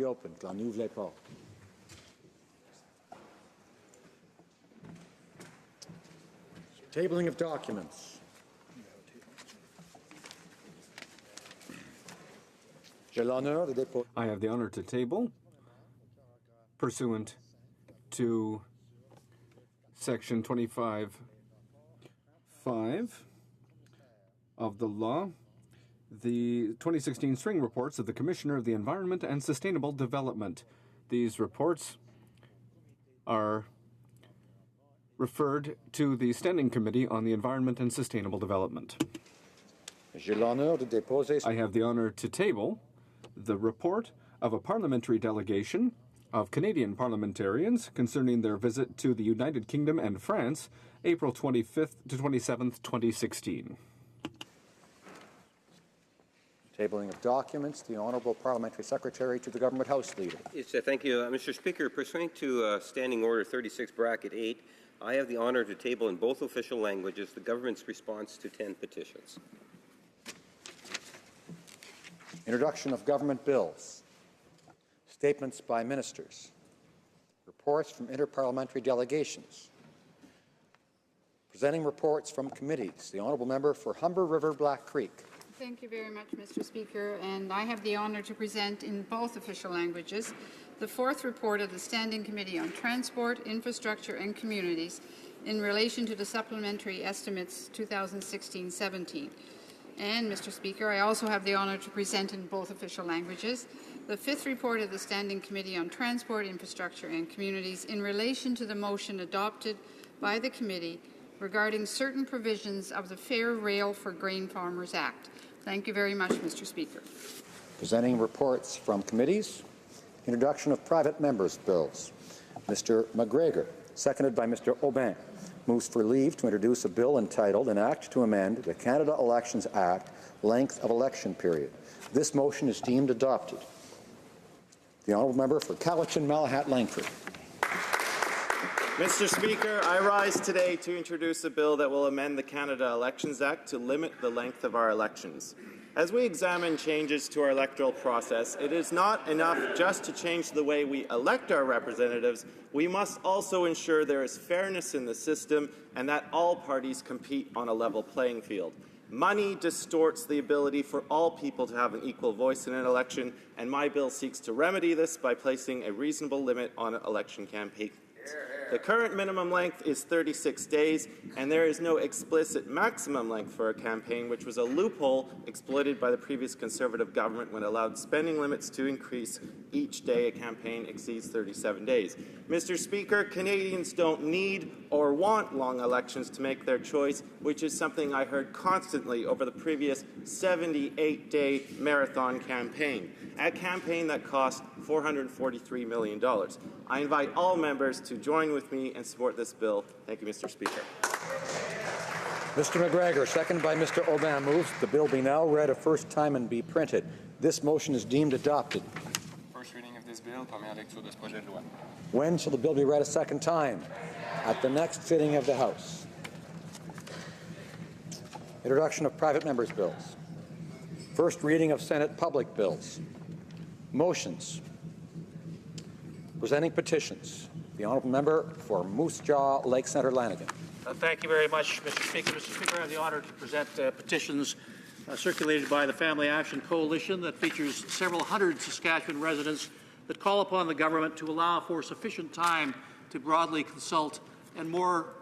open. J'en ouvre les portes. Tabling of documents. J'ai l'honneur de déposer. I have the honor to table, pursuant to Section 25(5) of the law, the 2016 string reports of the Commissioner of the Environment and Sustainable Development. These reports are referred to the Standing Committee on the Environment and Sustainable Development. J'ai l'honneur de déposer. I have the honor to table the report of a parliamentary delegation of Canadian parliamentarians concerning their visit to the United Kingdom and France, April 25th to 27th, 2016. Tabling of documents. The Honourable Parliamentary Secretary to the Government House Leader. Yes, thank you, Mr. Speaker. Pursuant to Standing Order 36(8), I have the honour to table in both official languages the government's response to 10 petitions. Introduction of government bills. Statements by ministers. Reports from interparliamentary delegations. Presenting reports from committees. The Honourable Member for Humber River Black Creek. Thank you very much, Mr. Speaker, and I have the honour to present in both official languages the fourth report of the Standing Committee on Transport, Infrastructure and Communities in relation to the Supplementary Estimates 2016-17. And, Mr. Speaker, I also have the honour to present in both official languages the fifth report of the Standing Committee on Transport, Infrastructure and Communities in relation to the motion adopted by the committee regarding certain provisions of the Fair Rail for Grain Farmers Act. Thank you very much, Mr. Speaker. Presenting reports from committees. Introduction of private members' bills. Mr. McGregor, seconded by Mr. Aubin, moves for leave to introduce a bill entitled An Act to Amend the Canada Elections Act, Length of Election Period. This motion is deemed adopted. The Honourable Member for Cowichan-Malahat-Langford. Mr. Speaker, I rise today to introduce a bill that will amend the Canada Elections Act to limit the length of our elections. As we examine changes to our electoral process, it is not enough just to change the way we elect our representatives. We must also ensure there is fairness in the system and that all parties compete on a level playing field. Money distorts the ability for all people to have an equal voice in an election, and my bill seeks to remedy this by placing a reasonable limit on election campaigns. The current minimum length is 36 days, and there is no explicit maximum length for a campaign, which was a loophole exploited by the previous Conservative government when it allowed spending limits to increase each day a campaign exceeds 37 days. Mr. Speaker, Canadians don't need or want long elections to make their choice, which is something I heard constantly over the previous 78-day marathon campaign, a campaign that cost $443 million. I invite all members to join with me and support this bill. Thank you, Mr. Speaker. Mr. McGregor, seconded by Mr. Aubin, moves the bill be now read a first time and be printed. This motion is deemed adopted. First reading of this bill, première lecture de ce projet de loi. When shall the bill be read a second time? At the next sitting of the House. Introduction of private members' bills. First reading of Senate public bills. Motions. Presenting petitions. The Honourable Member for Moose Jaw, Lake Centre, Lanigan. Thank you very much, Mr. Speaker. Mr. Speaker, I have the honour to present petitions circulated by the Family Action Coalition that features several hundred Saskatchewan residents that call upon the government to allow for sufficient time to broadly consult and more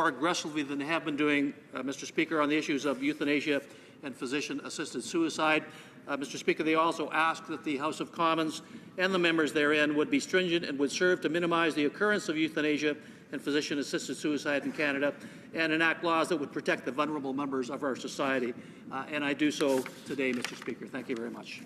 aggressively than they have been doing, Mr. Speaker, on the issues of euthanasia and physician-assisted suicide. Mr. Speaker, they also ask that the House of Commons and the members therein would be stringent and would serve to minimize the occurrence of euthanasia and physician-assisted suicide in Canada and enact laws that would protect the vulnerable members of our society. And I do so today, Mr. Speaker. Thank you very much.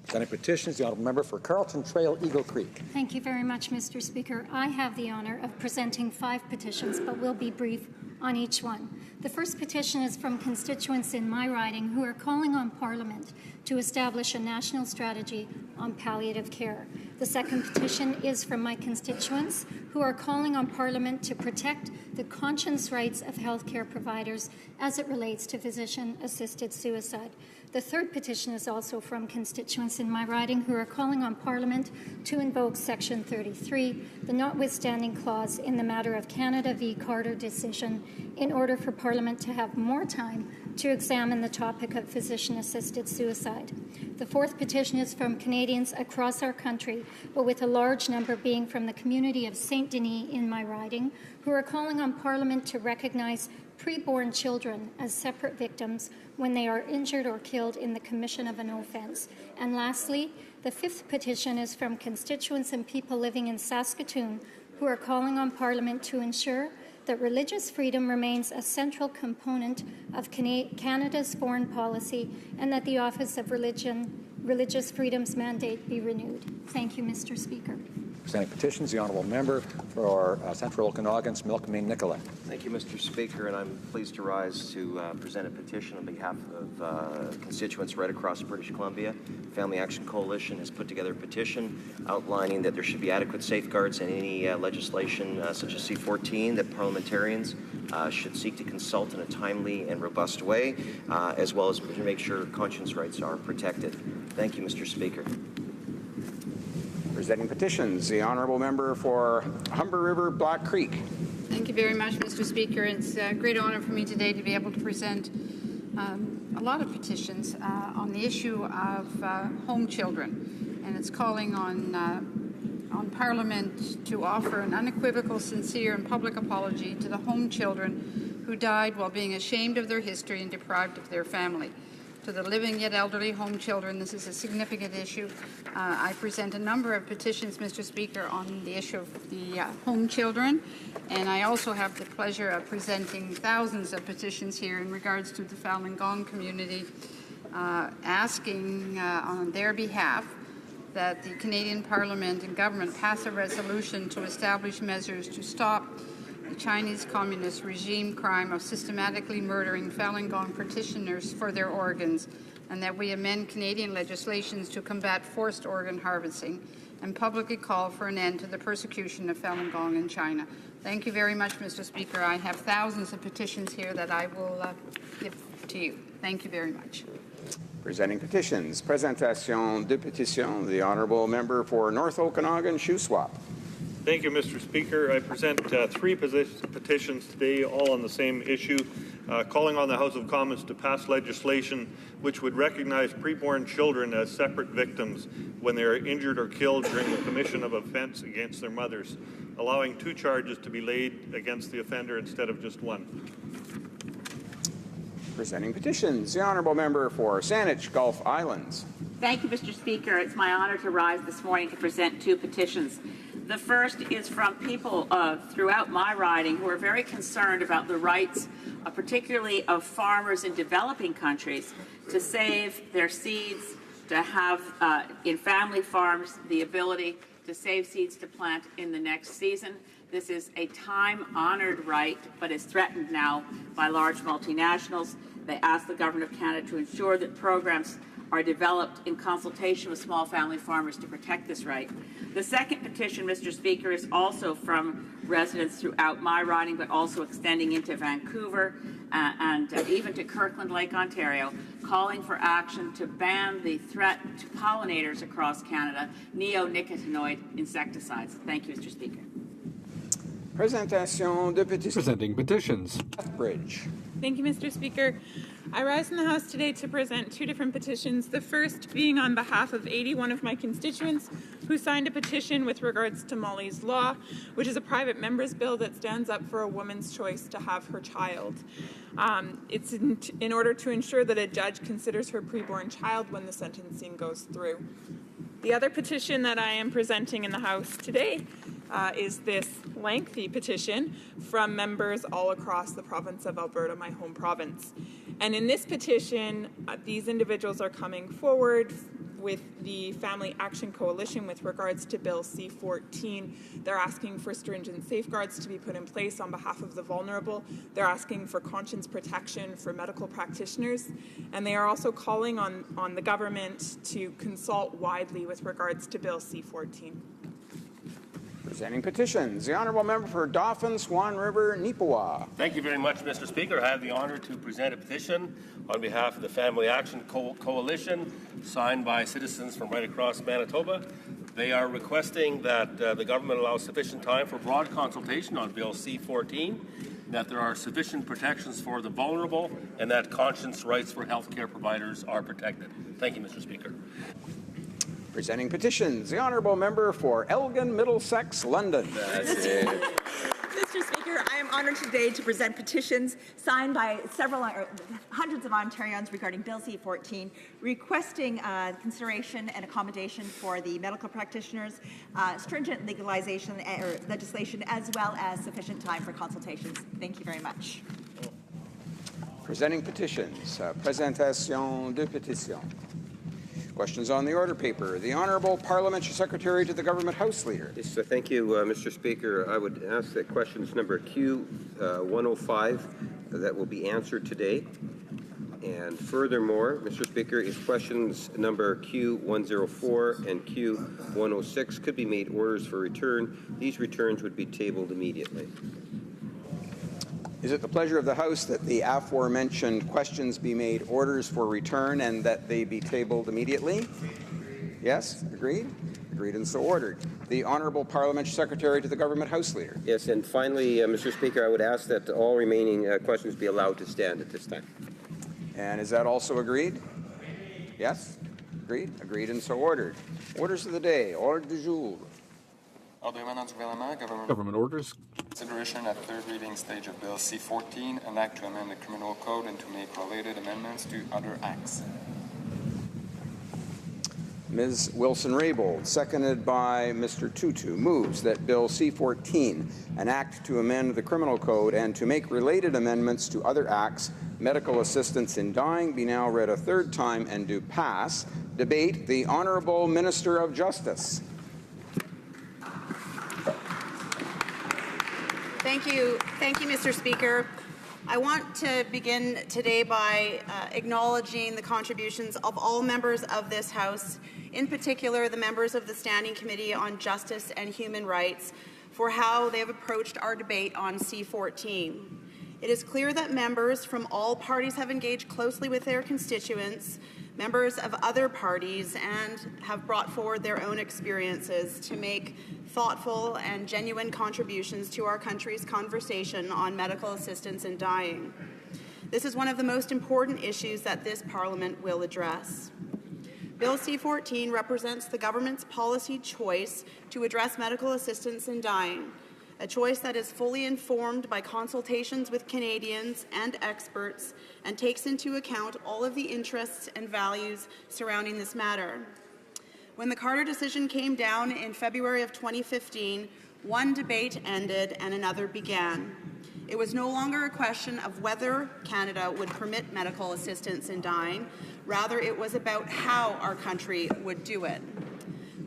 Presenting petitions, the Honourable Member for Carleton Trail, Eagle Creek. Thank you very much, Mr. Speaker. I have the honour of presenting 5 petitions, but will be brief on each one. The first petition is from constituents in my riding who are calling on Parliament to establish a national strategy on palliative care. The second petition is from my constituents who are calling on Parliament to protect the conscience rights of healthcare providers as it relates to physician-assisted suicide. The third petition is also from constituents in my riding who are calling on Parliament to invoke Section 33, the notwithstanding clause in the matter of Canada v. Carter decision, in order for Parliament to have more time to examine the topic of physician-assisted suicide. The fourth petition is from Canadians across our country, but with a large number being from the community of St. Denis in my riding, who are calling on Parliament to recognize preborn children as separate victims when they are injured or killed in the commission of an offence. And lastly, the fifth petition is from constituents and people living in Saskatoon who are calling on Parliament to ensure that religious freedom remains a central component of Canada's foreign policy and that the Office of Religious Freedoms mandate be renewed. Thank you, Mr. Speaker. Presenting petitions, the honourable member for Central Okanagan's Milkmain Nicollet. Thank you, Mr. Speaker, and I'm pleased to rise to present a petition on behalf of constituents right across British Columbia. Family Action Coalition has put together a petition outlining that there should be adequate safeguards in any legislation such as C-14, that parliamentarians should seek to consult in a timely and robust way, as well as to make sure conscience rights are protected. Thank you, Mr. Speaker. Presenting petitions, the honourable member for Humber River Black Creek. Thank you very much, Mr. Speaker. It's a great honour for me today to be able to present a lot of petitions on the issue of home children, and it's calling on Parliament to offer an unequivocal, sincere and public apology to the home children who died while being ashamed of their history and deprived of their family. To the living yet elderly home children, this is a significant issue. I present a number of petitions, Mr. Speaker, on the issue of the home children, and I also have the pleasure of presenting thousands of petitions here in regards to the Falun Gong community, asking on their behalf that the Canadian Parliament and government pass a resolution to establish measures to stop the Chinese Communist regime crime of systematically murdering Falun Gong practitioners for their organs, and that we amend Canadian legislations to combat forced organ harvesting and publicly call for an end to the persecution of Falun Gong in China. Thank you very much, Mr. Speaker. I have thousands of petitions here that I will give to you. Thank you very much. Presenting petitions, Présentation de pétitions, the honourable member for North Okanagan Shuswap. Thank you, Mr. Speaker. I present three petitions today, all on the same issue, calling on the House of Commons to pass legislation which would recognize preborn children as separate victims when they are injured or killed during the commission of offence against their mothers, allowing 2 charges to be laid against the offender instead of just 1. Presenting petitions, the honourable member for Saanich Gulf Islands. Thank you, Mr. Speaker. It's my honour to rise this morning to present 2 petitions. The first is from people throughout my riding who are very concerned about the rights, particularly of farmers in developing countries, to save their seeds, to have in family farms the ability to save seeds to plant in the next season. This is a time-honoured right, but is threatened now by large multinationals. They ask the Government of Canada to ensure that programs are developed in consultation with small family farmers to protect this right. The second petition, Mr. Speaker, is also from residents throughout my riding, but also extending into Vancouver and even to Kirkland Lake, Ontario, calling for action to ban the threat to pollinators across Canada, neonicotinoid insecticides. Thank you, Mr. Speaker. Présentation de pétitions. Presenting petitions. Bridge. Thank you, Mr. Speaker. I rise in the House today to present 2 different petitions, the first being on behalf of 81 of my constituents who signed a petition with regards to Molly's Law, which is a private member's bill that stands up for a woman's choice to have her child. It's in order to ensure that a judge considers her preborn child when the sentencing goes through. The other petition that I am presenting in the House today is this lengthy petition from members all across the province of Alberta, my home province. And in this petition, these individuals are coming forward with the Family Action Coalition with regards to Bill C-14. They're asking for stringent safeguards to be put in place on behalf of the vulnerable. They're asking for conscience protection for medical practitioners. And they are also calling on the government to consult widely with regards to Bill C-14. Presenting petitions, the Honourable Member for Dauphin, Swan River, Neepawa. Thank you very much, Mr. Speaker. I have the honour to present a petition on behalf of the Family Action Coalition, signed by citizens from right across Manitoba. They are requesting that the government allow sufficient time for broad consultation on Bill C-14, that there are sufficient protections for the vulnerable, and that conscience rights for healthcare providers are protected. Thank you, Mr. Speaker. Presenting petitions, the Honourable Member for Elgin, Middlesex, London. That's it. Mr. Speaker, I am honoured today to present petitions signed by hundreds of Ontarians regarding Bill C-14, requesting consideration and accommodation for the medical practitioners, stringent legalization or legislation, as well as sufficient time for consultations. Thank you very much. Presenting petitions, présentation de pétitions. Questions on the order paper. The Honourable Parliamentary Secretary to the Government House Leader. Yes, thank you, Mr. Speaker. I would ask that questions number Q105 that will be answered today. And furthermore, Mr. Speaker, if questions number Q104 and Q106 could be made orders for return, these returns would be tabled immediately. Is it the pleasure of the House that the aforementioned questions be made orders for return and that they be tabled immediately? Yes? Agreed? Agreed and so ordered. The Honourable Parliamentary Secretary to the Government House Leader. Yes, and finally, Mr. Speaker, I would ask that all remaining questions be allowed to stand at this time. And is that also agreed? Yes? Agreed? Agreed and so ordered. Orders of the day. Ordre du jour. Government orders. Consideration at third reading stage of Bill C-14, an act to amend the criminal code and to make related amendments to other acts. Ms. Wilson-Raybould, seconded by Mr. Tutu, moves that Bill C-14, an act to amend the criminal code and to make related amendments to other acts, medical assistance in dying, be now read a third time and do pass. Debate the Honourable Minister of Justice. Thank you, Mr. Speaker. I want to begin today by acknowledging the contributions of all members of this House, in particular the members of the Standing Committee on Justice and Human Rights, for how they have approached our debate on C-14. It is clear that members from all parties have engaged closely with their constituents, members of other parties, and have brought forward their own experiences to make thoughtful and genuine contributions to our country's conversation on medical assistance in dying. This is one of the most important issues that this Parliament will address. Bill C-14 represents the government's policy choice to address medical assistance in dying, a choice that is fully informed by consultations with Canadians and experts and takes into account all of the interests and values surrounding this matter. When the Carter decision came down in February of 2015, one debate ended and another began. It was no longer a question of whether Canada would permit medical assistance in dying. Rather, it was about how our country would do it.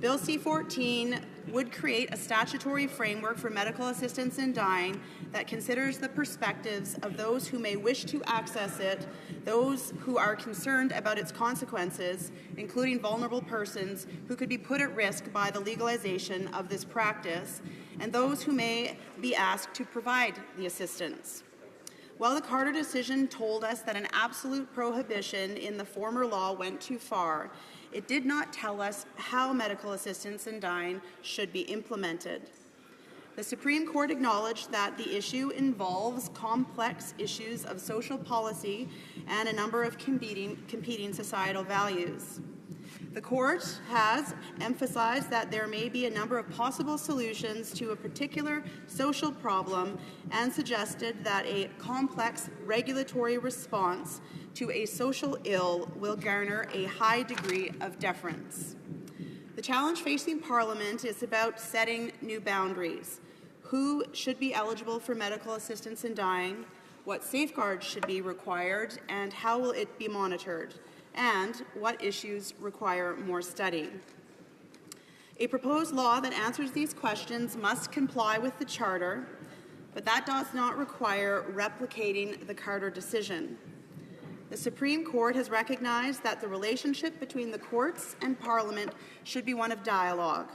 Bill C-14 would create a statutory framework for medical assistance in dying that considers the perspectives of those who may wish to access it, those who are concerned about its consequences, including vulnerable persons who could be put at risk by the legalization of this practice, and those who may be asked to provide the assistance. While the Carter decision told us that an absolute prohibition in the former law went too far, it did not tell us how medical assistance in dying should be implemented. The Supreme Court acknowledged that the issue involves complex issues of social policy and a number of competing societal values. The Court has emphasized that there may be a number of possible solutions to a particular social problem and suggested that a complex regulatory response to a social ill will garner a high degree of deference. The challenge facing Parliament is about setting new boundaries. Who should be eligible for medical assistance in dying? What safeguards should be required? And how will it be monitored? and what issues require more study. A proposed law that answers these questions must comply with the Charter, but that does not require replicating the Carter decision. The Supreme Court has recognized that the relationship between the courts and Parliament should be one of dialogue.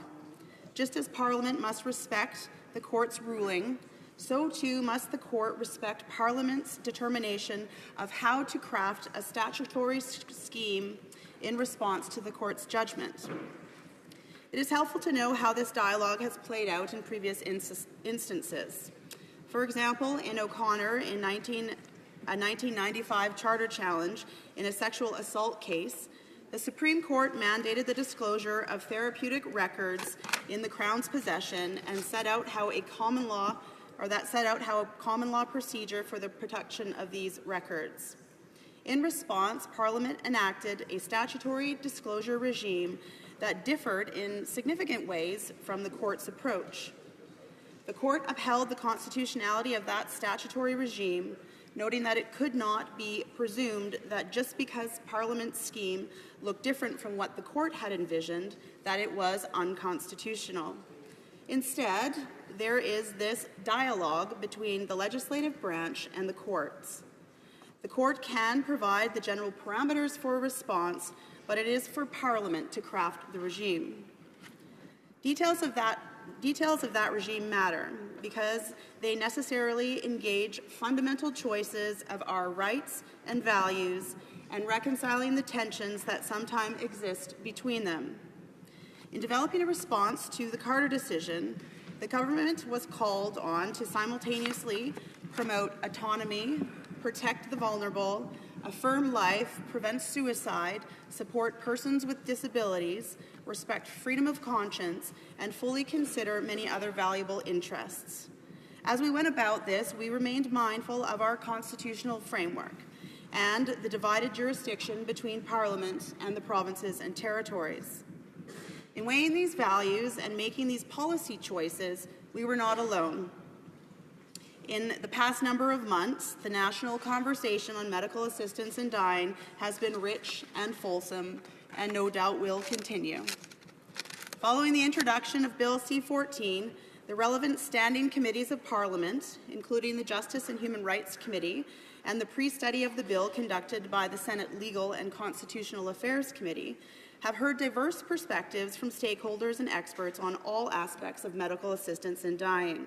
Just as Parliament must respect the court's ruling, so too must the court respect Parliament's determination of how to craft a statutory scheme in response to the court's judgment. It is helpful to know how this dialogue has played out in previous instances. For example, in O'Connor, in a 1995 Charter challenge in a sexual assault case, the Supreme Court mandated the disclosure of therapeutic records in the Crown's possession and set out how a common law procedure for the protection of these records. In response, Parliament enacted a statutory disclosure regime that differed in significant ways from the court's approach. The court upheld the constitutionality of that statutory regime, noting that it could not be presumed that just because Parliament's scheme looked different from what the court had envisioned, that it was unconstitutional. Instead, there is this dialogue between the legislative branch and the courts. The court can provide the general parameters for a response, but it is for Parliament to craft the regime. Details of that regime matter because they necessarily engage fundamental choices of our rights and values and reconciling the tensions that sometimes exist between them. In developing a response to the Carter decision, the government was called on to simultaneously promote autonomy, protect the vulnerable, affirm life, prevent suicide, support persons with disabilities, respect freedom of conscience, and fully consider many other valuable interests. As we went about this, we remained mindful of our constitutional framework and the divided jurisdiction between Parliament and the provinces and territories. In weighing these values and making these policy choices, we were not alone. In the past number of months, the national conversation on medical assistance in dying has been rich and fulsome, and no doubt will continue. Following the introduction of Bill C-14, the relevant standing committees of Parliament, including the Justice and Human Rights Committee and the pre-study of the bill conducted by the Senate Legal and Constitutional Affairs Committee, have heard diverse perspectives from stakeholders and experts on all aspects of medical assistance in dying.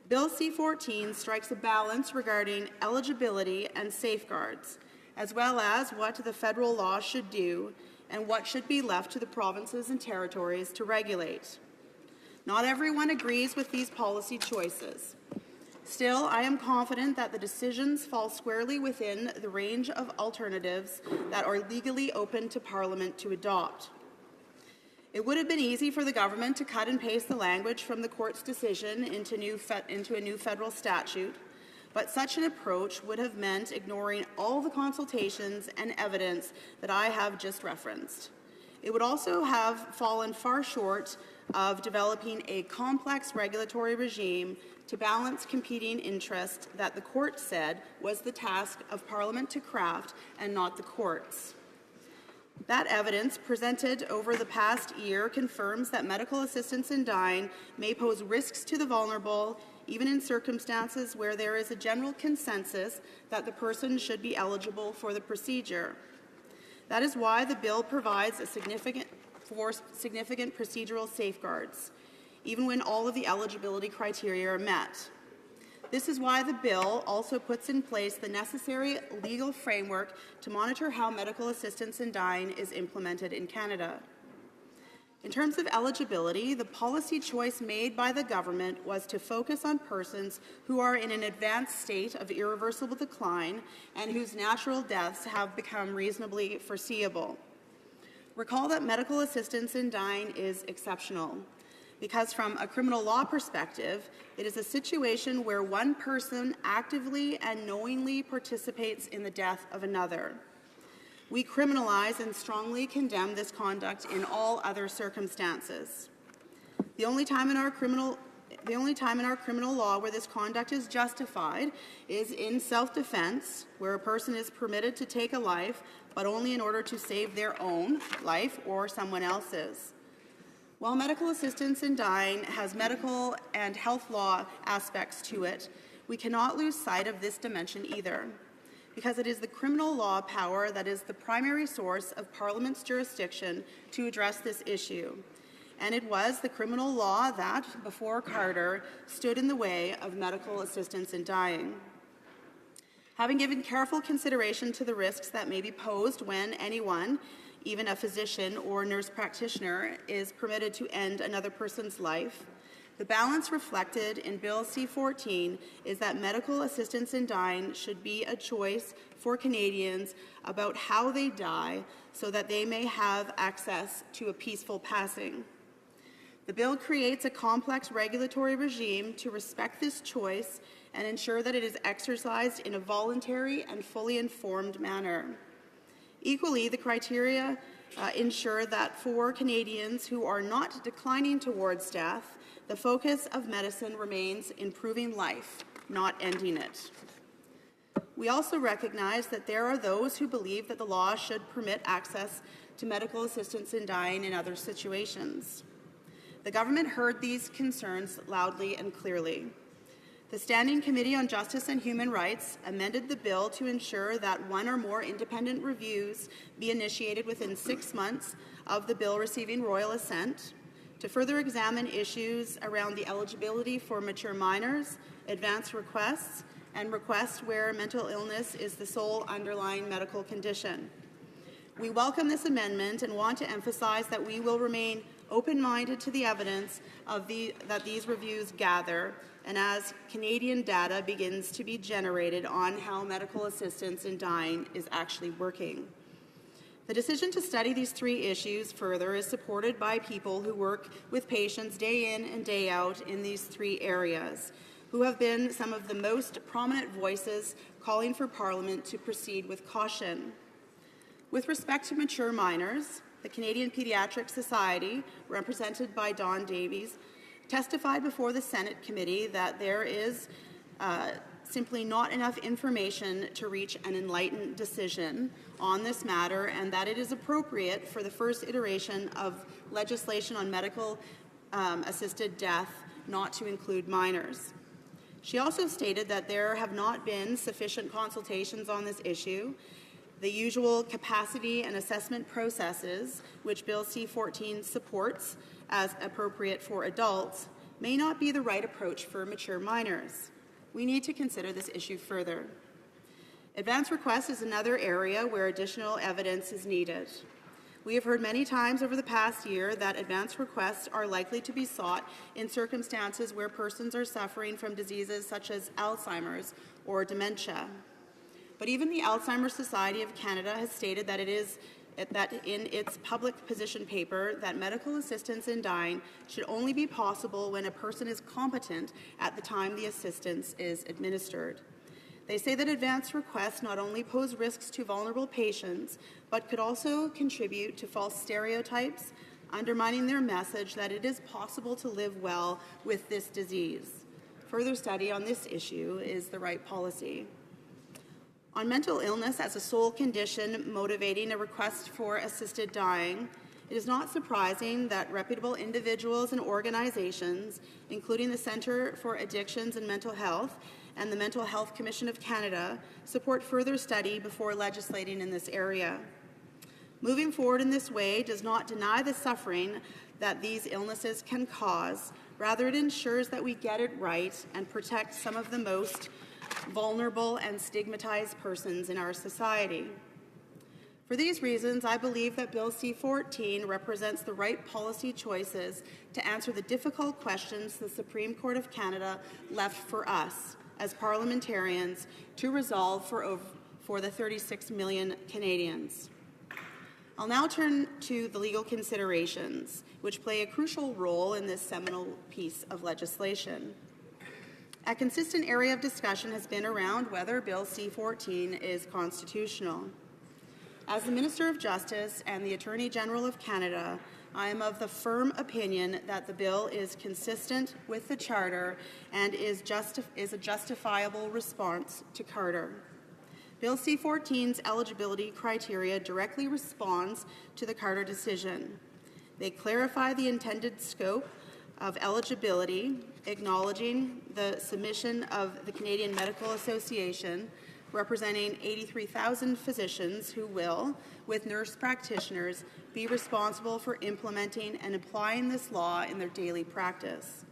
Bill C-14 strikes a balance regarding eligibility and safeguards, as well as what the federal law should do and what should be left to the provinces and territories to regulate. Not everyone agrees with these policy choices. Still, I am confident that the decisions fall squarely within the range of alternatives that are legally open to Parliament to adopt. It would have been easy for the government to cut and paste the language from the court's decision into a new federal statute, but such an approach would have meant ignoring all the consultations and evidence that I have just referenced. It would also have fallen far short of developing a complex regulatory regime to balance competing interests that the court said was the task of Parliament to craft and not the courts. That evidence presented over the past year confirms that medical assistance in dying may pose risks to the vulnerable, even in circumstances where there is a general consensus that the person should be eligible for the procedure. That is why the bill provides significant procedural safeguards, even when all of the eligibility criteria are met. This is why the bill also puts in place the necessary legal framework to monitor how medical assistance in dying is implemented in Canada. In terms of eligibility, the policy choice made by the government was to focus on persons who are in an advanced state of irreversible decline and whose natural deaths have become reasonably foreseeable. Recall that medical assistance in dying is exceptional, because from a criminal law perspective, it is a situation where one person actively and knowingly participates in the death of another. We criminalize and strongly condemn this conduct in all other circumstances. The only time in our criminal The only time in our criminal law where this conduct is justified is in self-defense, where a person is permitted to take a life, but only in order to save their own life or someone else's. While medical assistance in dying has medical and health law aspects to it, we cannot lose sight of this dimension either, because it is the criminal law power that is the primary source of Parliament's jurisdiction to address this issue. And it was the criminal law that, before Carter, stood in the way of medical assistance in dying. Having given careful consideration to the risks that may be posed when anyone, even a physician or nurse practitioner, is permitted to end another person's life, the balance reflected in Bill C-14 is that medical assistance in dying should be a choice for Canadians about how they die so that they may have access to a peaceful passing. The bill creates a complex regulatory regime to respect this choice and ensure that it is exercised in a voluntary and fully informed manner. Equally, the criteria ensure that for Canadians who are not declining towards death, the focus of medicine remains improving life, not ending it. We also recognize that there are those who believe that the law should permit access to medical assistance in dying in other situations. The government heard these concerns loudly and clearly. The Standing Committee on Justice and Human Rights amended the bill to ensure that one or more independent reviews be initiated within 6 months of the bill receiving royal assent, to further examine issues around the eligibility for mature minors, advance requests, and requests where mental illness is the sole underlying medical condition. We welcome this amendment and want to emphasize that we will remain open-minded to the evidence that these reviews gather, and as Canadian data begins to be generated on how medical assistance in dying is actually working. The decision to study these three issues further is supported by people who work with patients day in and day out in these three areas, who have been some of the most prominent voices calling for Parliament to proceed with caution. With respect to mature minors, the Canadian Pediatric Society, represented by Don Davies, testified before the Senate committee that there is simply not enough information to reach an enlightened decision on this matter, and that it is appropriate for the first iteration of legislation on medical assisted death not to include minors. She also stated that there have not been sufficient consultations on this issue. The usual capacity and assessment processes, which Bill C-14 supports as appropriate for adults, may not be the right approach for mature minors. We need to consider this issue further. Advance request is another area where additional evidence is needed. We have heard many times over the past year that advance requests are likely to be sought in circumstances where persons are suffering from diseases such as Alzheimer's or dementia. But even the Alzheimer's Society of Canada has stated that in its public position paper that medical assistance in dying should only be possible when a person is competent at the time the assistance is administered. They say that advance requests not only pose risks to vulnerable patients, but could also contribute to false stereotypes, undermining their message that it is possible to live well with this disease. Further study on this issue is the right policy. On mental illness as a sole condition motivating a request for assisted dying, it is not surprising that reputable individuals and organizations, including the Centre for Addictions and Mental Health and the Mental Health Commission of Canada, support further study before legislating in this area. Moving forward in this way does not deny the suffering that these illnesses can cause. Rather, it ensures that we get it right and protect some of the most vulnerable and stigmatized persons in our society. For these reasons, I believe that Bill C-14 represents the right policy choices to answer the difficult questions the Supreme Court of Canada left for us as parliamentarians to resolve for the 36 million Canadians. I'll now turn to the legal considerations, which play a crucial role in this seminal piece of legislation. A consistent area of discussion has been around whether Bill C-14 is constitutional. As the Minister of Justice and the Attorney General of Canada, I am of the firm opinion that the bill is consistent with the Charter and is a justifiable response to Carter. Bill C-14's eligibility criteria directly responds to the Carter decision. They clarify the intended scope of eligibility, acknowledging the submission of the Canadian Medical Association, representing 83,000 physicians who will, with nurse practitioners, be responsible for implementing and applying this law in their daily practice.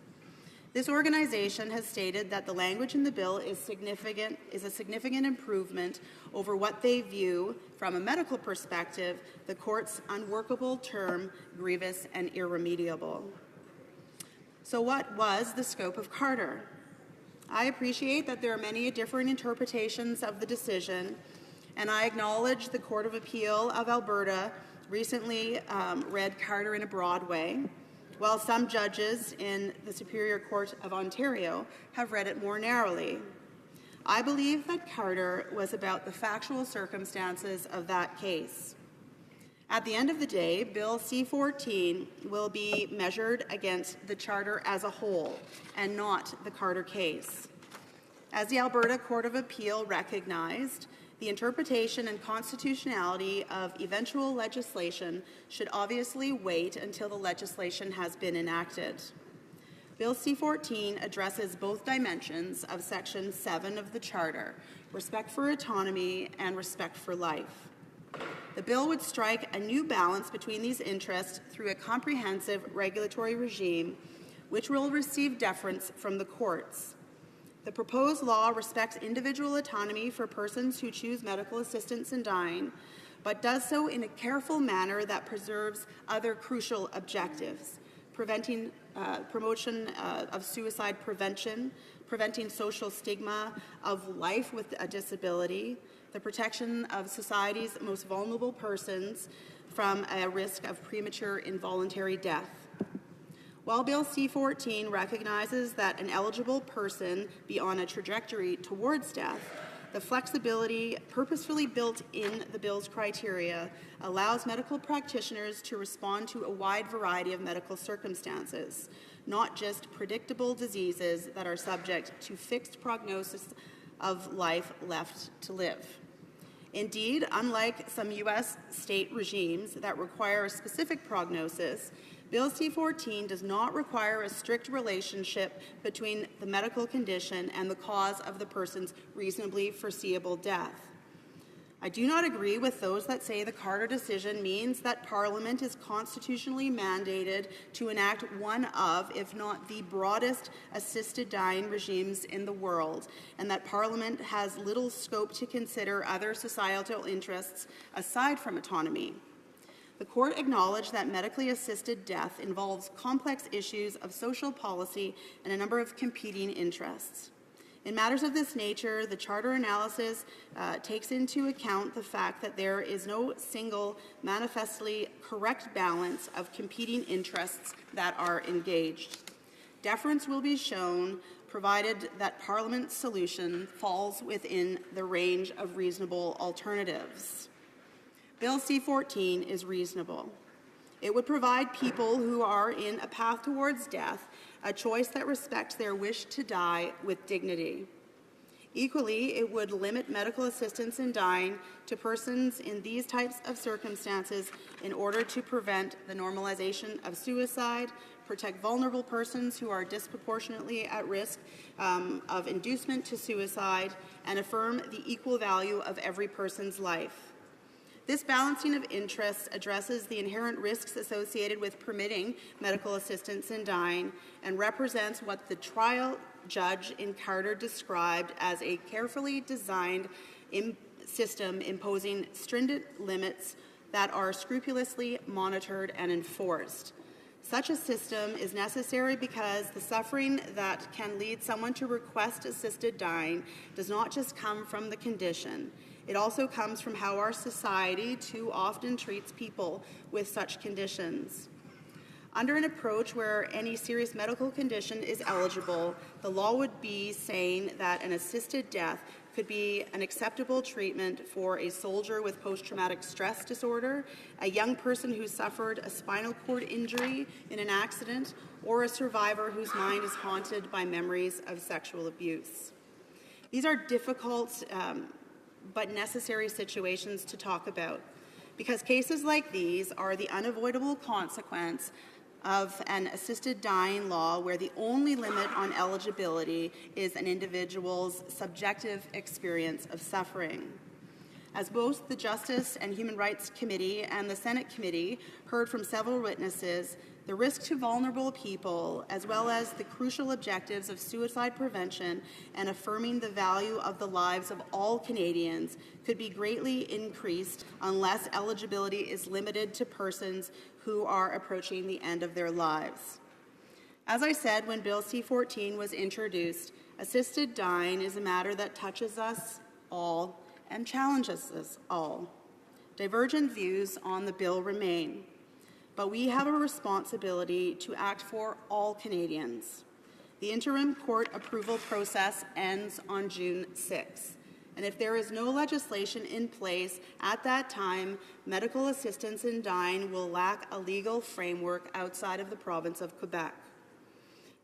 This organization has stated that the language in the bill is a significant improvement over what they view, from a medical perspective, the court's unworkable term, grievous and irremediable. So what was the scope of Carter? I appreciate that there are many different interpretations of the decision, and I acknowledge the Court of Appeal of Alberta recently read Carter in a broad way, while some judges in the Superior Court of Ontario have read it more narrowly. I believe that Carter was about the factual circumstances of that case. At the end of the day, Bill C-14 will be measured against the Charter as a whole and not the Carter case. As the Alberta Court of Appeal recognized, the interpretation and constitutionality of eventual legislation should obviously wait until the legislation has been enacted. Bill C-14 addresses both dimensions of Section 7 of the Charter, respect for autonomy and respect for life. The bill would strike a new balance between these interests through a comprehensive regulatory regime which will receive deference from the courts. The proposed law respects individual autonomy for persons who choose medical assistance in dying, but does so in a careful manner that preserves other crucial objectives: promotion of suicide prevention, preventing social stigma of life with a disability, the protection of society's most vulnerable persons from a risk of premature involuntary death. While Bill C-14 recognizes that an eligible person be on a trajectory towards death, the flexibility purposefully built in the bill's criteria allows medical practitioners to respond to a wide variety of medical circumstances, not just predictable diseases that are subject to fixed prognosis of life left to live. Indeed, unlike some U.S. state regimes that require a specific prognosis, Bill C-14 does not require a strict relationship between the medical condition and the cause of the person's reasonably foreseeable death. I do not agree with those that say the Carter decision means that Parliament is constitutionally mandated to enact one of, if not the broadest, assisted dying regimes in the world, and that Parliament has little scope to consider other societal interests aside from autonomy. The Court acknowledged that medically assisted death involves complex issues of social policy and a number of competing interests. In matters of this nature, the Charter analysis takes into account the fact that there is no single, manifestly correct balance of competing interests that are engaged. Deference will be shown provided that Parliament's solution falls within the range of reasonable alternatives. Bill C-14 is reasonable. It would provide people who are in a path towards death a choice that respects their wish to die with dignity. Equally, it would limit medical assistance in dying to persons in these types of circumstances in order to prevent the normalization of suicide, protect vulnerable persons who are disproportionately at risk of inducement to suicide, and affirm the equal value of every person's life. This balancing of interests addresses the inherent risks associated with permitting medical assistance in dying and represents what the trial judge in Carter described as a carefully designed system imposing stringent limits that are scrupulously monitored and enforced. Such a system is necessary because the suffering that can lead someone to request assisted dying does not just come from the condition. It also comes from how our society too often treats people with such conditions. Under an approach where any serious medical condition is eligible, the law would be saying that an assisted death could be an acceptable treatment for a soldier with post-traumatic stress disorder, a young person who suffered a spinal cord injury in an accident, or a survivor whose mind is haunted by memories of sexual abuse. These are difficult but necessary situations to talk about, because cases like these are the unavoidable consequence of an assisted dying law where the only limit on eligibility is an individual's subjective experience of suffering. As both the Justice and Human Rights Committee and the Senate Committee heard from several witnesses, the risk to vulnerable people, as well as the crucial objectives of suicide prevention and affirming the value of the lives of all Canadians, could be greatly increased unless eligibility is limited to persons who are approaching the end of their lives. As I said when Bill C-14 was introduced, assisted dying is a matter that touches us all and challenges us all. Divergent views on the bill remain, but we have a responsibility to act for all Canadians. The interim court approval process ends on June 6th. And if there is no legislation in place at that time, medical assistance in dying will lack a legal framework outside of the province of Quebec.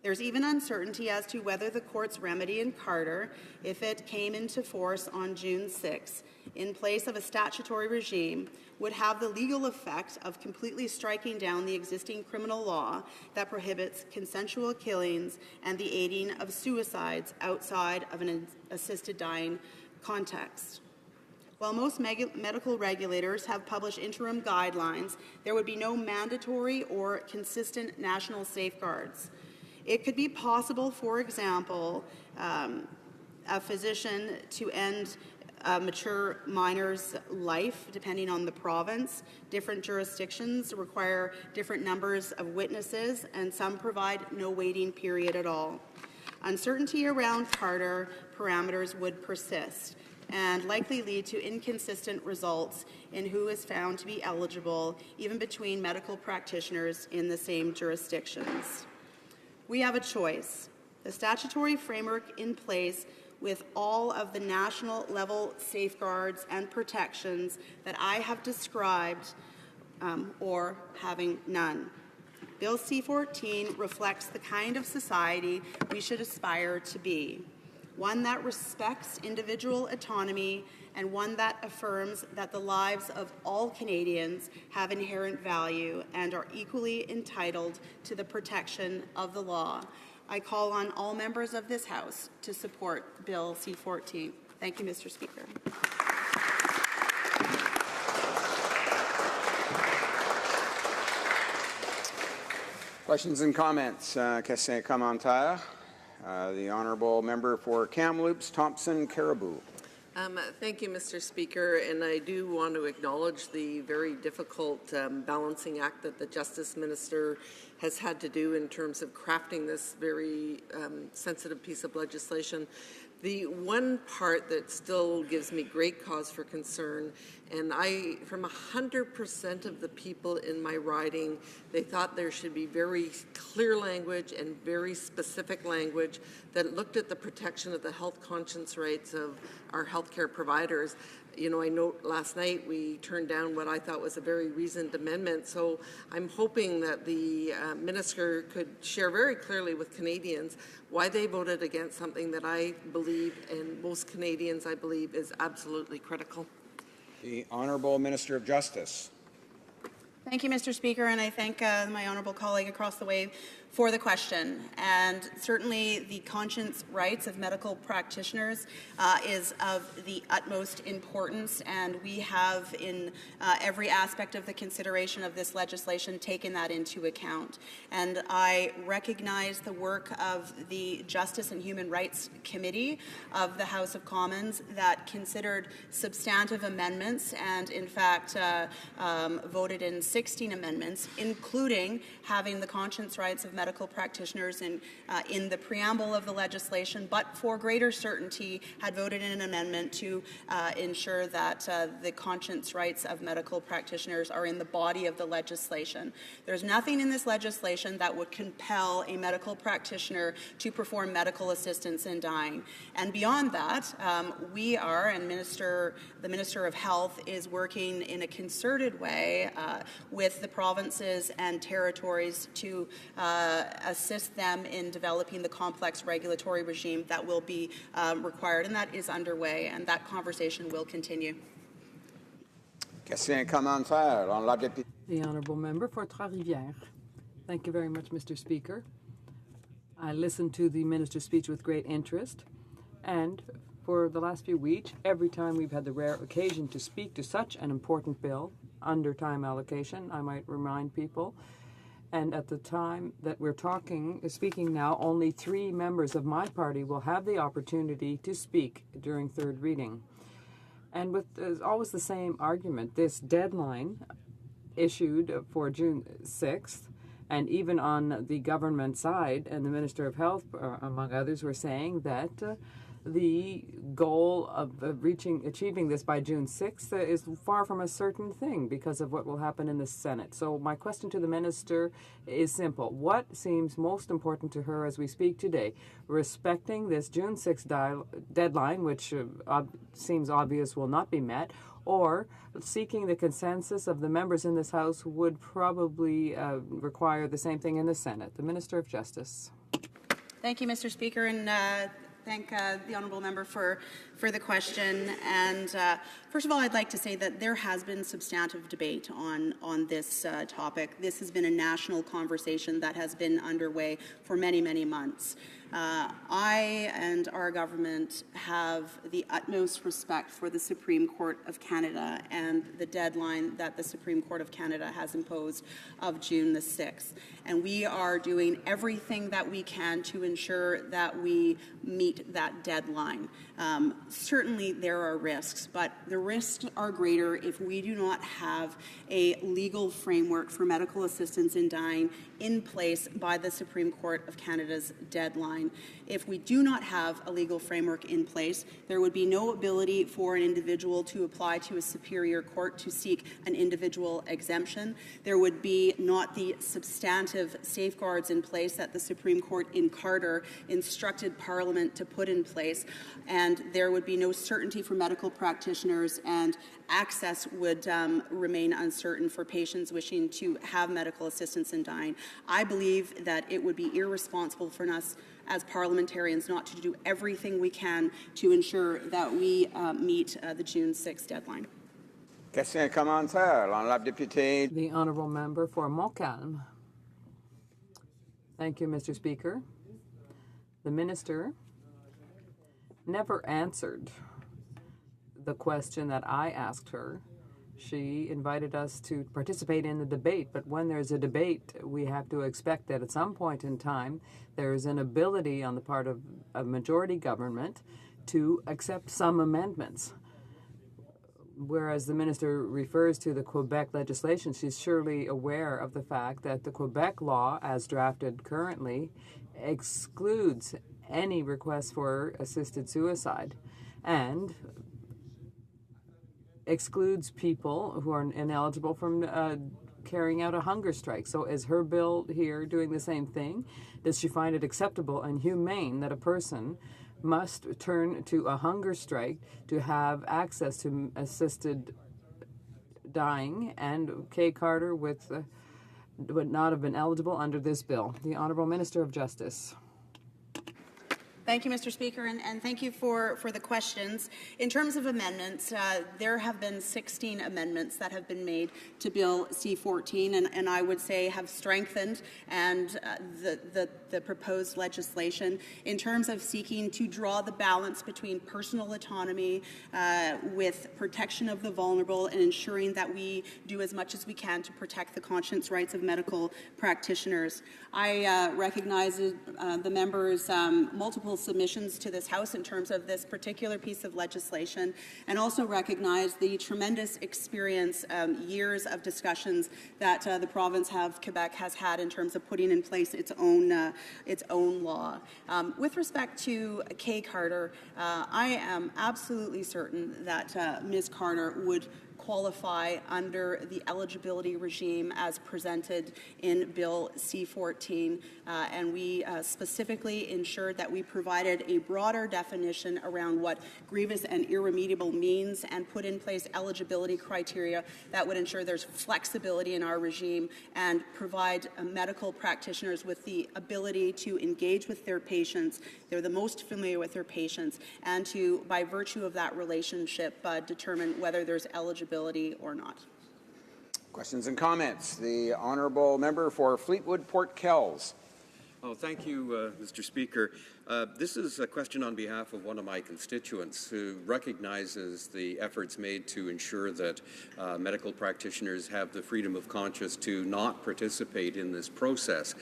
There's even uncertainty as to whether the court's remedy in Carter, if it came into force on June 6, in place of a statutory regime, would have the legal effect of completely striking down the existing criminal law that prohibits consensual killings and the aiding of suicides outside of an assisted dying context. While most medical regulators have published interim guidelines, there would be no mandatory or consistent national safeguards. It could be possible, for example, a physician to end a mature minor's life, depending on the province. Different jurisdictions require different numbers of witnesses, and some provide no waiting period at all. Uncertainty around Carter parameters would persist and likely lead to inconsistent results in who is found to be eligible, even between medical practitioners in the same jurisdictions. We have a choice: the statutory framework in place with all of the national level safeguards and protections that I have described, or having none. Bill C-14 reflects the kind of society we should aspire to be, one that respects individual autonomy and one that affirms that the lives of all Canadians have inherent value and are equally entitled to the protection of the law. I call on all members of this House to support Bill C-14. Thank you, Mr. Speaker. Questions and comments? Question commentaire. The honourable member for Kamloops, Thompson, Caribou. Thank you, Mr. Speaker, and I do want to acknowledge the very difficult balancing act that the Justice Minister has had to do in terms of crafting this very sensitive piece of legislation. The one part that still gives me great cause for concern, and from 100% of the people in my riding, they thought there should be very clear language and very specific language that looked at the protection of the health conscience rights of our healthcare providers. You know, I know last night we turned down what I thought was a very reasoned amendment, so I'm hoping that the Minister could share very clearly with Canadians why they voted against something that I believe, and most Canadians I believe, is absolutely critical. The Honourable Minister of Justice. Thank you, Mr. Speaker, and I thank my honourable colleague across the way for the question. And certainly the conscience rights of medical practitioners is of the utmost importance, and we have in every aspect of the consideration of this legislation taken that into account. And I recognize the work of the Justice and Human Rights Committee of the House of Commons that considered substantive amendments and in fact voted in 16 amendments, including having the conscience rights of medical medical practitioners in the preamble of the legislation, but for greater certainty had voted in an amendment to ensure that the conscience rights of medical practitioners are in the body of the legislation. There's nothing in this legislation that would compel a medical practitioner to perform medical assistance in dying. And beyond that, we are, and the Minister of Health is working in a concerted way with the provinces and territories to assist them in developing the complex regulatory regime that will be required, and that is underway, and that conversation will continue. Question commentaire. The Honourable Member for Trois-Rivières. Thank you very much, Mr. Speaker. I listened to the Minister's speech with great interest, and for the last few weeks, every time we've had the rare occasion to speak to such an important bill under time allocation, I might remind people, and at the time that we're speaking now, only 3 members of my party will have the opportunity to speak during third reading. And with always the same argument, this deadline issued for June 6th, and even on the government side, and the Minister of Health, among others, were saying that the goal of achieving this by June 6th is far from a certain thing because of what will happen in the Senate. So my question to the Minister is simple. What seems most important to her as we speak today? Respecting this June 6th deadline, which seems obvious will not be met, or seeking the consensus of the members in this House would probably require the same thing in the Senate? The Minister of Justice. Thank you, Mr. Speaker, and thank the honourable member for the question. And first of all, I'd like to say that there has been substantive debate on this topic. This has been a national conversation that has been underway for many, many months. I and our government have the utmost respect for the Supreme Court of Canada and the deadline that the Supreme Court of Canada has imposed of June the 6th. And we are doing everything that we can to ensure that we meet that deadline. Certainly there are risks, but the risks are greater if we do not have a legal framework for medical assistance in dying in place by the Supreme Court of Canada's deadline. If we do not have a legal framework in place, there would be no ability for an individual to apply to a superior court to seek an individual exemption. There would be not the substantive safeguards in place that the Supreme Court in Carter instructed Parliament to put in place, and there would be no certainty for medical practitioners, and access would remain uncertain for patients wishing to have medical assistance in dying. I believe that it would be irresponsible for us as parliamentarians not to do everything we can to ensure that we meet the June 6th deadline. Question commentaire. L'honorable député. The Honourable Member for Montcalm. Thank you, Mr. Speaker. The Minister never answered the question that I asked her. She invited us to participate in the debate, but when there's a debate, we have to expect that at some point in time, there is an ability on the part of a majority government to accept some amendments. Whereas the Minister refers to the Quebec legislation, she's surely aware of the fact that the Quebec law, as drafted currently, excludes any request for assisted suicide and excludes people who are ineligible from carrying out a hunger strike. So is her bill here doing the same thing? Does she find it acceptable and humane that a person must turn to a hunger strike to have access to assisted dying? And Kay Carter would not have been eligible under this bill. The Honourable Minister of Justice. Thank you, Mr. Speaker, and thank you for the questions. In terms of amendments, there have been 16 amendments that have been made to Bill C-14, and I would say have strengthened and the proposed legislation in terms of seeking to draw the balance between personal autonomy with protection of the vulnerable and ensuring that we do as much as we can to protect the conscience rights of medical practitioners. I recognize the members' multiple submissions to this House in terms of this particular piece of legislation, and also recognize the tremendous experience, years of discussions that the province of Quebec has had in terms of putting in place its own law. With respect to Kay Carter, I am absolutely certain that Ms. Carter would qualify under the eligibility regime as presented in Bill C-14, and we specifically ensured that we provided a broader definition around what grievous and irremediable means and put in place eligibility criteria that would ensure there's flexibility in our regime and provide medical practitioners with the ability to engage with their patients. They're the most familiar with their patients, and to, by virtue of that relationship, determine whether there's eligibility or not. Questions and comments. The honourable member for Fleetwood Port Kells. Oh, thank you, Mr. Speaker. This is a question on behalf of one of my constituents who recognizes the efforts made to ensure that medical practitioners have the freedom of conscience to not participate in this process,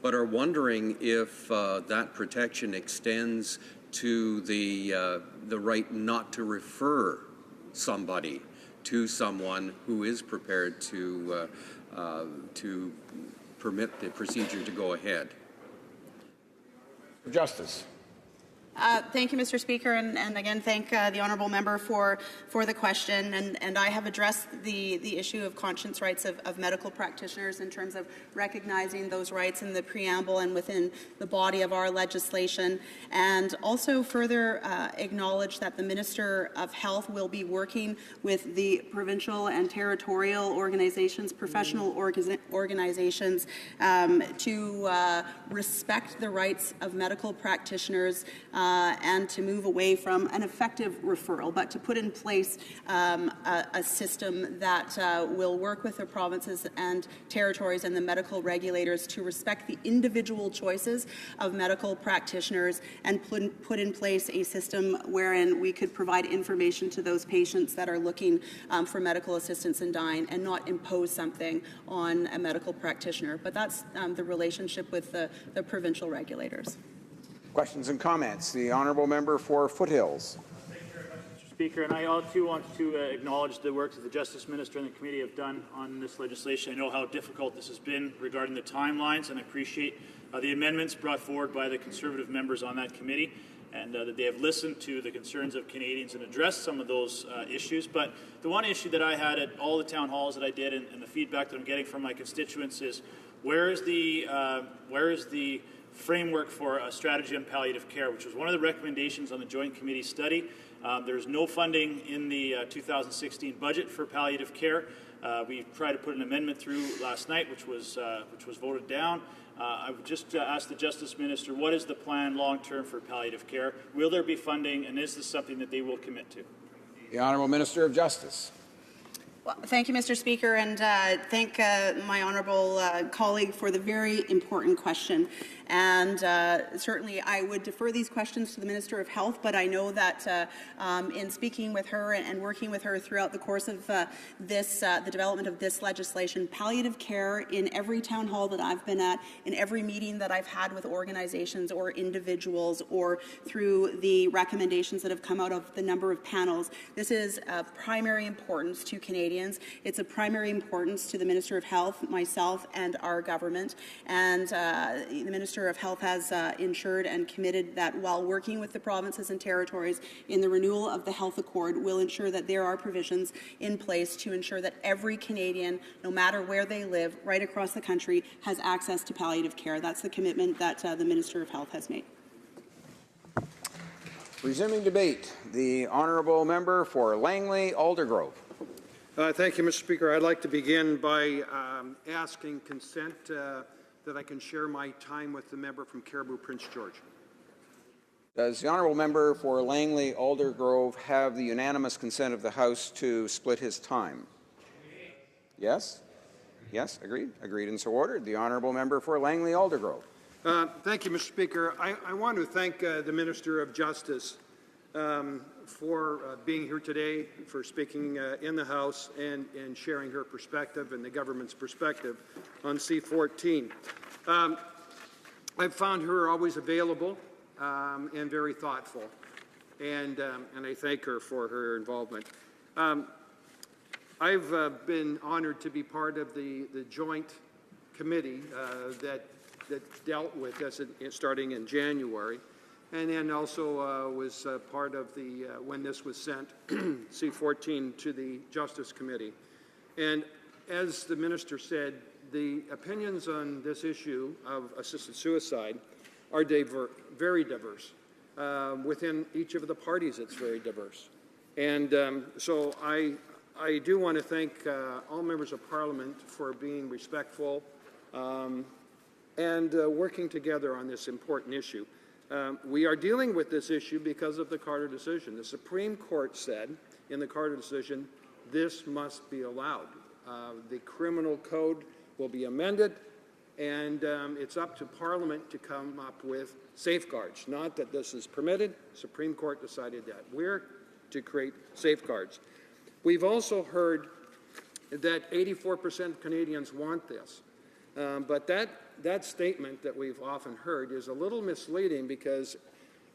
but are wondering if that protection extends to the right not to refer somebody to someone who is prepared to permit the procedure to go ahead. Justice. Thank you, Mr. Speaker, and again thank the honourable member for the question. And I have addressed the issue of conscience rights of medical practitioners in terms of recognizing those rights in the preamble and within the body of our legislation, and also further acknowledge that the Minister of Health will be working with the provincial and territorial organizations, professional organizations, to respect the rights of medical practitioners and to move away from an effective referral, but to put in place a system that will work with the provinces and territories and the medical regulators to respect the individual choices of medical practitioners and put in place a system wherein we could provide information to those patients that are looking for medical assistance in dying and not impose something on a medical practitioner. But that's the relationship with the provincial regulators. Questions and comments. The honourable member for Foothills. Thank you very much, Mr. Speaker. And I too want to acknowledge the work that the Justice Minister and the committee have done on this legislation. I know how difficult this has been regarding the timelines, and I appreciate the amendments brought forward by the Conservative members on that committee, and that they have listened to the concerns of Canadians and addressed some of those issues. But the one issue that I had at all the town halls that I did, and the feedback that I'm getting from my constituents, is where is the framework for a strategy on palliative care, which was one of the recommendations on the Joint Committee study. There's no funding in the 2016 budget for palliative care. We tried to put an amendment through last night, which was voted down. I would just ask the Justice Minister, what is the plan long-term for palliative care? Will there be funding, and is this something that they will commit to? The Honourable Minister of Justice. Well, thank you, Mr. Speaker, and thank my honourable colleague for the very important question. And certainly I would defer these questions to the Minister of Health, but I know that in speaking with her and working with her throughout the course of the development of this legislation, palliative care in every town hall that I've been at, in every meeting that I've had with organizations or individuals, or through the recommendations that have come out of the number of panels, this is of primary importance to Canadians. It's of primary importance to the Minister of Health, myself, and our government. And the Minister of Health has ensured and committed that while working with the provinces and territories in the renewal of the Health Accord, will ensure that there are provisions in place to ensure that every Canadian, no matter where they live, right across the country, has access to palliative care. That's the commitment that the Minister of Health has made. Resuming debate, the honourable member for Langley Aldergrove. Thank you, Mr. Speaker. I'd like to begin by asking consent that I can share my time with the member from Caribou Prince George. Does the honourable member for Langley Aldergrove have the unanimous consent of the House to split his time? Yes? Yes, agreed. Agreed and so ordered. The honourable member for Langley Aldergrove. Thank you, Mr. Speaker. I want to thank the Minister of Justice for being here today, for speaking in the House and sharing her perspective and the government's perspective on C-14. I've found her always available and very thoughtful. And I thank her for her involvement. I've been honored to be part of the joint committee that dealt with this starting in January, and then also was part of the when this was sent C-14 to the Justice Committee. And as the minister said, the opinions on this issue of assisted suicide are very diverse. Within each of the parties, it's very diverse. And so I do want to thank all members of Parliament for being respectful and working together on this important issue. We are dealing with this issue because of the Carter decision. The Supreme Court said in the Carter decision, this must be allowed. The criminal code will be amended, and it's up to Parliament to come up with safeguards. Not that this is permitted. Supreme Court decided that. We're to create safeguards. We've also heard that 84% of Canadians want this. But that statement that we've often heard is a little misleading because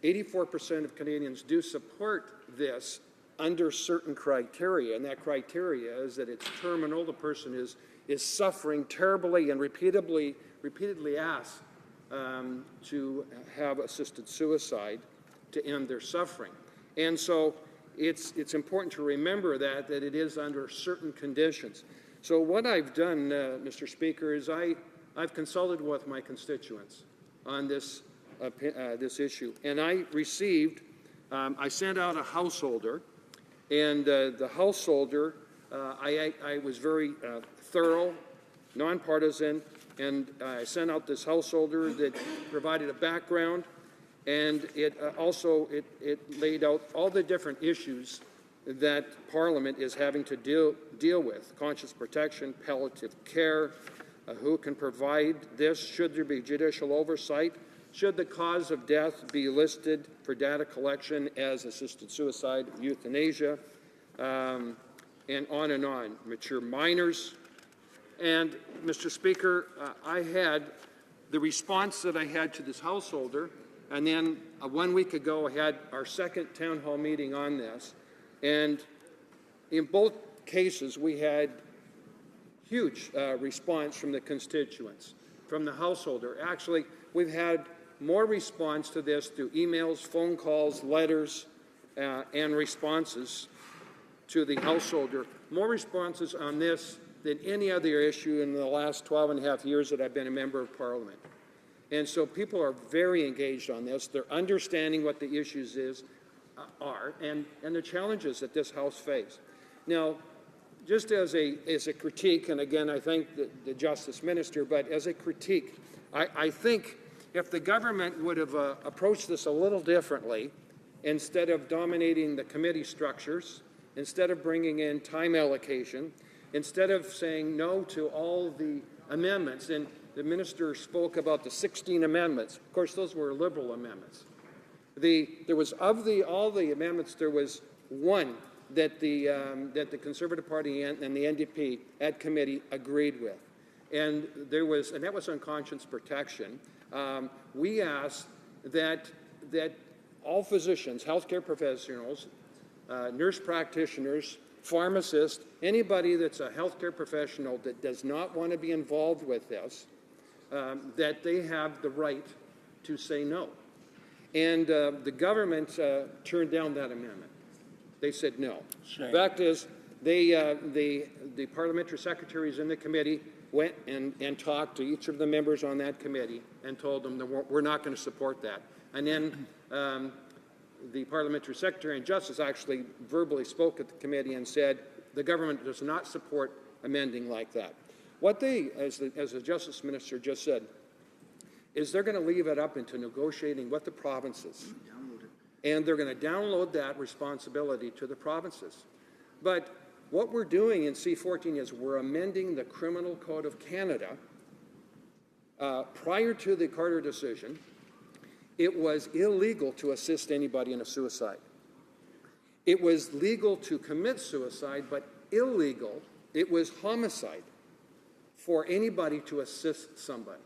84% of Canadians do support this under certain criteria, and that criteria is that it's terminal, the person is suffering terribly and repeatedly asked to have assisted suicide to end their suffering. And so it's important to remember that it is under certain conditions. So what I've done, Mr. Speaker, is I've consulted with my constituents on this issue, and I received, I sent out a householder, and the householder, I was very thorough, nonpartisan, and I sent out this householder that provided a background, and it laid out all the different issues that Parliament is having to deal with: conscience protection, palliative care, who can provide this, should there be judicial oversight, should the cause of death be listed for data collection as assisted suicide, euthanasia, and on, mature minors. And, Mr. Speaker, I had the response that I had to this householder, and then 1 week ago I had our second town hall meeting on this. And in both cases, we had huge response from the constituents, from the householder. Actually, we've had more response to this through emails, phone calls, letters, and responses to the householder. More responses on this than any other issue in the last 12 and a half years that I've been a member of Parliament. And so people are very engaged on this. They're understanding what the issues are and the challenges that this House face. Now, just as a critique, and again, I thank the Justice Minister, but as a critique, I think if the government would have approached this a little differently, instead of dominating the committee structures, instead of bringing in time allocation, instead of saying no to all the amendments, and the minister spoke about the 16 amendments. Of course, those were Liberal amendments. There was all the amendments, there was one that the Conservative Party and the NDP at committee agreed with, and that was on conscience protection. We asked that all physicians, healthcare professionals, nurse practitioners, pharmacists, anybody that's a healthcare professional that does not want to be involved with this, that they have the right to say no. And the government turned down that amendment. They said no. The fact is, the parliamentary secretaries in the committee went and talked to each of the members on that committee and told them that we're not going to support that. And then the parliamentary secretary and justice actually verbally spoke at the committee and said the government does not support amending like that. What they, as the justice minister just said, is they're going to leave it up into negotiating with the provinces. And they're going to download that responsibility to the provinces. But what we're doing in C-14 is we're amending the Criminal Code of Canada. Prior to the Carter decision, it was illegal to assist anybody in a suicide. It was legal to commit suicide, but illegal, it was homicide for anybody to assist somebody.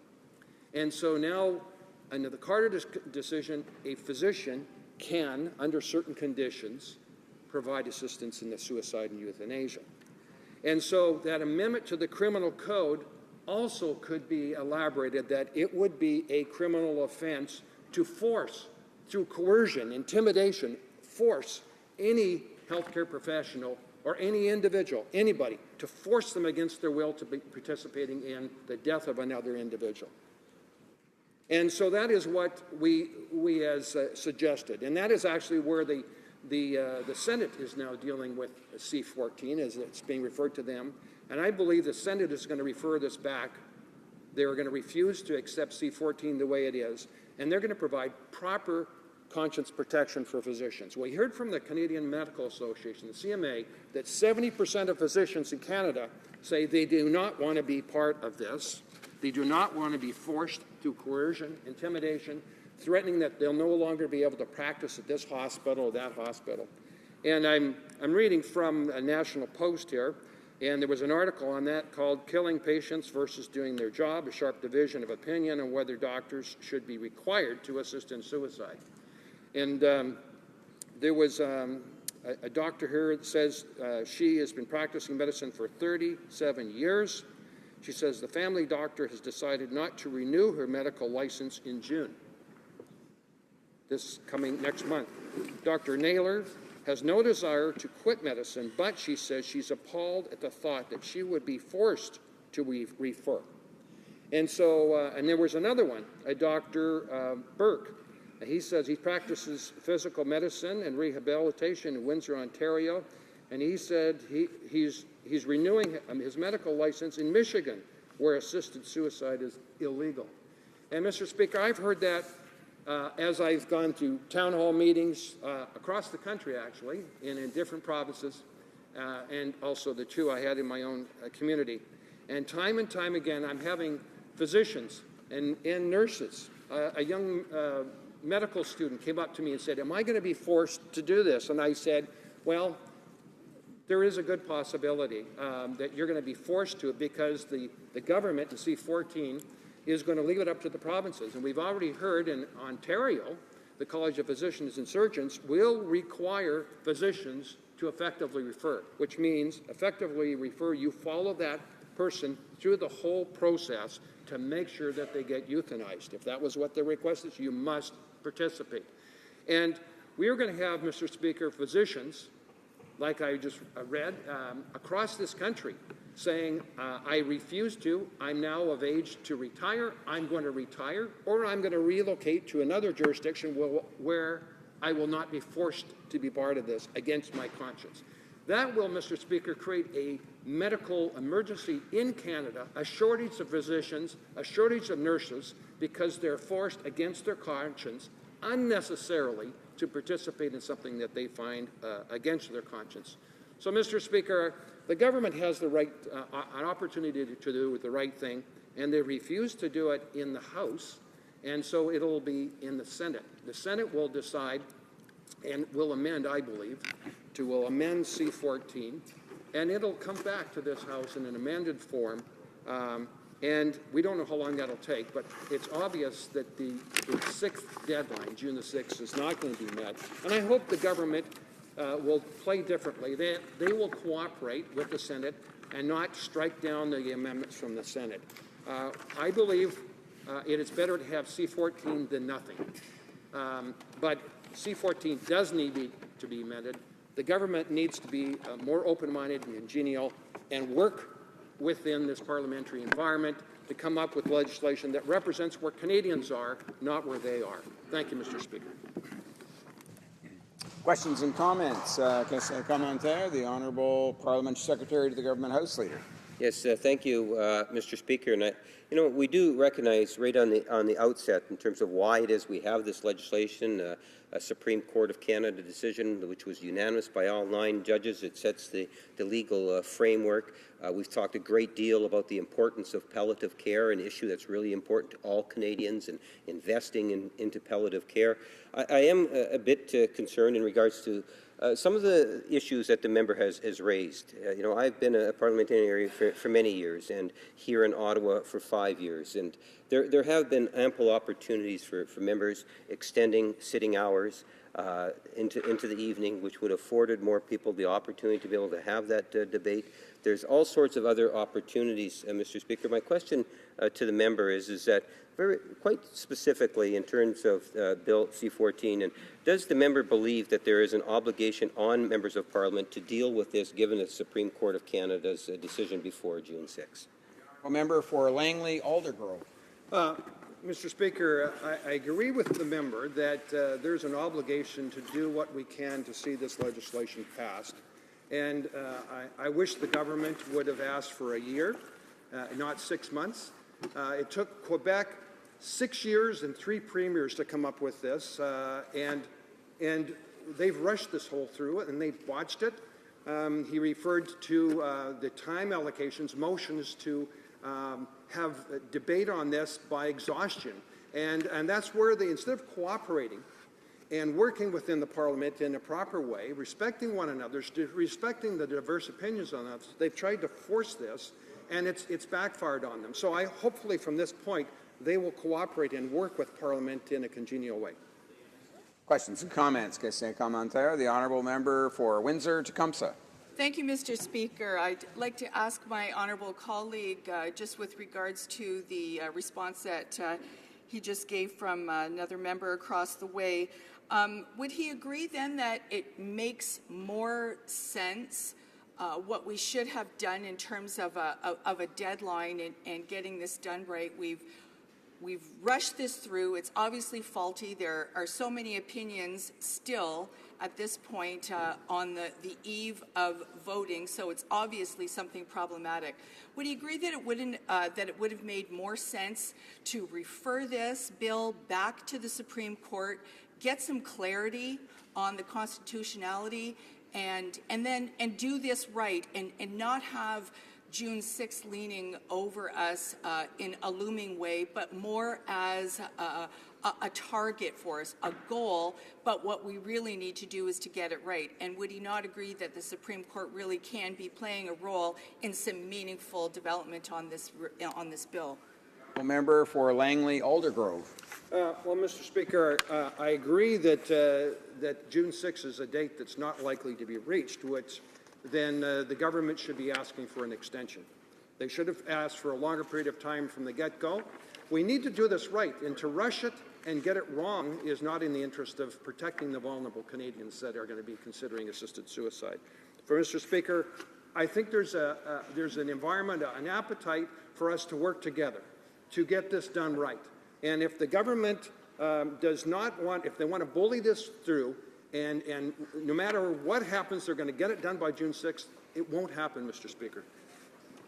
And so now under the Carter decision, a physician can, under certain conditions, provide assistance in the suicide and euthanasia. And so that amendment to the criminal code also could be elaborated that it would be a criminal offense to force, through coercion, intimidation, force any healthcare professional or any individual, anybody, to force them against their will to be participating in the death of another individual. And so that is what we as suggested, and that is actually where the Senate is now dealing with C-14, as it's being referred to them. And I believe the Senate is going to refer this back. They're going to refuse to accept C-14 the way it is, and they're going to provide proper conscience protection for physicians. We heard from the Canadian Medical Association, the CMA, that 70% of physicians in Canada say they do not want to be part of this. They do not want to be forced through coercion, intimidation, threatening that they'll no longer be able to practice at this hospital or that hospital. And I'm reading from a National Post here, and there was an article on that called Killing Patients versus Doing Their Job, a sharp division of opinion on whether doctors should be required to assist in suicide. And there was a doctor here that says she has been practicing medicine for 37 years. She says the family doctor has decided not to renew her medical license in June, this coming next month. Dr. Naylor has no desire to quit medicine, but she says she's appalled at the thought that she would be forced to refer. And so, and there was another one, a Dr. Burke. He says he practices physical medicine and rehabilitation in Windsor, Ontario, and he said he's renewing his medical license in Michigan, where assisted suicide is illegal. And Mr. Speaker, I've heard that as I've gone to town hall meetings across the country, actually, and in different provinces, and also the two I had in my own community. And time again, I'm having physicians and nurses. A young medical student came up to me and said, am I going to be forced to do this? And I said, well, there is a good possibility that you're going to be forced to it because the government in C-14 is going to leave it up to the provinces. And we've already heard in Ontario, the College of Physicians and Surgeons will require physicians to effectively refer, which means effectively refer, you follow that person through the whole process to make sure that they get euthanized. If that was what the request is, you must participate. And we are going to have, Mr. Speaker, physicians, like I just read, across this country saying, I refuse to, I'm now of age to retire, I'm going to retire, or I'm going to relocate to another jurisdiction where I will not be forced to be part of this against my conscience. That will, Mr. Speaker, create a medical emergency in Canada, a shortage of physicians, a shortage of nurses, because they're forced against their conscience unnecessarily to participate in something that they find against their conscience. So, Mr. Speaker, the government has the right, an opportunity to do the right thing, and they refuse to do it in the House, and so it'll be in the Senate. The Senate will decide and will amend, I believe, will amend C-14, and it'll come back to this House in an amended form, and we don't know how long that'll take, but it's obvious that the 6th deadline, June the 6th, is not going to be met, and I hope the government will play differently. They will cooperate with the Senate and not strike down the amendments from the Senate. I believe it is better to have C-14 than nothing, but C-14 does need to be amended. The government needs to be more open-minded and congenial and work within this parliamentary environment to come up with legislation that represents where Canadians are, not where they are. Thank you, Mr. Speaker. Questions and comments? Commentaire, the Honourable Parliamentary Secretary to the Government House Leader. Yes, thank you, Mr. Speaker. And we do recognize right on the outset, in terms of why it is we have this legislation, a Supreme Court of Canada decision, which was unanimous by all 9 judges. It sets the legal framework. We've talked a great deal about the importance of palliative care, an issue that's really important to all Canadians, and investing into palliative care. I am a bit concerned in regards to Some of the issues that the member has raised, I've been a parliamentarian for many years and here in Ottawa for 5 years, and there have been ample opportunities for members extending sitting hours into the evening, which would have afforded more people the opportunity to be able to have that debate. There's all sorts of other opportunities, Mr. Speaker. My question to the member is that quite specifically in terms of Bill C-14, and does the member believe that there is an obligation on members of Parliament to deal with this given the Supreme Court of Canada's decision before June 6? Member for Langley Aldergrove. Mr. Speaker, I agree with the member that there's an obligation to do what we can to see this legislation passed. And I wish the government would have asked for a year, not 6 months. It took Quebec 6 years and 3 premiers to come up with this, and they've rushed this whole through it, and they've botched it. He referred to the time allocations, motions to have a debate on this by exhaustion. And that's where they, instead of cooperating and working within the Parliament in a proper way, respecting one another, respecting the diverse opinions on us, they've tried to force this, and it's backfired on them. So hopefully from this point, they will cooperate and work with Parliament in a congenial way. Questions and comments? Question commentaire. The honourable member for Windsor-Tecumseh. Thank you, Mr. Speaker. I'd like to ask my honourable colleague, just with regards to the response that he just gave from another member across the way, would he agree then that it makes more sense what we should have done in terms of a deadline and getting this done right? We've rushed this through. It's obviously faulty. There are so many opinions still at this point on the eve of voting, so it's obviously something problematic. Would he agree that it would have made more sense to refer this bill back to the Supreme Court, get some clarity on the constitutionality, and do this right, and not have June 6th leaning over us in a looming way, but more as a target for us, a goal, but what we really need to do is to get it right? And would he not agree that the Supreme Court really can be playing a role in some meaningful development on this bill? Member for Langley Aldergrove. Well, Mr. Speaker, I agree that that June 6th is a date that's not likely to be reached, which then the government should be asking for an extension. They should have asked for a longer period of time from the get-go. We need to do this right, and to rush it and get it wrong is not in the interest of protecting the vulnerable Canadians that are going to be considering assisted suicide. For Mr. Speaker, I think there's an environment, an appetite for us to work together to get this done right. And if the government does not want, if they want to bully this through, and no matter what happens, they're going to get it done by June 6th, it won't happen, Mr. Speaker.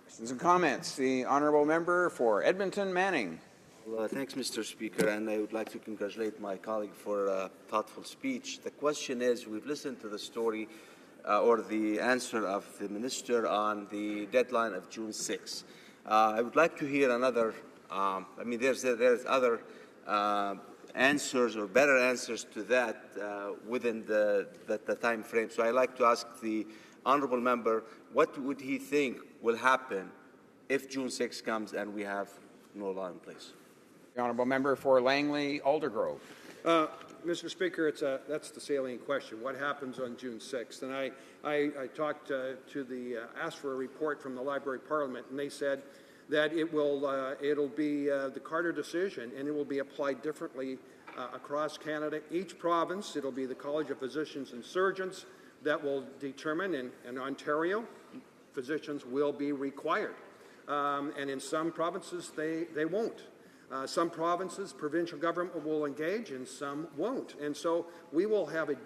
Questions and comments. The honourable member for Edmonton Manning. Well, thanks, Mr. Speaker, and I would like to congratulate my colleague for a thoughtful speech. The question is, we've listened to the story or the answer of the minister on the deadline of June 6th. I would like to hear another, there's other answers or better answers to that within the time frame. So I'd like to ask the honourable member, what would he think will happen if June 6 comes and we have no law in place? The honourable member for Langley Aldergrove. Mr. Speaker, that's the salient question. What happens on June 6th? And I talked asked for a report from the Library of Parliament, and they said that it'll be the Carter decision, and it will be applied differently across Canada. Each province, it'll be the College of Physicians and Surgeons that will determine. In Ontario, physicians will be required, and in some provinces they won't. Some provinces, provincial government will engage, and some won't. And so we will have a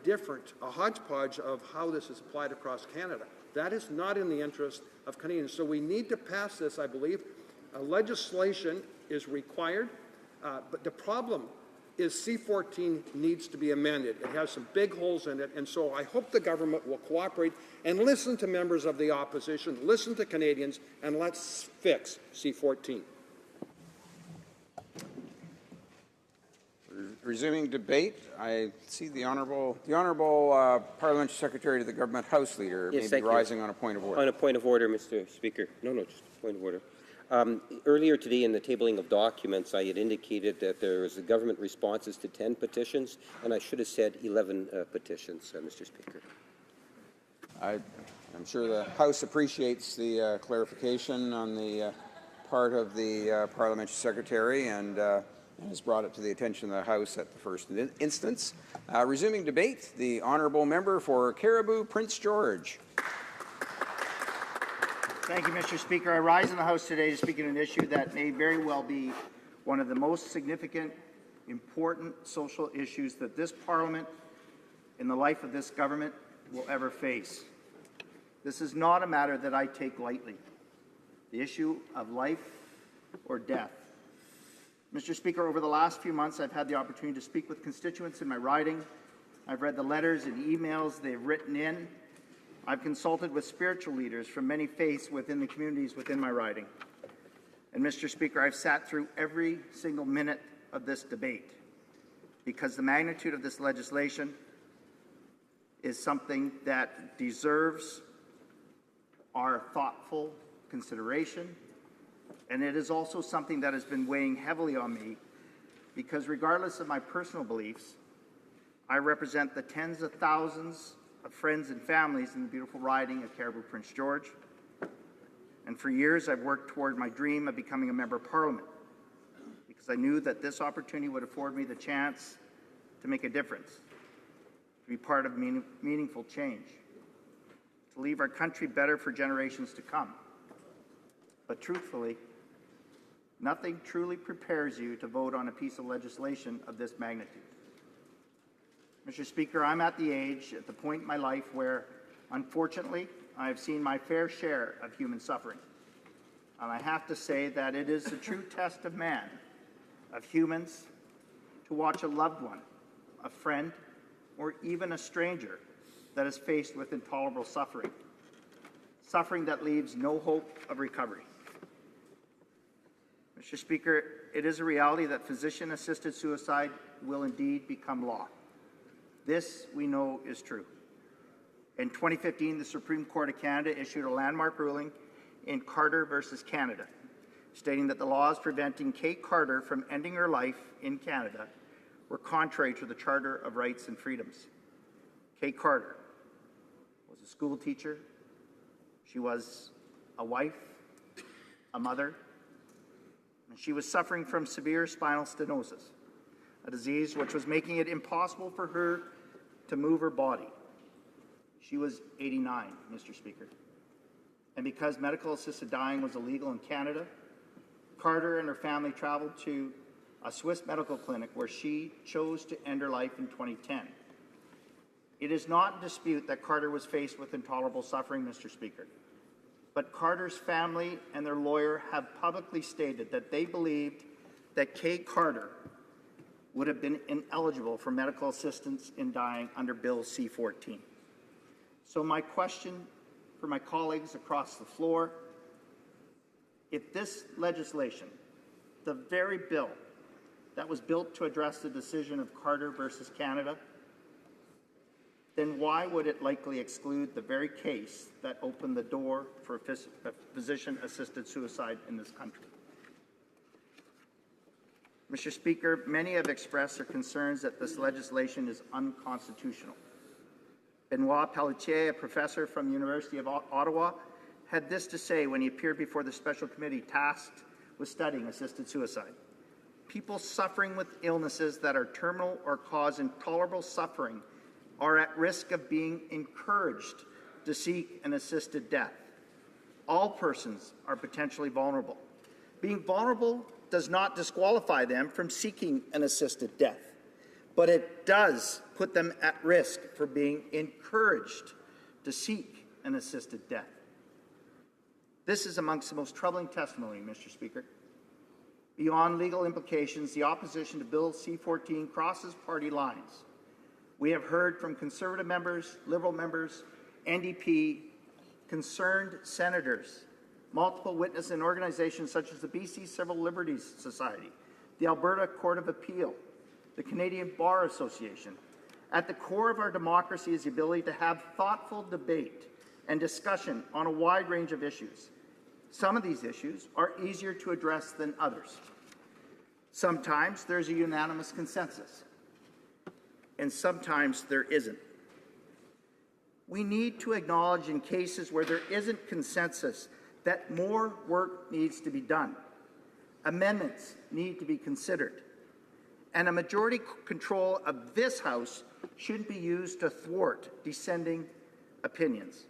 hodgepodge of how this is applied across Canada. That is not in the interest of Canadians. So we need to pass this, I believe. Legislation is required, but the problem is C-14 needs to be amended. It has some big holes in it, and so I hope the government will cooperate and listen to members of the opposition, listen to Canadians, and let's fix C-14. Resuming debate, I see the honourable Parliamentary Secretary to the Government House Leader Yes, may be rising on a point of order. On a point of order, Mr. Speaker. No, just a point of order. Earlier today in the tabling of documents, I had indicated that there was government responses to 10 petitions, and I should have said 11 petitions, Mr. Speaker. I'm sure the House appreciates the clarification on the part of the Parliamentary Secretary and has brought it to the attention of the House at the first instance. Resuming debate, the Honourable Member for Caribou, Prince George. Thank you, Mr. Speaker. I rise in the House today to speak on an issue that may very well be one of the most significant, important social issues that this Parliament, in the life of this government, will ever face. This is not a matter that I take lightly. The issue of life or death. Mr. Speaker, over the last few months, I've had the opportunity to speak with constituents in my riding. I've read the letters and emails they've written in. I've consulted with spiritual leaders from many faiths within the communities within my riding. And Mr. Speaker, I've sat through every single minute of this debate because the magnitude of this legislation is something that deserves our thoughtful consideration, and it is also something that has been weighing heavily on me because regardless of my personal beliefs, I represent the tens of thousands of friends and families in the beautiful riding of Caribou Prince George. And for years, I've worked toward my dream of becoming a member of Parliament because I knew that this opportunity would afford me the chance to make a difference, to be part of meaningful change, to leave our country better for generations to come. But truthfully, nothing truly prepares you to vote on a piece of legislation of this magnitude. Mr. Speaker, I'm at the point in my life where, unfortunately, I have seen my fair share of human suffering. And I have to say that it is the true test of man, of humans, to watch a loved one, a friend, or even a stranger that is faced with intolerable suffering, suffering that leaves no hope of recovery. Mr. Speaker, it is a reality that physician-assisted suicide will indeed become law. This, we know, is true. In 2015, the Supreme Court of Canada issued a landmark ruling in Carter versus Canada, stating that the laws preventing Kate Carter from ending her life in Canada were contrary to the Charter of Rights and Freedoms. Kate Carter was a school teacher. She was a wife, a mother, and she was suffering from severe spinal stenosis, a disease which was making it impossible for her to move her body. She was 89, Mr. Speaker. And because medical-assisted dying was illegal in Canada, Carter and her family traveled to a Swiss medical clinic where she chose to end her life in 2010. It is not in dispute that Carter was faced with intolerable suffering, Mr. Speaker. But Carter's family and their lawyer have publicly stated that they believed that Kate Carter would have been ineligible for medical assistance in dying under Bill C-14. So my question for my colleagues across the floor, if this legislation, the very bill that was built to address the decision of Carter versus Canada, then why would it likely exclude the very case that opened the door for physician-assisted suicide in this country? Mr. Speaker, many have expressed their concerns that this legislation is unconstitutional. Benoit Pelletier, a professor from the University of Ottawa, had this to say when he appeared before the special committee tasked with studying assisted suicide. People suffering with illnesses that are terminal or cause intolerable suffering are at risk of being encouraged to seek an assisted death. All persons are potentially vulnerable. Being vulnerable does not disqualify them from seeking an assisted death, but it does put them at risk for being encouraged to seek an assisted death. This is amongst the most troubling testimony, Mr. Speaker. Beyond legal implications, the opposition to Bill C-14 crosses party lines. We have heard from Conservative members, Liberal members, NDP, concerned senators, multiple witnesses and organizations such as the BC Civil Liberties Society, the Alberta Court of Appeal, the Canadian Bar Association. At the core of our democracy is the ability to have thoughtful debate and discussion on a wide range of issues. Some of these issues are easier to address than others. Sometimes there's a unanimous consensus, and sometimes there isn't. We need to acknowledge in cases where there isn't consensus that more work needs to be done. Amendments need to be considered. And a majority control of this House shouldn't be used to thwart dissenting opinions,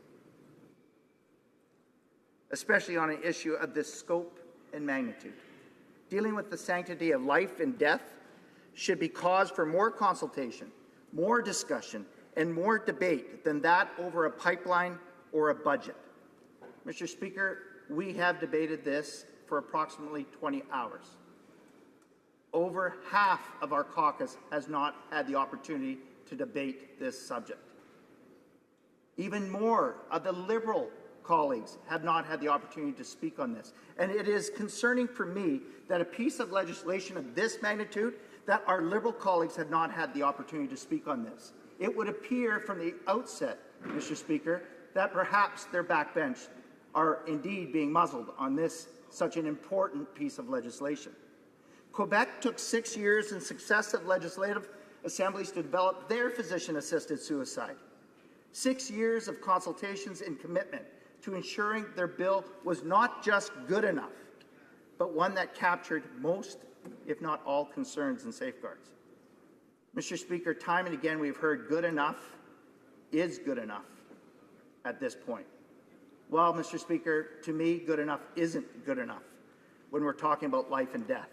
especially on an issue of this scope and magnitude. Dealing with the sanctity of life and death should be cause for more consultation, more discussion, and more debate than that over a pipeline or a budget. Mr. Speaker, we have debated this for approximately 20 hours. Over half of our caucus has not had the opportunity to debate this subject. Even more of the Liberal colleagues have not had the opportunity to speak on this. And it is concerning for me that a piece of legislation of this magnitude, that our Liberal colleagues have not had the opportunity to speak on this. It would appear from the outset, Mr. Speaker, that perhaps their backbench are indeed being muzzled on this, such an important piece of legislation. Quebec took 6 years in successive legislative assemblies to develop their physician-assisted suicide. 6 years of consultations and commitment to ensuring their bill was not just good enough, but one that captured most, if not all, concerns and safeguards. Mr. Speaker, time and again we've heard good enough is good enough at this point. Well, Mr. Speaker, to me, good enough isn't good enough when we're talking about life and death.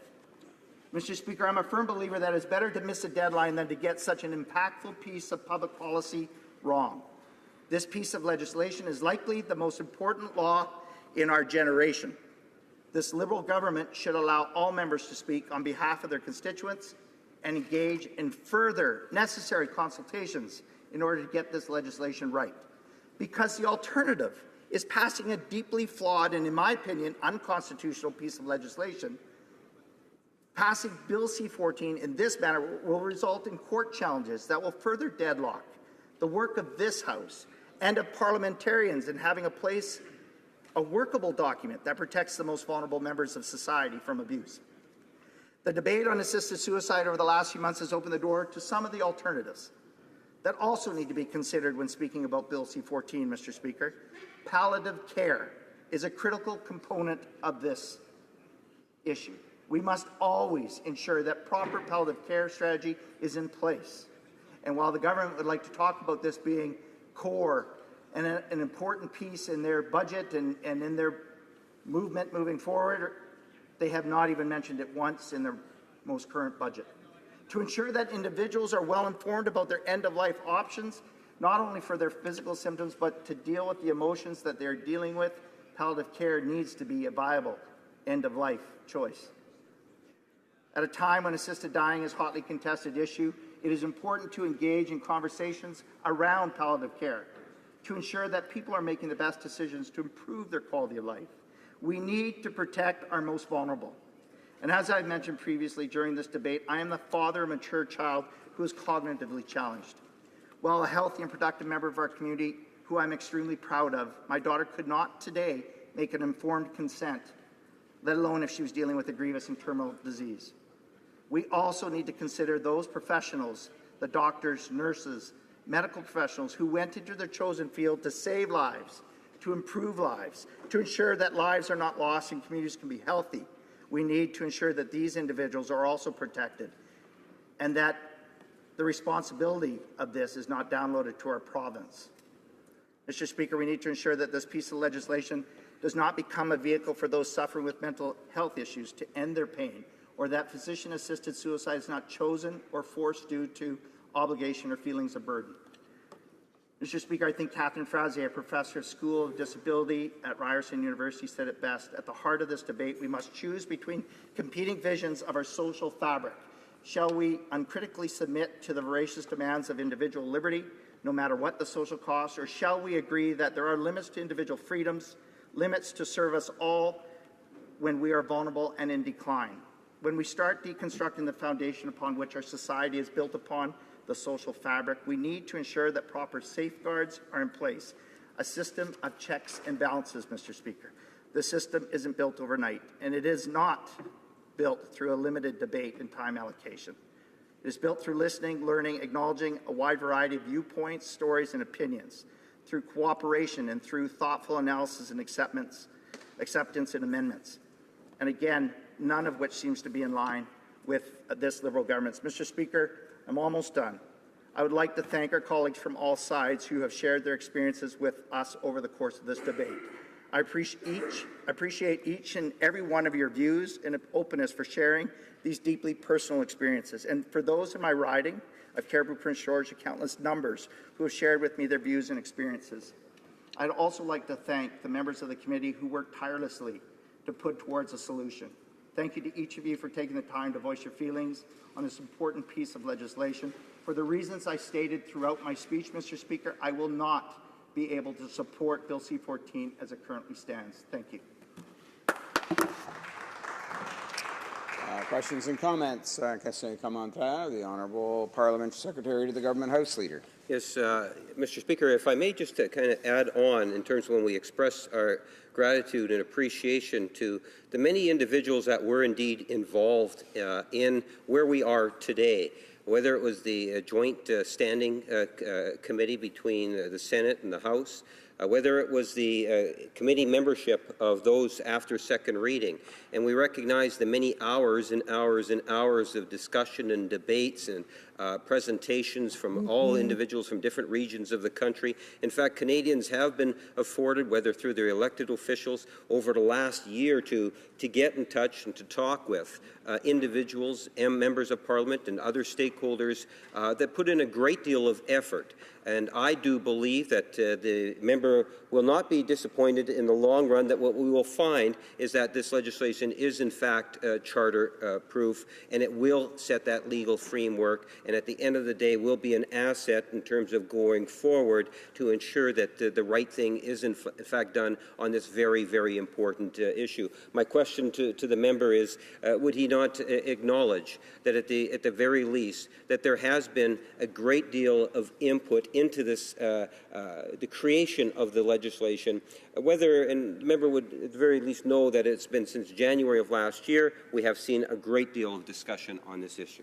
Mr. Speaker, I'm a firm believer that it's better to miss a deadline than to get such an impactful piece of public policy wrong. This piece of legislation is likely the most important law in our generation. This Liberal government should allow all members to speak on behalf of their constituents and engage in further necessary consultations in order to get this legislation right. Because the alternative is passing a deeply flawed and, in my opinion, unconstitutional piece of legislation. Passing Bill C-14 in this manner will result in court challenges that will further deadlock the work of this House and of parliamentarians in having a workable document that protects the most vulnerable members of society from abuse. The debate on assisted suicide over the last few months has opened the door to some of the alternatives that also need to be considered when speaking about Bill C-14, Mr. Speaker. Palliative care is a critical component of this issue. We must always ensure that proper palliative care strategy is in place. And while the government would like to talk about this being core and an important piece in their budget and in their movement moving forward, they have not even mentioned it once in their most current budget. To ensure that individuals are well informed about their end-of-life options, not only for their physical symptoms, but to deal with the emotions that they're dealing with, palliative care needs to be a viable end-of-life choice. At a time when assisted dying is a hotly contested issue, it is important to engage in conversations around palliative care to ensure that people are making the best decisions to improve their quality of life. We need to protect our most vulnerable. And as I've mentioned previously during this debate, I am the father of a mature child who is cognitively challenged. While a healthy and productive member of our community who I'm extremely proud of, my daughter could not today make an informed consent, let alone if she was dealing with a grievous and terminal disease. We also need to consider those professionals, the doctors, nurses, medical professionals who went into their chosen field to save lives, to improve lives, to ensure that lives are not lost and communities can be healthy. We need to ensure that these individuals are also protected and that the responsibility of this is not downloaded to our province. Mr. Speaker, we need to ensure that this piece of legislation does not become a vehicle for those suffering with mental health issues to end their pain, or that physician-assisted suicide is not chosen or forced due to obligation or feelings of burden. Mr. Speaker, I think Catherine Frazier, a professor of School of Disability at Ryerson University, said it best. At the heart of this debate, we must choose between competing visions of our social fabric. Shall we uncritically submit to the voracious demands of individual liberty, no matter what the social cost, or shall we agree that there are limits to individual freedoms, limits to serve us all when we are vulnerable and in decline? when we start deconstructing the foundation upon which our society is built upon, the social fabric, we need to ensure that proper safeguards are in place, a system of checks and balances, Mr. Speaker. The system isn't built overnight, and it is not built through a limited debate and time allocation. It is built through listening, learning, acknowledging a wide variety of viewpoints, stories, and opinions, through cooperation and through thoughtful analysis and acceptance and amendments. And again, none of which seems to be in line with this Liberal government. Mr. Speaker, I'm almost done. I would like to thank our colleagues from all sides who have shared their experiences with us over the course of this debate. I appreciate each and every one of your views and openness for sharing these deeply personal experiences. And for those in my riding of Cariboo Prince George, the countless numbers who have shared with me their views and experiences. I'd also like to thank the members of the committee who worked tirelessly to put towards a solution. Thank you to each of you for taking the time to voice your feelings on this important piece of legislation. For the reasons I stated throughout my speech, Mr. Speaker, I will not be able to support Bill C-14 as it currently stands. Thank you. Questions and comments. Question commentaire. The Honourable Parliamentary Secretary to the Government House Leader. Yes, Mr. Speaker, if I may just kind of add on in terms of when we express our gratitude and appreciation to the many individuals that were indeed involved in where we are today, whether it was the joint standing committee between the Senate and the House, whether it was the committee membership of those after second reading. And we recognize the many hours and hours and hours of discussion and debates and presentations from all individuals from different regions of the country. In fact, Canadians have been afforded, whether through their elected officials over the last year, to get in touch and to talk with individuals and members of Parliament and other stakeholders that put in a great deal of effort. And I do believe that the member will not be disappointed in the long run, that what we will find is that this legislation is in fact charter-proof, and it will set that legal framework, and at the end of the day will be an asset in terms of going forward to ensure that the right thing is in fact done on this very, very important issue. My question to the member is, would he not acknowledge that at the very least that there has been a great deal of input into this, the creation of the legislation, whether, and the member would at the very least know that it's been since January of last year, we have seen a great deal of discussion on this issue.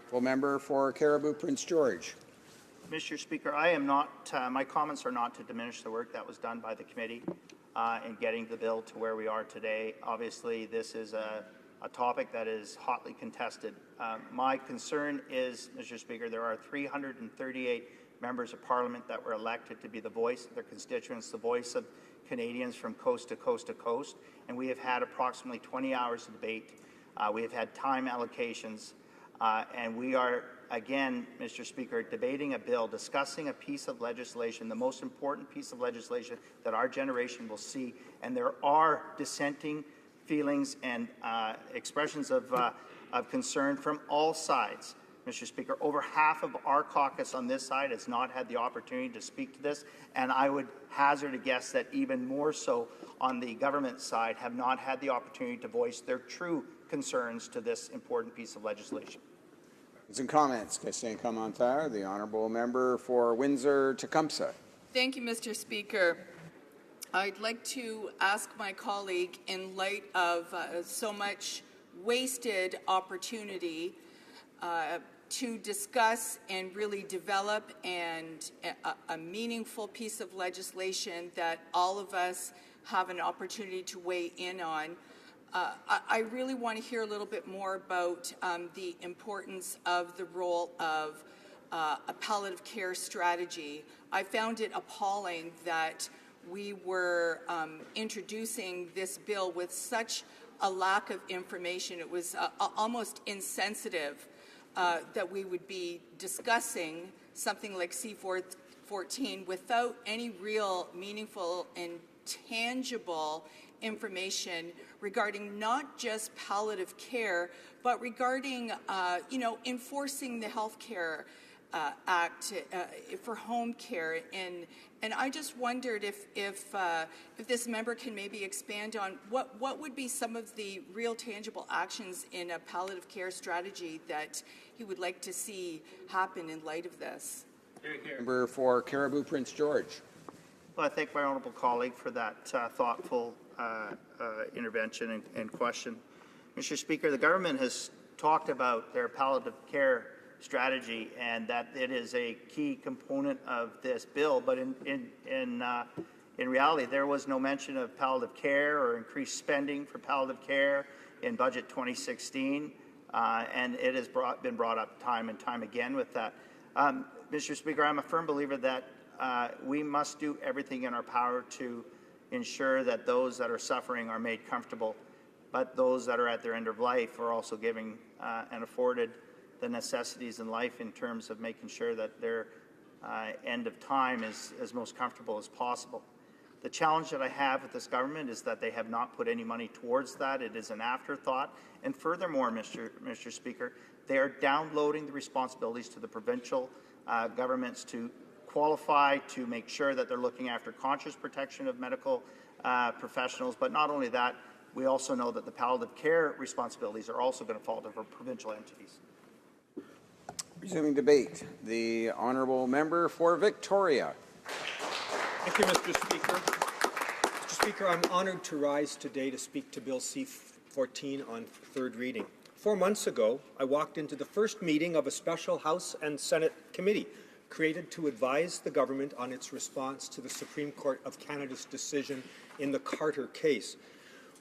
Full member for Cariboo Prince George. Mr. Speaker, I am not, my comments are not to diminish the work that was done by the committee in getting the bill to where we are today. Obviously, this is a topic that is hotly contested. My concern is, Mr. Speaker, there are 338 members of Parliament that were elected to be the voice of their constituents, the voice of Canadians from coast to coast to coast, and we have had approximately 20 hours of debate. We have had time allocations, and we are, again, Mr. Speaker, debating a bill, discussing a piece of legislation, the most important piece of legislation that our generation will see, and there are dissenting feelings and expressions of concern from all sides. Mr. Speaker, over half of our caucus on this side has not had the opportunity to speak to this, and I would hazard a guess that even more so on the government side have not had the opportunity to voice their true concerns to this important piece of legislation. And comments. Question commentaire. The Honourable Member for Windsor-Tecumseh. Thank you, Mr. Speaker. I'd like to ask my colleague, in light of so much wasted opportunity to discuss and really develop a meaningful piece of legislation that all of us have an opportunity to weigh in on. I really want to hear a little bit more about the importance of the role of a palliative care strategy. I found it appalling that we were introducing this bill with such a lack of information. It was almost insensitive that we would be discussing something like C-14 without any real meaningful and tangible information regarding not just palliative care, but regarding, enforcing the health care Act for home care, and I just wondered if this member can maybe expand on what would be some of the real tangible actions in a palliative care strategy that he would like to see happen in light of this. Member for Caribou Prince George. Well, I thank my honourable colleague for that thoughtful intervention and question. Mr. Speaker, the government has talked about their palliative care strategy and that it is a key component of this bill, but in reality, there was no mention of palliative care or increased spending for palliative care in Budget 2016, and it has been brought up time and time again with that. Mr. Speaker, I'm a firm believer that we must do everything in our power to ensure that those that are suffering are made comfortable, but those that are at their end of life are also given and afforded the necessities in life in terms of making sure that their end of time is as most comfortable as possible. The challenge that I have with this government is that they have not put any money towards that. It is an afterthought. And furthermore, Mr. Speaker, they are downloading the responsibilities to the provincial governments to qualify, to make sure that they're looking after conscious protection of medical professionals. But not only that, we also know that the palliative care responsibilities are also going to fall to provincial entities. Resuming debate, the honourable member for Victoria. Thank you, Mr. Speaker. Mr. Speaker, I'm honoured to rise today to speak to Bill C-14 on third reading. 4 months ago, I walked into the first meeting of a special House and Senate committee created to advise the government on its response to the Supreme Court of Canada's decision in the Carter case.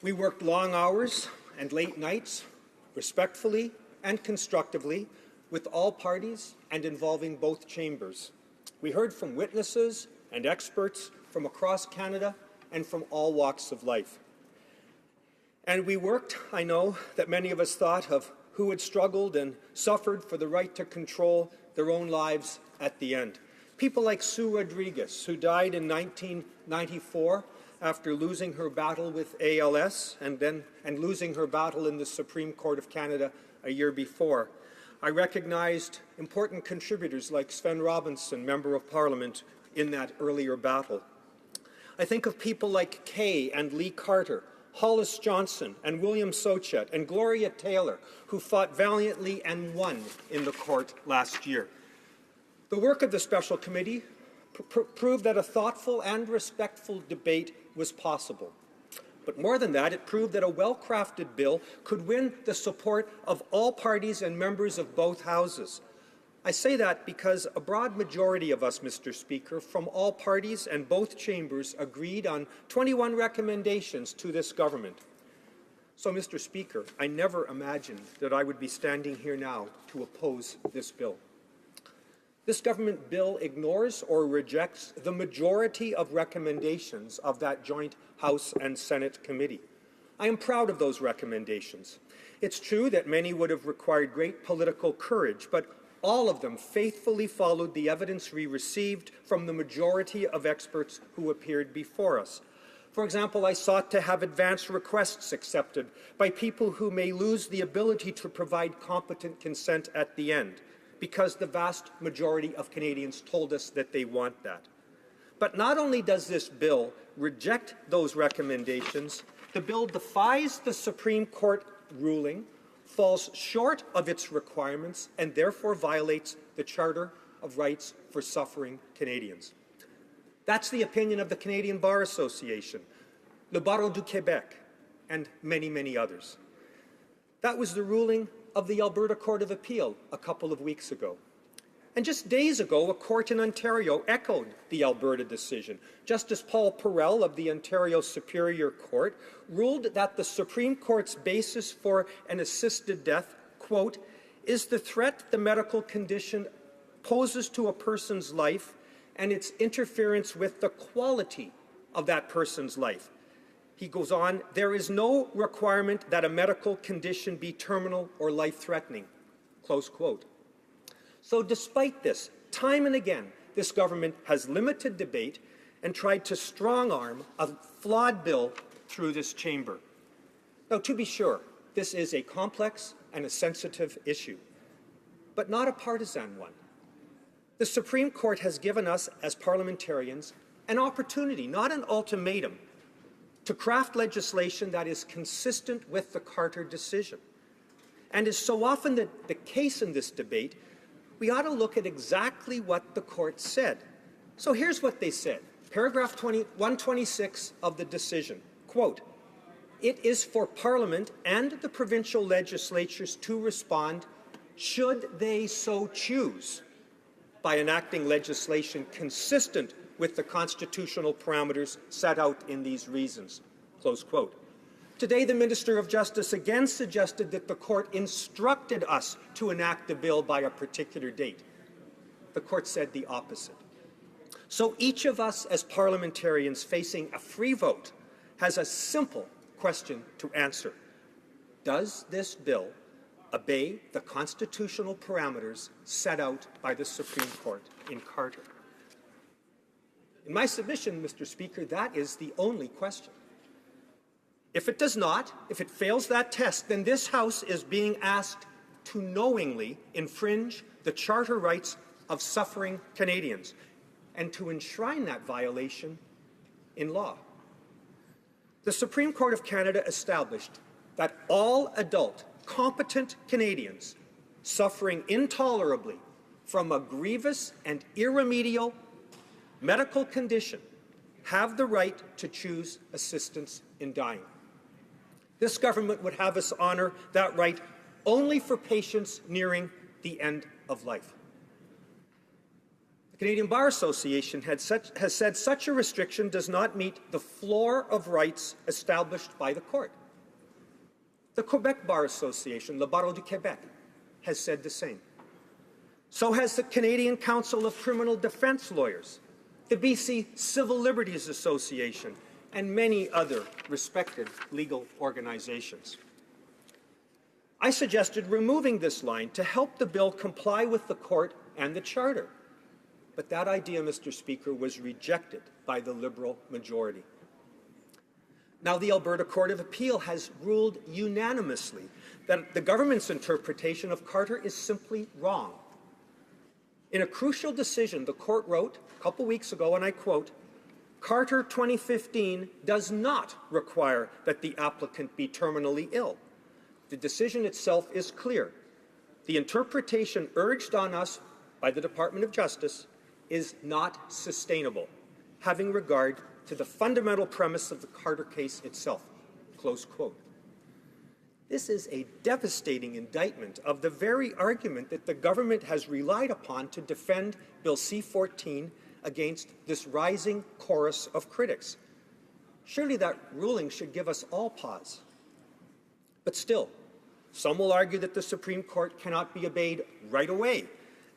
We worked long hours and late nights, respectfully and constructively, with all parties and involving both chambers. We heard from witnesses and experts from across Canada and from all walks of life. And we worked, I know, that many of us thought of who had struggled and suffered for the right to control their own lives at the end. People like Sue Rodriguez, who died in 1994 after losing her battle with ALS and losing her battle in the Supreme Court of Canada a year before. I recognized important contributors like Sven Robinson, Member of Parliament, in that earlier battle. I think of people like Kay and Lee Carter, Hollis Johnson and William Sochet, and Gloria Taylor, who fought valiantly and won in the court last year. The work of the special committee proved that a thoughtful and respectful debate was possible. But more than that, it proved that a well-crafted bill could win the support of all parties and members of both houses. I say that because a broad majority of us, Mr. Speaker, from all parties and both chambers agreed on 21 recommendations to this government. So, Mr. Speaker, I never imagined that I would be standing here now to oppose this bill. This government bill ignores or rejects the majority of recommendations of that joint House and Senate committee. I am proud of those recommendations. It's true that many would have required great political courage, but all of them faithfully followed the evidence we received from the majority of experts who appeared before us. For example, I sought to have advance requests accepted by people who may lose the ability to provide competent consent at the end, because the vast majority of Canadians told us that they want that. But not only does this bill reject those recommendations, the bill defies the Supreme Court ruling, falls short of its requirements, and therefore violates the Charter of Rights for Suffering Canadians. That's the opinion of the Canadian Bar Association, Le Barreau du Québec, and many, many others. That was the ruling of the Alberta Court of Appeal a couple of weeks ago. And just days ago, a court in Ontario echoed the Alberta decision. Justice Paul Perel of the Ontario Superior Court ruled that the Supreme Court's basis for an assisted death, quote, is the threat the medical condition poses to a person's life and its interference with the quality of that person's life. He goes on, there is no requirement that a medical condition be terminal or life-threatening, close quote. So despite this, time and again, this government has limited debate and tried to strong-arm a flawed bill through this chamber. Now, to be sure, this is a complex and a sensitive issue, but not a partisan one. The Supreme Court has given us, as parliamentarians, an opportunity, not an ultimatum, to craft legislation that is consistent with the Carter decision. And as so often the case in this debate, we ought to look at exactly what the court said. So here's what they said. Paragraph 126 of the decision, quote, "It is for Parliament and the provincial legislatures to respond, should they so choose, by enacting legislation consistent with the constitutional parameters set out in these reasons." Close quote. Today, the Minister of Justice again suggested that the court instructed us to enact the bill by a particular date. The court said the opposite. So each of us as parliamentarians facing a free vote has a simple question to answer. Does this bill obey the constitutional parameters set out by the Supreme Court in Carter? In my submission, Mr. Speaker, that is the only question. If it does not, if it fails that test, then this House is being asked to knowingly infringe the charter rights of suffering Canadians and to enshrine that violation in law. The Supreme Court of Canada established that all adult, competent Canadians suffering intolerably from a grievous and irremediable medical condition have the right to choose assistance in dying. This government would have us honour that right only for patients nearing the end of life. The Canadian Bar Association has said such a restriction does not meet the floor of rights established by the court. The Quebec Bar Association, Le Barreau du Québec, has said the same. So has the Canadian Council of Criminal Defence Lawyers, the BC Civil Liberties Association, and many other respected legal organizations. I suggested removing this line to help the bill comply with the court and the charter. But that idea, Mr. Speaker, was rejected by the Liberal majority. Now, the Alberta Court of Appeal has ruled unanimously that the government's interpretation of Carter is simply wrong. In a crucial decision, the court wrote a couple weeks ago, and I quote, "Carter 2015 does not require that the applicant be terminally ill. The decision itself is clear. The interpretation urged on us by the Department of Justice is not sustainable, having regard to the fundamental premise of the Carter case itself." Close quote. This is a devastating indictment of the very argument that the government has relied upon to defend Bill C-14 against this rising chorus of critics. Surely that ruling should give us all pause. But still, some will argue that the Supreme Court cannot be obeyed right away,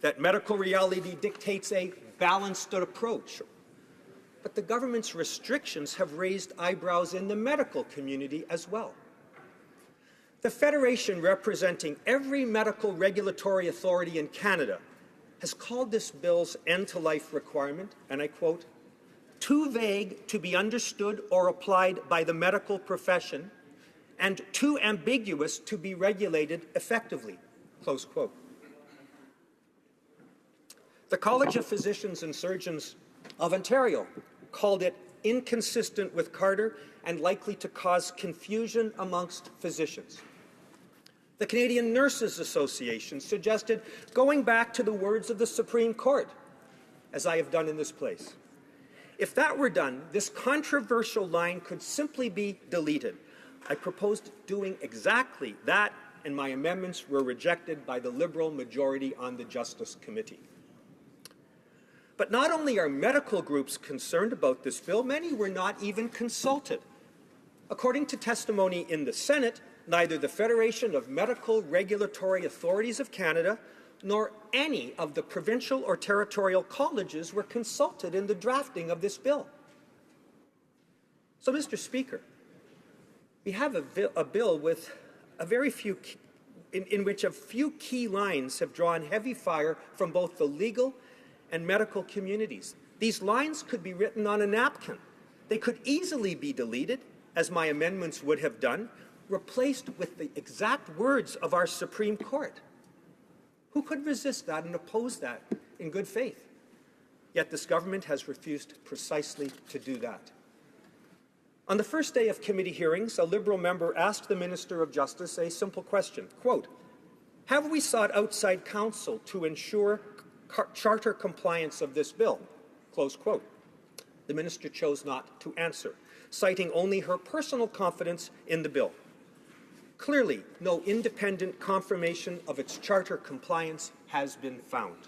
that medical reality dictates a balanced approach. But the government's restrictions have raised eyebrows in the medical community as well. The Federation, representing every medical regulatory authority in Canada, has called this bill's end-to-life requirement, and I quote, "too vague to be understood or applied by the medical profession and too ambiguous to be regulated effectively." Close quote. The College of Physicians and Surgeons of Ontario called it inconsistent with Carter and likely to cause confusion amongst physicians. The Canadian Nurses Association suggested going back to the words of the Supreme Court, as I have done in this place. If that were done, this controversial line could simply be deleted. I proposed doing exactly that, and my amendments were rejected by the Liberal majority on the Justice Committee. But not only are medical groups concerned about this bill, many were not even consulted. According to testimony in the Senate, neither the Federation of Medical Regulatory Authorities of Canada nor any of the provincial or territorial colleges were consulted in the drafting of this bill. So, Mr. Speaker, we have a bill with a very few, in which a few key lines have drawn heavy fire from both the legal and medical communities. These lines could be written on a napkin. They could easily be deleted, as my amendments would have done, replaced with the exact words of our Supreme Court. Who could resist that and oppose that in good faith. Yet this government has refused precisely to do that. On the first day of committee hearings, a Liberal member asked the Minister of Justice a simple question, quote, "Have we sought outside counsel to ensure charter compliance of this bill?" Close quote. The minister chose not to answer, citing only her personal confidence in the bill. Clearly, no independent confirmation of its charter compliance has been found.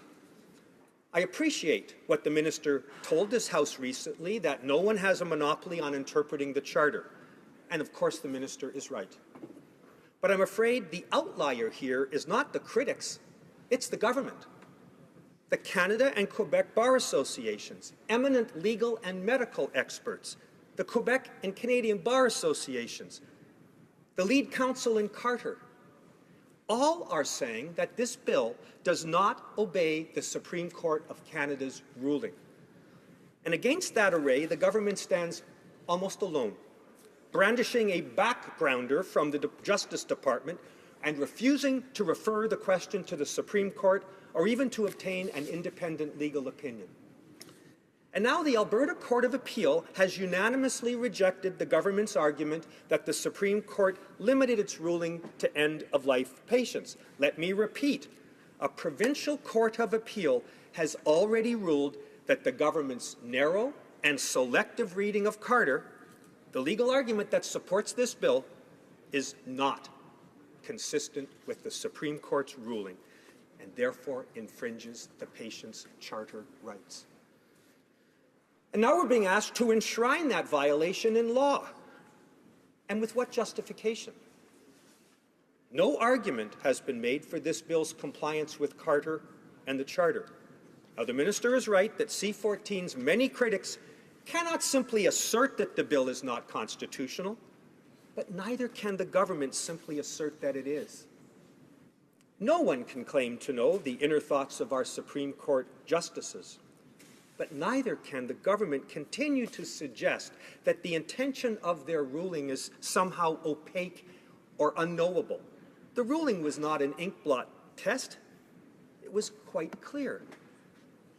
I appreciate what the minister told this House recently, that no one has a monopoly on interpreting the charter. And of course, the minister is right. But I'm afraid the outlier here is not the critics, it's the government. The Canada and Quebec Bar Associations, eminent legal and medical experts, the Quebec and Canadian Bar Associations, the lead counsel in Carter, all are saying that this bill does not obey the Supreme Court of Canada's ruling. And against that array, the government stands almost alone, brandishing a backgrounder from the Justice Department and refusing to refer the question to the Supreme Court or even to obtain an independent legal opinion. And now the Alberta Court of Appeal has unanimously rejected the government's argument that the Supreme Court limited its ruling to end-of-life patients. Let me repeat, a provincial court of appeal has already ruled that the government's narrow and selective reading of Carter, the legal argument that supports this bill, is not consistent with the Supreme Court's ruling and therefore infringes the patient's charter rights. And now we're being asked to enshrine that violation in law. And with what justification? No argument has been made for this bill's compliance with Carter and the Charter. Now, the minister is right that C-14's many critics cannot simply assert that the bill is not constitutional, but neither can the government simply assert that it is. No one can claim to know the inner thoughts of our Supreme Court justices. But neither can the government continue to suggest that the intention of their ruling is somehow opaque or unknowable. The ruling was not an inkblot test. It was quite clear.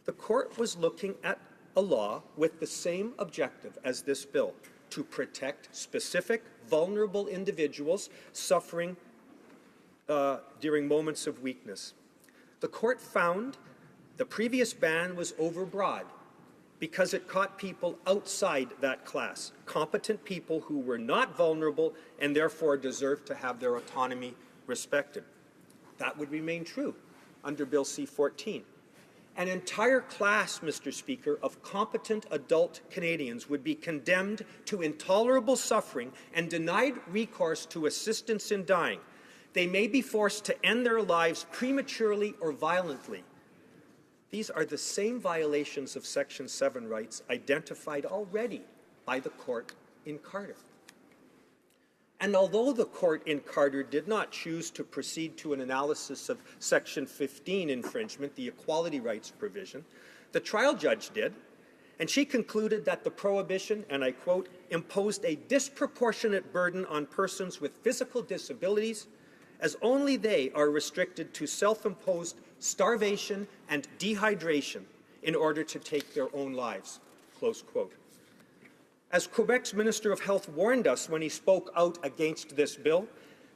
The court was looking at a law with the same objective as this bill, to protect specific vulnerable individuals suffering during moments of weakness. The court found the previous ban was overbroad because it caught people outside that class, competent people who were not vulnerable and therefore deserved to have their autonomy respected. That would remain true under Bill C-14. An entire class, Mr. Speaker, of competent adult Canadians would be condemned to intolerable suffering and denied recourse to assistance in dying. They may be forced to end their lives prematurely or violently. These are the same violations of Section 7 rights identified already by the court in Carter. And although the court in Carter did not choose to proceed to an analysis of Section 15 infringement, the equality rights provision, the trial judge did, and she concluded that the prohibition, and I quote, imposed a disproportionate burden on persons with physical disabilities, as only they are restricted to self-imposed starvation and dehydration in order to take their own lives, close quote. As Quebec's Minister of Health warned us when he spoke out against this bill,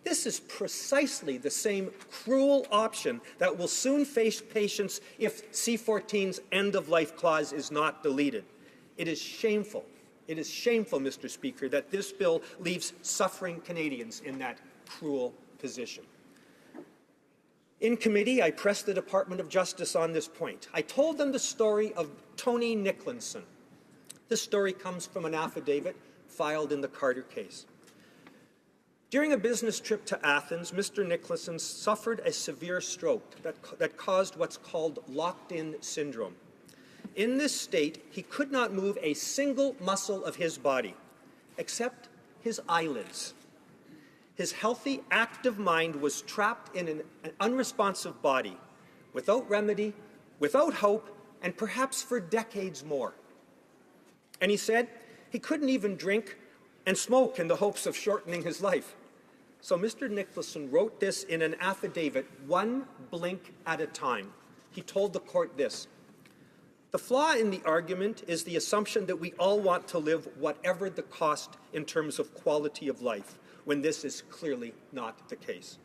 this is precisely the same cruel option that will soon face patients if C-14's end-of-life clause is not deleted. It is shameful, Mr. Speaker, that this bill leaves suffering Canadians in that cruel position. In committee, I pressed the Department of Justice on this point. I told them the story of Tony Nicholson. This story comes from an affidavit filed in the Carter case. During a business trip to Athens, Mr. Nicholson suffered a severe stroke that caused what's called locked-in syndrome. In this state, he could not move a single muscle of his body, except his eyelids. His healthy, active mind was trapped in an unresponsive body, without remedy, without hope, and perhaps for decades more. And he said he couldn't even drink and smoke in the hopes of shortening his life. So Mr. Nicholson wrote this in an affidavit, one blink at a time. he told the court this: "The flaw in the argument is the assumption that we all want to live whatever the cost in terms of quality of life, when this is clearly not the case.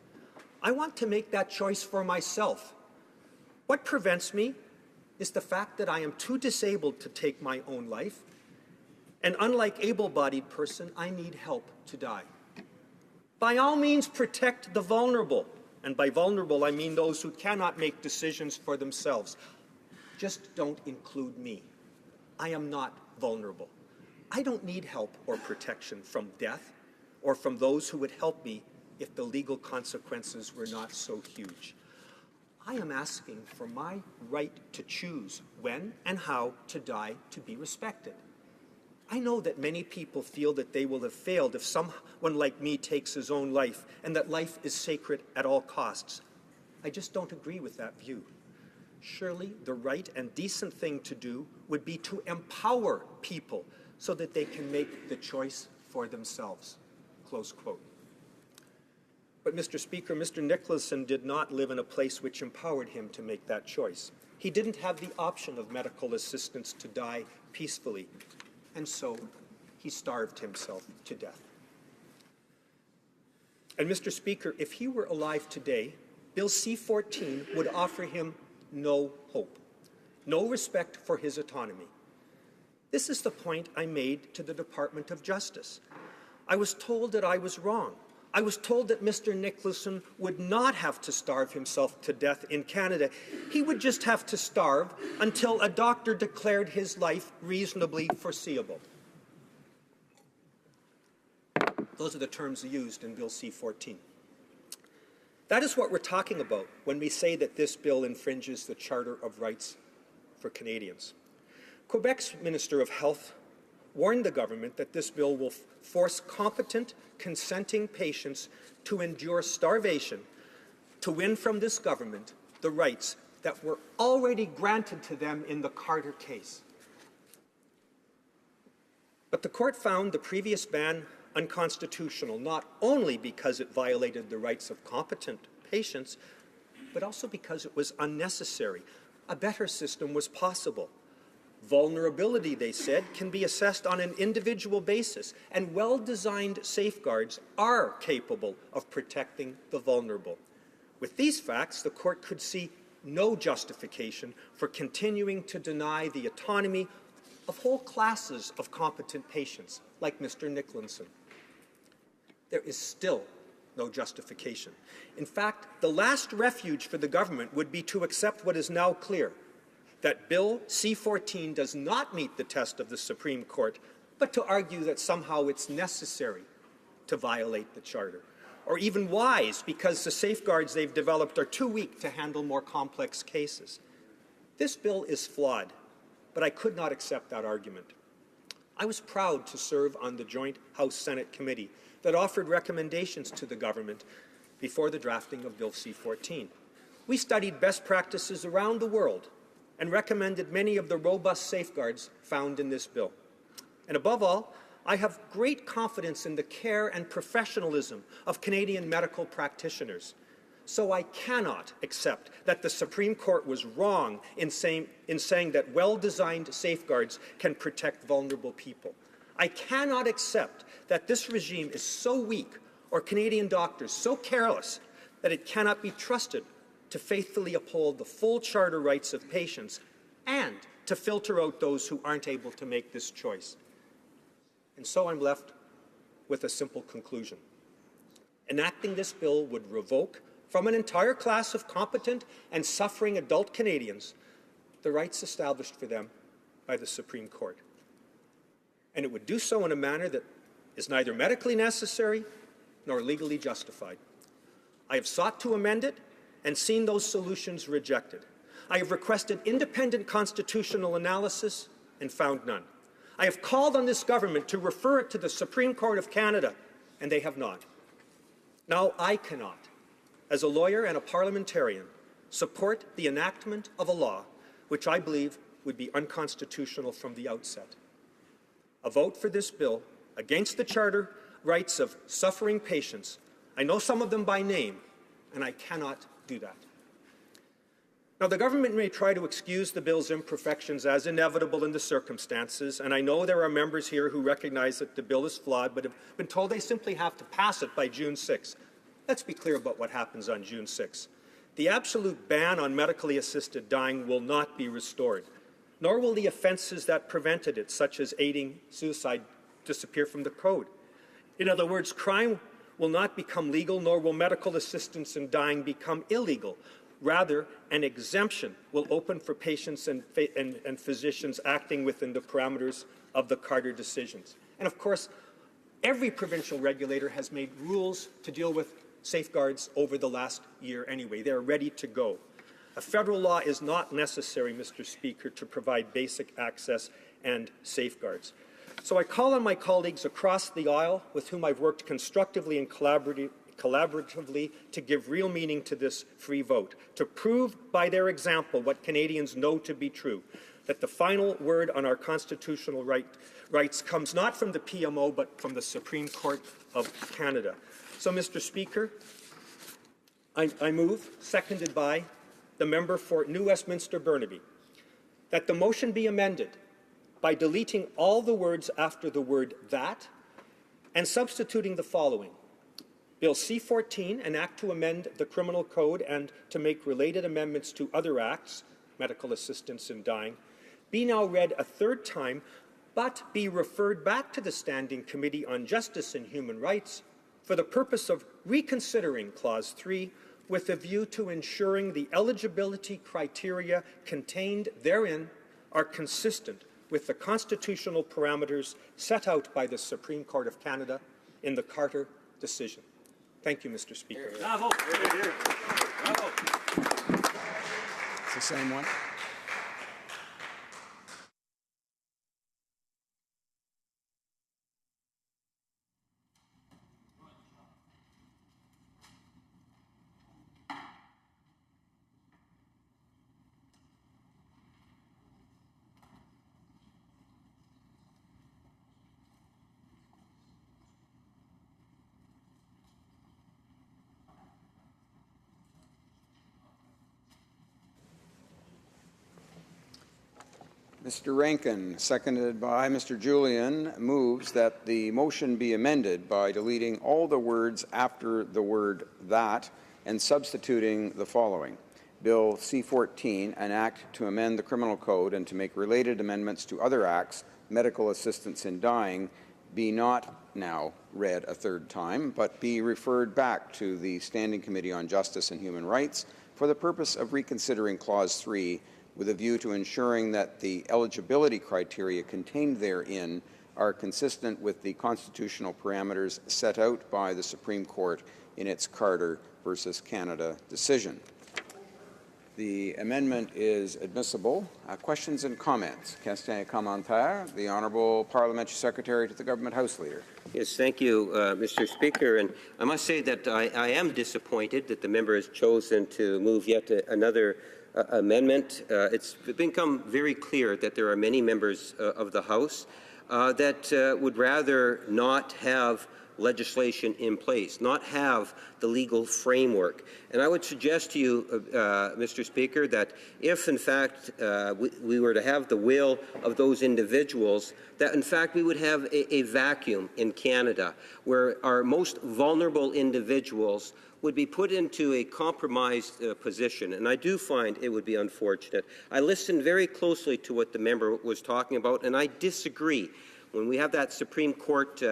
I want to make that choice for myself. What prevents me is the fact that I am too disabled to take my own life, and unlike able-bodied person, I need help to die. By all means, protect the vulnerable, and by vulnerable I mean those who cannot make decisions for themselves. Just don't include me. I am not vulnerable. I don't need help or protection from death or from those who would help me if the legal consequences were not so huge. I am asking for my right to choose when and how to die to be respected. I know that many people feel that they will have failed if someone like me takes his own life and that life is sacred at all costs. I just don't agree with that view. Surely the right and decent thing to do would be to empower people so that they can make the choice for themselves." Close quote. But, Mr. Speaker, Mr. Nicholson did not live in a place which empowered him to make that choice. He didn't have the option of medical assistance to die peacefully, and so he starved himself to death. And, Mr. Speaker, if he were alive today, Bill C-14 would offer him no hope, no respect for his autonomy. This is the point I made to the Department of Justice. I was told that I was wrong. I was told that Mr. Nicholson would not have to starve himself to death in Canada. He would just have to starve until a doctor declared his life reasonably foreseeable. Those are the terms used in Bill C-14. That is what we're talking about when we say that this bill infringes the Charter of Rights for Canadians. Quebec's Minister of Health warned the government that this bill will force competent, consenting patients to endure starvation to win from this government the rights that were already granted to them in the Carter case. But the court found the previous ban unconstitutional, not only because it violated the rights of competent patients, but also because it was unnecessary. A better system was possible. Vulnerability, they said, can be assessed on an individual basis, and well-designed safeguards are capable of protecting the vulnerable. With these facts, the court could see no justification for continuing to deny the autonomy of whole classes of competent patients, like Mr. Nicholson. There is still no justification. In fact, the last refuge for the government would be to accept what is now clear, that Bill C-14 does not meet the test of the Supreme Court, but to argue that somehow it's necessary to violate the Charter, or even wise because the safeguards they've developed are too weak to handle more complex cases. This bill is flawed, but I could not accept that argument. I was proud to serve on the joint House-Senate committee that offered recommendations to the government before the drafting of Bill C-14. We studied best practices around the world and recommended many of the robust safeguards found in this bill. And above all, I have great confidence in the care and professionalism of Canadian medical practitioners. So I cannot accept that the Supreme Court was wrong in saying that well-designed safeguards can protect vulnerable people. I cannot accept that this regime is so weak or Canadian doctors so careless that it cannot be trusted to faithfully uphold the full charter rights of patients and to filter out those who aren't able to make this choice. And so I'm left with a simple conclusion. Enacting this bill would revoke from an entire class of competent and suffering adult Canadians the rights established for them by the Supreme Court. And it would do so in a manner that is neither medically necessary nor legally justified. I have sought to amend it and seen those solutions rejected. I have requested independent constitutional analysis and found none. I have called on this government to refer it to the Supreme Court of Canada, and they have not. Now I cannot, as a lawyer and a parliamentarian, support the enactment of a law which I believe would be unconstitutional from the outset. A vote for this bill against the charter rights of suffering patients, I know some of them by name, and I cannot do that. Now, the government may try to excuse the bill's imperfections as inevitable in the circumstances, and I know there are members here who recognize that the bill is flawed, but have been told they simply have to pass it by June 6. Let's be clear about what happens on June 6. The absolute ban on medically assisted dying will not be restored, nor will the offences that prevented it, such as aiding suicide, disappear from the code. In other words, crime will not become legal, nor will medical assistance in dying become illegal. Rather, an exemption will open for patients and physicians acting within the parameters of the Carter decisions. And of course, every provincial regulator has made rules to deal with safeguards over the last year anyway. They're ready to go. A federal law is not necessary, Mr. Speaker, to provide basic access and safeguards. So I call on my colleagues across the aisle with whom I've worked constructively and collaboratively to give real meaning to this free vote, to prove by their example what Canadians know to be true, that the final word on our constitutional rights comes not from the PMO but from the Supreme Court of Canada. So, Mr. Speaker, I move, seconded by the member for New Westminster Burnaby, that the motion be amended by deleting all the words after the word that and substituting the following. Bill C-14, an act to amend the Criminal Code and to make related amendments to other acts, medical assistance in dying, be now read a third time, but be referred back to the Standing Committee on Justice and Human Rights for the purpose of reconsidering Clause 3 with a view to ensuring the eligibility criteria contained therein are consistent with the constitutional parameters set out by the Supreme Court of Canada in the Carter decision. Thank you, Mr. Speaker. Bravo. Bravo. It's the same one. Mr. Rankin, seconded by Mr. Julian, moves that the motion be amended by deleting all the words after the word that and substituting the following. Bill C-14, an act to amend the Criminal Code and to make related amendments to other acts, medical assistance in dying, be not now read a third time, but be referred back to the Standing Committee on Justice and Human Rights for the purpose of reconsidering Clause 3 with a view to ensuring that the eligibility criteria contained therein are consistent with the constitutional parameters set out by the Supreme Court in its Carter versus Canada decision. The amendment is admissible. Questions and comments? Question et commentaire. The Honourable Parliamentary Secretary to the Government House Leader. Yes, thank you, Mr. Speaker. And I must say that I am disappointed that the member has chosen to move yet another amendment. It's become very clear that there are many members of the House that would rather not have legislation in place, not have the legal framework. And I would suggest to you, Mr. Speaker, that if, in fact, we were to have the will of those individuals, that, in fact, we would have a vacuum in Canada where our most vulnerable individuals would be put into a compromised position, and I do find it would be unfortunate. I listened very closely to what the member was talking about, and I disagree. When we have that Supreme Court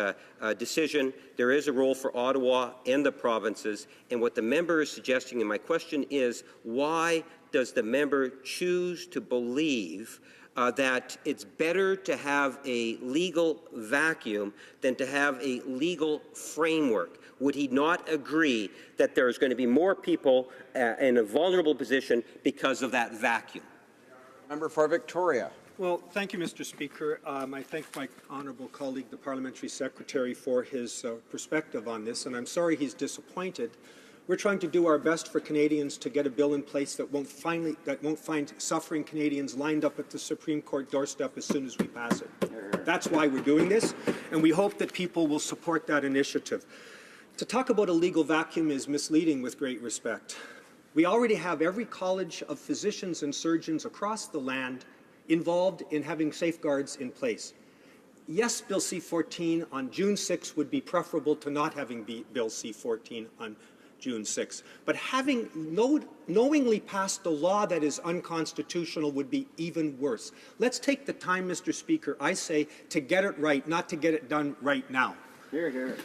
decision, there is a role for Ottawa and the provinces, and what the member is suggesting, and my question is, why does the member choose to believe that it's better to have a legal vacuum than to have a legal framework? Would he not agree that there's going to be more people in a vulnerable position because of that vacuum? Member for Victoria. Well, thank you, Mr. Speaker. I thank my honourable colleague, the Parliamentary Secretary, for his perspective on this, and I'm sorry he's disappointed. We're trying to do our best for Canadians to get a bill in place that won't find suffering Canadians lined up at the Supreme Court doorstep as soon as we pass it. That's why we're doing this, and we hope that people will support that initiative. To talk about a legal vacuum is misleading, with great respect. We already have every college of physicians and surgeons across the land involved in having safeguards in place. Yes, Bill C-14 on June 6 would be preferable to not having Bill C-14 on June 6. But having knowingly passed a law that is unconstitutional would be even worse. Let's take the time, Mr. Speaker, I say, to get it right, not to get it done right now. Hear, hear.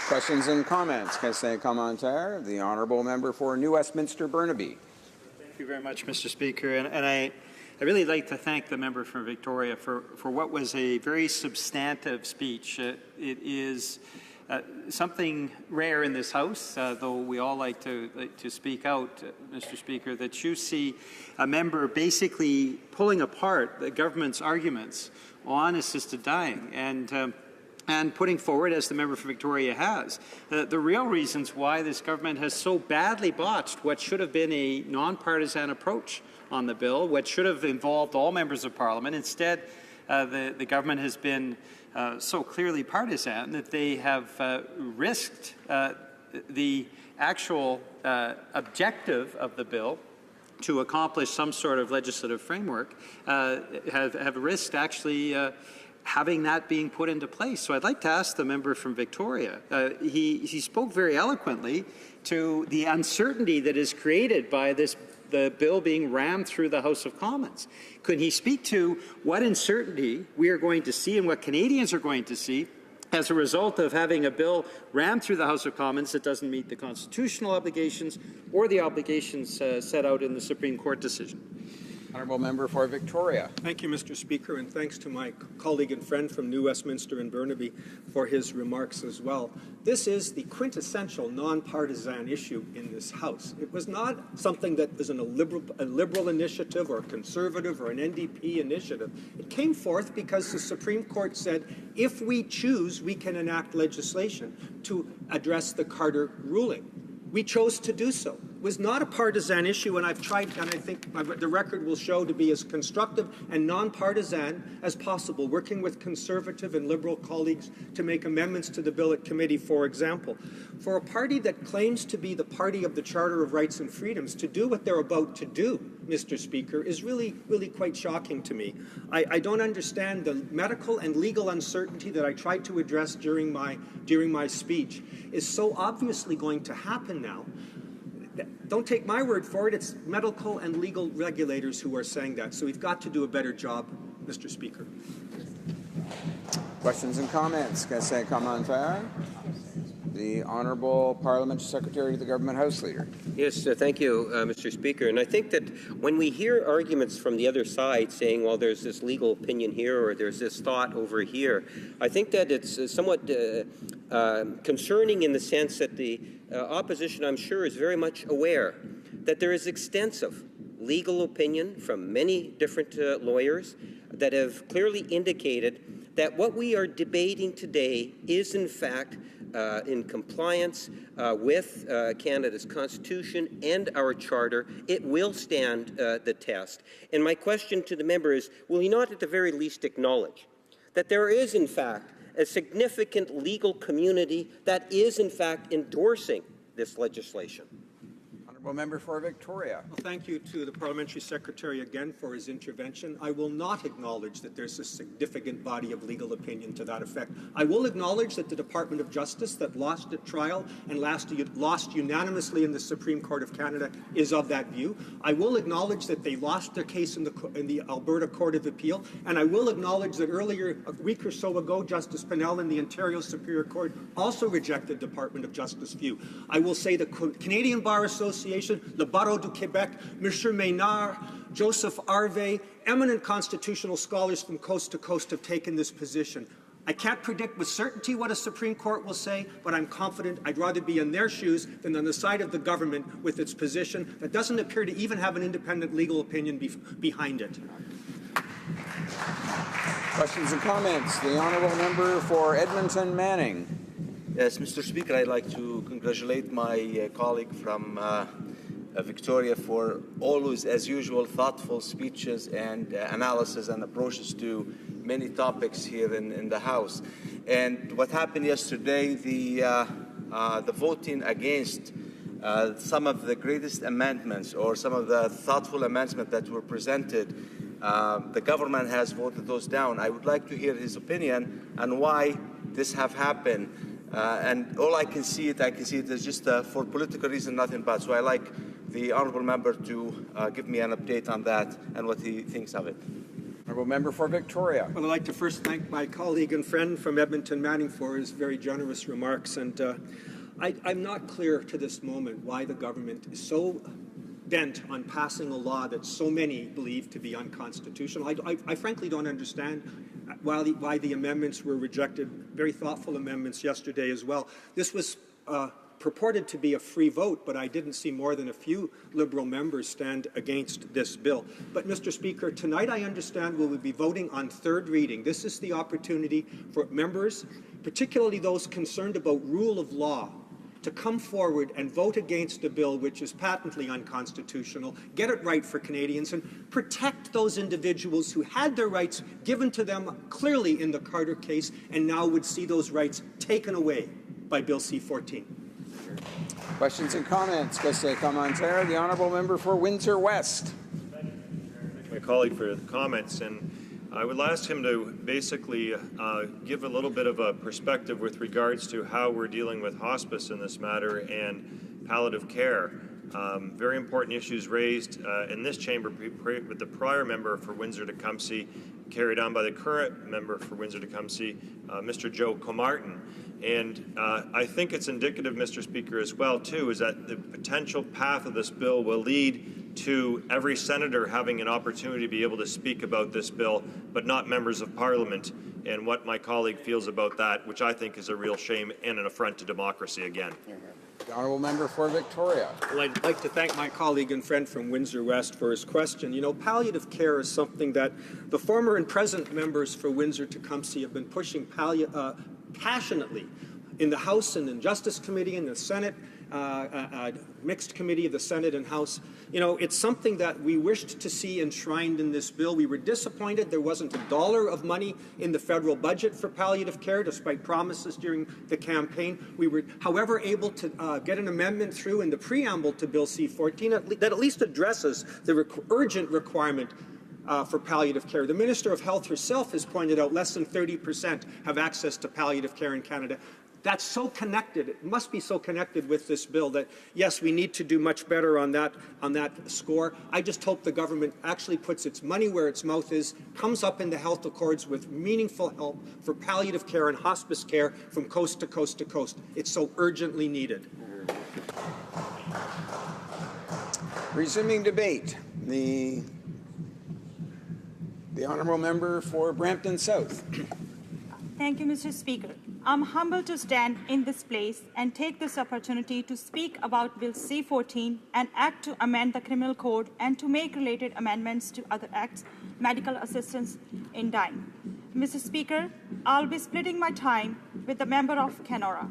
Questions and comments? Question commentaire. The honourable member for New Westminster Burnaby. Thank you very much, Mr. Speaker. And I really like to thank the member from Victoria for what was a very substantive speech. It is something rare in this House, though we all like to speak out, Mr. Speaker, that you see a member basically pulling apart the government's arguments on assisted dying and putting forward, as the member for Victoria has, the real reasons why this government has so badly botched what should have been a nonpartisan approach on the bill, what should have involved all members of Parliament. Instead, the government has been so clearly partisan that they have risked the actual objective of the bill to accomplish some sort of legislative framework, have risked actually having that being put into place. So I'd like to ask the member from Victoria. He spoke very eloquently to the uncertainty that is created by the bill being rammed through the House of Commons. Could he speak to what uncertainty we are going to see and what Canadians are going to see as a result of having a bill rammed through the House of Commons that doesn't meet the constitutional obligations or the obligations set out in the Supreme Court decision? Honourable member for Victoria. Thank you, Mr. Speaker, and thanks to my colleague and friend from New Westminster and Burnaby for his remarks as well. This is the quintessential nonpartisan issue in this House. It was not something that was a liberal initiative or a conservative or an NDP initiative. It came forth because the Supreme Court said, if we choose, we can enact legislation to address the Carter ruling. We chose to do so. It was not a partisan issue, and I've tried, and I think the record will show, to be as constructive and nonpartisan as possible, working with Conservative and Liberal colleagues to make amendments to the bill at committee, for example. For a party that claims to be the party of the Charter of Rights and Freedoms to do what they're about to do, Mr. Speaker, is really quite shocking to me. I don't understand the medical and legal uncertainty that I tried to address during my speech is so obviously going to happen now. Don't take my word for it. It's medical and legal regulators who are saying that. So we've got to do a better job, Mr. Speaker. Questions and comments? Question commentaire. The Honourable Parliamentary Secretary to the Government House Leader. Yes, thank you, Mr. Speaker. And I think that when we hear arguments from the other side saying, well, there's this legal opinion here or there's this thought over here, I think that it's somewhat concerning in the sense that the opposition, I'm sure, is very much aware that there is extensive legal opinion from many different lawyers that have clearly indicated that what we are debating today is, in fact, in compliance with Canada's Constitution and our Charter. It will stand the test. And my question to the member is, will he not at the very least acknowledge that there is, in fact, a significant legal community that is, in fact, endorsing this legislation? Member for Victoria. Well, thank you to the Parliamentary Secretary again for his intervention. I will not acknowledge that there's a significant body of legal opinion to that effect. I will acknowledge that the Department of Justice that lost at trial and lost unanimously in the Supreme Court of Canada is of that view. I will acknowledge that they lost their case in the Alberta Court of Appeal, and I will acknowledge that earlier, a week or so ago, Justice Pinnell in the Ontario Superior Court also rejected Department of Justice view. I will say the Canadian Bar Association, Le Barreau du Québec, Monsieur Maynard, Joseph Harvey, eminent constitutional scholars from coast to coast have taken this position. I can't predict with certainty what a Supreme Court will say, but I'm confident I'd rather be in their shoes than on the side of the government with its position that doesn't appear to even have an independent legal opinion behind it. Questions and comments? The Honourable Member for Edmonton Manning. Yes, Mr. Speaker, I'd like to congratulate my colleague from Victoria for always, as usual, thoughtful speeches and analysis and approaches to many topics here in the House. And what happened yesterday, the voting against some of the greatest amendments or some of the thoughtful amendments that were presented, the government has voted those down. I would like to hear his opinion on why this have happened. And all I can see it as just for political reason, nothing but. So I like the honourable member to give me an update on that and what he thinks of it. Honourable member for Victoria. Well, I'd like to first thank my colleague and friend from Edmonton, Manning, for his very generous remarks. And I'm not clear to this moment why the government is so bent on passing a law that so many believe to be unconstitutional. I frankly don't understand why the amendments were rejected, very thoughtful amendments yesterday as well. This was purported to be a free vote, but I didn't see more than a few Liberal members stand against this bill. But, Mr. Speaker, tonight I understand we will be voting on third reading. This is the opportunity for members, particularly those concerned about rule of law, to come forward and vote against a bill which is patently unconstitutional, get it right for Canadians, and protect those individuals who had their rights given to them clearly in the Carter case and now would see those rights taken away by Bill C-14. Questions and comments? Question commentaire. The honourable member for Windsor West. Thank my colleague for the comments, and I would ask him to basically give a little bit of a perspective with regards to how we're dealing with hospice in this matter and palliative care. Very important issues raised in this chamber with the prior member for Windsor-Tecumseh, carried on by the current member for Windsor-Tecumseh, Mr. Joe Comartin. And I think it's indicative, Mr. Speaker, as well, too, is that the potential path of this bill will lead to every senator having an opportunity to be able to speak about this bill, but not members of Parliament, and what my colleague feels about that, which I think is a real shame and an affront to democracy again. The honourable member for Victoria. Well, I'd like to thank my colleague and friend from Windsor West for his question. You know, palliative care is something that the former and present members for Windsor-Tecumseh have been pushing passionately in the House and in Justice Committee, in the Senate, mixed committee of the Senate and House. You know, it's something that we wished to see enshrined in this bill. We were disappointed there wasn't a dollar of money in the federal budget for palliative care, despite promises during the campaign. We were, however, able to get an amendment through in the preamble to Bill C-14 that at least addresses the urgent requirement for palliative care. The Minister of Health herself has pointed out less than 30% have access to palliative care in Canada. That's so connected. It must be so connected with this bill that, yes, we need to do much better on that score. I just hope the government actually puts its money where its mouth is, comes up in the health accords with meaningful help for palliative care and hospice care from coast to coast to coast. It's so urgently needed. Resuming debate. The honourable member for Brampton South. Thank you, Mr. Speaker. I'm humbled to stand in this place and take this opportunity to speak about Bill C-14, an act to amend the criminal code and to make related amendments to other acts, medical assistance in dying. Mr. Speaker, I'll be splitting my time with the member of Kenora.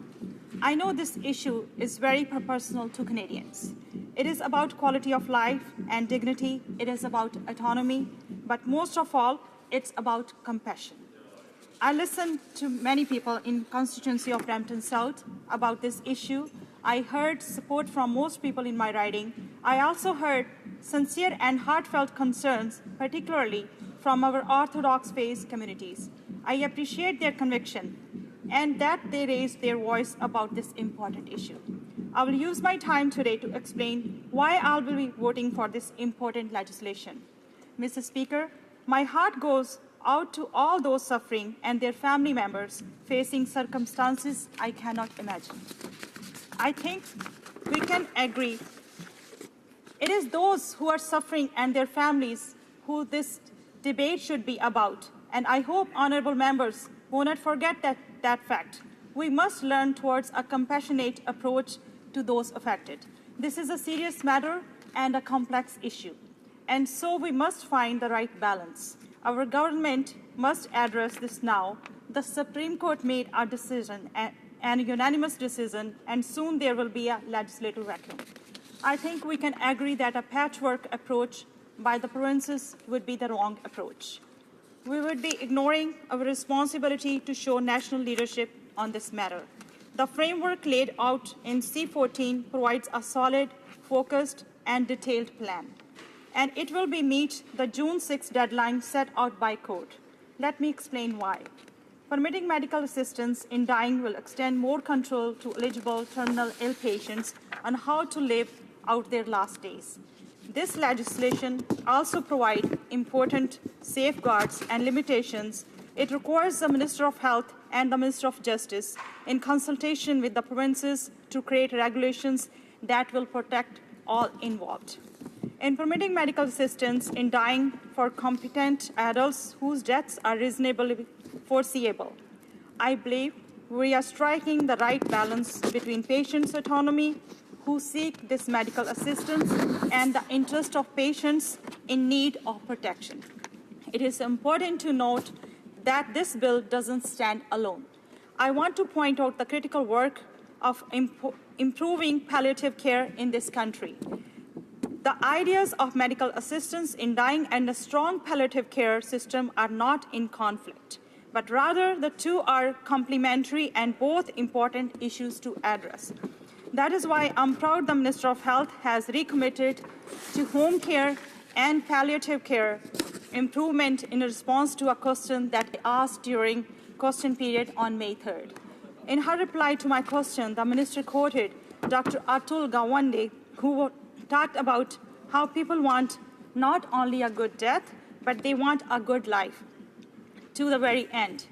I know this issue is very personal to Canadians. It is about quality of life and dignity. It is about autonomy. But most of all, it's about compassion. I listened to many people in constituency of Brampton South about this issue. I heard support from most people in my riding. I also heard sincere and heartfelt concerns, particularly from our Orthodox faith communities. I appreciate their conviction and that they raised their voice about this important issue. I will use my time today to explain why I will be voting for this important legislation. Mr. Speaker, my heart goes out to all those suffering and their family members facing circumstances I cannot imagine. I think we can agree it is those who are suffering and their families who this debate should be about, and I hope honourable members will not forget that fact. We must learn towards a compassionate approach to those affected. This is a serious matter and a complex issue, and so we must find the right balance. Our government must address this now. The Supreme Court made a decision, an unanimous decision, and soon there will be a legislative vacuum. I think we can agree that a patchwork approach by the provinces would be the wrong approach. We would be ignoring our responsibility to show national leadership on this matter. The framework laid out in C14 provides a solid, focused, and detailed plan, and it will meet the June 6 deadline set out by code. Let me explain why. Permitting medical assistance in dying will extend more control to eligible terminal ill patients on how to live out their last days. This legislation also provides important safeguards and limitations. It requires the Minister of Health and the Minister of Justice, in consultation with the provinces, to create regulations that will protect all involved. In permitting medical assistance in dying for competent adults whose deaths are reasonably foreseeable, I believe we are striking the right balance between patients' autonomy who seek this medical assistance and the interest of patients in need of protection. It is important to note that this bill doesn't stand alone. I want to point out the critical work of improving palliative care in this country. The ideas of medical assistance in dying and a strong palliative care system are not in conflict, but rather the two are complementary and both important issues to address. That is why I'm proud the Minister of Health has recommitted to home care and palliative care improvement in response to a question that I asked during question period on May 3rd. In her reply to my question, the Minister quoted Dr. Atul Gawande, who talked about how people want not only a good death, but they want a good life to the very end.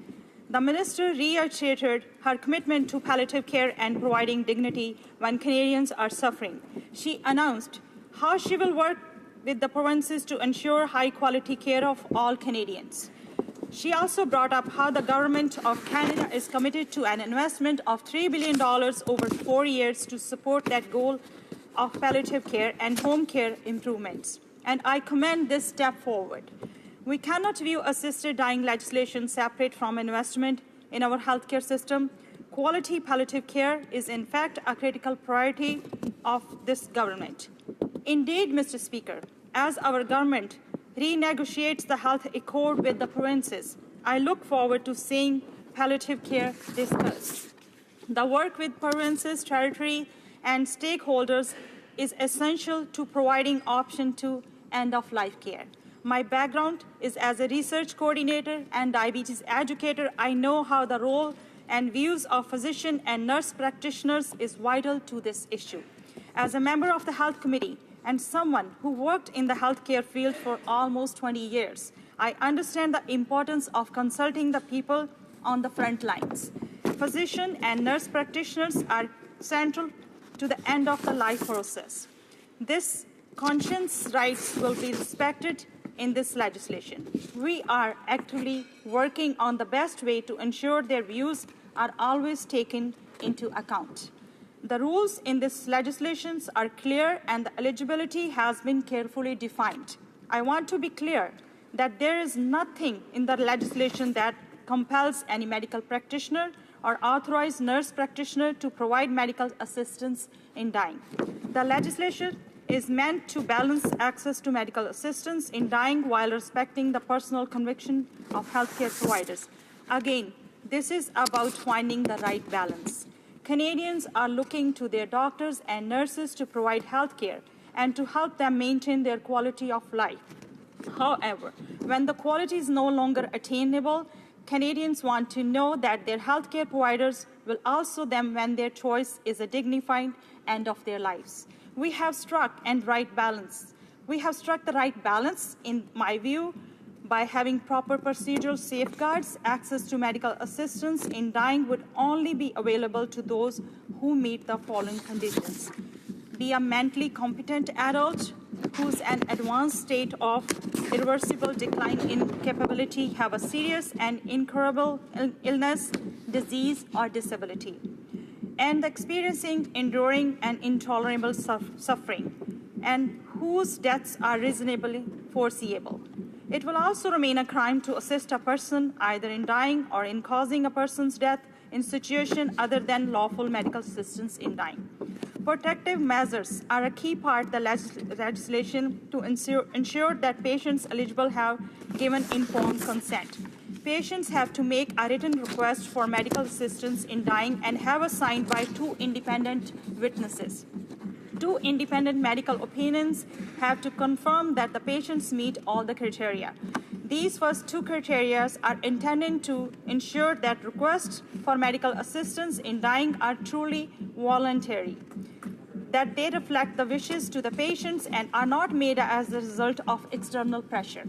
The Minister reiterated her commitment to palliative care and providing dignity when Canadians are suffering. She announced how she will work with the provinces to ensure high-quality care of all Canadians. She also brought up how the Government of Canada is committed to an investment of $3 billion over 4 years to support that goal of palliative care and home care improvements. And I commend this step forward. We cannot view assisted dying legislation separate from investment in our healthcare system. Quality palliative care is, in fact, a critical priority of this government. Indeed, Mr. Speaker, as our government renegotiates the health accord with the provinces, I look forward to seeing palliative care discussed. The work with provinces, territory, and stakeholders is essential to providing option to end-of-life care. My background is as a research coordinator and diabetes educator. I know how the role and views of physician and nurse practitioners is vital to this issue. As a member of the Health Committee and someone who worked in the healthcare field for almost 20 years, I understand the importance of consulting the people on the front lines. Physician and nurse practitioners are central to the end-of-the-life process. This conscience rights will be respected in this legislation. We are actively working on the best way to ensure their views are always taken into account. The rules in this legislation are clear and the eligibility has been carefully defined. I want to be clear that there is nothing in the legislation that compels any medical practitioner or authorized nurse practitioner to provide medical assistance in dying. The legislation is meant to balance access to medical assistance in dying while respecting the personal conviction of healthcare providers. Again, this is about finding the right balance. Canadians are looking to their doctors and nurses to provide health care and to help them maintain their quality of life. However, when the quality is no longer attainable, Canadians want to know that their healthcare providers will also them when their choice is a dignified end of their lives. We have struck the right balance. In my view, by having proper procedural safeguards. Access to medical assistance in dying would only be available to those who meet the following conditions: be a mentally competent adult who's an advanced state of irreversible decline in capability, have a serious and incurable illness, disease, or disability, and experiencing enduring and intolerable suffering, and whose deaths are reasonably foreseeable. It will also remain a crime to assist a person either in dying or in causing a person's death in situation other than lawful medical assistance in dying. Protective measures are a key part of the legislation to ensure that patients eligible have given informed consent. Patients have to make a written request for medical assistance in dying and have it signed by 2 independent witnesses. 2 independent medical opinions have to confirm that the patients meet all the criteria. These first 2 criteria are intended to ensure that requests for medical assistance in dying are truly voluntary, that they reflect the wishes to the patients and are not made as a result of external pressure.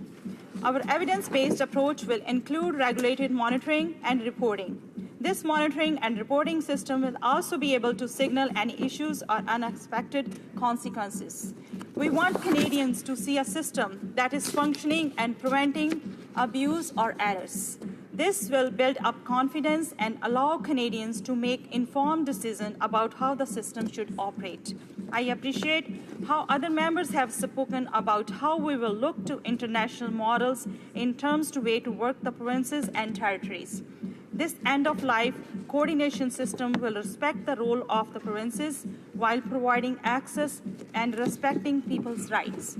Our evidence-based approach will include regulated monitoring and reporting. This monitoring and reporting system will also be able to signal any issues or unexpected consequences. We want Canadians to see a system that is functioning and preventing abuse or errors. This will build up confidence and allow Canadians to make informed decisions about how the system should operate. I appreciate how other members have spoken about how we will look to international models in terms of way to work the provinces and territories. This end-of-life coordination system will respect the role of the provinces while providing access and respecting people's rights.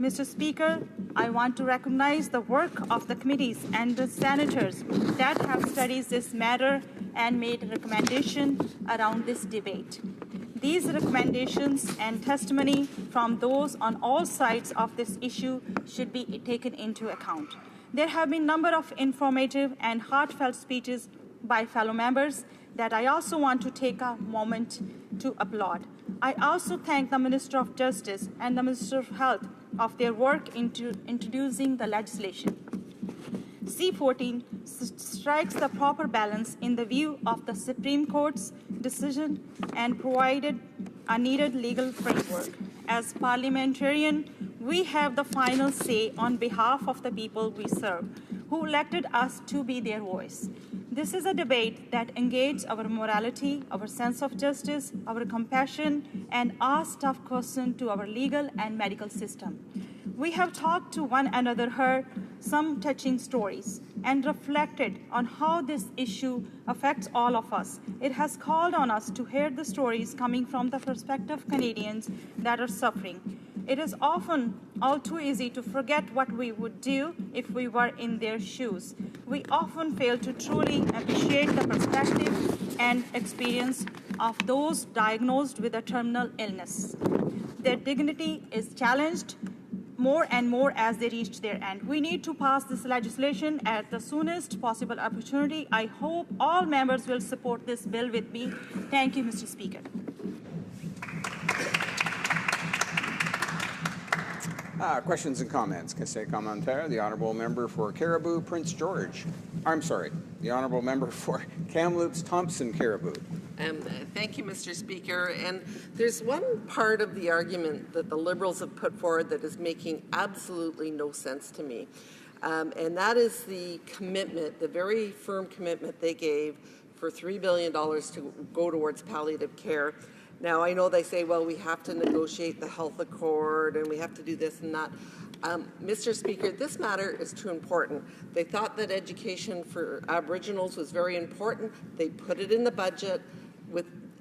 Mr. Speaker, I want to recognize the work of the committees and the senators that have studied this matter and made recommendations around this debate. These recommendations and testimony from those on all sides of this issue should be taken into account. There have been a number of informative and heartfelt speeches by fellow members that I also want to take a moment to applaud. I also thank the Minister of Justice and the Minister of Health of their work into introducing the legislation. C-14 strikes the proper balance in the view of the Supreme Court's decision and provided a needed legal framework. As parliamentarians, we have the final say on behalf of the people we serve, who elected us to be their voice. This is a debate that engages our morality, our sense of justice, our compassion, and asks tough questions to our legal and medical system. We have talked to one another, heard some touching stories, and reflected on how this issue affects all of us. It has called on us to hear the stories coming from the perspective of Canadians that are suffering. It is often all too easy to forget what we would do if we were in their shoes. We often fail to truly appreciate the perspective and experience of those diagnosed with a terminal illness. Their dignity is challenged more and more as they reach their end. We need to pass this legislation at the soonest possible opportunity. I hope all members will support this bill with me. Thank you, Mr. Speaker. Questions and comments. Question commentaire. The Honourable Member for Caribou, Prince George. I'm sorry, the Honourable Member for Kamloops, Thompson, Caribou. Thank you, Mr. Speaker. And there's one part of the argument that the Liberals have put forward that is making absolutely no sense to me. And that is the commitment, the very firm commitment they gave for $3 billion to go towards palliative care. Now, I know they say, well, we have to negotiate the health accord and we have to do this and that. Mr. Speaker, this matter is too important. They thought that education for Aboriginals was very important. They put it in the budget,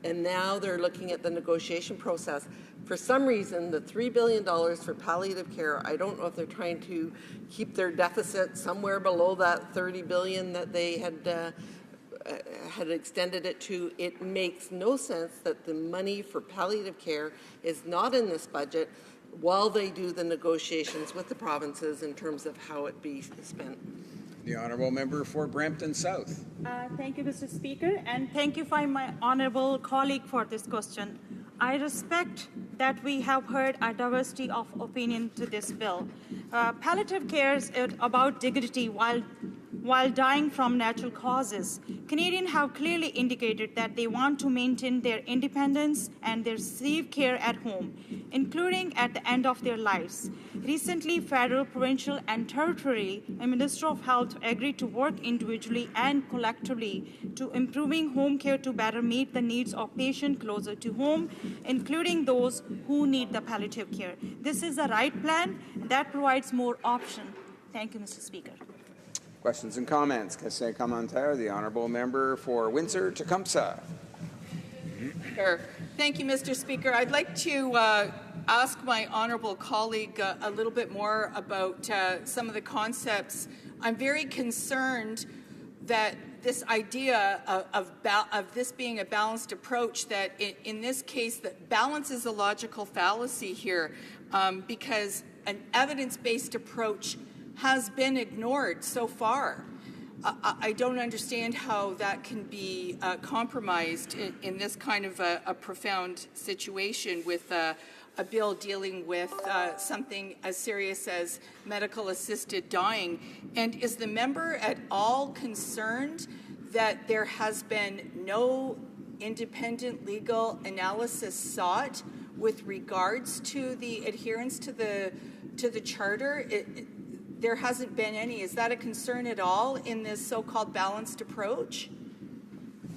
and now they're looking at the negotiation process. For some reason, the $3 billion for palliative care, I don't know if they're trying to keep their deficit somewhere below that $30 billion that they had extended it to. It makes no sense that the money for palliative care is not in this budget while they do the negotiations with the provinces in terms of how it be spent. The Honourable Member for Brampton South. Thank you, Mr. Speaker, and thank you for my honourable colleague for this question. I respect that we have heard a diversity of opinion to this bill. Palliative care is about dignity while dying from natural causes. Canadians have clearly indicated that they want to maintain their independence and their receive care at home, including at the end of their lives. Recently, federal, provincial, and territorial Minister of Health agreed to work individually and collectively to improving home care to better meet the needs of patients closer to home, including those who need the palliative care. This is the right plan that provides more options. Thank you, Mr. Speaker. Questions and comments. Question commentaire. The Honourable Member for Windsor-Tecumseh. Sure. Thank you, Mr. Speaker. I'd like to ask my honourable colleague a little bit more about some of the concepts. I'm very concerned that this idea of this being a balanced approach, that in this case, that balance is a logical fallacy here, because an evidence-based approach has been ignored so far. I don't understand how that can be compromised in this kind of a profound situation with a bill dealing with something as serious as medical-assisted dying. And is the member at all concerned that there has been no independent legal analysis sought with regards to the adherence to the charter? There hasn't been any. Is that a concern at all in this so-called balanced approach?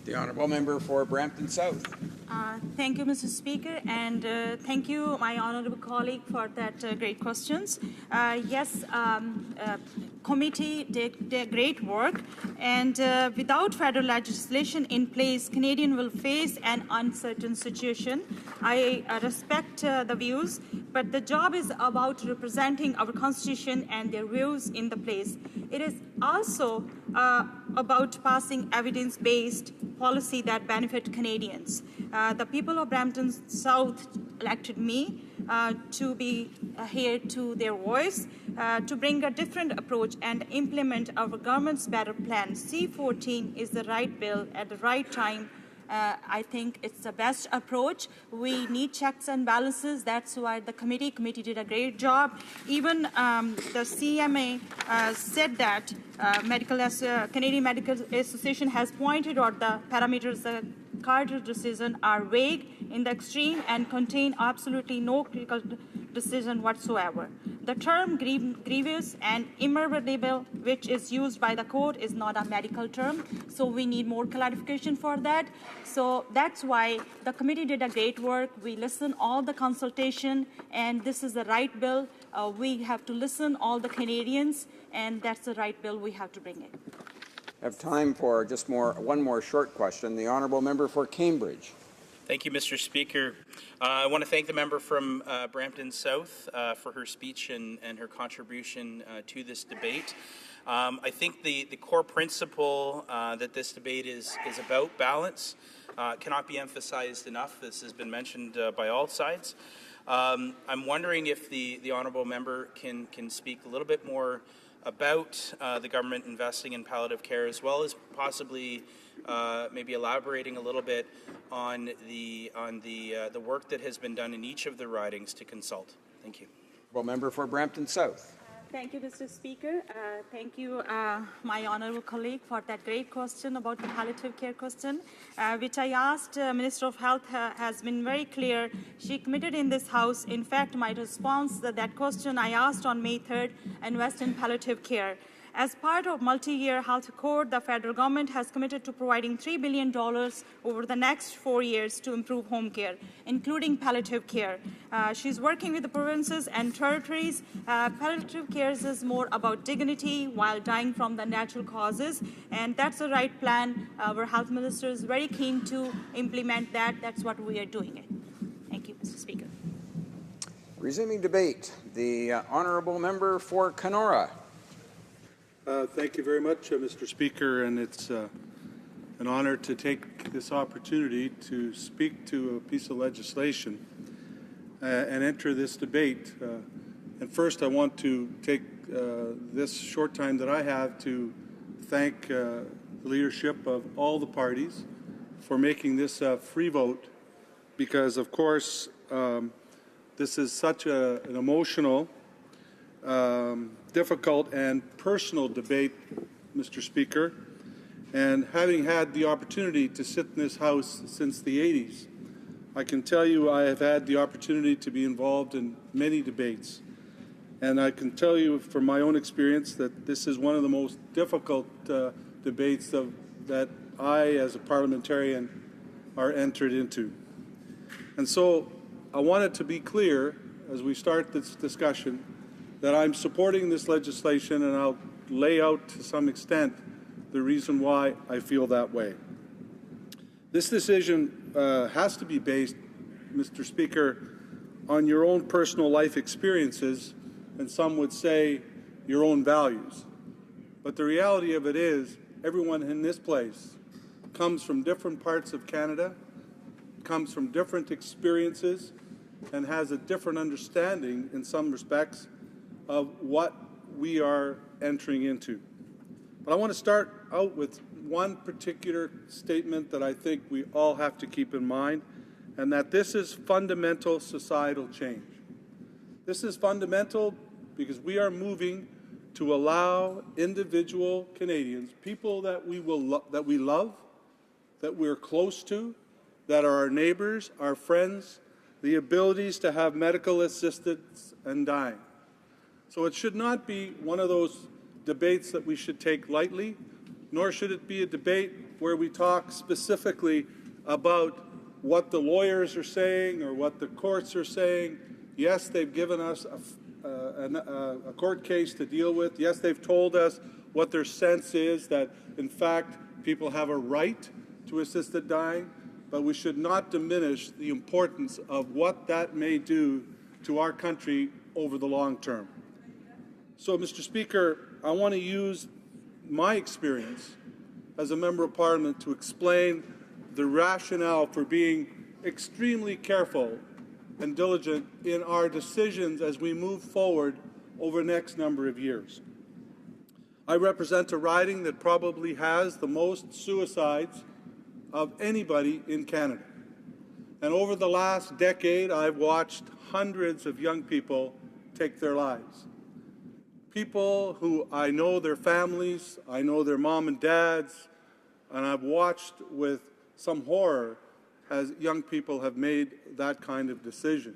The honourable member for Brampton South. Thank you, Mr. Speaker, and thank you, my honourable colleague, for that great questions. Yes, committee did great work, and without federal legislation in place, Canadians will face an uncertain situation. I respect the views, but the job is about representing our Constitution and their views in the place. It is also about passing evidence-based policy that benefit Canadians. The people of Brampton South elected me to be here to their voice, to bring a different approach and implement our government's better plan. C-14 is the right bill at the right time. I think it's the best approach. We need checks and balances. That's why the committee did a great job. Even the CMA said that Canadian Medical Association has pointed out the parameters the Carter decision are vague in the extreme and contain absolutely no critical decision whatsoever. The term grievous and irreversible, which is used by the court, is not a medical term, so we need more clarification for that. So that's why the committee did a great work. We listened all the consultation, and this is the right bill. We have to listen all the Canadians, and that's the right bill. We have to bring it. I have time for just one more short question. The honourable member for Cambridge. Thank you, Mr. Speaker. I want to thank the member from Brampton South for her speech and her contribution to this debate. I think the core principle that this debate is about, balance, cannot be emphasized enough. This has been mentioned by all sides. I'm wondering if the honourable member can speak a little bit more about the government investing in palliative care, as well as possibly maybe elaborating a little bit on the work that has been done in each of the ridings to consult. Thank you. Well, member for Brampton South. Thank you, Mr. Speaker. Thank you, my honourable colleague, for that great question about the palliative care question, which I asked Minister of Health has been very clear. She committed in this House. In fact, my response to that question I asked on May 3rd, invest in palliative care. As part of multi-year health accord, the federal government has committed to providing $3 billion over the next 4 years to improve home care, including palliative care. She's working with the provinces and territories. Palliative care is more about dignity while dying from the natural causes, and that's the right plan. Our health minister is very keen to implement that. That's what we are doing it. Thank you, Mr. Speaker. Resuming debate, the honourable member for Kenora. Thank you very much, Mr. Speaker, and it's an honor to take this opportunity to speak to a piece of legislation and enter this debate. And first, I want to take this short time that I have to thank the leadership of all the parties for making this a free vote, because, of course, this is such an emotional, difficult and personal debate, Mr. Speaker. And having had the opportunity to sit in this House since the 80s, I can tell you I have had the opportunity to be involved in many debates. And I can tell you from my own experience that this is one of the most difficult debates that I, as a parliamentarian, are entered into. And so I want it to be clear, as we start this discussion, that I'm supporting this legislation, and I'll lay out to some extent the reason why I feel that way. This decision has to be based, Mr. Speaker, on your own personal life experiences, and some would say your own values. But the reality of it is, everyone in this place comes from different parts of Canada, comes from different experiences, and has a different understanding in some respects of what we are entering into. But I want to start out with one particular statement that I think we all have to keep in mind, and that this is fundamental societal change. This is fundamental because we are moving to allow individual Canadians, people that we love, that we're close to, that are our neighbors, our friends, the abilities to have medical assistance and dying. So it should not be one of those debates that we should take lightly, nor should it be a debate where we talk specifically about what the lawyers are saying or what the courts are saying. Yes, they've given us a court case to deal with. Yes, they've told us what their sense is, that in fact people have a right to assisted dying, but we should not diminish the importance of what that may do to our country over the long term. So, Mr. Speaker, I want to use my experience as a Member of Parliament to explain the rationale for being extremely careful and diligent in our decisions as we move forward over the next number of years. I represent a riding that probably has the most suicides of anybody in Canada. And over the last decade, I've watched hundreds of young people take their lives. People who I know their families, I know their mom and dads, and I've watched with some horror as young people have made that kind of decision.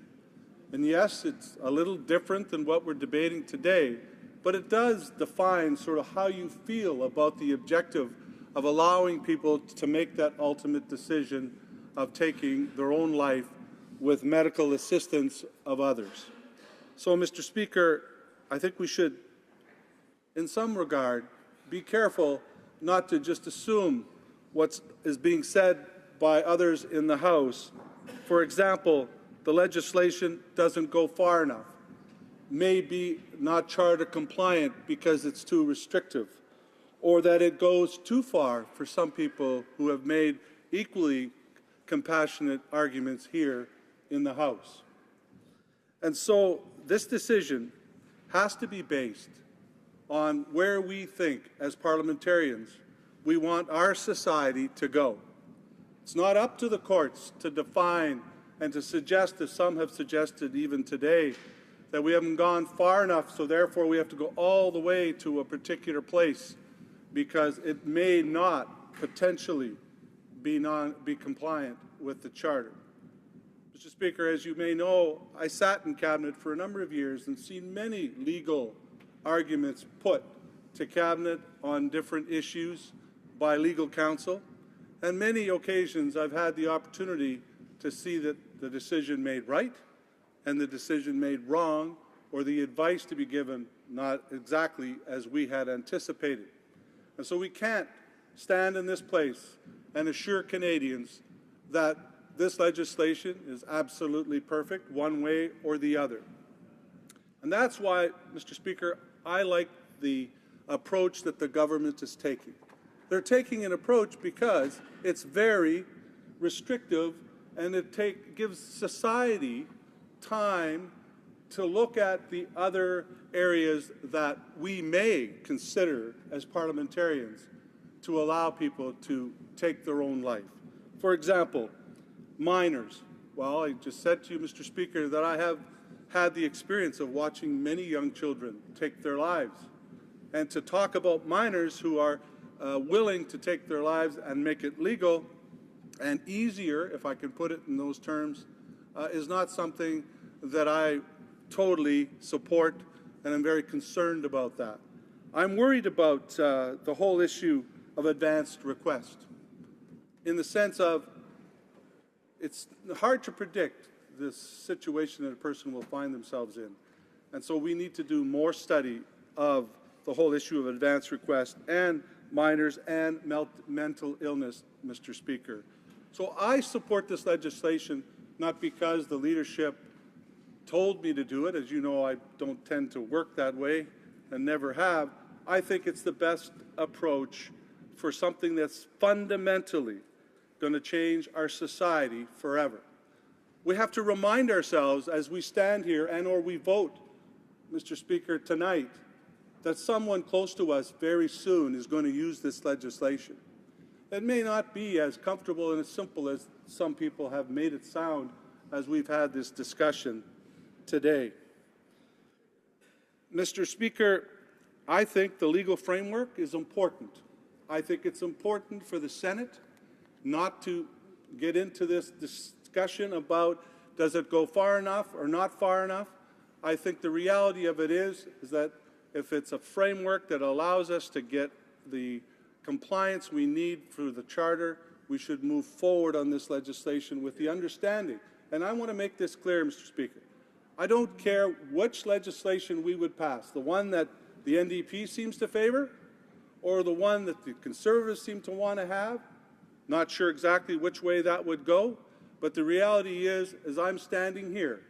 And yes, it's a little different than what we're debating today, but it does define sort of how you feel about the objective of allowing people to make that ultimate decision of taking their own life with medical assistance of others. So, Mr. Speaker, I think we should, in some regard, be careful not to just assume what is being said by others in the House. For example, the legislation doesn't go far enough, may be not charter compliant because it's too restrictive, or that it goes too far for some people who have made equally compassionate arguments here in the House. And so this decision has to be based on where we think, as parliamentarians, we want our society to go. It's not up to the courts to define and to suggest, as some have suggested even today, that we haven't gone far enough, so therefore we have to go all the way to a particular place because it may not potentially be compliant with the Charter. Mr. Speaker, as you may know, I sat in Cabinet for a number of years and seen many legal arguments put to Cabinet on different issues by legal counsel, and many occasions I've had the opportunity to see that the decision made right and the decision made wrong, or the advice to be given not exactly as we had anticipated. And so we can't stand in this place and assure Canadians that this legislation is absolutely perfect one way or the other. And that's why, Mr. Speaker, I like the approach that the government is taking. They're taking an approach because it's very restrictive, and it gives society time to look at the other areas that we may consider as parliamentarians to allow people to take their own life. For example, minors. Well, I just said to you, Mr. Speaker, that I have had the experience of watching many young children take their lives. And to talk about minors who are willing to take their lives and make it legal and easier, if I can put it in those terms, is not something that I totally support, and I'm very concerned about that. I'm worried about the whole issue of advanced request, in the sense of it's hard to predict this situation that a person will find themselves in. And so we need to do more study of the whole issue of advanced request and minors and mental illness, Mr. Speaker. So I support this legislation not because the leadership told me to do it. As you know, I don't tend to work that way and never have. I think it's the best approach for something that's fundamentally going to change our society forever. We have to remind ourselves as we stand here and or we vote, Mr. Speaker, tonight, that someone close to us very soon is going to use this legislation. It may not be as comfortable and as simple as some people have made it sound as we've had this discussion today. Mr. Speaker, I think the legal framework is important. I think it's important for the Senate not to get into this discussion about does it go far enough or not far enough. I think the reality of it is that if it's a framework that allows us to get the compliance we need through the Charter, we should move forward on this legislation with the understanding. And I want to make this clear, Mr. Speaker. I don't care which legislation we would pass, the one that the NDP seems to favor or the one that the Conservatives seem to want to have. Not sure exactly which way that would go, but the reality is, as I'm standing here,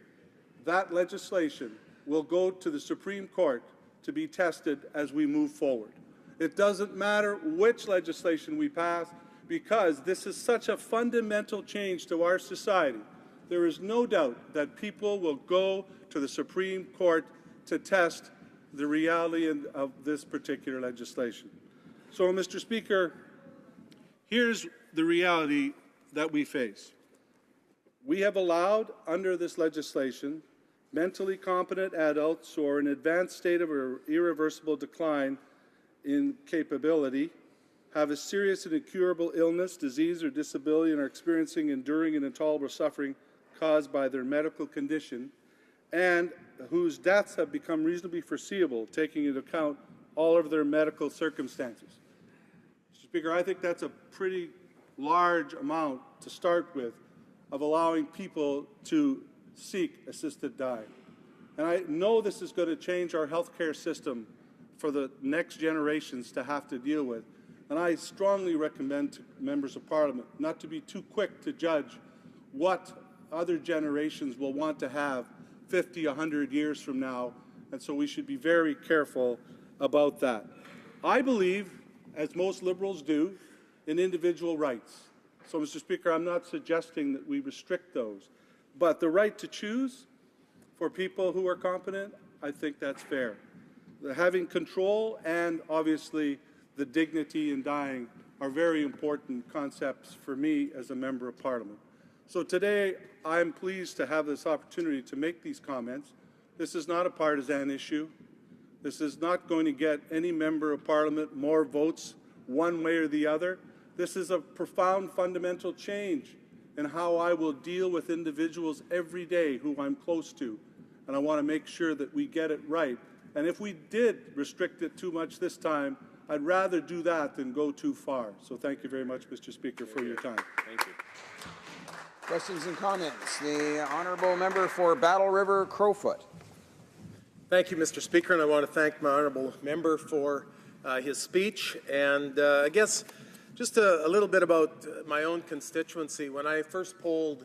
that legislation will go to the Supreme Court to be tested as we move forward. It doesn't matter which legislation we pass because this is such a fundamental change to our society. There is no doubt that people will go to the Supreme Court to test the reality of this particular legislation. So, Mr. Speaker, here's the reality that we face. We have allowed, under this legislation, mentally competent adults who are in an advanced state of irreversible decline in capability, have a serious and incurable illness, disease, or disability, and are experiencing enduring and intolerable suffering caused by their medical condition, and whose deaths have become reasonably foreseeable, taking into account all of their medical circumstances. Mr. Speaker, I think that's a pretty large amount to start with of allowing people to seek assisted dying. And I know this is going to change our healthcare system for the next generations to have to deal with. And I strongly recommend to members of Parliament not to be too quick to judge what other generations will want to have 50, 100 years from now. And so we should be very careful about that. I believe, as most Liberals do, in individual rights. So, Mr. Speaker, I'm not suggesting that we restrict those. But the right to choose for people who are competent, I think that's fair. Having control and, obviously, the dignity in dying are very important concepts for me as a member of Parliament. So today, I'm pleased to have this opportunity to make these comments. This is not a partisan issue. This is not going to get any member of Parliament more votes one way or the other. This is a profound fundamental change in how I will deal with individuals every day who I'm close to. And I want to make sure that we get it right. And if we did restrict it too much this time, I'd rather do that than go too far. So thank you very much, Mr. Speaker, for your time. Thank you. Questions and comments? The honourable member for Battle River Crowfoot. Thank you, Mr. Speaker, and I want to thank my honourable member for his speech. And I guess just a little bit about my own constituency. When I first polled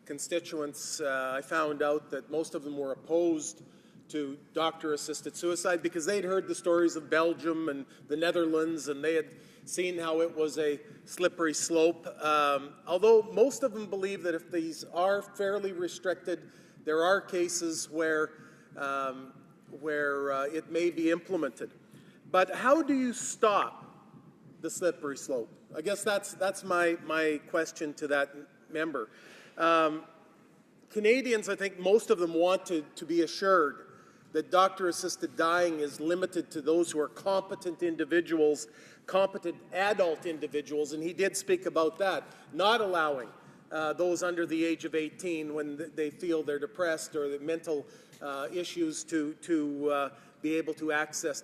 constituents, I found out that most of them were opposed to doctor-assisted suicide because they'd heard the stories of Belgium and the Netherlands, and they had seen how it was a slippery slope. Although most of them believe that if these are fairly restricted, there are cases where it may be implemented. But how do you stop the slippery slope? I guess that's my question to that member. Canadians, I think most of them want to be assured that doctor-assisted dying is limited to those who are competent individuals, competent adult individuals, and he did speak about that, not allowing those under the age of 18 when they feel they're depressed or the mental issues to be able to access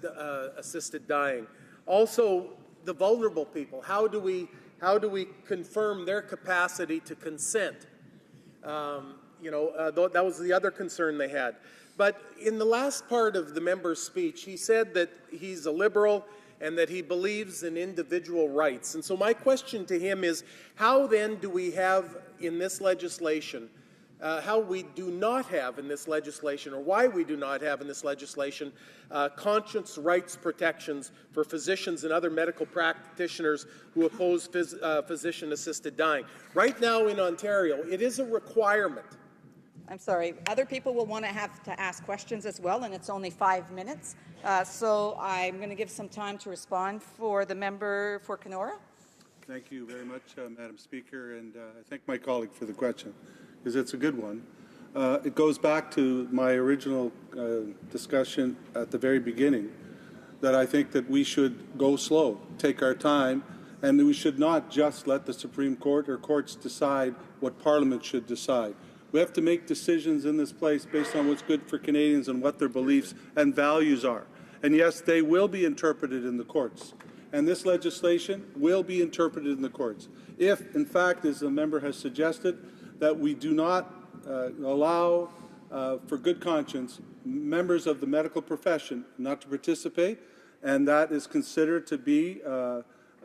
assisted dying. Also, the vulnerable people, how do we confirm their capacity to consent? That was the other concern they had. But in the last part of the member's speech, he said that he's a Liberal and that he believes in individual rights. And so my question to him is, how then do we have in this legislation how we do not have in this legislation, or why we do not have in this legislation, conscience rights protections for physicians and other medical practitioners who oppose physician-assisted dying. Right now in Ontario, it is a requirement. I'm sorry. Other people will want to have to ask questions as well, and it's only 5 minutes. So I'm going to give some time to respond for the member for Kenora. Thank you very much, Madam Speaker, and I thank my colleague for the question, because it's a good one. It goes back to my original discussion at the very beginning, that I think that we should go slow, take our time, and we should not just let the Supreme Court or courts decide what Parliament should decide. We have to make decisions in this place based on what's good for Canadians and what their beliefs and values are. And yes, they will be interpreted in the courts. And this legislation will be interpreted in the courts. If, in fact, as the member has suggested, that we do not allow, for good conscience, members of the medical profession not to participate, and that is considered to be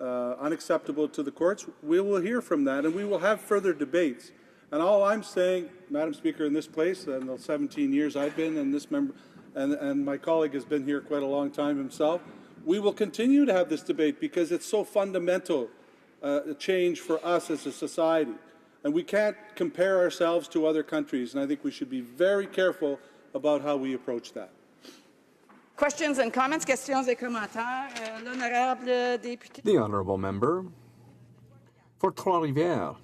unacceptable to the courts, we will hear from that and we will have further debates. And all I'm saying, Madam Speaker, in this place, in the 17 years I've been, and this member, and my colleague has been here quite a long time himself, we will continue to have this debate because it's so fundamental a change for us as a society. And we can't compare ourselves to other countries, and I think we should be very careful about how we approach that. Questions and comments, questions et commentaires. L'honorable député. The honourable member for Trois-Rivières.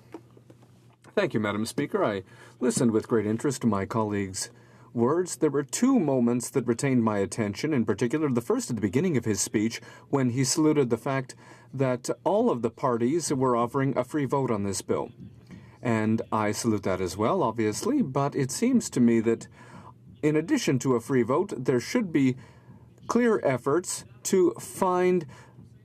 Thank you, Madam Speaker. I listened with great interest to my colleague's words. There were two moments that retained my attention, in particular the first at the beginning of his speech when he saluted the fact that all of the parties were offering a free vote on this bill. And I salute that as well, obviously, but it seems to me that in addition to a free vote, there should be clear efforts to find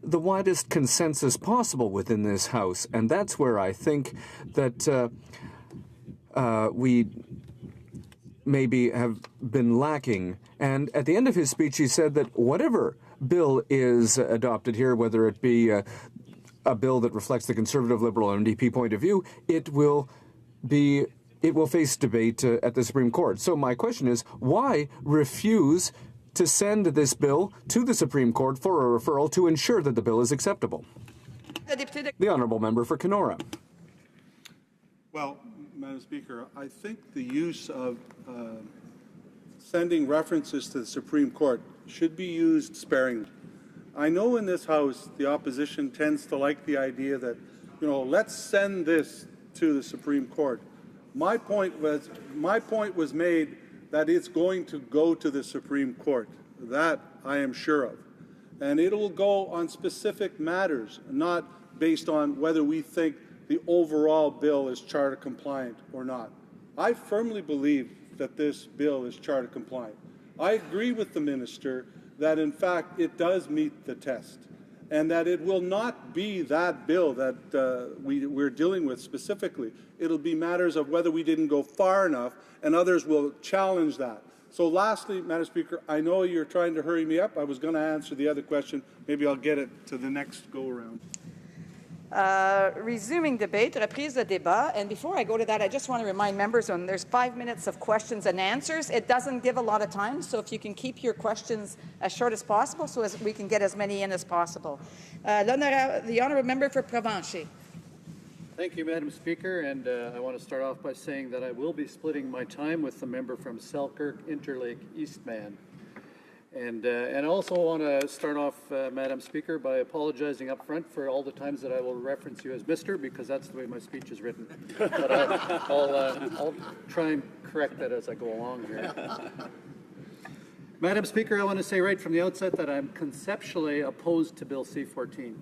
the widest consensus possible within this House. And that's where I think that we maybe have been lacking. And at the end of his speech, he said that whatever bill is adopted here, whether it be a bill that reflects the Conservative, Liberal, and NDP point of view, it will face debate at the Supreme Court. So my question is, why refuse to send this bill to the Supreme Court for a referral to ensure that the bill is acceptable? The honourable member for Kenora. Well, Madam Speaker, I think the use of sending references to the Supreme Court should be used sparingly. I know in this House the opposition tends to like the idea that, let's send this to the Supreme Court. My point was made that it's going to go to the Supreme Court. That I am sure of. And it will go on specific matters, not based on whether we think the overall bill is charter compliant or not. I firmly believe that this bill is charter compliant. I agree with the minister that, in fact, it does meet the test, and that it will not be that bill that we're dealing with specifically. It'll be matters of whether we didn't go far enough, and others will challenge that. So lastly, Madam Speaker, I know you're trying to hurry me up. I was going to answer the other question. Maybe I'll get it to the next go-around. Resuming debate, reprise de débat. And before I go to that, I just want to remind members there's 5 minutes of questions and answers. It doesn't give a lot of time, so if you can keep your questions as short as possible so as we can get as many in as possible. The honourable member for Provencher. Thank you, Madam Speaker, and I want to start off by saying that I will be splitting my time with the member from Selkirk, Interlake, Eastman. And I also want to start off, Madam Speaker, by apologizing up front for all the times that I will reference you as Mr., because that's the way my speech is written. But I'll try and correct that as I go along here. Madam Speaker, I want to say right from the outset that I'm conceptually opposed to Bill C-14.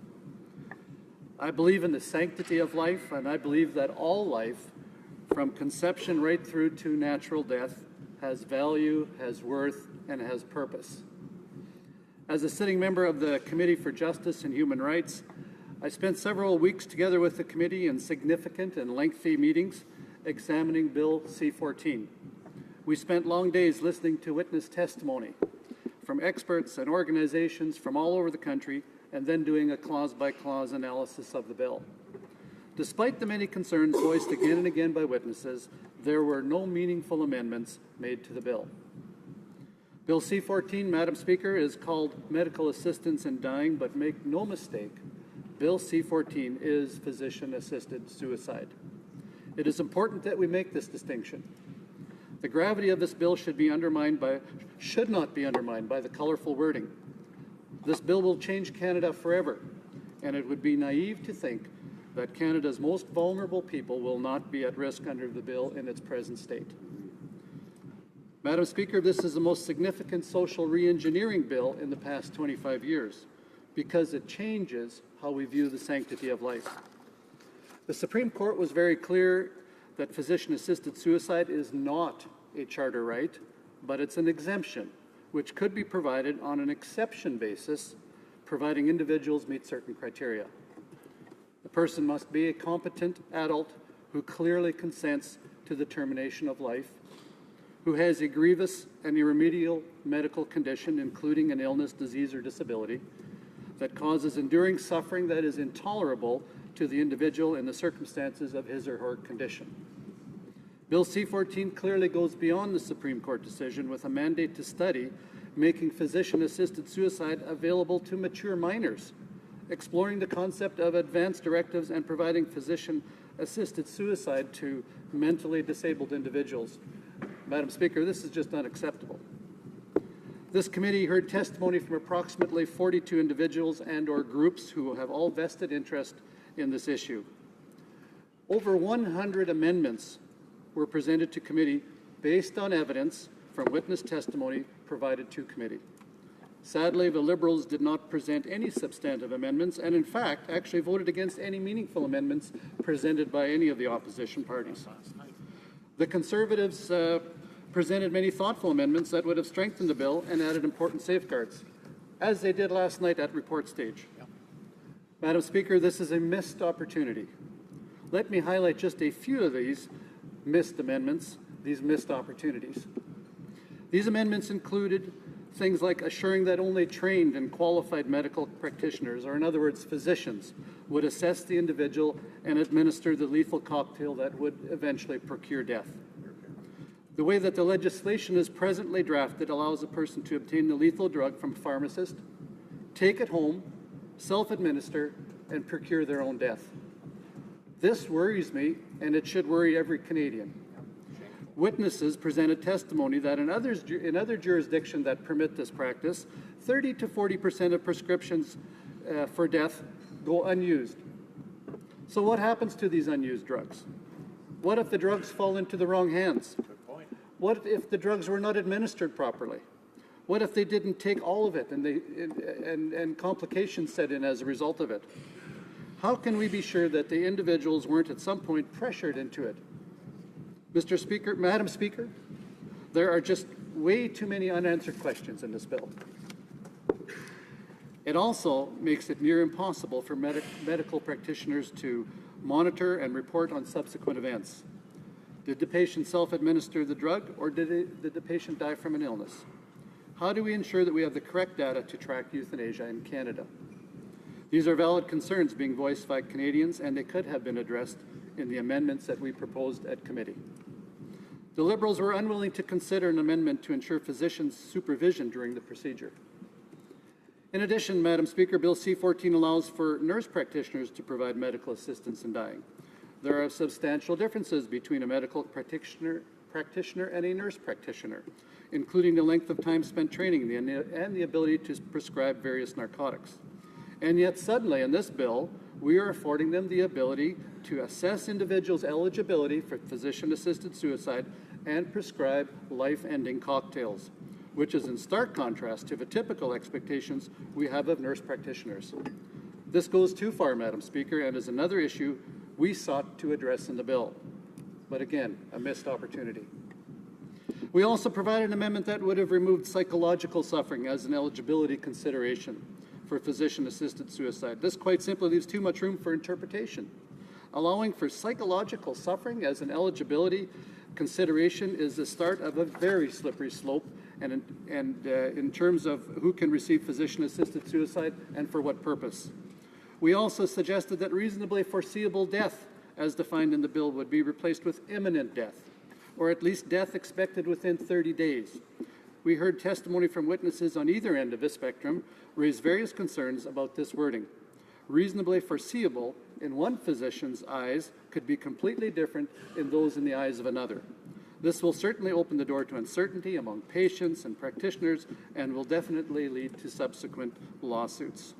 I believe in the sanctity of life, and I believe that all life, from conception right through to natural death, has value, has worth, and has purpose. As a sitting member of the Committee for Justice and Human Rights, I spent several weeks together with the committee in significant and lengthy meetings examining Bill C-14. We spent long days listening to witness testimony from experts and organizations from all over the country, and then doing a clause-by-clause analysis of the bill. Despite the many concerns voiced again and again by witnesses, there were no meaningful amendments made to the bill. Bill C-14, Madam Speaker, is called medical assistance in dying, but make no mistake, Bill C-14 is physician-assisted suicide. It is important that we make this distinction. The gravity of this bill should not be undermined by the colorful wording. This bill will change Canada forever, and it would be naive to think that Canada's most vulnerable people will not be at risk under the bill in its present state. Madam Speaker, this is the most significant social re-engineering bill in the past 25 years because it changes how we view the sanctity of life. The Supreme Court was very clear that physician-assisted suicide is not a charter right, but it's an exemption, which could be provided on an exception basis, providing individuals meet certain criteria. The person must be a competent adult who clearly consents to the termination of life, who has a grievous and irremediable medical condition, including an illness, disease, or disability, that causes enduring suffering that is intolerable to the individual in the circumstances of his or her condition. Bill C-14 clearly goes beyond the Supreme Court decision with a mandate to study making physician-assisted suicide available to mature minors, exploring the concept of advance directives and providing physician-assisted suicide to mentally disabled individuals. Madam Speaker, this is just unacceptable. This committee heard testimony from approximately 42 individuals and/or groups who have all vested interest in this issue. Over 100 amendments were presented to committee based on evidence from witness testimony provided to committee. Sadly, the Liberals did not present any substantive amendments and, in fact, actually voted against any meaningful amendments presented by any of the opposition parties. The Conservatives presented many thoughtful amendments that would have strengthened the bill and added important safeguards, as they did last night at report stage. Madam Speaker, this is a missed opportunity. Let me highlight just a few of these missed amendments, these missed opportunities. These amendments included things like assuring that only trained and qualified medical practitioners, or in other words, physicians, would assess the individual and administer the lethal cocktail that would eventually procure death. The way that the legislation is presently drafted allows a person to obtain the lethal drug from a pharmacist, take it home, self-administer, and procure their own death. This worries me, and it should worry every Canadian. Witnesses presented testimony that in other jurisdictions that permit this practice, 30 to 40% of prescriptions for death go unused. So what happens to these unused drugs? What if the drugs fall into the wrong hands? What if the drugs were not administered properly? What if they didn't take all of it and complications set in as a result of it? How can we be sure that the individuals weren't at some point pressured into it? Mr. Speaker, Madam Speaker, there are just way too many unanswered questions in this bill. It also makes it near impossible for medical practitioners to monitor and report on subsequent events. Did the patient self-administer the drug, or did the patient die from an illness? How do we ensure that we have the correct data to track euthanasia in Canada? These are valid concerns being voiced by Canadians, and they could have been addressed in the amendments that we proposed at committee. The Liberals were unwilling to consider an amendment to ensure physicians' supervision during the procedure. In addition, Madam Speaker, Bill C-14 allows for nurse practitioners to provide medical assistance in dying. There are substantial differences between a medical practitioner and a nurse practitioner, including the length of time spent training and the ability to prescribe various narcotics. And yet suddenly in this bill, we are affording them the ability to assess individuals' eligibility for physician-assisted suicide and prescribe life-ending cocktails, which is in stark contrast to the typical expectations we have of nurse practitioners. This goes too far, Madam Speaker, and is another issue we sought to address in the bill. But again, a missed opportunity. We also provided an amendment that would have removed psychological suffering as an eligibility consideration for physician-assisted suicide. This quite simply leaves too much room for interpretation. Allowing for psychological suffering as an eligibility consideration is the start of a very slippery slope, and in terms of who can receive physician-assisted suicide and for what purpose. We also suggested that reasonably foreseeable death, as defined in the bill, would be replaced with imminent death, or at least death expected within 30 days. We heard testimony from witnesses on either end of this spectrum raise various concerns about this wording. Reasonably foreseeable in one physician's eyes could be completely different in those in the eyes of another. This will certainly open the door to uncertainty among patients and practitioners and will definitely lead to subsequent lawsuits.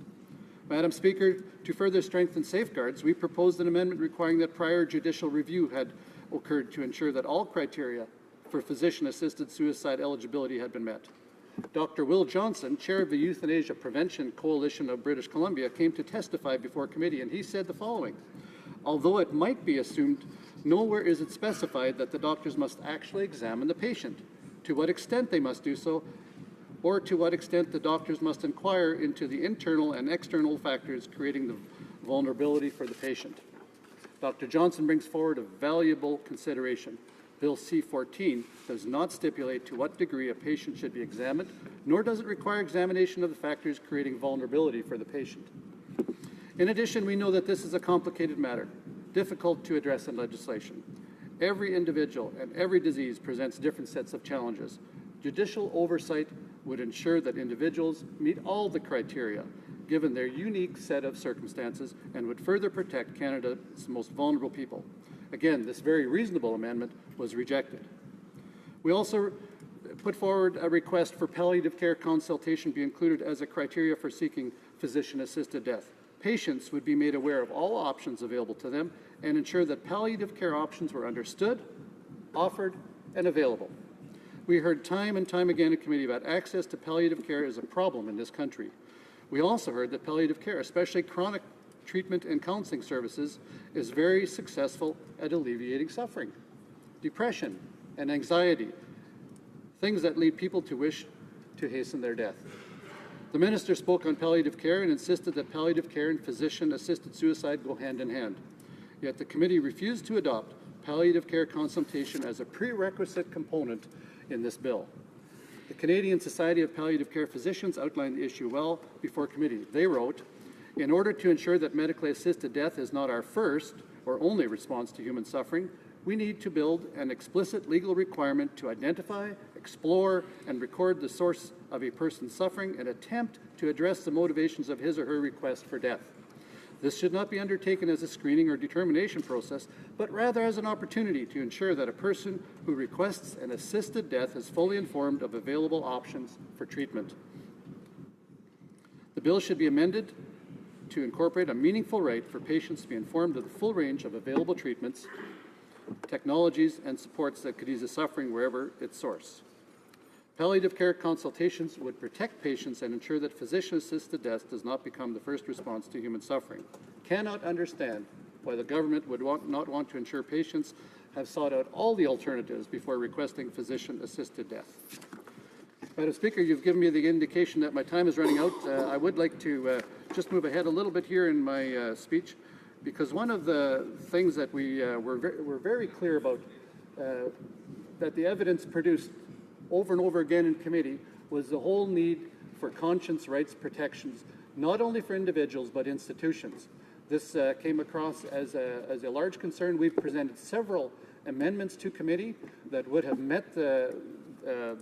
Madam Speaker, to further strengthen safeguards, we proposed an amendment requiring that prior judicial review had occurred to ensure that all criteria for physician-assisted suicide eligibility had been met. Dr. Will Johnson, chair of the Euthanasia Prevention Coalition of British Columbia, came to testify before committee, and he said the following: although it might be assumed, nowhere is it specified that the doctors must actually examine the patient. To what extent they must do so, or to what extent the doctors must inquire into the internal and external factors creating the vulnerability for the patient. Dr. Johnson brings forward a valuable consideration. Bill C-14 does not stipulate to what degree a patient should be examined, nor does it require examination of the factors creating vulnerability for the patient. In addition, we know that this is a complicated matter, difficult to address in legislation. Every individual and every disease presents different sets of challenges. Judicial oversight would ensure that individuals meet all the criteria given their unique set of circumstances and would further protect Canada's most vulnerable people. Again, this very reasonable amendment was rejected. We also put forward a request for palliative care consultation be included as a criteria for seeking physician-assisted death. Patients would be made aware of all options available to them and ensure that palliative care options were understood, offered, and available. We heard time and time again in committee about access to palliative care is a problem in this country. We also heard that palliative care, especially chronic treatment and counseling services, is very successful at alleviating suffering, depression, and anxiety, things that lead people to wish to hasten their death. The minister spoke on palliative care and insisted that palliative care and physician-assisted suicide go hand in hand. Yet the committee refused to adopt palliative care consultation as a prerequisite component in this bill. The Canadian Society of Palliative Care Physicians outlined the issue well before committee. They wrote, in order to ensure that medically assisted death is not our first or only response to human suffering, we need to build an explicit legal requirement to identify, explore, and record the source of a person's suffering and attempt to address the motivations of his or her request for death. This should not be undertaken as a screening or determination process, but rather as an opportunity to ensure that a person who requests an assisted death is fully informed of available options for treatment. The bill should be amended to incorporate a meaningful right for patients to be informed of the full range of available treatments, technologies, and supports that could ease the suffering wherever its source. Palliative care consultations would protect patients and ensure that physician-assisted death does not become the first response to human suffering. Cannot understand why the government would not want to ensure patients have sought out all the alternatives before requesting physician-assisted death. Madam Speaker, you've given me the indication that my time is running out. I would like to just move ahead a little bit here in my speech, because one of the things that we were very clear about that the evidence produced over and over again in committee was the whole need for conscience rights protections, not only for individuals but institutions. This came across as a large concern. We've presented several amendments to committee that would have met the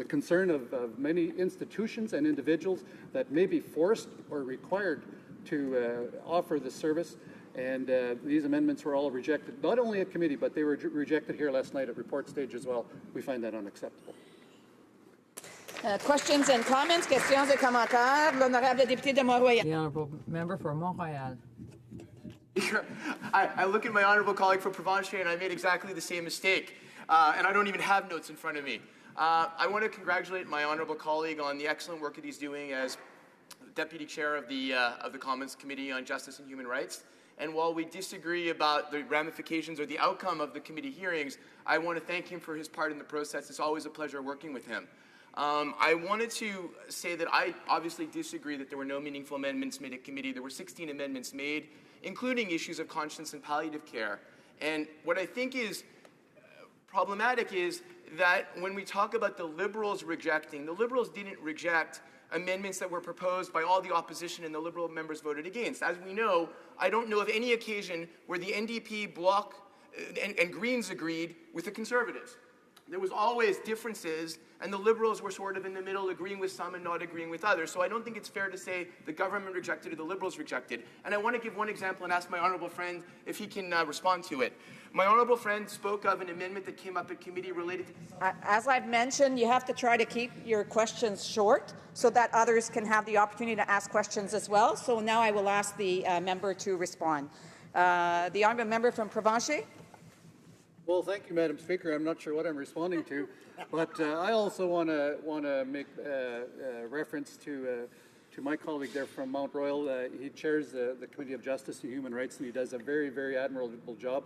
concern of many institutions and individuals that may be forced or required to offer this service. And these amendments were all rejected, not only at committee, but they were rejected here last night at report stage as well. We find that unacceptable. Questions and comments? Questions et commentaires. L'honorable député de Mont-Royal. The honourable member for Mont-Royal. I look at my honourable colleague from Provencher and I made exactly the same mistake. And I don't even have notes in front of me. I want to congratulate my honourable colleague on the excellent work that he's doing as Deputy Chair of the Commons Committee on Justice and Human Rights. And while we disagree about the ramifications or the outcome of the committee hearings, I want to thank him for his part in the process. It's always a pleasure working with him. I wanted to say that I obviously disagree that there were no meaningful amendments made at committee. There were 16 amendments made, including issues of conscience and palliative care. And what I think is problematic is that when we talk about the Liberals rejecting, the Liberals didn't reject amendments that were proposed by all the opposition and the Liberal members voted against. As we know, I don't know of any occasion where the NDP Bloc and Greens agreed with the Conservatives. There was always differences, and the Liberals were sort of in the middle, agreeing with some and not agreeing with others. So I don't think it's fair to say the government rejected or the Liberals rejected. And I want to give one example and ask my honourable friend if he can respond to it. My honourable friend spoke of an amendment that came up at committee related to... As I've mentioned, you have to try to keep your questions short so that others can have the opportunity to ask questions as well. So now I will ask the member to respond. The honourable member from Provencher. Well, thank you, Madam Speaker. I'm not sure what I'm responding to, but I also want to make reference to my colleague there from Mount Royal. He chairs the Committee of Justice and Human Rights, and he does a very, very admirable job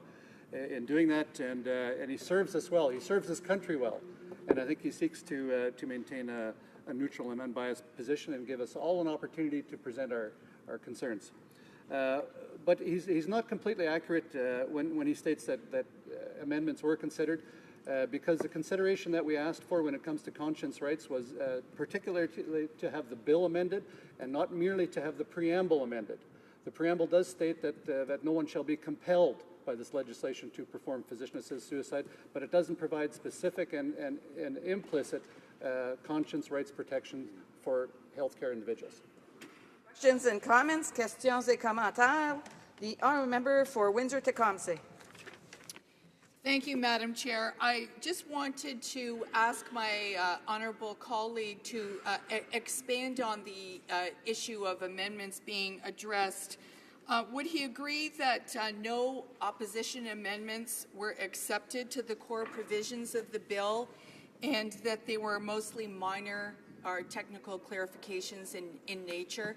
in doing that. And he serves us well. He serves his country well, and I think he seeks to maintain a neutral and unbiased position and give us all an opportunity to present our concerns. But he's not completely accurate when he states that amendments were considered, because the consideration that we asked for when it comes to conscience rights was particularly to have the bill amended and not merely to have the preamble amended. The preamble does state that no one shall be compelled by this legislation to perform physician-assisted suicide, but it doesn't provide specific and implicit conscience rights protection for healthcare individuals. Questions and comments, questions et commentaires. The honourable member for Windsor-Tecumseh. Thank you, Madam Chair. I just wanted to ask my honourable colleague to expand on the issue of amendments being addressed. Would he agree that no opposition amendments were accepted to the core provisions of the bill and that they were mostly minor or technical clarifications in nature?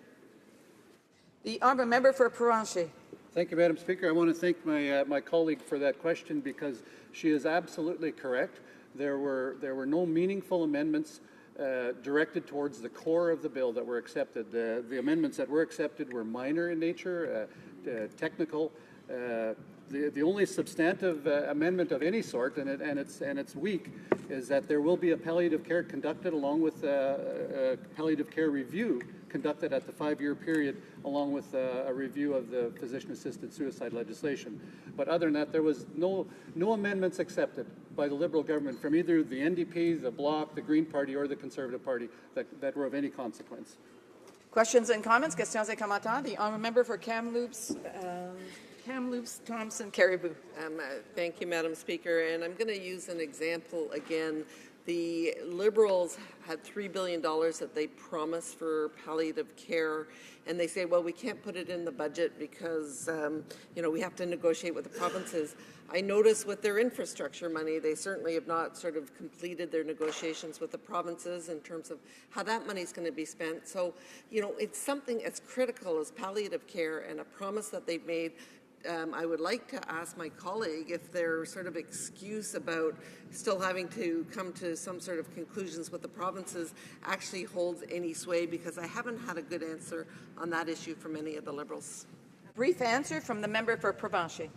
The honourable member for Provencher. Thank you, Madam Speaker. I want to thank my colleague for that question, because she is absolutely correct. There were no meaningful amendments directed towards the core of the bill that were accepted. The amendments that were accepted were minor in nature, technical. The only substantive amendment of any sort, and it's weak, is that there will be a palliative care conducted along with a palliative care review conducted at the 5-year period, along with a review of the physician-assisted suicide legislation. But other than that, there was no amendments accepted by the Liberal government from either the NDP, the Bloc, the Green Party, or the Conservative Party that were of any consequence. Questions and comments, questions et commentaires. The honourable member for Kamloops, Thompson, Caribou. Thank you, Madam Speaker. And I'm going to use an example again. The Liberals had $3 billion that they promised for palliative care, and they say, well, we can't put it in the budget because, we have to negotiate with the provinces. I notice with their infrastructure money, they certainly have not sort of completed their negotiations with the provinces in terms of how that money is going to be spent. So, it's something as critical as palliative care and a promise that they've made. I would like to ask my colleague if their sort of excuse about still having to come to some sort of conclusions with the provinces actually holds any sway, because I haven't had a good answer on that issue from any of the Liberals. Brief answer from the member for Provencher.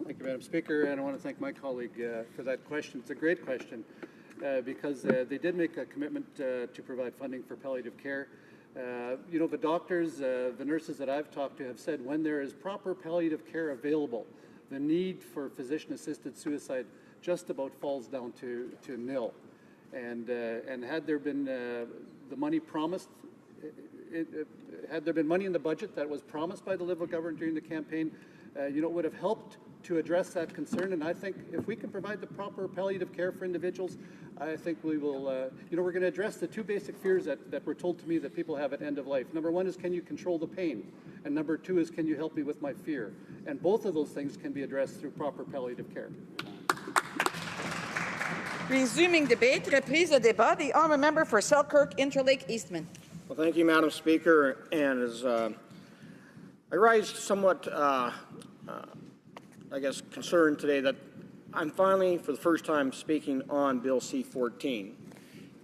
Thank you, Madam Speaker, and I want to thank my colleague for that question. It's a great question because they did make a commitment to provide funding for palliative care. The doctors, the nurses that I've talked to have said when there is proper palliative care available, the need for physician-assisted suicide just about falls down to nil. And had there been the money promised, had there been money in the budget that was promised by the Liberal government during the campaign, it would have helped to address that concern. And I think if we can provide the proper palliative care for individuals, I think we will, we're going to address the two basic fears that were told to me that people have at end of life. Number one is, can you control the pain? And number two is, can you help me with my fear? And both of those things can be addressed through proper palliative care. Resuming debate, reprise de débat. The honourable member for Selkirk, Interlake, Eastman. Well, thank you, Madam Speaker. And as I rise somewhat, concerned today that I'm finally, for the first time, speaking on Bill C-14.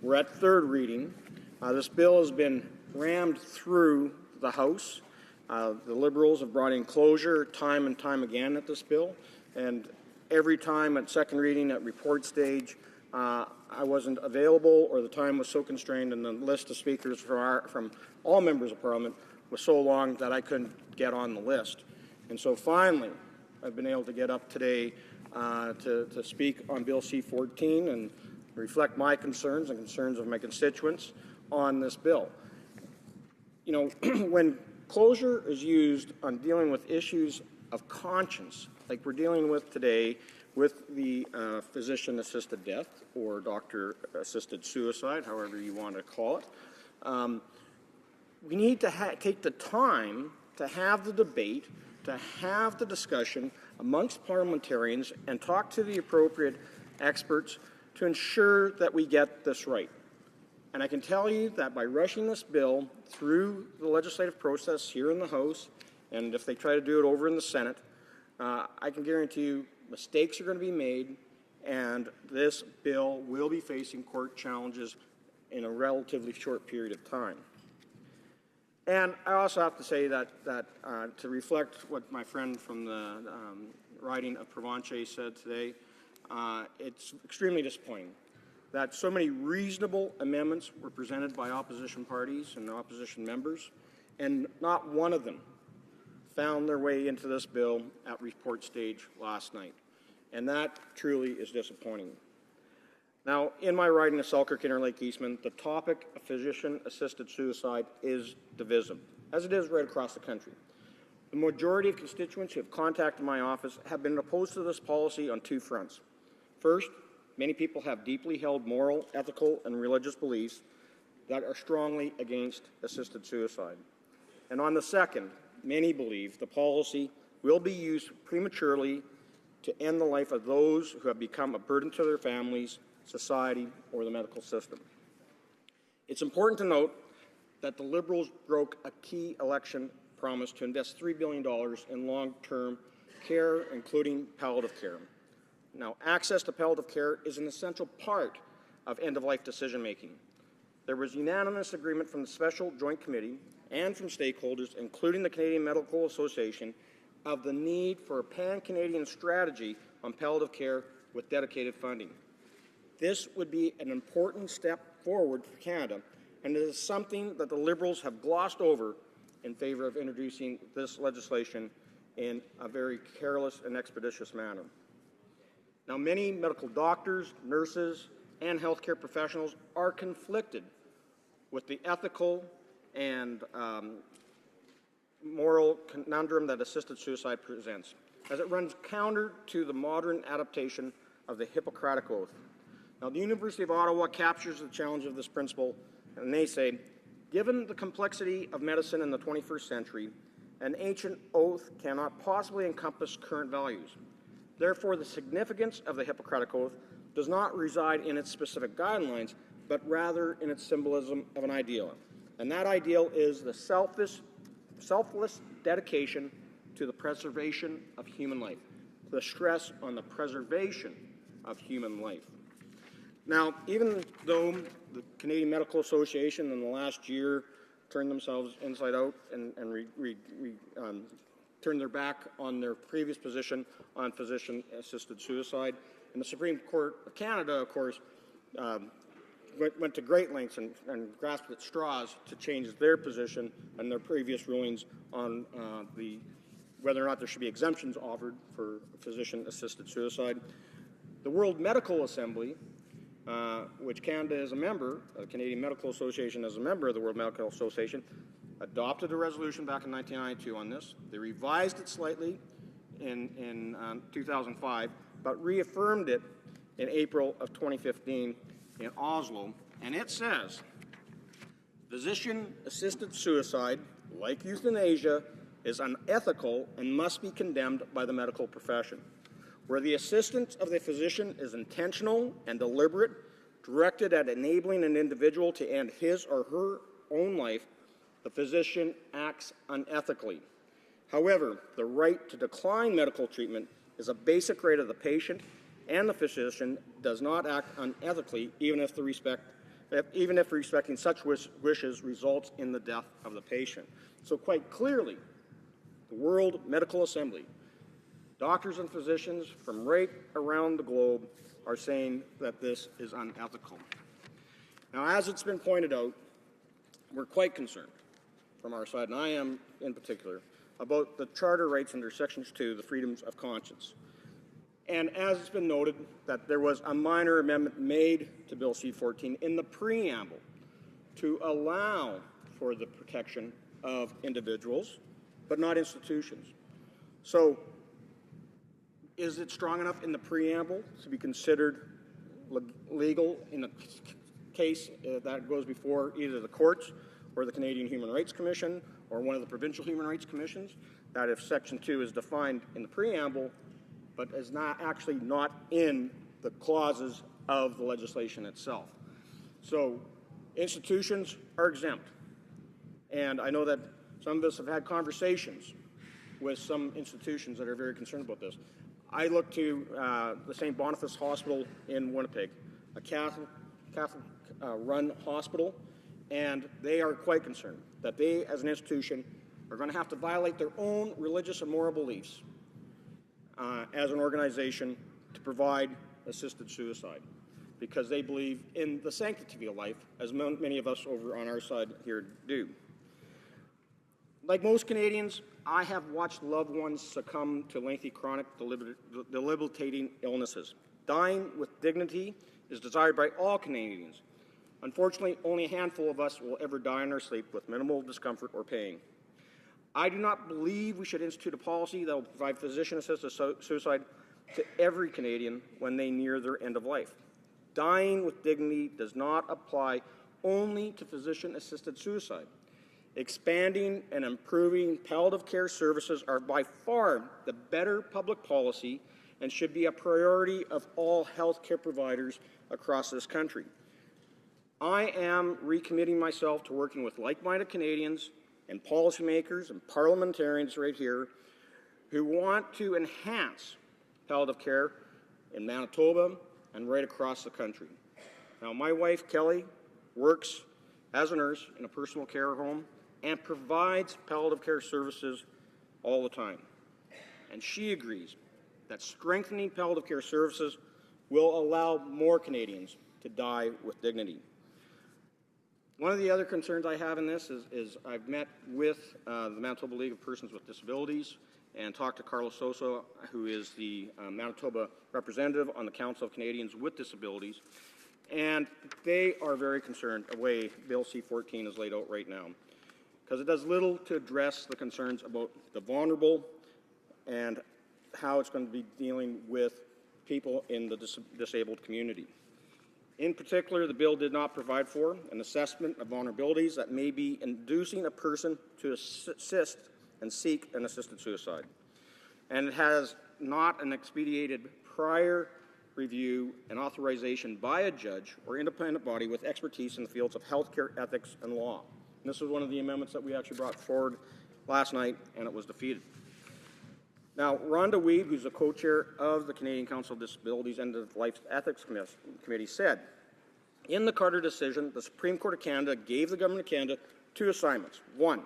We're at third reading. This bill has been rammed through the House. The Liberals have brought in closure time and time again at this bill, and every time at second reading at report stage, I wasn't available or the time was so constrained and the list of speakers from all members of Parliament was so long that I couldn't get on the list. And so finally, I've been able to get up today to speak on Bill C-14 and reflect my concerns and concerns of my constituents on this bill. You know, when closure is used on dealing with issues of conscience, like we're dealing with today with the physician-assisted death or doctor-assisted suicide, however you want to call it, we need to take the time to have the debate, to have the discussion amongst parliamentarians and talk to the appropriate experts to ensure that we get this right. And I can tell you that by rushing this bill through the legislative process here in the House, and if they try to do it over in the Senate, I can guarantee you mistakes are going to be made, and this bill will be facing court challenges in a relatively short period of time. And I also have to say that to reflect what my friend from the riding of Provencher said today, it's extremely disappointing that so many reasonable amendments were presented by opposition parties and opposition members, and not one of them found their way into this bill at report stage last night. And that truly is disappointing. Now, in my riding of Selkirk Interlake Eastman, the topic of physician-assisted suicide is divisive, as it is right across the country. The majority of constituents who have contacted my office have been opposed to this policy on two fronts. First, many people have deeply held moral, ethical, and religious beliefs that are strongly against assisted suicide. And on the second, many believe the policy will be used prematurely to end the life of those who have become a burden to their families, society, or the medical system. It's important to note that the Liberals broke a key election promise to invest $3 billion in long-term care, including palliative care. Now, access to palliative care is an essential part of end-of-life decision-making. There was unanimous agreement from the Special Joint Committee and from stakeholders, including the Canadian Medical Association, of the need for a pan-Canadian strategy on palliative care with dedicated funding. This would be an important step forward for Canada, and it is something that the Liberals have glossed over in favour of introducing this legislation in a very careless and expeditious manner. Now, many medical doctors, nurses, and healthcare professionals are conflicted with the ethical and moral conundrum that assisted suicide presents, as it runs counter to the modern adaptation of the Hippocratic Oath. Now, the University of Ottawa captures the challenge of this principle, and they say, given the complexity of medicine in the 21st century, an ancient oath cannot possibly encompass current values. Therefore, the significance of the Hippocratic Oath does not reside in its specific guidelines, but rather in its symbolism of an ideal. And that ideal is the selfless dedication to the preservation of human life, the stress on the preservation of human life. Now, even though the Canadian Medical Association in the last year turned themselves inside out and turned their back on their previous position on physician-assisted suicide, and the Supreme Court of Canada, of course, went to great lengths and grasped at straws to change their position and their previous rulings on whether or not there should be exemptions offered for physician-assisted suicide. The World Medical Assembly, which Canada is a member, the Canadian Medical Association is a member of the World Medical Association, adopted a resolution back in 1992 on this. They revised it slightly in 2005, but reaffirmed it in April of 2015 in Oslo, and it says, physician-assisted suicide, like euthanasia, is unethical and must be condemned by the medical profession. Where the assistance of the physician is intentional and deliberate, directed at enabling an individual to end his or her own life, the physician acts unethically. However, the right to decline medical treatment is a basic right of the patient, and the physician does not act unethically, even if respecting such wishes results in the death of the patient. So quite clearly, the World Medical Assembly Doctors and physicians from right around the globe are saying that this is unethical. Now, as it's been pointed out, we're quite concerned from our side, and I am in particular, about the Charter rights under Sections 2, the freedoms of conscience. And as it's been noted, that there was a minor amendment made to Bill C-14 in the preamble to allow for the protection of individuals, but not institutions. So, is it strong enough in the preamble to be considered legal in a case that goes before either the courts or the Canadian Human Rights Commission or one of the provincial human rights commissions, that if Section 2 is defined in the preamble, but is not actually not in the clauses of the legislation itself? So institutions are exempt. And I know that some of us have had conversations with some institutions that are very concerned about this. I look to the St. Boniface Hospital in Winnipeg, a Catholic-run hospital, and they are quite concerned that they, as an institution, are going to have to violate their own religious and moral beliefs as an organization to provide assisted suicide, because they believe in the sanctity of life, as many of us over on our side here do. Like most Canadians, I have watched loved ones succumb to lengthy chronic debilitating illnesses. Dying with dignity is desired by all Canadians. Unfortunately, only a handful of us will ever die in our sleep with minimal discomfort or pain. I do not believe we should institute a policy that will provide physician-assisted suicide to every Canadian when they near their end of life. Dying with dignity does not apply only to physician-assisted suicide. Expanding and improving palliative care services are by far the better public policy and should be a priority of all health care providers across this country. I am recommitting myself to working with like-minded Canadians and policymakers and parliamentarians right here who want to enhance palliative care in Manitoba and right across the country. Now, my wife, Kelly, works as a nurse in a personal care home and provides palliative care services all the time. And she agrees that strengthening palliative care services will allow more Canadians to die with dignity. One of the other concerns I have in this is I've met with the Manitoba League of Persons with Disabilities and talked to Carlos Sosa, who is the Manitoba representative on the Council of Canadians with Disabilities, and they are very concerned the way Bill C-14 is laid out right now, because it does little to address the concerns about the vulnerable and how it's going to be dealing with people in the disabled community. In particular, the bill did not provide for an assessment of vulnerabilities that may be inducing a person to assist and seek an assisted suicide. And it has not an expedited prior review and authorization by a judge or independent body with expertise in the fields of healthcare, ethics, and law. And this was one of the amendments that we actually brought forward last night, and it was defeated. Now, Rhonda Weed, who's the co-chair of the Canadian Council of Disabilities and the Life Ethics Committee, said, in the Carter decision, the Supreme Court of Canada gave the Government of Canada 2 assignments. 1,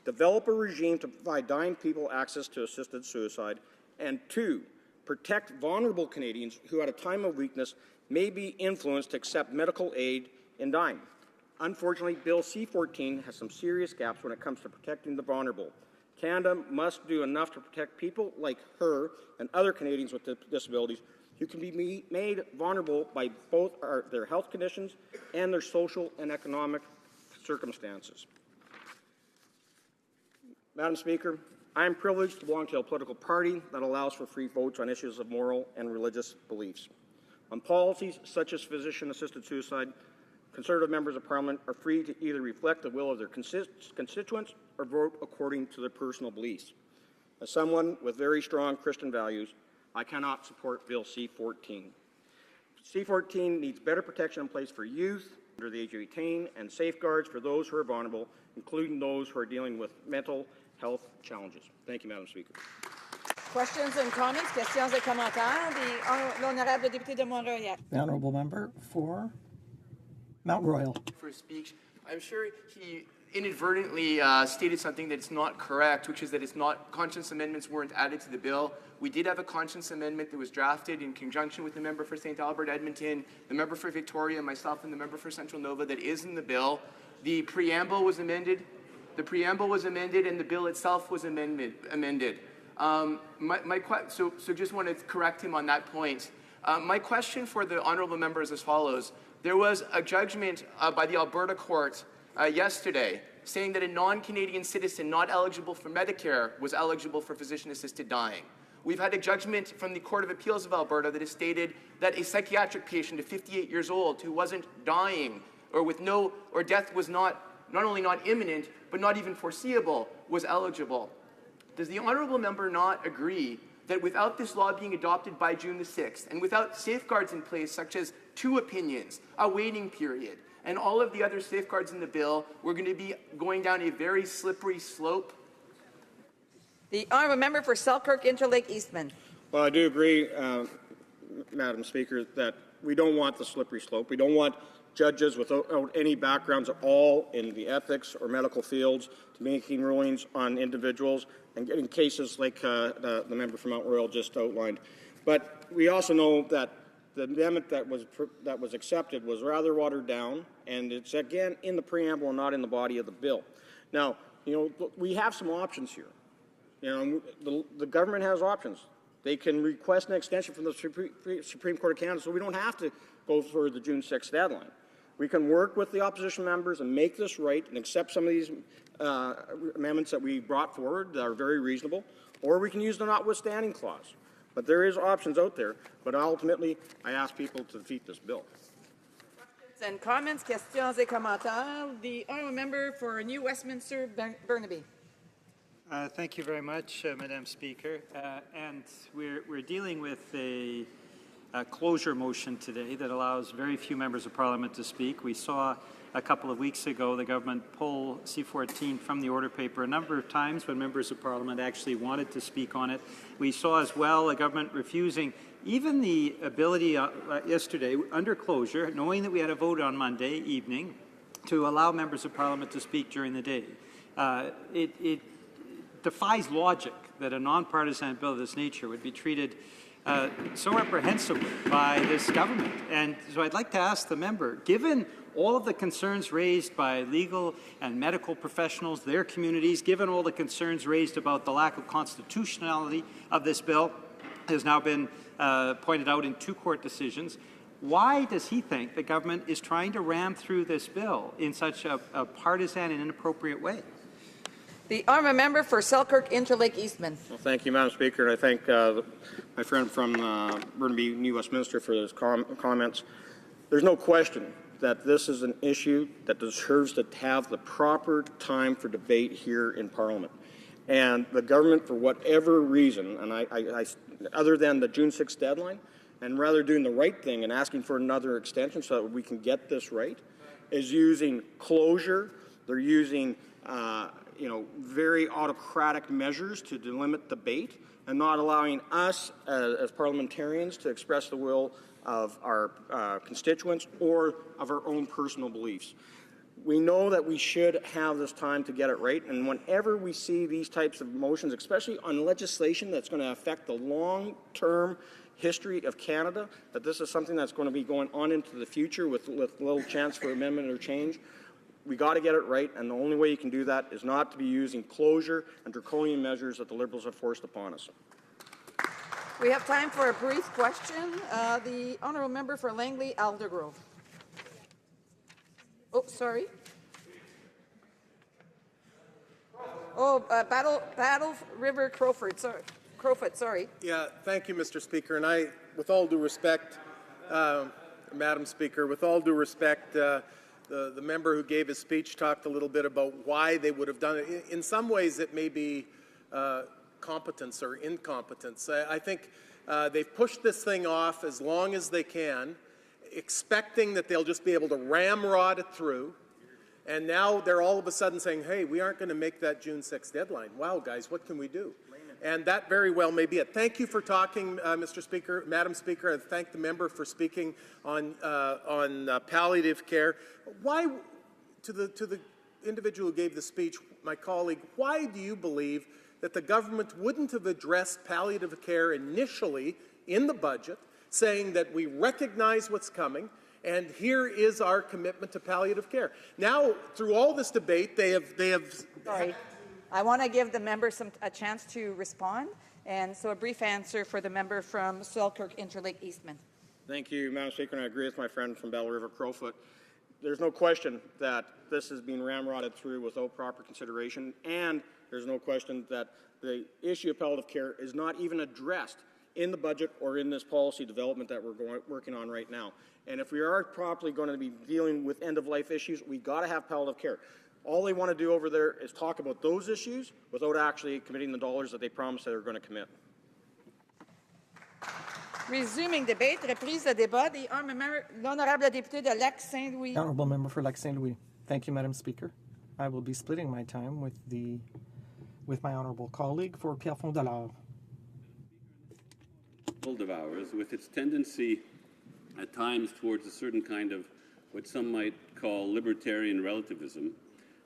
develop a regime to provide dying people access to assisted suicide, and 2, protect vulnerable Canadians who at a time of weakness may be influenced to accept medical aid in dying. Unfortunately, Bill C-14 has some serious gaps when it comes to protecting the vulnerable. Canada must do enough to protect people like her and other Canadians with disabilities who can be made vulnerable by both their health conditions and their social and economic circumstances. Madam Speaker, I am privileged to belong to a political party that allows for free votes on issues of moral and religious beliefs. On policies such as physician-assisted suicide, Conservative members of Parliament are free to either reflect the will of their constituents or vote according to their personal beliefs. As someone with very strong Christian values, I cannot support Bill C-14. C-14 needs better protection in place for youth under the age of 18 and safeguards for those who are vulnerable, including those who are dealing with mental health challenges. Thank you, Madam Speaker. Questions and comments? Questions et commentaires? L'honorable député de Mont-Royal. The honourable member for Mount Royal. For his speech, I'm sure he inadvertently stated something that's not correct, which is that conscience amendments weren't added to the bill. We did have a conscience amendment that was drafted in conjunction with the member for St. Albert Edmonton, the member for Victoria, myself, and the member for Central Nova that is in the bill. The preamble was amended. The preamble was amended, and the bill itself was amended. So just want to correct him on that point. My question for the honourable member is as follows. There was a judgment by the Alberta court yesterday saying that a non-Canadian citizen not eligible for Medicare was eligible for physician-assisted dying. We've had a judgment from the Court of Appeals of Alberta that has stated that a psychiatric patient of 58 years old who wasn't dying or death was not only not imminent, but not even foreseeable, was eligible. Does the honourable member not agree that without this law being adopted by June the 6th, and without safeguards in place such as 2 opinions, a waiting period, and all of the other safeguards in the bill, we're going to be going down a very slippery slope? The honourable member for Selkirk Interlake Eastman. Well, I do agree, Madam Speaker, that we don't want the slippery slope. We don't want judges without any backgrounds at all in the ethics or medical fields to making rulings on individuals and getting cases like the member from Mount Royal just outlined. But we also know that the amendment that was accepted was rather watered down, and it's again in the preamble and not in the body of the bill. Now, we have some options here. The government has options. They can request an extension from the Supreme Court of Canada, so we don't have to go for the June 6th deadline. We can work with the opposition members and make this right and accept some of these amendments that we brought forward that are very reasonable, or we can use the notwithstanding clause. But there is options out there, but ultimately I ask people to defeat this bill. Questions and comments, questions et commentaires. The honourable member for New Westminster, Burnaby. Thank you very much, Madam Speaker. And we're dealing with a closure motion today that allows very few members of Parliament to speak. We saw a couple of weeks ago the government pull C-14 from the order paper a number of times when members of Parliament actually wanted to speak on it. We saw as well the government refusing even the ability yesterday under closure, knowing that we had a vote on Monday evening, to allow members of Parliament to speak during the day. It defies logic that a nonpartisan bill of this nature would be treated so reprehensibly by this government. And so I'd like to ask the member, given all of the concerns raised by legal and medical professionals, their communities, given all the concerns raised about the lack of constitutionality of this bill, has now been pointed out in 2 court decisions, why does he think the government is trying to ram through this bill in such a partisan and inappropriate way? The honourable member for Selkirk Interlake Eastman. Well, thank you, Madam Speaker, and I thank my friend from Burnaby, New Westminster, for his comments. There's no question that this is an issue that deserves to have the proper time for debate here in Parliament. And the government, for whatever reason, and I other than the June 6th deadline, and rather doing the right thing and asking for another extension so that we can get this right, is using closure. They're using very autocratic measures to delimit debate and not allowing us as parliamentarians to express the will of our constituents or of our own personal beliefs. We know that we should have this time to get it right, and whenever we see these types of motions, especially on legislation that's going to affect the long-term history of Canada, that this is something that's going to be going on into the future with little chance for amendment or change, we got to get it right, and the only way you can do that is not to be using closure and draconian measures that the Liberals have forced upon us. We have time for a brief question. The honourable member for Langley, Aldergrove. Oh, sorry. Oh, Battle River Crowfoot. Sorry. Yeah, thank you, Mr. Speaker. And I, with all due respect, Madam Speaker, with all due respect, the member who gave his speech talked a little bit about why they would have done it. In some ways, it may be competence or incompetence. I think they've pushed this thing off as long as they can, expecting that they'll just be able to ramrod it through. And now they're all of a sudden saying, hey, we aren't going to make that June 6th deadline. Wow, guys, what can we do? And that very well may be it. Thank you for talking, Mr. Speaker. Madam Speaker, I thank the member for speaking on palliative care. Why, to the individual who gave the speech, my colleague, why do you believe that the government wouldn't have addressed palliative care initially in the budget, saying that we recognize what's coming, and here is our commitment to palliative care? Now, through all this debate, they have. Sorry, I want to give the member a chance to respond, and so a brief answer for the member from Selkirk Interlake Eastman. Thank you, Madam Speaker, and I agree with my friend from Bell River Crowfoot. There's no question that this is being ramrodded through without proper consideration, and there's no question that the issue of palliative care is not even addressed in the budget or in this policy development that we're working on right now. And if we are properly going to be dealing with end-of-life issues, we've got to have palliative care. All they want to do over there is talk about those issues without actually committing the dollars that they promised that they're going to commit. Resuming debate, reprise de débat, l'honorable député de Lac-Saint-Louis. Honourable member for Lac-Saint-Louis. Thank you, Madam Speaker. I will be splitting my time with my honourable colleague for Pierrefonds Dollard. Of ours, with its tendency at times towards a certain kind of what some might call libertarian relativism,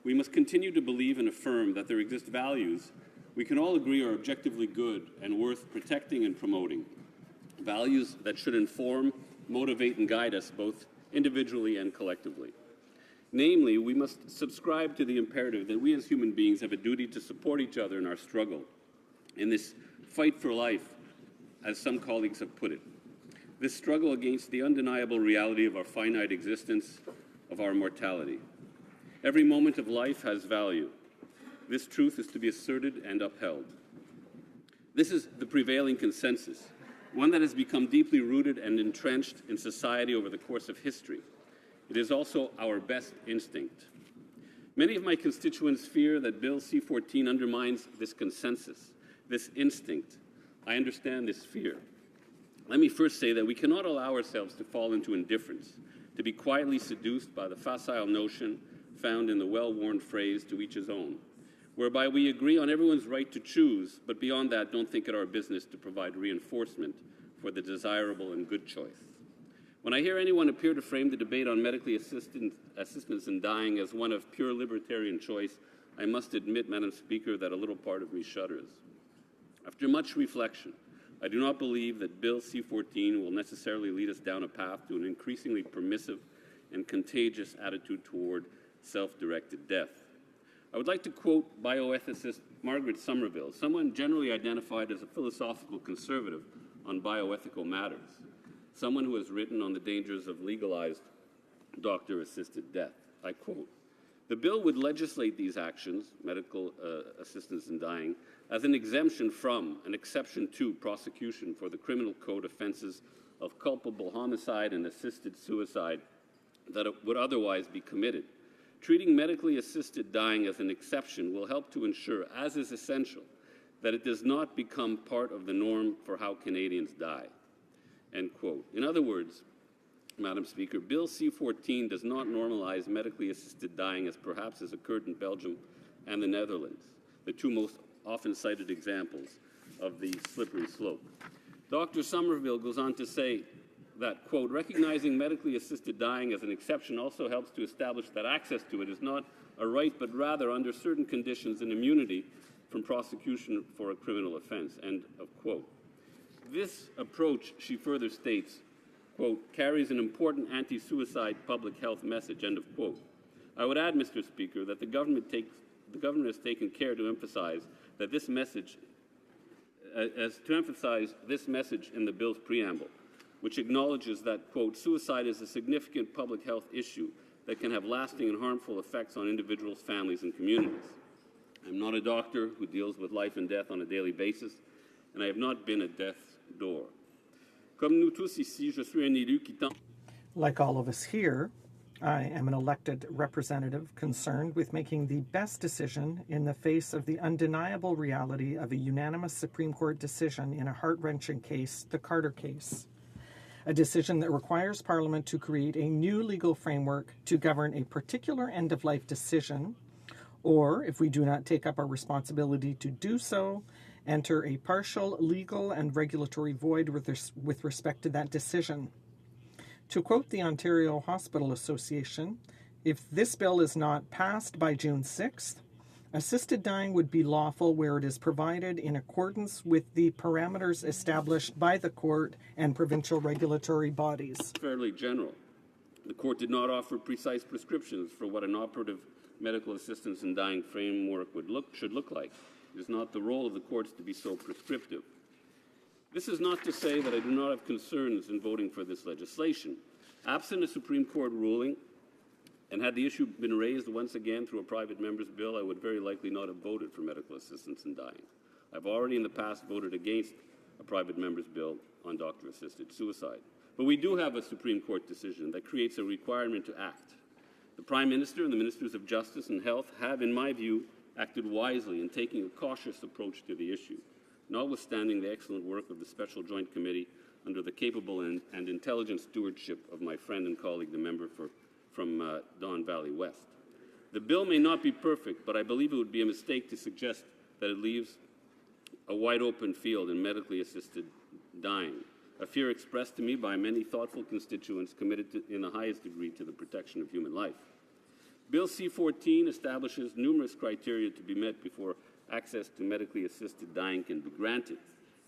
we must continue to believe and affirm that there exist values we can all agree are objectively good and worth protecting and promoting. Values that should inform, motivate, and guide us both individually and collectively. Namely, we must subscribe to the imperative that we as human beings have a duty to support each other in our struggle, in this fight for life, as some colleagues have put it. This struggle against the undeniable reality of our finite existence, of our mortality. Every moment of life has value. This truth is to be asserted and upheld. This is the prevailing consensus, one that has become deeply rooted and entrenched in society over the course of history. It is also our best instinct. Many of my constituents fear that Bill C-14 undermines this consensus, this instinct. I understand this fear. Let me first say that we cannot allow ourselves to fall into indifference, to be quietly seduced by the facile notion found in the well-worn phrase, to each his own, whereby we agree on everyone's right to choose, but beyond that don't think it our business to provide reinforcement for the desirable and good choice. When I hear anyone appear to frame the debate on medically assistance in dying as one of pure libertarian choice, I must admit, Madam Speaker, that a little part of me shudders. After much reflection, I do not believe that Bill C-14 will necessarily lead us down a path to an increasingly permissive and contagious attitude toward self-directed death. I would like to quote bioethicist Margaret Somerville, someone generally identified as a philosophical conservative on bioethical matters, someone who has written on the dangers of legalized doctor-assisted death. I quote, "The bill would legislate these actions, medical assistance in dying, as an exemption from, an exception to, prosecution for the criminal code offenses of culpable homicide and assisted suicide that would otherwise be committed. Treating medically assisted dying as an exception will help to ensure, as is essential, that it does not become part of the norm for how Canadians die." End quote. In other words, Madam Speaker, Bill C-14 does not normalize medically assisted dying as perhaps has occurred in Belgium and the Netherlands, the two most often cited examples of the slippery slope. Dr. Somerville goes on to say that, quote, "Recognizing medically assisted dying as an exception also helps to establish that access to it is not a right, but rather, under certain conditions, an immunity from prosecution for a criminal offense," end of quote. This approach, she further states, quote, "carries an important anti-suicide public health message," end of quote. I would add, Mr. Speaker, that the government has taken care to emphasize that this message, in the bill's preamble, which acknowledges that, quote, "suicide is a significant public health issue that can have lasting and harmful effects on individuals, families, and communities. I'm not a doctor who deals with life and death on a daily basis, and I have not been at death's door. Comme nous tous ici, je suis un élu qui tente..." Like all of us here, I am an elected representative concerned with making the best decision in the face of the undeniable reality of a unanimous Supreme Court decision in a heart-wrenching case, the Carter case. A decision that requires Parliament to create a new legal framework to govern a particular end-of-life decision, or, if we do not take up our responsibility to do so, enter a partial legal and regulatory void with respect to that decision. To quote the Ontario Hospital Association, If this bill is not passed by June 6th, assisted dying would be lawful where it is provided in accordance with the parameters established by the court and provincial regulatory bodies. Fairly general. The court did not offer precise prescriptions for what an operative medical assistance in dying framework should look like. It is not the role of the courts to be so prescriptive. This is not to say that I do not have concerns in voting for this legislation. Absent a Supreme Court ruling, and had the issue been raised once again through a private member's bill, I would very likely not have voted for medical assistance in dying. I've already in the past voted against a private member's bill on doctor-assisted suicide. But we do have a Supreme Court decision that creates a requirement to act. The Prime Minister and the Ministers of Justice and Health have, in my view, acted wisely in taking a cautious approach to the issue, notwithstanding the excellent work of the Special Joint Committee under the capable and intelligent stewardship of my friend and colleague, the member from Don Valley West. The bill may not be perfect, but I believe it would be a mistake to suggest that it leaves a wide open field in medically assisted dying, a fear expressed to me by many thoughtful constituents committed in the highest degree to the protection of human life. Bill C-14 establishes numerous criteria to be met before access to medically assisted dying can be granted.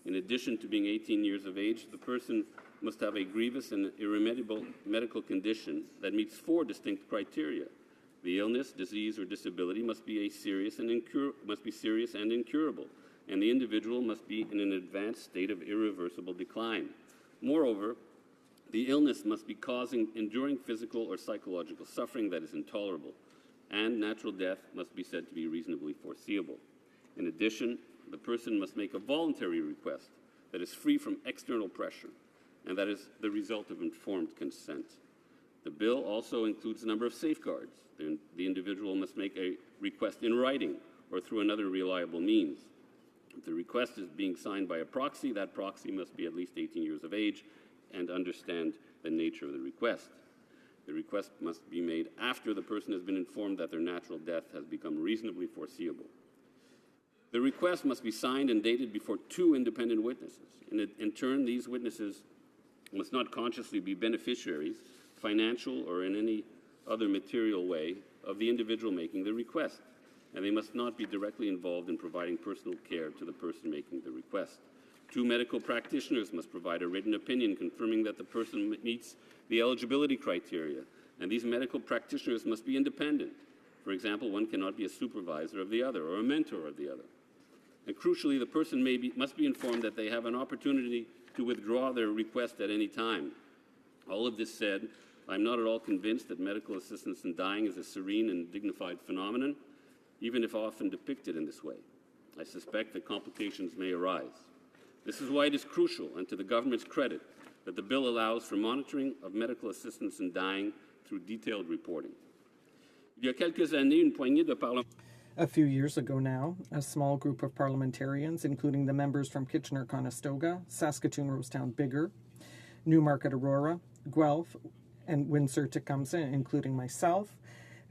In addition to being 18 years of age, the person must have a grievous and irremediable medical condition that meets 4 distinct criteria. The illness, disease, or disability must be serious and incurable, and the individual must be in an advanced state of irreversible decline. Moreover, the illness must be causing enduring physical or psychological suffering that is intolerable, and natural death must be said to be reasonably foreseeable. In addition, the person must make a voluntary request that is free from external pressure, and that is the result of informed consent. The bill also includes a number of safeguards. The individual must make a request in writing or through another reliable means. If the request is being signed by a proxy, that proxy must be at least 18 years of age and understand the nature of the request. The request must be made after the person has been informed that their natural death has become reasonably foreseeable. The request must be signed and dated before 2 independent witnesses. In turn, these witnesses must not consciously be beneficiaries, financial or in any other material way, of the individual making the request, and they must not be directly involved in providing personal care to the person making the request. 2 medical practitioners must provide a written opinion confirming that the person meets the eligibility criteria, and these medical practitioners must be independent. For example, one cannot be a supervisor of the other or a mentor of the other. And crucially, the person must be informed that they have an opportunity to withdraw their request at any time. All of this said, I'm not at all convinced that medical assistance in dying is a serene and dignified phenomenon, even if often depicted in this way. I suspect that complications may arise. This is why it is crucial, and to the government's credit, that the bill allows for monitoring of medical assistance in dying through detailed reporting. Il y a quelques années, une poignée de parlementaires. A few years ago now, a small group of parliamentarians, including the members from Kitchener-Conestoga, Saskatoon-Rosetown-Biggar, Newmarket-Aurora, Guelph, and Windsor-Tecumseh, including myself,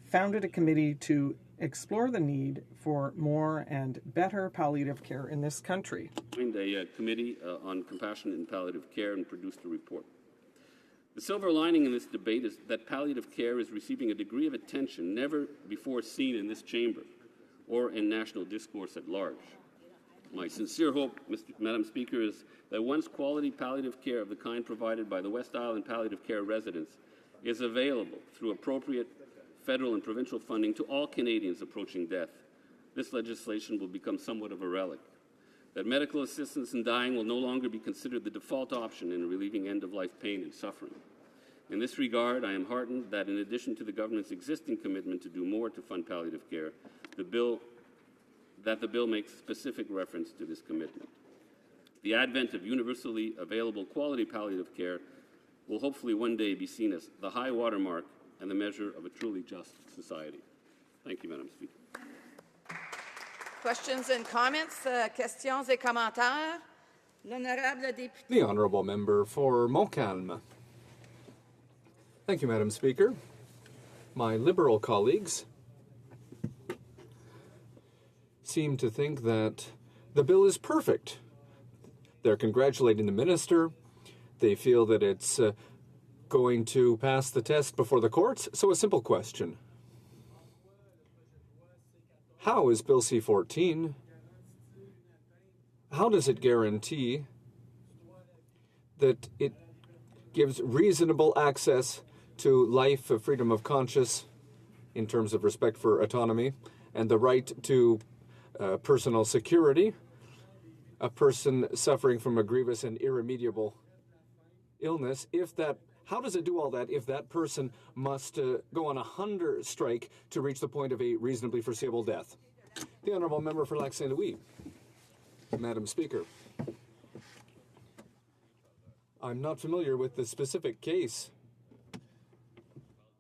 founded a committee to explore the need for more and better palliative care in this country. Joined a committee on compassion and palliative care and produced a report. The silver lining in this debate is that palliative care is receiving a degree of attention never before seen in this chamber or in national discourse at large. My sincere hope, Madam Speaker, is that once quality palliative care of the kind provided by the West Island palliative care residents is available through appropriate federal and provincial funding to all Canadians approaching death, this legislation will become somewhat of a relic. That medical assistance in dying will no longer be considered the default option in relieving end-of-life pain and suffering. In this regard, I am heartened that in addition to the government's existing commitment to do more to fund palliative care, the bill makes specific reference to this commitment. The advent of universally available quality palliative care will hopefully one day be seen as the high watermark and the measure of a truly just society. Thank you, Madam Speaker. Questions and comments, questions et commentaires. L'honorable député. The honourable member for Montcalm. Thank you, Madam Speaker. My Liberal colleagues seem to think that the bill is perfect. They're congratulating the minister. They feel that it's going to pass the test before the courts. So a simple question. How is Bill C-14? How does it guarantee that it gives reasonable access to life, freedom of conscience in terms of respect for autonomy, and the right to personal security, a person suffering from a grievous and irremediable illness, how does it do all that if that person must go on a hunger strike to reach the point of a reasonably foreseeable death? The Honourable Member for Lac Saint Louis. Madam Speaker, I'm not familiar with the specific case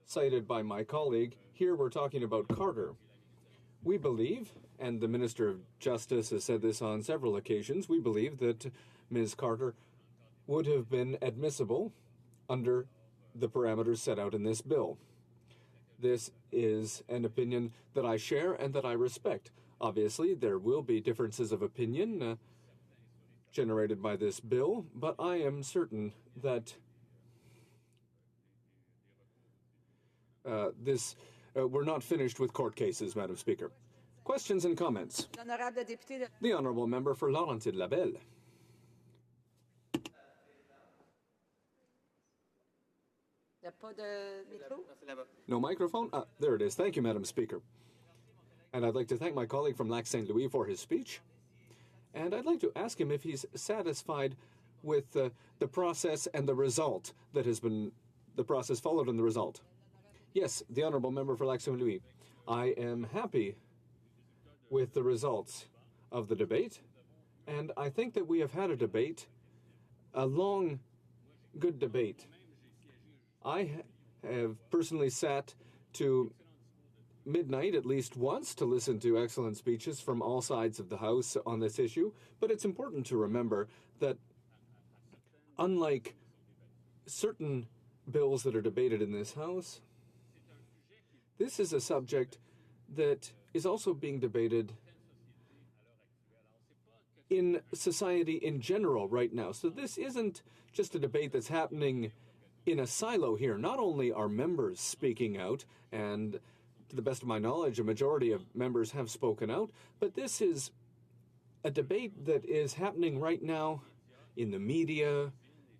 cited by my colleague. Here we're talking about Carter. We believe, and the Minister of Justice has said this on several occasions, we believe that Ms. Carter would have been admissible under the parameters set out in this bill. This is an opinion that I share and that I respect. Obviously, there will be differences of opinion generated by this bill, but I am certain that we're not finished with court cases, Madam Speaker. Questions and comments? The Honourable Member for Laurentide-Labelle. No microphone? There it is. Thank you, Madam Speaker. And I'd like to thank my colleague from Lac Saint Louis for his speech. And I'd like to ask him if he's satisfied with the process and the result that has been, the process followed and the result. Yes, the Honourable Member for Lac Saint Louis. I am happy with the results of the debate. And I think that we have had a debate, a long, good debate. I have personally sat to midnight at least once to listen to excellent speeches from all sides of the House on this issue, but it's important to remember that unlike certain bills that are debated in this House, this is a subject that is also being debated in society in general right now. So this isn't just a debate that's happening in a silo here. Not only are members speaking out, and to the best of my knowledge, a majority of members have spoken out, but this is a debate that is happening right now in the media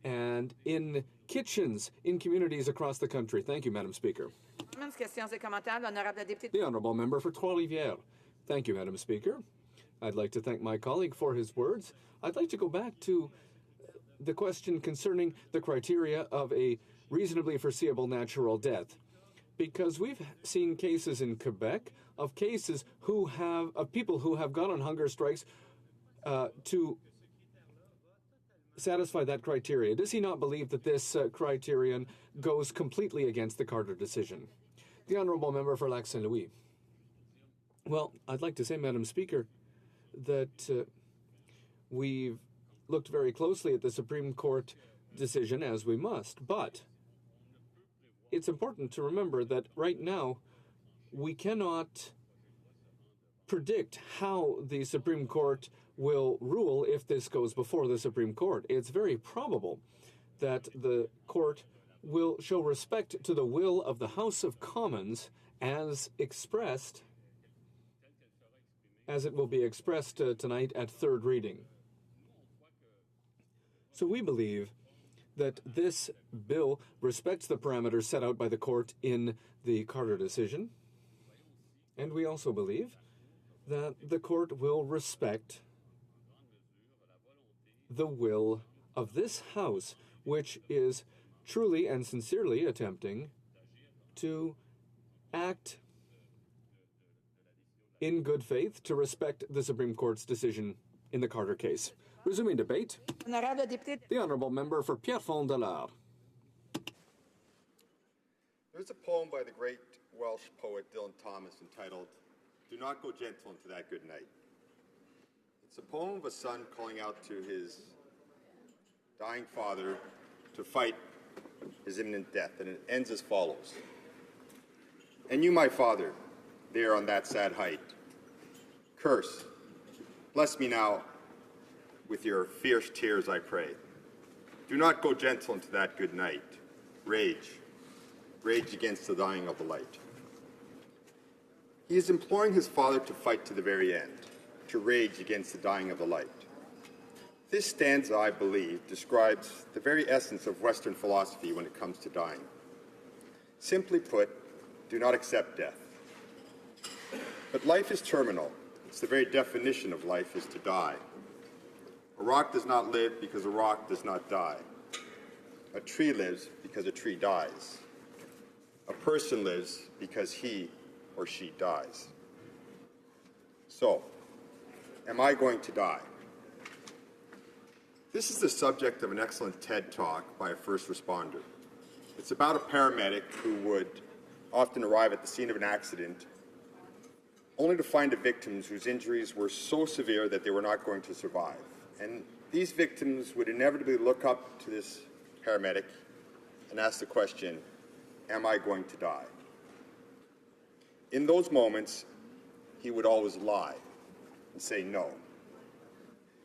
and in kitchens in communities across the country. Thank you, Madam Speaker. The Honourable Member for Trois-Rivières. Thank you, Madam Speaker. I'd like to thank my colleague for his words. I'd like to go back to the question concerning the criteria of a reasonably foreseeable natural death, because we've seen cases in Quebec of people who have gone on hunger strikes to satisfy that criteria. Does he not believe that this criterion goes completely against the Carter decision? The Honourable Member for Lac Saint Louis. Well, I'd like to say, Madam Speaker, that we've looked very closely at the Supreme Court decision, as we must, but it's important to remember that right now we cannot predict how the Supreme Court will rule if this goes before the Supreme Court. It's very probable that the court will show respect to the will of the House of Commons as expressed, as it will be expressed tonight at third reading. So we believe that this bill respects the parameters set out by the court in the Carter decision, and we also believe that the court will respect the will of this House, which is truly and sincerely attempting to act in good faith to respect the Supreme Court's decision in the Carter case. Resuming debate, the Honourable Member for Pierrefonds-Dollard. There's a poem by the great Welsh poet Dylan Thomas entitled, "Do Not Go Gentle Into That Good Night." It's a poem of a son calling out to his dying father to fight his imminent death, and it ends as follows. "And you, my father, there on that sad height, curse, bless me now with your fierce tears, I pray. Do not go gentle into that good night. rage. Rage against the dying of the light. He is imploring his Father to fight to the very end, to rage against the dying of the light. This stanza, I believe, describes the very essence of Western philosophy when it comes to dying. Simply put, do not accept death. But life is terminal. It's the very definition of life is to die. A rock does not live because a rock does not die. A tree lives because a tree dies. A person lives because he or she dies. So, am I going to die? This is the subject of an excellent TED Talk by a first responder. It's about a paramedic who would often arrive at the scene of an accident only to find the victims whose injuries were so severe that they were not going to survive. And these victims would inevitably look up to this paramedic and ask the question, am I going to die? In those moments, he would always lie and say no.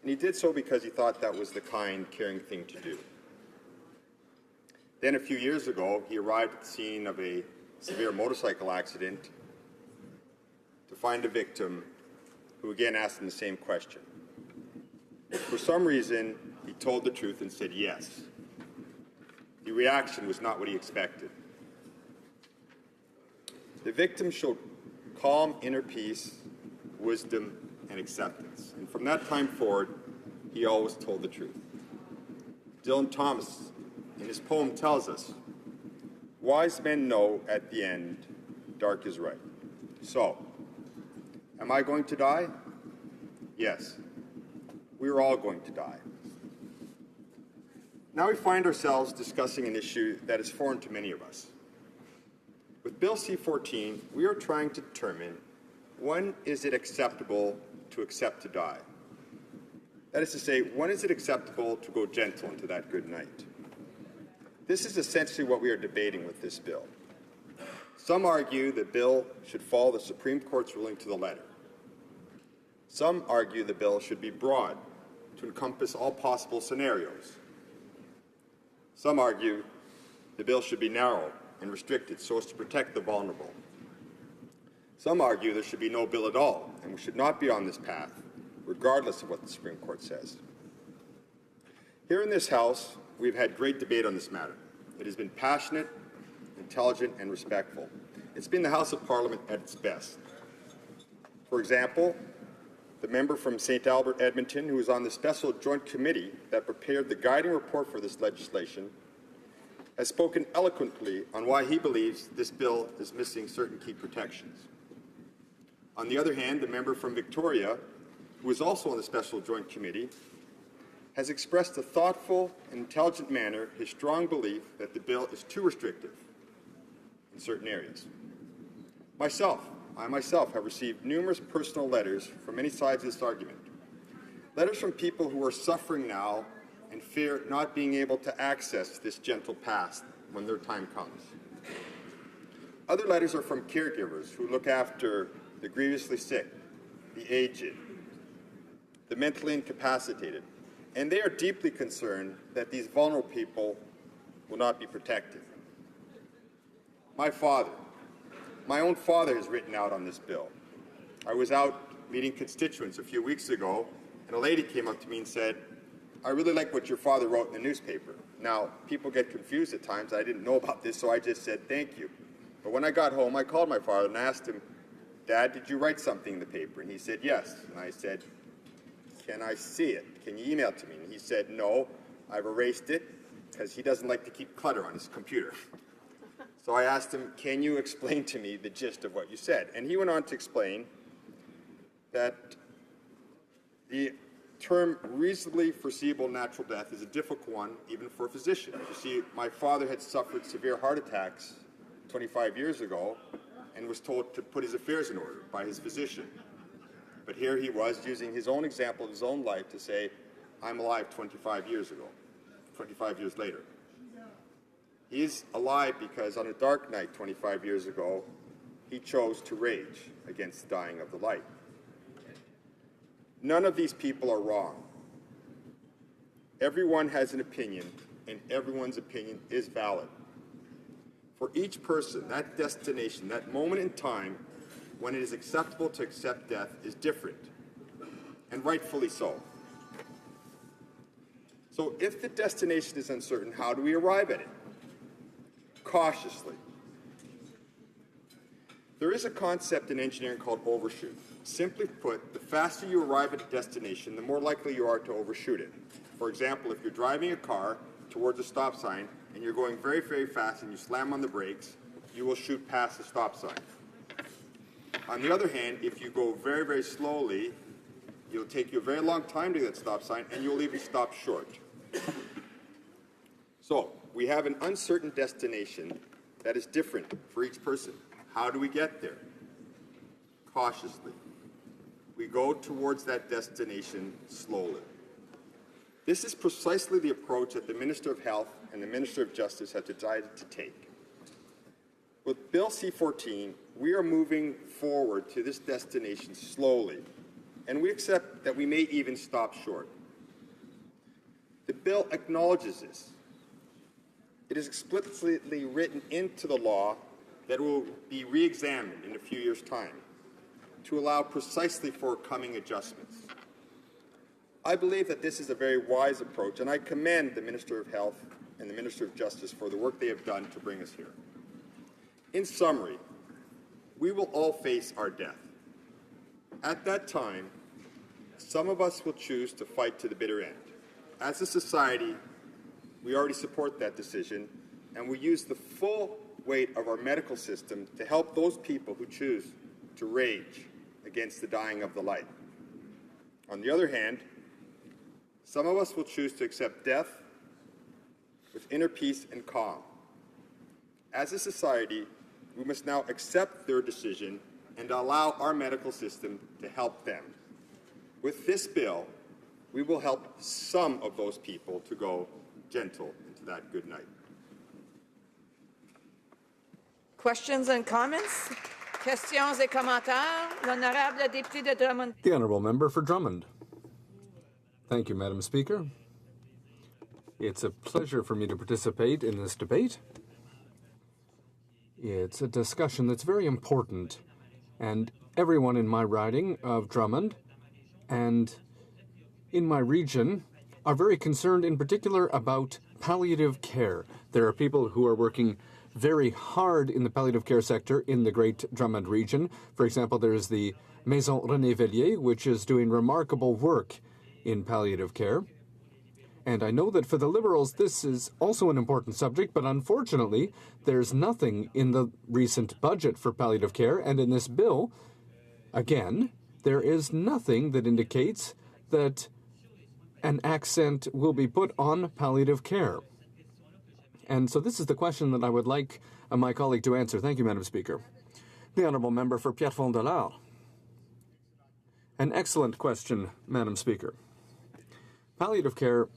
And he did so because he thought that was the kind, caring thing to do. Then a few years ago, he arrived at the scene of a severe motorcycle accident to find a victim who again asked him the same question. For some reason, he told the truth and said yes. The reaction was not what he expected. The victim showed calm inner peace, wisdom, and acceptance. And from that time forward, he always told the truth. Dylan Thomas, in his poem, tells us, wise men know at the end, dark is right. So, am I going to die? Yes. We are all going to die. Now we find ourselves discussing an issue that is foreign to many of us. With Bill C-14, we are trying to determine when is it acceptable to accept to die. That is to say, when is it acceptable to go gentle into that good night? This is essentially what we are debating with this bill. Some argue the bill should follow the Supreme Court's ruling to the letter. Some argue the bill should be broad to encompass all possible scenarios. Some argue the bill should be narrow and restricted so as to protect the vulnerable. Some argue there should be no bill at all, and we should not be on this path, regardless of what the Supreme Court says. Here in this House, we've had great debate on this matter. It has been passionate, intelligent, and respectful. It's been the House of Parliament at its best. For example, the member from St. Albert, Edmonton, who was on the special joint committee that prepared the guiding report for this legislation, has spoken eloquently on why he believes this bill is missing certain key protections. On the other hand, the member from Victoria, who is also on the special joint committee, has expressed in a thoughtful and intelligent manner his strong belief that the bill is too restrictive in certain areas. I myself have received numerous personal letters from many sides of this argument. Letters from people who are suffering now and fear not being able to access this gentle path when their time comes. Other letters are from caregivers who look after the grievously sick, the aged, the mentally incapacitated, and they are deeply concerned that these vulnerable people will not be protected. My own father has written out on this bill. I was out meeting constituents a few weeks ago, and a lady came up to me and said, I really like what your father wrote in the newspaper. Now, people get confused at times. I didn't know about this, so I just said thank you. But when I got home, I called my father and asked him, Dad, did you write something in the paper? And he said, yes. And I said, can I see it? Can you email it to me? And he said, no, I've erased it because he doesn't like to keep clutter on his computer. So I asked him, can you explain to me the gist of what you said? And he went on to explain that the term reasonably foreseeable natural death is a difficult one even for a physician. You see, my father had suffered severe heart attacks 25 years ago and was told to put his affairs in order by his physician. But here he was using his own example of his own life to say, I'm alive 25 years later. He is alive because on a dark night 25 years ago, he chose to rage against the dying of the light. None of these people are wrong. Everyone has an opinion, and everyone's opinion is valid. For each person, that destination, that moment in time when it is acceptable to accept death is different, and rightfully so. So if the destination is uncertain, how do we arrive at it? Cautiously. There is a concept in engineering called overshoot. Simply put, the faster you arrive at a destination, the more likely you are to overshoot it. For example, if you're driving a car towards a stop sign and you're going very, very fast and you slam on the brakes, you will shoot past the stop sign. On the other hand, if you go very, very slowly, it'll take you a very long time to get that stop sign and you'll even stop short. So, we have an uncertain destination that is different for each person. How do we get there? Cautiously. We go towards that destination slowly. This is precisely the approach that the Minister of Health and the Minister of Justice have decided to take. With Bill C-14, we are moving forward to this destination slowly, and we accept that we may even stop short. The bill acknowledges this. It is explicitly written into the law that it will be re-examined in a few years' time to allow precisely for coming adjustments. I believe that this is a very wise approach, and I commend the Minister of Health and the Minister of Justice for the work they have done to bring us here. In summary, we will all face our death. At that time, some of us will choose to fight to the bitter end. As a society, we already support that decision, and we use the full weight of our medical system to help those people who choose to rage against the dying of the light. On the other hand, some of us will choose to accept death with inner peace and calm. As a society, we must now accept their decision and allow our medical system to help them. With this bill, we will help some of those people to go gentle into that good night. Questions and comments? Questions et commentaires? L'honorable député de Drummond. The Honourable Member for Drummond. Thank you, Madam Speaker. It's a pleasure for me to participate in this debate. It's a discussion that's very important, and everyone in my riding of Drummond and in my region are very concerned in particular about palliative care. There are people who are working very hard in the palliative care sector in the Great Drummond region. For example, there's the Maison René Vellier, which is doing remarkable work in palliative care. And I know that for the Liberals, this is also an important subject, but unfortunately, there's nothing in the recent budget for palliative care, and in this bill, again, there is nothing that indicates that an accent will be put on palliative care. And so this is the question that I would like my colleague to answer. Thank you, Madam Speaker. The Honourable Member for Pierrefonds-Dollard. An excellent question, Madam Speaker. Palliative care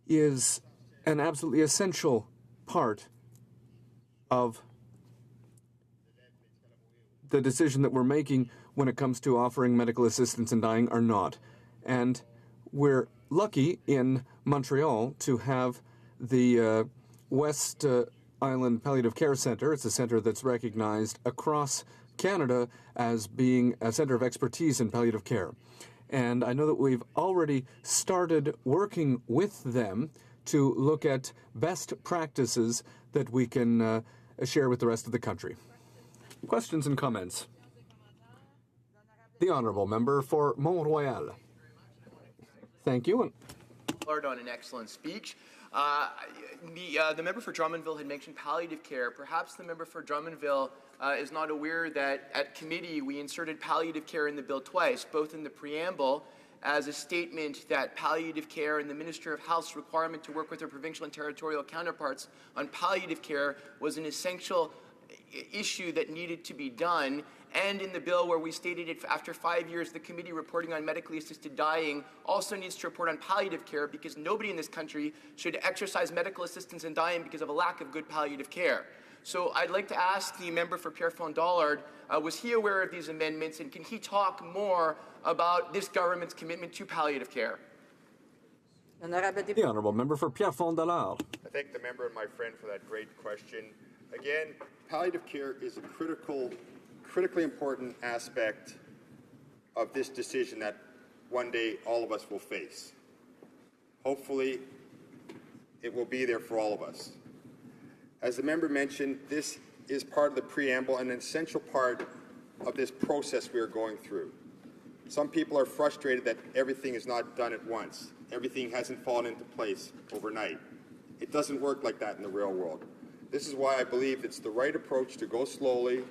is an absolutely essential part of the decision that we're making when it comes to offering medical assistance in dying or not. And we're lucky in Montreal to have the West Island Palliative Care Centre. It's a centre that's recognized across Canada as being a centre of expertise in palliative care. And I know that we've already started working with them to look at best practices that we can share with the rest of the country. Questions and comments? The Honourable Member for Mont-Royal. Thank you. On an excellent speech. The member for Drummondville had mentioned palliative care. Perhaps the member for Drummondville is not aware that at committee we inserted palliative care in the bill twice, both in the preamble as a statement that palliative care and the Minister of Health's requirement to work with their provincial and territorial counterparts on palliative care was an essential issue that needed to be done, and in the bill where we stated it after 5 years, the committee reporting on medically assisted dying also needs to report on palliative care, because nobody in this country should exercise medical assistance in dying because of a lack of good palliative care. So I'd like to ask the member for Pierrefonds-Dollard, was he aware of these amendments, and can he talk more about this government's commitment to palliative care? The Honourable Member for Pierrefonds-Dollard. I thank the member and my friend for that great question. Again, palliative care is a critically important aspect of this decision that one day all of us will face. Hopefully, it will be there for all of us. As the member mentioned, this is part of the preamble and an essential part of this process we are going through. Some people are frustrated that everything is not done at once. Everything hasn't fallen into place overnight. It doesn't work like that in the real world. This is why I believe it's the right approach to go slowly,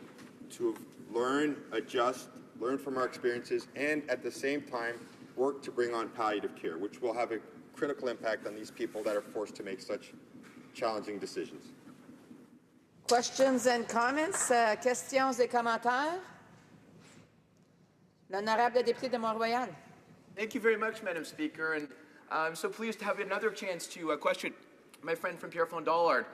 to learn, adjust, learn from our experiences, and at the same time, work to bring on palliative care, which will have a critical impact on these people that are forced to make such challenging decisions. Questions and comments? Questions et commentaires? L'honorable député de Mont-Royal. Thank you very much, Madam Speaker, and I'm so pleased to have another chance to question my friend from Pierrefonds-Dollard.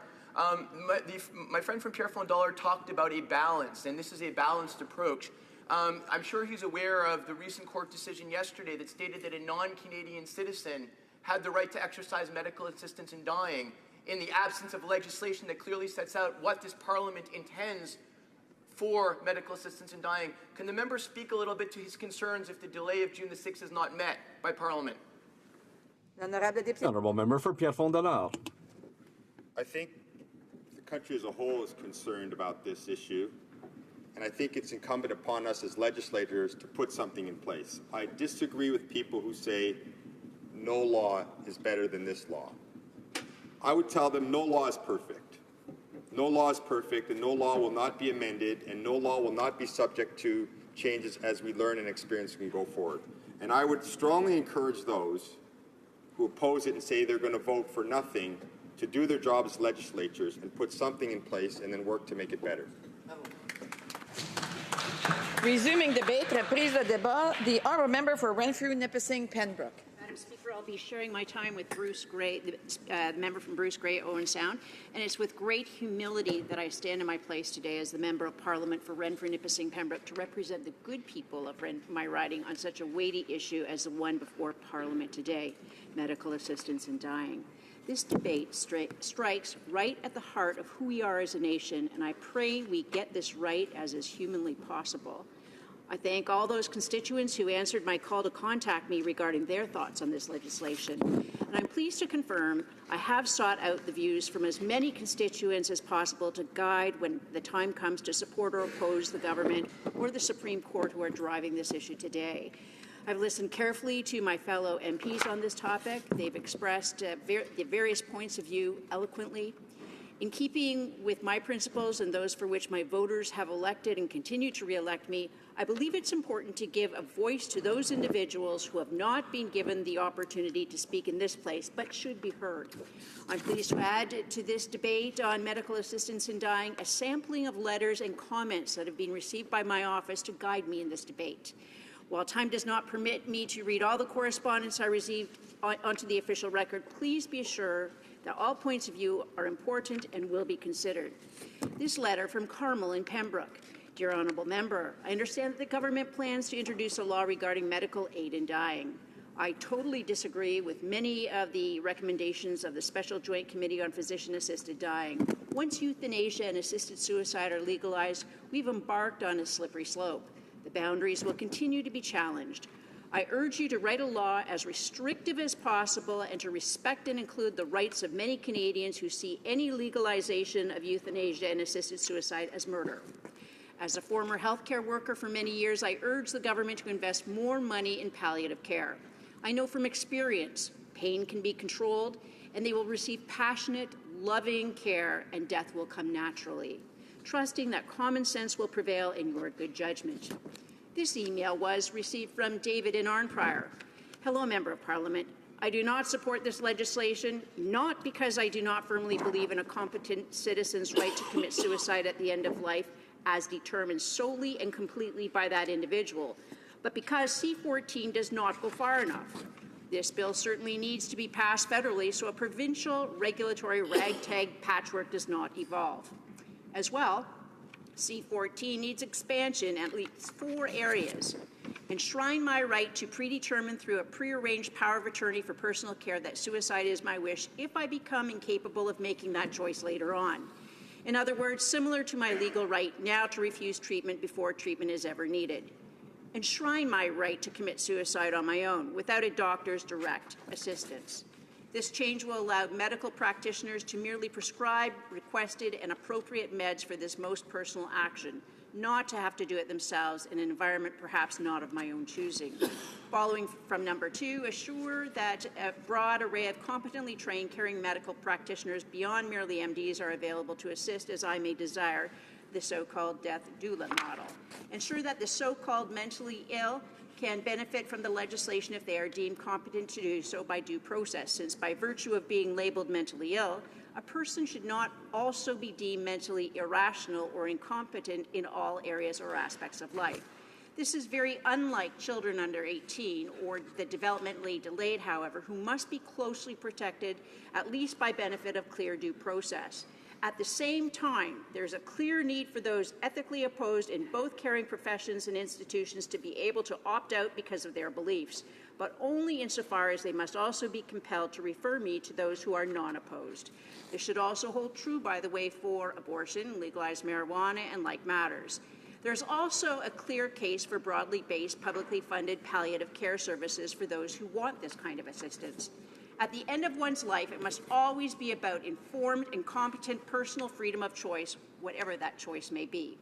My friend from Pierrefonds-Dollard talked about a balance, and this is a balanced approach. I'm sure he's aware of the recent court decision yesterday that stated that a non-Canadian citizen had the right to exercise medical assistance in dying in the absence of legislation that clearly sets out what this Parliament intends for medical assistance in dying. Can the member speak a little bit to his concerns if the delay of June the 6th is not met by Parliament? Honourable member for Pierrefonds-Dollard. I think the country as a whole is concerned about this issue, and I think it's incumbent upon us as legislators to put something in place. I disagree with people who say no law is better than this law. I would tell them no law is perfect. No law is perfect, and no law will not be amended, and no law will not be subject to changes as we learn and experience and go forward. And I would strongly encourage those who oppose it and say they're going to vote for nothing to do their job as legislatures and put something in place and then work to make it better. Resuming debate, reprise de débat. The honourable member for Renfrew-Nipissing-Pembroke. Madam Speaker, I'll be sharing my time with Bruce Gray, the member from Bruce Gray, Owen Sound, and it's with great humility that I stand in my place today as the Member of Parliament for Renfrew-Nipissing-Pembroke to represent the good people of my riding on such a weighty issue as the one before Parliament today, medical assistance in dying. This debate strikes right at the heart of who we are as a nation, and I pray we get this right as is humanly possible. I thank all those constituents who answered my call to contact me regarding their thoughts on this legislation. And I'm pleased to confirm I have sought out the views from as many constituents as possible to guide when the time comes to support or oppose the government or the Supreme Court who are driving this issue today. I've listened carefully to my fellow MPs on this topic. They've expressed the various points of view eloquently. In keeping with my principles and those for which my voters have elected and continue to re-elect me, I believe it's important to give a voice to those individuals who have not been given the opportunity to speak in this place, but should be heard. I'm pleased to add to this debate on medical assistance in dying a sampling of letters and comments that have been received by my office to guide me in this debate. While time does not permit me to read all the correspondence I received onto the official record, please be assured that all points of view are important and will be considered. This letter from Carmel in Pembroke. Dear Honourable Member, I understand that the government plans to introduce a law regarding medical aid in dying. I totally disagree with many of the recommendations of the Special Joint Committee on Physician-Assisted Dying. Once euthanasia and assisted suicide are legalized, we've embarked on a slippery slope. The boundaries will continue to be challenged. I urge you to write a law as restrictive as possible and to respect and include the rights of many Canadians who see any legalization of euthanasia and assisted suicide as murder. As a former healthcare worker for many years, I urge the government to invest more money in palliative care. I know from experience pain can be controlled and they will receive passionate, loving care and death will come naturally, trusting that common sense will prevail in your good judgment. This email was received from David in Arnprior. Hello, Member of Parliament. I do not support this legislation, not because I do not firmly believe in a competent citizen's right to commit suicide at the end of life, as determined solely and completely by that individual, but because C-14 does not go far enough. This bill certainly needs to be passed federally so a provincial regulatory ragtag patchwork does not evolve. As well, C-14 needs expansion in at least 4 areas. Enshrine my right to predetermine through a prearranged power of attorney for personal care that suicide is my wish if I become incapable of making that choice later on. In other words, similar to my legal right now to refuse treatment before treatment is ever needed. Enshrine my right to commit suicide on my own without a doctor's direct assistance. This change will allow medical practitioners to merely prescribe requested and appropriate meds for this most personal action, not to have to do it themselves in an environment perhaps not of my own choosing. Following from number 2, assure that a broad array of competently trained caring medical practitioners beyond merely MDs are available to assist as I may desire, the so-called death doula model. Ensure that the so-called mentally ill can benefit from the legislation if they are deemed competent to do so by due process, since by virtue of being labeled mentally ill, a person should not also be deemed mentally irrational or incompetent in all areas or aspects of life. This is very unlike children under 18 or the developmentally delayed, however, who must be closely protected, at least by benefit of clear due process. At the same time, there's a clear need for those ethically opposed in both caring professions and institutions to be able to opt out because of their beliefs, but only insofar as they must also be compelled to refer me to those who are non-opposed. This should also hold true, by the way, for abortion, legalized marijuana, and like matters. There's also a clear case for broadly based, publicly funded palliative care services for those who want this kind of assistance. At the end of one's life, it must always be about informed and competent personal freedom of choice, whatever that choice may be.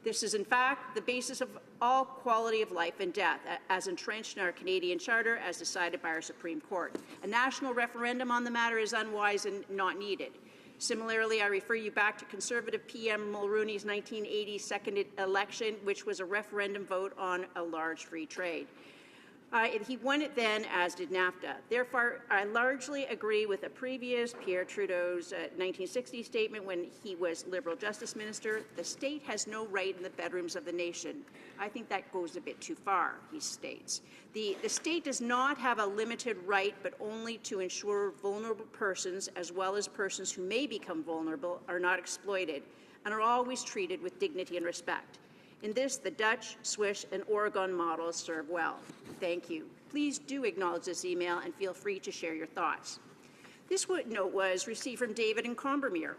This is, in fact, the basis of all quality of life and death, as entrenched in our Canadian Charter, as decided by our Supreme Court. A national referendum on the matter is unwise and not needed. Similarly, I refer you back to Conservative PM Mulrooney's 1980 second election, which was a referendum vote on a large free trade. He won it then, as did NAFTA. Therefore, I largely agree with a previous Pierre Trudeau's 1960 statement when he was Liberal Justice Minister. The state has no right in the bedrooms of the nation. I think that goes a bit too far, he states. The state does not have a limited right, but only to ensure vulnerable persons, as well as persons who may become vulnerable, are not exploited and are always treated with dignity and respect. In this, the Dutch, Swiss, and Oregon models serve well. Thank you. Please do acknowledge this email and feel free to share your thoughts. This note was received from David in Combermere.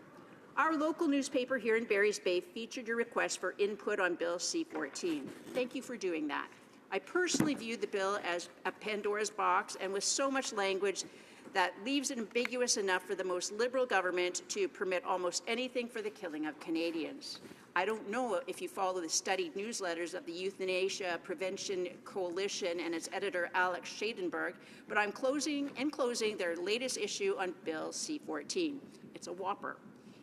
Our local newspaper here in Barry's Bay featured your request for input on Bill C-14. Thank you for doing that. I personally view the bill as a Pandora's box and with so much language that leaves it ambiguous enough for the most liberal government to permit almost anything for the killing of Canadians. I don't know if you follow the studied newsletters of the Euthanasia Prevention Coalition and its editor, Alex Schadenberg, but I'm closing their latest issue on Bill C-14. It's a whopper.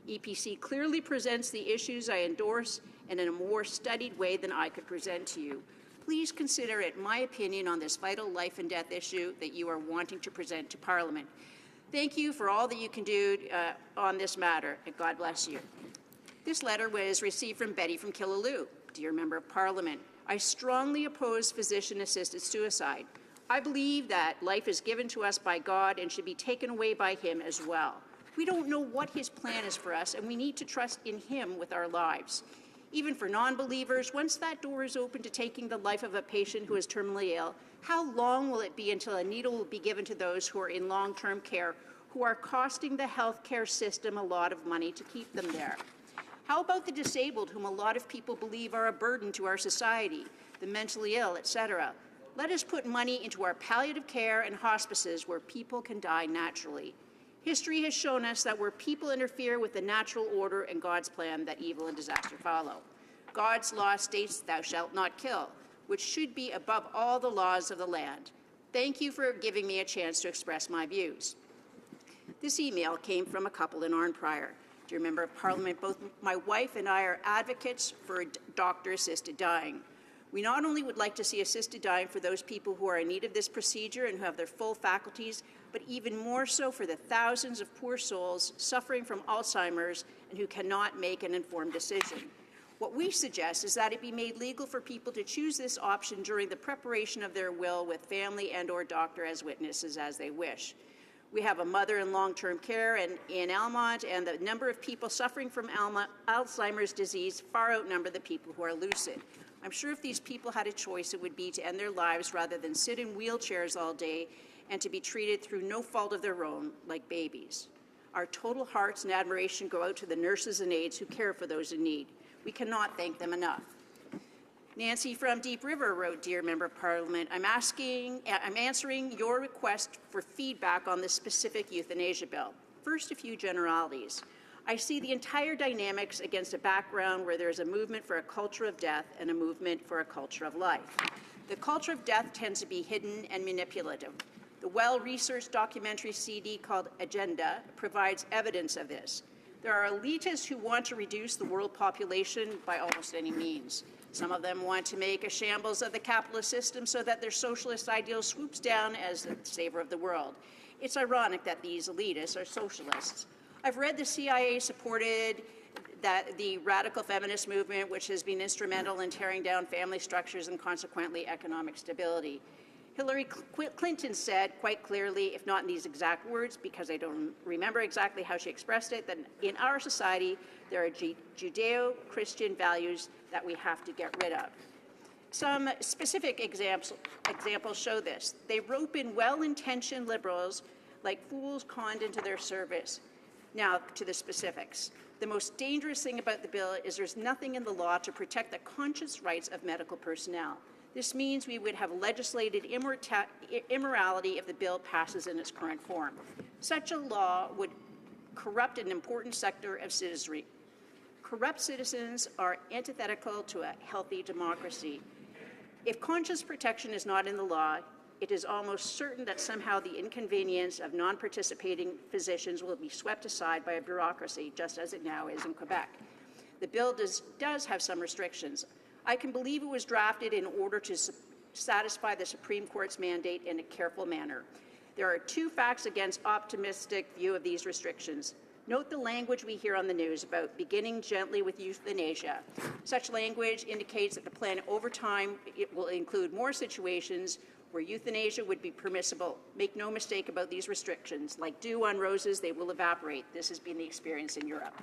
EPC clearly presents the issues I endorse and in a more studied way than I could present to you. Please consider it my opinion on this vital life and death issue that you are wanting to present to Parliament. Thank you for all that you can do on this matter, and God bless you. This letter was received from Betty from Killaloe. Dear Member of Parliament, I strongly oppose physician-assisted suicide. I believe that life is given to us by God and should be taken away by Him as well. We don't know what His plan is for us, and we need to trust in Him with our lives. Even for non-believers, once that door is open to taking the life of a patient who is terminally ill, how long will it be until a needle will be given to those who are in long-term care, who are costing the healthcare system a lot of money to keep them there? How about the disabled, whom a lot of people believe are a burden to our society, the mentally ill, etc.? Let us put money into our palliative care and hospices where people can die naturally. History has shown us that where people interfere with the natural order and God's plan, that evil and disaster follow. God's law states, "Thou shalt not kill," which should be above all the laws of the land. Thank you for giving me a chance to express my views. This email came from a couple in Arnprior. Dear Member of Parliament, both my wife and I are advocates for doctor-assisted dying. We not only would like to see assisted dying for those people who are in need of this procedure and who have their full faculties, but even more so for the thousands of poor souls suffering from Alzheimer's and who cannot make an informed decision. What we suggest is that it be made legal for people to choose this option during the preparation of their will with family and/or doctor as witnesses as they wish. We have a mother in long-term care in Almont, and the number of people suffering from Alzheimer's disease far outnumber the people who are lucid. I'm sure if these people had a choice, it would be to end their lives rather than sit in wheelchairs all day and to be treated through no fault of their own like babies. Our total hearts and admiration go out to the nurses and aides who care for those in need. We cannot thank them enough. Nancy from Deep River wrote, "Dear Member of Parliament, I'm answering your request for feedback on this specific euthanasia bill. First, a few generalities. I see the entire dynamics against a background where there is a movement for a culture of death and a movement for a culture of life. The culture of death tends to be hidden and manipulative. The well-researched documentary CD called Agenda provides evidence of this. There are elitists who want to reduce the world population by almost any means. Some of them want to make a shambles of the capitalist system so that their socialist ideal swoops down as the savior of the world. It's ironic that these elitists are socialists. I've read the CIA supported the radical feminist movement, which has been instrumental in tearing down family structures and consequently economic stability. Hillary Clinton said quite clearly, if not in these exact words, because I don't remember exactly how she expressed it, that in our society there are Judeo-Christian values that we have to get rid of. Some specific examples show this. They rope in well-intentioned liberals like fools conned into their service. Now to the specifics. The most dangerous thing about the bill is there's nothing in the law to protect the conscious rights of medical personnel. This means we would have legislated immorality if the bill passes in its current form. Such a law would corrupt an important sector of citizenry. Corrupt citizens are antithetical to a healthy democracy. If conscious protection is not in the law, it is almost certain that somehow the inconvenience of non-participating physicians will be swept aside by a bureaucracy, just as it now is in Quebec. The bill does have some restrictions. I can believe it was drafted in order to satisfy the Supreme Court's mandate in a careful manner. There are two facts against optimistic view of these restrictions. Note the language we hear on the news about beginning gently with euthanasia. Such language indicates that the plan over time it will include more situations where euthanasia would be permissible. Make no mistake about these restrictions. Like dew on roses, they will evaporate. This has been the experience in Europe.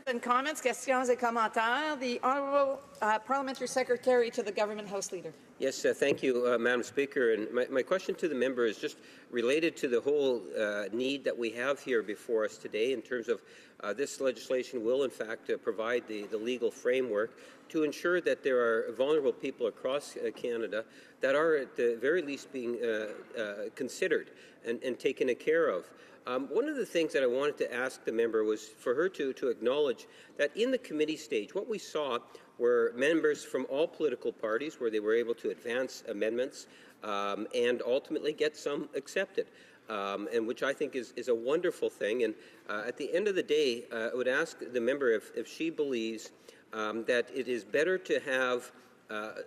And comments, questions et commentaires. The Honourable Parliamentary Secretary to the Government House Leader. Yes, thank you, Madam Speaker. And my question to the member is just related to the whole need that we have here before us today in terms of this legislation will, in fact, provide the legal framework to ensure that there are vulnerable people across Canada that are at the very least being considered and taken care of. One of the things that I wanted to ask the member was for her to acknowledge that in the committee stage, what we saw were members from all political parties where they were able to advance amendments and ultimately get some accepted, and which I think is a wonderful thing. And at the end of the day, I would ask the member if she believes that it is better to have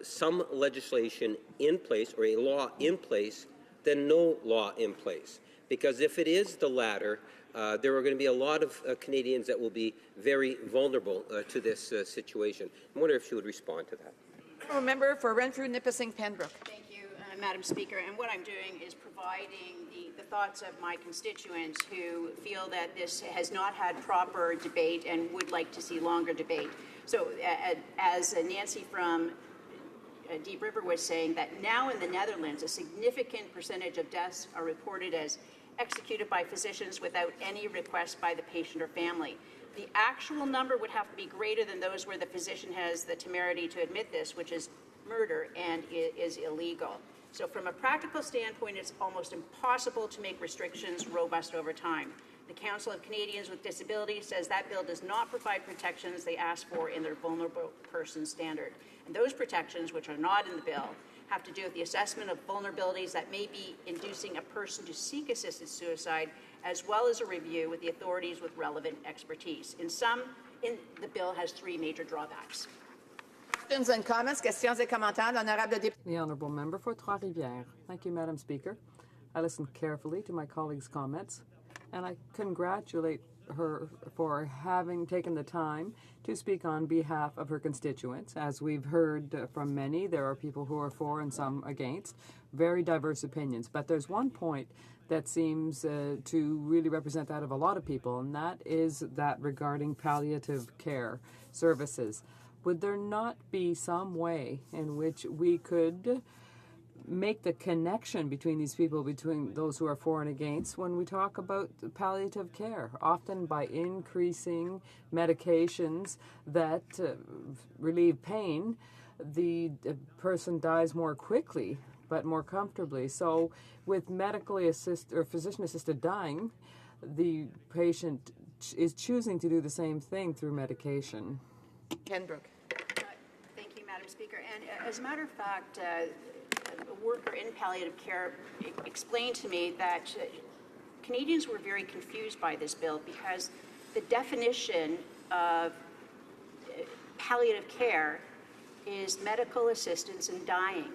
some legislation in place or a law in place than no law in place. Because if it is the latter, there are going to be a lot of Canadians that will be very vulnerable to this situation. I wonder if she would respond to that. Member for Renfrew, Nipissing, Pembroke. Thank you, Madam Speaker. And what I'm doing is providing the thoughts of my constituents who feel that this has not had proper debate and would like to see longer debate. So as Nancy from Deep River was saying, that now in the Netherlands, a significant percentage of deaths are reported as executed by physicians without any request by the patient or family. The actual number would have to be greater than those where the physician has the temerity to admit this, which is murder and is illegal. So from a practical standpoint, it's almost impossible to make restrictions robust over time. The Council of Canadians with Disabilities says that bill does not provide protections they ask for in their vulnerable person standard. And those protections, which are not in the bill, have to do with the assessment of vulnerabilities that may be inducing a person to seek assisted suicide, as well as a review with the authorities with relevant expertise. The bill has three major drawbacks. Questions and comments, questions et commentaires. L'honorable député. The Honourable Member for Trois-Rivières. Thank you, Madam Speaker. I listened carefully to my colleagues' comments, and I congratulate her for having taken the time to speak on behalf of her constituents. As we've heard from many, there are people who are for and some against, very diverse opinions. But there's one point that seems to really represent that of a lot of people, and that is that regarding palliative care services. Would there not be some way in which we could make the connection between these people, between those who are for and against, when we talk about palliative care, often by increasing medications that relieve pain, the person dies more quickly but more comfortably. So with medically assisted or physician-assisted dying, the patient is choosing to do the same thing through medication. Pembroke. Thank you, Madam Speaker. And as a matter of fact, a worker in palliative care explained to me that Canadians were very confused by this bill because the definition of palliative care is medical assistance in dying.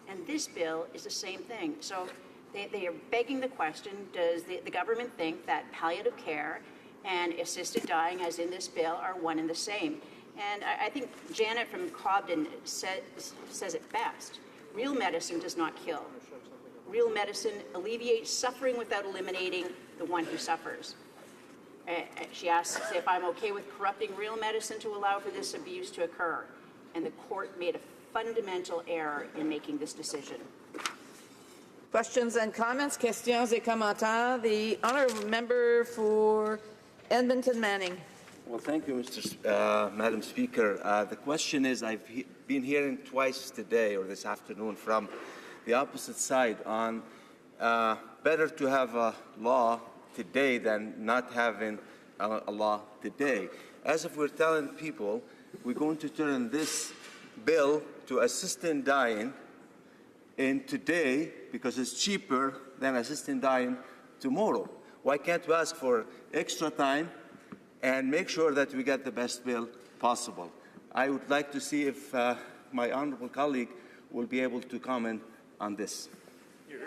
And this bill is the same thing. So they are begging the question, does the government think that palliative care and assisted dying, as in this bill, are one and the same? And I think Janet from Cobden says it best. Real medicine does not kill. Real medicine alleviates suffering without eliminating the one who suffers. She asks if I'm okay with corrupting real medicine to allow for this abuse to occur. And the court made a fundamental error in making this decision. Questions and comments? Questions et commentaires. The honourable member for Edmonton Manning. Well, thank you, Madam Speaker. The question is, I've been hearing twice today or this afternoon from the opposite side on better to have a law today than not having a law today. As if we're telling people we're going to turn this bill to assisted dying in today because it's cheaper than assisted dying tomorrow. Why can't we ask for extra time and make sure that we get the best bill possible? I would like to see if my honourable colleague will be able to comment on this.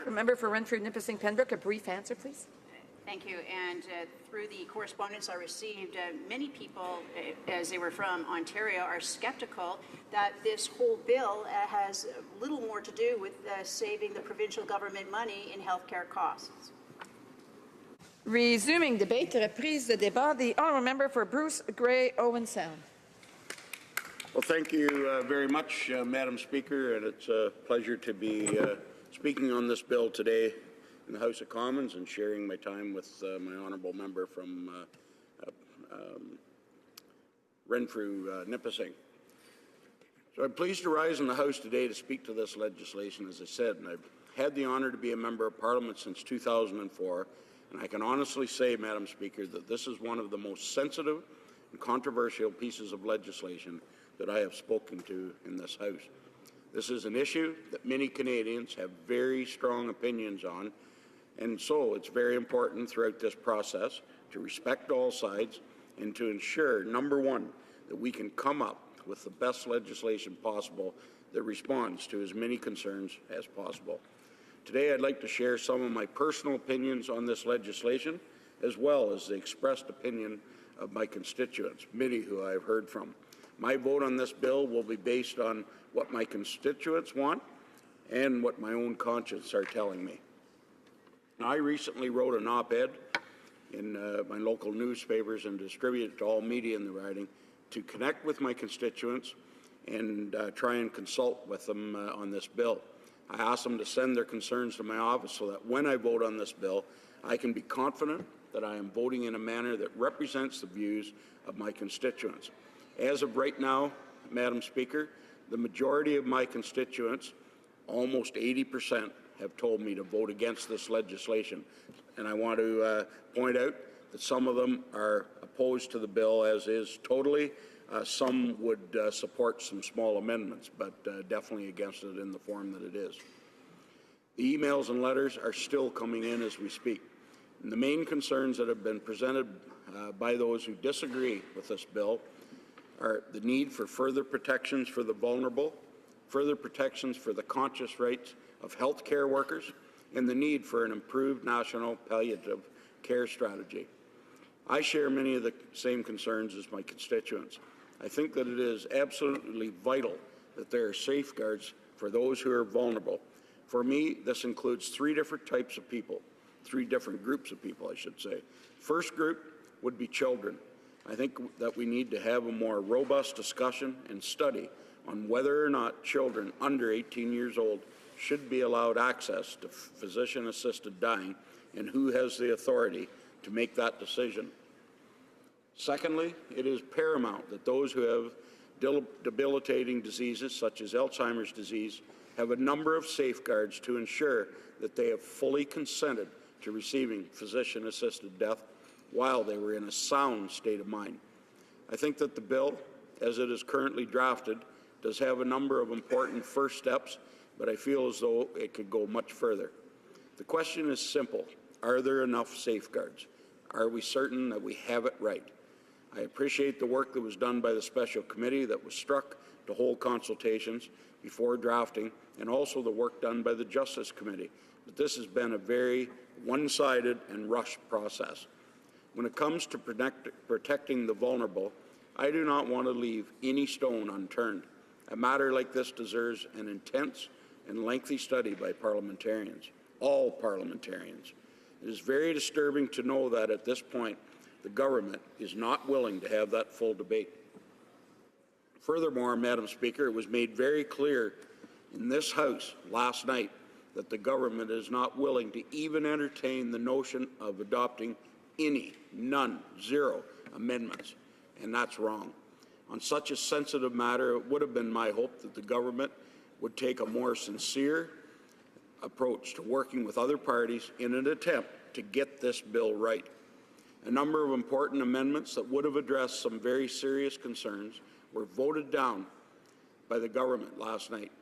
Member for Renfrew, Nipissing, Pembroke, a brief answer, please. Thank you. And through the correspondence I received, many people, as they were from Ontario, are skeptical that this whole bill has little more to do with saving the provincial government money in healthcare costs. Resuming debate, reprise de débat, the honourable member for Bruce Grey, Owen Sound. Well, thank you very much, Madam Speaker, and it's a pleasure to be speaking on this bill today in the House of Commons and sharing my time with my honourable member from Renfrew, Nipissing. So I'm pleased to rise in the House today to speak to this legislation, as I said, and I've had the honour to be a member of Parliament since 2004, and I can honestly say, Madam Speaker, that this is one of the most sensitive and controversial pieces of legislation that I have spoken to in this House. This is an issue that many Canadians have very strong opinions on, and so it's very important throughout this process to respect all sides and to ensure, number one, that we can come up with the best legislation possible that responds to as many concerns as possible. Today, I'd like to share some of my personal opinions on this legislation, as well as the expressed opinion of my constituents, many who I've heard from. My vote on this bill will be based on what my constituents want and what my own conscience are telling me. Now, I recently wrote an op-ed in my local newspapers and distributed it to all media in the riding to connect with my constituents and try and consult with them on this bill. I asked them to send their concerns to my office so that when I vote on this bill, I can be confident that I am voting in a manner that represents the views of my constituents. As of right now, Madam Speaker, the majority of my constituents, almost 80%, have told me to vote against this legislation. And I want to point out that some of them are opposed to the bill as is totally. Some would support some small amendments, but definitely against it in the form that it is. The emails and letters are still coming in as we speak. And the main concerns that have been presented by those who disagree with this bill are the need for further protections for the vulnerable, further protections for the conscious rights of health care workers, and the need for an improved national palliative care strategy. I share many of the same concerns as my constituents. I think that it is absolutely vital that there are safeguards for those who are vulnerable. For me, this includes three different types of people, three different groups of people, I should say. First group would be children. I think that we need to have a more robust discussion and study on whether or not children under 18 years old should be allowed access to physician-assisted dying and who has the authority to make that decision. Secondly, it is paramount that those who have debilitating diseases such as Alzheimer's disease have a number of safeguards to ensure that they have fully consented to receiving physician-assisted death while they were in a sound state of mind. I think that the bill, as it is currently drafted, does have a number of important first steps, but I feel as though it could go much further. The question is simple. Are there enough safeguards? Are we certain that we have it right? I appreciate the work that was done by the special committee that was struck to hold consultations before drafting, and also the work done by the Justice Committee. But this has been a very one-sided and rushed process. When it comes to protecting the vulnerable, I do not want to leave any stone unturned. A matter like this deserves an intense and lengthy study by parliamentarians, all parliamentarians. It is very disturbing to know that at this point, the government is not willing to have that full debate. Furthermore, Madam Speaker, it was made very clear in this House last night that the government is not willing to even entertain the notion of adopting none, zero amendments, and that's wrong. On such a sensitive matter, it would have been my hope that the government would take a more sincere approach to working with other parties in an attempt to get this bill right. A number of important amendments that would have addressed some very serious concerns were voted down by the government last night.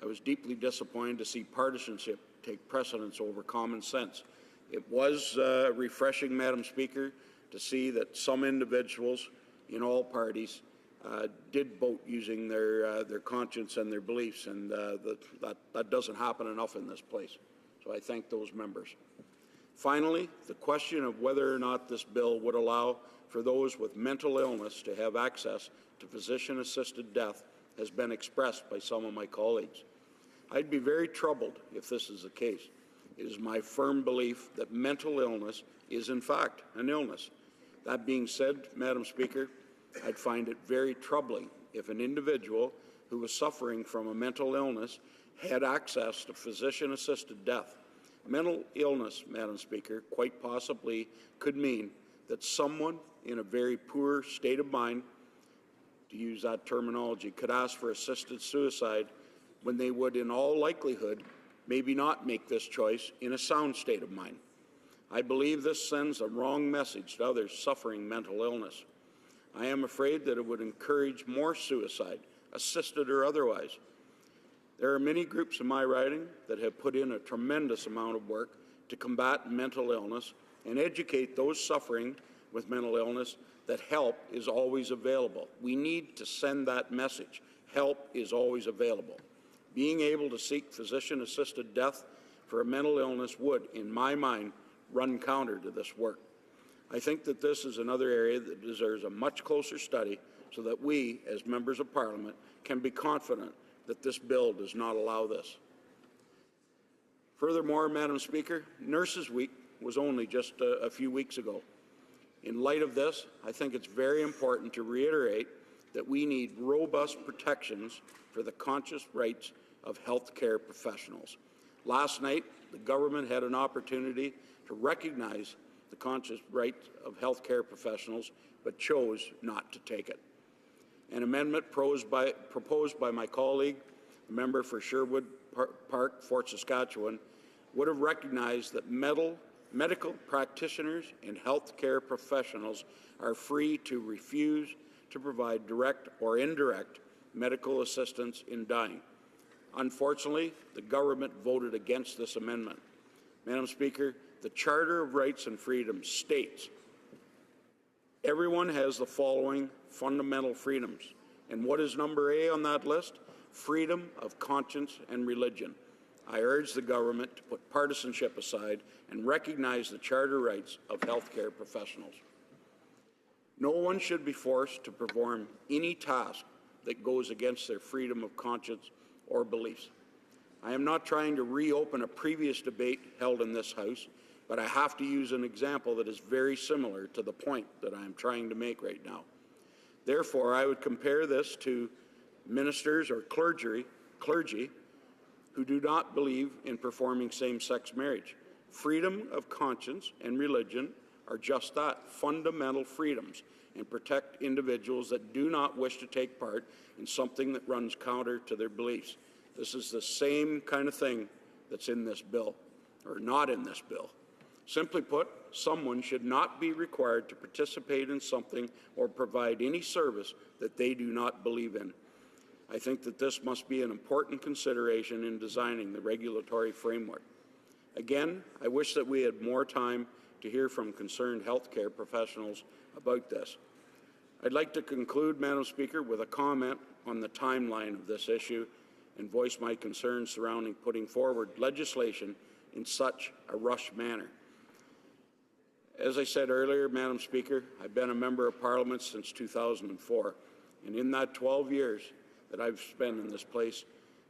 I was deeply disappointed to see partisanship take precedence over common sense. It was refreshing, Madam Speaker, to see that some individuals in all parties did vote using their conscience and their beliefs, and that doesn't happen enough in this place. So I thank those members. Finally, the question of whether or not this bill would allow for those with mental illness to have access to physician-assisted death has been expressed by some of my colleagues. I'd be very troubled if this is the case. It is my firm belief that mental illness is, in fact, an illness. That being said, Madam Speaker, I'd find it very troubling if an individual who was suffering from a mental illness had access to physician-assisted death. Mental illness, Madam Speaker, quite possibly could mean that someone in a very poor state of mind, to use that terminology, could ask for assisted suicide when they would, in all likelihood, maybe not make this choice in a sound state of mind. I believe this sends a wrong message to others suffering mental illness. I am afraid that it would encourage more suicide, assisted or otherwise. There are many groups in my riding that have put in a tremendous amount of work to combat mental illness and educate those suffering with mental illness that help is always available. We need to send that message. Help is always available. Being able to seek physician-assisted death for a mental illness would, in my mind, run counter to this work. I think that this is another area that deserves a much closer study so that we, as members of Parliament, can be confident that this bill does not allow this. Furthermore, Madam Speaker, Nurses Week was only just a few weeks ago. In light of this, I think it's very important to reiterate that we need robust protections for the conscious rights of health care professionals. Last night, the government had an opportunity to recognize the conscious rights of health care professionals, but chose not to take it. An amendment proposed by my colleague, the member for Sherwood Park, Fort Saskatchewan, would have recognized that medical practitioners and health care professionals are free to refuse to provide direct or indirect medical assistance in dying. Unfortunately, the government voted against this amendment. Madam Speaker, the Charter of Rights and Freedoms states, everyone has the following fundamental freedoms. And what is number A on that list? Freedom of conscience and religion. I urge the government to put partisanship aside and recognize the charter rights of healthcare professionals. No one should be forced to perform any task that goes against their freedom of conscience or beliefs. I am not trying to reopen a previous debate held in this House, but I have to use an example that is very similar to the point that I am trying to make right now. Therefore, I would compare this to ministers or clergy who do not believe in performing same-sex marriage. Freedom of conscience and religion are just that, fundamental freedoms, and protect individuals that do not wish to take part in something that runs counter to their beliefs. This is the same kind of thing that's in this bill, or not in this bill. Simply put, someone should not be required to participate in something or provide any service that they do not believe in. I think that this must be an important consideration in designing the regulatory framework. Again, I wish that we had more time to hear from concerned healthcare professionals about this. I'd like to conclude, Madam Speaker, with a comment on the timeline of this issue and voice my concerns surrounding putting forward legislation in such a rushed manner. As I said earlier, Madam Speaker, I've been a member of Parliament since 2004, and in that 12 years that I've spent in this place,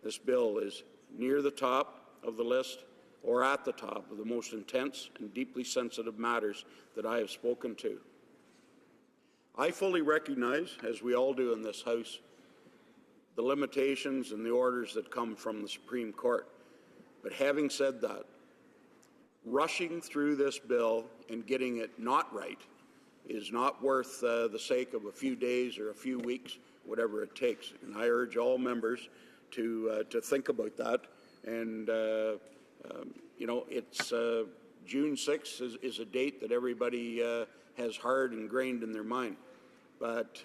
this bill is near the top of the list or at the top of the most intense and deeply sensitive matters that I have spoken to. I fully recognize, as we all do in this House, the limitations and the orders that come from the Supreme Court. But having said that, rushing through this bill and getting it not right is not worth the sake of a few days or a few weeks, whatever it takes. And I urge all members to think about that. And you know, it's June 6th is a date that everybody has hard ingrained in their mind. But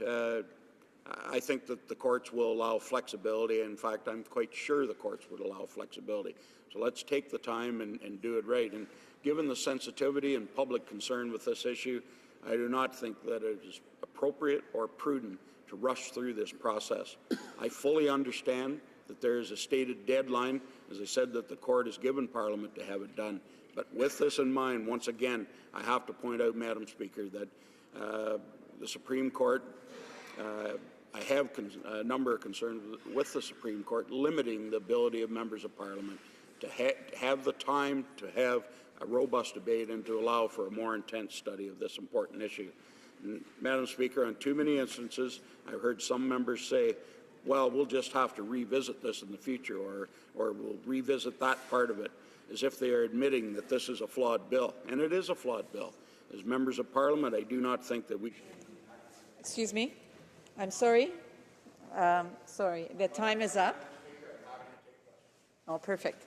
I think that the courts will allow flexibility. In fact, I'm quite sure the courts would allow flexibility. So let's take the time and do it right. And given the sensitivity and public concern with this issue, I do not think that it is appropriate or prudent to rush through this process. I fully understand that there is a stated deadline, as I said, that the court has given Parliament to have it done. But with this in mind, once again, I have to point out, Madam Speaker, that the Supreme Court, I have a number of concerns with the Supreme Court limiting the ability of members of Parliament to have the time to have a robust debate and to allow for a more intense study of this important issue. And, Madam Speaker, on too many instances, I've heard some members say, well, we'll just have to revisit this in the future, or we'll revisit that part of it, as if they are admitting that this is a flawed bill. And it is a flawed bill. As members of Parliament, I do not think that we... Excuse me? I'm sorry. Sorry, the time is up. Oh, perfect.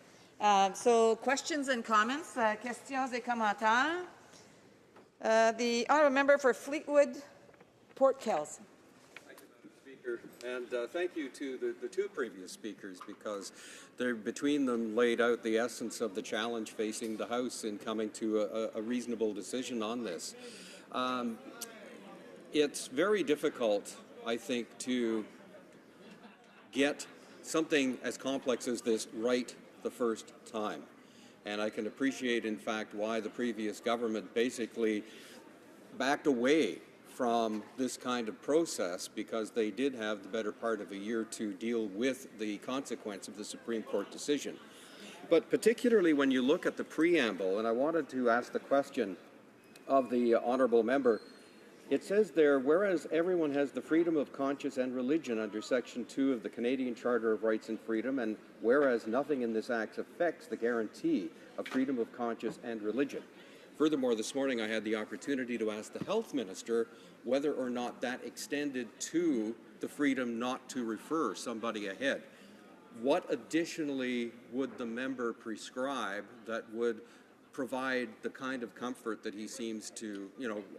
So questions and comments, questions et commentaires. The honourable member for Fleetwood, Port Kells. Thank you, Madam Speaker, and thank you to the two previous speakers, because they between them laid out the essence of the challenge facing the House in coming to a reasonable decision on this. It's very difficult, I think, to get something as complex as this right the first time. And I can appreciate, in fact, why the previous government basically backed away from this kind of process, because they did have the better part of a year to deal with the consequence of the Supreme Court decision. But particularly when you look at the preamble, and I wanted to ask the question of the honourable member, it says there, whereas everyone has the freedom of conscience and religion under Section 2 of the Canadian Charter of Rights and Freedom, and whereas nothing in this Act affects the guarantee of freedom of conscience and religion. Furthermore, this morning I had the opportunity to ask the Health Minister whether or not that extended to the freedom not to refer somebody ahead. What additionally would the member prescribe that would provide the kind of comfort that he seems to,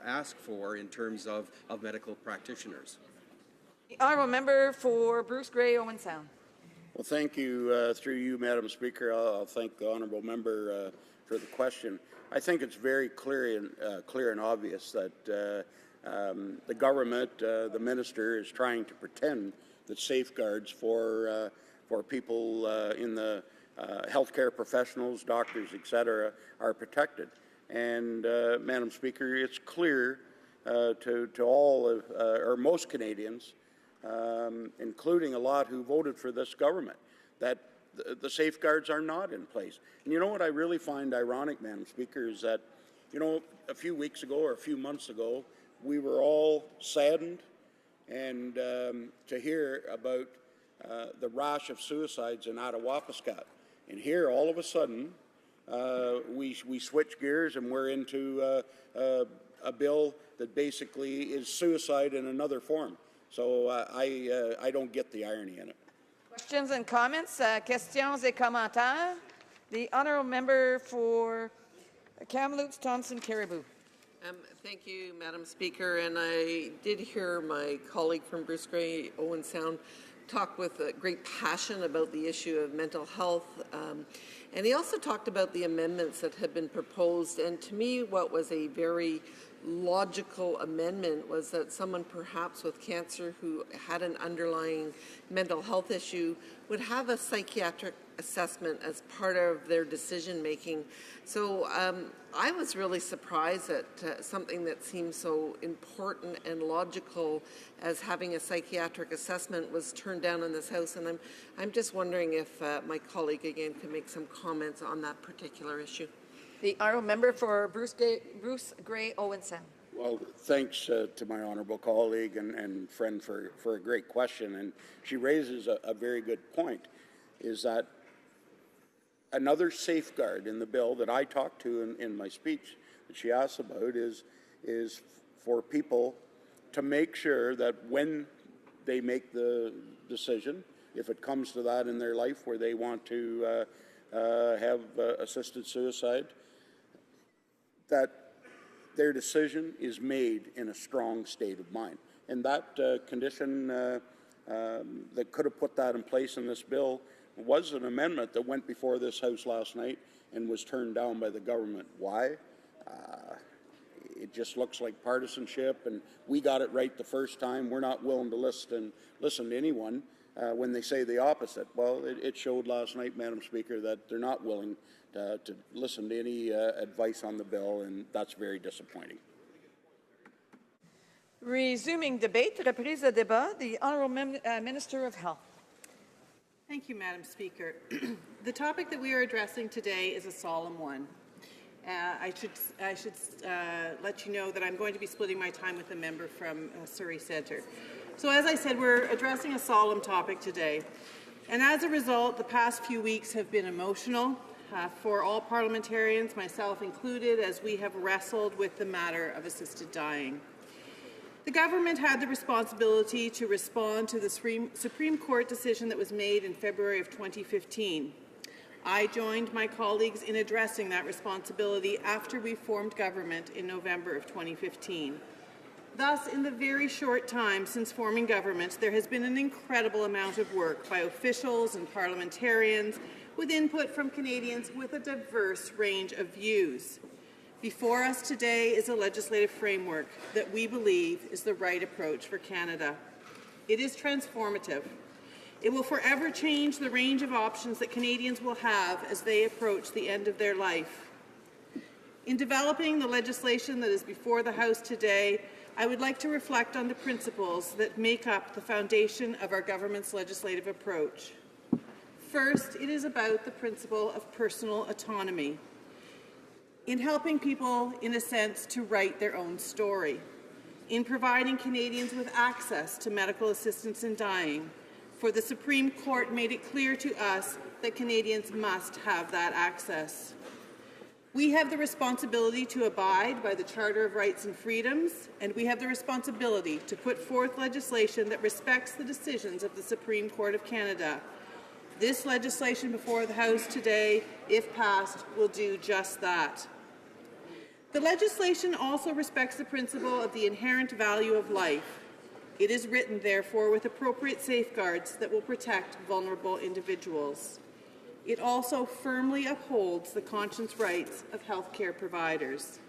ask for in terms of medical practitioners? The honourable member for Bruce Grey, Owen Sound. Well, thank you. Through you, Madam Speaker, I'll thank the honourable member for the question. I think it's very clear and obvious that the government, the minister, is trying to pretend that safeguards for people in the healthcare professionals, doctors, etc., are protected. And, Madam Speaker, it's clear to all or most Canadians, including a lot who voted for this government, that the safeguards are not in place. And you know what I really find ironic, Madam Speaker, is that, a few weeks ago or a few months ago, we were all saddened and to hear about the rash of suicides in Attawapiskat. And here, all of a sudden, we switch gears and we're into a bill that basically is suicide in another form. So I don't get the irony in it. Questions and comments? Questions et commentaires? The honourable member for Kamloops, Thompson, Caribou. Thank you, Madam Speaker. And I did hear my colleague from Bruce Grey, Owen Sound, talk with great passion about the issue of mental health. And he also talked about the amendments that had been proposed. And to me, what was a very logical amendment was that someone perhaps with cancer who had an underlying mental health issue would have a psychiatric assessment as part of their decision making. So I was really surprised that something that seemed so important and logical as having a psychiatric assessment was turned down in this House, and I'm just wondering if my colleague again could make some comments on that particular issue. The honourable member for Bruce Grey Owen Sound. Well, thanks to my honourable colleague and friend for a great question, and she raises a very good point, is that another safeguard in the bill that I talked to in my speech that she asked about is for people to make sure that when they make the decision, if it comes to that in their life where they want to have assisted suicide, that their decision is made in a strong state of mind. And that condition that could have put that in place in this bill was an amendment that went before this House last night and was turned down by the government. Why? It just looks like partisanship, and we got it right the first time. We're not willing to listen to anyone when they say the opposite. Well, it showed last night, Madam Speaker, that they're not willing to listen to any advice on the bill, and that's very disappointing. Resuming debate, reprise de débat, the Honourable Minister of Health. Thank you, Madam Speaker. The topic that we are addressing today is a solemn one. I should let you know that I'm going to be splitting my time with the member from Surrey Centre. So as I said, we're addressing a solemn topic today. And as a result, the past few weeks have been emotional for all parliamentarians, myself included, as we have wrestled with the matter of assisted dying. The government had the responsibility to respond to the Supreme Court decision that was made in February of 2015. I joined my colleagues in addressing that responsibility after we formed government in November of 2015. Thus, in the very short time since forming government, there has been an incredible amount of work by officials and parliamentarians with input from Canadians with a diverse range of views. Before us today is a legislative framework that we believe is the right approach for Canada. It is transformative. It will forever change the range of options that Canadians will have as they approach the end of their life. In developing the legislation that is before the House today, I would like to reflect on the principles that make up the foundation of our government's legislative approach. First, it is about the principle of personal autonomy, in helping people, in a sense, to write their own story, in providing Canadians with access to medical assistance in dying, for the Supreme Court made it clear to us that Canadians must have that access. We have the responsibility to abide by the Charter of Rights and Freedoms, and we have the responsibility to put forth legislation that respects the decisions of the Supreme Court of Canada. This legislation before the House today, if passed, will do just that. The legislation also respects the principle of the inherent value of life. It is written, therefore, with appropriate safeguards that will protect vulnerable individuals. It also firmly upholds the conscience rights of healthcare providers.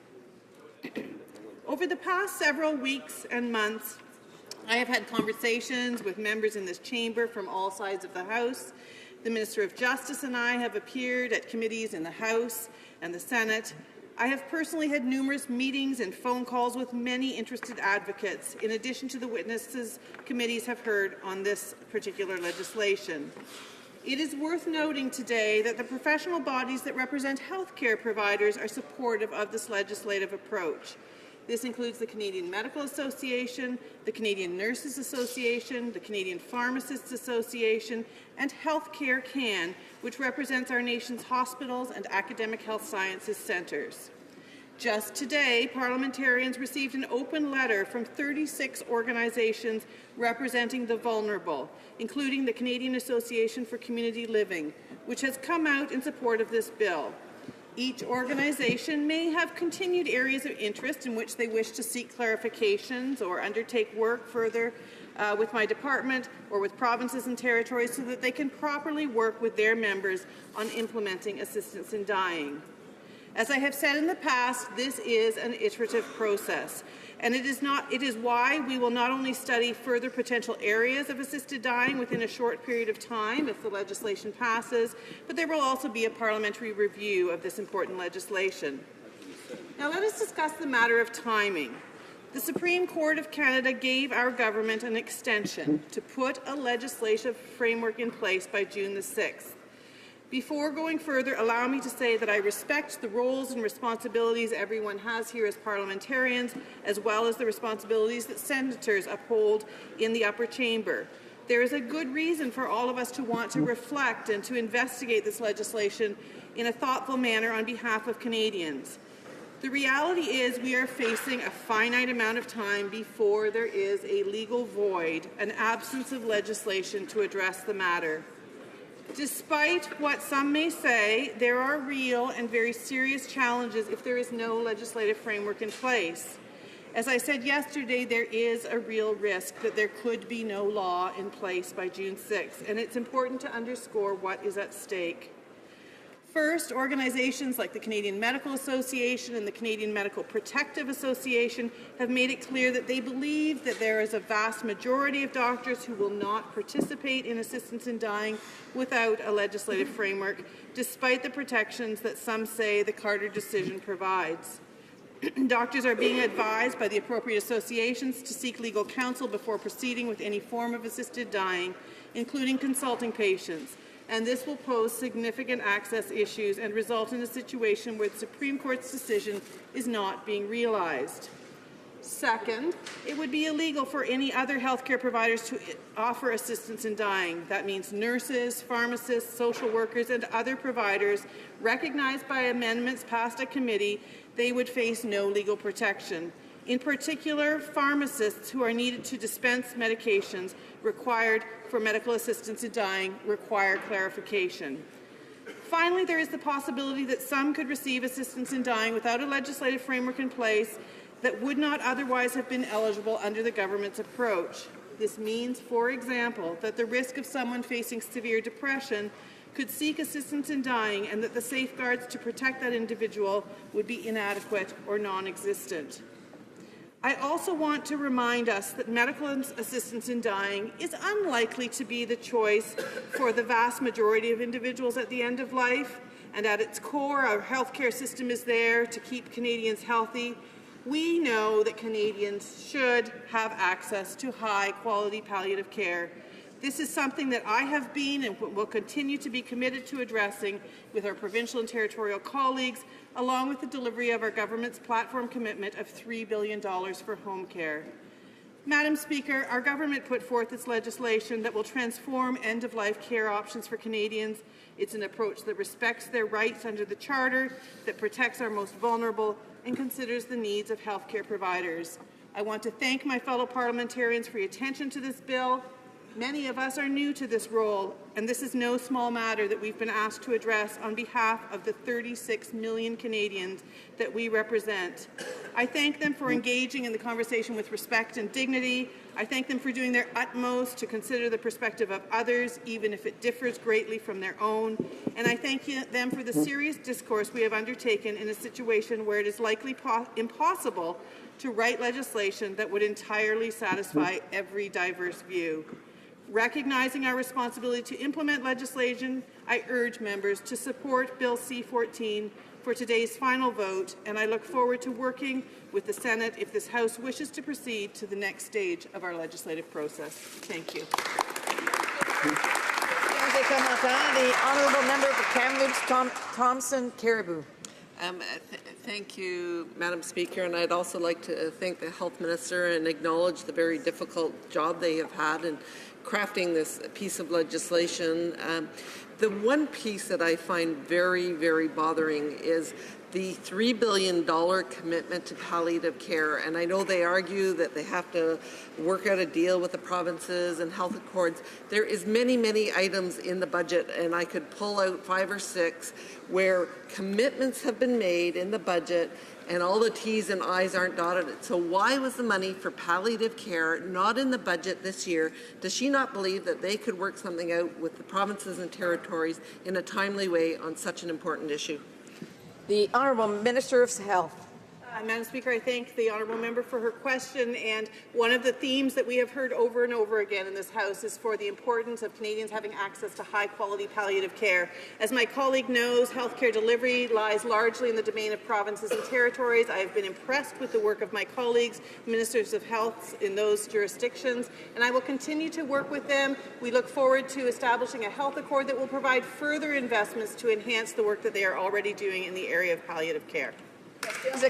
Over the past several weeks and months, I have had conversations with members in this chamber from all sides of the House. The Minister of Justice and I have appeared at committees in the House and the Senate. I have personally had numerous meetings and phone calls with many interested advocates, in addition to the witnesses committees have heard on this particular legislation. It is worth noting today that the professional bodies that represent healthcare providers are supportive of this legislative approach. This includes the Canadian Medical Association, the Canadian Nurses Association, the Canadian Pharmacists Association, and Healthcare Can, which represents our nation's hospitals and academic health sciences centres. Just today, parliamentarians received an open letter from 36 organizations representing the vulnerable, including the Canadian Association for Community Living, which has come out in support of this bill. Each organization may have continued areas of interest in which they wish to seek clarifications or undertake work further with my department or with provinces and territories so that they can properly work with their members on implementing assistance in dying. As I have said in the past, this is an iterative process, and it is why we will not only study further potential areas of assisted dying within a short period of time if the legislation passes, but there will also be a parliamentary review of this important legislation. Now let us discuss the matter of timing. The Supreme Court of Canada gave our government an extension to put a legislative framework in place by June the 6th. Before going further, allow me to say that I respect the roles and responsibilities everyone has here as parliamentarians, as well as the responsibilities that senators uphold in the upper chamber. There is a good reason for all of us to want to reflect and to investigate this legislation in a thoughtful manner on behalf of Canadians. The reality is we are facing a finite amount of time before there is a legal void, an absence of legislation to address the matter. Despite what some may say, there are real and very serious challenges if there is no legislative framework in place. As I said yesterday, there is a real risk that there could be no law in place by June 6th, and it's important to underscore what is at stake. First, organizations like the Canadian Medical Association and the Canadian Medical Protective Association have made it clear that they believe that there is a vast majority of doctors who will not participate in assistance in dying without a legislative framework, despite the protections that some say the Carter decision provides. Doctors are being advised by the appropriate associations to seek legal counsel before proceeding with any form of assisted dying, including consulting patients. And this will pose significant access issues and result in a situation where the Supreme Court's decision is not being realized. Second, it would be illegal for any other healthcare providers to offer assistance in dying. That means nurses, pharmacists, social workers, and other providers recognized by amendments passed at committee. They would face no legal protection. In particular, pharmacists who are needed to dispense medications required for medical assistance in dying require clarification. Finally, there is the possibility that some could receive assistance in dying without a legislative framework in place that would not otherwise have been eligible under the government's approach. This means, for example, that the risk of someone facing severe depression could seek assistance in dying and that the safeguards to protect that individual would be inadequate or non-existent. I also want to remind us that medical assistance in dying is unlikely to be the choice for the vast majority of individuals at the end of life, and at its core, our healthcare system is there to keep Canadians healthy. We know that Canadians should have access to high-quality palliative care. This is something that I have been and will continue to be committed to addressing with our provincial and territorial colleagues, along with the delivery of our government's platform commitment of $3 billion for home care. Madam Speaker, our government put forth this legislation that will transform end-of-life care options for Canadians. It's an approach that respects their rights under the Charter, that protects our most vulnerable, and considers the needs of healthcare providers. I want to thank my fellow parliamentarians for your attention to this bill. Many of us are new to this role, and this is no small matter that we've been asked to address on behalf of the 36 million Canadians that we represent. I thank them for engaging in the conversation with respect and dignity. I thank them for doing their utmost to consider the perspective of others, even if it differs greatly from their own. And I thank them for the serious discourse we have undertaken in a situation where it is likely impossible to write legislation that would entirely satisfy every diverse view. Recognizing our responsibility to implement legislation, I urge members to support Bill C-14 for today's final vote, and I look forward to working with the Senate if this House wishes to proceed to the next stage of our legislative process. Thank you. The honourable member for Kamloops Thompson Caribou. Thank you, Madam Speaker, and I'd also like to thank the Health Minister and acknowledge the very difficult job they have had in crafting this piece of legislation. The one piece that I find very, very bothering is the $3 billion commitment to palliative care. And I know they argue that they have to work out a deal with the provinces and health accords. There is many, many items in the budget, and I could pull out 5 or 6 where commitments have been made in the budget and all the T's and I's aren't dotted. So why was the money for palliative care not in the budget this year? Does she not believe that they could work something out with the provinces and territories in a timely way on such an important issue? The Honourable Minister of Health. Madam Speaker, I thank the honourable member for her question, and one of the themes that we have heard over and over again in this House is for the importance of Canadians having access to high-quality palliative care. As my colleague knows, healthcare delivery lies largely in the domain of provinces and territories. I have been impressed with the work of my colleagues, ministers of health in those jurisdictions, and I will continue to work with them. We look forward to establishing a health accord that will provide further investments to enhance the work that they are already doing in the area of palliative care. Questions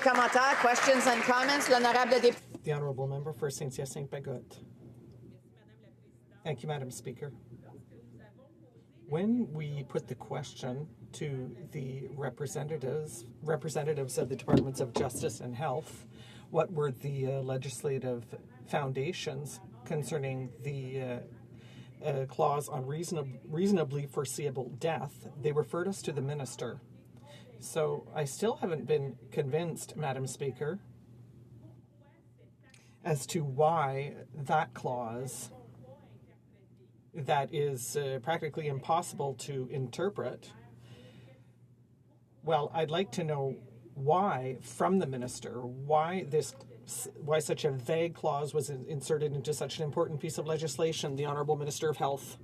and comments. L'honorable député. The Honourable Member for Saint-Hyacinthe-Bagotte. Thank you, Madam Speaker. When we put the question to the representatives of the Departments of Justice and Health, what were the legislative foundations concerning the clause on reasonably foreseeable death, they referred us to the Minister. So I still haven't been convinced, Madam Speaker, as to why that clause that is practically impossible to interpret. Well, I'd like to know why, from the Minister, why such a vague clause was inserted into such an important piece of legislation. The Honourable Minister of Health.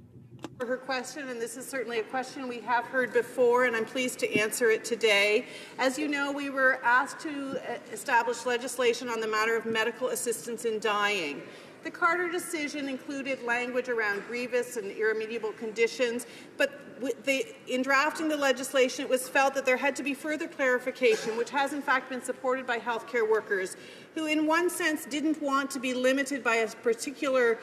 For her question, and this is certainly a question we have heard before, and I'm pleased to answer it today. As you know, we were asked to establish legislation on the matter of medical assistance in dying. The Carter decision included language around grievous and irremediable conditions, but in drafting the legislation, it was felt that there had to be further clarification, which has in fact been supported by healthcare workers, who in one sense didn't want to be limited by a particular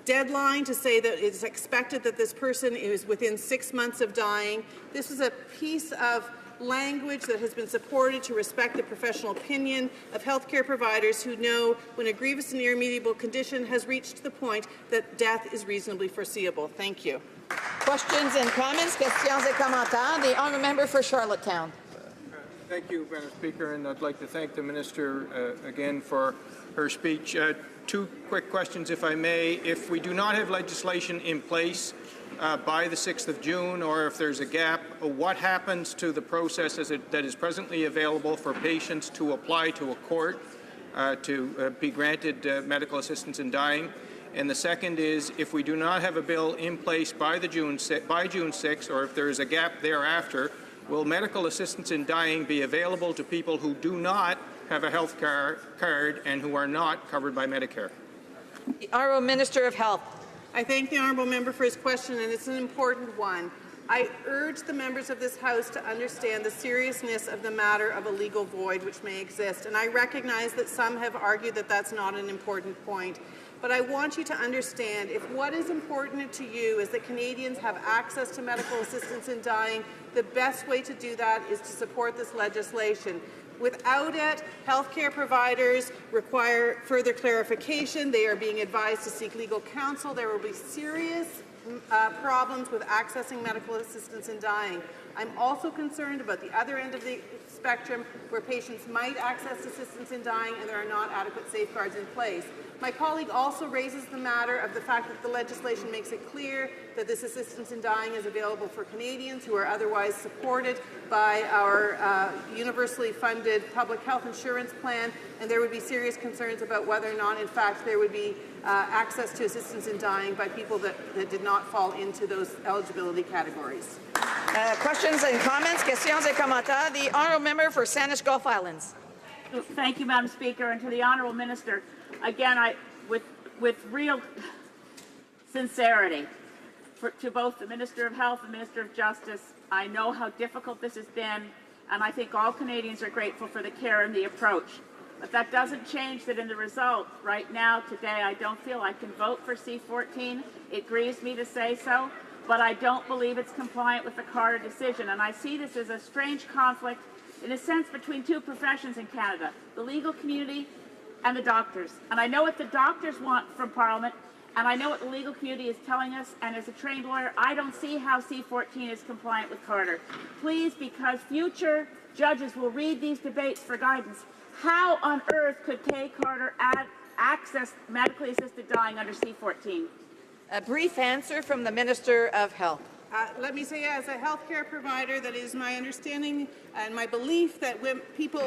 deadline to say that it's expected that this person is within 6 months of dying. This is a piece of language that has been supported to respect the professional opinion of healthcare providers who know when a grievous and irremediable condition has reached the point that death is reasonably foreseeable. Thank you. Questions and comments, questions et commentaires. The honourable member for Charlottetown. Thank you, Madam Speaker, and I'd like to thank the Minister again for her speech. 2 quick questions, if I may. If we do not have legislation in place by the 6th of June, or if there's a gap, what happens to the process that is presently available for patients to apply to a court to be granted medical assistance in dying? And the second is, if we do not have a bill in place by June 6th, or if there is a gap thereafter, will medical assistance in dying be available to people who do not have a health card and who are not covered by Medicare? The Honourable Minister of Health. I thank the honourable member for his question, and it's an important one. I urge the members of this House to understand the seriousness of the matter of a legal void which may exist, and I recognize that some have argued that that's not an important point. But I want you to understand, if what is important to you is that Canadians have access to medical assistance in dying, the best way to do that is to support this legislation. Without it, healthcare providers require further clarification. They are being advised to seek legal counsel. There will be serious problems with accessing medical assistance in dying. I'm also concerned about the other end of the spectrum, where patients might access assistance in dying and there are not adequate safeguards in place. My colleague also raises the matter of the fact that the legislation makes it clear that this assistance in dying is available for Canadians who are otherwise supported by our universally funded public health insurance plan, and there would be serious concerns about whether or not, in fact, there would be access to assistance in dying by people that did not fall into those eligibility categories. Questions and comments, questions et commentaires. The honourable member for Saanich Gulf Islands. Thank you, Madam Speaker, and to the honourable minister. Again, with real sincerity, to both the Minister of Health and Minister of Justice, I know how difficult this has been, and I think all Canadians are grateful for the care and the approach. But that doesn't change that in the result, right now, today, I don't feel I can vote for C-14. It grieves me to say so, but I don't believe it's compliant with the Carter decision. And I see this as a strange conflict, in a sense, between two professions in Canada, the legal community and the doctors. And I know what the doctors want from Parliament, and I know what the legal community is telling us, and as a trained lawyer, I don't see how C-14 is compliant with Carter. Please, because future judges will read these debates for guidance, how on earth could Kay Carter access medically assisted dying under C-14? A brief answer from the Minister of Health. Let me say, as a healthcare provider, that is my understanding and my belief that when people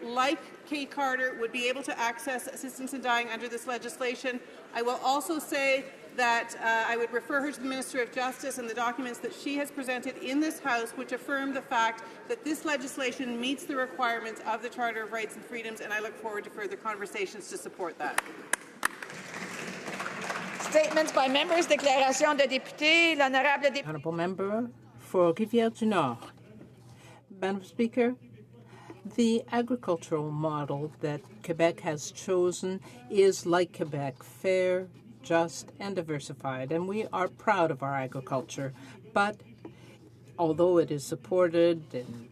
like Kay Carter would be able to access assistance in dying under this legislation. I will also say that I would refer her to the Minister of Justice and the documents that she has presented in this House, which affirm the fact that this legislation meets the requirements of the Charter of Rights and Freedoms, and I look forward to further conversations to support that. Statements by members, déclaration de députés, l'honorable député. Honourable Member for Rivière du Nord. Madam Speaker, the agricultural model that Quebec has chosen is like Quebec, fair, just, and diversified, and we are proud of our agriculture. But although it is supported and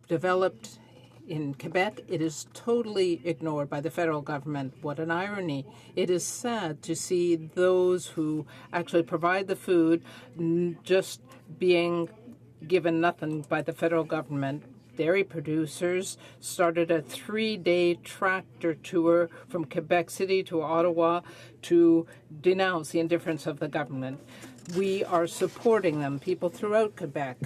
developed in Quebec, it is totally ignored by the federal government. What an irony. It is sad to see those who actually provide the food just being given nothing by the federal government. Dairy producers started a 3-day tractor tour from Quebec City to Ottawa to denounce the indifference of the government. We are supporting them, people throughout Quebec.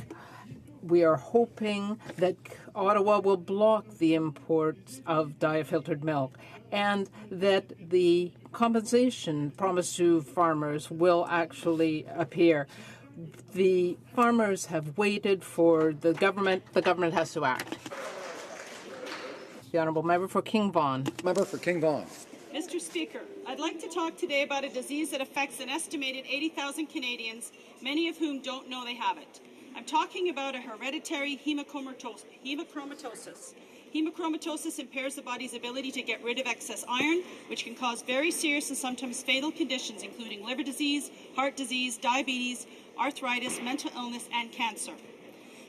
We are hoping that Ottawa will block the imports of diafiltered milk and that the compensation promised to farmers will actually appear. The farmers have waited for the government. The government has to act. The Honourable Member for King Vaughan. Member for King Vaughan. Mr. Speaker, I'd like to talk today about a disease that affects an estimated 80,000 Canadians, many of whom don't know they have it. I'm talking about a hereditary hemochromatosis. Hemochromatosis impairs the body's ability to get rid of excess iron, which can cause very serious and sometimes fatal conditions, including liver disease, heart disease, diabetes, arthritis, mental illness, and cancer.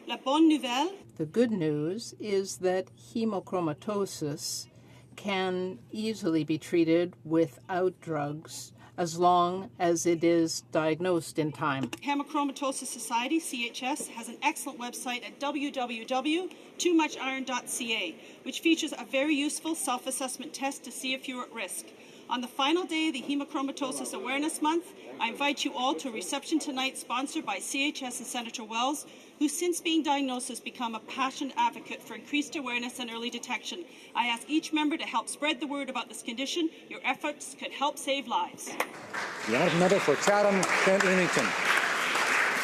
La bonne nouvelle. The good news is that hemochromatosis can easily be treated without drugs as long as it is diagnosed in time. Hemochromatosis Society, CHS, has an excellent website at www.toomuchiron.ca, which features a very useful self-assessment test to see if you're at risk. On the final day of the Hemochromatosis Awareness Month, I invite you all to a reception tonight sponsored by CHS and Senator Wells, who since being diagnosed has become a passionate advocate for increased awareness and early detection. I ask each member to help spread the word about this condition. Your efforts could help save lives. The honourable member for Chatham, Kent Leamington.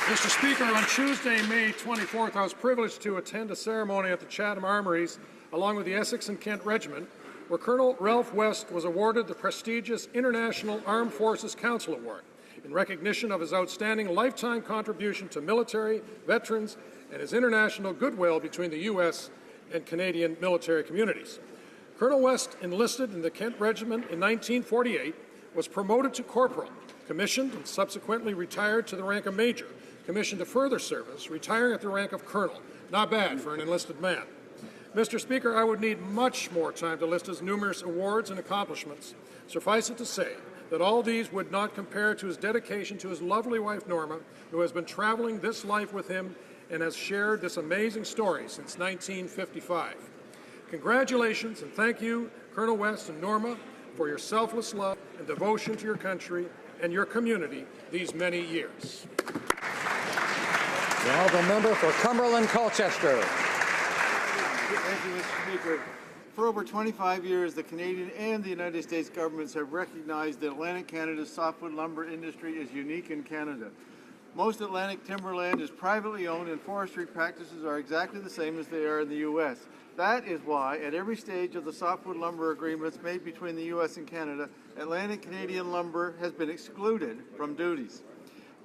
Mr. Speaker, on Tuesday, May 24th, I was privileged to attend a ceremony at the Chatham Armories along with the Essex and Kent Regiment, where Colonel Ralph West was awarded the prestigious International Armed Forces Council Award in recognition of his outstanding lifetime contribution to military, veterans, and his international goodwill between the U.S. and Canadian military communities. Colonel West enlisted in the Kent Regiment in 1948, was promoted to corporal, commissioned and subsequently retired to the rank of major, commissioned to further service, retiring at the rank of colonel. Not bad for an enlisted man. Mr. Speaker, I would need much more time to list his numerous awards and accomplishments. Suffice it to say that all these would not compare to his dedication to his lovely wife, Norma, who has been traveling this life with him and has shared this amazing story since 1955. Congratulations and thank you, Colonel West and Norma, for your selfless love and devotion to your country and your community these many years. The honourable member for Cumberland Colchester. Thank you, Mr. Speaker. For over 25 years, the Canadian and the United States governments have recognized that Atlantic Canada's softwood lumber industry is unique in Canada. Most Atlantic timberland is privately owned and forestry practices are exactly the same as they are in the U.S. That is why, at every stage of the softwood lumber agreements made between the U.S. and Canada, Atlantic Canadian lumber has been excluded from duties.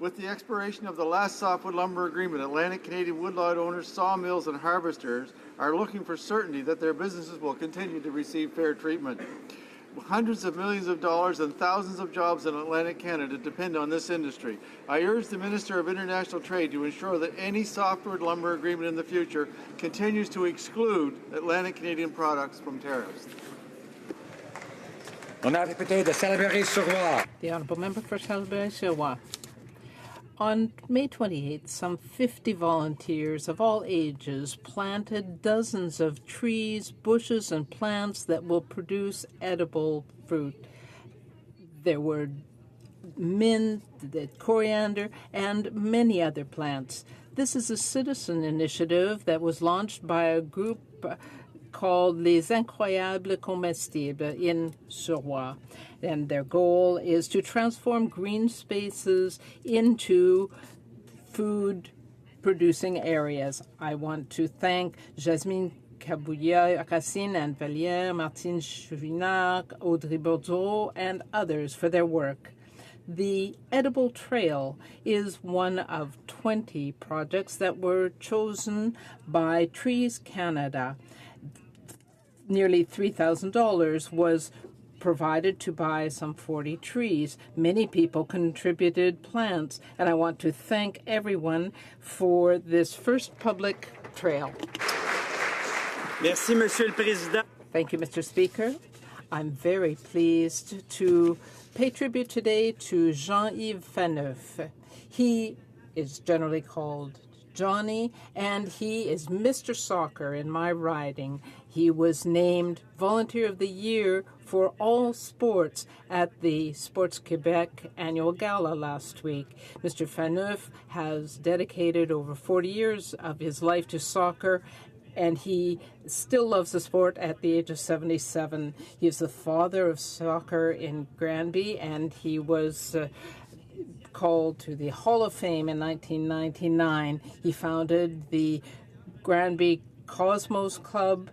With the expiration of the last softwood lumber agreement, Atlantic Canadian woodlot owners, sawmills, and harvesters are looking for certainty that their businesses will continue to receive fair treatment. Hundreds of millions of dollars and thousands of jobs in Atlantic Canada depend on this industry. I urge the Minister of International Trade to ensure that any softwood lumber agreement in the future continues to exclude Atlantic Canadian products from tariffs. The Honourable Member for Salaberry-Sur-Roi. On May 28th, some 50 volunteers of all ages planted dozens of trees, bushes, and plants that will produce edible fruit. There were mint, coriander, and many other plants. This is a citizen initiative that was launched by a group called Les Incroyables Comestibles in Sur-Roi. And their goal is to transform green spaces into food-producing areas. I want to thank Jasmine Cabouya, Racine and Valliere, Martine Chouinard, Audrey Bordeaux, and others for their work. The Edible Trail is one of 20 projects that were chosen by Trees Canada. Nearly $3,000 was provided to buy some 40 trees. Many people contributed plants, and I want to thank everyone for this first public trail. Merci, Monsieur le Président. Thank you, Mr. Speaker. I'm very pleased to pay tribute today to Jean-Yves Faneuf. He is generally called Johnny, and he is Mr. Soccer in my riding. He was named Volunteer of the Year for all sports at the Sports Quebec annual gala last week. Mr. Faneuf has dedicated over 40 years of his life to soccer, and he still loves the sport at the age of 77. He is the father of soccer in Granby, and he was called to the Hall of Fame in 1999. He founded the Granby Cosmos Club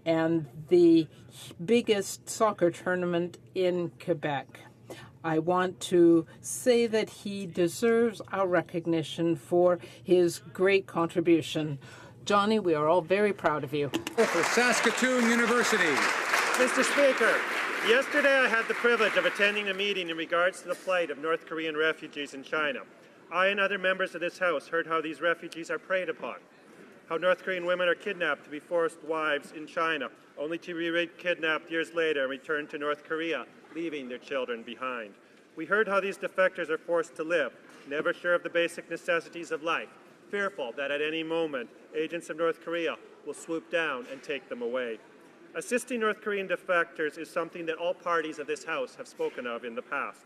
and the biggest soccer tournament in Quebec. I want to say that he deserves our recognition for his great contribution. Johnny, we are all very proud of you. For Saskatoon University. Mr. Speaker, yesterday I had the privilege of attending a meeting in regards to the plight of North Korean refugees in China. I and other members of this House heard how these refugees are preyed upon, how North Korean women are kidnapped to be forced wives in China, only to be kidnapped years later and returned to North Korea, leaving their children behind. We heard how these defectors are forced to live, never sure of the basic necessities of life, fearful that at any moment agents of North Korea will swoop down and take them away. Assisting North Korean defectors is something that all parties of this House have spoken of in the past.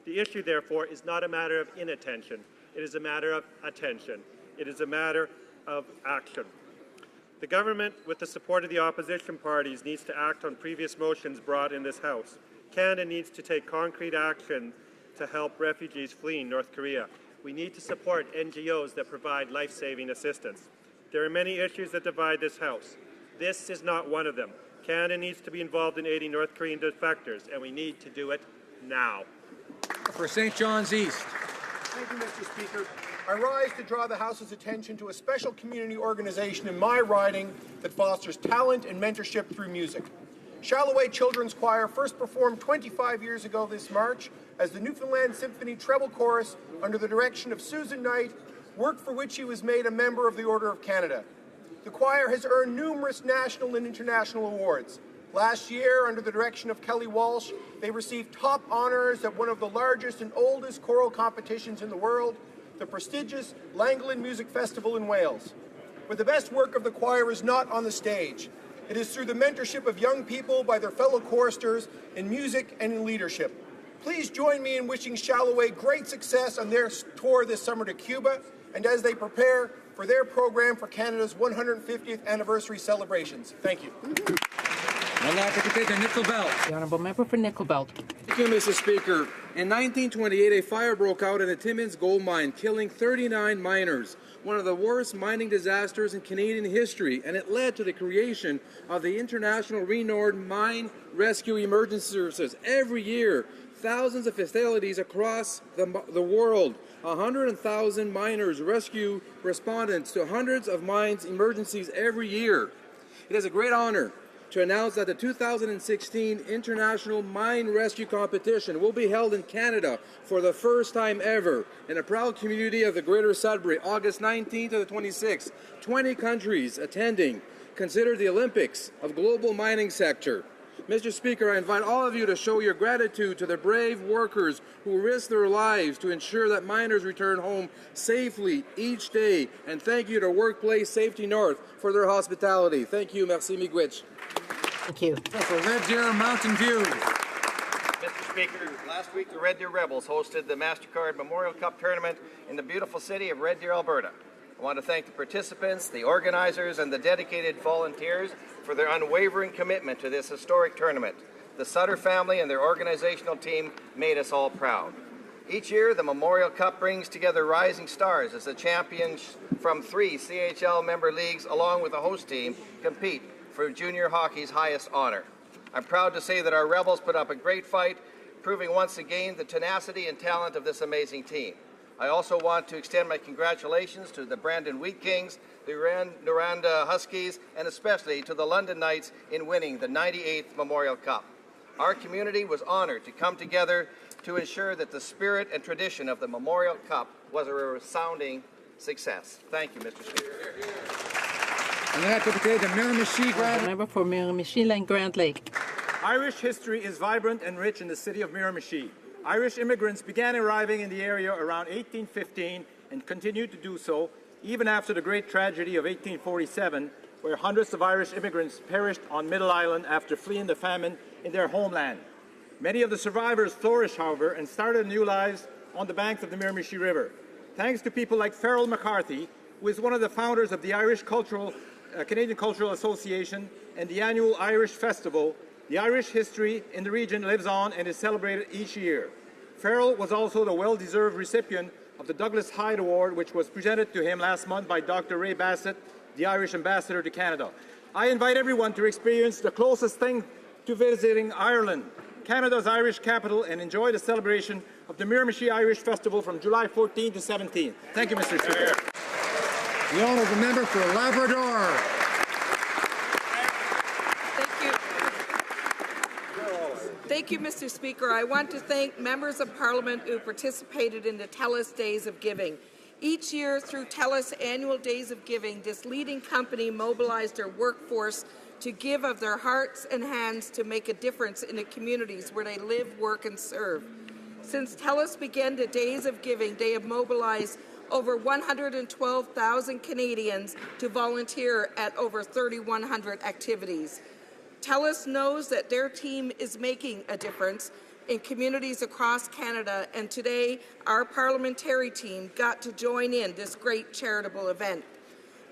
The issue, therefore, is not a matter of inattention. It is a matter of attention. It is a matter of action. The government, with the support of the opposition parties, needs to act on previous motions brought in this House. Canada needs to take concrete action to help refugees fleeing North Korea. We need to support NGOs that provide life-saving assistance. There are many issues that divide this House. This is not one of them. Canada needs to be involved in aiding North Korean defectors, and we need to do it now. For St. John's East. Thank you, Mr. Speaker. I rise to draw the House's attention to a special community organization in my riding that fosters talent and mentorship through music. Shalloway Children's Choir first performed 25 years ago this March as the Newfoundland Symphony Treble Chorus under the direction of Susan Knight, work for which he was made a member of the Order of Canada. The choir has earned numerous national and international awards. Last year, under the direction of Kelly Walsh, they received top honors at one of the largest and oldest choral competitions in the world, the prestigious Langland Music Festival in Wales. But the best work of the choir is not on the stage. It is through the mentorship of young people by their fellow choristers in music and in leadership. Please join me in wishing Shalloway great success on their tour this summer to Cuba and as they prepare for their program for Canada's 150th anniversary celebrations. Thank you. The Honourable Member for Nickel Belt. Thank you, Mr. Speaker. In 1928, a fire broke out in a Timmins gold mine, killing 39 miners, one of the worst mining disasters in Canadian history, and it led to the creation of the international renowned Mine Rescue Emergency Services. Every year, thousands of fatalities across the world, 100,000 miners rescue respondents to hundreds of mines emergencies every year. It is a great honor to announce that the 2016 International Mine Rescue Competition will be held in Canada for the first time ever in a proud community of the Greater Sudbury, August 19th to the 26th. 20 countries attending. Consider the Olympics of global mining sector. Mr. Speaker, I invite all of you to show your gratitude to the brave workers who risk their lives to ensure that miners return home safely each day. And thank you to Workplace Safety North for their hospitality. Thank you. Merci, Miigwech. Thank you. For Red Deer Mountain View. Mr. Speaker, last week the Red Deer Rebels hosted the MasterCard Memorial Cup Tournament in the beautiful city of Red Deer, Alberta. I want to thank the participants, the organizers, and the dedicated volunteers for their unwavering commitment to this historic tournament. The Sutter family and their organizational team made us all proud. Each year, the Memorial Cup brings together rising stars as the champions from 3 CHL member leagues, along with the host team, compete for junior hockey's highest honor. I'm proud to say that our Rebels put up a great fight, proving once again the tenacity and talent of this amazing team. I also want to extend my congratulations to the Brandon Wheat Kings, the Noranda Huskies, and especially to the London Knights in winning the 98th Memorial Cup. Our community was honored to come together to ensure that the spirit and tradition of the Memorial Cup was a resounding success. Thank you, Mr. Speaker. And then the Miramichi Grand. Member for Miramichi and Grand Lake. Irish history is vibrant and rich in the city of Miramichi. Irish immigrants began arriving in the area around 1815 and continued to do so even after the great tragedy of 1847, where hundreds of Irish immigrants perished on Middle Island after fleeing the famine in their homeland. Many of the survivors flourished, however, and started new lives on the banks of the Miramichi River. Thanks to people like Farrell McCarthy, who is one of the founders of the Canadian Cultural Association and the annual Irish Festival, the Irish history in the region lives on and is celebrated each year. Farrell was also the well-deserved recipient of the Douglas Hyde Award, which was presented to him last month by Dr. Ray Bassett, the Irish ambassador to Canada. I invite everyone to experience the closest thing to visiting Ireland, Canada's Irish capital, and enjoy the celebration of the Miramichi Irish Festival from July 14 to 17. Thank you, Mr. Speaker. The honourable member for Labrador. Thank you, Mr. Speaker. I want to thank members of Parliament who participated in the TELUS Days of Giving. Each year, through TELUS Annual Days of Giving, this leading company mobilized their workforce to give of their hearts and hands to make a difference in the communities where they live, work, and serve. Since TELUS began the Days of Giving, they have mobilized over 112,000 Canadians to volunteer at over 3,100 activities. TELUS knows that their team is making a difference in communities across Canada, and today our parliamentary team got to join in this great charitable event.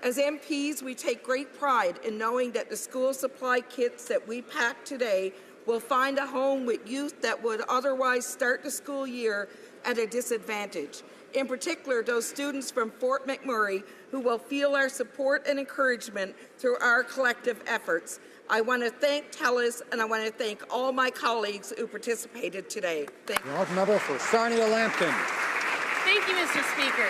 As MPs, we take great pride in knowing that the school supply kits that we pack today will find a home with youth that would otherwise start the school year at a disadvantage. In particular, those students from Fort McMurray who will feel our support and encouragement through our collective efforts. I want to thank TELUS, and I want to thank all my colleagues who participated today. Thank you. The member for Sarnia-Lambton. Thank you, Mr. Speaker.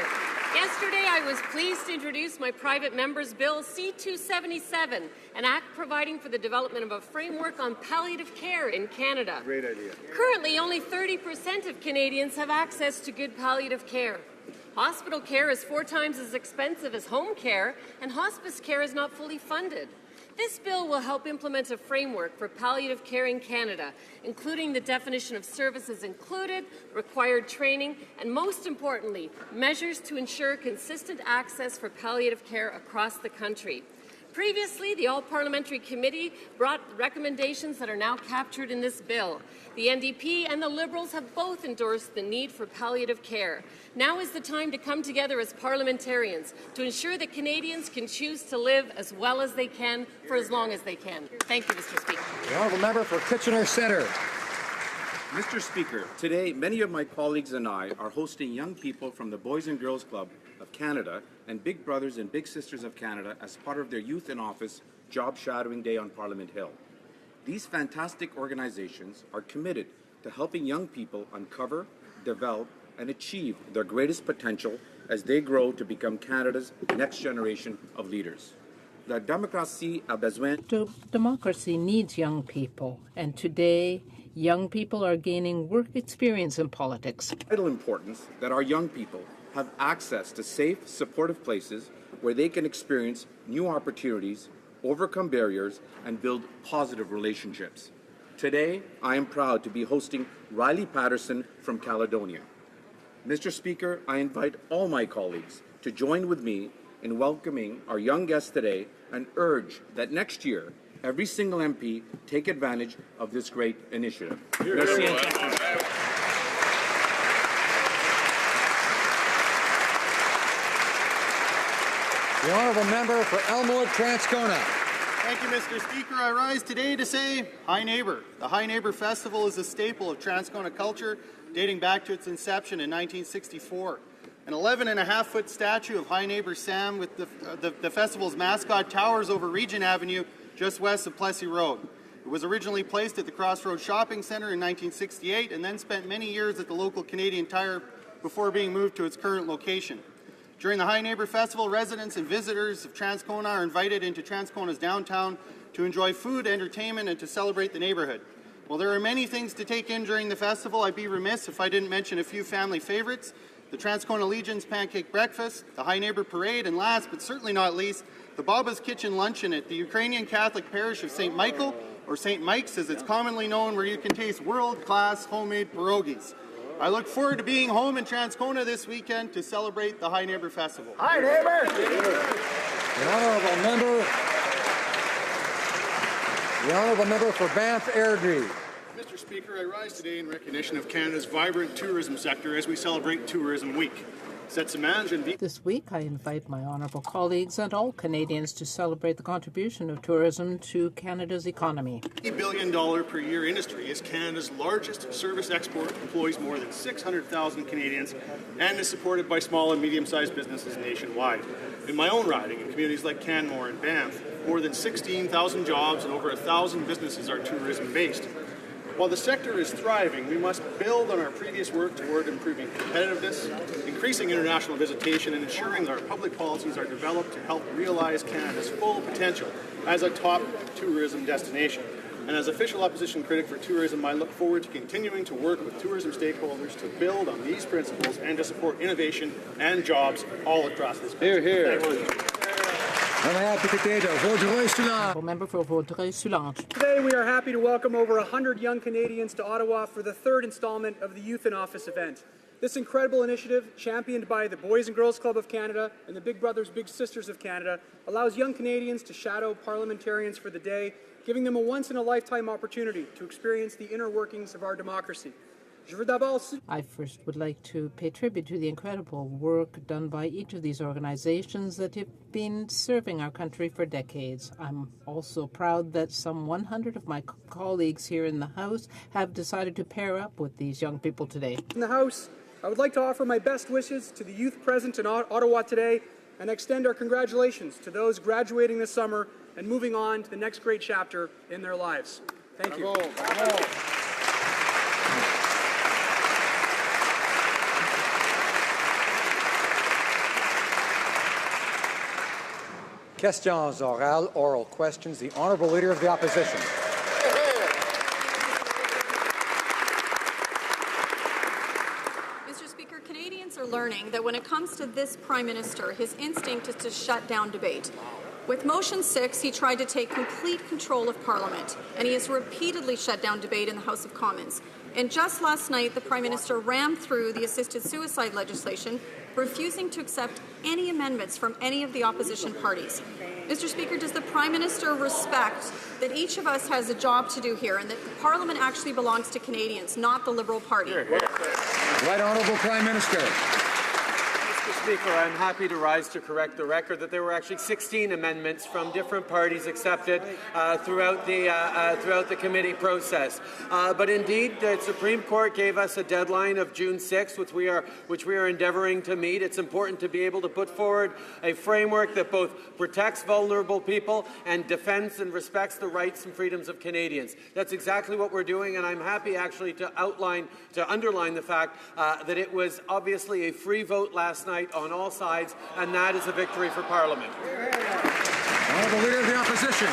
Yesterday, I was pleased to introduce my private member's bill C-277, an act providing for the development of a framework on palliative care in Canada. Great idea. Currently, only 30% of Canadians have access to good palliative care. Hospital care is 4 times as expensive as home care, and hospice care is not fully funded. This bill will help implement a framework for palliative care in Canada, including the definition of services included, required training, and most importantly, measures to ensure consistent access for palliative care across the country. Previously, the All-Parliamentary Committee brought recommendations that are now captured in this bill. The NDP and the Liberals have both endorsed the need for palliative care. Now is the time to come together as parliamentarians to ensure that Canadians can choose to live as well as they can for as long as they can. Thank you, Mr. Speaker. The honourable member for Kitchener Centre. Mr. Speaker, today many of my colleagues and I are hosting young people from the Boys and Girls Club of Canada and Big Brothers and Big Sisters of Canada as part of their Youth in Office Job Shadowing Day on Parliament Hill. These fantastic organizations are committed to helping young people uncover, develop, and achieve their greatest potential as they grow to become Canada's next generation of leaders. La démocratie a besoin. Democracy needs young people, and today, young people are gaining work experience in politics. Vital importance that our young people have access to safe, supportive places where they can experience new opportunities, overcome barriers, and build positive relationships. Today, I am proud to be hosting Riley Patterson from Caledonia. Mr. Speaker, I invite all my colleagues to join with me in welcoming our young guests today and urge that next year, every single MP take advantage of this great initiative. Merci. The honourable member for Elmwood, Transcona. Thank you, Mr. Speaker. I rise today to say Hi Neighbour. The Hi Neighbour Festival is a staple of Transcona culture dating back to its inception in 1964. An 11.5-foot statue of Hi Neighbour Sam with the festival's mascot towers over Regent Avenue just west of Plessis Road. It was originally placed at the Crossroads Shopping Centre in 1968 and then spent many years at the local Canadian Tire before being moved to its current location. During the Hi Neighbour Festival, residents and visitors of Transcona are invited into Transcona's downtown to enjoy food, entertainment, and to celebrate the neighbourhood. While there are many things to take in during the festival, I'd be remiss if I didn't mention a few family favourites: the Transcona Legion's Pancake Breakfast, the Hi Neighbour Parade, and last but certainly not least, the Baba's Kitchen Luncheon at the Ukrainian Catholic Parish of St. Michael, or St. Mike's as it's commonly known, where you can taste world-class homemade pierogies. I look forward to being home in Transcona this weekend to celebrate the Hi Neighbour Festival. Hi Neighbour! The honourable member for Banff Airdrie. Mr. Speaker, I rise today in recognition of Canada's vibrant tourism sector as we celebrate Tourism Week. This week, I invite my honourable colleagues and all Canadians to celebrate the contribution of tourism to Canada's economy. $80 billion per year industry is Canada's largest service export, employs more than 600,000 Canadians, and is supported by small and medium-sized businesses nationwide. In my own riding, in communities like Canmore and Banff, more than 16,000 jobs and over 1,000 businesses are tourism-based. While the sector is thriving, we must build on our previous work toward improving competitiveness, increasing international visitation, and ensuring that our public policies are developed to help realize Canada's full potential as a top tourism destination. And as official opposition critic for tourism, I look forward to continuing to work with tourism stakeholders to build on these principles and to support innovation and jobs all across this country. Hear, hear. Member for Vaudreuil-Soulanges. Today we are happy to welcome over 100 young Canadians to Ottawa for the third installment of the Youth in Office event. This incredible initiative, championed by the Boys and Girls Club of Canada and the Big Brothers Big Sisters of Canada, allows young Canadians to shadow parliamentarians for the day, giving them a once-in-a-lifetime opportunity to experience the inner workings of our democracy. I first would like to pay tribute to the incredible work done by each of these organizations that have been serving our country for decades. I'm also proud that some 100 of my colleagues here in the House have decided to pair up with these young people today. In the House, I would like to offer my best wishes to the youth present in Ottawa today and extend our congratulations to those graduating this summer and moving on to the next great chapter in their lives. Thank you. Questions orales, oral questions. The Honourable Leader of the Opposition. Mr. Speaker, Canadians are learning that when it comes to this Prime Minister, his instinct is to shut down debate. With Motion 6, he tried to take complete control of Parliament, and he has repeatedly shut down debate in the House of Commons. And just last night, the Prime Minister rammed through the assisted suicide legislation, refusing to accept any amendments from any of the opposition parties. Mr. Speaker, does the Prime Minister respect that each of us has a job to do here and that the Parliament actually belongs to Canadians, not the Liberal Party? Right Honourable Prime Minister. Mr. Speaker, I'm happy to rise to correct the record that there were actually 16 amendments from different parties accepted throughout the committee process. But indeed, the Supreme Court gave us a deadline of June 6th, which we are endeavouring to meet. It's important to be able to put forward a framework that both protects vulnerable people and defends and respects the rights and freedoms of Canadians. That's exactly what we're doing, and I'm happy actually to underline the fact that it was obviously a free vote last night on all sides, and that is a victory for Parliament. Honourable Leader of the Opposition.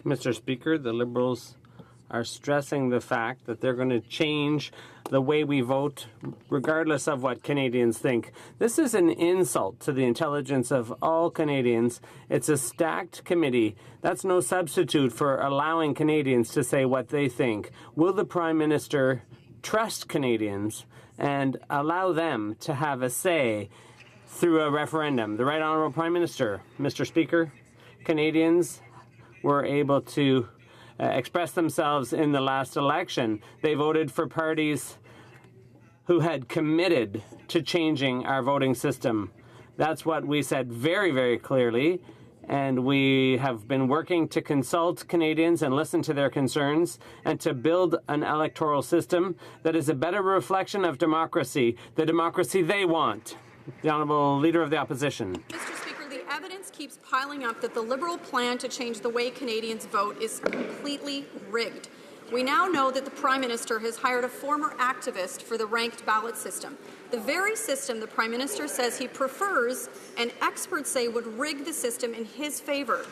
Mr. Speaker, the Liberals are stressing the fact that they're going to change the way we vote regardless of what Canadians think. This is an insult to the intelligence of all Canadians. It's a stacked committee. That's no substitute for allowing Canadians to say what they think. Will the Prime Minister trust Canadians and allow them to have a say through a referendum? The Right Honourable Prime Minister. Mr. Speaker, Canadians were able to express themselves in the last election. They voted for parties who had committed to changing our voting system. That's what we said very, very clearly, and we have been working to consult Canadians and listen to their concerns and to build an electoral system that is a better reflection of democracy, the democracy they want. The Honourable Leader of the Opposition. Mr. Speaker, the evidence keeps piling up that the Liberal plan to change the way Canadians vote is completely rigged. We now know that the Prime Minister has hired a former activist for the ranked ballot system. The very system the Prime Minister says he prefers, and experts say would rig the system in his favour.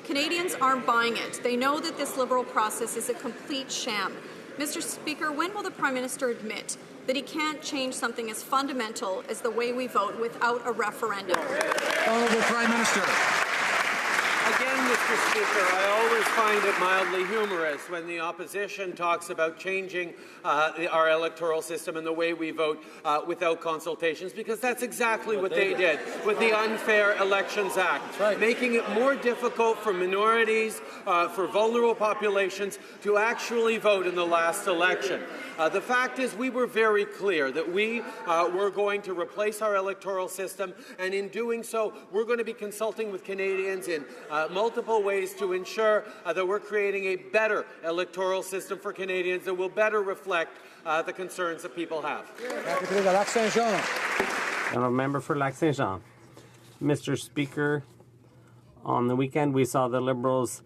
Canadians aren't buying it. They know that this Liberal process is a complete sham. Mr. Speaker, when will the Prime Minister admit that he can't change something as fundamental as the way we vote without a referendum? Honourable Prime Minister. Again, Mr. Speaker, I always find it mildly humorous when the opposition talks about changing our electoral system and the way we vote without consultations, because that's exactly what they did with the Unfair Elections Act, making it more difficult for minorities, for vulnerable populations to actually vote in the last election. The fact is we were very clear that we were going to replace our electoral system, and in doing so, we're going to be consulting with Canadians in multiple ways to ensure that we're creating a better electoral system for Canadians that will better reflect the concerns that people have. Honourable Member for Lac Saint Jean. Mr. Speaker, on the weekend we saw the Liberals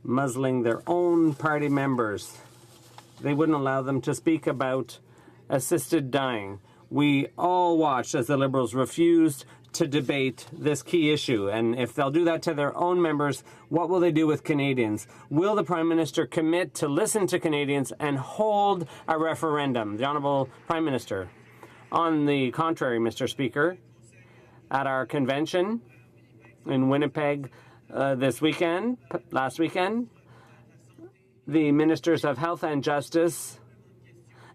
muzzling their own party members. They wouldn't allow them to speak about assisted dying. We all watched as the Liberals refused to debate this key issue. And if they'll do that to their own members, what will they do with Canadians? Will the Prime Minister commit to listen to Canadians and hold a referendum? The Honourable Prime Minister. On the contrary, Mr. Speaker, at our convention in Winnipeg last weekend, the Ministers of Health and Justice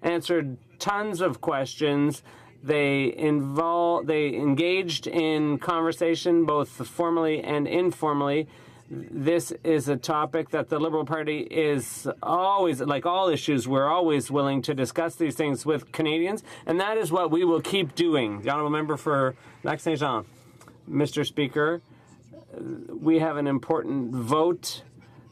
answered tons of questions. They engaged in conversation both formally and informally. This is a topic that the Liberal Party is always, like all issues, we're always willing to discuss these things with Canadians, and that is what we will keep doing. The Honourable Member for Lac Saint Jean. Mr. Speaker, we have an important vote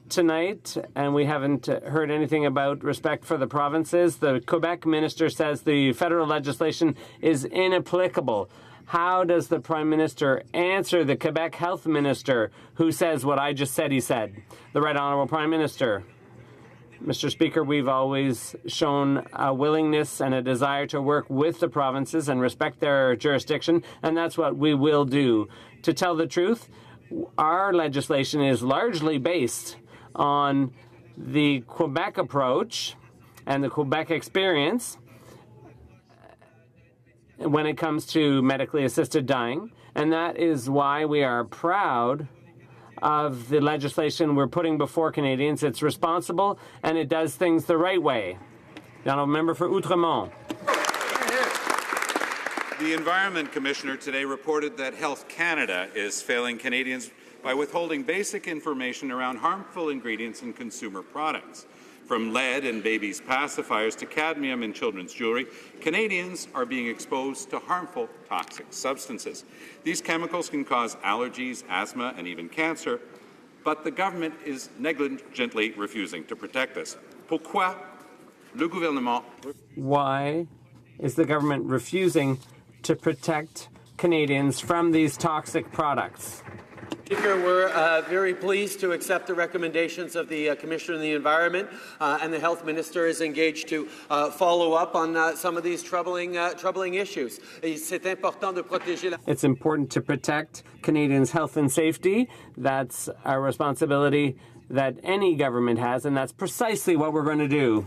tonight, and we haven't heard anything about respect for the provinces. The Quebec minister says the federal legislation is inapplicable. How does the Prime Minister answer the Quebec Health Minister who says what I just said he said? The Right Honourable Prime Minister. Mr. Speaker, we've always shown a willingness and a desire to work with the provinces and respect their jurisdiction, and that's what we will do. To tell the truth, our legislation is largely based on the Quebec approach and the Quebec experience when it comes to medically assisted dying, and that is why we are proud of the legislation we're putting before Canadians. It's responsible and it does things the right way. The Honourable Member for Outremont. The Environment Commissioner today reported that Health Canada is failing Canadians by withholding basic information around harmful ingredients in consumer products. From lead in babies' pacifiers to cadmium in children's jewelry, Canadians are being exposed to harmful toxic substances. These chemicals can cause allergies, asthma, and even cancer, but the government is negligently refusing to protect us. Pourquoi le gouvernement? Why is the government refusing to protect Canadians from these toxic products? Speaker, we're very pleased to accept the recommendations of the Commissioner of the Environment, and the Health Minister is engaged to follow up on some of these troubling issues. It's important to protect Canadians' health and safety. That's a responsibility that any government has, and that's precisely what we're going to do.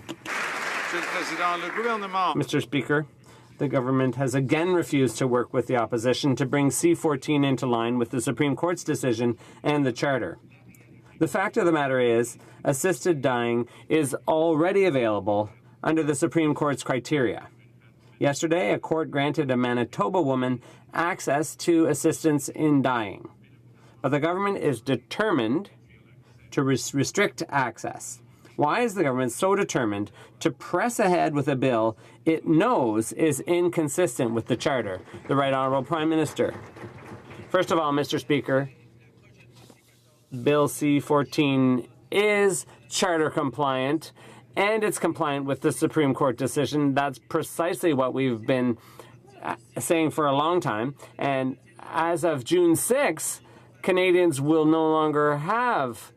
Mr. Speaker, the government has again refused to work with the opposition to bring C-14 into line with the Supreme Court's decision and the Charter. The fact of the matter is, assisted dying is already available under the Supreme Court's criteria. Yesterday, a court granted a Manitoba woman access to assistance in dying. But the government is determined to restrict access. Why is the government so determined to press ahead with a bill it knows is inconsistent with the Charter? The Right Honourable Prime Minister. First of all, Mr. Speaker, Bill C-14 is Charter compliant, and it's compliant with the Supreme Court decision. That's precisely what we've been saying for a long time. And as of June 6, Canadians will no longer have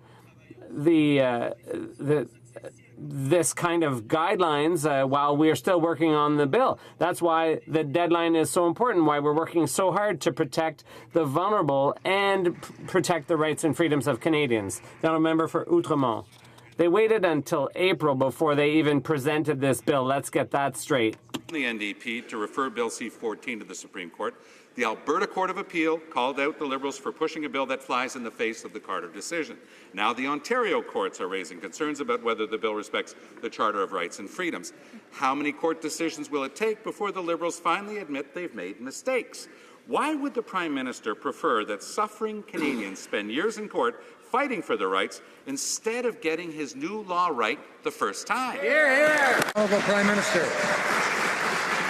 this kind of guidelines while we are still working on the bill. That's why the deadline is so important, why we're working so hard to protect the vulnerable and protect the rights and freedoms of Canadians. The honourable member for Outremont. They waited until April before they even presented this bill. Let's get that straight. The NDP to refer Bill C-14 to the Supreme Court. The Alberta Court of Appeal called out the Liberals for pushing a bill that flies in the face of the Carter decision. Now the Ontario courts are raising concerns about whether the bill respects the Charter of Rights and Freedoms. How many court decisions will it take before the Liberals finally admit they've made mistakes? Why would the Prime Minister prefer that suffering Canadians spend years in court fighting for their rights instead of getting his new law right the first time? Hear, hear. Honourable Prime Minister.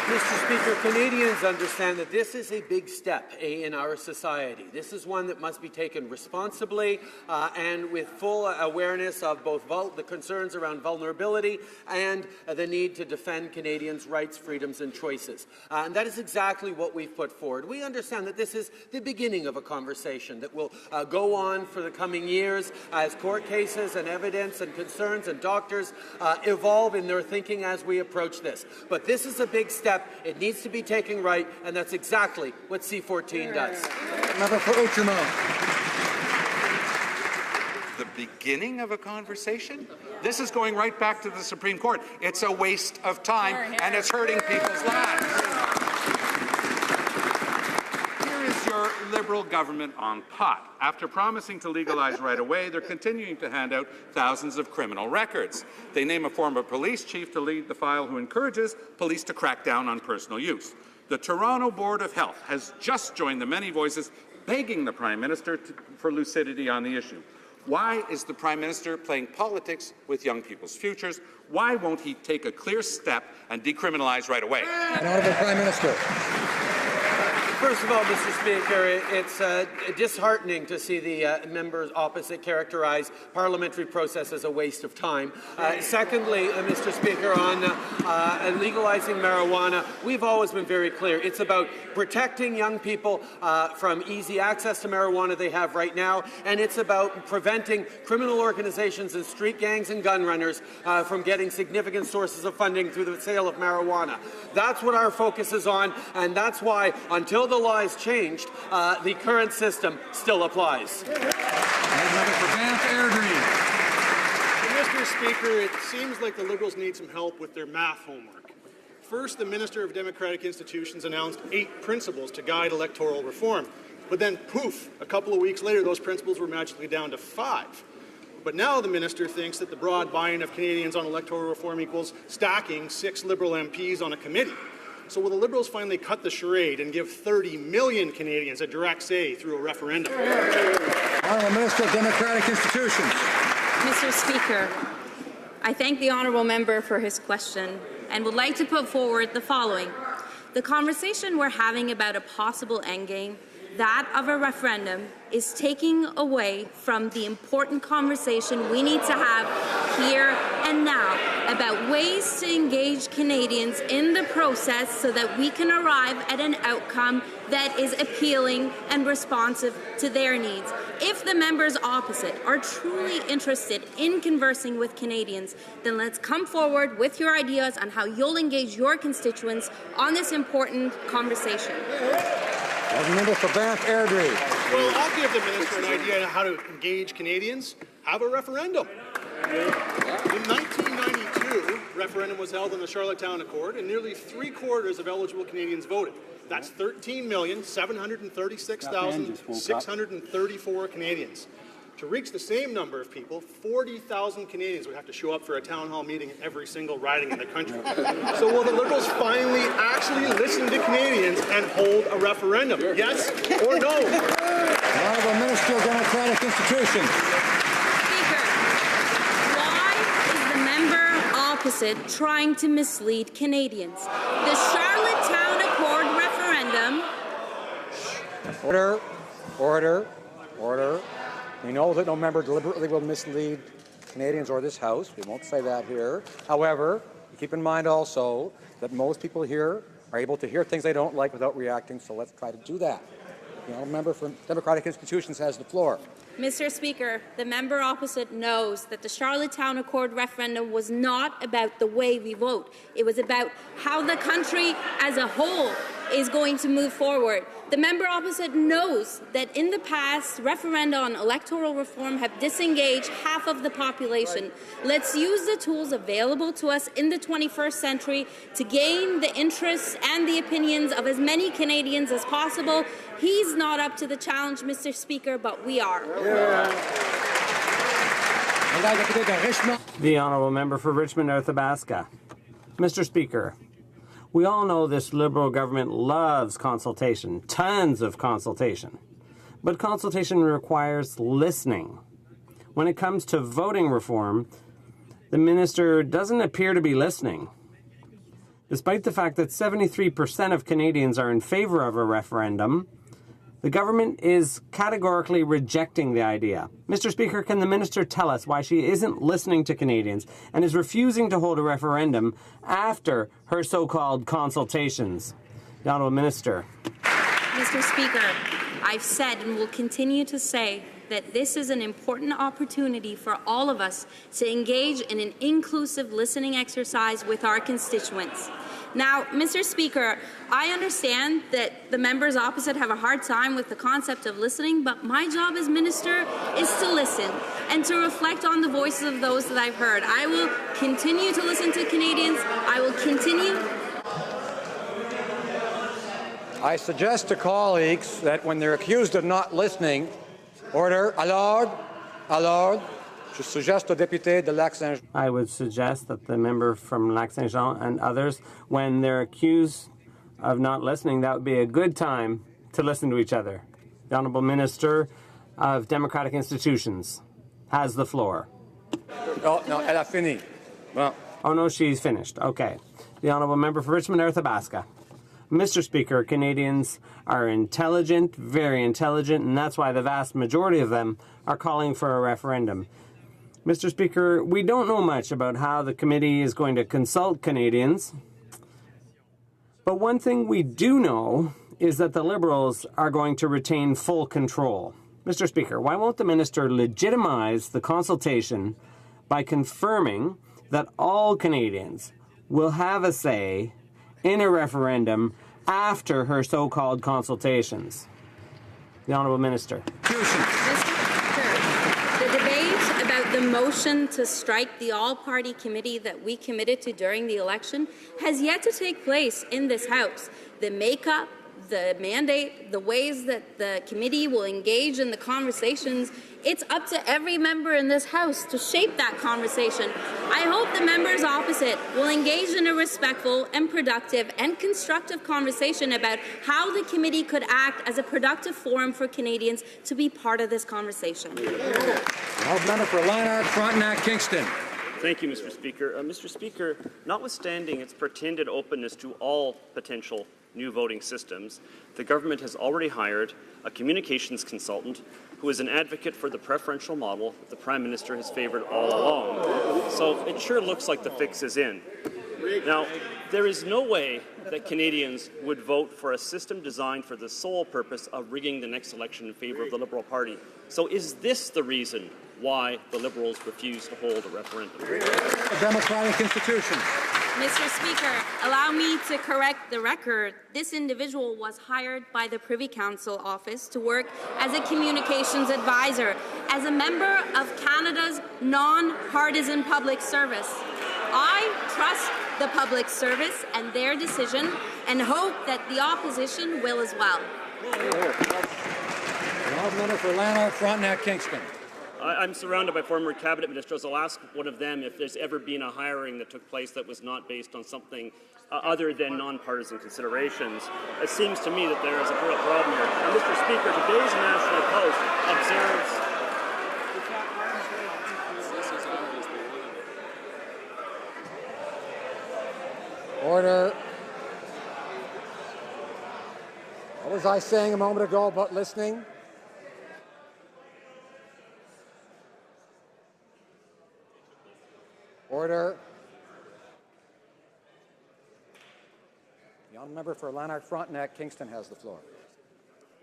Mr. Speaker, Canadians understand that this is a big step in our society. This is one that must be taken responsibly and with full awareness of both the concerns around vulnerability and the need to defend Canadians' rights, freedoms and choices. And that is exactly what we've put forward. We understand that this is the beginning of a conversation that will go on for the coming years as court cases and evidence and concerns and doctors evolve in their thinking as we approach this. But this is a big step. It needs to be taken right, and that's exactly what C-14 does. Member for Outremont. The beginning of a conversation? This is going right back to the Supreme Court. It's a waste of time, and it's hurting people's lives. Here is your Liberal government on pot. After promising to legalize right away, they're continuing to hand out thousands of criminal records. They name a former police chief to lead the file who encourages police to crack down on personal use. The Toronto Board of Health has just joined the many voices begging the Prime Minister for lucidity on the issue. Why is the Prime Minister playing politics with young people's futures? Why won't he take a clear step and decriminalize right away? Honourable Prime Minister. First of all, Mr. Speaker, it's disheartening to see the members opposite characterize parliamentary process as a waste of time. Secondly, Mr. Speaker, on legalizing marijuana, we've always been very clear. It's about protecting young people from easy access to marijuana they have right now, and it's about preventing criminal organizations and street gangs and gun runners from getting significant sources of funding through the sale of marijuana. That's what our focus is on, and that's why, until the law is changed, the current system still applies. Mr. Speaker, it seems like the Liberals need some help with their math homework. First, the Minister of Democratic Institutions announced 8 principles to guide electoral reform. But then, poof, a couple of weeks later, those principles were magically down to 5. But now the minister thinks that the broad buy-in of Canadians on electoral reform equals stacking 6 Liberal MPs on a committee. So will the Liberals finally cut the charade and give 30 million Canadians a direct say through a referendum? Honourable Minister of Democratic Institutions. Mr. Speaker, I thank the honourable member for his question and would like to put forward the following. The conversation we're having about a possible endgame, that of a referendum, is taking away from the important conversation we need to have here and now about ways to engage Canadians in the process so that we can arrive at an outcome that is appealing and responsive to their needs. If the members opposite are truly interested in conversing with Canadians, then let's come forward with your ideas on how you'll engage your constituents on this important conversation. The member for Banff Airdrie. Well, I'll give the minister an idea on how to engage Canadians. Have a referendum. In 1992, referendum was held on the Charlottetown Accord, and nearly 3/4 of eligible Canadians voted. That's 13,736,634 Canadians. To reach the same number of people, 40,000 Canadians would have to show up for a town hall meeting in every single riding in the country. So will the Liberals finally actually listen to Canadians and hold a referendum? Yes or no? Honourable Minister of Democratic Institutions. Speaker, why is the member opposite trying to mislead Canadians? The Charlottetown Accord referendum... Order. Order. Order. We know that no member deliberately will mislead Canadians or this House. We won't say that here. However, keep in mind also that most people here are able to hear things they don't like without reacting, so let's try to do that. The honourable member for Democratic Institutions has the floor. Mr. Speaker, the member opposite knows that the Charlottetown Accord referendum was not about the way we vote. It was about how the country as a whole is going to move forward. The member opposite knows that in the past, referenda on electoral reform have disengaged half of the population. Let's use the tools available to us in the 21st century to gain the interests and the opinions of as many Canadians as possible. He's not up to the challenge, Mr. Speaker, but we are. The honourable member for Richmond, Athabasca. Mr. Speaker, we all know this Liberal government loves consultation, tons of consultation. But consultation requires listening. When it comes to voting reform, the minister doesn't appear to be listening. Despite the fact that 73% of Canadians are in favour of a referendum, the government is categorically rejecting the idea. Mr. Speaker, can the minister tell us why she isn't listening to Canadians and is refusing to hold a referendum after her so-called consultations? The Honourable Minister. Mr. Speaker, I've said and will continue to say that this is an important opportunity for all of us to engage in an inclusive listening exercise with our constituents. Now, Mr. Speaker, I understand that the members opposite have a hard time with the concept of listening, but my job as minister is to listen and to reflect on the voices of those that I've heard. I will continue to listen to Canadians. I will continue. I suggest to colleagues that when they're accused of not listening, order, alors, je suggeste au député de Lac-Saint-Jean. I would suggest that the member from Lac-Saint-Jean and others, when they're accused of not listening, that would be a good time to listen to each other. The Honourable Minister of Democratic Institutions has the floor. Oh, no, elle a fini. Well. Oh, no, she's finished. Okay. The Honourable Member for Richmond, Athabasca. Mr. Speaker, Canadians are intelligent, very intelligent, and that's why the vast majority of them are calling for a referendum. Mr. Speaker, we don't know much about how the committee is going to consult Canadians, but one thing we do know is that the Liberals are going to retain full control. Mr. Speaker, why won't the minister legitimize the consultation by confirming that all Canadians will have a say in a referendum after her so-called consultations? The Honourable Minister. The debate about the motion to strike the all-party committee that we committed to during the election has yet to take place in this House. The makeup, the mandate, the ways that the committee will engage in the conversations, it's up to every member in this House to shape that conversation. I hope the members opposite will engage in a respectful and productive and constructive conversation about how the committee could act as a productive forum for Canadians to be part of this conversation. Member for Lanark, Frontenac, Kingston. Thank you, Mr. Speaker. Mr. Speaker, notwithstanding its pretended openness to all potential new voting systems, the government has already hired a communications consultant who is an advocate for the preferential model that the Prime Minister has favoured all along. So it sure looks like the fix is in. Now, there is no way that Canadians would vote for a system designed for the sole purpose of rigging the next election in favour of the Liberal Party. So is this the reason why the Liberals refuse to hold a referendum? A democratic institution. Mr. Speaker, allow me to correct the record. This individual was hired by the Privy Council office to work as a communications advisor, as a member of Canada's non-partisan public service. I trust the public service and their decision and hope that the opposition will as well. The member for Lanark, Frontenac, Kingston. I'm surrounded by former cabinet ministers. I'll ask one of them if there's ever been a hiring that took place that was not based on something other than nonpartisan considerations. It seems to me that there is a real problem here. Now, Mr. Speaker, today's National Post observes Order. What was I saying a moment ago about listening? Order. The honourable member for Lanark, Frontenac, Kingston has the floor.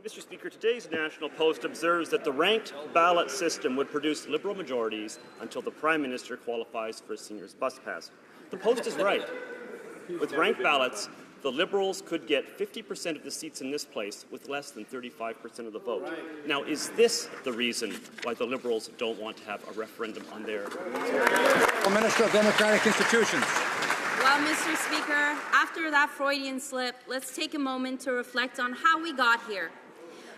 Mr. Speaker, today's National Post observes that the ranked ballot system would produce Liberal majorities until the Prime Minister qualifies for a seniors bus pass. The Post is right. With ranked ballots, the Liberals could get 50% of the seats in this place with less than 35% of the vote. Now, is this the reason why the Liberals don't want to have a referendum on their... Minister of Democratic Institutions. Well, Mr. Speaker, after that Freudian slip, let's take a moment to reflect on how we got here.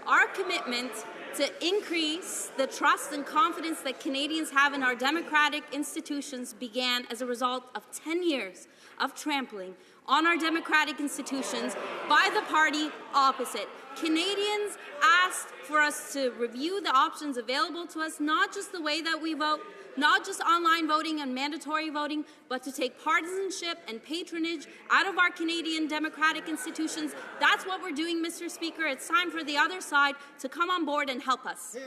Our commitment to increase the trust and confidence that Canadians have in our democratic institutions began as a result of 10 years of trampling on our democratic institutions by the party opposite. Canadians asked for us to review the options available to us, not just the way that we vote, not just online voting and mandatory voting, but to take partisanship and patronage out of our Canadian democratic institutions. That's what we're doing, Mr. Speaker. It's time for the other side to come on board and help us. The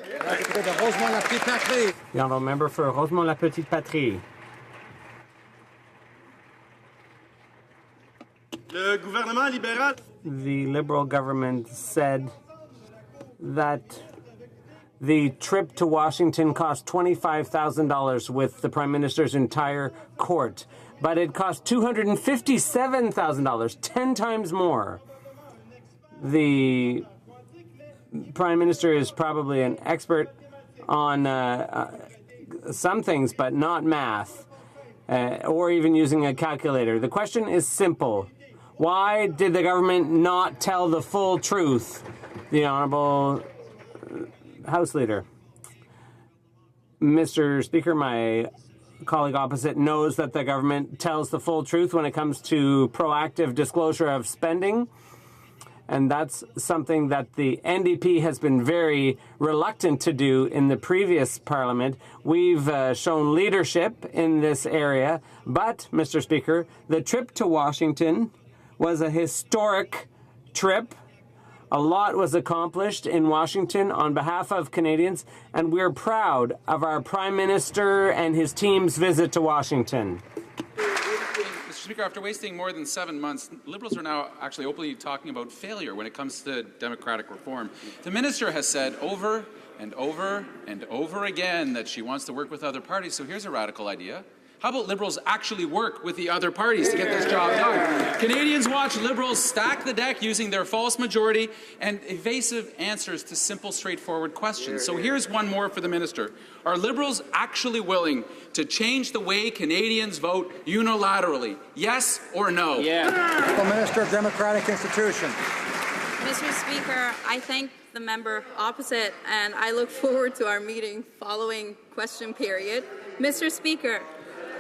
honourable member for Rosemont-la-Petite-Patrie. Le gouvernement libéral. The Liberal government said that the trip to Washington cost $25,000 with the Prime Minister's entire court, but it cost $257,000, 10 times more. The Prime Minister is probably an expert on some things, but not math, or even using a calculator. The question is simple. Why did the government not tell the full truth? The Honourable House Leader. Mr. Speaker, my colleague opposite knows that the government tells the full truth when it comes to proactive disclosure of spending, and that's something that the NDP has been very reluctant to do in the previous parliament. We've shown leadership in this area, but, Mr. Speaker, the trip to Washington was a historic trip. A lot was accomplished in Washington on behalf of Canadians, and we're proud of our Prime Minister and his team's visit to Washington. Mr. Speaker, after wasting more than 7 months, Liberals are now actually openly talking about failure when it comes to democratic reform. The Minister has said over and over and over again that she wants to work with other parties, so here's a radical idea. How about Liberals actually work with the other parties to get this job done? Canadians watch Liberals stack the deck using their false majority and evasive answers to simple, straightforward questions. So here's one more for the Minister. Are Liberals actually willing to change the way Canadians vote unilaterally? Yes or no? The Minister of Democratic Institutions. Mr. Speaker, I thank the member opposite, and I look forward to our meeting following question period. Mr. Speaker,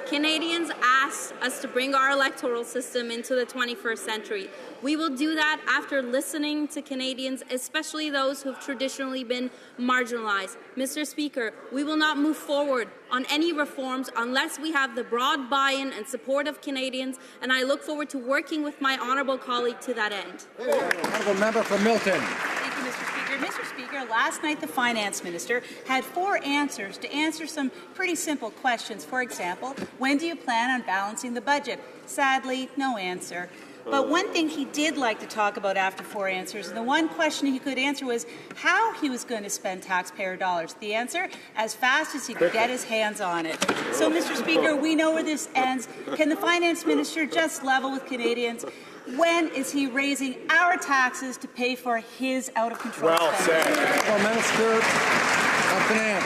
Canadians asked us to bring our electoral system into the 21st century. We will do that after listening to Canadians, especially those who have traditionally been marginalized. Mr. Speaker, we will not move forward on any reforms unless we have the broad buy-in and support of Canadians, and I look forward to working with my honourable colleague to that end. Honourable member for Milton. Thank you, Mr. Speaker. Mr. Speaker, last night the Finance Minister had 4 answers to answer some pretty simple questions. For example, when do you plan on balancing the budget? Sadly, no answer. But one thing he did like to talk about after 4 answers, and the one question he could answer was how he was going to spend taxpayer dollars. The answer, as fast as he could get his hands on it. So, Mr. Speaker, we know where this ends. Can the Finance Minister just level with Canadians? When is he raising our taxes to pay for his out-of-control spending? Well, Minister of Finance.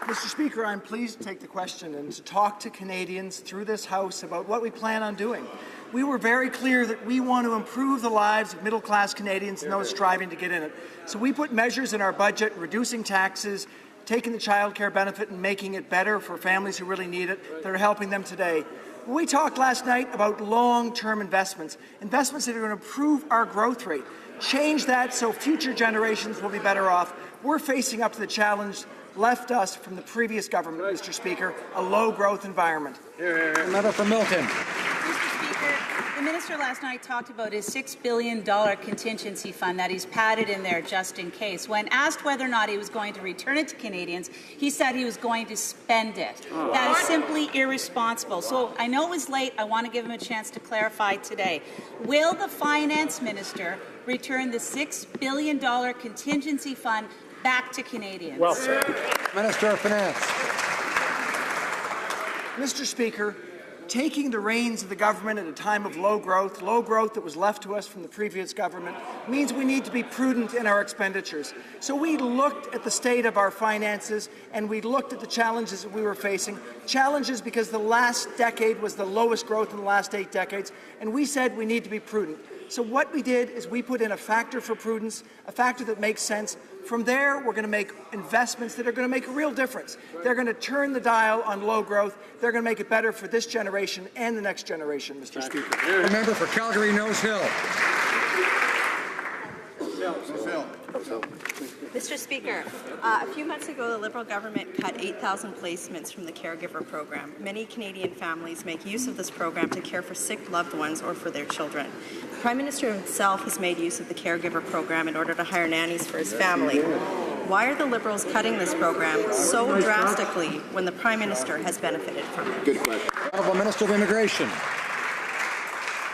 Mr. Speaker, I'm pleased to take the question and to talk to Canadians through this House about what we plan on doing. We were very clear that we want to improve the lives of middle-class Canadians and those striving to get in it. So we put measures in our budget, reducing taxes, taking the child care benefit and making it better for families who really need it, that are helping them today. We talked last night about long-term investments, investments that are going to improve our growth rate, change that so future generations will be better off. We're facing up to the challenge left us from the previous government, Mr. Speaker, a low-growth environment. Member for Milton. Mr. Speaker, the minister last night talked about his $6 billion contingency fund that he's padded in there just in case. When asked whether or not he was going to return it to Canadians, he said he was going to spend it. That is simply irresponsible. So I know it was late. I want to give him a chance to clarify today. Will the finance minister return the $6 billion contingency fund back to Canadians? Well said. Minister of Finance. Mr. Speaker, taking the reins of the government at a time of low growth that was left to us from the previous government, means we need to be prudent in our expenditures. So we looked at the state of our finances and we looked at the challenges that we were facing, challenges because the last decade was the lowest growth in the last 8 decades, and we said we need to be prudent. So what we did is we put in a factor for prudence, a factor that makes sense. From there, we're going to make investments that are going to make a real difference. They're going to turn the dial on low growth. They're going to make it better for this generation and the next generation, Mr. Speaker. The member for Calgary Nose Hill. Mr. Speaker, a few months ago, the Liberal government cut 8,000 placements from the caregiver program. Many Canadian families make use of this program to care for sick loved ones or for their children. The Prime Minister himself has made use of the caregiver program in order to hire nannies for his family. Why are the Liberals cutting this program so drastically when the Prime Minister has benefited from it? Good question. Honourable Minister of Immigration.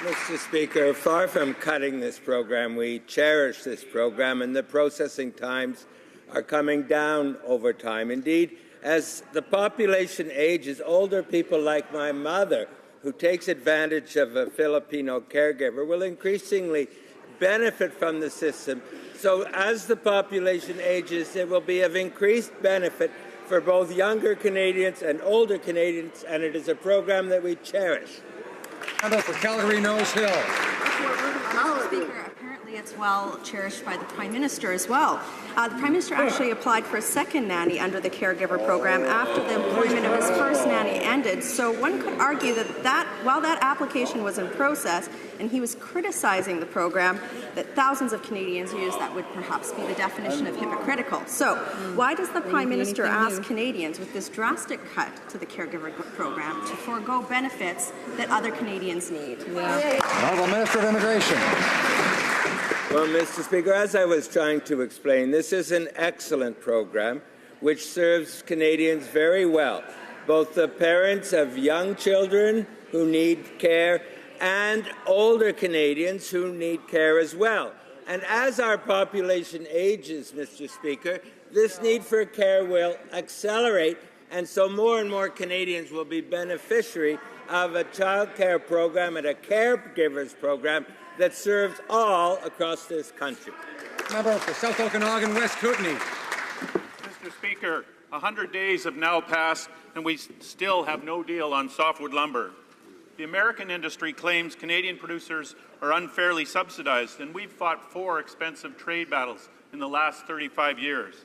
Mr. Speaker, far from cutting this program, we cherish this program, and the processing times are coming down over time. Indeed, as the population ages, older people like my mother, who takes advantage of a Filipino caregiver, will increasingly benefit from the system. So as the population ages, it will be of increased benefit for both younger Canadians and older Canadians, and it is a program that we cherish. Member for Calgary Nose Hill. Mr. Speaker, apparently it's well cherished by the Prime Minister as well. The Prime Minister actually applied for a second nanny under the caregiver program after the employment of his first nanny ended. So one could argue that while that application was in process and he was criticizing the program that thousands of Canadians use, that would perhaps be the definition of hypocritical. So why does the Prime Minister ask Canadians with this drastic cut to the caregiver program to forego benefits that other Canadians need? Honourable Minister of Immigration. Well, Mr. Speaker, as I was trying to explain, this is an excellent program which serves Canadians very well, both the parents of young children who need care and older Canadians who need care as well. And as our population ages, Mr. Speaker, this need for care will accelerate, and so more and more Canadians will be beneficiary of a child care program and a caregivers program that serves all across this country. Member for South Okanagan, West Kootenay. Mr. Speaker, 100 days have now passed and we still have no deal on softwood lumber. The American industry claims Canadian producers are unfairly subsidized, and we've fought 4 expensive trade battles in the last 35 years.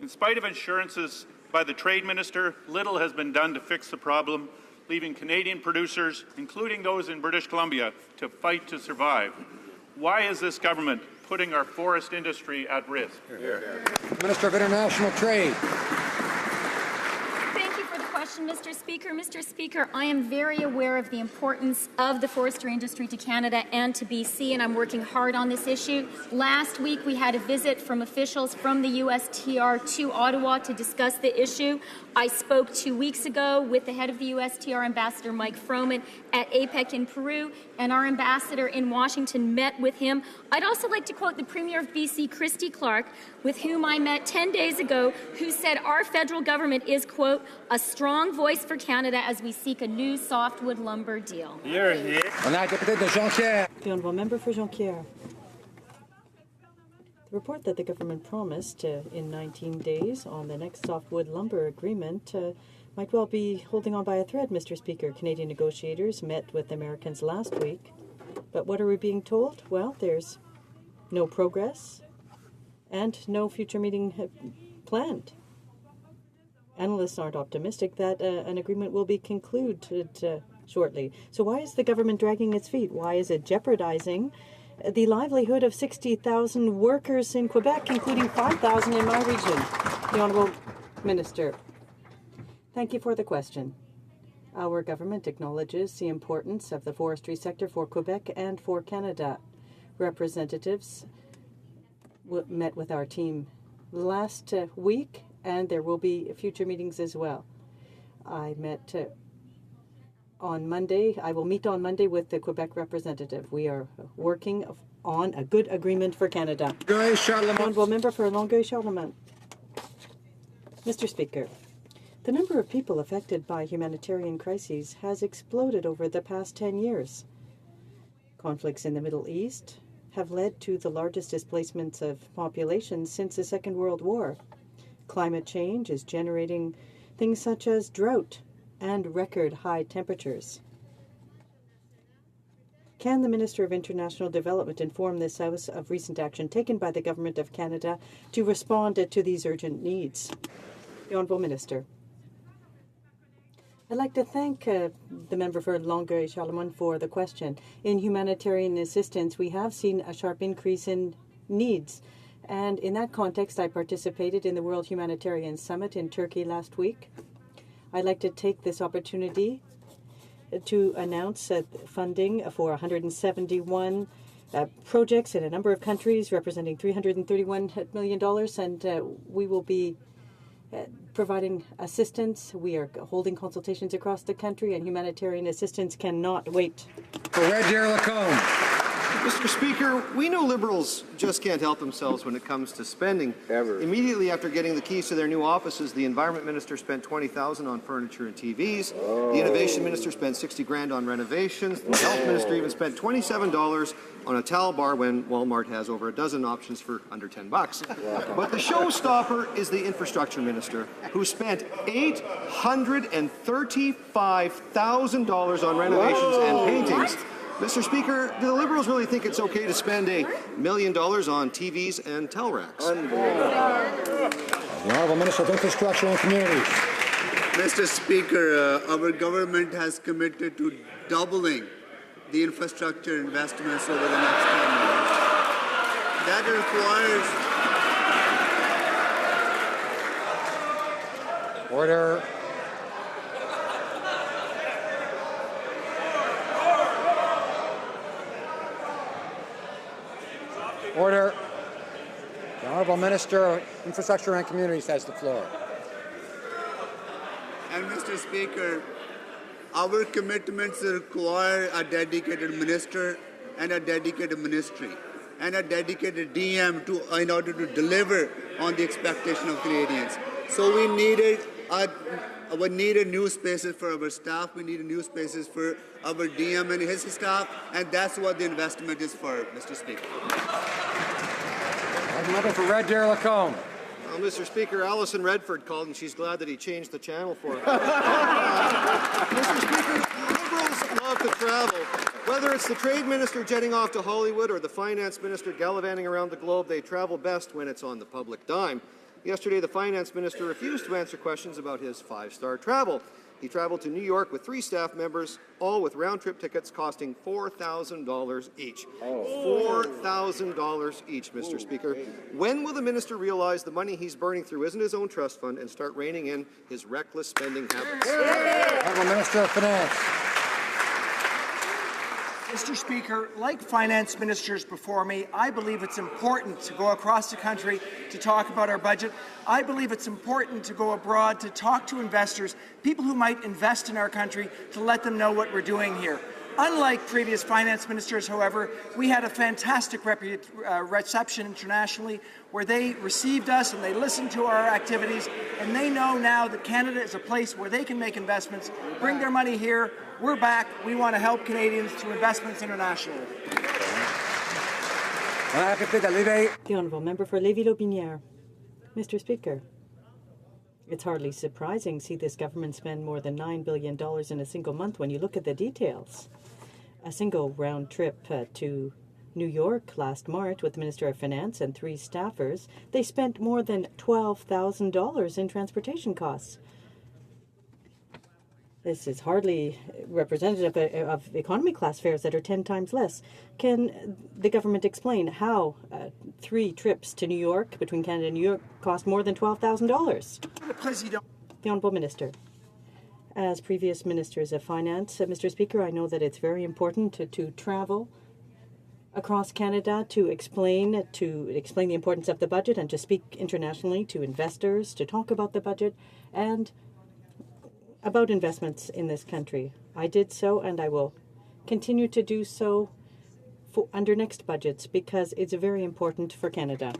In spite of assurances by the Trade Minister, little has been done to fix the problem, leaving Canadian producers, including those in British Columbia, to fight to survive. Why is this government putting our forest industry at risk? Minister of International Trade. Thank you for the question, Mr. Speaker. Mr. Speaker, I am very aware of the importance of the forestry industry to Canada and to BC, and I'm working hard on this issue. Last week, we had a visit from officials from the USTR to Ottawa to discuss the issue. I spoke 2 weeks ago with the head of the USTR, Ambassador Mike Froman, at APEC in Peru, and our ambassador in Washington met with him. I'd also like to quote the Premier of BC, Christy Clark, with whom I met 10 days ago, who said our federal government is, quote, a strong voice for Canada as we seek a new softwood lumber deal. On a député de Jonquière. The honourable member for Jonquière. The report that the government promised in 19 days on the next softwood lumber agreement might well be holding on by a thread, Mr. Speaker. Canadian negotiators met with Americans last week, but what are we being told? Well, there's no progress and no future meeting planned. Analysts aren't optimistic that an agreement will be concluded shortly. So why is the government dragging its feet? Why is it jeopardizing the livelihood of 60,000 workers in Quebec, including 5,000 in my region? The Honourable Minister. Thank you for the question. Our government acknowledges the importance of the forestry sector for Quebec and for Canada. Representatives met with our team last week, and there will be future meetings as well. I met on Monday. I will meet on Monday with the Quebec representative. We are working on a good agreement for Canada. Honourable member for Longueuil-Charlemagne. Mr. Speaker, the number of people affected by humanitarian crises has exploded over the past 10 years. Conflicts in the Middle East have led to the largest displacements of populations since the Second World War. Climate change is generating things such as drought and record high temperatures. Can the Minister of International Development inform this House of recent action taken by the Government of Canada to respond to these urgent needs? The Honourable Minister. I'd like to thank the member for Longueuil-Charlemagne for the question. In humanitarian assistance, we have seen a sharp increase in needs. And in that context, I participated in the World Humanitarian Summit in Turkey last week. I'd like to take this opportunity to announce funding for 171 projects in a number of countries representing $331 million, and we will be providing assistance. We are holding consultations across the country, and humanitarian assistance cannot wait. For Red Deer Lacombe. Mr. Speaker, we know Liberals just can't help themselves when it comes to spending. Ever. Immediately after getting the keys to their new offices, the Environment Minister spent $20,000 on furniture and TVs. The Innovation Minister spent $60,000 on renovations. The Health Minister even spent $27 on a towel bar when Walmart has over a dozen options for under $10. But the showstopper is the Infrastructure Minister, who spent $835,000 on renovations and paintings. Mr. Speaker, do the Liberals really think it's okay to spend $1 million on TVs and towel racks? The Honourable Minister of Infrastructure and Communities. Mr. Speaker, our government has committed to doubling the infrastructure investments over the next 10 years. That requires... Order. Order. The Honourable Minister of Infrastructure and Communities has the floor. And Mr. Speaker, our commitments require a dedicated minister and a dedicated ministry and a dedicated DM in order to deliver on the expectation of Canadians. So we needed new spaces for our staff. We needed new spaces for our DM and his staff, and that's what the investment is for, Mr. Speaker. Member for Red Deer Lacombe. Well, Mr. Speaker, Alison Redford called, and she's glad that he changed the channel for her. Mr. Speaker, Liberals love to travel. Whether it's the Trade Minister jetting off to Hollywood or the Finance Minister gallivanting around the globe, they travel best when it's on the public dime. Yesterday, the finance minister refused to answer questions about his five-star travel. He traveled to New York with 3 staff members, all with round-trip tickets costing $4,000 each. $4,000 each, Mr. Speaker. When will the minister realize the money he's burning through isn't his own trust fund and start reining in his reckless spending habits? Honourable Minister of Finance. Mr. Speaker, like finance ministers before me, I believe it's important to go across the country to talk about our budget. I believe it's important to go abroad to talk to investors, people who might invest in our country, to let them know what we're doing here. Unlike previous finance ministers, however, we had a fantastic reception internationally where they received us and they listened to our activities, and they know now that Canada is a place where they can make investments, bring their money here. We're back. We want to help Canadians through investments internationally. The Honourable Member for Lévis-Lotbinière. Mr. Speaker, it's hardly surprising to see this government spend more than $9 billion in a single month when you look at the details. A single round trip to New York last March with the Minister of Finance and 3 staffers, they spent more than $12,000 in transportation costs. This is hardly representative of economy class fares that are 10 times less. Can the government explain how 3 trips to New York, between Canada and New York, cost more than $12,000? The Honourable Minister. As previous ministers of finance, Mr. Speaker, I know that it's very important to travel across Canada to explain the importance of the budget and to speak internationally to investors, to talk about the budget and about investments in this country. I did so, and I will continue to do so under next budgets because it's very important for Canada.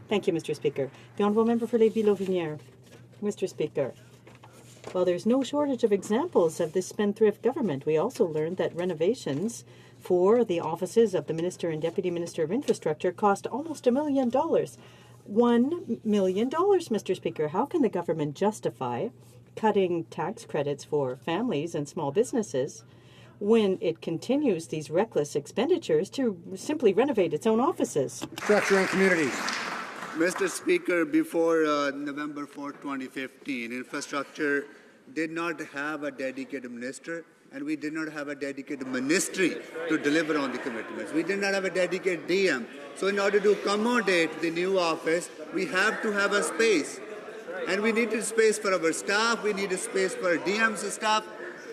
Thank you, Mr. Speaker. The Honourable Member for Lévis-Lotbinière. Mr. Speaker, while there's no shortage of examples of this spendthrift government, we also learned that renovations for the offices of the Minister and Deputy Minister of Infrastructure cost almost $1 million. $1 million, Mr. Speaker. How can the government justify cutting tax credits for families and small businesses when it continues these reckless expenditures to simply renovate its own offices? Structure and communities. Mr. Speaker, before November 4, 2015, infrastructure did not have a dedicated minister, and we did not have a dedicated ministry to deliver on the commitments. We did not have a dedicated DM. So in order to accommodate the new office, we have to have a space. And we needed space for our staff, we needed space for our DM's staff,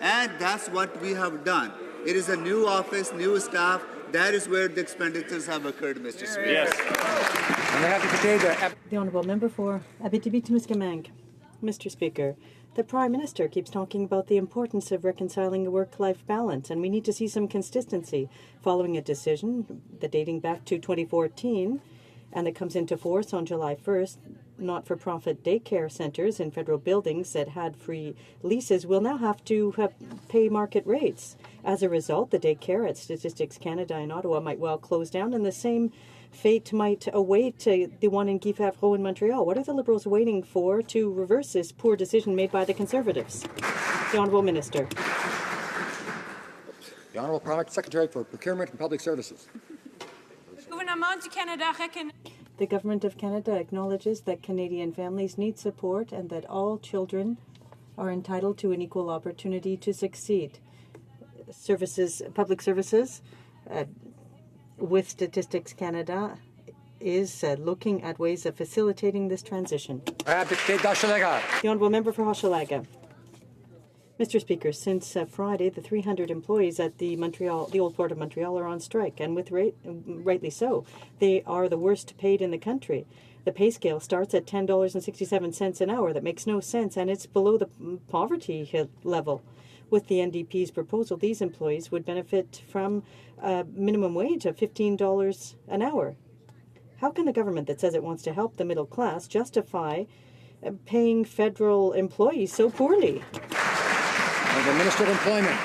and that's what we have done. It is a new office, new staff. That is where the expenditures have occurred, Mr. Speaker. Yes. And they have to contain the Honourable Member for Abitibi-Témiscamingue. Mr. Speaker, the Prime Minister keeps talking about the importance of reconciling a work-life balance, and we need to see some consistency following a decision that dating back to 2014 and that comes into force on July 1st. Not-for-profit daycare centres in federal buildings that had free leases will now have to pay market rates. As a result, the daycare at Statistics Canada in Ottawa might well close down, and the same fate might await the one in Guy Favreau in Montreal. What are the Liberals waiting for to reverse this poor decision made by the Conservatives? The Honourable Minister. The Honourable Private Secretary for Procurement and Public Services. The Government of Canada acknowledges that Canadian families need support and that all children are entitled to an equal opportunity to succeed. Public services, with Statistics Canada, is looking at ways of facilitating this transition. The Honourable Member for Hochelaga. Mr. Speaker, since Friday, the 300 employees at the Old Port of Montreal are on strike, and rightly so. They are the worst paid in the country. The pay scale starts at $10.67 an hour. That makes no sense, and it's below the poverty level. With the NDP's proposal, these employees would benefit from a minimum wage of $15 an hour. How can the government that says it wants to help the middle class justify paying federal employees so poorly? The Minister of Employment.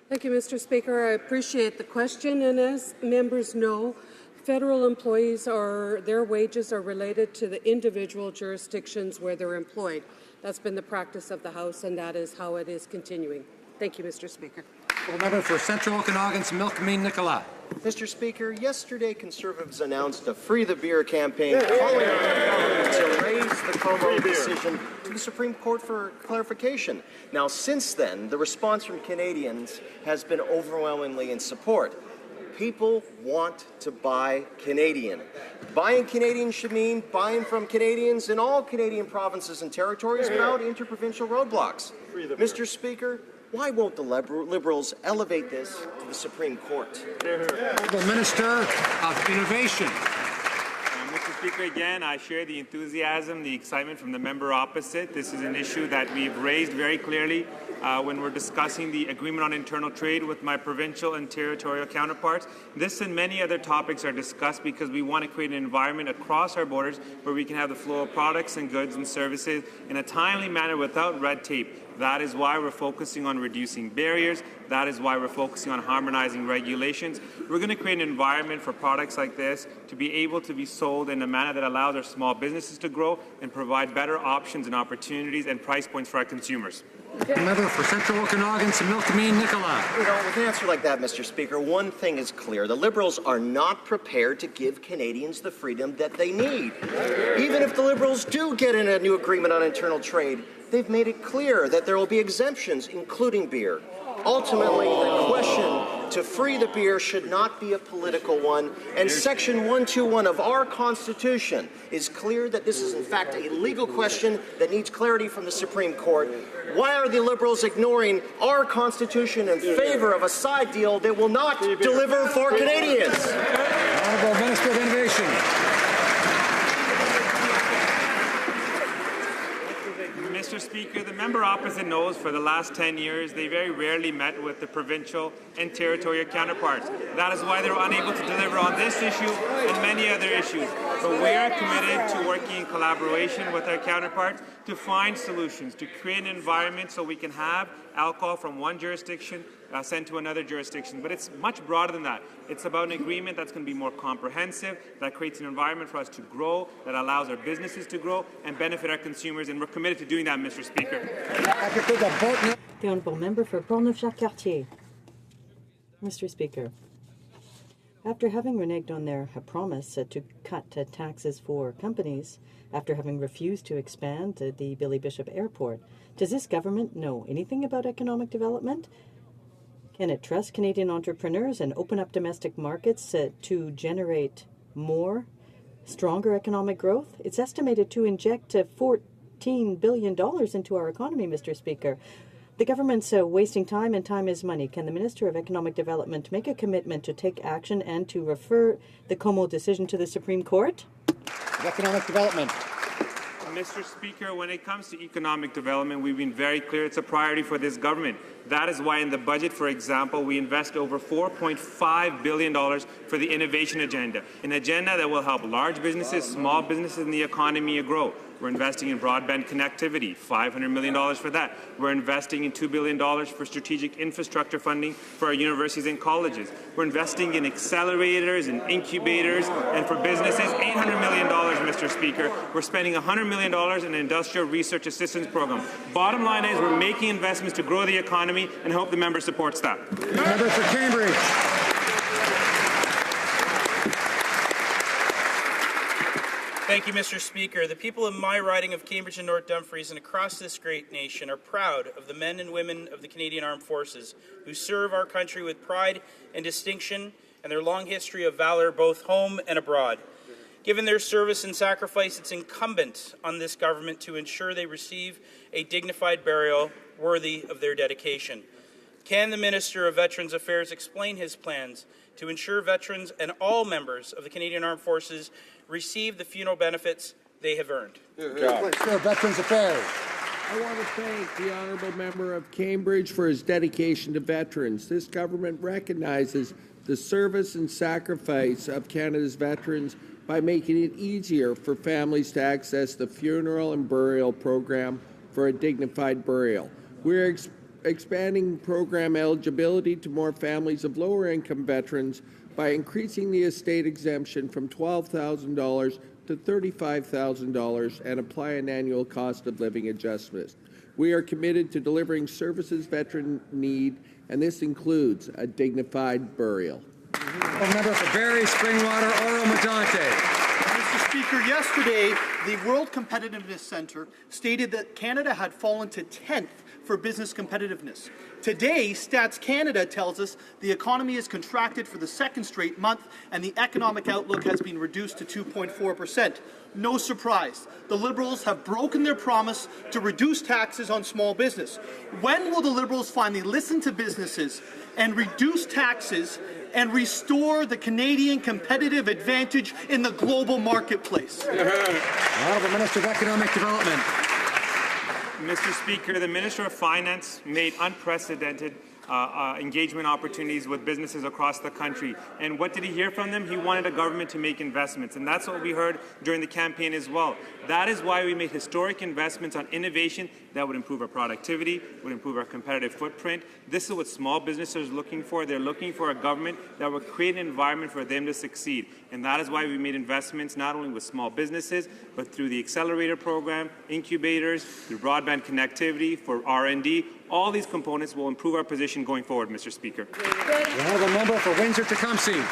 Thank you, Mr. Speaker. I appreciate the question, and as members know, federal employees their wages are related to the individual jurisdictions where they're employed. That's been the practice of the House, and that is how it is continuing. Thank you, Mr. Speaker. Member for Central Okanagan's Milkmean Nicola. Mr. Speaker, yesterday Conservatives announced a Free the Beer campaign calling on the government to raise the Como decision to the Supreme Court for clarification. Now, since then, the response from Canadians has been overwhelmingly in support. People want to buy Canadian. Buying Canadian should mean buying from Canadians in all Canadian provinces and territories without interprovincial roadblocks. Mr. Speaker, why won't the Liberals elevate this to the Supreme Court? The Minister of Innovation. Mr. Speaker, again, I share the enthusiasm, the excitement from the member opposite. This is an issue that we've raised very clearly when we're discussing the agreement on internal trade with my provincial and territorial counterparts. This and many other topics are discussed because we want to create an environment across our borders where we can have the flow of products and goods and services in a timely manner without red tape. That is why we're focusing on reducing barriers. That is why we're focusing on harmonizing regulations. We're going to create an environment for products like this to be able to be sold in a manner that allows our small businesses to grow and provide better options and opportunities and price points for our consumers. Member for Central Okanagan's Milkmean Nicola. You know, with an answer like that, Mr. Speaker, one thing is clear. The Liberals are not prepared to give Canadians the freedom that they need. Even if the Liberals do get in a new agreement on internal trade, they've made it clear that there will be exemptions, including beer. Ultimately, the question to free the beer should not be a political one, and Section 121 of our Constitution is clear that this is in fact a legal question that needs clarity from the Supreme Court. Why are the Liberals ignoring our Constitution in favor of a side deal that will not deliver for Canadians? Honourable Minister of Innovation. Mr. Speaker, the member opposite knows for the last 10 years they very rarely met with the provincial and territorial counterparts. That is why they're unable to deliver on this issue and many other issues. But we are committed to working in collaboration with our counterparts to find solutions, to create an environment so we can have alcohol from one jurisdiction sent to another jurisdiction. But it's much broader than that. It's about an agreement that's going to be more comprehensive, that creates an environment for us to grow, that allows our businesses to grow and benefit our consumers, and we're committed to doing that, Mr. Speaker. The Honourable Member for Portneuf-Jacques-Cartier. Mr. Speaker, after having reneged on their promise to cut taxes for companies, after having refused to expand the Billy Bishop Airport, does this government know anything about economic development? Can it trust Canadian entrepreneurs and open up domestic markets to generate more, stronger economic growth? It's estimated to inject $14 billion into our economy, Mr. Speaker. The government's wasting time, and time is money. Can the Minister of Economic Development make a commitment to take action and to refer the Como decision to the Supreme Court? Economic Development. Mr. Speaker, when it comes to economic development, we've been very clear it's a priority for this government. That is why in the budget, for example, we invest over $4.5 billion for the innovation agenda, an agenda that will help large businesses, small businesses in the economy grow. We're investing in broadband connectivity, $500 million for that. We're investing in $2 billion for strategic infrastructure funding for our universities and colleges. We're investing in accelerators and incubators, and for businesses, $800 million, Mr. Speaker. We're spending $100 million in an industrial research assistance program. Bottom line is we're making investments to grow the economy, and hope the member supports that. Member for Cambridge. Thank you, Mr. Speaker. The people of my riding of Cambridge and North Dumfries and across this great nation are proud of the men and women of the Canadian Armed Forces who serve our country with pride and distinction and their long history of valor both home and abroad. Given their service and sacrifice, it's incumbent on this government to ensure they receive a dignified burial worthy of their dedication. Can the Minister of Veterans Affairs explain his plans to ensure veterans and all members of the Canadian Armed Forces receive the funeral benefits they have earned? Minister of Veterans Affairs. I want to thank the honourable member of Cambridge for his dedication to veterans. This government recognizes the service and sacrifice of Canada's veterans by making it easier for families to access the funeral and burial program for a dignified burial. We're expanding program eligibility to more families of lower-income veterans by increasing the estate exemption from $12,000 to $35,000 and apply an annual cost of living adjustment. We are committed to delivering services veterans need, and this includes a dignified burial. Member for Barrie, Springwater, Oro-Medonte. Mr. Speaker, yesterday, the World Competitiveness Centre stated that Canada had fallen to 10th for business competitiveness. Today, Stats Canada tells us the economy has contracted for the second straight month and the economic outlook has been reduced to 2.4%. No surprise. The Liberals have broken their promise to reduce taxes on small business. When will the Liberals finally listen to businesses and reduce taxes and restore the Canadian competitive advantage in the global marketplace? Honourable Minister of Economic Development. Mr. Speaker, the Minister of Finance made unprecedented engagement opportunities with businesses across the country. And what did he hear from them? He wanted a government to make investments. And that's what we heard during the campaign as well. That is why we made historic investments on innovation that would improve our productivity, would improve our competitive footprint. This is what small businesses are looking for. They're looking for a government that will create an environment for them to succeed. And that is why we made investments not only with small businesses, but through the accelerator program, incubators, through broadband connectivity, for R&D. All these components will improve our position going forward, Mr. Speaker. The honourable member for Windsor-Tecumseh.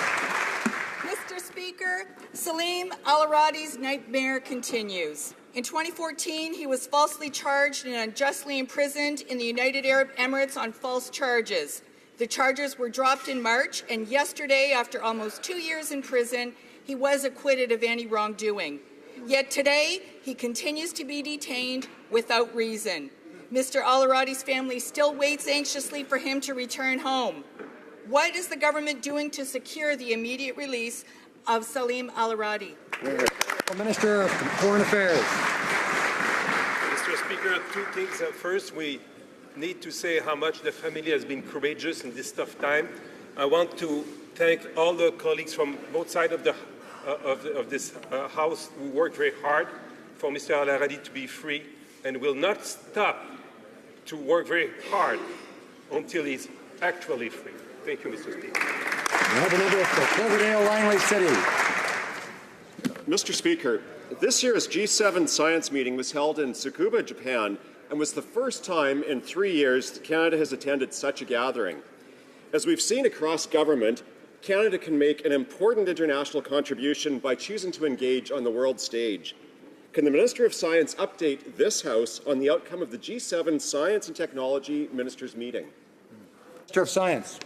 Mr. Speaker, Salim Al-Aradi's nightmare continues. In 2014, he was falsely charged and unjustly imprisoned in the United Arab Emirates on false charges. The charges were dropped in March, and yesterday, after almost 2 years in prison, he was acquitted of any wrongdoing. Yet today, he continues to be detained without reason. Mr. Al-Aradi's family still waits anxiously for him to return home. What is the government doing to secure the immediate release of Salim Al-Aradi? Minister of Foreign Affairs. Mr. Speaker, two things. First, we need to say how much the family has been courageous in this tough time. I want to thank all the colleagues from both sides of this House who worked very hard for Mr. Al-Aradi to be free and will not stop to work very hard until he's actually free. Thank you, Mr. Speaker. Cloverdale, Langley City. Mr. Speaker, this year's G7 science meeting was held in Tsukuba, Japan, and was the first time in 3 years Canada has attended such a gathering. As we've seen across government, Canada can make an important international contribution by choosing to engage on the world stage. Can the Minister of Science update this House on the outcome of the G7 Science and Technology Ministers' meeting? Minister of Science.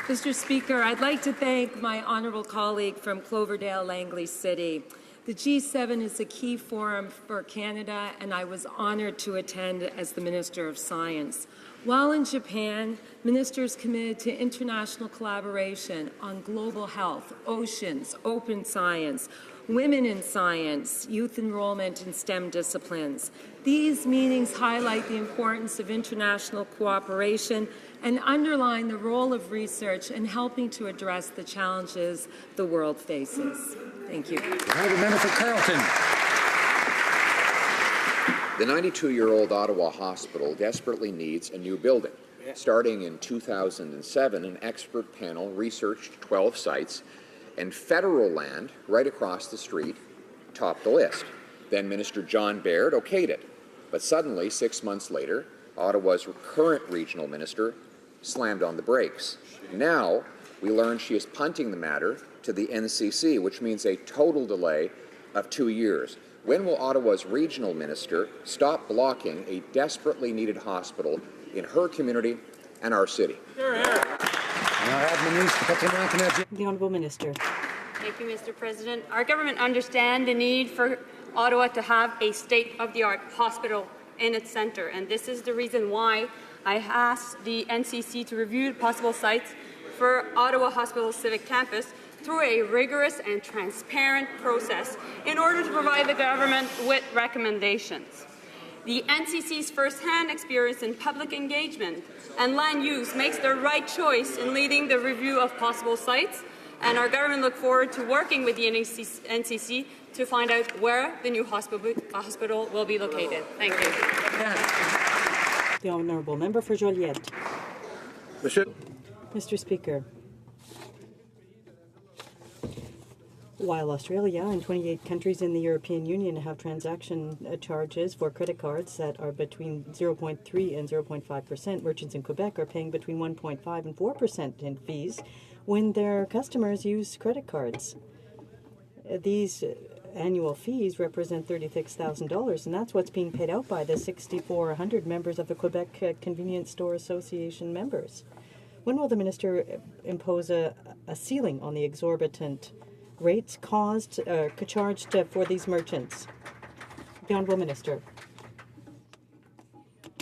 Mr. Speaker, I'd like to thank my honourable colleague from Cloverdale, Langley City. The G7 is a key forum for Canada, and I was honoured to attend as the Minister of Science. While in Japan, ministers committed to international collaboration on global health, oceans, open science, women in science, youth enrollment in STEM disciplines. These meetings highlight the importance of international cooperation and underline the role of research in helping to address the challenges the world faces. Thank you. The member for Carleton. The 92-year-old Ottawa Hospital desperately needs a new building. Starting in 2007, an expert panel researched 12 sites, and federal land right across the street topped the list. Then Minister John Baird okayed it. But suddenly, 6 months later, Ottawa's current regional minister slammed on the brakes. Now, we learn she is punting the matter to the NCC, which means a total delay of 2 years. When will Ottawa's regional minister stop blocking a desperately needed hospital in her community and our city? The Honourable Minister. Thank you, Mr. President. Our government understands the need for Ottawa to have a state-of-the-art hospital in its centre, and this is the reason why I asked the NCC to review possible sites for Ottawa Hospital Civic Campus through a rigorous and transparent process in order to provide the government with recommendations. The NCC's first-hand experience in public engagement and land use makes the right choice in leading the review of possible sites, and our government looks forward to working with the NCC to find out where the new hospital will be located. Thank you. The Honourable Member for Joliette. Mr. Speaker. While Australia and 28 countries in the European Union have transaction charges for credit cards that are between 0.3 and 0.5%, merchants in Quebec are paying between 1.5 and 4% in fees when their customers use credit cards. These annual fees represent $36,000, and that's what's being paid out by the 6,400 members of the Quebec Convenience Store Association members. When will the minister impose a ceiling on the exorbitant rates charged for these merchants? The Honourable Minister.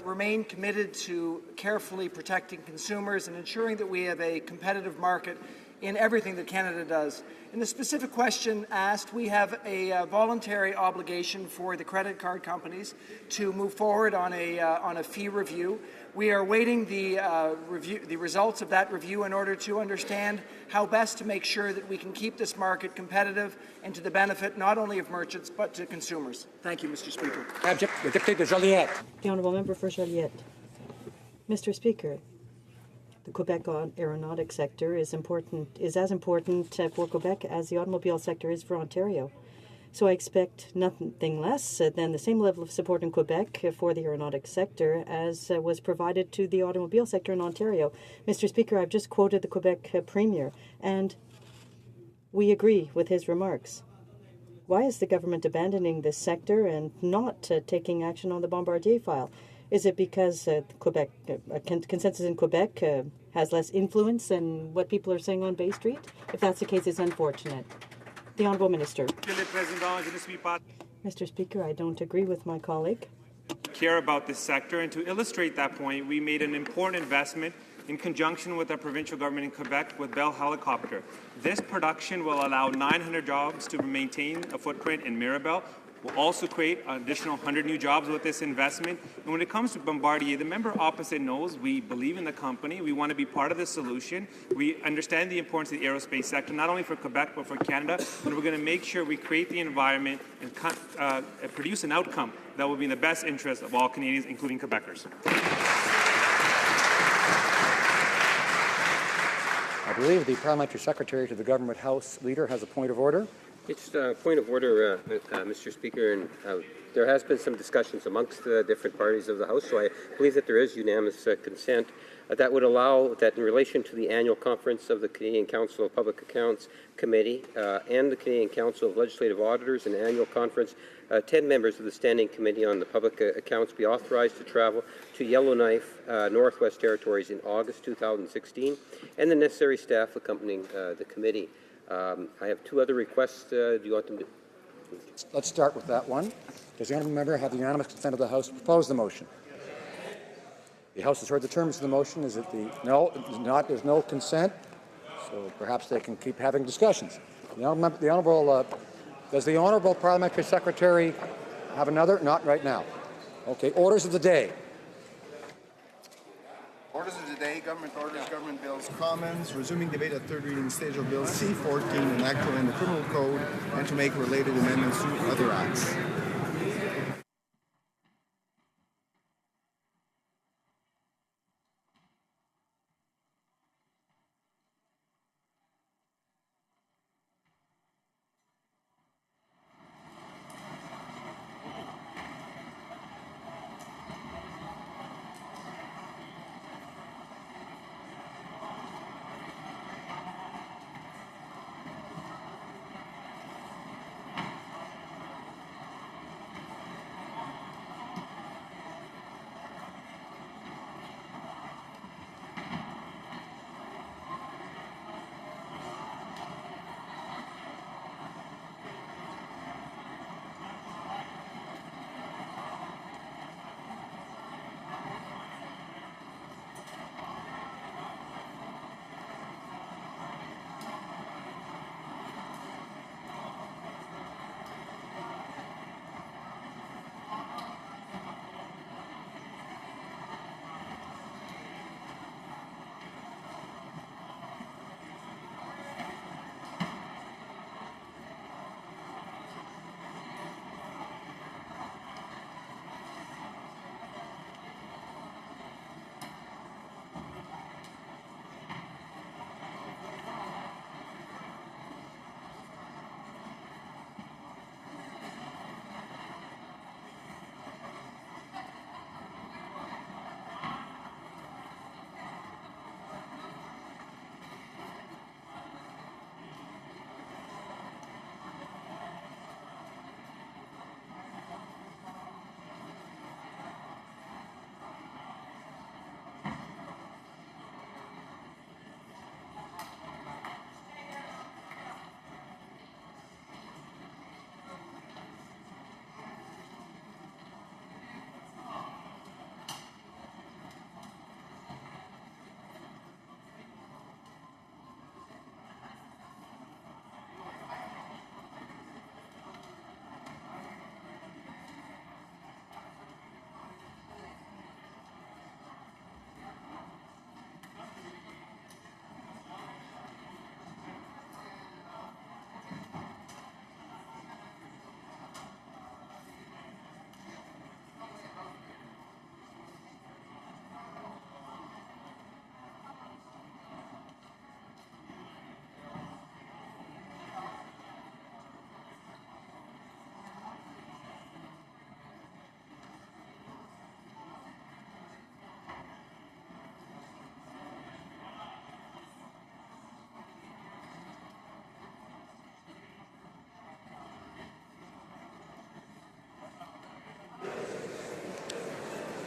Remain committed to carefully protecting consumers and ensuring that we have a competitive market in everything that Canada does. In the specific question asked, we have a voluntary obligation for the credit card companies to move forward on a fee review. We are awaiting the results of that review in order to understand how best to make sure that we can keep this market competitive and to the benefit not only of merchants but to consumers. Thank you, Mr. Speaker. The Honourable Member for Joliette. Mr. Speaker, the Quebec aeronautic sector is as important for Quebec as the automobile sector is for Ontario. So I expect nothing less than the same level of support in Quebec for the aeronautic sector as was provided to the automobile sector in Ontario. Mr. Speaker, I've just quoted the Quebec Premier, and we agree with his remarks. Why is the government abandoning this sector and not taking action on the Bombardier file? Is it because Quebec consensus in Quebec has less influence than what people are saying on Bay Street? If that's the case, it's unfortunate. The Honourable Minister. Mr. Speaker, I don't agree with my colleague. Care about this sector, and to illustrate that point, we made an important investment in conjunction with our provincial government in Quebec with Bell Helicopter. This production will allow 900 jobs to maintain a footprint in Mirabel. We'll also create an additional 100 new jobs with this investment. And when it comes to Bombardier, the member opposite knows we believe in the company. We want to be part of the solution. We understand the importance of the aerospace sector, not only for Quebec, but for Canada. And we're going to make sure we create the environment and produce an outcome that will be in the best interest of all Canadians, including Quebecers. I believe the Parliamentary Secretary to the Government House Leader has a point of order. It's a point of order, Mr. Speaker, and there has been some discussions amongst the different parties of the House, so I believe that there is unanimous consent that would allow that in relation to the annual conference of the Canadian Council of Public Accounts Committee and the Canadian Council of Legislative Auditors and annual conference, 10 members of the Standing Committee on the Public Accounts be authorized to travel to Yellowknife, Northwest Territories in August 2016, and the necessary staff accompanying the committee. I have two other requests. Do you want them to? Let's start with that one. Does the honourable member have the unanimous consent of the House to propose the motion? The House has heard the terms of the motion. Is it the no? Not. There's no consent. So perhaps they can keep having discussions. The honourable. Does the honourable Parliamentary Secretary have another? Not right now. Okay. Orders of the day. Orders of the day, government orders, government bills, commons, resuming debate at third reading stage of Bill C-14, an act to amend the criminal code and to make related amendments to other acts.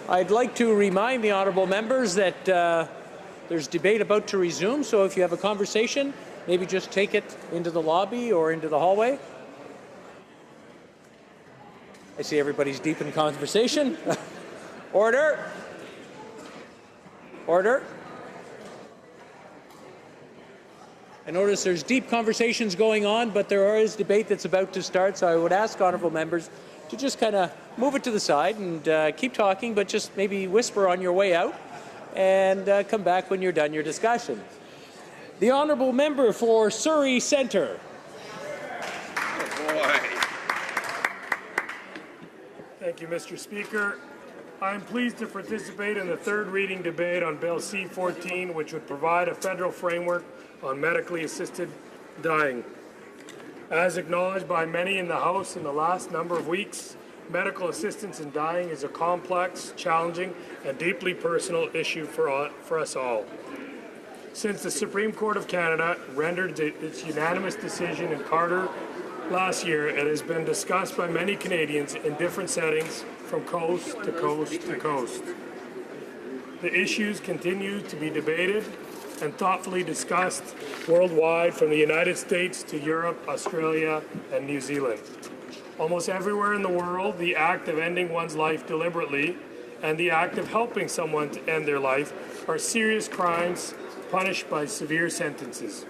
I'd like to remind the honourable members that there's debate about to resume, so if you have a conversation, maybe just take it into the lobby or into the hallway. I see everybody's deep in conversation. Order. Order. I notice there's deep conversations going on, but there is debate that's about to start, so I would ask honourable members to just kind of move it to the side and keep talking, but just maybe whisper on your way out and come back when you're done your discussion. The honourable member for Surrey Centre. Thank you, Mr. Speaker. I am pleased to participate in the third reading debate on Bill C-14, which would provide a federal framework on medically assisted dying. As acknowledged by many in the House in the last number of weeks, medical assistance in dying is a complex, challenging, and deeply personal issue for us all. Since the Supreme Court of Canada rendered its unanimous decision in Carter last year, it has been discussed by many Canadians in different settings from coast to coast to coast. The issues continue to be debated and thoughtfully discussed worldwide, from the United States to Europe, Australia, and New Zealand. Almost everywhere in the world, the act of ending one's life deliberately and the act of helping someone to end their life are serious crimes punished by severe sentences.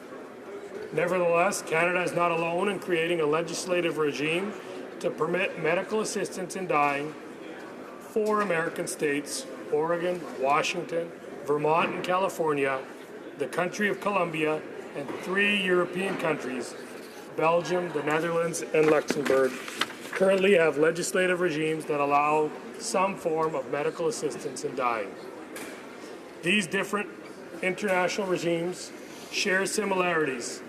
Nevertheless, Canada is not alone in creating a legislative regime to permit medical assistance in dying. 4 American states, Oregon, Washington, Vermont, and California, the country of Colombia, and 3 European countries, Belgium, the Netherlands, and Luxembourg, currently have legislative regimes that allow some form of medical assistance in dying. These different international regimes share similarities,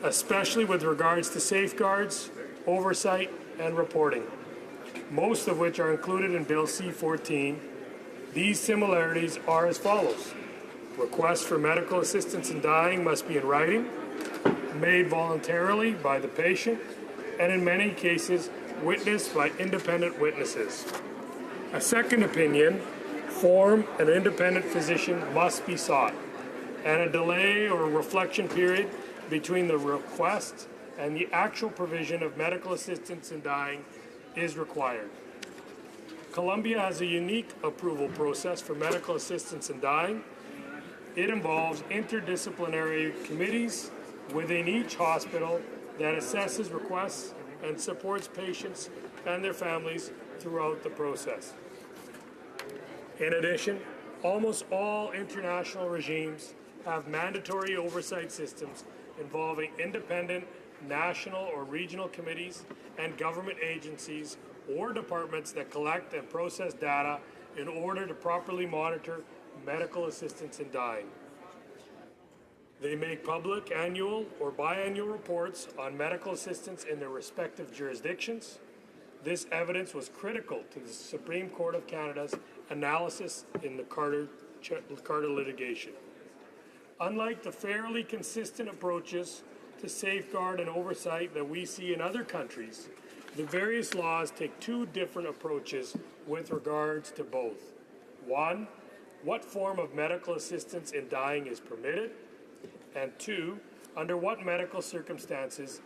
especially with regards to safeguards, oversight, and reporting, most of which are included in Bill C-14. These similarities are as follows. Requests for medical assistance in dying must be in writing, made voluntarily by the patient, and in many cases, witnessed by independent witnesses. A second opinion, from an independent physician, must be sought, and a delay or reflection period between the request and the actual provision of medical assistance in dying is required. Colombia has a unique approval process for medical assistance in dying. It involves interdisciplinary committees within each hospital that assesses requests and supports patients and their families throughout the process. In addition, almost all international regimes have mandatory oversight systems involving independent national or regional committees and government agencies or departments that collect and process data in order to properly monitor medical assistance in dying. They make public annual or biannual reports on medical assistance in their respective jurisdictions. This evidence was critical to the Supreme Court of Canada's analysis in the Carter litigation. Unlike the fairly consistent approaches to safeguard and oversight that we see in other countries, the various laws take 2 different approaches with regards to both. 1, what form of medical assistance in dying is permitted, and 2, under what medical circumstances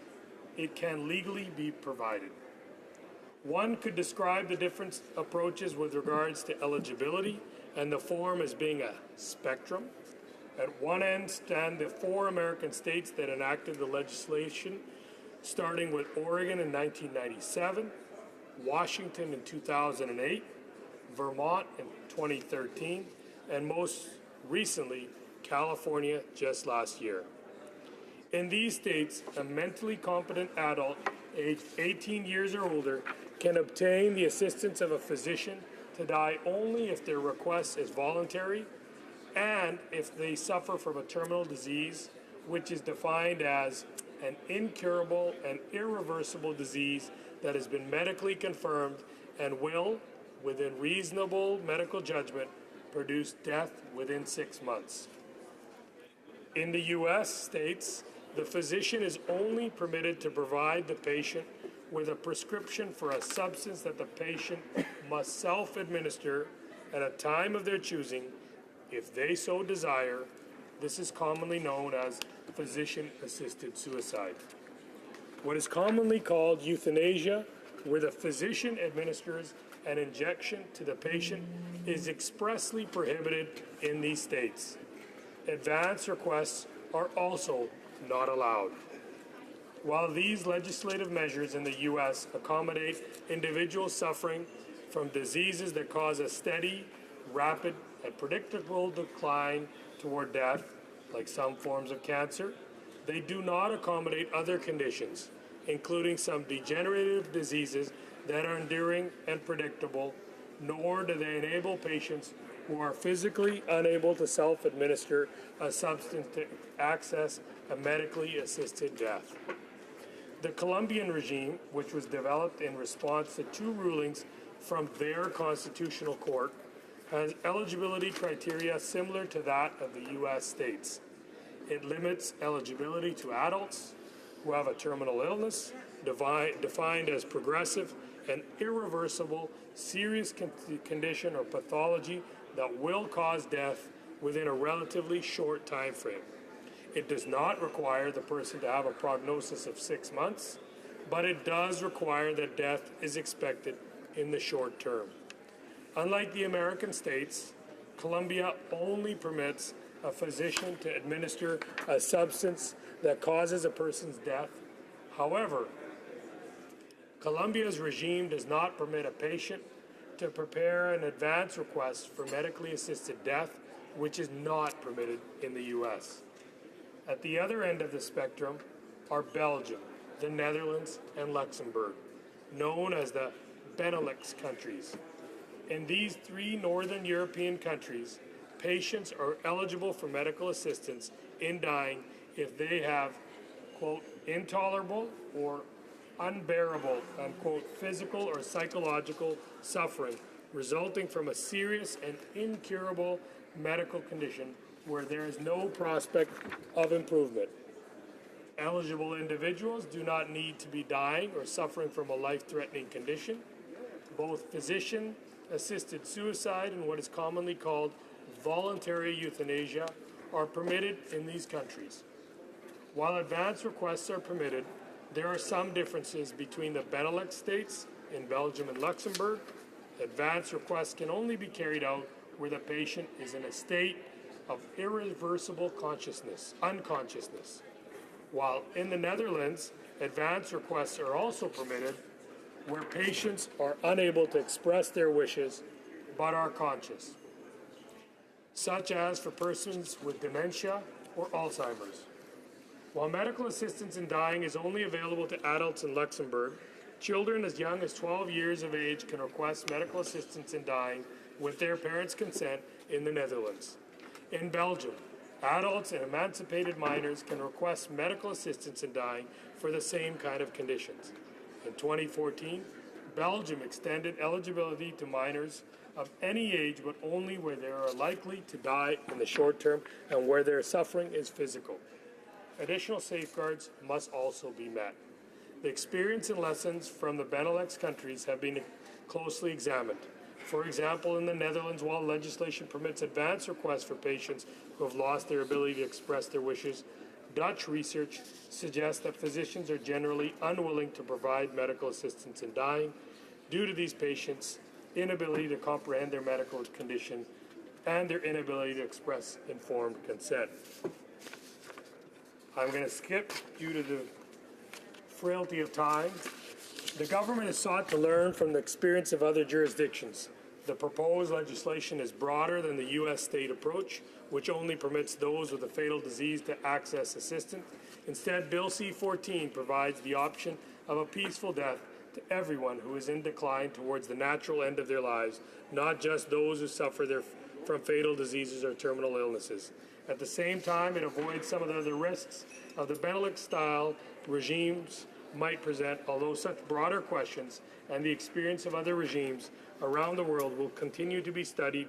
it can legally be provided. One could describe the different approaches with regards to eligibility and the form as being a spectrum. At one end stand the 4 American states that enacted the legislation, starting with Oregon in 1997, Washington in 2008, Vermont in 2013, and most recently, California just last year. In these states, a mentally competent adult aged 18 years or older can obtain the assistance of a physician to die only if their request is voluntary and if they suffer from a terminal disease, which is defined as an incurable and irreversible disease that has been medically confirmed and will, within reasonable medical judgment, produce death within 6 months. In the U.S. states, the physician is only permitted to provide the patient with a prescription for a substance that the patient must self-administer at a time of their choosing, if they so desire. This is commonly known as physician-assisted suicide. What is commonly called euthanasia, where the physician administers an injection to the patient, is expressly prohibited in these states. Advance requests are also not allowed. While these legislative measures in the U.S. accommodate individuals suffering from diseases that cause a steady, rapid, and predictable decline toward death, like some forms of cancer, they do not accommodate other conditions, including some degenerative diseases that are enduring and predictable, nor do they enable patients who are physically unable to self-administer a substance to access a medically assisted death. The Colombian regime, which was developed in response to 2 rulings from their constitutional court, has eligibility criteria similar to that of the U.S. states. It limits eligibility to adults who have a terminal illness defined as progressive and irreversible serious condition or pathology that will cause death within a relatively short time frame. It does not require the person to have a prognosis of 6 months, but it does require that death is expected in the short term. Unlike the American states, Colombia only permits a physician to administer a substance that causes a person's death. However, Colombia's regime does not permit a patient to prepare an advance request for medically assisted death, which is not permitted in the U.S. At the other end of the spectrum are Belgium, the Netherlands, and Luxembourg, known as the Benelux countries. In these 3 northern European countries, patients are eligible for medical assistance in dying if they have, quote, intolerable or unbearable, unquote, physical or psychological suffering resulting from a serious and incurable medical condition where there is no prospect of improvement. Eligible individuals do not need to be dying or suffering from a life-threatening condition. Both physician-assisted suicide and what is commonly called voluntary euthanasia are permitted in these countries. While advance requests are permitted, there are some differences between the Benelux states in Belgium and Luxembourg. Advance requests can only be carried out where the patient is in a state of irreversible unconsciousness. While in the Netherlands, advance requests are also permitted where patients are unable to express their wishes but are conscious, such as for persons with dementia or Alzheimer's. While medical assistance in dying is only available to adults in Luxembourg, children as young as 12 years of age can request medical assistance in dying with their parents' consent in the Netherlands. In Belgium, adults and emancipated minors can request medical assistance in dying for the same kind of conditions. In 2014, Belgium extended eligibility to minors of any age, but only where they are likely to die in the short term and where their suffering is physical. Additional safeguards must also be met. The experience and lessons from the Benelux countries have been closely examined. For example, in the Netherlands, while legislation permits advance requests for patients who have lost their ability to express their wishes, Dutch research suggests that physicians are generally unwilling to provide medical assistance in dying due to these patients' inability to comprehend their medical condition and their inability to express informed consent. I'm going to skip due to the frailty of time. The government has sought to learn from the experience of other jurisdictions. The proposed legislation is broader than the U.S. state approach, which only permits those with a fatal disease to access assistance. Instead, Bill C-14 provides the option of a peaceful death to everyone who is in decline towards the natural end of their lives, not just those who suffer from fatal diseases or terminal illnesses. At the same time, it avoids some of the other risks of the Benelux-style regimes might present, although such broader questions and the experience of other regimes around the world will continue to be studied.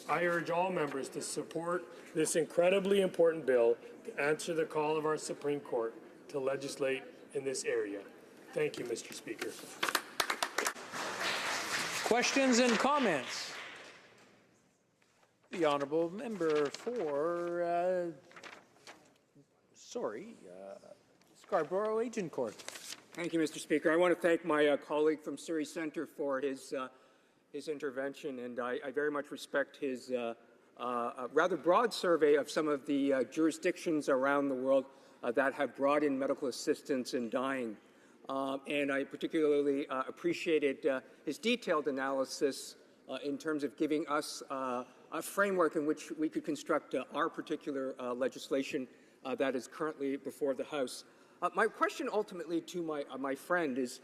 I urge all members to support this incredibly important bill to answer the call of our Supreme Court to legislate in this area. Thank you, Mr. Speaker. Questions and comments? The honourable member for Scarborough Agincourt. Thank you, Mr. Speaker. I want to thank my colleague from Surrey Centre for his intervention, and I very much respect his rather broad survey of some of the jurisdictions around the world that have brought in medical assistance in dying. And I particularly appreciated his detailed analysis in terms of giving us a framework in which we could construct our particular legislation that is currently before the House. My question ultimately to my friend is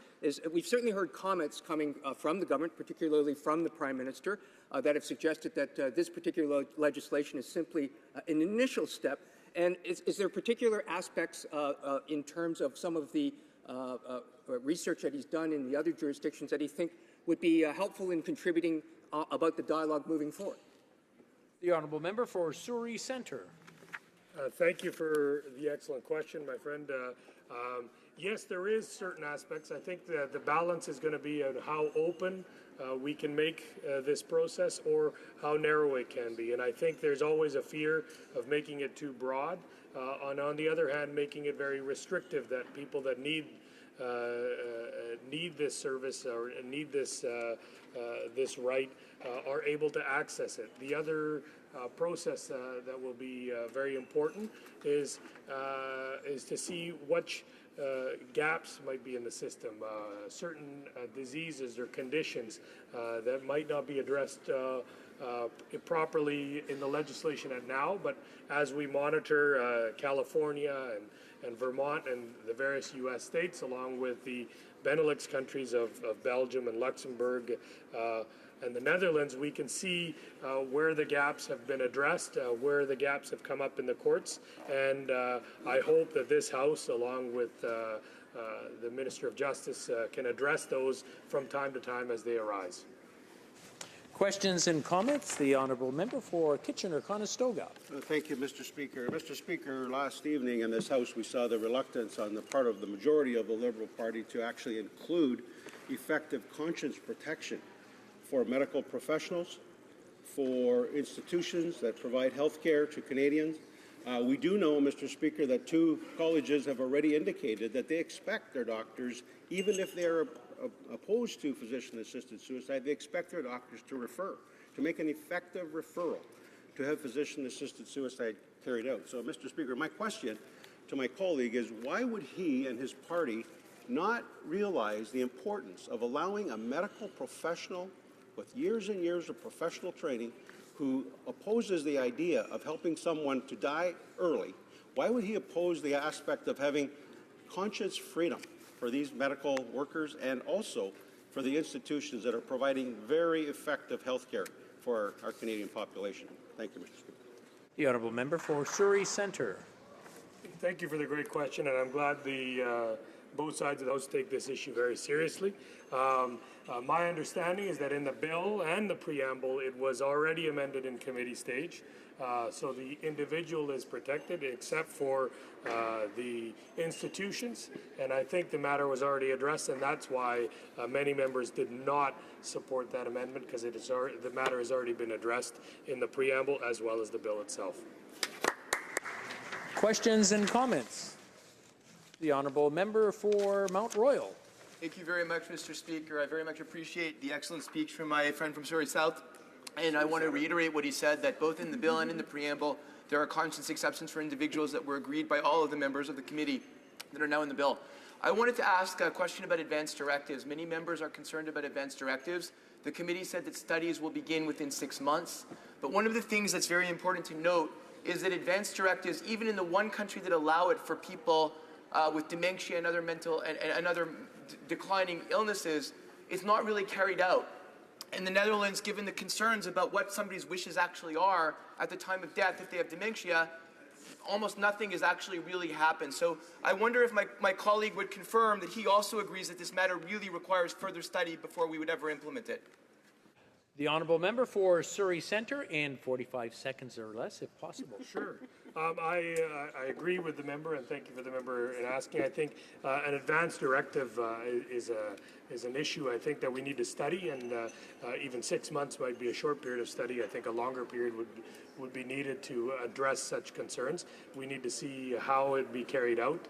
we've certainly heard comments coming from the government, particularly from the Prime Minister, that have suggested that this particular legislation is simply an initial step. And is there particular aspects in terms of some of the research that he's done in the other jurisdictions that he think would be helpful in contributing about the dialogue moving forward? The honourable member for Surrey Centre. Thank you for the excellent question, my friend. Yes, there is certain aspects. I think that the balance is going to be on how open we can make this process or how narrow it can be. And I think there's always a fear of making it too broad, and on the other hand, making it very restrictive that people that need this service or need this right are able to access it. The other process that will be very important is to see which gaps might be in the system, certain diseases or conditions that might not be addressed properly in the legislation at now, but as we monitor California and Vermont and the various U.S. states, along with the Benelux countries of Belgium and Luxembourg and the Netherlands, we can see where the gaps have been addressed, where the gaps have come up in the courts, and I hope that this House, along with the Minister of Justice, can address those from time to time as they arise. Questions and comments? The honourable member for Kitchener-Conestoga. Thank you, Mr. Speaker. Mr. Speaker, last evening in this House we saw the reluctance on the part of the majority of the Liberal Party to actually include effective conscience protection for medical professionals, for institutions that provide health care to Canadians. We do know, Mr. Speaker, that 2 colleges have already indicated that they expect their doctors, even if they are opposed to physician-assisted suicide, they expect their doctors to refer, to make an effective referral to have physician-assisted suicide carried out. So, Mr. Speaker, my question to my colleague is why would he and his party not realize the importance of allowing a medical professional with years and years of professional training who opposes the idea of helping someone to die early, why would he oppose the aspect of having conscience freedom for these medical workers and also for the institutions that are providing very effective health care for our Canadian population? Thank you, Mr. Speaker. The honourable member for Surrey Centre. Thank you for the great question, and I'm glad both sides of the House take this issue very seriously. My understanding is that in the bill and the preamble, it was already amended in committee stage. So the individual is protected except for the institutions, and I think the matter was already addressed, and that's why many members did not support that amendment, because the matter has already been addressed in the preamble as well as the bill itself. Questions and comments? The honourable member for Mount Royal. Thank you very much, Mr. Speaker. I very much appreciate the excellent speech from my friend from Surrey South. And I want to reiterate what he said, that both in the bill and in the preamble, there are conscience exceptions for individuals that were agreed by all of the members of the committee that are now in the bill. I wanted to ask a question about advance directives. Many members are concerned about advance directives. The committee said that studies will begin within 6 months. But one of the things that's very important to note is that advance directives, even in the one country that allow it for people with dementia and other mental and other declining illnesses, is not really carried out. In the Netherlands, given the concerns about what somebody's wishes actually are at the time of death if they have dementia, almost nothing has actually really happened. So I wonder if my colleague would confirm that he also agrees that this matter really requires further study before we would ever implement it. The honourable member for Surrey Centre, in 45 seconds or less, if possible. Sure. I agree with the member, and thank you for the member in asking. I think an advance directive is an issue I think that we need to study, and even 6 months might be a short period of study. I think a longer period would be needed to address such concerns. We need to see how it be carried out,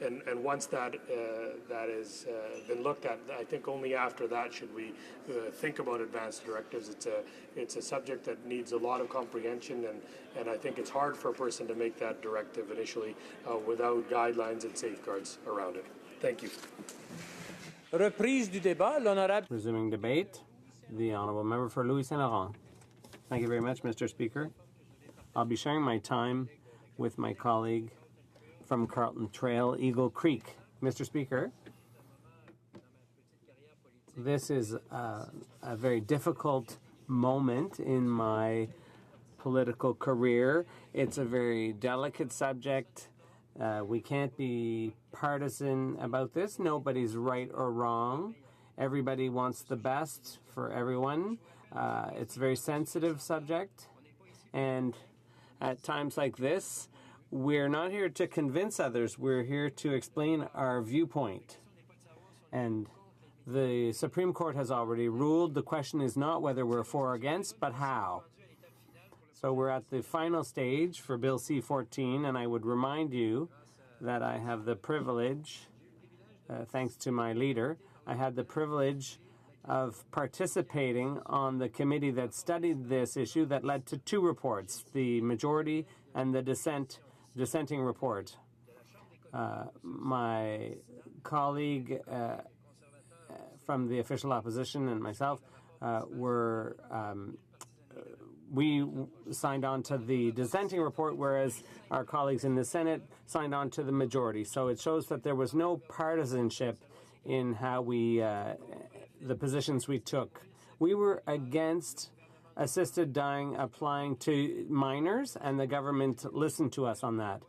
and once that has been looked at, I think only after that should we think about advance directives. It's a subject that needs a lot of comprehension, and I think it's hard for a person to make that directive initially without guidelines and safeguards around it. Thank you. Reprise du débat, l'honorable. Resuming debate, the honourable member for Louis Saint Laurent. Thank you very much, Mr. Speaker. I'll be sharing my time with my colleague from Carlton Trail, Eagle Creek. Mr. Speaker, this is a very difficult moment in my political career. It's a very delicate subject. We can't be partisan about this. Nobody's right or wrong. Everybody wants the best for everyone. It's a very sensitive subject. And at times like this, we're not here to convince others. We're here to explain our viewpoint. And the Supreme Court has already ruled. The question is not whether we're for or against, but how. So we're at the final stage for Bill C-14, and I would remind you that I have the privilege, thanks to my leader, I had the privilege of participating on the committee that studied this issue that led to 2 reports, the majority and the dissenting report. My colleague from the official opposition and myself we signed on to the dissenting report, whereas our colleagues in the Senate signed on to the majority. So it shows that there was no partisanship in how the positions we took. We were against assisted dying applying to minors, and the government listened to us on that.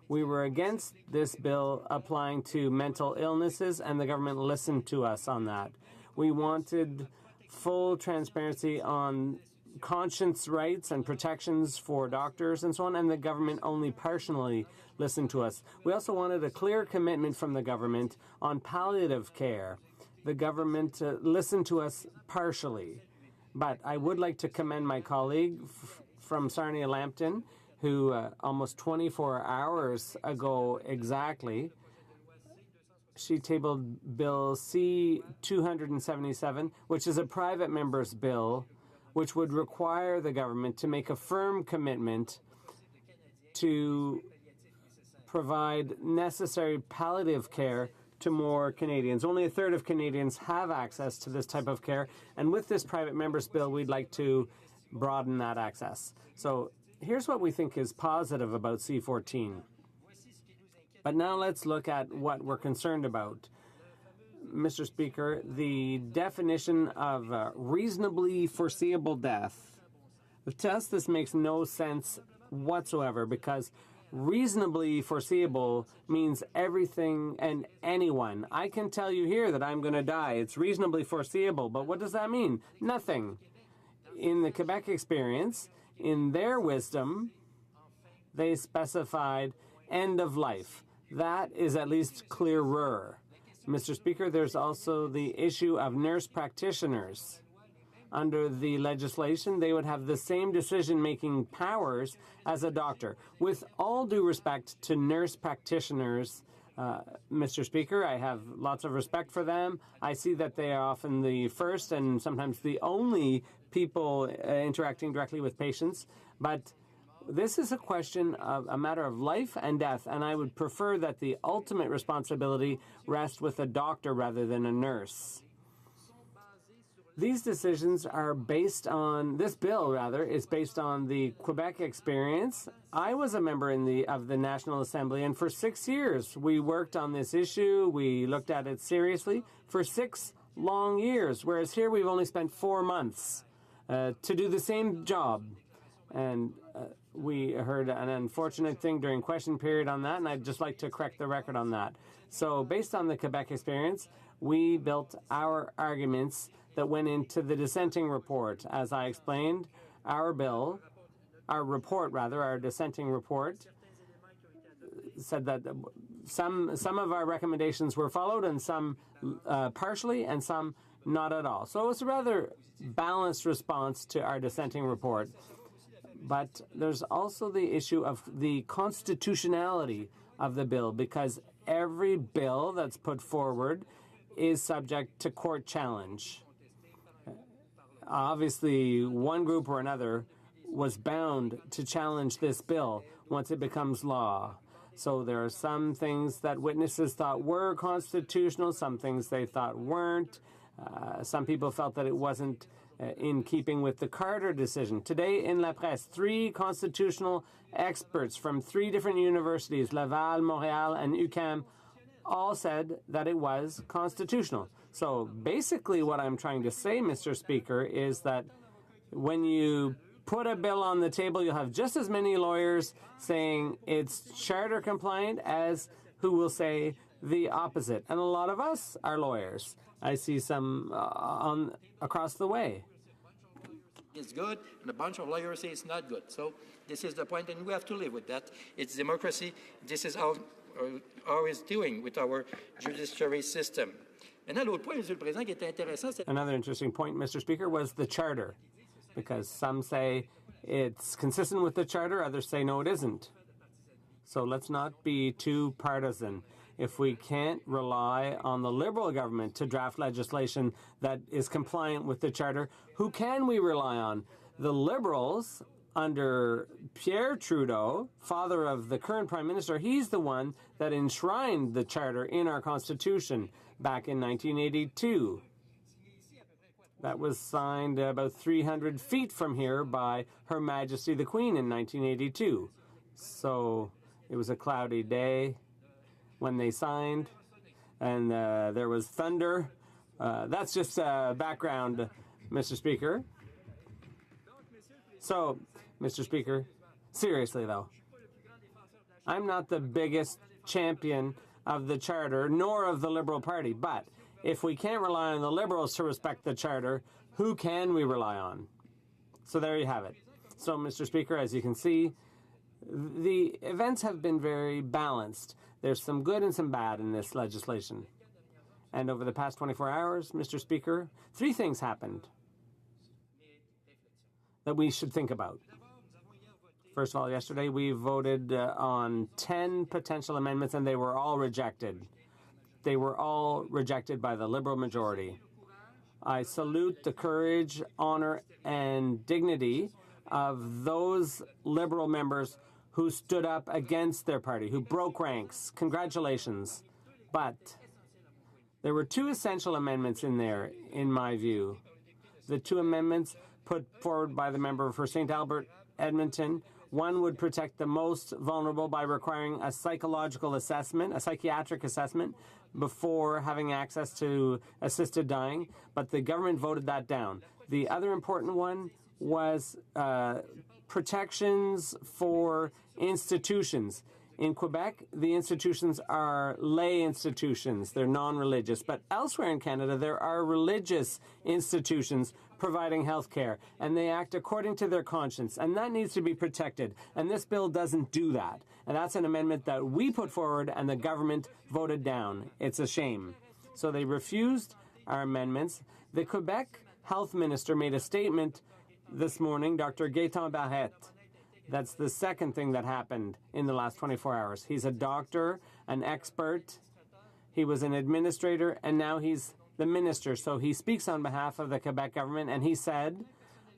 We were against this bill applying to mental illnesses, and the government listened to us on that. We wanted full transparency on conscience rights and protections for doctors and so on, and the government only partially listened to us. We also wanted a clear commitment from the government on palliative care. The government listened to us partially. But I would like to commend my colleague from Sarnia-Lambton, who almost 24 hours ago exactly, she tabled Bill C-277, which is a private member's bill, which would require the government to make a firm commitment to provide necessary palliative care to more Canadians. Only a third of Canadians have access to this type of care, and with this private member's bill, we'd like to broaden that access. So here's what we think is positive about C-14. But now let's look at what we're concerned about. Mr. Speaker, the definition of reasonably foreseeable death. To us, this makes no sense whatsoever, because reasonably foreseeable means everything and anyone. I can tell you here that I'm going to die. It's reasonably foreseeable, but what does that mean? Nothing. In the Quebec experience, in their wisdom, they specified end of life. That is at least clearer. Mr. Speaker, there's also the issue of nurse practitioners. Under the legislation, they would have the same decision-making powers as a doctor. With all due respect to nurse practitioners, Mr. Speaker, I have lots of respect for them. I see that they are often the first and sometimes the only people interacting directly with patients. But this is a question of a matter of life and death, and I would prefer that the ultimate responsibility rest with a doctor rather than a nurse. These decisions are based on, this bill rather, is based on the Quebec experience. I was a member of the National Assembly, and for 6 years we worked on this issue. We looked at it seriously for 6 long years, whereas here we've only spent 4 months to do the same job. And we heard an unfortunate thing during question period on that, and I'd just like to correct the record on that. So based on the Quebec experience, we built our arguments that went into the dissenting report. As I explained, our bill our dissenting report, said that some of our recommendations were followed and some partially and some not at all. So it's a rather balanced response to our dissenting report. But there's also the issue of the constitutionality of the bill, because every bill that's put forward is subject to court challenge. Obviously, one group or another was bound to challenge this bill once it becomes law. So there are some things that witnesses thought were constitutional, some things they thought weren't. Some people felt that it wasn't in keeping with the Carter decision. Today in La Presse, 3 constitutional experts from 3 different universities, Laval, Montreal, and UQAM, all said that it was constitutional. So basically what I'm trying to say, Mr. Speaker, is that when you put a bill on the table, you'll have just as many lawyers saying it's charter compliant as who will say the opposite. And a lot of us are lawyers. I see some across the way. It's good, and a bunch of lawyers say it's not good. So this is the point, and we have to live with that. It's democracy. This is how it's doing with our judiciary system. Another interesting point, Mr. Speaker, was the charter, because some say it's consistent with the charter, others say no, it isn't. So let's not be too partisan. If we can't rely on the Liberal government to draft legislation that is compliant with the Charter, who can we rely on? The Liberals, under Pierre Trudeau, father of the current Prime Minister, he's the one that enshrined the Charter in our Constitution back in 1982. That was signed about 300 feet from here by Her Majesty the Queen in 1982. So it was a cloudy day when they signed, and there was thunder. That's just background, Mr. Speaker. So, Mr. Speaker, seriously though, I'm not the biggest champion of the Charter, nor of the Liberal Party, but if we can't rely on the Liberals to respect the Charter, who can we rely on? So there you have it. So, Mr. Speaker, as you can see, the events have been very balanced. There's some good and some bad in this legislation. And over the past 24 hours, Mr. Speaker, 3 things happened that we should think about. First of all, yesterday we voted on 10 potential amendments, and they were all rejected. They were all rejected by the Liberal majority. I salute the courage, honor, and dignity of those Liberal members who stood up against their party, who broke ranks. Congratulations. But there were 2 essential amendments in there, in my view. The 2 amendments put forward by the member for St. Albert, Edmonton. One would protect the most vulnerable by requiring a psychological assessment, a psychiatric assessment, before having access to assisted dying, but the government voted that down. The other important one was protections for institutions. In Quebec, the institutions are lay institutions. They're non-religious. But elsewhere in Canada, there are religious institutions providing health care, and they act according to their conscience, and that needs to be protected. And this bill doesn't do that. And that's an amendment that we put forward and the government voted down. It's a shame. So they refused our amendments. The Quebec health minister made a statement this morning, Dr. Gaetan Barrette. That's the second thing that happened in the last 24 hours. He's a doctor, an expert. He was an administrator, and now he's the minister. So he speaks on behalf of the Quebec government, and he said,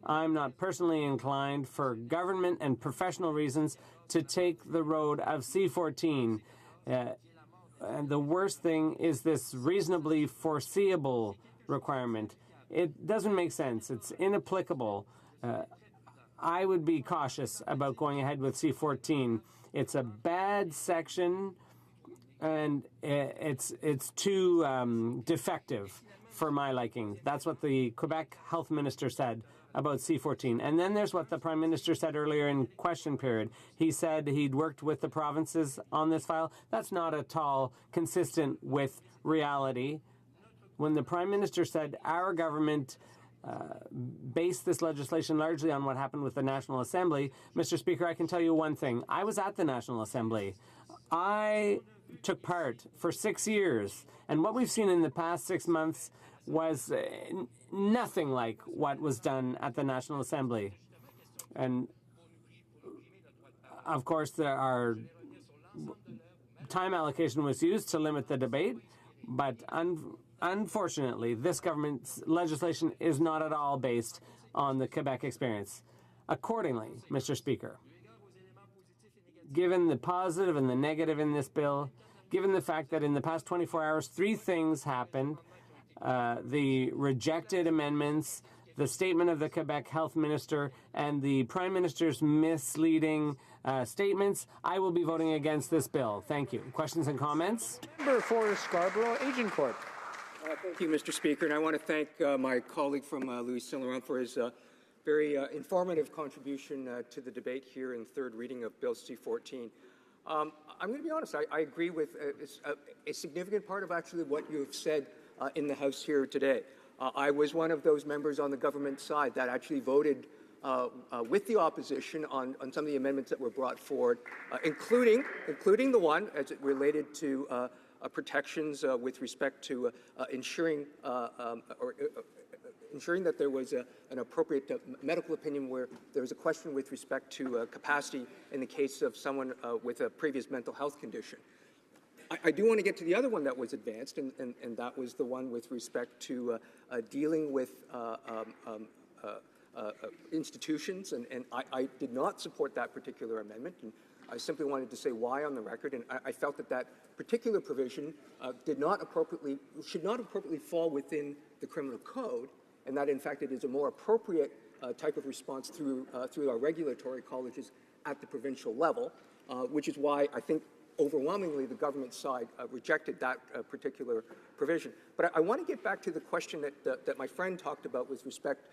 I'm not personally inclined for government and professional reasons to take the road of C14. And the worst thing is this reasonably foreseeable requirement. It doesn't make sense. It's inapplicable. I would be cautious about going ahead with C14. It's a bad section, and it's too defective for my liking. That's what the Quebec health minister said about C14. And then there's what the Prime Minister said earlier in question period. He said he'd worked with the provinces on this file. That's not at all consistent with reality. When the Prime Minister said our government base this legislation largely on what happened with the National Assembly. Mr. Speaker, I can tell you one thing. I was at the National Assembly. I took part for 6 years, and what we've seen in the past 6 months was nothing like what was done at the National Assembly. And of course, time allocation was used to limit the debate, but unfortunately, this government's legislation is not at all based on the Quebec experience. Accordingly, Mr. Speaker, given the positive and the negative in this bill, given the fact that in the past 24 hours, 3 things happened, the rejected amendments, the statement of the Quebec Health Minister, and the Prime Minister's misleading statements, I will be voting against this bill. Thank you. Questions and comments? Member for Scarborough Agincourt. Thank you, Mr. Speaker, and I want to thank my colleague from Louis Saint-Laurent for his very informative contribution to the debate here in third reading of Bill C-14. I'm going to be honest, I agree with a significant part of actually what you have said in the House here today. I was one of those members on the government side that actually voted with the opposition on some of the amendments that were brought forward, including the one as it related to protections with respect to ensuring that there was an appropriate medical opinion where there was a question with respect to capacity in the case of someone with a previous mental health condition. I do want to get to the other one that was advanced, and that was the one with respect to dealing with institutions, and I did not support that particular amendment, and I simply wanted to say why on the record, and I felt that particular provision should not appropriately fall within the criminal code, and that in fact it is a more appropriate type of response through our regulatory colleges at the provincial level, which is why I think overwhelmingly the government side rejected that particular provision. But I want to get back to the question that my friend talked about with respect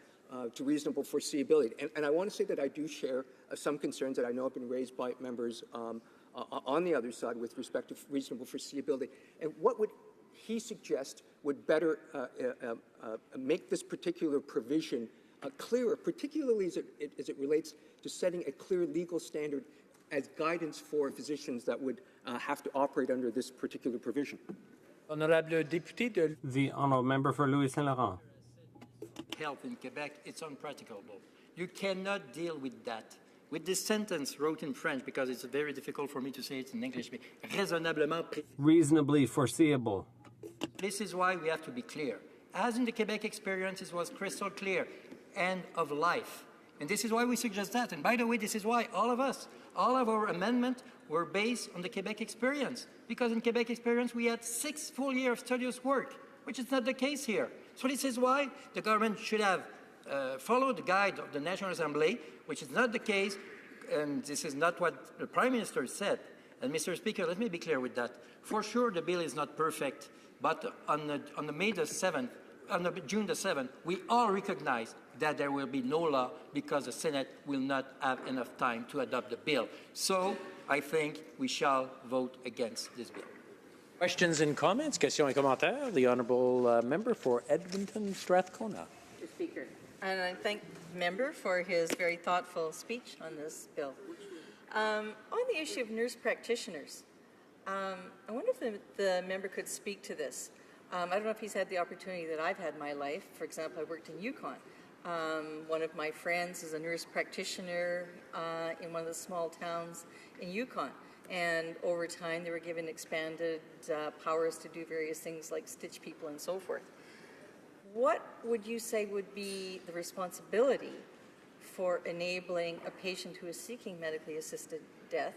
to reasonable foreseeability. And I want to say that I do share some concerns that I know have been raised by members on the other side with respect to reasonable foreseeability. And what would he suggest would better make this particular provision clearer, particularly as it relates to setting a clear legal standard as guidance for physicians that would have to operate under this particular provision? The honourable member for Louis Saint-Laurent. Health in Quebec, it's unpracticable. You cannot deal with that. With this sentence wrote in French, because it's very difficult for me to say it in English, reasonably foreseeable. This is why we have to be clear. As in the Quebec experience, it was crystal clear. End of life. And this is why we suggest that. And by the way, this is why all of our amendments were based on the Quebec experience. Because in Quebec experience, we had 6 full years of studious work, which is not the case here. So this is why the government should have followed the guide of the National Assembly, which is not the case, and this is not what the Prime Minister said. And Mr. Speaker, let me be clear with that. For sure, the bill is not perfect, but on June the 7th, we all recognize that there will be no law because the Senate will not have enough time to adopt the bill. So I think we shall vote against this bill. Questions and comments? Questions et commentaires? The honourable member for Edmonton Strathcona. Mr. Speaker, and I thank the member for his very thoughtful speech on this bill. On the issue of nurse practitioners, I wonder if the member could speak to this. I don't know if he's had the opportunity that I've had in my life. For example, I worked in Yukon. One of my friends is a nurse practitioner in one of the small towns in Yukon. And over time, they were given expanded powers to do various things like stitch people and so forth. What would you say would be the responsibility for enabling a patient who is seeking medically assisted death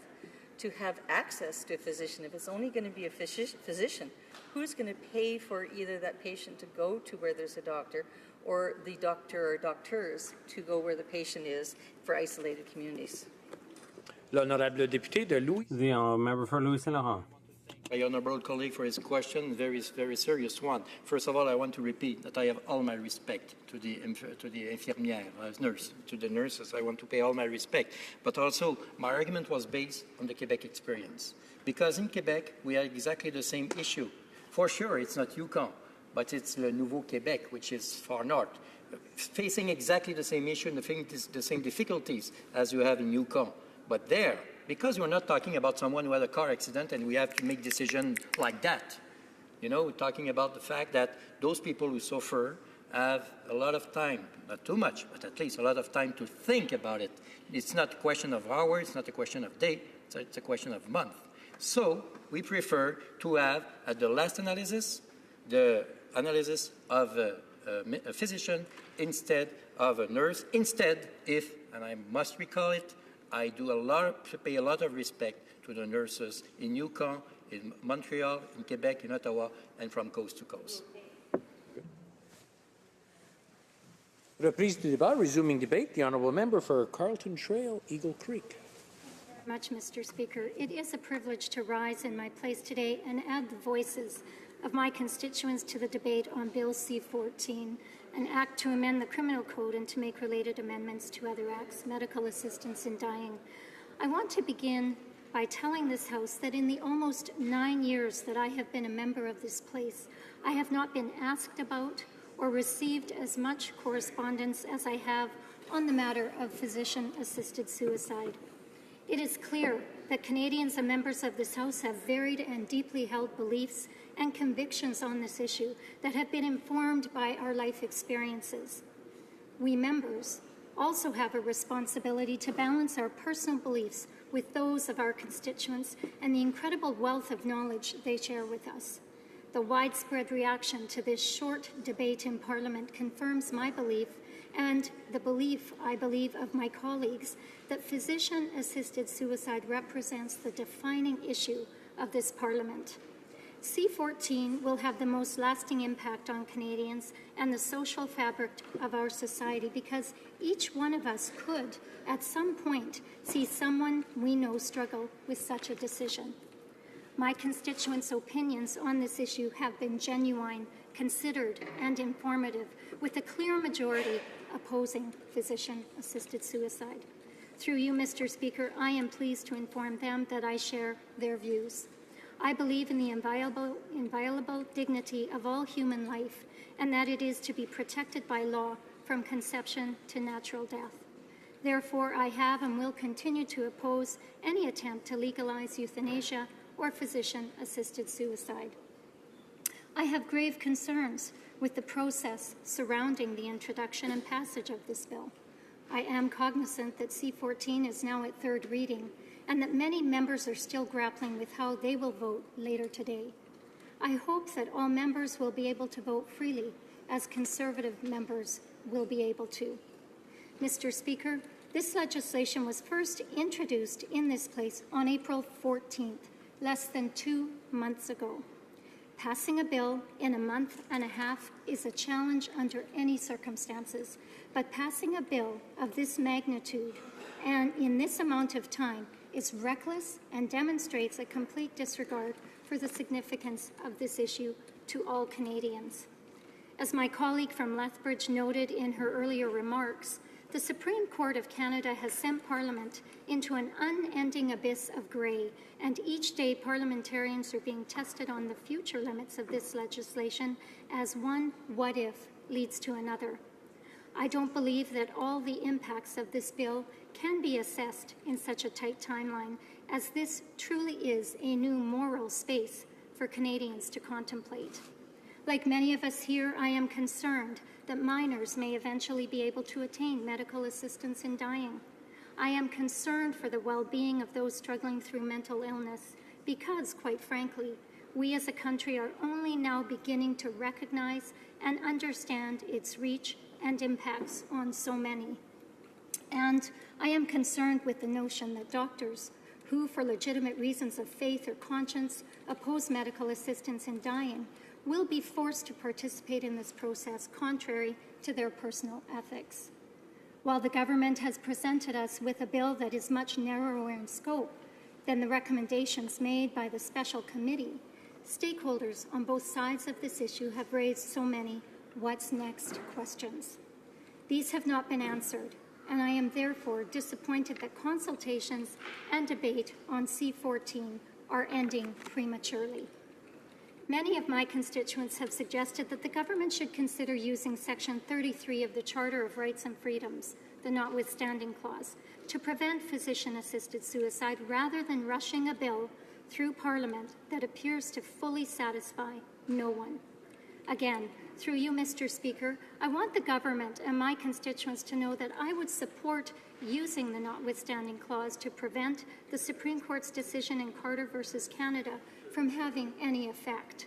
to have access to a physician? If it's only going to be a physician, who's going to pay for either that patient to go to where there's a doctor or the doctor or doctors to go where the patient is for isolated communities? L'honorable député de Louis. The honourable member for Louis Saint-Laurent. My honourable colleague for his question, very, very serious one. First of all, I want to repeat that I have all my respect to the infirmière, nurse, to the nurses. I want to pay all my respect. But also, my argument was based on the Quebec experience. Because in Quebec, we have exactly the same issue. For sure, it's not Yukon. but it's Le Nouveau Québec, which is far north, facing exactly the same issue and the same difficulties as you have in Yukon. But there, because we're not talking about someone who had a car accident and we have to make decisions like that, you know, we're talking about the fact that those people who suffer have a lot of time, not too much, but at least a lot of time to think about it. It's not a question of hours, it's not a question of day, it's a question of month. So we prefer to have, at the last analysis, the analysis of a physician instead of a nurse. Instead, and I must recall it, I pay a lot of respect to the nurses in Yukon, in Montreal, in Quebec, in Ottawa, and from coast to coast. Reprise du débat, resuming debate. The honourable member for Carlton Trail, Eagle Creek. Much, Mr. Speaker. It is a privilege to rise in my place today and add the voices of my constituents to the debate on Bill C-14, an act to amend the criminal code and to make related amendments to other acts, medical assistance in dying. I want to begin by telling this House that in the almost 9 years that I have been a member of this place, I have not been asked about or received as much correspondence as I have on the matter of physician-assisted suicide. It is clear that Canadians and members of this House have varied and deeply held beliefs and convictions on this issue that have been informed by our life experiences. We members also have a responsibility to balance our personal beliefs with those of our constituents and the incredible wealth of knowledge they share with us. The widespread reaction to this short debate in Parliament confirms my belief and the belief, I believe, of my colleagues that physician-assisted suicide represents the defining issue of this Parliament. C-14 will have the most lasting impact on Canadians and the social fabric of our society because each one of us could, at some point, see someone we know struggle with such a decision. My constituents' opinions on this issue have been genuine, considered, and informative, with a clear majority opposing physician-assisted suicide. Through you, Mr. Speaker, I am pleased to inform them that I share their views. I believe in the inviolable dignity of all human life and that it is to be protected by law from conception to natural death. Therefore, I have and will continue to oppose any attempt to legalize euthanasia or physician-assisted suicide. I have grave concerns with the process surrounding the introduction and passage of this bill. I am cognizant that C-14 is now at third reading and that many members are still grappling with how they will vote later today. I hope that all members will be able to vote freely, as Conservative members will be able to. Mr. Speaker, this legislation was first introduced in this place on April 14th, less than 2 months ago. Passing a bill in a month and a half is a challenge under any circumstances, but passing a bill of this magnitude and in this amount of time is reckless and demonstrates a complete disregard for the significance of this issue to all Canadians. As my colleague from Lethbridge noted in her earlier remarks, the Supreme Court of Canada has sent Parliament into an unending abyss of grey, and each day parliamentarians are being tested on the future limits of this legislation as one what if leads to another. I don't believe that all the impacts of this bill can be assessed in such a tight timeline, as this truly is a new moral space for Canadians to contemplate. Like many of us here, I am concerned that minors may eventually be able to attain medical assistance in dying. I am concerned for the well-being of those struggling through mental illness because, quite frankly, we as a country are only now beginning to recognize and understand its reach and impacts on so many. And I am concerned with the notion that doctors who, for legitimate reasons of faith or conscience, oppose medical assistance in dying will be forced to participate in this process contrary to their personal ethics. While the government has presented us with a bill that is much narrower in scope than the recommendations made by the special committee, stakeholders on both sides of this issue have raised so many what's next questions. These have not been answered, and I am therefore disappointed that consultations and debate on C-14 are ending prematurely. Many of my constituents have suggested that the government should consider using Section 33 of the Charter of Rights and Freedoms, the Notwithstanding Clause, to prevent physician-assisted suicide rather than rushing a bill through Parliament that appears to fully satisfy no one. Again, through you, Mr. Speaker, I want the government and my constituents to know that I would support using the Notwithstanding Clause to prevent the Supreme Court's decision in Carter versus Canada from having any effect.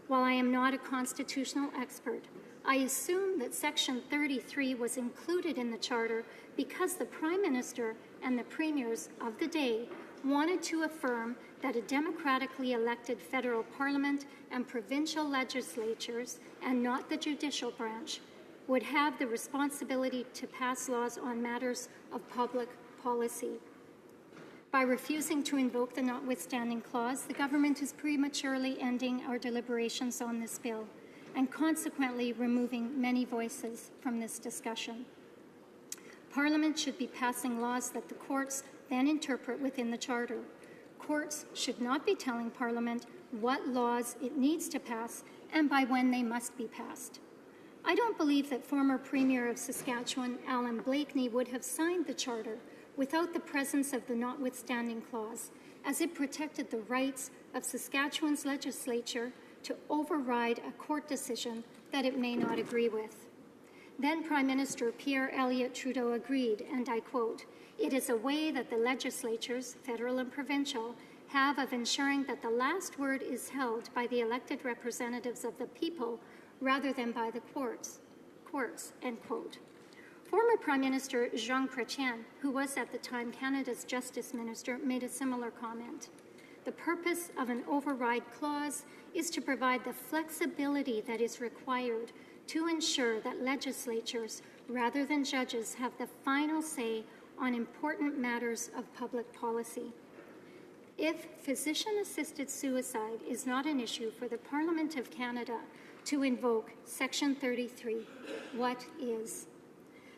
While I am not a constitutional expert, I assume that Section 33 was included in the Charter because the Prime Minister and the Premiers of the day wanted to affirm that a democratically elected federal parliament and provincial legislatures, and not the judicial branch, would have the responsibility to pass laws on matters of public policy. By refusing to invoke the Notwithstanding Clause, the government is prematurely ending our deliberations on this bill and consequently removing many voices from this discussion. Parliament should be passing laws that the courts then interpret within the Charter. Courts should not be telling Parliament what laws it needs to pass and by when they must be passed. I don't believe that former Premier of Saskatchewan, Alan Blakeney, would have signed the Charter without the presence of the Notwithstanding Clause, as it protected the rights of Saskatchewan's legislature to override a court decision that it may not agree with. Then Prime Minister Pierre Elliott Trudeau agreed, and I quote, "It is a way that the legislatures, federal and provincial, have of ensuring that the last word is held by the elected representatives of the people rather than by the courts," end quote. Former Prime Minister Jean Chrétien, who was at the time Canada's Justice Minister, made a similar comment. The purpose of an override clause is to provide the flexibility that is required to ensure that legislatures, rather than judges, have the final say on important matters of public policy. If physician-assisted suicide is not an issue for the Parliament of Canada to invoke Section 33, what is?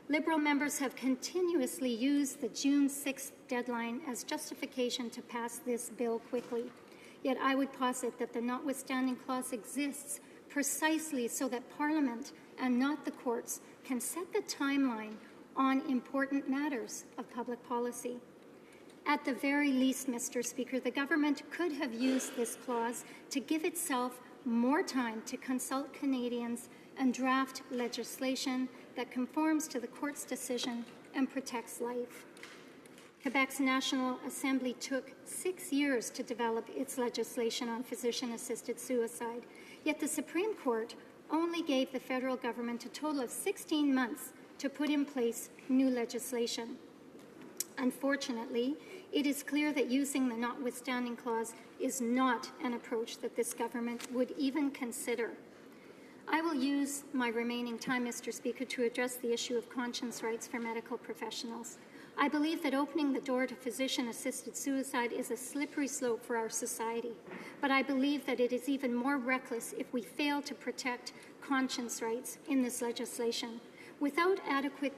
Liberal members have continuously used the June 6th deadline as justification to pass this bill quickly. Yet I would posit that the Notwithstanding Clause exists precisely so that Parliament and not the courts can set the timeline on important matters of public policy. At the very least, Mr. Speaker, the government could have used this clause to give itself more time to consult Canadians and draft legislation that conforms to the court's decision and protects life. Quebec's National Assembly took 6 years to develop its legislation on physician-assisted suicide, yet the Supreme Court only gave the federal government a total of 16 months to put in place new legislation. Unfortunately, it is clear that using the Notwithstanding Clause is not an approach that this government would even consider. I will use my remaining time, Mr. Speaker, to address the issue of conscience rights for medical professionals. I believe that opening the door to physician-assisted suicide is a slippery slope for our society, but I believe that it is even more reckless if we fail to protect conscience rights in this legislation. Without adequate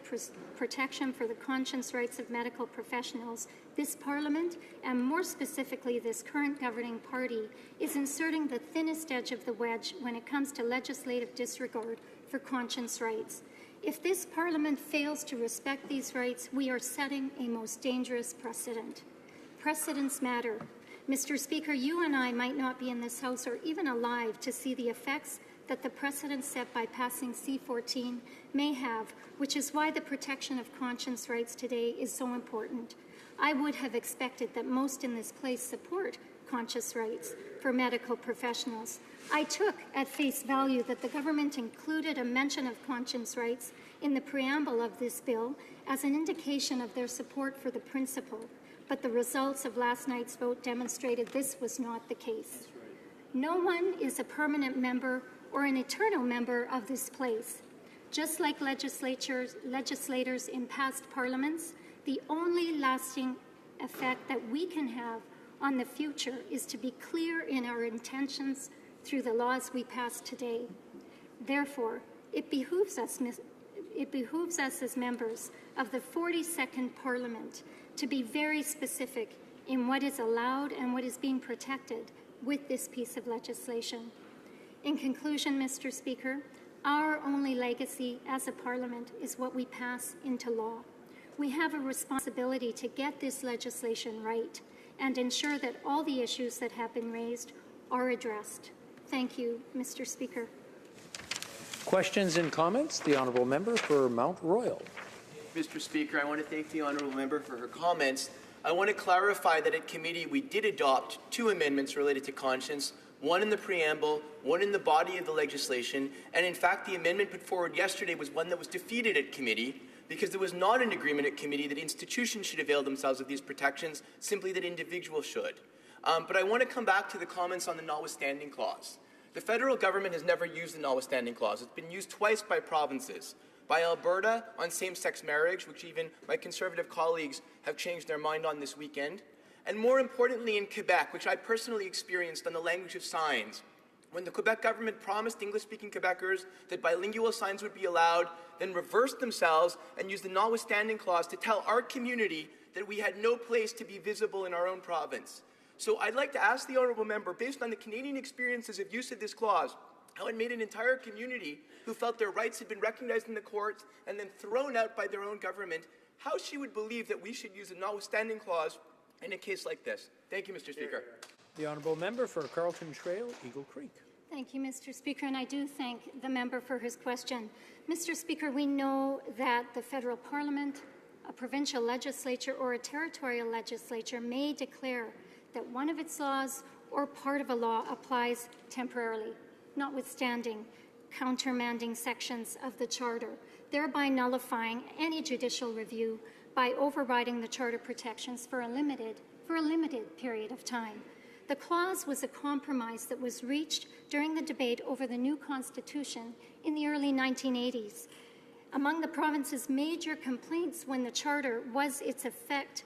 protection for the conscience rights of medical professionals, this Parliament, and more specifically this current governing party, is inserting the thinnest edge of the wedge when it comes to legislative disregard for conscience rights. If this Parliament fails to respect these rights, we are setting a most dangerous precedent. Precedents matter. Mr. Speaker, you and I might not be in this House or even alive to see the effects that the precedent set by passing C-14 may have, which is why the protection of conscience rights today is so important. I would have expected that most in this place support conscience rights for medical professionals. I took at face value that the government included a mention of conscience rights in the preamble of this bill as an indication of their support for the principle, but the results of last night's vote demonstrated this was not the case. No one is a permanent member or an eternal member of this place. Just like legislators in past parliaments, the only lasting effect that we can have on the future is to be clear in our intentions through the laws we pass today. Therefore, it behooves us as members of the 42nd Parliament to be very specific in what is allowed and what is being protected with this piece of legislation. In conclusion, Mr. Speaker, our only legacy as a Parliament is what we pass into law. We have a responsibility to get this legislation right and ensure that all the issues that have been raised are addressed. Thank you, Mr. Speaker. Questions and comments? The Honourable Member for Mount Royal. Mr. Speaker, I want to thank the Honourable Member for her comments. I want to clarify that at committee we did adopt 2 amendments related to conscience, one in the preamble, one in the body of the legislation, and in fact the amendment put forward yesterday was one that was defeated at committee because there was not an agreement at committee that institutions should avail themselves of these protections, simply that individuals should. But I want to come back to the comments on the notwithstanding clause. The federal government has never used the notwithstanding clause. It's been used twice by provinces. By Alberta on same-sex marriage, which even my Conservative colleagues have changed their mind on this weekend, and more importantly in Quebec, which I personally experienced on the language of signs, when the Quebec government promised English-speaking Quebecers that bilingual signs would be allowed, then reversed themselves and used the notwithstanding clause to tell our community that we had no place to be visible in our own province. So I'd like to ask the Honourable Member, based on the Canadian experiences of use of this clause, how it made an entire community who felt their rights had been recognized in the courts and then thrown out by their own government, how she would believe that we should use a notwithstanding clause in a case like this. Thank you, Mr. Speaker. The Honourable Member for Carleton Trail, Eagle Creek. Thank you, Mr. Speaker, and I do thank the member for his question. Mr. Speaker, we know that the federal parliament, a provincial legislature, or a territorial legislature may declare that one of its laws or part of a law applies temporarily, notwithstanding countermanding sections of the Charter, thereby nullifying any judicial review by overriding the Charter protections for a limited period of time. The clause was a compromise that was reached during the debate over the new Constitution in the early 1980s. Among the province's major complaints when the Charter was its effect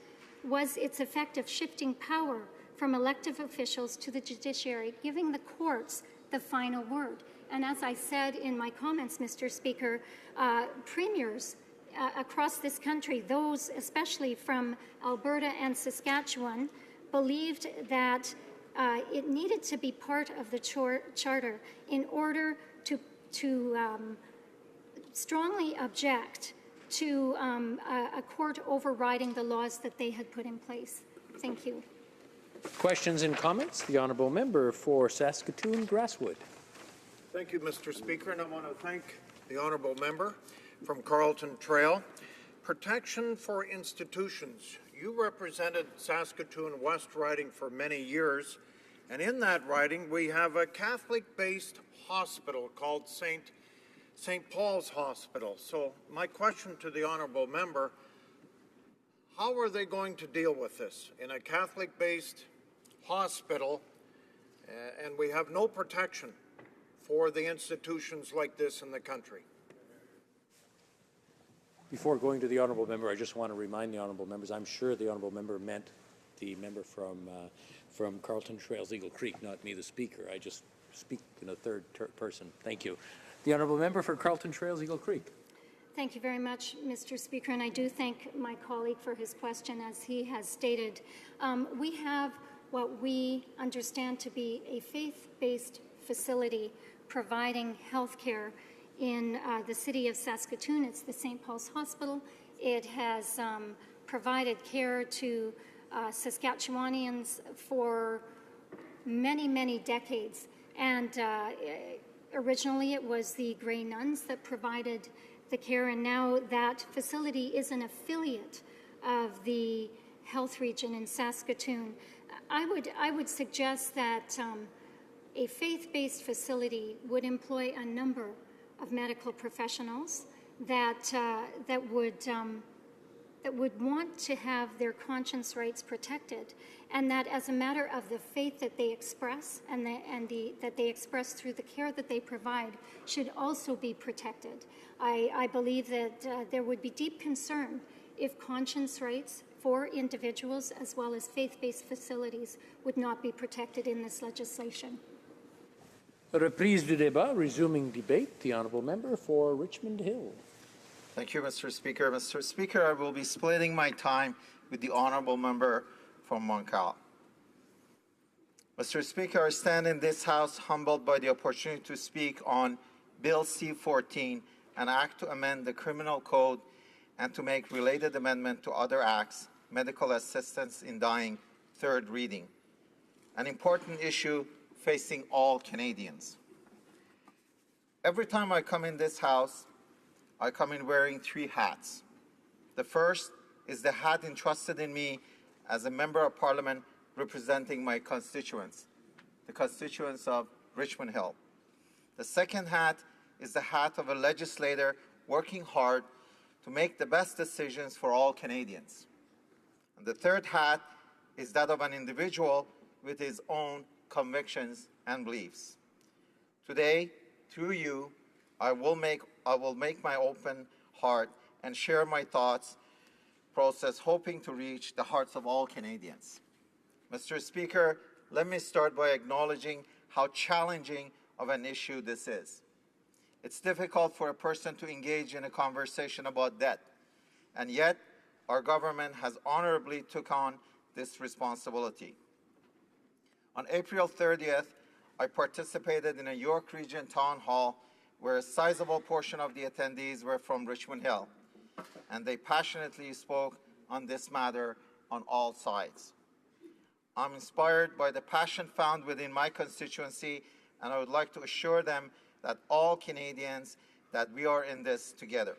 of shifting power from elective officials to the judiciary, giving the courts the final word. And as I said in my comments, Mr. Speaker, premiers across this country, those especially from Alberta and Saskatchewan, believed that it needed to be part of the Charter in order to strongly object to a court overriding the laws that they had put in place. Thank you. Questions and comments? The Honourable Member for Saskatoon Grasswood. Thank you, Mr. Speaker, and I want to thank the Honourable Member from Carleton Trail. Protection for institutions. You represented Saskatoon West riding for many years, and in that riding we have a Catholic-based hospital called St. Paul's Hospital. So my question to the Honourable Member, how are they going to deal with this in a Catholic-based hospital, and we have no protection for the institutions like this in the country? Before going to the Honourable Member, I just want to remind the Honourable Members, I'm sure the Honourable Member meant the member from Carleton Trails, Eagle Creek, not me, the Speaker. I just speak in a third person. Thank you. The Honourable Member for Carleton Trails, Eagle Creek. Thank you very much, Mr. Speaker, and I do thank my colleague for his question. As he has stated, we have what we understand to be a faith-based facility providing health care in the city of Saskatoon. It's the St. Paul's Hospital. It has provided care to Saskatchewanians for many, many decades. And originally it was the Grey Nuns that provided the care, and now that facility is an affiliate of the health region in Saskatoon. I would suggest that a faith-based facility would employ a number of medical professionals that would want to have their conscience rights protected, and that as a matter of the faith that they express and that they express through the care that they provide should also be protected. I believe that there would be deep concern if conscience rights for individuals as well as faith-based facilities would not be protected in this legislation. Reprise du débat, resuming debate. The Honourable Member for Richmond Hill. Thank you, Mr. Speaker. Mr. Speaker, I will be splitting my time with the Honourable Member from Montcalm. Mr. Speaker, I stand in this House humbled by the opportunity to speak on Bill C-14, an act to amend the Criminal Code and to make related amendment to other acts, medical assistance in dying, third reading, an important issue facing all Canadians. Every time I come in this House, I come in wearing three hats. The first is the hat entrusted in me as a Member of Parliament representing my constituents, the constituents of Richmond Hill. The second hat is the hat of a legislator working hard to make the best decisions for all Canadians. And the third hat is that of an individual with his own convictions and beliefs. Today, through you, I will make my open heart and share my thoughts process, hoping to reach the hearts of all Canadians. Mr. Speaker, let me start by acknowledging how challenging of an issue this is. It's difficult for a person to engage in a conversation about death, and yet our government has honorably took on this responsibility. On April 30th, I participated in a York Region town hall where a sizable portion of the attendees were from Richmond Hill, and they passionately spoke on this matter on all sides. I'm inspired by the passion found within my constituency, and I would like to assure them that all Canadians, that we are in this together.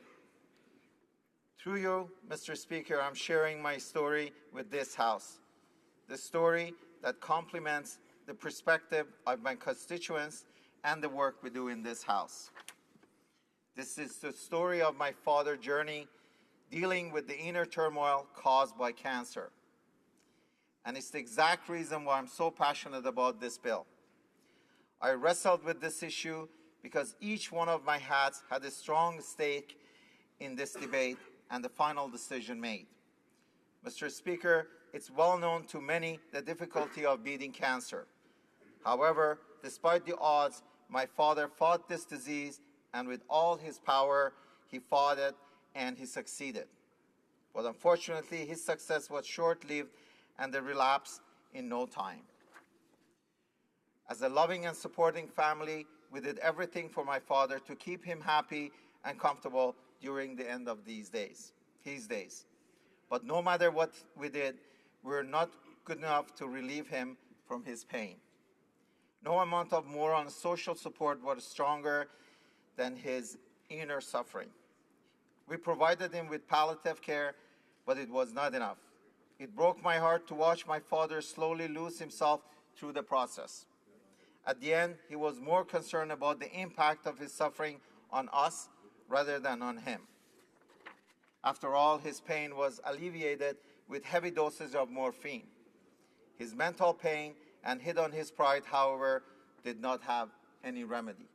Through you, Mr. Speaker, I'm sharing my story with this House, the story that complements the perspective of my constituents and the work we do in this House. This is the story of my father's journey dealing with the inner turmoil caused by cancer. And it's the exact reason why I'm so passionate about this bill. I wrestled with this issue because each one of my hats had a strong stake in this debate and the final decision made. Mr. Speaker, it's well known to many the difficulty of beating cancer. However, despite the odds, my father fought this disease, and with all his power, he fought it and he succeeded. But unfortunately, his success was short-lived and the relapse in no time. As a loving and supporting family, we did everything for my father to keep him happy and comfortable during the end of his days. But no matter what we did, we were not good enough to relieve him from his pain. No amount of moral and social support was stronger than his inner suffering. We provided him with palliative care, but it was not enough. It broke my heart to watch my father slowly lose himself through the process. At the end, he was more concerned about the impact of his suffering on us rather than on him. After all, his pain was alleviated with heavy doses of morphine. His mental pain and hit on his pride, however, did not have any remedy.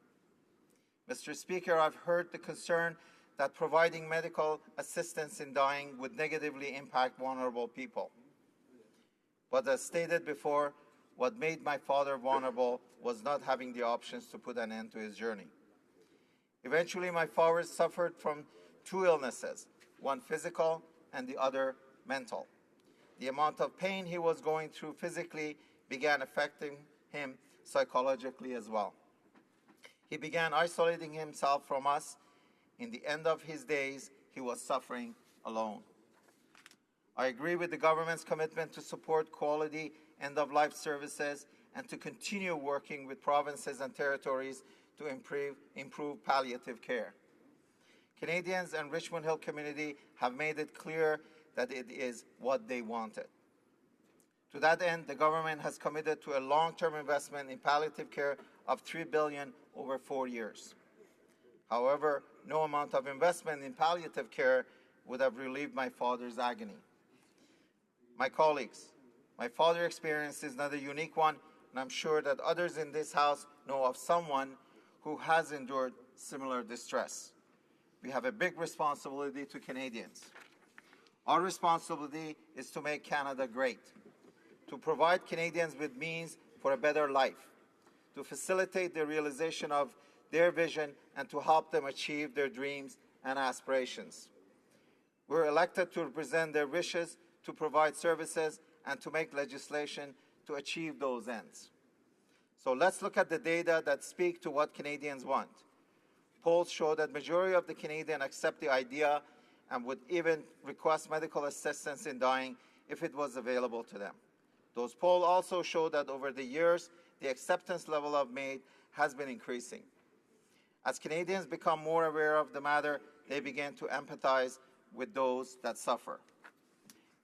Mr. Speaker, I've heard the concern that providing medical assistance in dying would negatively impact vulnerable people. But as stated before, what made my father vulnerable was not having the options to put an end to his journey. Eventually, my father suffered from two illnesses, one physical and the other mental. The amount of pain he was going through physically began affecting him psychologically as well. He began isolating himself from us. In the end of his days, he was suffering alone. I agree with the government's commitment to support quality end-of-life services and to continue working with provinces and territories to improve palliative care. Canadians and Richmond Hill community have made it clear that it is what they wanted. To that end, the government has committed to a long-term investment in palliative care of $3 billion over 4 years. However, no amount of investment in palliative care would have relieved my father's agony. My colleagues, my father's experience is not a unique one, and I'm sure that others in this House know of someone who has endured similar distress. We have a big responsibility to Canadians. Our responsibility is to make Canada great, to provide Canadians with means for a better life, to facilitate the realization of their vision and to help them achieve their dreams and aspirations. We're elected to represent their wishes, to provide services, and to make legislation to to achieve those ends. So let's look at the data that speak to what Canadians want. Polls show that majority of the Canadians accept the idea and would even request medical assistance in dying if it was available to them. Those polls also show that over the years, the acceptance level of MAID has been increasing. As Canadians become more aware of the matter, they begin to empathize with those that suffer.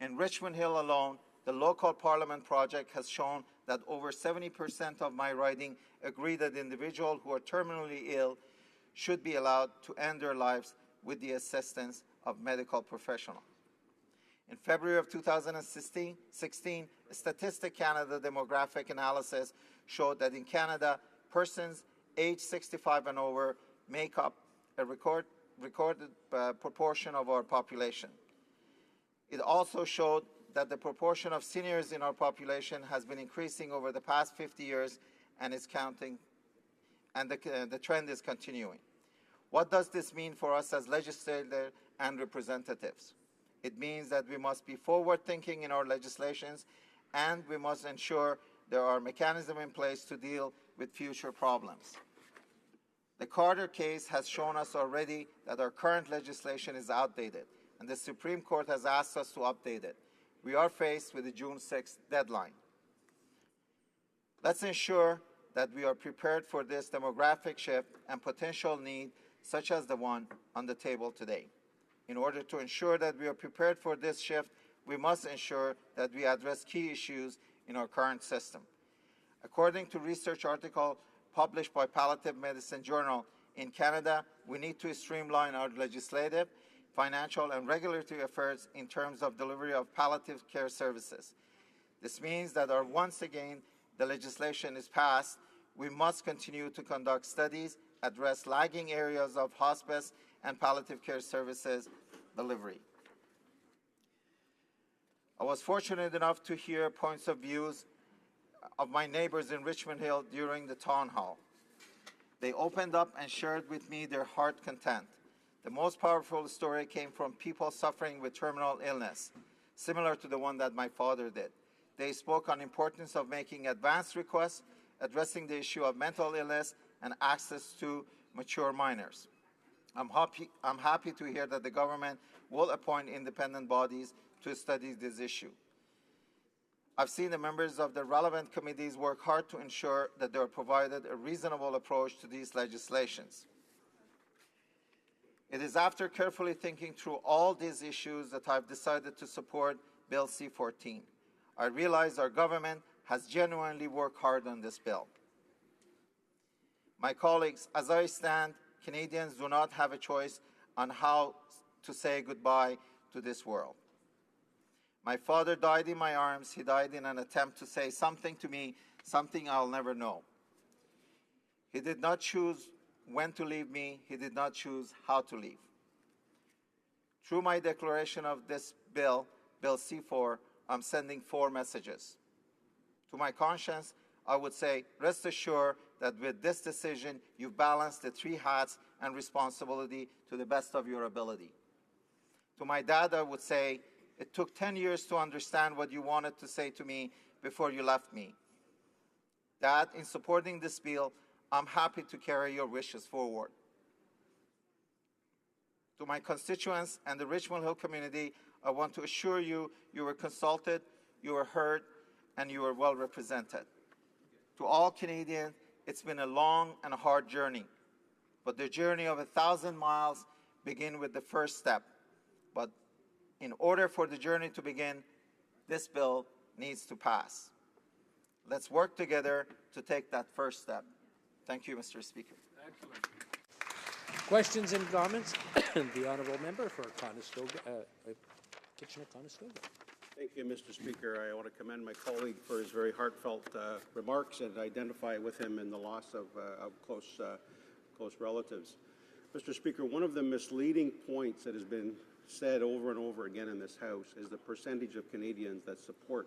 In Richmond Hill alone, the local parliament project has shown that over 70% of my riding agree that individuals who are terminally ill should be allowed to end their lives with the assistance of medical professionals. In February of 2016, Statistics Canada demographic analysis showed that in Canada, persons aged 65 and over make up a recorded proportion of our population. It also showed that the proportion of seniors in our population has been increasing over the past 50 years and is counting, and the trend is continuing. What does this mean for us as legislators and representatives? It means that we must be forward-thinking in our legislations, and we must ensure there are mechanisms in place to deal with future problems. The Carter case has shown us already that our current legislation is outdated, and the Supreme Court has asked us to update it. We are faced with the June 6th deadline. Let's ensure that we are prepared for this demographic shift and potential need such as the one on the table today. In order to ensure that we are prepared for this shift, we must ensure that we address key issues in our current system. According to research article published by Palliative Medicine Journal, in Canada, we need to streamline our legislative, financial, and regulatory efforts in terms of delivery of palliative care services. This means that once again the legislation is passed, we must continue to conduct studies, address lagging areas of hospice and palliative care services delivery. I was fortunate enough to hear points of views of my neighbors in Richmond Hill during the town hall. They opened up and shared with me their heart content. The most powerful story came from people suffering with terminal illness, similar to the one that my father did. They spoke on the importance of making advanced requests, addressing the issue of mental illness and access to mature minors. I'm happy to hear that the government will appoint independent bodies to study this issue. I've seen the members of the relevant committees work hard to ensure that they are provided a reasonable approach to these legislations. It is after carefully thinking through all these issues that I've decided to support Bill C-14. I realize our government has genuinely worked hard on this bill. My colleagues, as I stand, Canadians do not have a choice on how to say goodbye to this world. My father died in my arms. He died in an attempt to say something to me, something I'll never know. He did not choose when to leave me. He did not choose how to leave. Through my declaration of this bill, Bill C-4, I'm sending 4 messages. To my conscience, I would say, rest assured that with this decision, you've balanced the 3 hats and responsibility to the best of your ability. To my dad, I would say, it took 10 years to understand what you wanted to say to me before you left me. Dad, in supporting this bill, I'm happy to carry your wishes forward. To my constituents and the Richmond Hill community, I want to assure you, you were consulted, you were heard, and you were well represented. To all Canadians, it's been a long and a hard journey, but the journey of 1,000 miles begins with the first step. But in order for the journey to begin, this bill needs to pass. Let's work together to take that first step. Thank you, Mr. Speaker. Excellent. Questions and comments? The honourable member for Conestoga, Kitchener-Conestoga. Thank you, Mr. Speaker. I want to commend my colleague for his very heartfelt remarks and identify with him in the loss of close relatives. Mr. Speaker, one of the misleading points that has been said over and over again in this House is the percentage of Canadians that support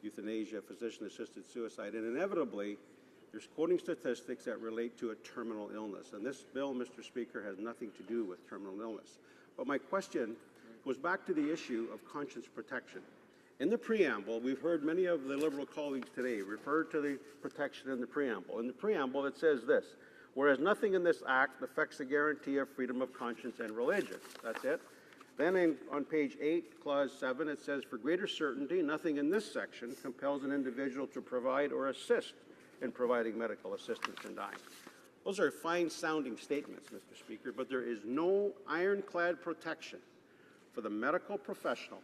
euthanasia, physician-assisted suicide, and inevitably, there's quoting statistics that relate to a terminal illness. And this bill, Mr. Speaker, has nothing to do with terminal illness. But my question goes back to the issue of conscience protection. In the preamble, we've heard many of the Liberal colleagues today refer to the protection in the preamble. In the preamble, it says this, whereas nothing in this act affects the guarantee of freedom of conscience and religion. That's it. Then on page 8, clause 7, it says, for greater certainty, nothing in this section compels an individual to provide or assist in providing medical assistance in dying. Those are fine-sounding statements, Mr. Speaker, but there is no ironclad protection for the medical professional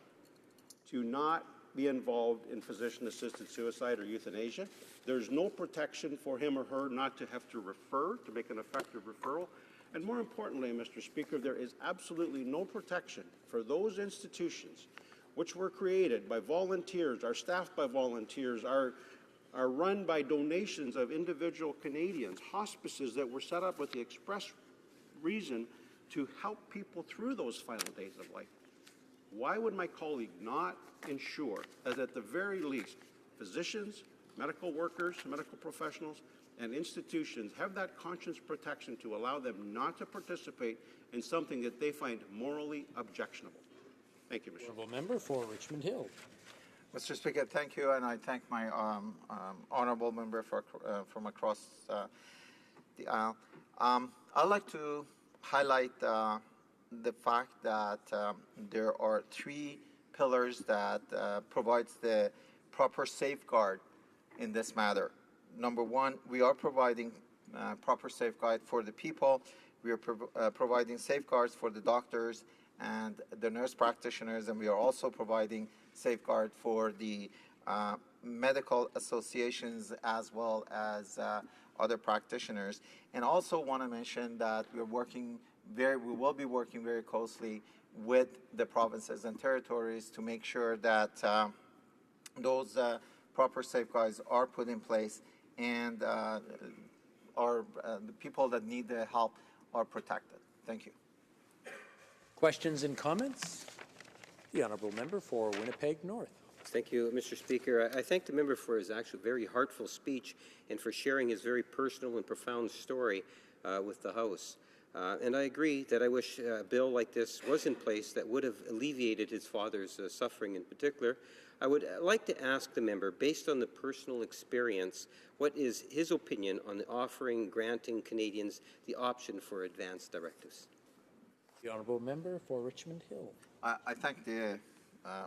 to not be involved in physician-assisted suicide or euthanasia. There's no protection for him or her not to have to refer, to make an effective referral. And more importantly, Mr. Speaker, there is absolutely no protection for those institutions which were created by volunteers, are staffed by volunteers, are run by donations of individual Canadians, hospices that were set up with the express reason to help people through those final days of life. Why would my colleague not ensure that at the very least physicians, medical workers, medical professionals, and institutions have that conscience protection to allow them not to participate in something that they find morally objectionable? Thank you, Mr. Honourable Member for Richmond Hill. Mr. Speaker, thank you, and I thank my honourable member from across the aisle. I'd like to highlight the fact that there are three pillars that provides the proper safeguard in this matter. Number one, we are providing proper safeguard for the people. We are providing safeguards for the doctors and the nurse practitioners, and we are also providing safeguard for the medical associations as well as other practitioners. And also want to mention that we will be working very closely with the provinces and territories to make sure that those proper safeguards are put in place and the people that need the help are protected. Thank you. Questions and comments? The Honourable Member for Winnipeg North. Thank you, Mr. Speaker. I thank the member for his actually very heartful speech and for sharing his very personal and profound story with the House. And I agree that I wish a bill like this was in place that would have alleviated his father's suffering in particular. I would like to ask the member, based on the personal experience, what is his opinion on granting Canadians the option for advance directives? The Honourable Member for Richmond Hill. I thank the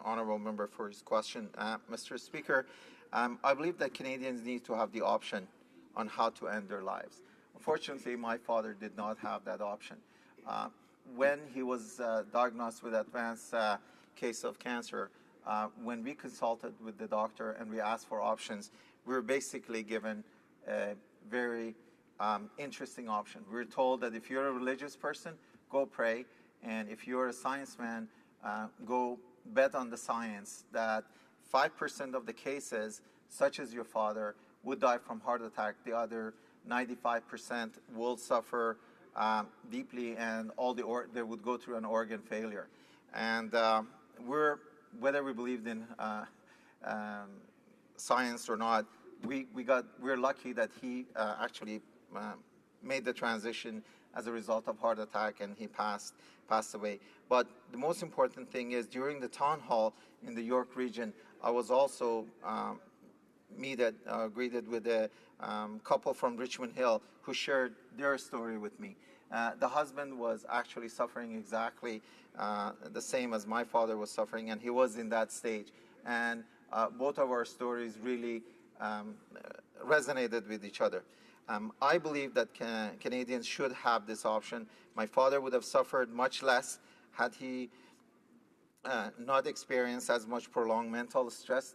honourable member for his question. Mr. Speaker, I believe that Canadians need to have the option on how to end their lives. Unfortunately, my father did not have that option. When he was diagnosed with advanced case of cancer, when we consulted with the doctor and we asked for options, we were basically given a very interesting option. We were told that if you're a religious person, go pray, and if you're a science man, go bet on the science that 5% of the cases, such as your father, would die from heart attack. The other 95% will suffer deeply, and they would go through an organ failure. And whether we believed in science or not, we're lucky that he actually made the transition as a result of heart attack, and he passed away. But the most important thing is, during the town hall in the York region, I was also greeted with a couple from Richmond Hill who shared their story with me. The husband was actually suffering exactly the same as my father was suffering, and he was in that stage. And both of our stories really resonated with each other. I believe that Canadians should have this option. My father would have suffered much less had he not experienced as much prolonged mental stress,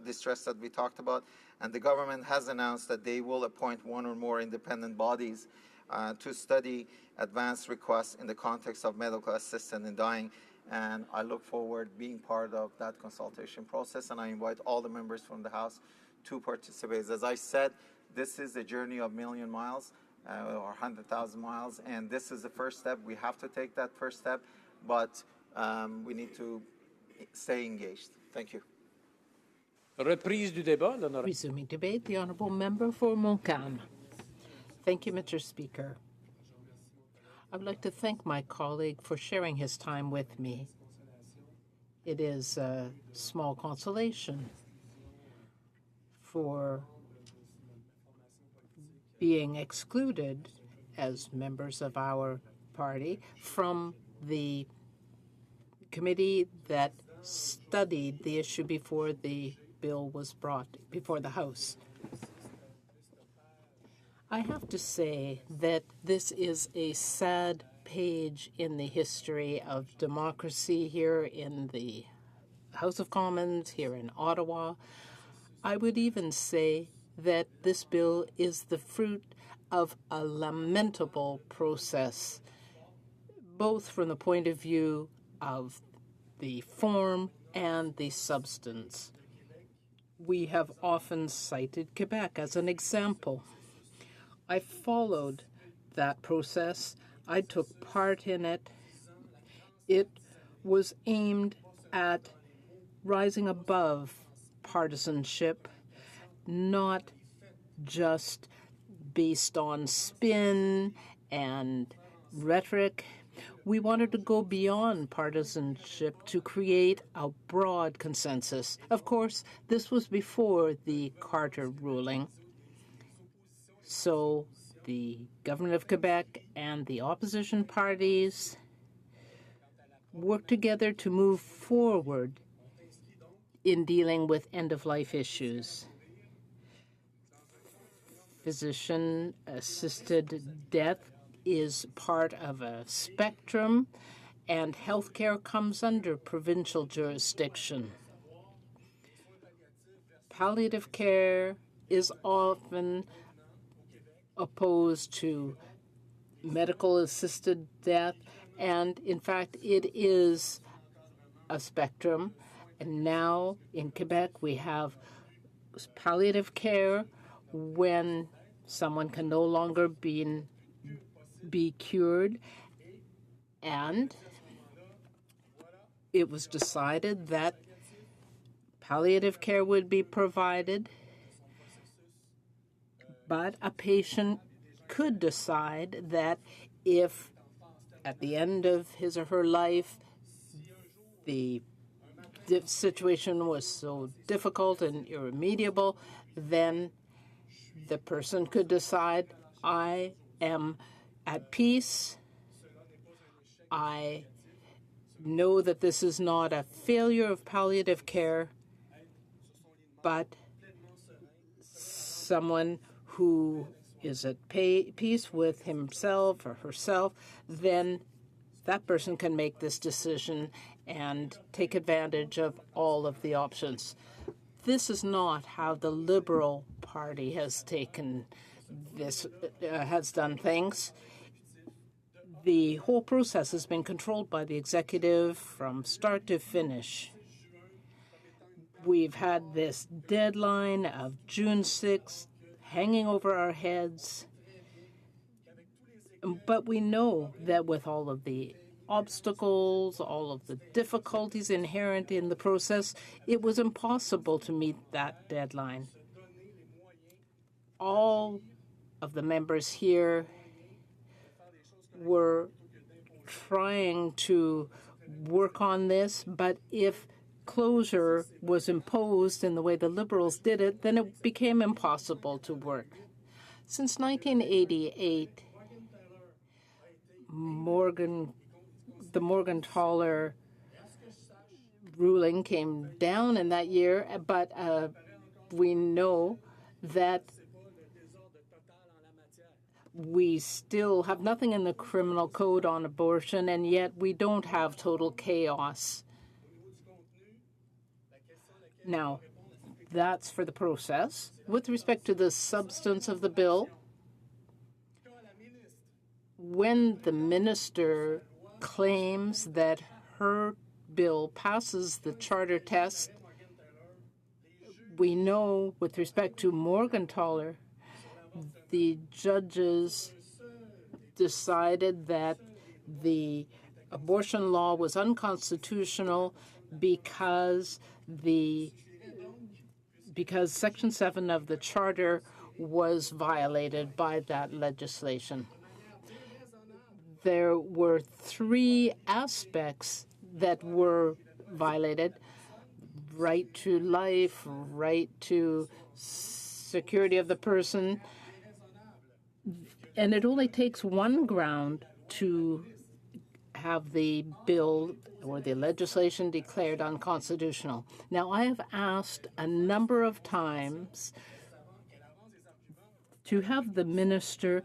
distress that we talked about. And the government has announced that they will appoint one or more independent bodies to study advanced requests in the context of medical assistance in dying. And I look forward being part of that consultation process, and I invite all the members from the House to participate. As I said, this is a journey of 1,000,000 miles or 100,000 miles, and this is the first step. We have to take that first step, but we need to stay engaged. Thank you. Resuming debate, the Honourable Member for Montcalm. Thank you, Mr. Speaker. I would like to thank my colleague for sharing his time with me. It is a small consolation for being excluded as members of our party from the committee that studied the issue before the bill was brought before the House. I have to say that this is a sad page in the history of democracy here in the House of Commons, here in Ottawa. I would even say that this bill is the fruit of a lamentable process, both from the point of view of the form and the substance. We have often cited Quebec as an example. I followed that process. I took part in it. It was aimed at rising above partisanship, not just based on spin and rhetoric. We wanted to go beyond partisanship to create a broad consensus. Of course, this was before the Carter ruling. So the government of Quebec and the opposition parties worked together to move forward in dealing with end-of-life issues. Physician-assisted death is part of a spectrum, and healthcare comes under provincial jurisdiction. Palliative care is often opposed to medical-assisted death, and in fact, it is a spectrum. And now in Quebec, we have palliative care when someone can no longer be cured. And it was decided that palliative care would be provided, but a patient could decide that if at the end of his or her life the situation was so difficult and irremediable, then the person could decide, I am at peace. I know that this is not a failure of palliative care, but someone who is at peace with himself or herself, then that person can make this decision and take advantage of all of the options. This is not how the Liberal Party has taken this, has done things. The whole process has been controlled by the executive from start to finish. We've had this deadline of June 6th hanging over our heads. But we know that with all of the obstacles, all of the difficulties inherent in the process, it was impossible to meet that deadline. All of the members here were trying to work on this, but if closure was imposed in the way the Liberals did it, then it became impossible to work. Since 1988, the Morgentaler ruling came down in that year, but we know that we still have nothing in the criminal code on abortion, and yet we don't have total chaos. Now, that's for the process. With respect to the substance of the bill, when the minister claims that her bill passes the charter test, we know with respect to Morgentaler, the judges decided that the abortion law was unconstitutional because Section 7 of the Charter was violated by that legislation. There were three aspects that were violated. Right to life, right to security of the person. And it only takes one ground to have the bill or the legislation declared unconstitutional. Now, I have asked a number of times to have the minister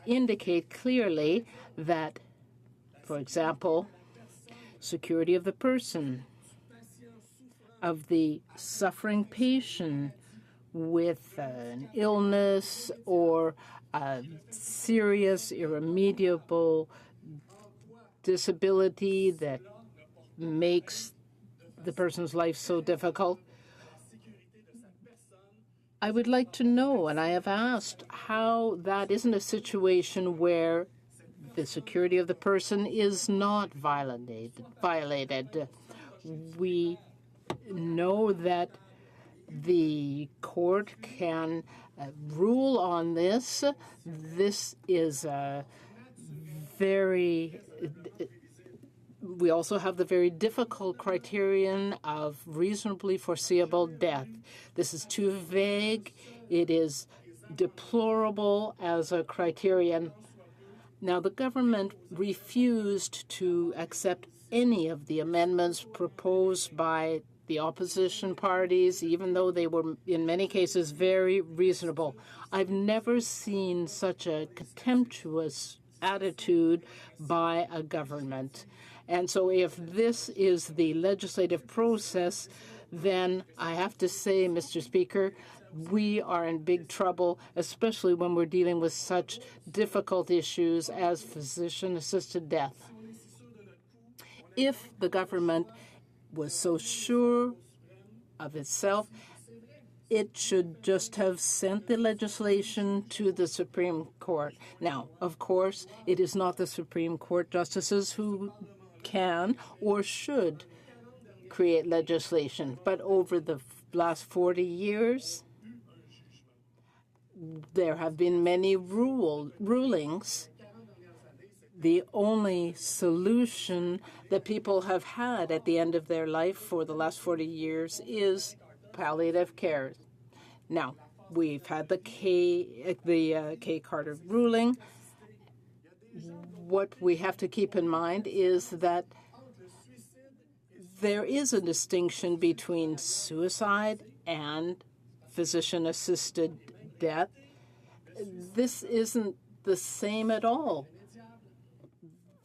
indicate clearly that, for example, security of the person, of the suffering patient with an illness or a serious, irremediable disability that makes the person's life so difficult. I would like to know, and I have asked, how that isn't a situation where the security of the person is not violated. We know that the court can rule on this. This is a very we also have the very difficult criterion of reasonably foreseeable death. This is too vague. It is deplorable as a criterion. Now, the government refused to accept any of the amendments proposed by the opposition parties, even though they were, in many cases, very reasonable. I've never seen such a contemptuous attitude by a government. And so if this is the legislative process, then I have to say, Mr. Speaker, we are in big trouble, especially when we're dealing with such difficult issues as physician-assisted death. If the government was so sure of itself, it should just have sent the legislation to the Supreme Court. Now, of course, it is not the Supreme Court justices who can or should create legislation. But over the last 40 years, there have been many rulings. The only solution that people have had at the end of their life for the last 40 years is palliative care. Now, we've had the K. Carter ruling. What we have to keep in mind is that there is a distinction between suicide and physician-assisted death. This isn't the same at all.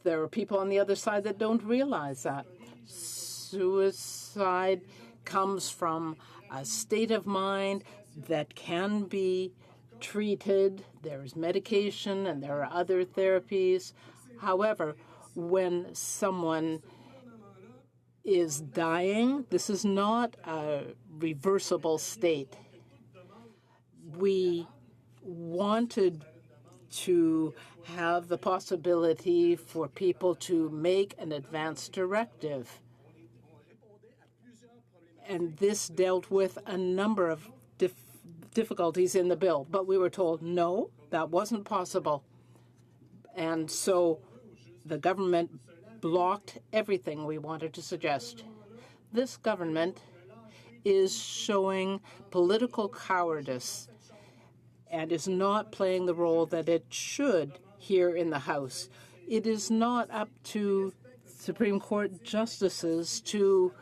There are people on the other side that don't realize that. Suicide comes from a state of mind that can be treated. There is medication and there are other therapies. However, when someone is dying, this is not a reversible state. We wanted to have the possibility for people to make an advance directive. And this dealt with a number of difficulties in the bill. But we were told, no, that wasn't possible. And so the government blocked everything we wanted to suggest. This government is showing political cowardice and is not playing the role that it should here in the House. It is not up to Supreme Court justices to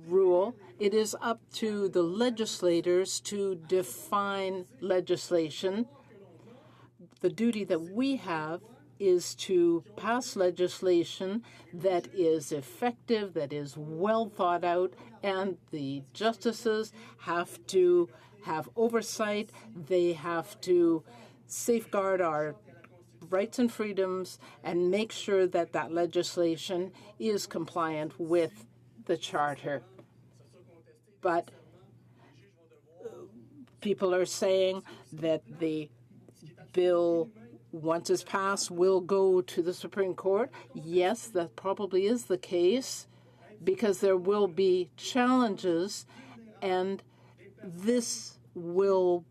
rule. It is up to the legislators to define legislation. The duty that we have is to pass legislation that is effective, that is well thought out, and the justices have to have oversight. They have to safeguard our rights and freedoms and make sure that that legislation is compliant with the Charter. But people are saying that the bill, once it's passed, will go to the Supreme Court. Yes, that probably is the case because there will be challenges, and this will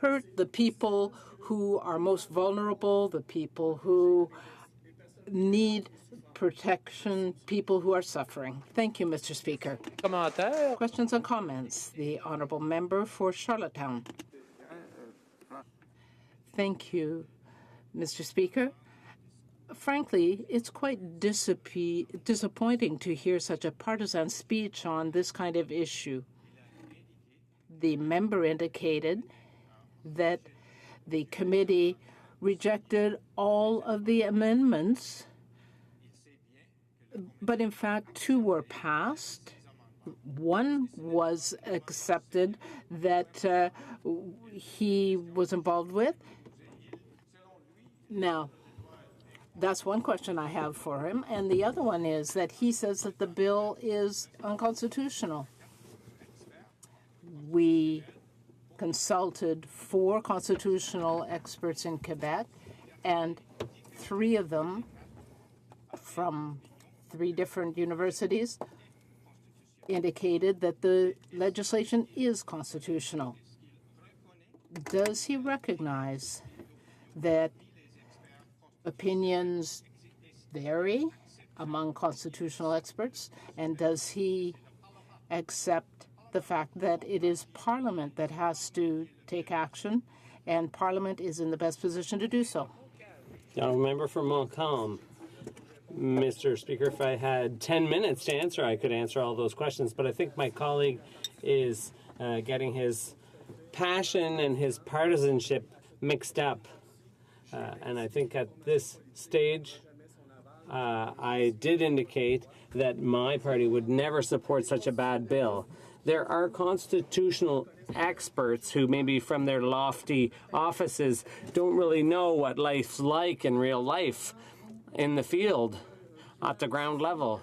hurt the people who are most vulnerable, the people who need protection people who are suffering. Thank you, Mr. Speaker. Questions and comments? The honourable member for Charlottetown. Thank you, Mr. Speaker. Frankly, it's quite disappointing to hear such a partisan speech on this kind of issue. The member indicated that the committee rejected all of the amendments, but in fact, 2 were passed. 1 was accepted that he was involved with. Now, that's one question I have for him. And the other one is that he says that the bill is unconstitutional. We consulted 4 constitutional experts in Quebec, and 3 of them from 3 different universities indicated that the legislation is constitutional. Does he recognize that opinions vary among constitutional experts, and does he accept the fact that it is Parliament that has to take action, and Parliament is in the best position to do so? The honourable member for Montcalm. Mr. Speaker, if I had 10 minutes to answer, I could answer all those questions, but I think my colleague is getting his passion and his partisanship mixed up. And I think at this stage, I did indicate that my party would never support such a bad bill. There are constitutional experts who maybe from their lofty offices don't really know what life's like in real life in the field at the ground level.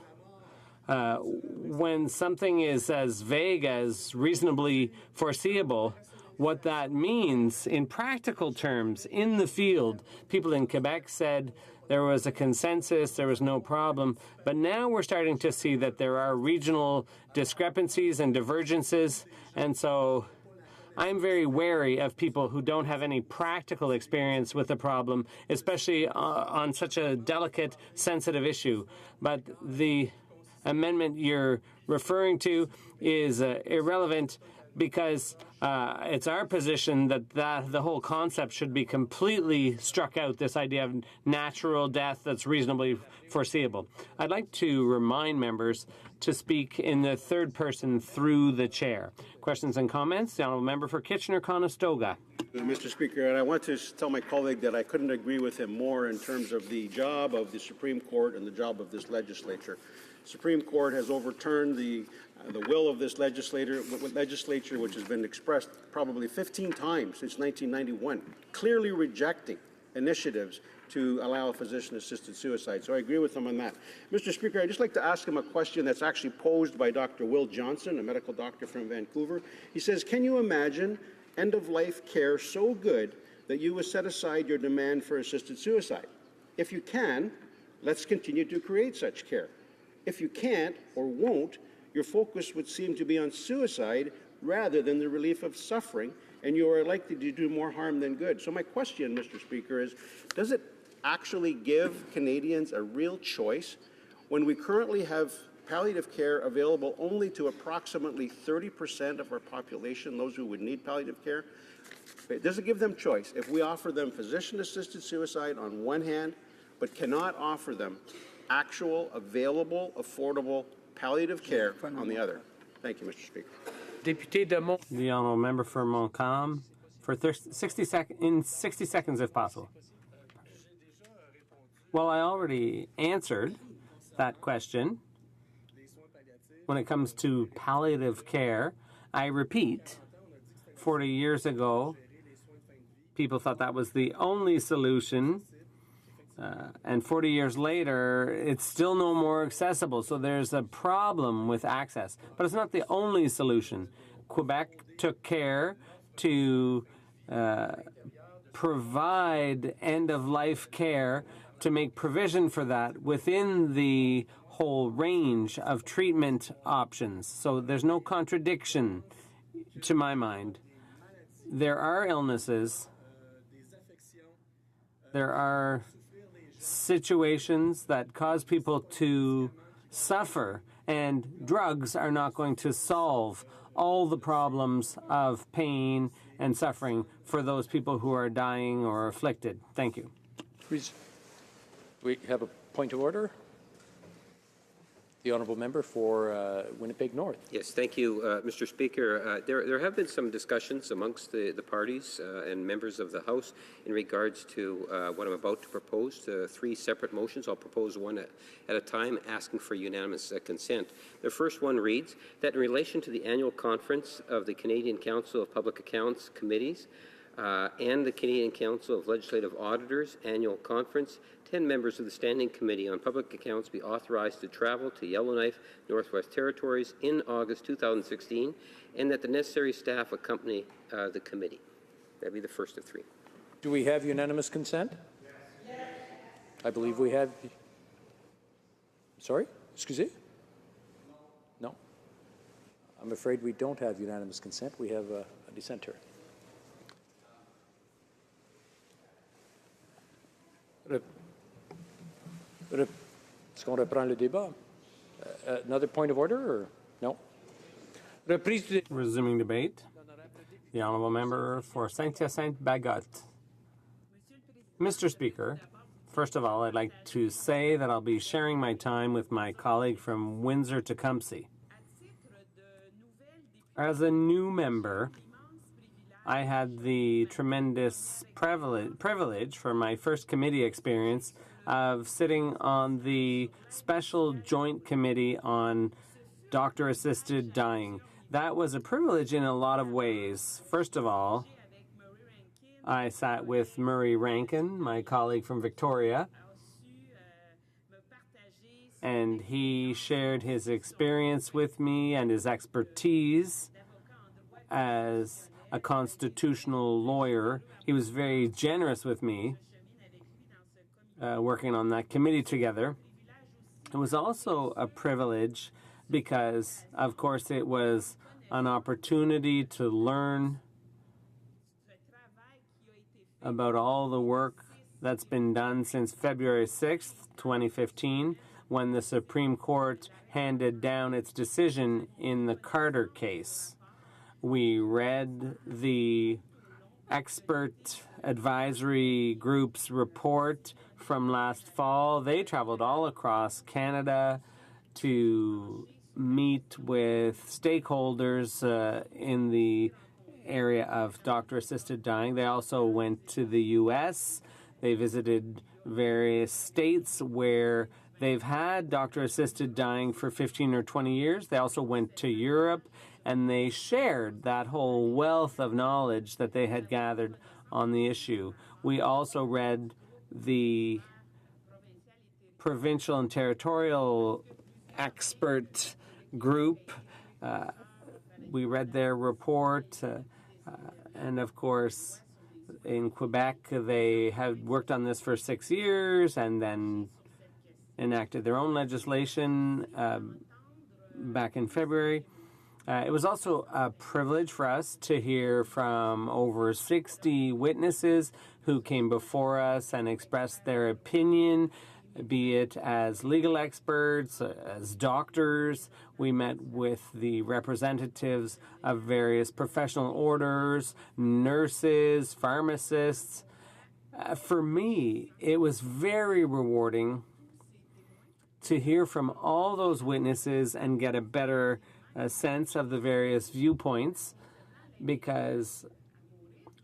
When something is as vague as reasonably foreseeable, what that means in practical terms in the field, people in Quebec said there was a consensus, there was no problem, but now we're starting to see that there are regional discrepancies and divergences, and so I'm very wary of people who don't have any practical experience with the problem, especially on such a delicate, sensitive issue. But the amendment you're referring to is irrelevant because it's our position that the whole concept should be completely struck out, this idea of natural death that's reasonably foreseeable. I'd like to remind members to speak in the third person through the chair. Questions and comments? The honourable member for Kitchener-Conestoga. Mr. Speaker, and I want to tell my colleague that I couldn't agree with him more in terms of the job of the Supreme Court and the job of this legislature. Supreme Court has overturned the will of this legislature, which has been expressed probably 15 times since 1991, clearly rejecting initiatives to allow physician-assisted suicide. So I agree with him on that. Mr. Speaker, I'd just like to ask him a question that's actually posed by Dr. Will Johnson, a medical doctor from Vancouver. He says, can you imagine end-of-life care so good that you would set aside your demand for assisted suicide? If you can, let's continue to create such care. If you can't or won't, your focus would seem to be on suicide rather than the relief of suffering, and you are likely to do more harm than good. So my question, Mr. Speaker, is, does it actually give Canadians a real choice when we currently have palliative care available only to approximately 30% of our population, those who would need palliative care? Does it give them choice if we offer them physician-assisted suicide on one hand, but cannot offer them actual, available, affordable palliative care on the other? Thank you, Mr. Speaker. The honourable member for Montcalm for 60 seconds if possible. Well, I already answered that question. When it comes to palliative care, I repeat, 40 years ago, people thought that was the only solution. And 40 years later, it's still no more accessible. So there's a problem with access. But it's not the only solution. Quebec took care to provide end-of-life care, to make provision for that within the whole range of treatment options. So there's no contradiction to my mind. There are illnesses. There are situations that cause people to suffer, and drugs are not going to solve all the problems of pain and suffering for those people who are dying or afflicted. Thank you. Please. We have a point of order. The honourable member for Winnipeg North. Yes, thank you, Mr. Speaker. There have been some discussions amongst the parties and members of the House in regards to what I'm about to propose, 3 separate motions. I'll propose one at a time, asking for unanimous consent. The first one reads that in relation to the annual conference of the Canadian Council of Public Accounts Committees and the Canadian Council of Legislative Auditors annual conference, 10 members of the Standing Committee on Public Accounts be authorized to travel to Yellowknife, Northwest Territories in August 2016, and that the necessary staff accompany the committee. That would be the first of 3. Do we have unanimous consent? Yes. I believe we have. Sorry? Excusez? No. I'm afraid we don't have unanimous consent. We have a dissenter. Est-ce qu'on reprend le débat? Another point of order, or no? Resuming debate. The honourable member for Saint-Hyacinthe-Bagotte. Mr. Speaker, first of all, I'd like to say that I'll be sharing my time with my colleague from Windsor-Tecumseh. As a new member, I had the tremendous privilege for my first committee experience of sitting on the Special Joint Committee on Doctor-Assisted Dying. That was a privilege in a lot of ways. First of all, I sat with Murray Rankin, my colleague from Victoria, and he shared his experience with me and his expertise as a constitutional lawyer. He was very generous with me, working on that committee together. It was also a privilege because, of course, it was an opportunity to learn about all the work that's been done since February 6th, 2015, when the Supreme Court handed down its decision in the Carter case. We read the expert advisory group's report from last fall. They traveled all across Canada to meet with stakeholders in the area of doctor-assisted dying. They also went to the U.S. They visited various states where they've had doctor-assisted dying for 15 or 20 years. They also went to Europe, and they shared that whole wealth of knowledge that they had gathered on the issue. We also read the provincial and territorial expert group. We read their report, and of course, in Quebec, they had worked on this for 6 years and then enacted their own legislation back in February. It was also a privilege for us to hear from over 60 witnesses who came before us and expressed their opinion, be it as legal experts, as doctors. We met with the representatives of various professional orders, nurses, pharmacists. For me, it was very rewarding to hear from all those witnesses and get a better sense of the various viewpoints, because,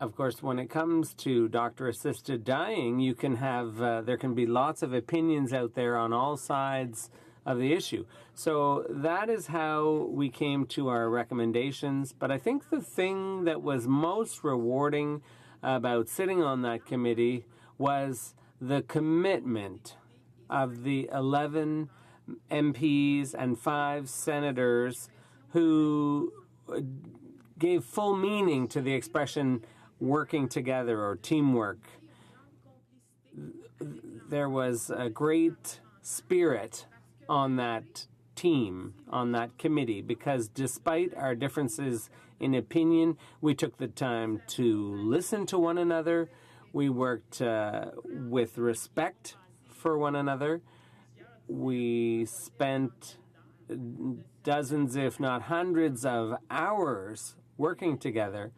of course, when it comes to doctor-assisted dying, you can have there can be lots of opinions out there on all sides of the issue. So that is how we came to our recommendations. But I think the thing that was most rewarding about sitting on that committee was the commitment of the 11 MPs and 5 senators who gave full meaning to the expression working together or teamwork. There was a great spirit on that team, on that committee, because despite our differences in opinion, we took the time to listen to one another. We worked with respect for one another. We spent dozens, if not hundreds, of hours working together.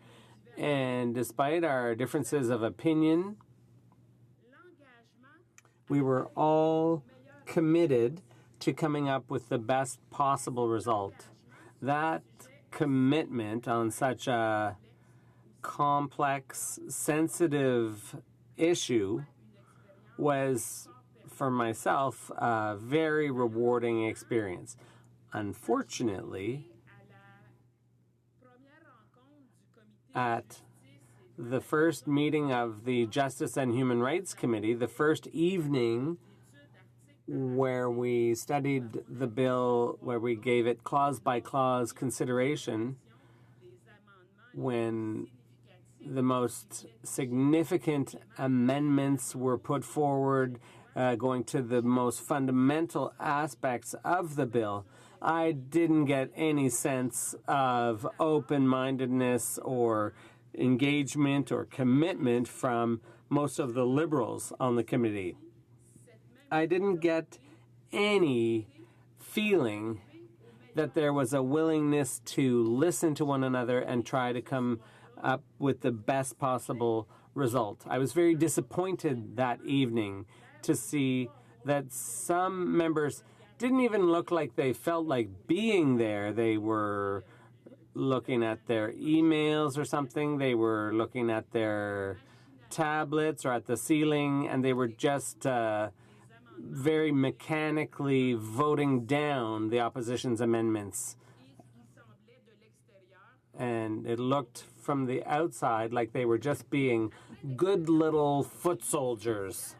And despite our differences of opinion, we were all committed to coming up with the best possible result. That commitment on such a complex, sensitive issue was, for myself, a very rewarding experience. Unfortunately, at the first meeting of the Justice and Human Rights Committee, the first evening where we studied the bill, where we gave it clause-by-clause consideration, when the most significant amendments were put forward, going to the most fundamental aspects of the bill, I didn't get any sense of open-mindedness or engagement or commitment from most of the Liberals on the committee. I didn't get any feeling that there was a willingness to listen to one another and try to come up with the best possible result. I was very disappointed that evening to see that some members didn't even look like they felt like being there. They were looking at their emails or something. They were looking at their tablets or at the ceiling, and they were just very mechanically voting down the opposition's amendments. And it looked from the outside like they were just being good little foot soldiers.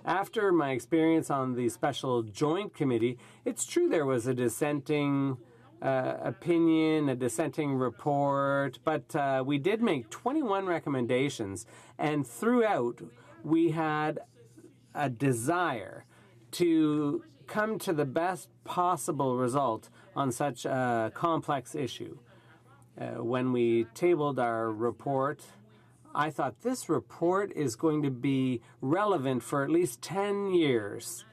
After my experience on the Special Joint Committee, it's true there was a dissenting opinion, a dissenting report, but we did make 21 recommendations, and throughout we had a desire to come to the best possible result on such a complex issue. When we tabled our report, I thought this report is going to be relevant for at least 10 years.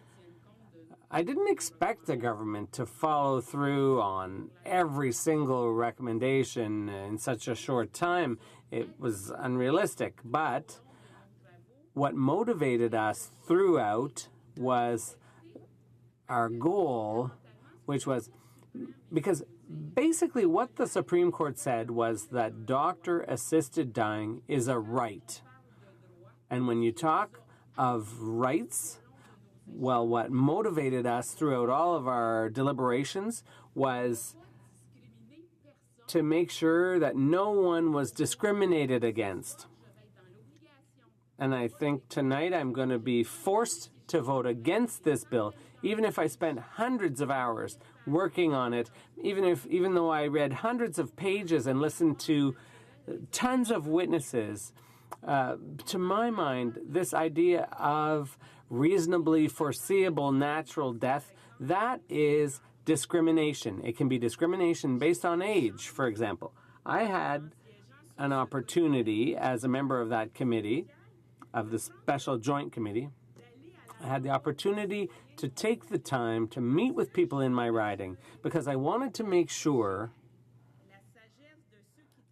I didn't expect the government to follow through on every single recommendation in such a short time. It was unrealistic. But what motivated us throughout was our goal, which was because basically what the Supreme Court said was that doctor-assisted dying is a right. And when you talk of rights, well, what motivated us throughout all of our deliberations was to make sure that no one was discriminated against. And I think tonight I'm going to be forced to vote against this bill, even if I spent hundreds of hours working on it, even though I read hundreds of pages and listened to tons of witnesses. To my mind, this idea of reasonably foreseeable natural death, that is discrimination. It can be discrimination based on age, for example. I had an opportunity as a member of that committee, of the Special Joint Committee, I had the opportunity to take the time to meet with people in my riding because I wanted to make sure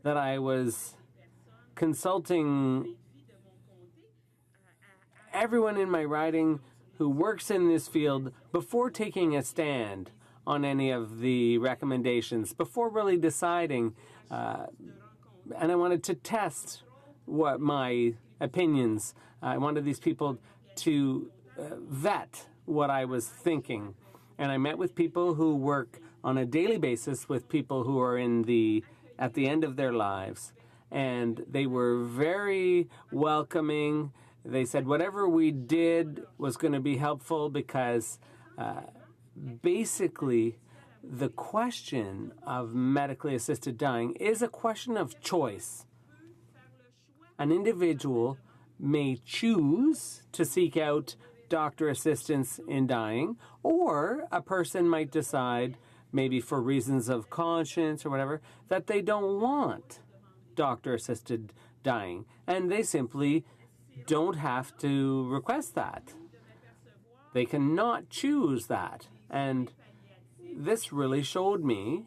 that I was consulting everyone in my riding who works in this field before taking a stand on any of the recommendations, before really deciding. And I wanted to test what my opinions. I wanted these people to vet what I was thinking. And I met with people who work on a daily basis with people who are at the end of their lives. And they were very welcoming. They said whatever we did was going to be helpful because basically the question of medically assisted dying is a question of choice. An individual may choose to seek out doctor assistance in dying, or a person might decide, maybe for reasons of conscience or whatever, that they don't want doctor-assisted dying, and they simply don't have to request that. They cannot choose that. And this really showed me,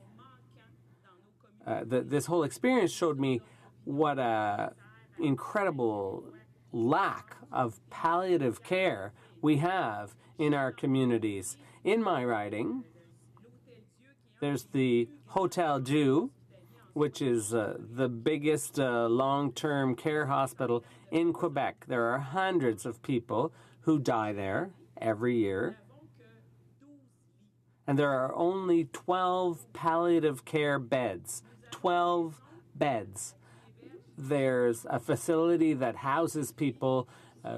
this whole experience showed me what a incredible lack of palliative care we have in our communities. In my riding, there's the Hotel Dieu, which is the biggest long-term care hospital in Quebec. There are hundreds of people who die there every year. And there are only 12 palliative care beds. 12 beds. There's a facility that houses people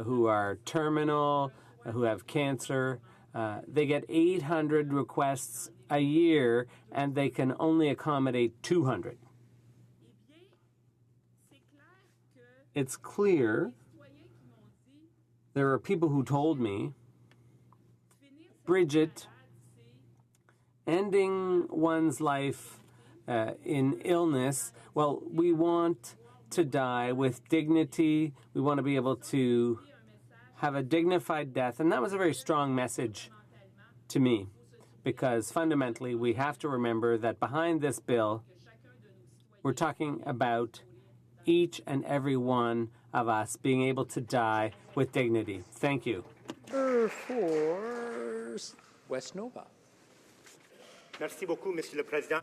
who are terminal, who have cancer. They get 800 requests a year, and they can only accommodate 200. It's clear there are people who told me, Bridget, ending one's life in illness, well, we want to die with dignity. We want to be able to have a dignified death. And that was a very strong message to me, because fundamentally we have to remember that behind this bill, we're talking about each and every one of us being able to die with dignity. Thank you. For West Nova. Merci beaucoup, Monsieur le Président.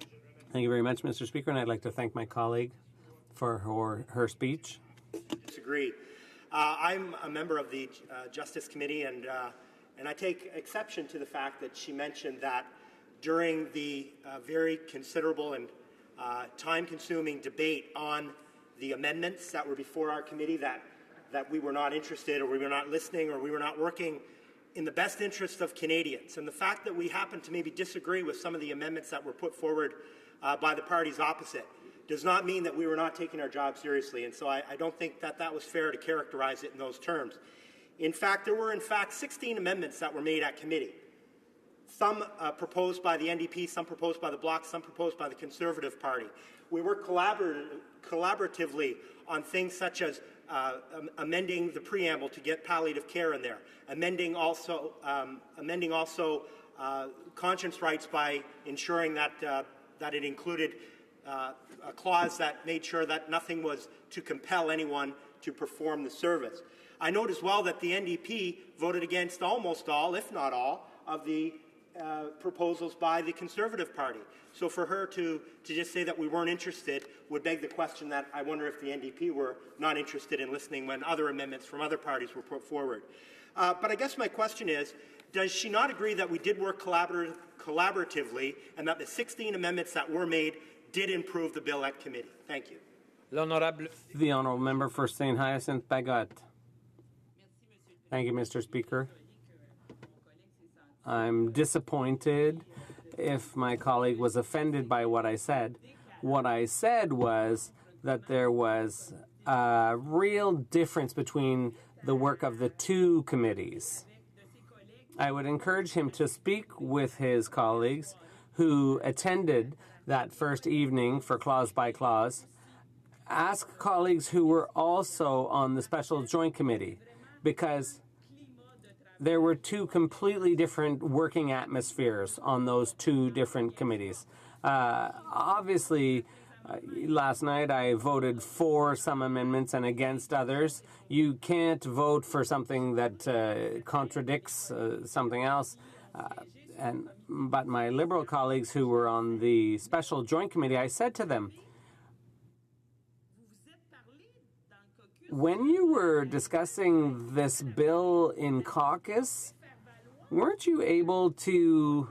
Thank you very much, Mr. Speaker, and I'd like to thank my colleague for her speech. Disagree. I'm a member of the Justice Committee, and I take exception to the fact that she mentioned that during the very considerable and time-consuming debate on the amendments that were before our committee, that we were not interested, or we were not listening, or we were not working in the best interest of Canadians. And the fact that we happen to maybe disagree with some of the amendments that were put forward by the parties opposite does not mean that we were not taking our job seriously. And so I don't think that that was fair to characterize it in those terms. In fact, there were 16 amendments that were made at committee. Some proposed by the NDP, some proposed by the Bloc, some proposed by the Conservative Party. We worked collaboratively on things such as amending the preamble to get palliative care in there, amending also conscience rights by ensuring that it included a clause that made sure that nothing was to compel anyone to perform the service. I note as well that the NDP voted against almost all, if not all, of the proposals by the Conservative Party. So for her to just say that we weren't interested would beg the question that I wonder if the NDP were not interested in listening when other amendments from other parties were put forward. But I guess my question is, does she not agree that we did work collaboratively and that the 16 amendments that were made did improve the bill at committee? Thank you. The Honourable Member for St. Hyacinthe Bagot. Thank you, Mr. Speaker. I'm disappointed if my colleague was offended by what I said. What I said was that there was a real difference between the work of the two committees. I would encourage him to speak with his colleagues who attended that first evening for clause by clause. Ask colleagues who were also on the Special Joint Committee, because there were two completely different working atmospheres on those two different committees. Obviously, last night I voted for some amendments and against others. You can't vote for something that contradicts something else. But my Liberal colleagues who were on the Special Joint Committee, I said to them, when you were discussing this bill in caucus, weren't you able to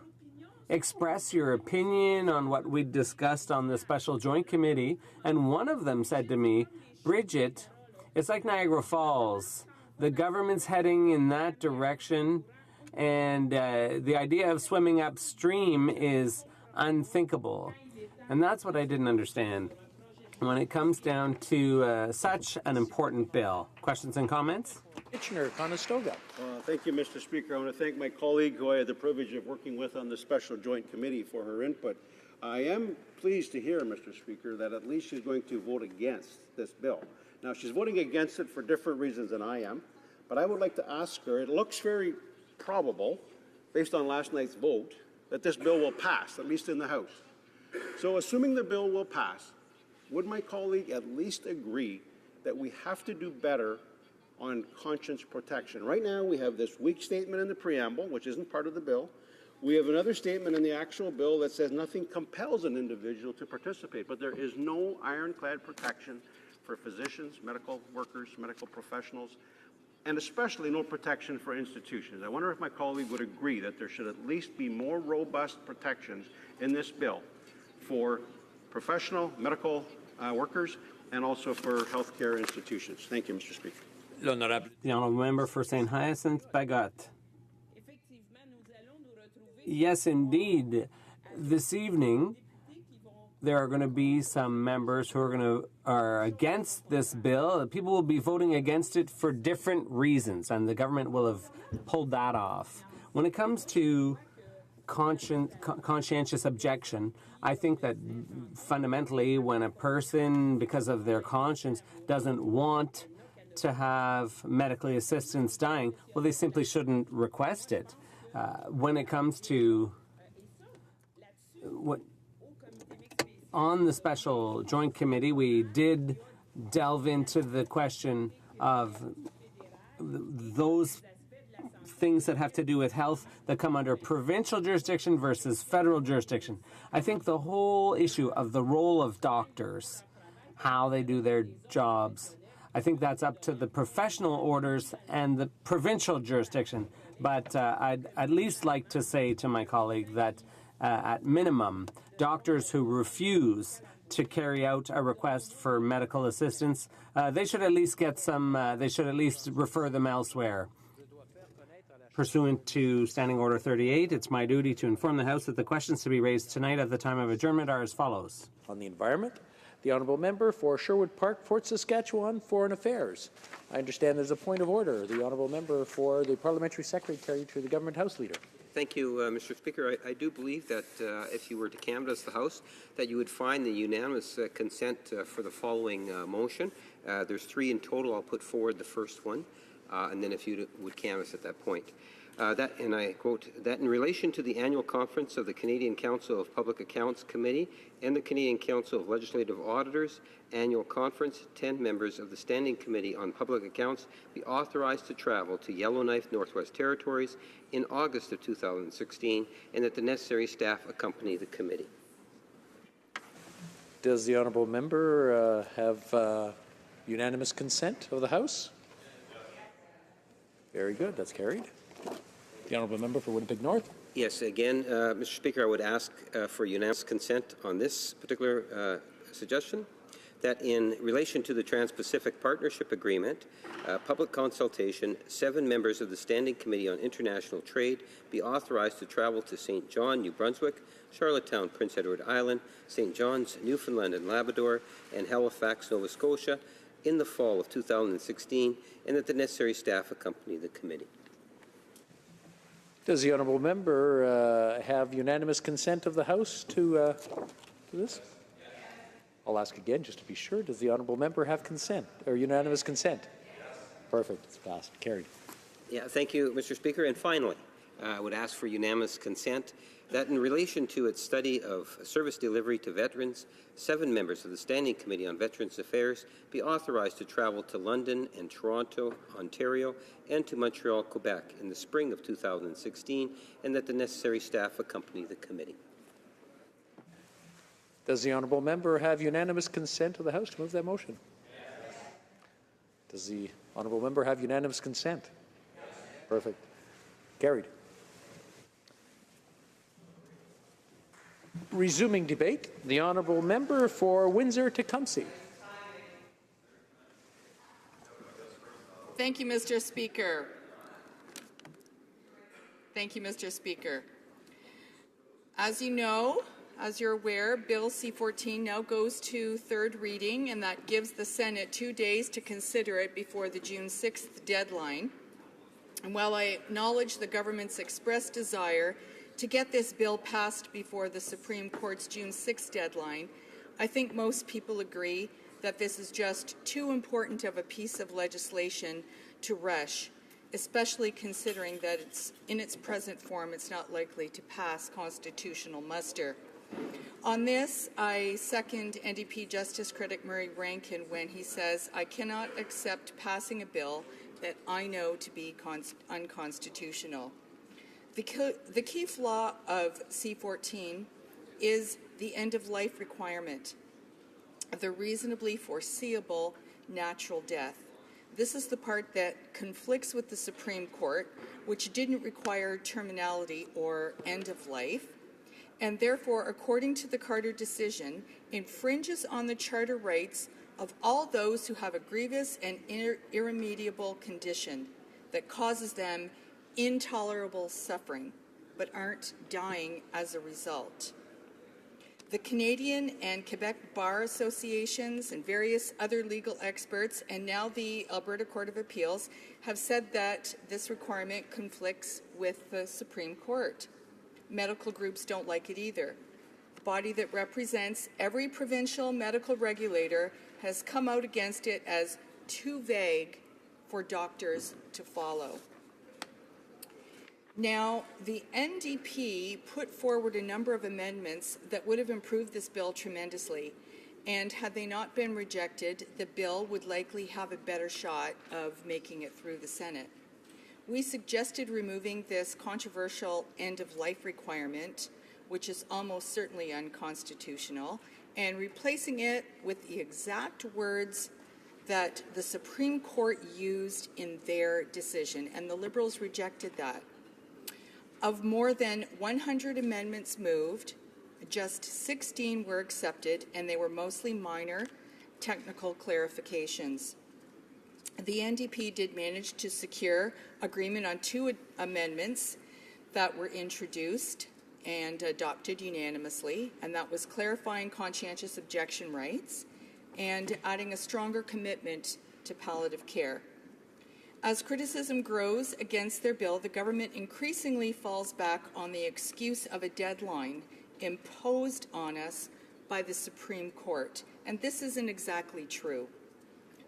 express your opinion on what we discussed on the Special Joint Committee? And one of them said to me, Bridget, it's like Niagara Falls. The government's heading in that direction, and the idea of swimming upstream is unthinkable. And that's what I didn't understand when it comes down to such an important bill. Questions and comments? Conestoga. Thank you, Mr. Speaker. I want to thank my colleague who I had the privilege of working with on the Special Joint Committee for her input. I am pleased to hear, Mr. Speaker, that at least she's going to vote against this bill. Now, she's voting against it for different reasons than I am, but I would like to ask her, it looks very probable, based on last night's vote, that this bill will pass, at least in the House. So assuming the bill will pass, would my colleague at least agree that we have to do better on conscience protection? Right now, we have this weak statement in the preamble, which isn't part of the bill. We have another statement in the actual bill that says nothing compels an individual to participate, but there is no ironclad protection for physicians, medical workers, medical professionals, and especially no protection for institutions. I wonder if my colleague would agree that there should at least be more robust protections in this bill for professional medical workers and also for healthcare institutions. Thank you, Mr. Speaker. The honourable member for St. Hyacinthe Bagot. Yes, indeed. This evening, there are going to be some members who are against this bill. People will be voting against it for different reasons, and the government will have pulled that off. When it comes to conscientious objection, I think that fundamentally when a person, because of their conscience, doesn't want to have medically assistance dying, well, they simply shouldn't request it. When it comes to on the special joint committee, we did delve into the question of those things that have to do with health that come under provincial jurisdiction versus federal jurisdiction. I think the whole issue of the role of doctors, how they do their jobs, I think that's up to the professional orders and the provincial jurisdiction. But I'd at least like to say to my colleague that at minimum, doctors who refuse to carry out a request for medical assistance, they should at least get some, they should at least refer them elsewhere. Pursuant to Standing Order 38, it's my duty to inform the House that the questions to be raised tonight at the time of adjournment are as follows. On the environment, the honourable member for Sherwood Park, Fort Saskatchewan, Foreign Affairs. I understand there's a point of order. The honourable member for the Parliamentary Secretary to the Government House Leader. Thank you, Mr. Speaker. I do believe that if you were to canvass the House, that you would find the unanimous consent for the following motion. There's 3 in total. I'll put forward the first one, and then if you would canvass at that point. That, and I quote, that in relation to the annual conference of the Canadian Council of Public Accounts Committee and the Canadian Council of Legislative Auditors annual conference, 10 members of the Standing Committee on Public Accounts be authorized to travel to Yellowknife, Northwest Territories in August of 2016, and that the necessary staff accompany the committee. Does the honourable member have unanimous consent of the House? Very good. That's carried. The honourable member for Winnipeg North. Yes, again, Mr. Speaker, I would ask for unanimous consent on this particular suggestion, that in relation to the Trans-Pacific Partnership Agreement, public consultation, 7 members of the Standing Committee on International Trade be authorized to travel to St. John, New Brunswick, Charlottetown, Prince Edward Island, St. John's, Newfoundland and Labrador, and Halifax, Nova Scotia in the fall of 2016, and that the necessary staff accompany the committee. Does the honourable member have unanimous consent of the House to this? I'll ask again just to be sure. Does the honourable member have consent or unanimous consent? Perfect. It's passed. Carried. Yeah, thank you, Mr. Speaker. And finally, I would ask for unanimous consent that in relation to its study of service delivery to veterans, 7 members of the Standing Committee on Veterans Affairs be authorized to travel to London and Toronto, Ontario, and to Montreal, Quebec in the spring of 2016, and that the necessary staff accompany the committee. Does the honourable member have unanimous consent of the House to move that motion? Yes. Does the honourable member have unanimous consent? Yes. Perfect. Carried. Resuming debate, the honourable member for Windsor-Tecumseh. Thank you, Mr. Speaker. Thank you, Mr. Speaker. As you know, as you're aware, Bill C-14 now goes to 3rd reading, and that gives the Senate 2 days to consider it before the June 6th deadline. And while I acknowledge the government's expressed desire to get this bill passed before the Supreme Court's June 6th deadline, I think most people agree that this is just too important of a piece of legislation to rush. especially considering that it's in its present form, it's not likely to pass constitutional muster. On this, I second NDP Justice critic Murray Rankin when he says, I cannot accept passing a bill that I know to be unconstitutional. The key flaw of C-14 is the end-of-life requirement, the reasonably foreseeable natural death. This is the part that conflicts with the Supreme Court, which didn't require terminality or end of life, and therefore, according to the Carter decision, infringes on the charter rights of all those who have a grievous and irremediable condition that causes them intolerable suffering, but aren't dying as a result. The Canadian and Quebec Bar Associations and various other legal experts, and now the Alberta Court of Appeals, have said that this requirement conflicts with the Supreme Court. Medical groups don't like it either. The body that represents every provincial medical regulator has come out against it as too vague for doctors to follow. Now, the NDP put forward a number of amendments that would have improved this bill tremendously, and had they not been rejected, the bill would likely have a better shot of making it through the Senate. We suggested removing this controversial end-of-life requirement, which is almost certainly unconstitutional, and replacing it with the exact words that the Supreme Court used in their decision, and the Liberals rejected that. Of more than 100 amendments moved, just 16 were accepted, and they were mostly minor technical clarifications. The NDP did manage to secure agreement on 2 amendments that were introduced and adopted unanimously, and that was clarifying conscientious objection rights and adding a stronger commitment to palliative care. As criticism grows against their bill, the government increasingly falls back on the excuse of a deadline imposed on us by the Supreme Court, and this isn't exactly true.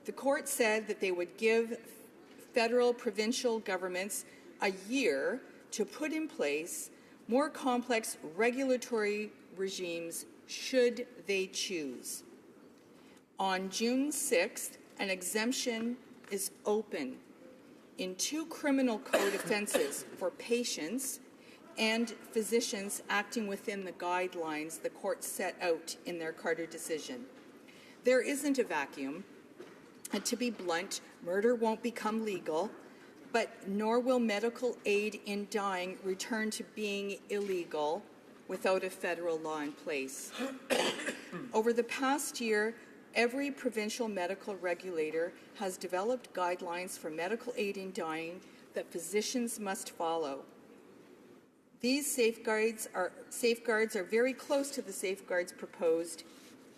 The court said that they would give federal, provincial governments a year to put in place more complex regulatory regimes should they choose. On June 6th, an exemption is open in 2 criminal code offenses for patients and physicians acting within the guidelines the court set out in their Carter decision. There isn't a vacuum. And to be blunt, murder won't become legal, but nor will medical aid in dying return to being illegal without a federal law in place. Over the past year, every provincial medical regulator has developed guidelines for medical aid in dying that physicians must follow. These safeguards are very close to the safeguards proposed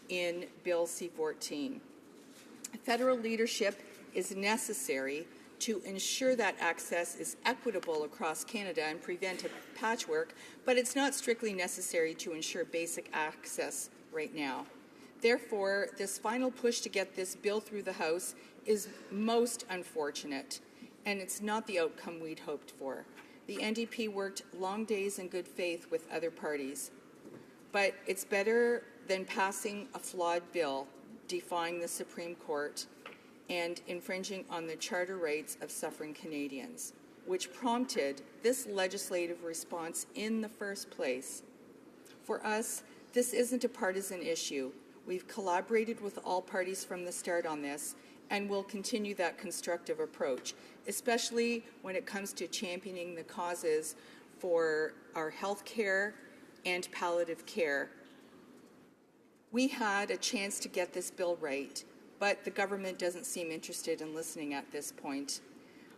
in Bill C-14. Federal leadership is necessary to ensure that access is equitable across Canada and prevent a patchwork, but it's not strictly necessary to ensure basic access right now. Therefore, this final push to get this bill through the House is most unfortunate, and it's not the outcome we'd hoped for. The NDP worked long days in good faith with other parties, but it's better than passing a flawed bill defying the Supreme Court and infringing on the charter rights of suffering Canadians, which prompted this legislative response in the first place. For us, this isn't a partisan issue. We've collaborated with all parties from the start on this, and will continue that constructive approach, especially when it comes to championing the causes for our health care and palliative care. We had a chance to get this bill right, but the government doesn't seem interested in listening at this point.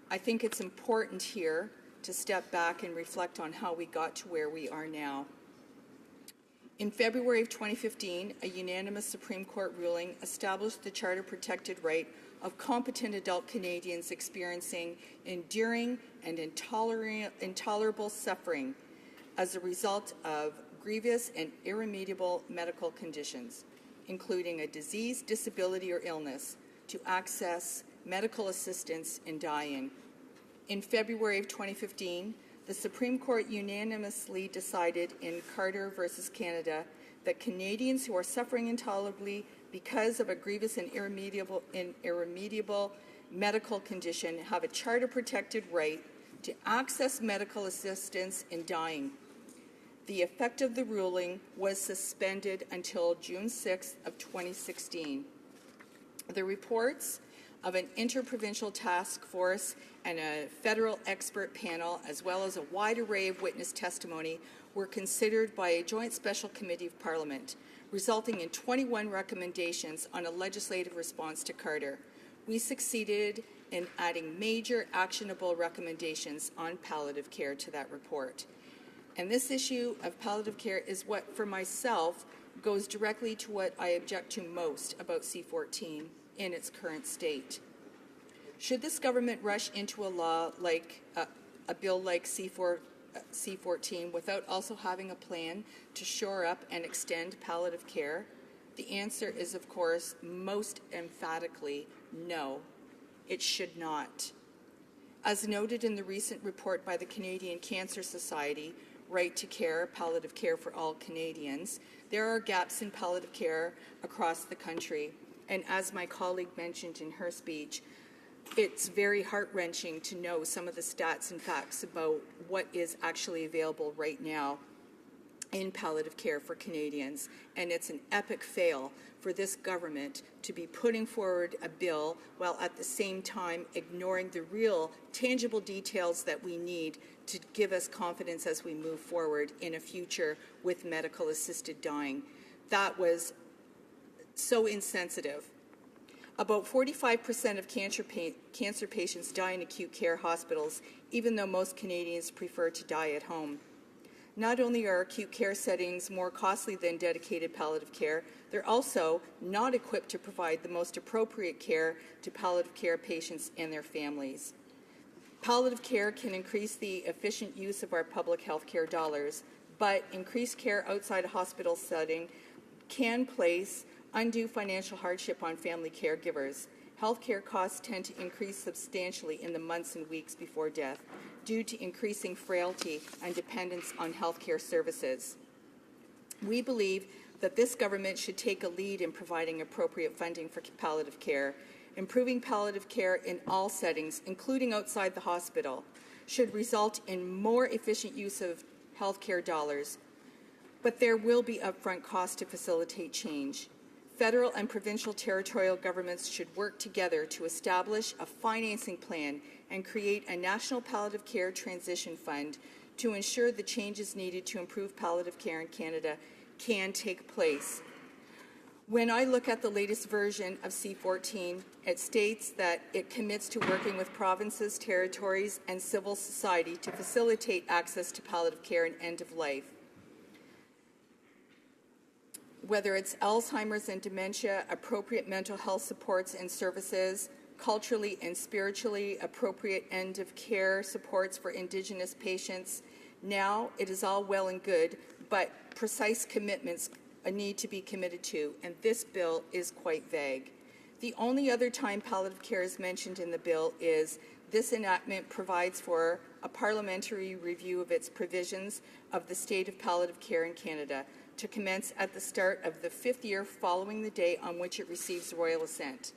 I think it's important here to step back and reflect on how we got to where we are now. In February of 2015, a unanimous Supreme Court ruling established the charter-protected right of competent adult Canadians experiencing enduring and intolerable suffering as a result of grievous and irremediable medical conditions, including a disease, disability, or illness, to access medical assistance in dying. In February of 2015, the Supreme Court unanimously decided in Carter versus Canada that Canadians who are suffering intolerably because of a grievous and irremediable medical condition have a charter-protected right to access medical assistance in dying. The effect of the ruling was suspended until June 6th of 2016. The reports of an interprovincial task force and a federal expert panel, as well as a wide array of witness testimony, were considered by a joint special committee of Parliament, resulting in 21 recommendations on a legislative response to Carter. We succeeded in adding major actionable recommendations on palliative care to that report. And this issue of palliative care is what, for myself, goes directly to what I object to most about C14 in its current state. Should this government rush into a law like a bill like C14 without also having a plan to shore up and extend palliative care? The answer is, of course, most emphatically no. It should not. As noted in the recent report by the Canadian Cancer Society, Right to Care, Palliative Care for All Canadians, there are gaps in palliative care across the country. And as my colleague mentioned in her speech, it's very heart-wrenching to know some of the stats and facts about what is actually available right now in palliative care for Canadians. And it's an epic fail for this government to be putting forward a bill while at the same time ignoring the real tangible details that we need to give us confidence as we move forward in a future with medical-assisted dying. That was so insensitive. About 45% of cancer patients die in acute care hospitals, even though most Canadians prefer to die at home. Not only are acute care settings more costly than dedicated palliative care, they're also not equipped to provide the most appropriate care to palliative care patients and their families. Palliative care can increase the efficient use of our public health care dollars, but increased care outside a hospital setting can place undue financial hardship on family caregivers. Healthcare costs tend to increase substantially in the months and weeks before death due to increasing frailty and dependence on healthcare services. We believe that this government should take a lead in providing appropriate funding for palliative care. Improving palliative care in all settings, including outside the hospital, should result in more efficient use of healthcare dollars. But there will be upfront costs to facilitate change. Federal and provincial territorial governments should work together to establish a financing plan and create a national palliative care transition fund to ensure the changes needed to improve palliative care in Canada can take place. When I look at the latest version of C14, it states that it commits to working with provinces, territories, and civil society to facilitate access to palliative care and end of life. Whether it's Alzheimer's and dementia, appropriate mental health supports and services, culturally and spiritually appropriate end of care supports for Indigenous patients. Now it is all well and good, but precise commitments need to be committed to, and this bill is quite vague. The only other time palliative care is mentioned in the bill is this enactment provides for a parliamentary review of its provisions of the state of palliative care in Canada to commence at the start of the 5th year following the day on which it receives royal assent.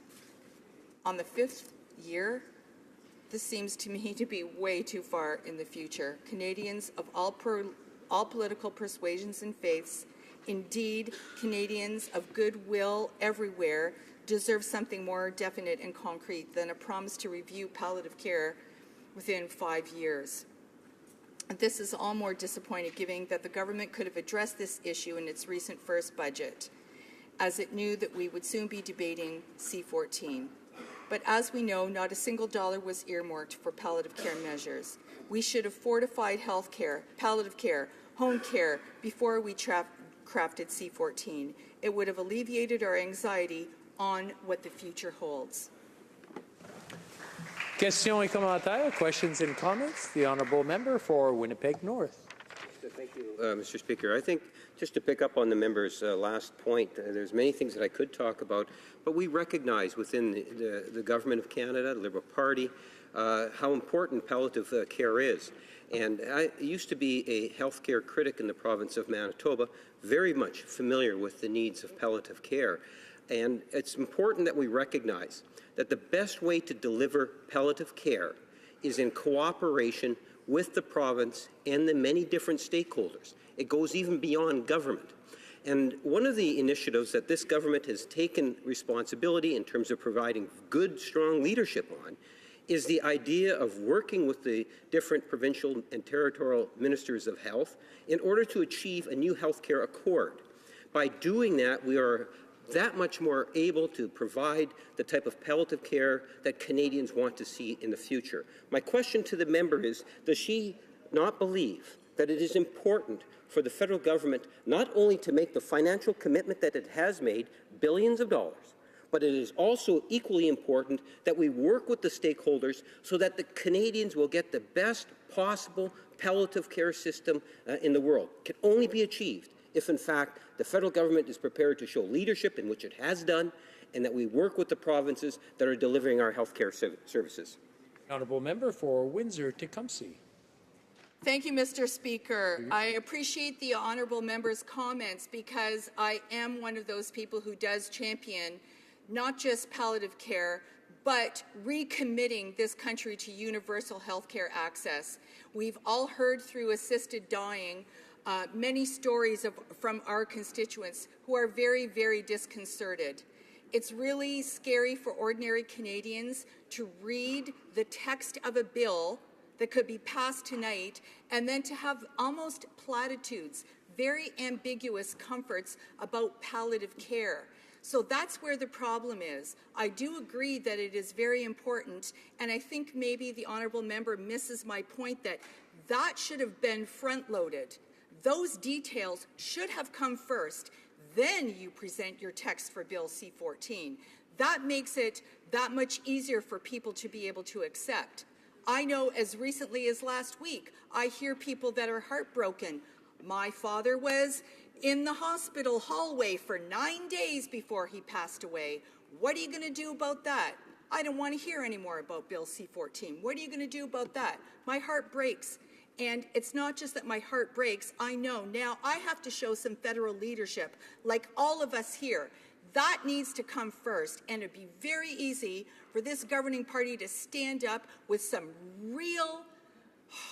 On the 5th year, this seems to me to be way too far in the future. Canadians of all political persuasions and faiths, indeed Canadians of goodwill everywhere, deserve something more definite and concrete than a promise to review palliative care within 5 years. This is all more disappointing given that the government could have addressed this issue in its recent first budget, as it knew that we would soon be debating C14. But as we know, not a single dollar was earmarked for palliative care measures. We should have fortified health care, palliative care, home care before we crafted C14. It would have alleviated our anxiety on what the future holds. Questions et commentaires, questions and comments. The honourable member for Winnipeg North. Thank you, Mr. Speaker. I think just to pick up on the member's last point, there's many things that I could talk about, but we recognize within the Government of Canada, the Liberal Party, how important palliative care is. And I used to be a healthcare critic in the province of Manitoba, very much familiar with the needs of palliative care. And it's important that we recognize that the best way to deliver palliative care is in cooperation with the province and the many different stakeholders. It goes even beyond government. And one of the initiatives that this government has taken responsibility in terms of providing good, strong leadership on is the idea of working with the different provincial and territorial ministers of health in order to achieve a new healthcare accord. By doing that, we are that much more able to provide the type of palliative care that Canadians want to see in the future. My question to the member is, does she not believe that it is important for the federal government not only to make the financial commitment that it has made, billions of dollars, but it is also equally important that we work with the stakeholders so that the Canadians will get the best possible palliative care system in the world? It can only be achieved if, in fact, the federal government is prepared to show leadership, in which it has done, and that we work with the provinces that are delivering our health care services. Honourable Member for Windsor-Tecumseh. Thank you, Mr. Speaker. I appreciate the honourable member's comments because I am one of those people who does champion not just palliative care, but recommitting this country to universal health care access. We've all heard through assisted dying many stories from our constituents who are very, very disconcerted. It's really scary for ordinary Canadians to read the text of a bill that could be passed tonight and then to have almost platitudes, very ambiguous comforts about palliative care. So that's where the problem is. I do agree that it is very important, and I think maybe the honourable member misses my point that that should have been front-loaded. Those details should have come first. Then you present your text for Bill C-14. That makes it that much easier for people to be able to accept. I know as recently as last week, I hear people that are heartbroken. My father was in the hospital hallway for 9 days before he passed away. What are you going to do about that? I don't want to hear any more about Bill C-14. What are you going to do about that? My heart breaks. And it's not just that my heart breaks. I know now I have to show some federal leadership, like all of us here. That needs to come first, and it'd be very easy for this governing party to stand up with some real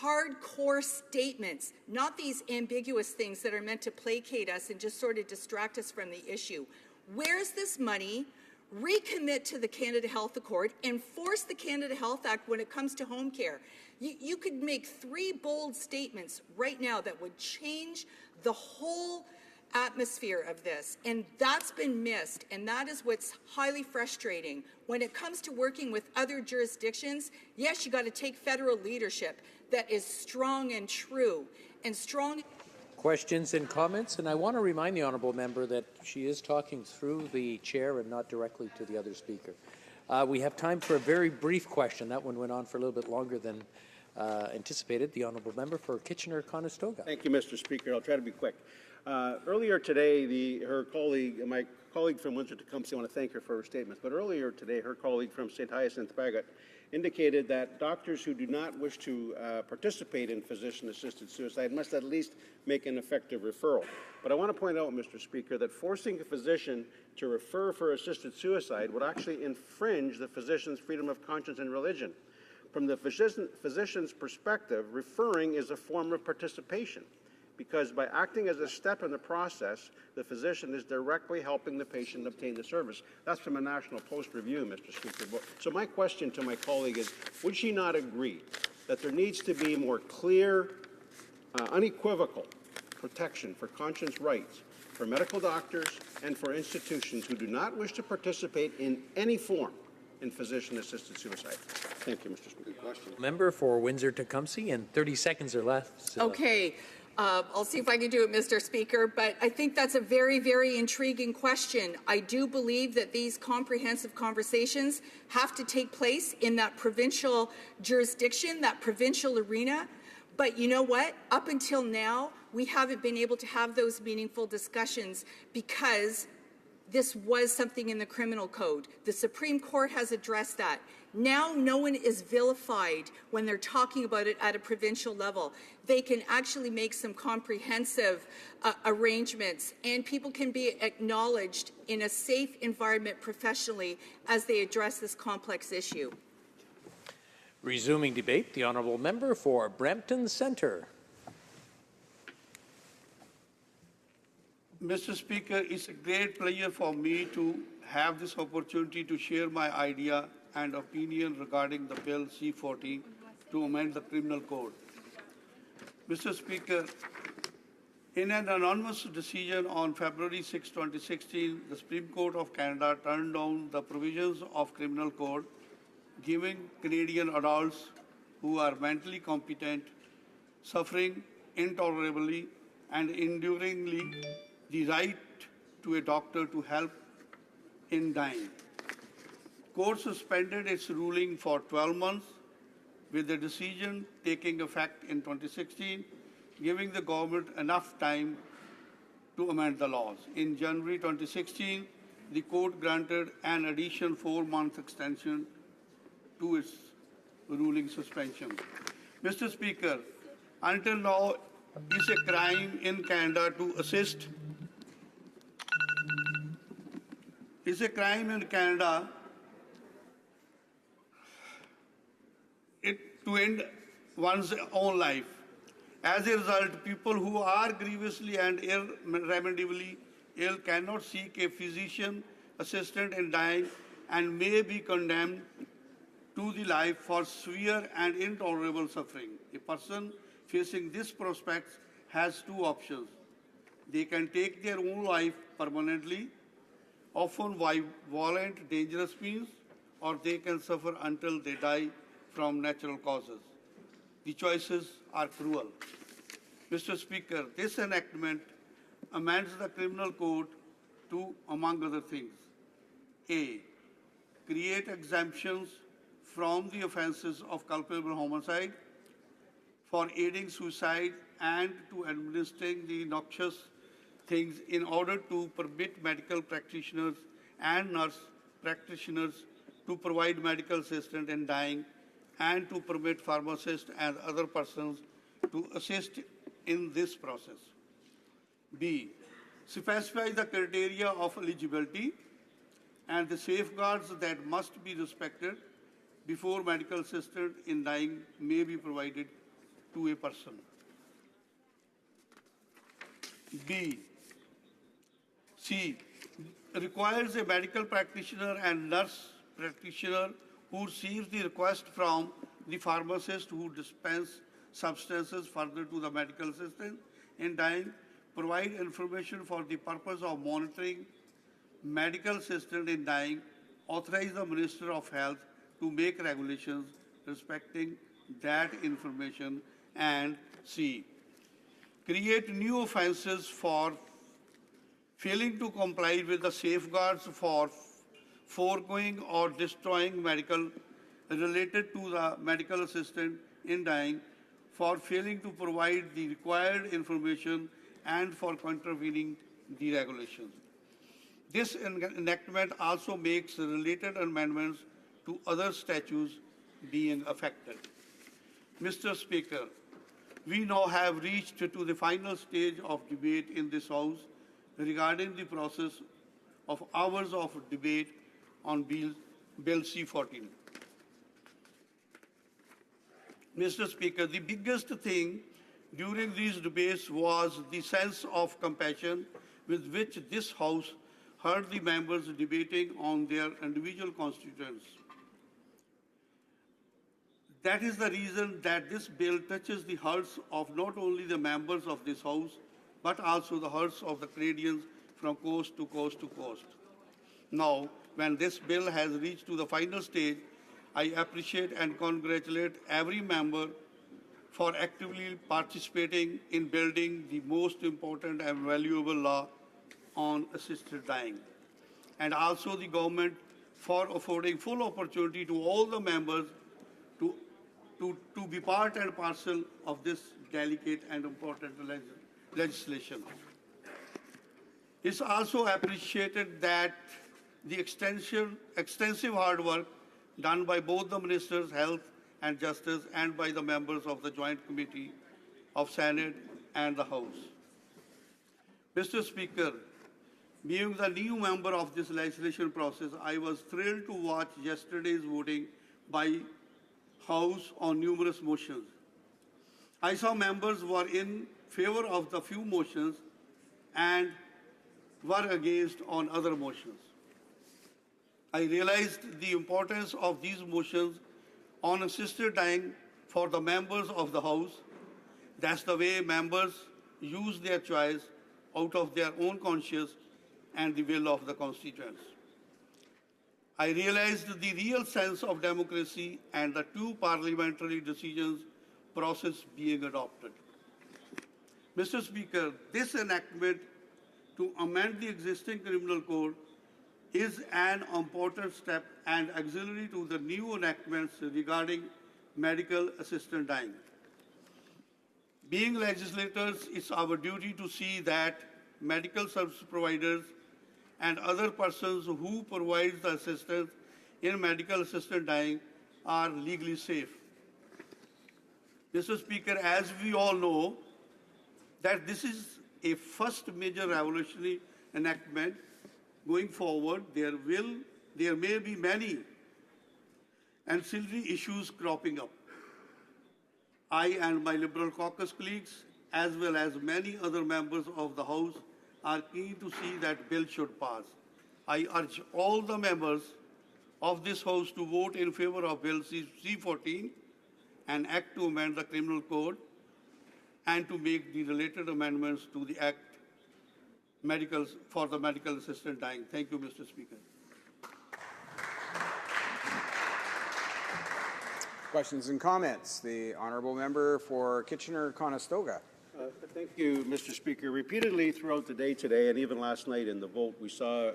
hardcore statements, not these ambiguous things that are meant to placate us and just sort of distract us from the issue. Where's this money? Recommit to the Canada Health Accord, enforce the Canada Health Act when it comes to home care. You could make 3 bold statements right now that would change the whole atmosphere of this, and that's been missed, and that is what's highly frustrating. When it comes to working with other jurisdictions, yes, you got to take federal leadership that is strong and true, and strong. Questions and comments, and I want to remind the honourable member that she is talking through the chair and not directly to the other speaker. We have time for a very brief question. That one went on for a little bit longer than anticipated. The honourable member for Kitchener-Conestoga. Thank you, Mr. Speaker. I'll try to be quick. Earlier today, my colleague from Windsor-Tecumseh, I want to thank her for her statements, but earlier today, her colleague from St. Hyacinthe-Bagot indicated that doctors who do not wish to participate in physician-assisted suicide must at least make an effective referral. But I want to point out, Mr. Speaker, that forcing a physician to refer for assisted suicide would actually infringe the physician's freedom of conscience and religion. From the physician's perspective, referring is a form of participation, because by acting as a step in the process, the physician is directly helping the patient obtain the service. That's from a National Post review, Mr. Speaker. So my question to my colleague is, would she not agree that there needs to be more clear, unequivocal protection for conscience rights for medical doctors and for institutions who do not wish to participate in any form in physician-assisted suicide? Thank you, Mr. Speaker. Member for Windsor-Tecumseh, and 30 seconds are left. So. Okay. I'll see if I can do it, Mr. Speaker, but I think that's a very, very intriguing question. I do believe that these comprehensive conversations have to take place in that provincial jurisdiction, that provincial arena. But you know what? Up until now, we haven't been able to have those meaningful discussions because this was something in the criminal code. The Supreme Court has addressed that. Now no one is vilified when they're talking about it at a provincial level. They can actually make some comprehensive arrangements, and people can be acknowledged in a safe environment professionally as they address this complex issue. Resuming debate, the honourable member for Brampton Centre. Mr. Speaker, it's a great pleasure for me to have this opportunity to share my idea and opinion regarding the Bill C-14 to amend the Criminal Code. Mr. Speaker, in an anonymous decision on February 6, 2016, the Supreme Court of Canada turned down the provisions of Criminal Code giving Canadian adults who are mentally competent, suffering intolerably and enduringly the right to a doctor to help in dying. Court suspended its ruling for 12 months, with the decision taking effect in 2016, giving the government enough time to amend the laws. In January 2016, the court granted an additional 4-month extension to its ruling suspension. Mr. Speaker, until now, it's a crime in Canada to assist. It's a crime in Canada to end one's own life. As a result, people who are grievously and irremediably ill cannot seek a physician assistant in dying and may be condemned to the life for severe and intolerable suffering. A person facing this prospect has two options. They can take their own life permanently, often by violent, dangerous means, or they can suffer until they die from natural causes. The choices are cruel. Mr. Speaker, this enactment amends the Criminal Code to, among other things, A, create exemptions from the offences of culpable homicide for aiding suicide and to administering the noxious things in order to permit medical practitioners and nurse practitioners to provide medical assistance in dying and to permit pharmacists and other persons to assist in this process. B, specify the criteria of eligibility and the safeguards that must be respected before medical assistance in dying may be provided to a person. C, requires a medical practitioner and nurse practitioner who receives the request from the pharmacist who dispense substances further to the medical assistant in dying, provide information for the purpose of monitoring medical assistant in dying, authorize the Minister of Health to make regulations respecting that information, and C, create new offences for failing to comply with the safeguards for foregoing or destroying medical related to the medical assistant in dying, for failing to provide the required information, and for contravening the regulations. This enactment also makes related amendments to other statutes being affected. Mr. Speaker, we now have reached to the final stage of debate in this House regarding the process of hours of debate on Bill C-14. Mr. Speaker, the biggest thing during these debates was the sense of compassion with which this House heard the members debating on their individual constituents. That is the reason that this bill touches the hearts of not only the members of this House, but also the hearts of the Canadians from coast to coast to coast. Now, when this bill has reached to the final stage, I appreciate and congratulate every member for actively participating in building the most important and valuable law on assisted dying, and also the government for affording full opportunity to all the members to be part and parcel of this delicate and important legislation. It's also appreciated that the extensive hard work done by both the Ministers, Health and Justice, and by the members of the Joint Committee of Senate and the House. Mr. Speaker, being the new member of this legislation process, I was thrilled to watch yesterday's voting by House on numerous motions. I saw members were in favor of the few motions and were against on other motions. I realized the importance of these motions on assisted dying for the members of the House. That's the way members use their choice out of their own conscience and the will of the constituents. I realized the real sense of democracy and the two parliamentary decisions process being adopted. Mr. Speaker, this enactment to amend the existing criminal code is an important step and auxiliary to the new enactments regarding medical assisted dying. Being legislators, it's our duty to see that medical service providers and other persons who provide the assistance in medical assisted dying are legally safe. Mr. Speaker, as we all know, that this is a first major revolutionary enactment. Going forward, there may be many ancillary issues cropping up. I and my Liberal caucus colleagues, as well as many other members of the House, are keen to see that bill should pass. I urge all the members of this House to vote in favor of Bill C-14, an act to amend the criminal code, and to make the related amendments to the Act for the medical assisted dying. Thank you, Mr. Speaker. Questions and comments. The honourable member for Kitchener-Conestoga. Thank you, Mr. Speaker. Repeatedly throughout the day today and even last night in the vote, we saw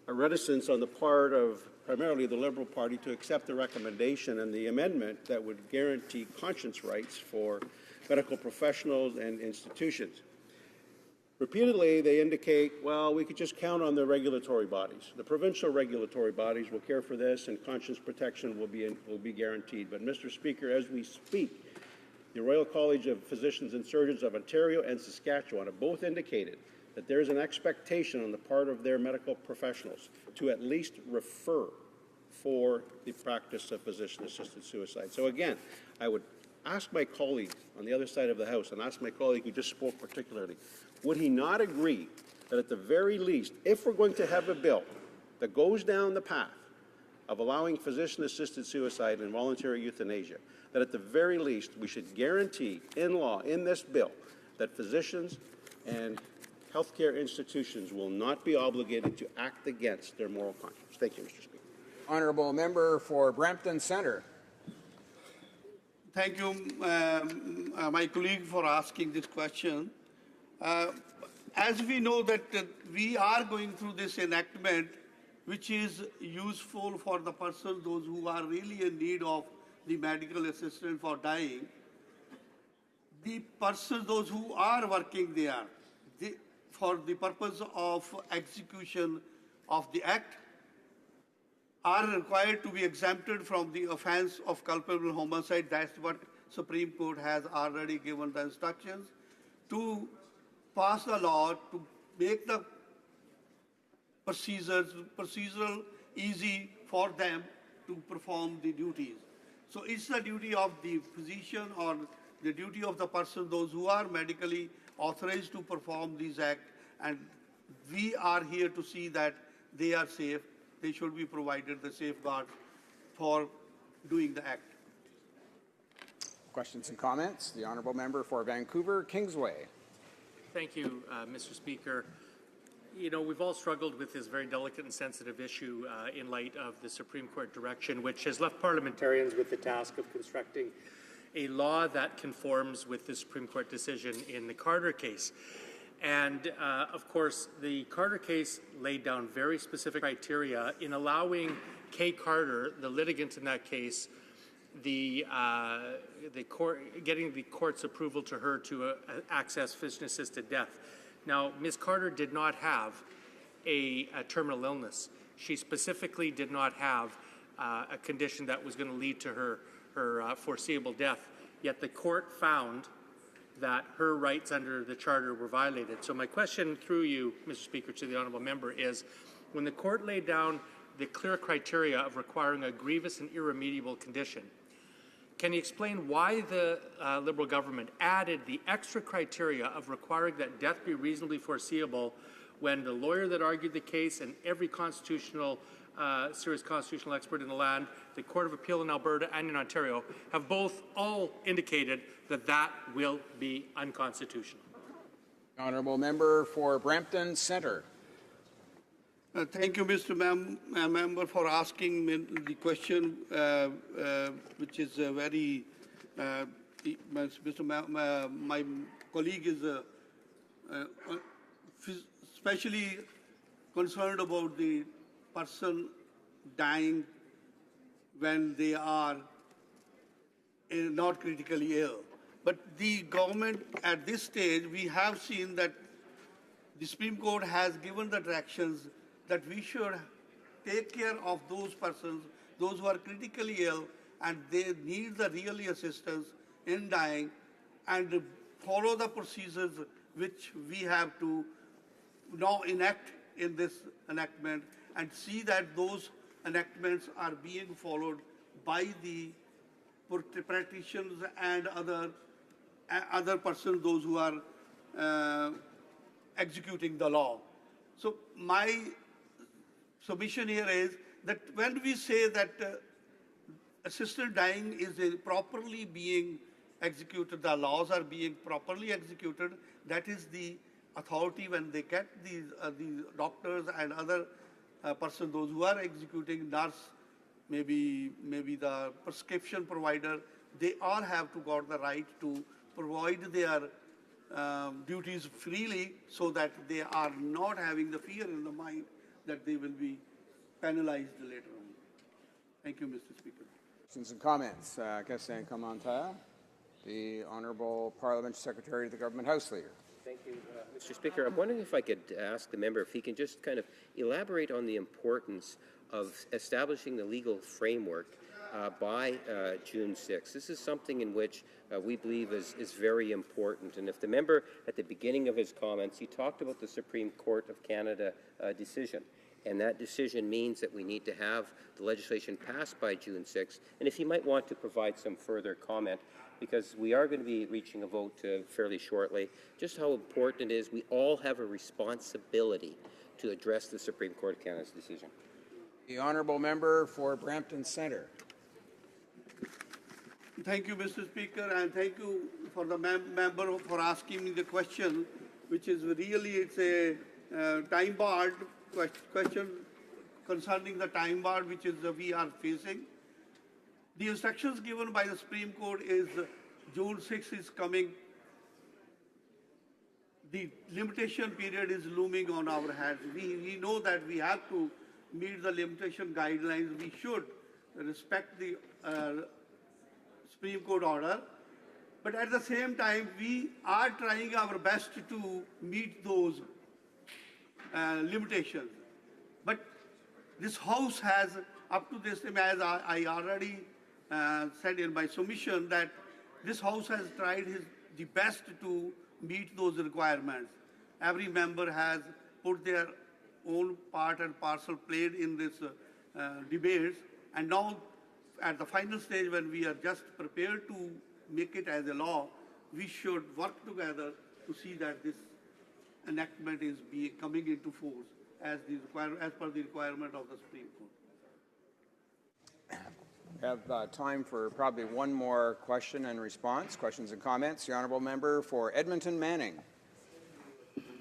a reticence on the part of primarily the Liberal Party to accept the recommendation and the amendment that would guarantee conscience rights for medical professionals and institutions. Repeatedly, they indicate, well, we could just count on the regulatory bodies. The provincial regulatory bodies will care for this, and conscience protection will be guaranteed. But, Mr. Speaker, as we speak, the Royal College of Physicians and Surgeons of Ontario and Saskatchewan have both indicated that there is an expectation on the part of their medical professionals to at least refer for the practice of physician-assisted suicide. So, again, I would ask my colleague on the other side of the House, and ask my colleague who just spoke particularly, would he not agree that at the very least, if we're going to have a bill that goes down the path of allowing physician-assisted suicide and voluntary euthanasia, that at the very least we should guarantee in law, in this bill, that physicians and healthcare institutions will not be obligated to act against their moral conscience. Thank you, Mr. Speaker. Honourable member for Brampton Centre. Thank you, my colleague, for asking this question. As we know that we are going through this enactment, which is useful for the person, those who are really in need of the medical assistance for dying, the persons, those who are working there, for the purpose of execution of the Act, are required to be exempted from the offence of culpable homicide. That's what Supreme Court has already given the instructions to pass the law to make the procedural easy for them to perform the duties. So it's the duty of the physician or the duty of the person, those who are medically authorized to perform these acts, and we are here to see that they are safe. They should be provided the safeguards for doing the act. Questions and comments? The honourable member for Vancouver, Kingsway. Thank you, Mr. Speaker. You know, we've all struggled with this very delicate and sensitive issue in light of the Supreme Court direction, which has left parliamentarians with the task of constructing a law that conforms with the Supreme Court decision in the Carter case. And, of course, the Carter case laid down very specific criteria in allowing Kay Carter, the litigant in that case, getting the court's approval to her to access physician-assisted death. Now, Ms. Carter did not have a terminal illness. She specifically did not have a condition that was going to lead to her foreseeable death. Yet the court found that her rights under the Charter were violated. So my question through you, Mr. Speaker, to the honourable member is, when the court laid down the clear criteria of requiring a grievous and irremediable condition, can you explain why the Liberal government added the extra criteria of requiring that death be reasonably foreseeable when the lawyer that argued the case and every serious constitutional expert in the land, the Court of Appeal in Alberta and in Ontario, have all indicated that that will be unconstitutional? Honourable member for Brampton Centre. Thank you, Mr. Member, for asking me the question, which is very. My colleague is especially concerned about the person dying when they are not critically ill. But the government, at this stage, we have seen that the Supreme Court has given the directions that we should take care of those persons, those who are critically ill, and they need the really assistance in dying, and follow the procedures which we have to now enact in this enactment, and see that those enactments are being followed by the practitioners and other persons, those who are executing the law. So my submission here is that when we say that assisted dying is properly being executed, the laws are being properly executed, that is the authority when they get these doctors and other persons, those who are executing, nurse, maybe the prescription provider, they all have got the right to provide their duties freely, so that they are not having the fear in the mind that they will be penalized later on. Thank you, Mr. Speaker. Questions and comments. Question commentaire. The Honourable Parliamentary Secretary of the Government House Leader. Thank you, Mr. Speaker. I'm wondering if I could ask the member if he can just kind of elaborate on the importance of establishing the legal framework by June 6th. This is something in which we believe is very important. And if the member, at the beginning of his comments, he talked about the Supreme Court of Canada decision. And that decision means that we need to have the legislation passed by June 6th. And if he might want to provide some further comment, because we are going to be reaching a vote fairly shortly, just how important it is. We all have a responsibility to address the Supreme Court of Canada's decision. The Honourable Member for Brampton Centre. Thank you, Mr. Speaker, and thank you for the member for asking me the question, which is really, it's a time-barred question concerning the time bar which is we are facing. The instructions given by the Supreme Court is June 6th is coming. The limitation period is looming on our hands. We know that we have to meet the limitation guidelines. We should respect the Supreme Court order. But at the same time, we are trying our best to meet those limitations. But this House has, up to this time, as I already said in my submission, that this House has tried the best to meet those requirements. Every member has put their own part and parcel played in this debates, and now at the final stage, when we are just prepared to make it as a law, we should work together to see that this enactment is coming into force as per the requirement of the Supreme Court. We have time for probably one more question and response. Questions and comments. The Honourable Member for Edmonton Manning.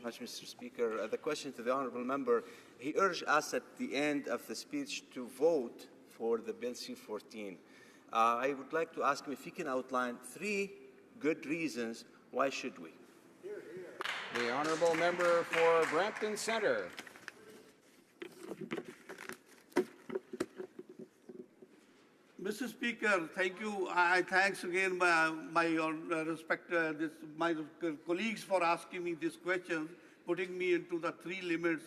Much, Mr. Speaker. The question to the Honourable Member, he urged us at the end of the speech to vote for the Bill C-14. I would like to ask him if he can outline 3 good reasons why should we. The Honourable Member for Brampton Centre. Mr. Mr. Speaker, thank you. I thanks again my colleagues for asking me these questions, putting me into the three limits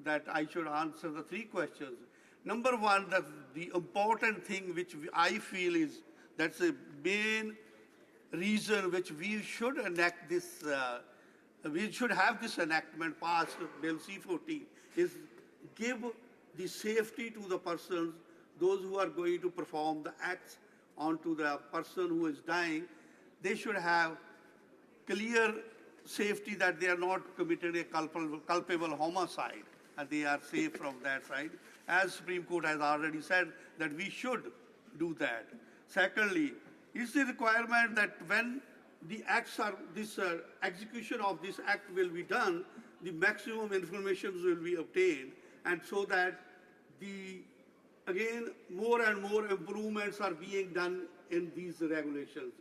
that I should answer the three questions. Number one, the important thing which I feel is that's the main reason which we should enact this. We should have this enactment passed, Bill C-14, is give the safety to the persons, those who are going to perform the acts onto the person who is dying. They should have clear safety that they are not committed a culpable homicide and they are safe from that side. As Supreme Court has already said that we should do that. Secondly, is the requirement that when the acts are, execution of this act will be done, the maximum information will be obtained, and so that again, more and more improvements are being done in these regulations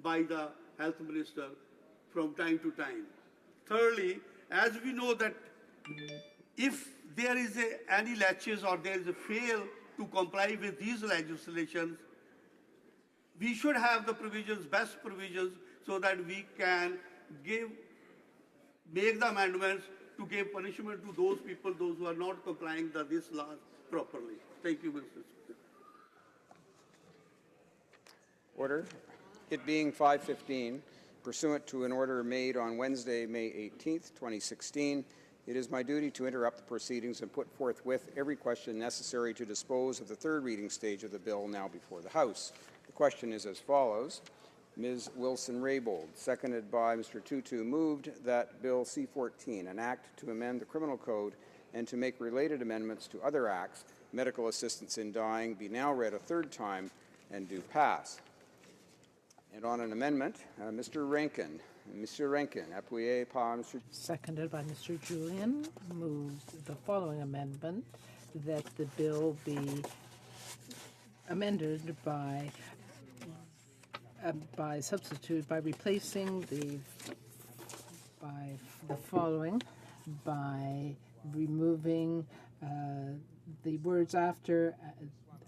by the health minister from time to time. Thirdly, as we know that if there is any latches or there is a fail to comply with these legislations, we should have the provisions, best provisions, so that we can make the amendments to give punishment to those people, those who are not complying with this law properly. Thank you, Mr. Speaker. Order. It being 5:15, pursuant to an order made on Wednesday, May 18th, 2016, it is my duty to interrupt the proceedings and put forthwith every question necessary to dispose of the third reading stage of the bill now before the House. The question is as follows. Ms. Wilson-Raybould, seconded by Mr. Tutu, moved that Bill C-14, an act to amend the Criminal Code and to make related amendments to other acts, medical assistance in dying, be now read a third time and do pass. And on an amendment, Mr. Rankin. Mr. Rankin, appuyé par Mr. Seconded by Mr. Julian, moved the following amendment, that the bill be amended by replacing the following, by removing the words after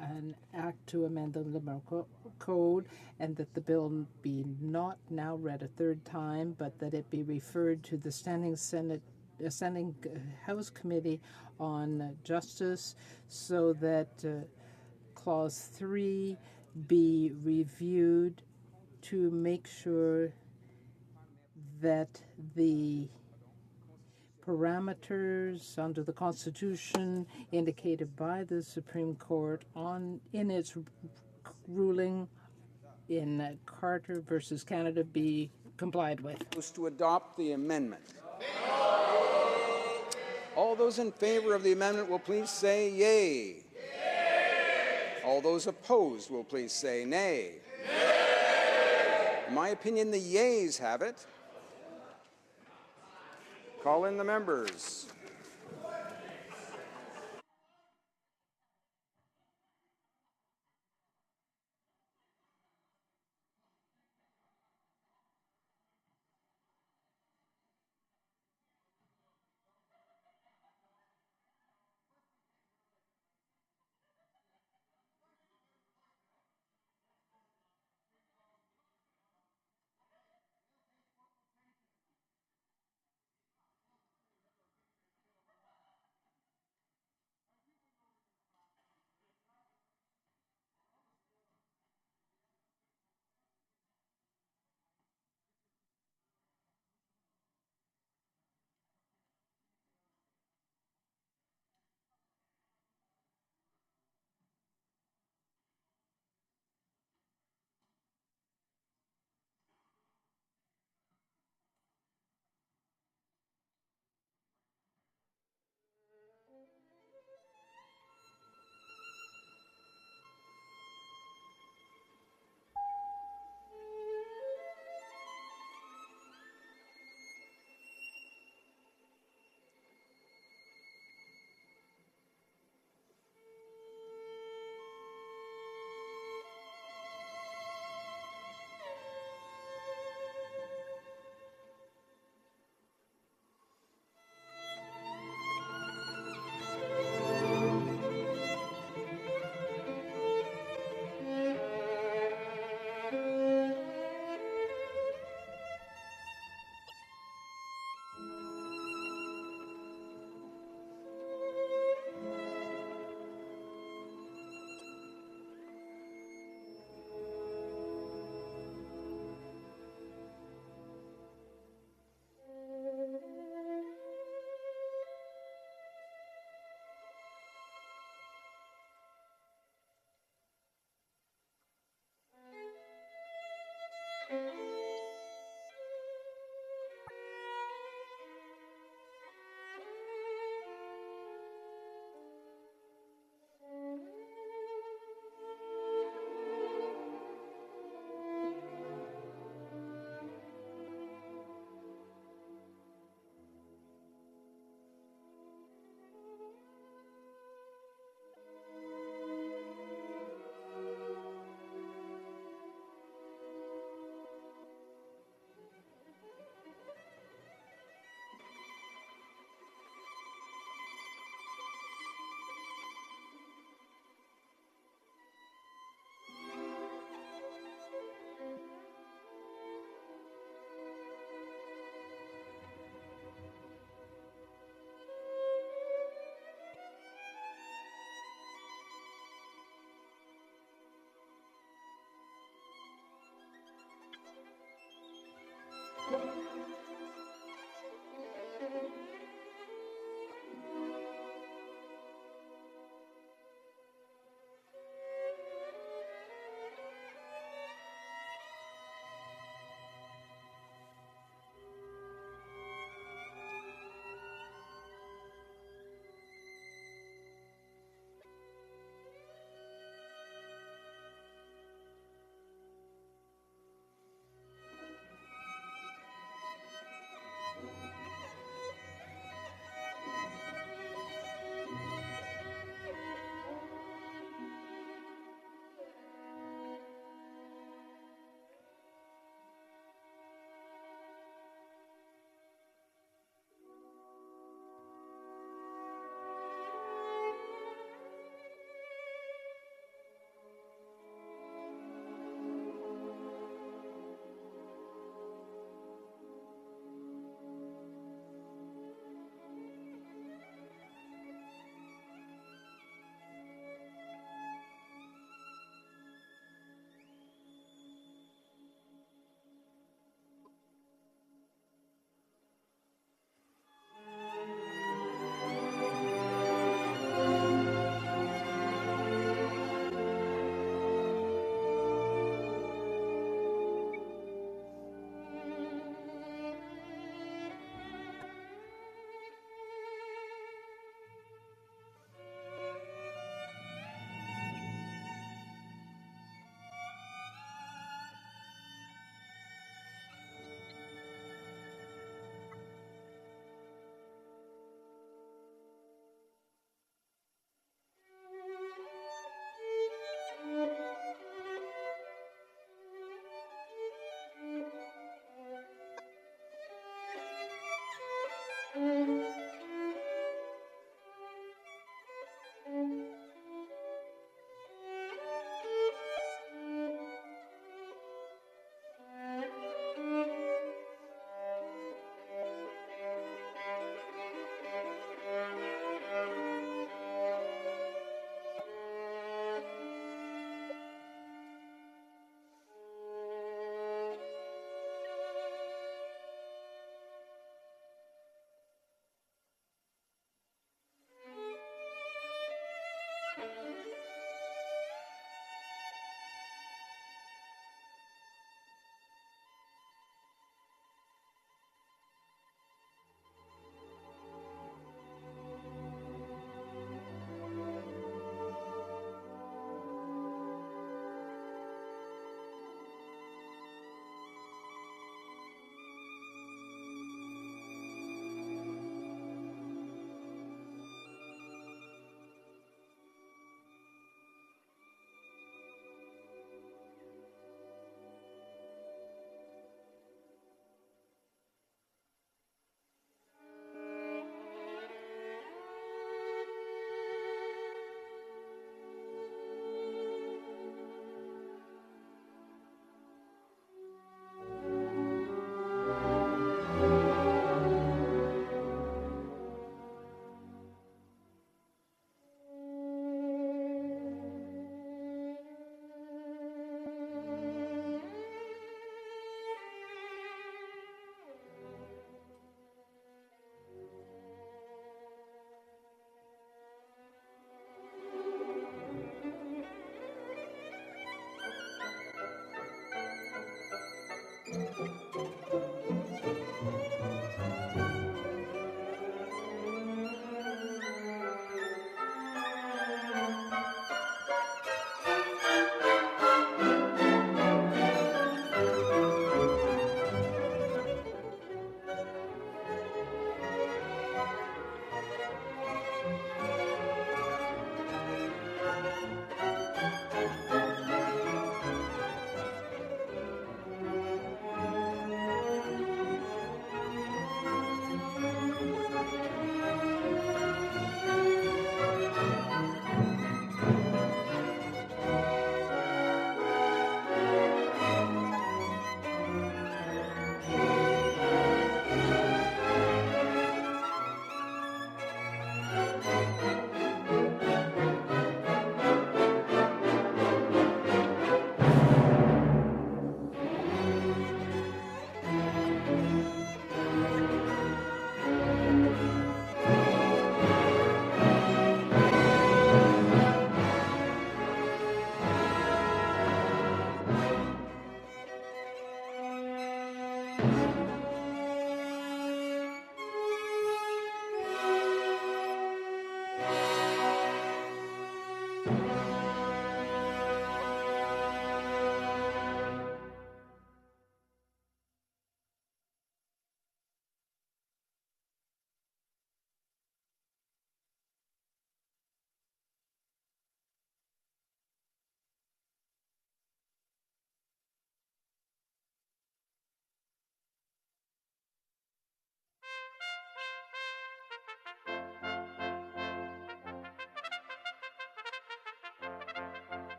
an act to amend the Liberal Code, and that the bill be not now read a third time, but that it be referred to the Standing House Committee on Justice, so that Clause 3 be reviewed to make sure that the parameters under the Constitution indicated by the Supreme Court in its ruling in Carter versus Canada be complied with. To adopt the amendment. All those in favor of the amendment will please say yea. Yay. All those opposed will please say nay. Nay. In my opinion, the yeas have it. Call in the members.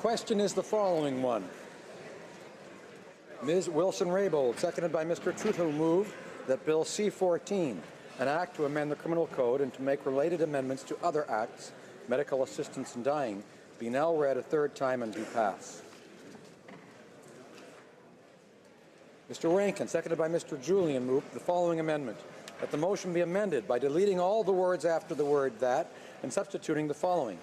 question is the following one. Ms. Wilson-Raybould, seconded by Mr. Trudeau, moved that Bill C-14, an act to amend the Criminal Code and to make related amendments to other acts, medical assistance in dying, be now read a third time and do pass. Mr. Rankin, seconded by Mr. Julian, moved the following amendment, that the motion be amended by deleting all the words after the word that and substituting the following.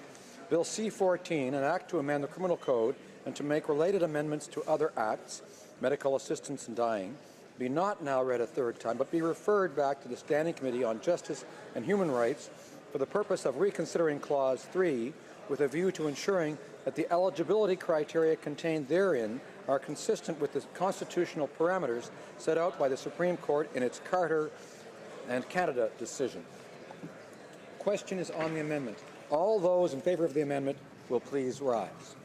Bill C-14, an act to amend the Criminal Code and to make related amendments to other acts, medical assistance in dying, be not now read a third time, but be referred back to the Standing Committee on Justice and Human Rights for the purpose of reconsidering Clause 3 with a view to ensuring that the eligibility criteria contained therein are consistent with the constitutional parameters set out by the Supreme Court in its Carter and Canada decision. Question is on the amendment. All those in favor of the amendment will please rise.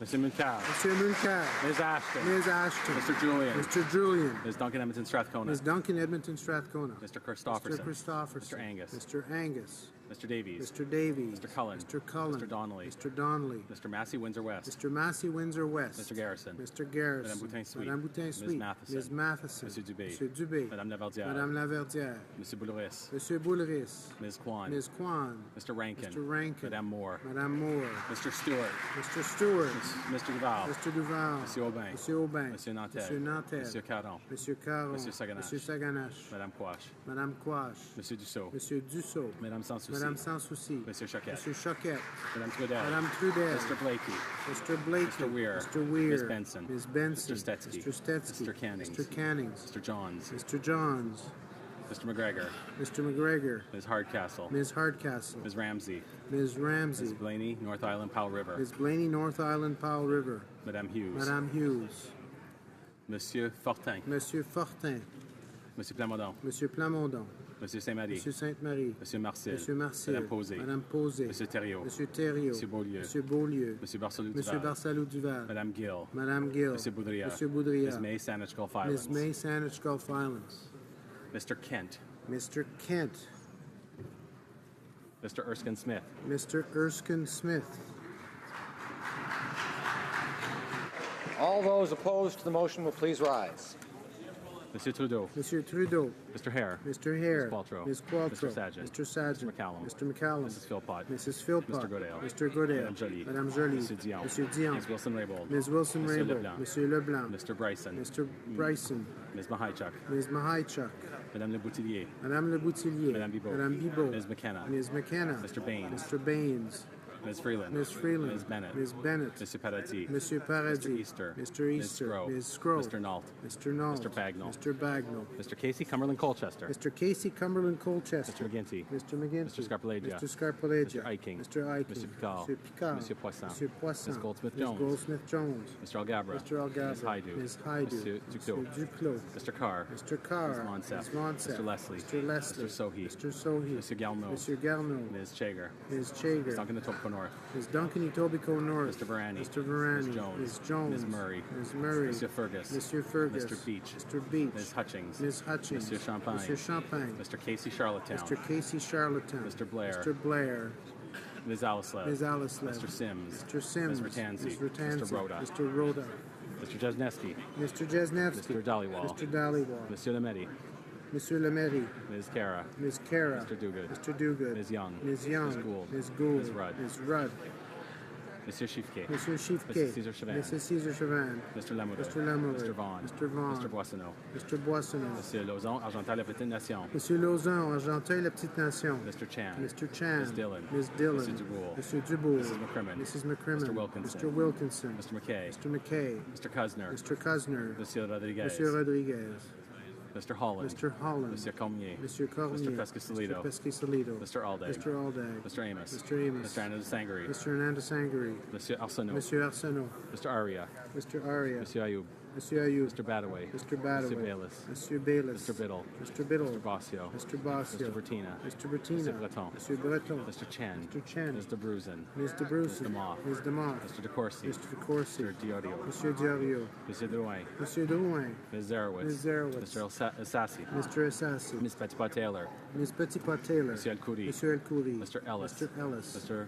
Mr. Mulcair. Mr. Mulcair. Ms. Ashton. Ms. Ashton. Mr. Julian. Mr. Julian. Ms. Duncan Edmonton Strathcona. Ms. Duncan Edmonton Strathcona. Mr. Christopherson. Mr. Christopherson. Mr. Angus. Mr. Angus. Mr. Davies. Mr. Davies. Mr. Cullen. Mr. Cullen. Mr. Donnelly. Mr. Donnelly. Mr. Massey Windsor West. Mr. Massey Windsor West. Mr. Garrison. Mr. Garrison. Madame Boutin-Sweet. Madame Boutin-Sweet. Ms. Matheson. Ms. Matheson. Monsieur Dubé. Monsieur Dubé. Madame Laverdière. Madame Laverdière. Monsieur Boulris. Monsieur Boulris. Ms. Kwan. Ms. Kwan. Mr. Rankin. Mr. Rankin. Madame Moore. Madame Moore. Mr. Stewart. Mr. Stewart. Mr. Duval. Mr. Duval. Monsieur Aubin. Monsieur Aubin. Monsieur Nantel. Monsieur Nantel. Monsieur Caron. Monsieur Caron. Monsieur Saganache. Monsieur Saganache. Madame Quash. Madame Quash. Monsieur Dussault. Monsieur Dussault. Madame Sans Souci. Madame Sans Souci. Monsieur Choquette. Monsieur Choquette. Madame Trudel. Madame Trudel. Mr. Blakey. Mr. Blakey. Mr. Weir. Mr. Weir. Ms. Benson. Ms. Benson. Mr. Stetsky. Mr. Stetsky. Mr. Cannings. Mr. Cannings. Mr. Johns. Mr. Johns. Mr. McGregor. Mr. McGregor. Ms. Hardcastle. Ms. Hardcastle. Ms. Ramsey. Ms. Ramsey. Ms. Blaney, North Island, Powell River. Ms. Blaney, North Island, Powell River. Madame Hughes. Madame Hughes. Monsieur Fortin. Monsieur Fortin. Monsieur Plamondon. Monsieur Plamondon. Monsieur Saint-Marie. Monsieur Sainte-Marie. Monsieur Marcel. Monsieur Marcel. Madame Posé. Madame Posé. Monsieur Thériault. Monsieur Thériault. Monsieur Beaulieu. Monsieur Beaulieu. Monsieur Barcelou-Duval. Monsieur Barcelou-Duval. Madame Gill. Madame Gill. Monsieur Boudria. Monsieur Boudria. Ms. May Saanich Gulf Islands. Ms. May Saanich Gulf Islands. Mr. Kent. Mr. Kent. Mr. Erskine Smith. Mr. Erskine Smith. All those opposed to the motion will please rise. Monsieur Trudeau. Monsieur Trudeau. Mr. Hare. Mr. Hare. Ms. Qualtrough. Ms. Qualtrough. Mr. Sargent. Mr. Sargent. Mr. McCallum. Mr. McCallum. Mrs. Philpott. Mrs. Philpott. Mr. Goodale. Mr. Goodale. Madame Joly. Madame Joly. Monsieur Dion. Monsieur Dion. Ms. Wilson-Raybould. Ms. Wilson-Raybould. Monsieur Leblanc. Monsieur Leblanc. Mr. Bryson. Mr. Bryson. Ms. Mahaichuk. Ms. Mahaichuk. Madame Le Boutillier. Madame Le Boutillier. Madame Bibot. Madame Bibot. Ms. McKenna. Ms. McKenna. Mr. Baines. Mr. Baines. Ms. Freeland. Ms. Freeland. Ms. Bennett. Ms. Bennett. Monsieur Paradis. Monsieur Paradis. Mr. Easter. Mr. Easter. Ms. Scrow. Ms. Scrow. Mr. Nault. Mr. Nault. Mr. Bagnall. Mr. Bagnall. Mr. Casey Cumberland Colchester. Mr. Casey Cumberland Colchester. Mr. McGinty. Mr. McGinty. Mr. Scarpellegia. Mr. Scarpellegia. Mr. Eiking. Mr. Eiking. Mr. Picard. Monsieur Picard. Monsieur Poisson. Monsieur Poisson. Ms. Goldsmith Ms. Jones. Goldsmith Jones. Mr. Algabra. Mr. Algabra. Ms. Haidu. Ms. Haidu. Monsieur Duclos. Mr. Duclos. Mr. Carr. Mr. Carr. Ms. Monsef. Ms. Monsef. Mr. Leslie. Mr. Leslie. Mr. Sohi. Mr. Sohi. Mr. Garneau. Mr. Garneau. Ms. Chager. Ms. Chager. Ms. Duncan Etobicoke North. Ms. Duncan Etobicoke North. Mr. Varani. Mr. Varani. Ms. Jones. Ms. Jones. Ms. Murray. Ms. Murray. Monsieur Fergus. Monsieur Fergus. Mr. Beach. Mr. Beach. Ms. Hutchings. Ms. Hutchings. Monsieur Champagne. Monsieur Champagne. Mr. Casey Charlottetown. Mr. Casey Charlottetown. Mr. Blair. Mr. Blair. Ms. Alislev. Ms. Alislev. Mr. Sims. Mr. Sims. Ms. Ratanzi. Ms. Ratanzi. Mr. Rhoda. Mr. Rhoda. Mr. Jesnevsky. Mr. Jesnevsky. Mr. Dhaliwal. Mr. Dhaliwal. Monsieur Lemedi. Monsieur Lemedi. Ms. Kara. Ms. Kara. Mr. Duguid. Mr. Duguid. Ms. Young. Ms. Young. Ms. Gould. Ms. Gould. Ms. Rudd. Ms. Rudd. Monsieur Chiffquet. Monsieur Chiffquet. Mrs. Cesar Chavan. Mrs. Cesar Chavan. Mr. Lamoureux. Mr. Lamoureux. Mr. Vaughn. Mr. Vaughn. Mr. Boissonneau. Mr. Boissonneau. Monsieur Lauzon, Argental, La Petite Nation. Monsieur Lauzon, Argenteuil, La Petite Nation. Mr. Chan. Mr. Chan. Ms. Dillon. Ms. Dillon. Mr. Dubourg. Mr. Dubourg. Mrs. McCrimmon. Mrs. McCrimmon. Mr. Wilkinson. Mr. Wilkinson. Mr. McKay. Mr. McKay. Mr. Cusner. Mr. Cusner. Monsieur Rodriguez. Monsieur Rodriguez. Mr. Holland. Mr. Holland. Monsieur Cormier. Monsieur Cormier. Mr. Pescasolido. Mr. Pescasolido. Mr. Aldag. Mr. Aldag. Mr. Amos. Mr. Amos. Mr. Hernandez Sangari. Mr. Hernandez Sangari. Monsieur Arsenault. Monsieur Arsenault. Mr. Aria. Mr. Aria. Monsieur Ayoub. Monsieur Ayoub. Mr. Badaway. Mr. Badaway. Monsieur Bayless. Monsieur Bayless. Mr. Biddle. Mr. Biddle. Mr. Bossio. Mr. Bossio. Mr. Bertina. Mr. Bertina. Mr. Breton. Monsieur Breton. Mr. Chen. Mr. Chen. Mr. Brusen. Mr. Brusen. Mr. Moff. Ms. DeMoff. Mr. DeCourcy. Mr. DeCourcy. Mr. Diorio. Monsieur Diorio. Monsieur Drouin. Monsieur Drouin. Ms. Zarowitz. Ms. Zarowitz. Mr. Assassi. Mr. Assassi. Ms. Petitpas Taylor. Ms. Petitpas Taylor. Monsieur El Khoury. Monsieur El Khoury. Mr. Ellis. Mr. Ellis. Mr.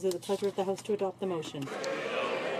Is it the pleasure of the House to adopt the motion?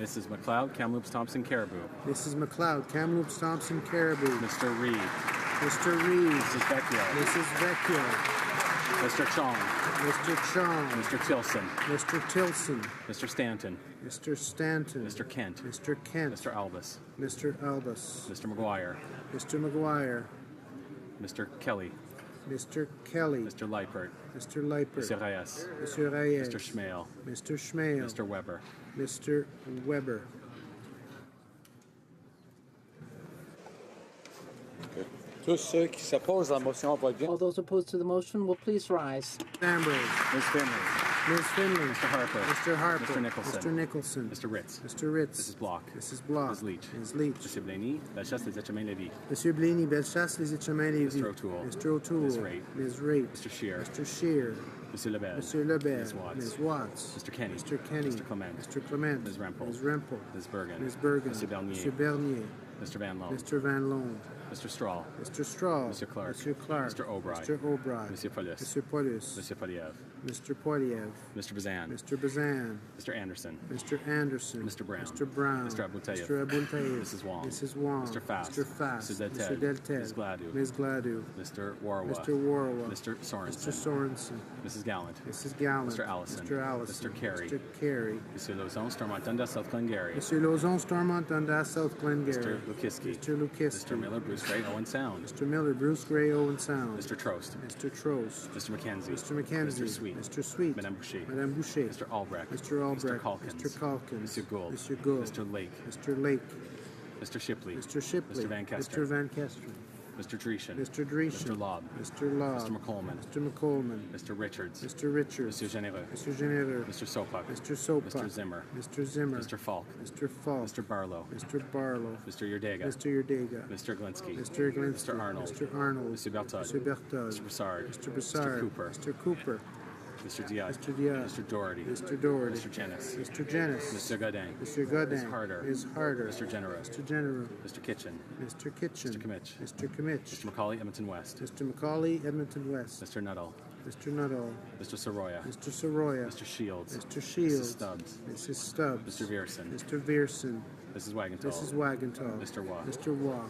Mrs. McLeod, Kamloops Thompson Caribou. Mrs. McLeod, Kamloops Thompson Caribou. Mr. Reed. Mr. Reed. Mrs. Vecchio. Mrs. Vecchio. Mr. Chong. Mr. Chong. Mr. Tilson. Mr. Tilson. Mr. Stanton. Mr. Stanton. Mr. Kent. Mr. Kent. Mr. Albus. Mr. Albus. Mr. McGuire. Mr. McGuire. Mr. Kelly. Mr. Kelly. Mr. Leipert. Mr. Leipert. Mr. Reyes. Mr. Reyes. Mr. Schmale. Mr. Schmale. Mr. Weber. Mr. Weber. Tous ceux qui s'opposent à la motion voient bien. All those opposed to the motion will please rise. Ambrose. Ms. Finley. Ms. Finley. Mr. Harper. Mr. Harper. Mr. Nicholson. Mr. Nicholson. Mr. Ritz. Mr. Ritz. Mrs. Block. Mrs. Block. Ms. Leach. Ms. Leach. Mr. Blaney. Bellechasse les Etchemin-Lévis. Monsieur Blaney, Bellechasse, les Etchemin-Lévis. Mr. O'Toole. Mr. O'Toole. Ms. Raitt. Ms. Raitt. Mr. Shear. Mr. Shear. Monsieur Lebel. Monsieur Lebel. Ms. Watts. Ms. Watts. Mr. Kenny. Mr. Kenny. Mr. Clement. Mr. Clement. Ms. Rempel. Ms. Rempel. Ms. Bergen. Ms. Bergen. Mr. Bernier. Mr. Bernier. Mr. Van Loan. Mr. Van Loan. Mr. Strahl. Mr. Strahl. Mr. Clark. Mr. Clark. Mr. O'Brien. Mr. O'Brien. Monsieur Paulus. Mr. Paulus. Monsieur Poliev. Mr. Poiliev. Mr. Bazan. Mr. Bazan. Mr. Anderson. Mr. Anderson. Mr. Brown. Mr. Brown. Mr. Abultayev. Mr. Abultayev. Mrs. Wong. Mrs. Wong. Mr. Fast. Mr. Fast. Mr. Deltel. Mr. Deltel. Ms. Gladue. Ms. Gladue. Mr. Warwa. Mr. Warwa. Mr. Sorensen. Mr. Sorensen. Mrs. Gallant. Mrs. Gallant. Mr. Allison. Mr. Allison. Mr. Carey. Mr. Carey. Monsieur Lauzon, Stormont Dundas, South Glengarry. Monsieur Lauzon, Stormont Dundas, South Glengarry. Mr. Lukiski. Mr. Lukiski. Mr. Miller, Bruce Ray, Owen Sound. Mr. Miller, Bruce Gray, Owen Sound. Mr. Trost. Mr. Trost. Mr. McKenzie. Mr. McKenzie. Mr. Sweet. Mr. Sweet. Madame Boucher. Madame Boucher. Mr. Albrecht. Mr. Albrecht. Mr. Calkins. Mr. Calkins. Monsieur Gould. Mr. Gould. Mr. Lake. Mr. Lake. Mr. Shipley. Mr. Shipley. Mr. Van Kester. Mr. Van Kester. Mr. Dreeshen. Mr. Dreeshen. Mr. Lobb. Mr. Lobb. Mr. McColeman. Mr. McColeman. Mr. Richards. Mr. Richards. Monsieur Généreux. Mr. Généreux. Mr. Sopak. Mr. Sopak. Mr. Zimmer. Mr. Zimmer. Mr. Falk. Mr. Falk. Mr. Barlow. Mr. Barlow. Mr. Yerdega. Mr. Yerdega. Mr. Glinsky. Mr. Glinsky. Mr. Arnold. Mr. Arnold. Mr. Berthold. Mr. Berthold. Mr. Broussard. Mr. Broussard. Mr. Cooper. Mr. Cooper. Mr. Diaz. Mr. Diaz. Mr. Doherty. Mr. Doherty. Mr. Jennis. Mr. Jennis. Mr. Godin. Mr. Godin. Ms. Harder. Ms. Harder. Mr. Generous. Mr. General. Mr. Kitchen. Mr. Kitchen. Mr. Kimmich. Mr. Kimmich. Mr. Macaulay, Edmonton West. Mr. Macaulay, Edmonton West. Mr. Nuttall. Mr. Nuttall. Mr. Soroya. Mr. Soroya. Mr. Shields. Mr. Shields. Mrs. Stubbs. Mrs. Stubbs. Mr. Vierson. Mr. Vierson. Mrs. Wagenthal. Mrs. Wagenthal. Mr. Waugh. Mr. Waugh.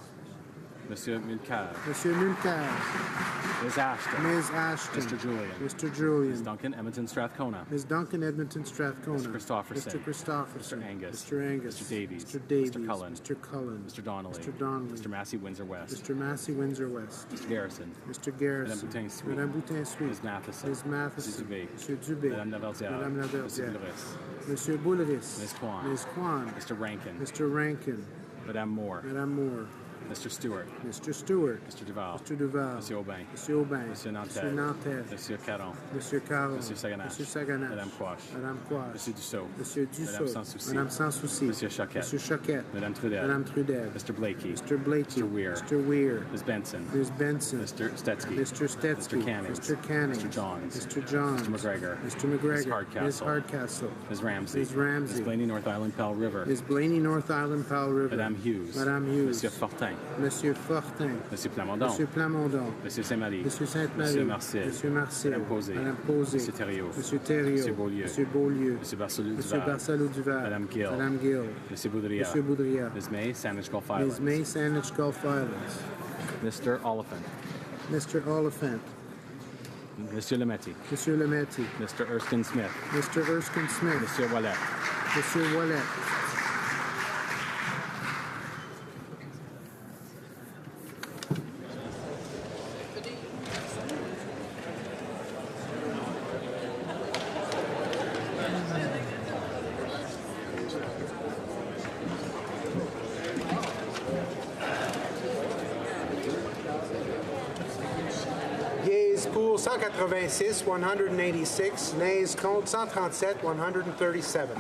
Monsieur Mulcair. Monsieur Mulcair. Ms. Ashton. Ms. Ashton. Mr. Julian. Mr. Julian. Ms. Duncan, Edmonton Strathcona. Ms. Duncan, Edmonton Strathcona. Mr. Christopherson. Mr. Christopherson. Mr. Angus. Mr. Angus. Mr. Davies. Mr. Davies. Mr. Cullen. Mr. Cullen. Mr. Donnelly. Mr. Donnelly. Mr. Massey, Windsor West. Mr. Massey, Windsor West. Mr. Garrison. Mr. Garrison. Madame Boutin Sweet. Madame Boutin Sweet. Ms. Matheson. Ms. Matheson. Mr. Dubé. Monsieur Dubé. Madame Laverdière. Madame Monsieur Laverdière. Boulris. Monsieur Boulris. Ms. Kwan. Ms. Kwan. Mr. Rankin. Mr. Rankin. Madame Moore. Madame Moore. Mr. Stewart. Mr. Stewart. Mr. Duval. Mr. Duval. Monsieur Aubin. Monsieur Aubin. Monsieur Nantel. Monsieur Nantel. Monsieur Caron. Monsieur Caron. Monsieur Saganache. Monsieur Saganache. Madame Quash. Madame Quash. Monsieur Dussault. Monsieur Dussault. Madame Sans Souci. Madame Sans Souci. Monsieur Choquette. Monsieur Choquette. Madame Trudel. Madame Trudel. Mr. Blakey. Mr. Blakey. Mr. Weir. Mr. Weir. Ms. Benson. Ms. Benson. Mr. Stetsky. Mr. Stetsky. Mr. Canning. Mr. Canning. Mr. Johns. Mr. Johns. Mr. McGregor. Mr. McGregor. Ms. Hardcastle. Ms. Hardcastle. Ms. Ramsey. Ms. Ramsey. Ms. Blaney, North Island, Pell River. Ms. Blaney, North Island, Powell River. Madame Hughes. Madame Hughes. Monsieur Fortin. Monsieur Fortin. Monsieur Plamondon. Monsieur Plamondon. Monsieur Saint-Marie. Monsieur Sainte-Marie. Monsieur Marcel. Monsieur Marcel. Madame Posé. Madame Posé. Monsieur Thériault. Monsieur Thériault. Monsieur Beaulieu. Monsieur Beaulieu. Monsieur Barcelou Monsieur Duval. Barcelou Duval. Madame Gill. Madame Gill. Monsieur Boudria. Monsieur Boudria. Ms. May, Sandwich Gulf Islands. Ms. May, Sandwich Gulf Islands. Mr. Oliphant. Mr. Oliphant. Monsieur Lemetti. Monsieur Lemetti. Mr. Erskine Smith. Mr. Erskine Smith. Monsieur Wallet. Monsieur Wallet. Yeas pour 186, 186. Nays contre 137, 137.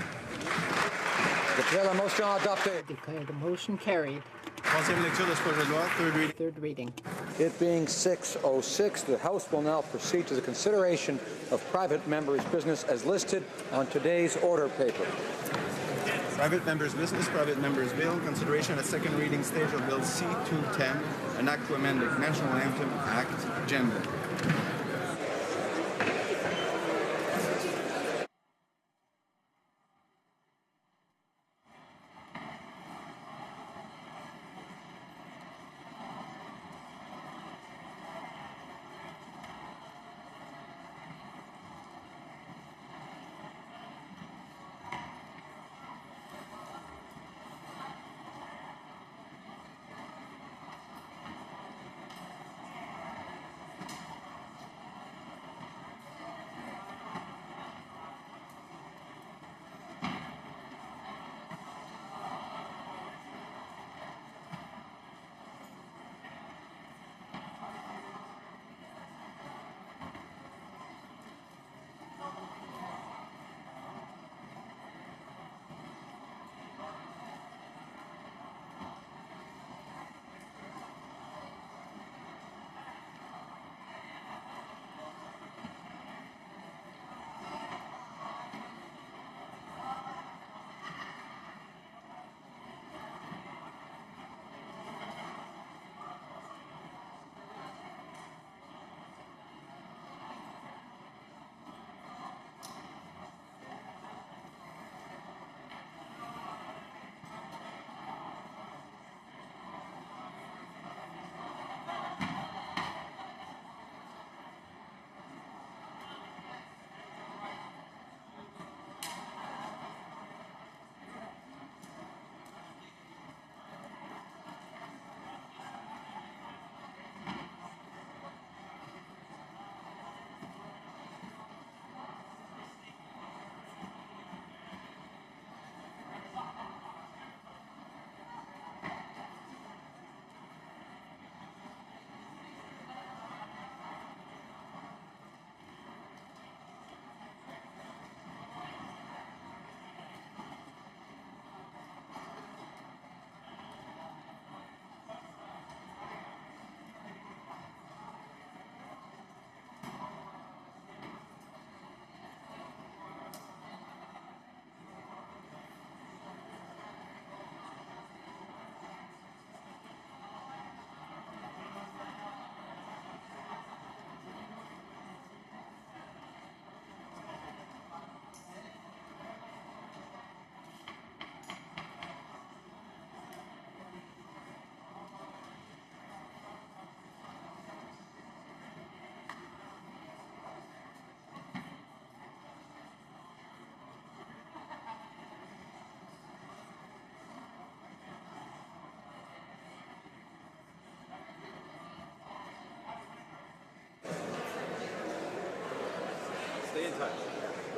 Declare la motion adoptée. Declare the motion carried. Troisième lecture de ce projet de loi, third reading. Third reading. It being 6:06, the House will now proceed to the consideration of private members' business as listed on today's order paper. Private members' business, private members' bill, consideration at second reading stage of Bill C-210, an act to amend the National Anthem Act, Gender.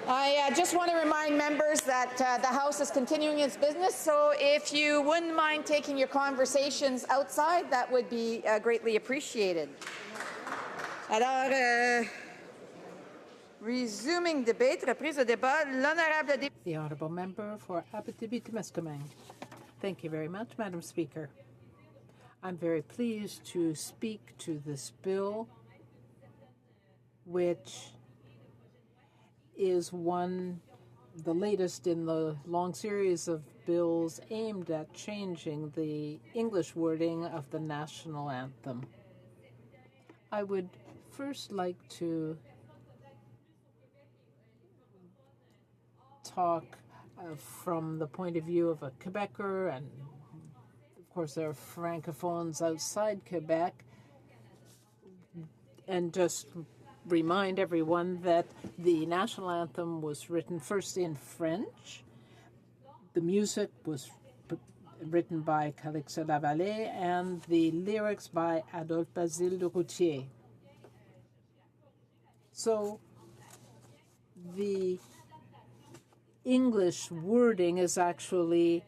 I just want to remind members that the House is continuing its business, so if you wouldn't mind taking your conversations outside, that would be greatly appreciated. Alors, resuming debate, reprise de débat, l'honorable député. The honourable member for Abitibi-Témiscamingue. Thank you very much, Madam Speaker. I'm very pleased to speak to this bill, which is the latest in the long series of bills aimed at changing the English wording of the national anthem. I would first like to talk from the point of view of a Quebecer, and of course there are francophones outside Quebec, and just remind everyone that the national anthem was written first in French. The music was written by Calixa Lavallée and the lyrics by Adolphe Basile de Routier. So the English wording is actually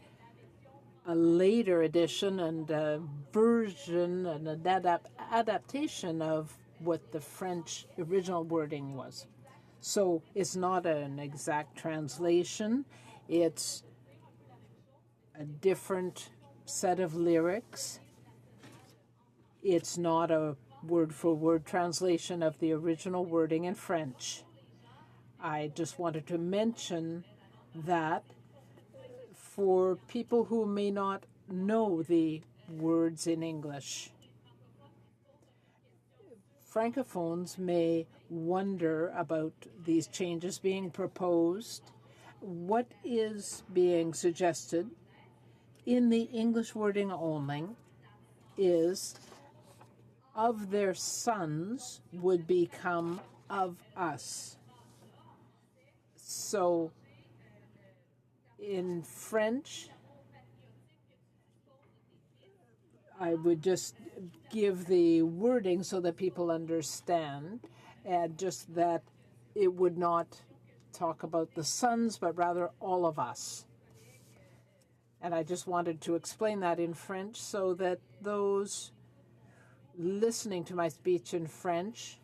a later edition and a version and an adaptation of what the French original wording was. So it's not an exact translation. It's a different set of lyrics. It's not a word-for-word translation of the original wording in French. I just wanted to mention that for people who may not know the words in English. Francophones may wonder about these changes being proposed. What is being suggested in the English wording only is of their sons would become of us. So in French, I would just give the wording so that people understand, and just that it would not talk about the sons, but rather all of us. And I just wanted to explain that in French so that those listening to my speech in French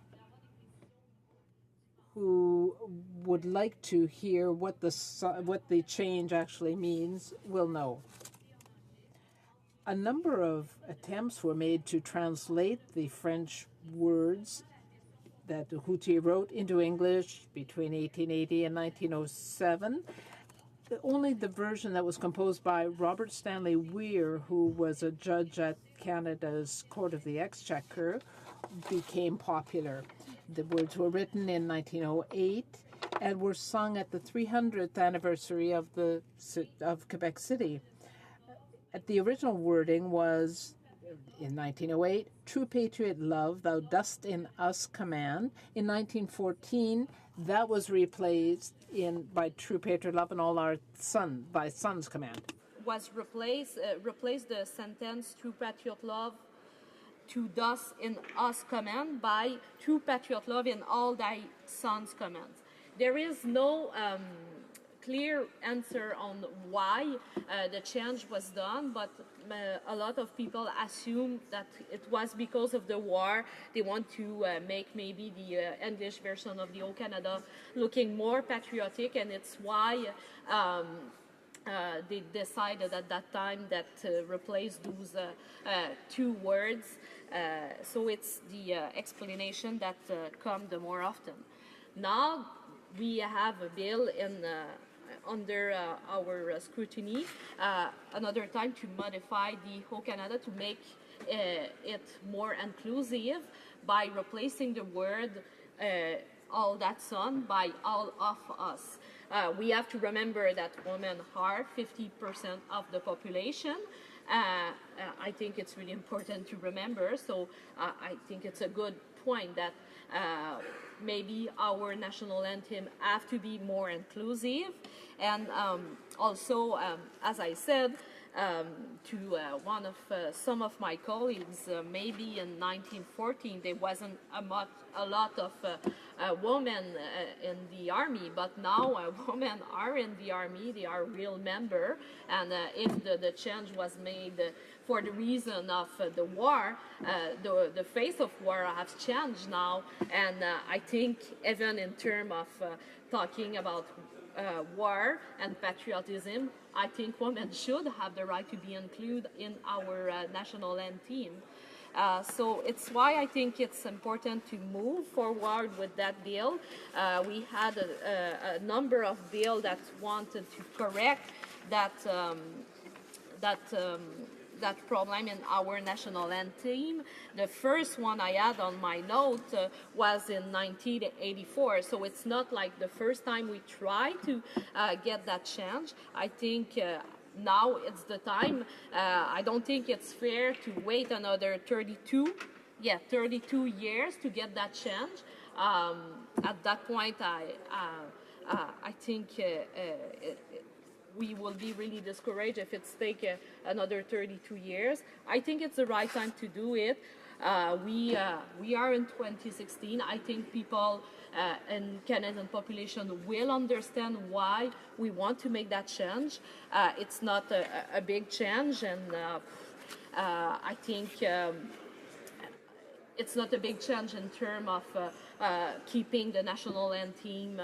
who would like to hear what the change actually means will know. A number of attempts were made to translate the French words that Routier wrote into English between 1880 and 1907. Only the version that was composed by Robert Stanley Weir, who was a judge at Canada's Court of the Exchequer, became popular. The words were written in 1908 and were sung at the 300th anniversary of Quebec City. The original wording was, in 1908, "True patriot love, thou dost in us command." In 1914, that was replaced by "True patriot love and all our by sons command." Was replaced the sentence "True patriot love, to thus in us command" by "True patriot love in all thy sons command." There is no clear answer on why the change was done, but a lot of people assume that it was because of the war. They want to make maybe the English version of the O Canada looking more patriotic, and it's why they decided at that time that replace those two words. So it's the explanation that come the more often. Now we have a bill under our scrutiny, another time to modify the HoC Canada to make it more inclusive by replacing the word all that son by all of us. We have to remember that women are 50% of the population. I think it's really important to remember, so I think it's a good point that maybe our national anthem have to be more inclusive, and also, as I said, to one of some of my colleagues, maybe in 1914 there wasn't a lot of women in the army, but now women are in the army, they are real member, and if the change was made for the reason of the war, the face of war has changed now, and I think even in terms of talking about war and patriotism, I think women should have the right to be included in our national anthem. So it's why I think it's important to move forward with that bill. We had a number of bills that wanted to correct that that problem in our national anthem. The first one I had on my note was in 1984, so it's not like the first time we tried to get that change. I think now it's the time. I don't think it's fair to wait another 32 years to get that change. At that point, I think we will be really discouraged if it's take another 32 years. I think it's the right time to do it. We are in 2016. I think people in Canadian population will understand why we want to make that change. It's not a big change, and I think it's not a big change in terms of keeping the national anthem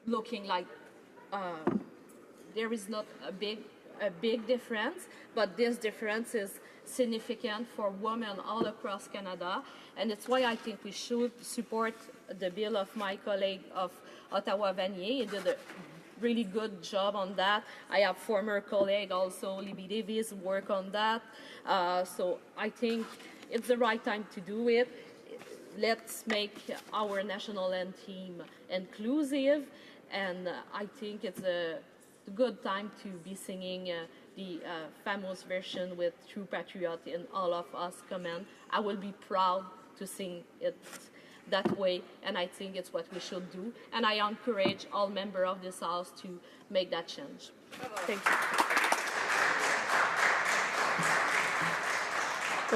looking like there is not a big difference, but this difference is significant for women all across Canada, and it's why I think we should support the bill of my colleague of Ottawa-Vanier. He did a really good job on that. I have former colleague also, Libby Davis, work on that. So I think it's the right time to do it. Let's make our national anthem inclusive, and I think it's a good time to be singing the famous version with True Patriot in All of Us command. I will be proud to sing it that way, and I think it's what we should do. And I encourage all members of this House to make that change. Thank you.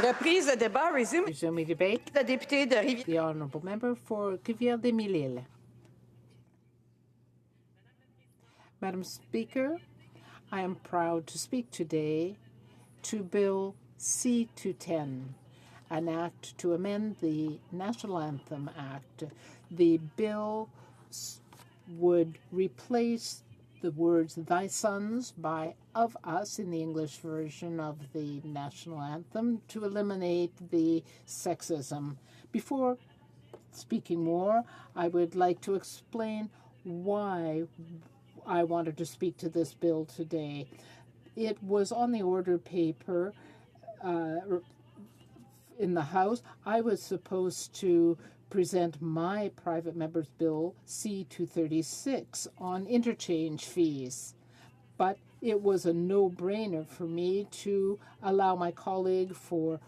Reprise de débat, resume. Resuming debate. The député de Rivière. The honourable member for Rivière-des-Mille-Îles. Madam Speaker, I am proud to speak today to Bill C-210, an act to amend the National Anthem Act. The bill would replace the words "thy sons" by "of us" in the English version of the National Anthem to eliminate the sexism. Before speaking more, I would like to explain why I wanted to speak to this bill today. It was on the order paper in the House. I was supposed to present my private member's bill C-236 on interchange fees, but it was a no-brainer for me to allow my colleague for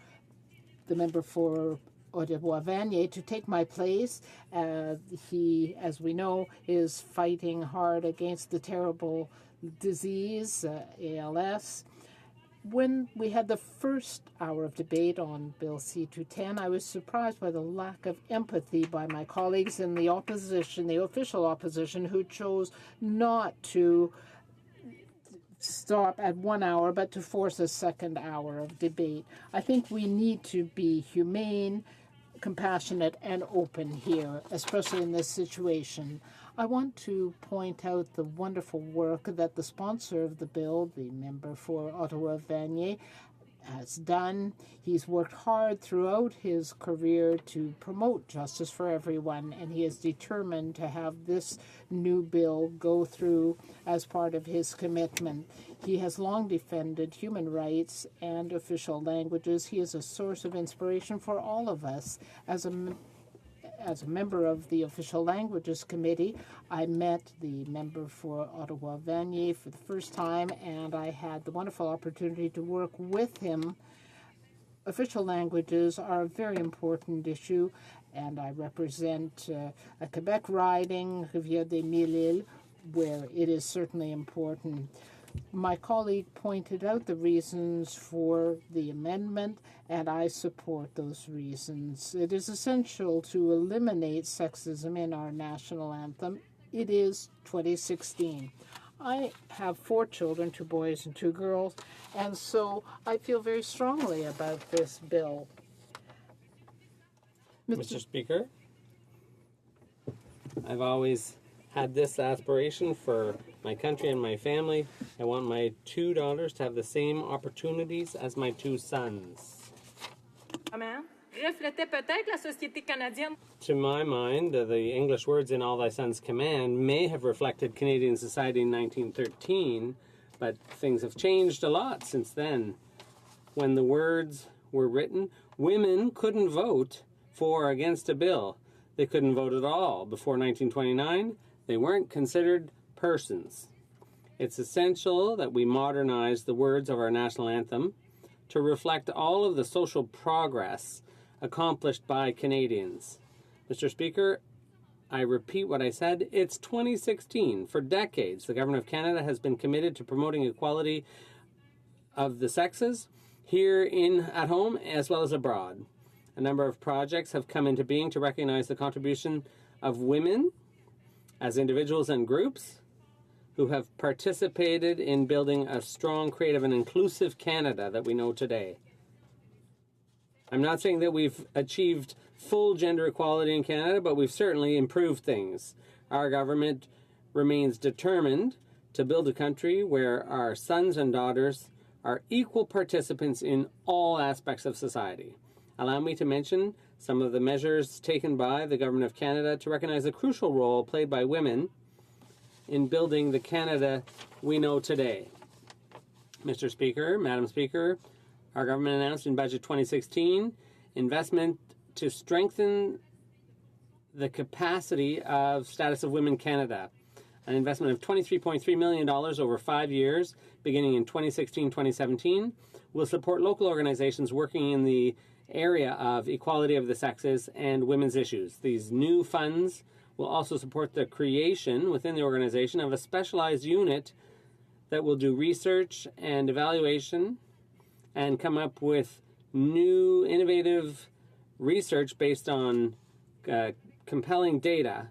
the member for Ottawa-Vanier to take my place. He, as we know, is fighting hard against the terrible disease, ALS. When we had the first hour of debate on Bill C-210, I was surprised by the lack of empathy by my colleagues in the opposition, the official opposition, who chose not to stop at 1 hour, but to force a second hour of debate. I think we need to be humane, compassionate, and open here, especially in this situation. I want to point out the wonderful work that the sponsor of the bill, the member for Ottawa-Vanier, has done. He's worked hard throughout his career to promote justice for everyone, and he is determined to have this new bill go through as part of his commitment. He has long defended human rights and official languages. He is a source of inspiration for all of us. As a member of the Official Languages Committee, I met the member for Ottawa-Vanier for the first time, and I had the wonderful opportunity to work with him. Official languages are a very important issue, and I represent a Quebec riding, Rivière-des-Mille-Îles, where it is certainly important. My colleague pointed out the reasons for the amendment, and I support those reasons. It is essential to eliminate sexism in our national anthem. It is 2016. I have 4 children, 2 boys and 2 girls, and so I feel very strongly about this bill. Mr. Speaker, I've always had this aspiration for my country and my family. I want my 2 daughters to have the same opportunities as my 2 sons. Reflétait peut-être la société canadienne. To my mind, the English words "in all thy sons command" may have reflected Canadian society in 1913, but things have changed a lot since then. When the words were written, women couldn't vote for or against a bill. They couldn't vote at all. Before 1929, they weren't considered persons. It's essential that we modernize the words of our national anthem to reflect all of the social progress accomplished by Canadians. Mr. Speaker, I repeat what I said. It's 2016. For decades, the Government of Canada has been committed to promoting equality of the sexes here at home as well as abroad. A number of projects have come into being to recognize the contribution of women as individuals and groups who have participated in building a strong, creative, and inclusive Canada that we know today. I'm not saying that we've achieved full gender equality in Canada, but we've certainly improved things. Our government remains determined to build a country where our sons and daughters are equal participants in all aspects of society. Allow me to mention some of the measures taken by the Government of Canada to recognize the crucial role played by women in building the Canada we know today. Mr. Speaker, Madam Speaker, our government announced in Budget 2016 investment to strengthen the capacity of Status of Women Canada. An investment of $23.3 million over 5 years, beginning in 2016-2017, will support local organizations working in the area of equality of the sexes and women's issues. These new funds will also support the creation within the organization of a specialized unit that will do research and evaluation and come up with new innovative research based on compelling data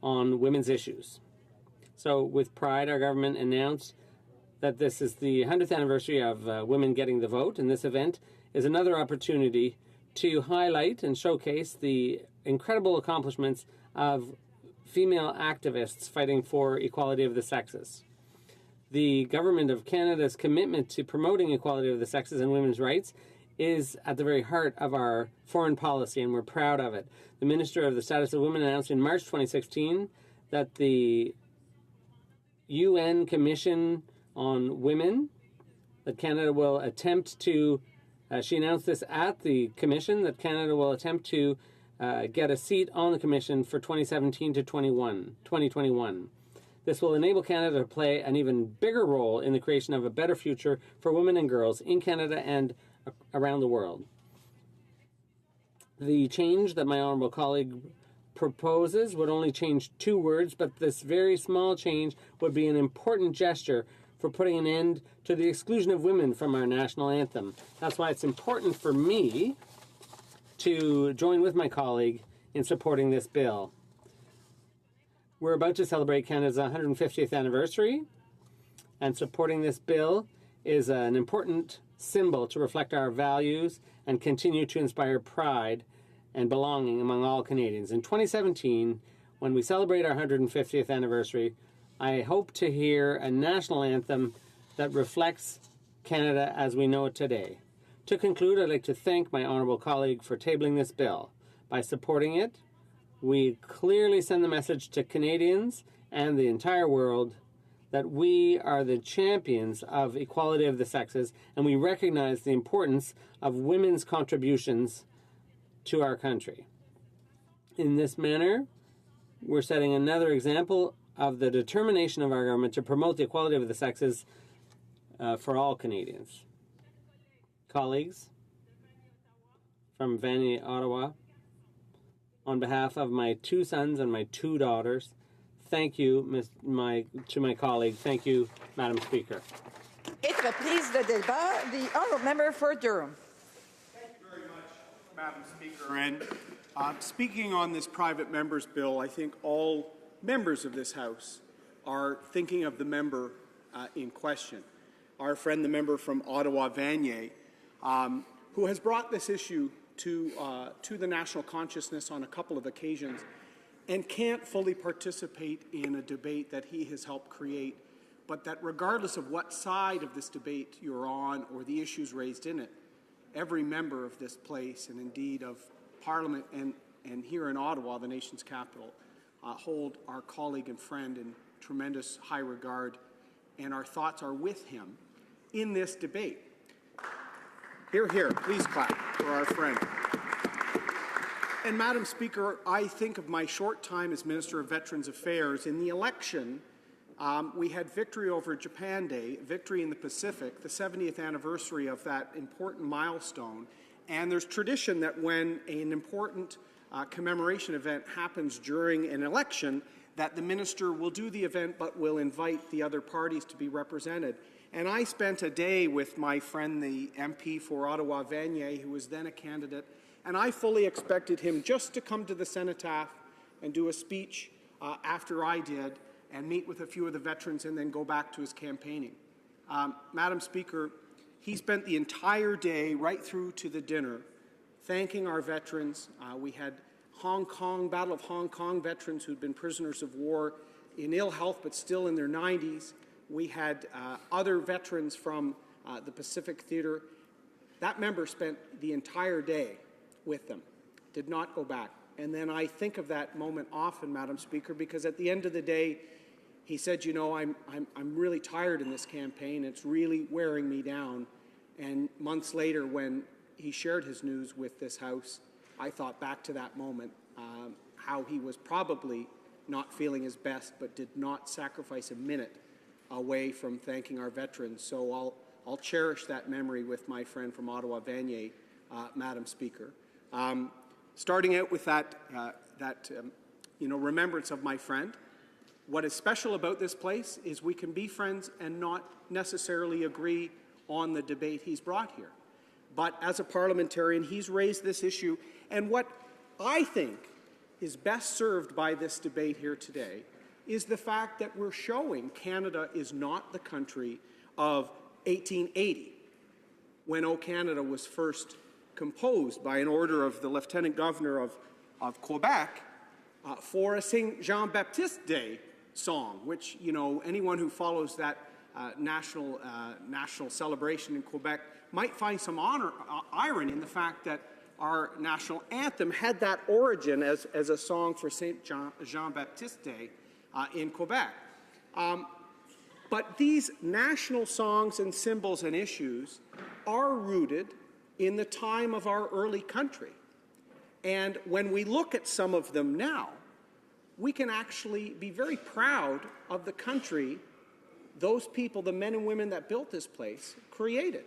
on women's issues. So with pride, our government announced that this is the 100th anniversary of women getting the vote, and this event is another opportunity to highlight and showcase the incredible accomplishments of female activists fighting for equality of the sexes. The Government of Canada's commitment to promoting equality of the sexes and women's rights is at the very heart of our foreign policy, and we're proud of it. The Minister of the Status of Women announced in March 2016 that the UN Commission on Women, that Canada will attempt to, she announced this at the Commission, that Canada will attempt to get a seat on the Commission for 2017 to 2021. This will enable Canada to play an even bigger role in the creation of a better future for women and girls in Canada and around the world. The change that my honourable colleague proposes would only change 2 words, but this very small change would be an important gesture for putting an end to the exclusion of women from our national anthem. That's why it's important for me to join with my colleague in supporting this bill. We're about to celebrate Canada's 150th anniversary, and supporting this bill is an important symbol to reflect our values and continue to inspire pride and belonging among all Canadians. In 2017, when we celebrate our 150th anniversary, I hope to hear a national anthem that reflects Canada as we know it today. To conclude, I'd like to thank my honourable colleague for tabling this bill. By supporting it, we clearly send the message to Canadians and the entire world that we are the champions of equality of the sexes, and we recognize the importance of women's contributions to our country. In this manner, we're setting another example of the determination of our government to promote the equality of the sexes for all Canadians. Colleagues from Vanier, Ottawa, on behalf of my 2 sons and my 2 daughters, Thank you, to my colleague. Thank you, Madam Speaker. Et reprise de débat. The honourable member for Durham. Thank you very much, Madam Speaker. And speaking on this private member's bill, I think all members of this House are thinking of the member in question, our friend, the member from Ottawa-Vanier, who has brought this issue to the national consciousness on a couple of occasions and can't fully participate in a debate that he has helped create, but that regardless of what side of this debate you're on or the issues raised in it, every member of this place and indeed of Parliament and here in Ottawa, the nation's capital, hold our colleague and friend in tremendous high regard, and our thoughts are with him in this debate. Hear, hear. Please clap for our friend. And Madam Speaker, I think of my short time as Minister of Veterans Affairs. In the election, we had victory over Japan Day, victory in the Pacific, the 70th anniversary of that important milestone. And there's tradition that when an important commemoration event happens during an election, that the minister will do the event but will invite the other parties to be represented. And I spent a day with my friend, the MP for Ottawa-Vanier, who was then a candidate, and I fully expected him just to come to the cenotaph and do a speech after I did and meet with a few of the veterans and then go back to his campaigning. Madam Speaker, he spent the entire day right through to the dinner thanking our veterans. We had Battle of Hong Kong veterans who'd been prisoners of war in ill health but still in their 90s. We had other veterans from the Pacific Theater. That member spent the entire day with them, did not go back. And then I think of that moment often, Madam Speaker, because at the end of the day, he said, you know, I'm really tired in this campaign. It's really wearing me down. And months later, when he shared his news with this House, I thought back to that moment, how he was probably not feeling his best, but did not sacrifice a minute away from thanking our veterans. So I'll cherish that memory with my friend from Ottawa-Vanier, Madam Speaker. Starting out with that remembrance of my friend, what is special about this place is we can be friends and not necessarily agree on the debate he's brought here. But as a parliamentarian, he's raised this issue, and what I think is best served by this debate here today is the fact that we're showing Canada is not the country of 1880, when O Canada was first composed by an order of the Lieutenant Governor of Quebec for a St. Jean-Baptiste Day song, which, you know, anyone who follows that national celebration in Quebec might find some irony in the fact that our national anthem had that origin as a song for St. Jean-Baptiste Day in Quebec. But these national songs and symbols and issues are rooted in the time of our early country. And when we look at some of them now, we can actually be very proud of the country those people, the men and women that built this place, created.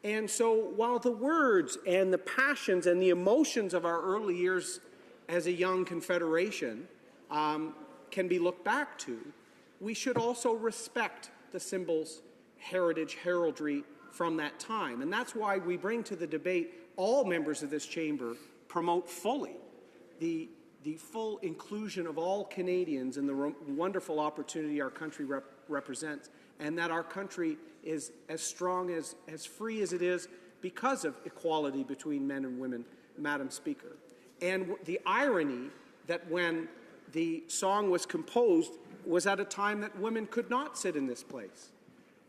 And so while the words and the passions and the emotions of our early years as a young Confederation can be looked back to, we should also respect the symbols, heritage, heraldry from that time. And that's why we bring to the debate all members of this chamber promote fully the full inclusion of all Canadians in the wonderful opportunity our country represents, and that our country is as strong, as free as it is because of equality between men and women, Madam Speaker. And the irony that when the song was composed was at a time that women could not sit in this place.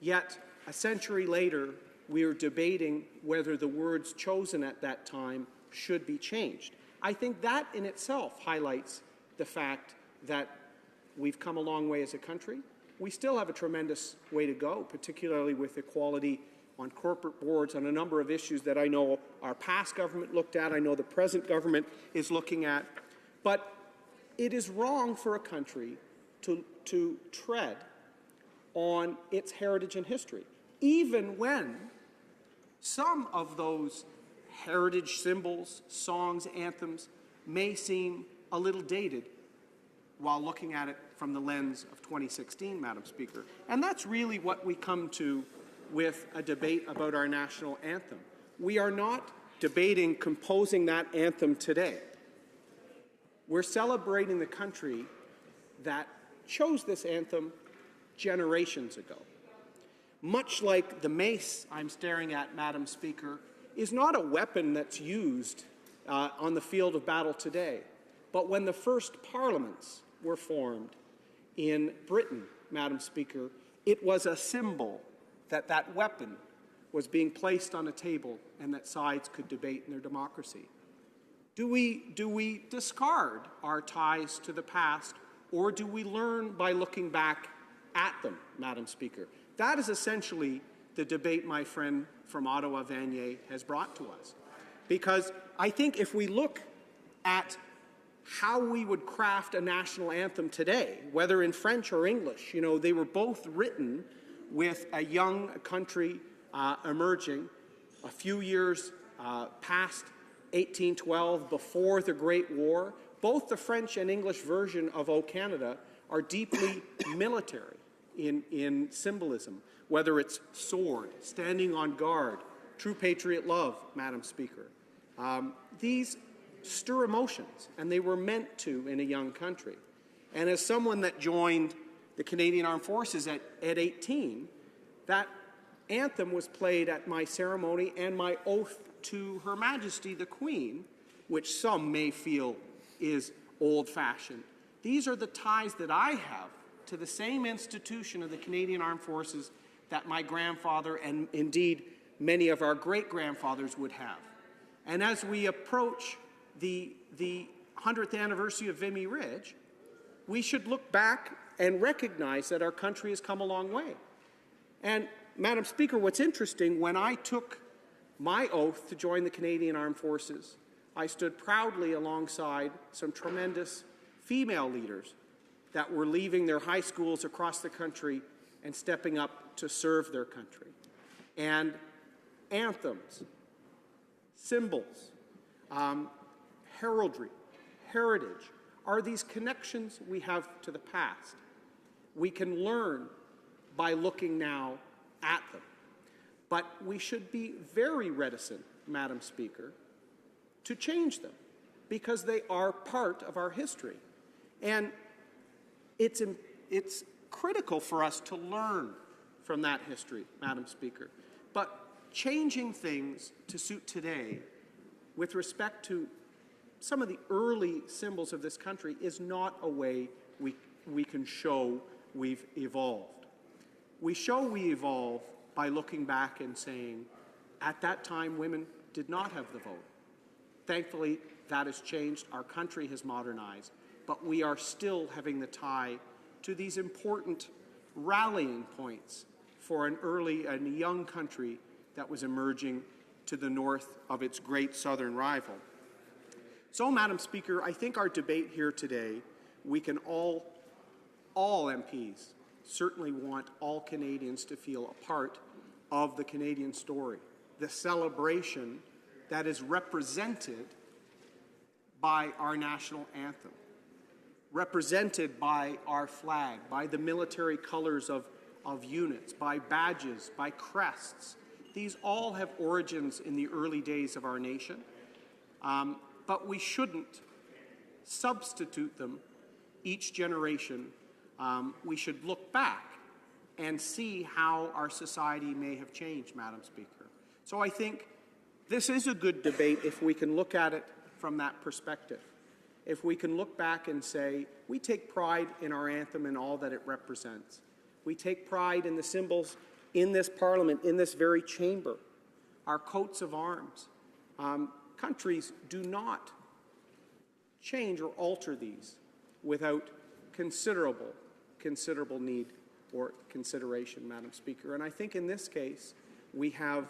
Yet, a century later, we are debating whether the words chosen at that time should be changed. I think that in itself highlights the fact that we've come a long way as a country. We still have a tremendous way to go, particularly with equality on corporate boards, on a number of issues that I know our past government looked at, I know the present government is looking at. But it is wrong for a country to tread on its heritage and history, even when some of those heritage symbols, songs, anthems may seem a little dated. while looking at it from the lens of 2016, Madam Speaker. And that's really what we come to with a debate about our national anthem. We are not debating composing that anthem today. We're celebrating the country that chose this anthem generations ago. Much like the mace I'm staring at, Madam Speaker, is not a weapon that's used on the field of battle today. But when the first parliaments were formed in Britain, Madam Speaker, it was a symbol that that weapon was being placed on a table and that sides could debate in their democracy. Do we discard our ties to the past, or do we learn by looking back at them, Madam Speaker? That is essentially the debate my friend from Ottawa, Vanier, has brought to us. Because I think if we look at how we would craft a national anthem today, whether in French or English, you know, they were both written with a young country emerging a few years past 1812, before the Great War. Both the French and English version of O Canada are deeply military in symbolism, whether it's sword, standing on guard, true patriot love, Madam Speaker. These stir emotions, and they were meant to in a young country. And as someone that joined the Canadian Armed Forces at 18, that anthem was played at my ceremony and my oath to Her Majesty the Queen, which some may feel is old-fashioned. These are the ties that I have to the same institution of the Canadian Armed Forces that my grandfather and indeed many of our great-grandfathers would have. And as we approach the 100th anniversary of Vimy Ridge, we should look back and recognize that our country has come a long way. And, Madam Speaker, what's interesting, when I took my oath to join the Canadian Armed Forces, I stood proudly alongside some tremendous female leaders that were leaving their high schools across the country and stepping up to serve their country. And anthems, symbols, heraldry, heritage, are these connections we have to the past. We can learn by looking now at them. But we should be very reticent, Madam Speaker, to change them, because they are part of our history. And it's critical for us to learn from that history, Madam Speaker. But changing things to suit today with respect to some of the early symbols of this country is not a way we can show we've evolved. We show we evolve by looking back and saying, at that time, women did not have the vote. Thankfully, that has changed. Our country has modernized, but we are still having the tie to these important rallying points for an early and young country that was emerging to the north of its great southern rival. So, Madam Speaker, I think our debate here today, we can all MPs certainly want all Canadians to feel a part of the Canadian story, the celebration that is represented by our national anthem, represented by our flag, by the military colors of units, by badges, by crests. These all have origins in the early days of our nation, but we shouldn't substitute them each generation. We should look back and see how our society may have changed, Madam Speaker. So I think this is a good debate if we can look at it from that perspective. If we can look back and say, we take pride in our anthem and all that it represents. We take pride in the symbols in this Parliament, in this very chamber, our coats of arms. Countries do not change or alter these without considerable need or consideration, Madam Speaker. And I think in this case, we have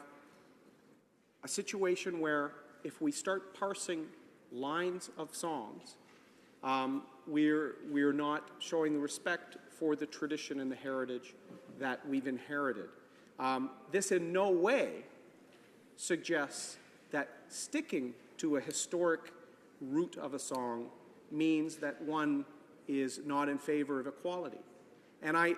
a situation where if we start parsing lines of songs, we're not showing the respect for the tradition and the heritage that we've inherited. This in no way suggests that sticking to a historic root of a song means that one is not in favor of equality. And I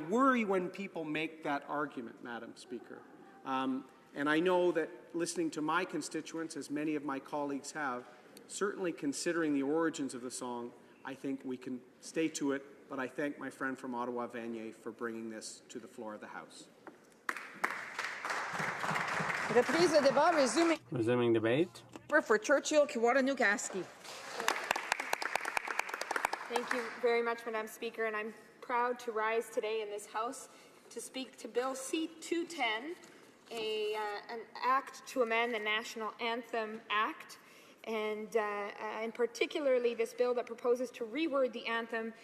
worry when people make that argument, Madam Speaker. And I know that listening to my constituents, as many of my colleagues have, certainly considering the origins of the song, I think we can stay to it, but I thank my friend from Ottawa, Vanier, for bringing this to the floor of the House. Resuming debate. For Churchill, Kiwanis-Newcastle. Thank you very much, Madam Speaker, and I'm proud to rise today in this House to speak to Bill C-210, an act to amend the National Anthem Act, and particularly this bill that proposes to reword the anthem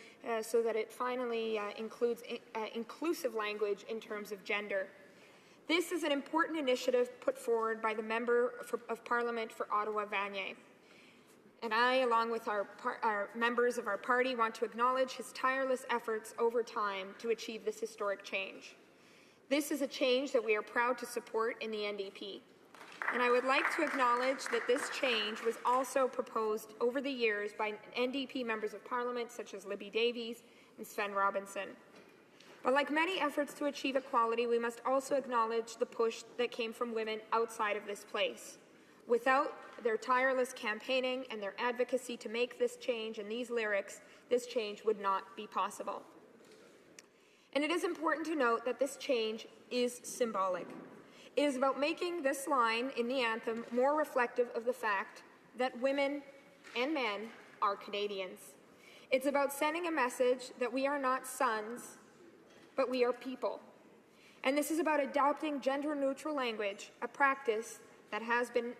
so that it finally includes inclusive language in terms of gender. This is an important initiative put forward by the Member of Parliament for Ottawa, Vanier. And I, along with our members of our party, want to acknowledge his tireless efforts over time to achieve this historic change. This is a change that we are proud to support in the NDP. And I would like to acknowledge that this change was also proposed over the years by NDP members of Parliament such as Libby Davies and Sven Robinson. But like many efforts to achieve equality, we must also acknowledge the push that came from women outside of this place. Without their tireless campaigning and their advocacy to make this change and these lyrics, this change would not be possible. And it is important to note that this change is symbolic. It is about making this line in the anthem more reflective of the fact that women and men are Canadians. It's about sending a message that we are not sons, but we are people. And this is about adopting gender-neutral language, a practice that has been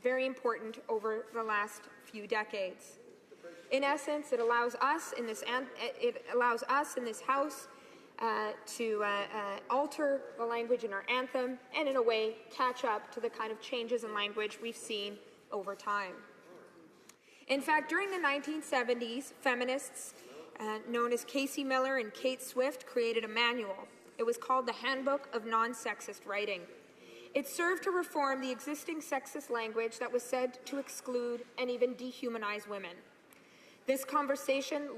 very important over the last few decades. In essence, it allows us in this House to alter the language in our anthem and, in a way, catch up to the kind of changes in language we've seen over time. In fact, during the 1970s, feminists known as Casey Miller and Kate Swift created a manual. It was called the Handbook of Non-Sexist Writing. It served to reform the existing sexist language that was said to exclude and even dehumanize women. This conversation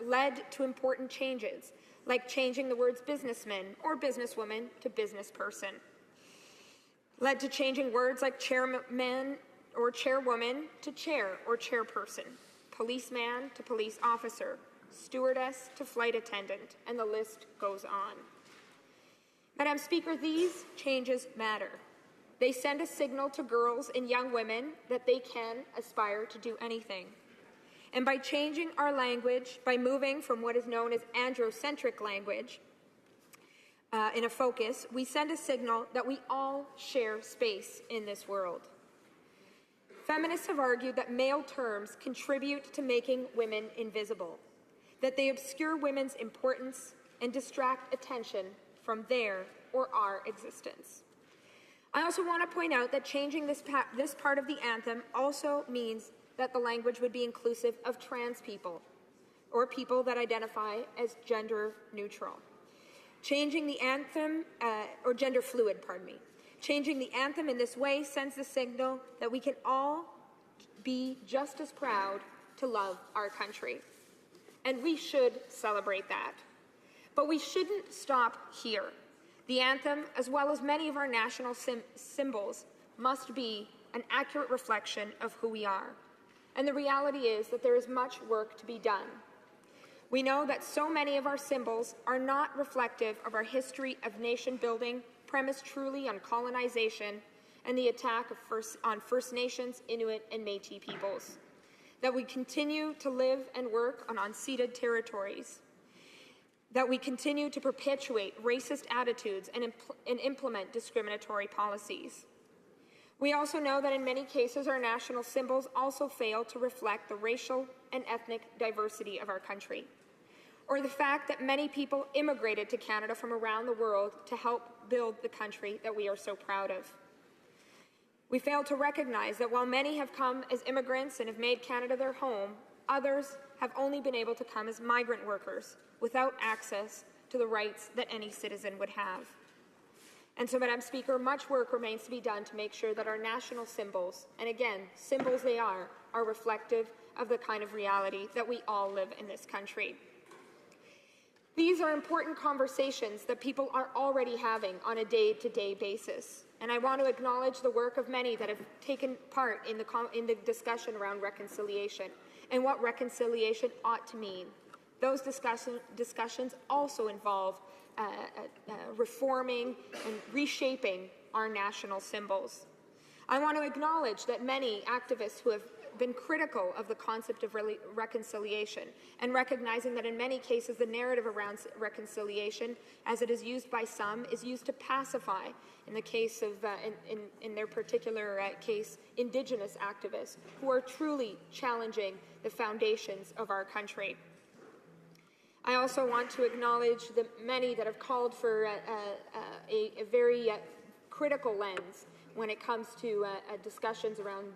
led to important changes, like changing the words businessman or businesswoman to businessperson. Led to changing words like chairman or chairwoman to chair or chairperson, policeman to police officer, stewardess to flight attendant, and the list goes on. Madam Speaker, these changes matter. They send a signal to girls and young women that they can aspire to do anything. And by changing our language, by moving from what is known as androcentric language in a focus, we send a signal that we all share space in this world. Feminists have argued that male terms contribute to making women invisible, that they obscure women's importance and distract attention from their or our existence. I also want to point out that changing this part of the anthem also means that the language would be inclusive of trans people or people that identify as gender neutral. Changing the anthem, or gender fluid, pardon me. Changing the anthem in this way sends the signal that we can all be just as proud to love our country. And we should celebrate that. But we shouldn't stop here. The anthem, as well as many of our national symbols, must be an accurate reflection of who we are. And the reality is that there is much work to be done. We know that so many of our symbols are not reflective of our history of nation building, premised truly on colonization and the attack on First Nations, Inuit, and Métis peoples. That we continue to live and work on unceded territories. That we continue to perpetuate racist attitudes and implement discriminatory policies. We also know that in many cases our national symbols also fail to reflect the racial and ethnic diversity of our country, or the fact that many people immigrated to Canada from around the world to help build the country that we are so proud of. We fail to recognize that while many have come as immigrants and have made Canada their home, others have only been able to come as migrant workers without access to the rights that any citizen would have. And so, Madam Speaker, much work remains to be done to make sure that our national symbols, and again, symbols they are reflective of the kind of reality that we all live in this country. These are important conversations that people are already having on a day-to-day basis. And I want to acknowledge the work of many that have taken part in the discussion around reconciliation and what reconciliation ought to mean. Those discussions also involve reforming and reshaping our national symbols. I want to acknowledge that many activists who have been critical of the concept of reconciliation and recognizing that in many cases the narrative around reconciliation, as it is used by some, is used to pacify, in the case of, in their particular case, Indigenous activists who are truly challenging the foundations of our country. I also want to acknowledge the many that have called for a very critical lens when it comes to discussions around,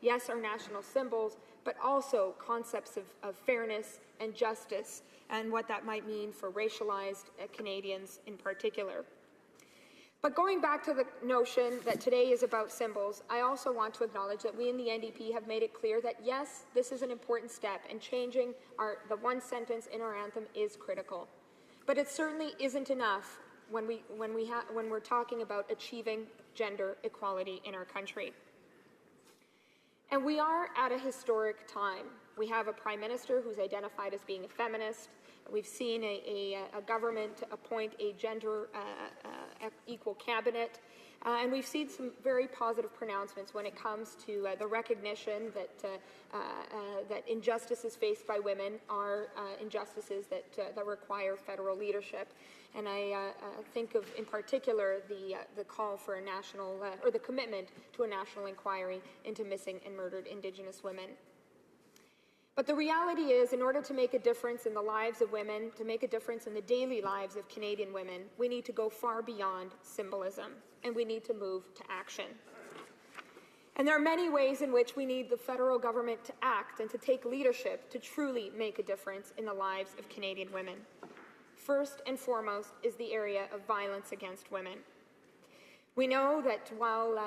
yes, our national symbols, but also concepts of fairness and justice and what that might mean for racialized Canadians in particular. But going back to the notion that today is about symbols, I also want to acknowledge that we in the NDP have made it clear that, yes, this is an important step, and changing the one sentence in our anthem is critical. But it certainly isn't enough when we're talking about achieving gender equality in our country. And we are at a historic time. We have a Prime Minister who's identified as being a feminist. We've seen a government appoint a gender equal cabinet. And we've seen some very positive pronouncements when it comes to the recognition that injustices faced by women are injustices that require federal leadership. And I think of, in particular, the call for a national, or the commitment to a national inquiry into missing and murdered Indigenous women. But the reality is, in order to make a difference in the lives of women, to make a difference in the daily lives of Canadian women, we need to go far beyond symbolism, and we need to move to action. And there are many ways in which we need the federal government to act and to take leadership to truly make a difference in the lives of Canadian women. First and foremost is the area of violence against women. We know that while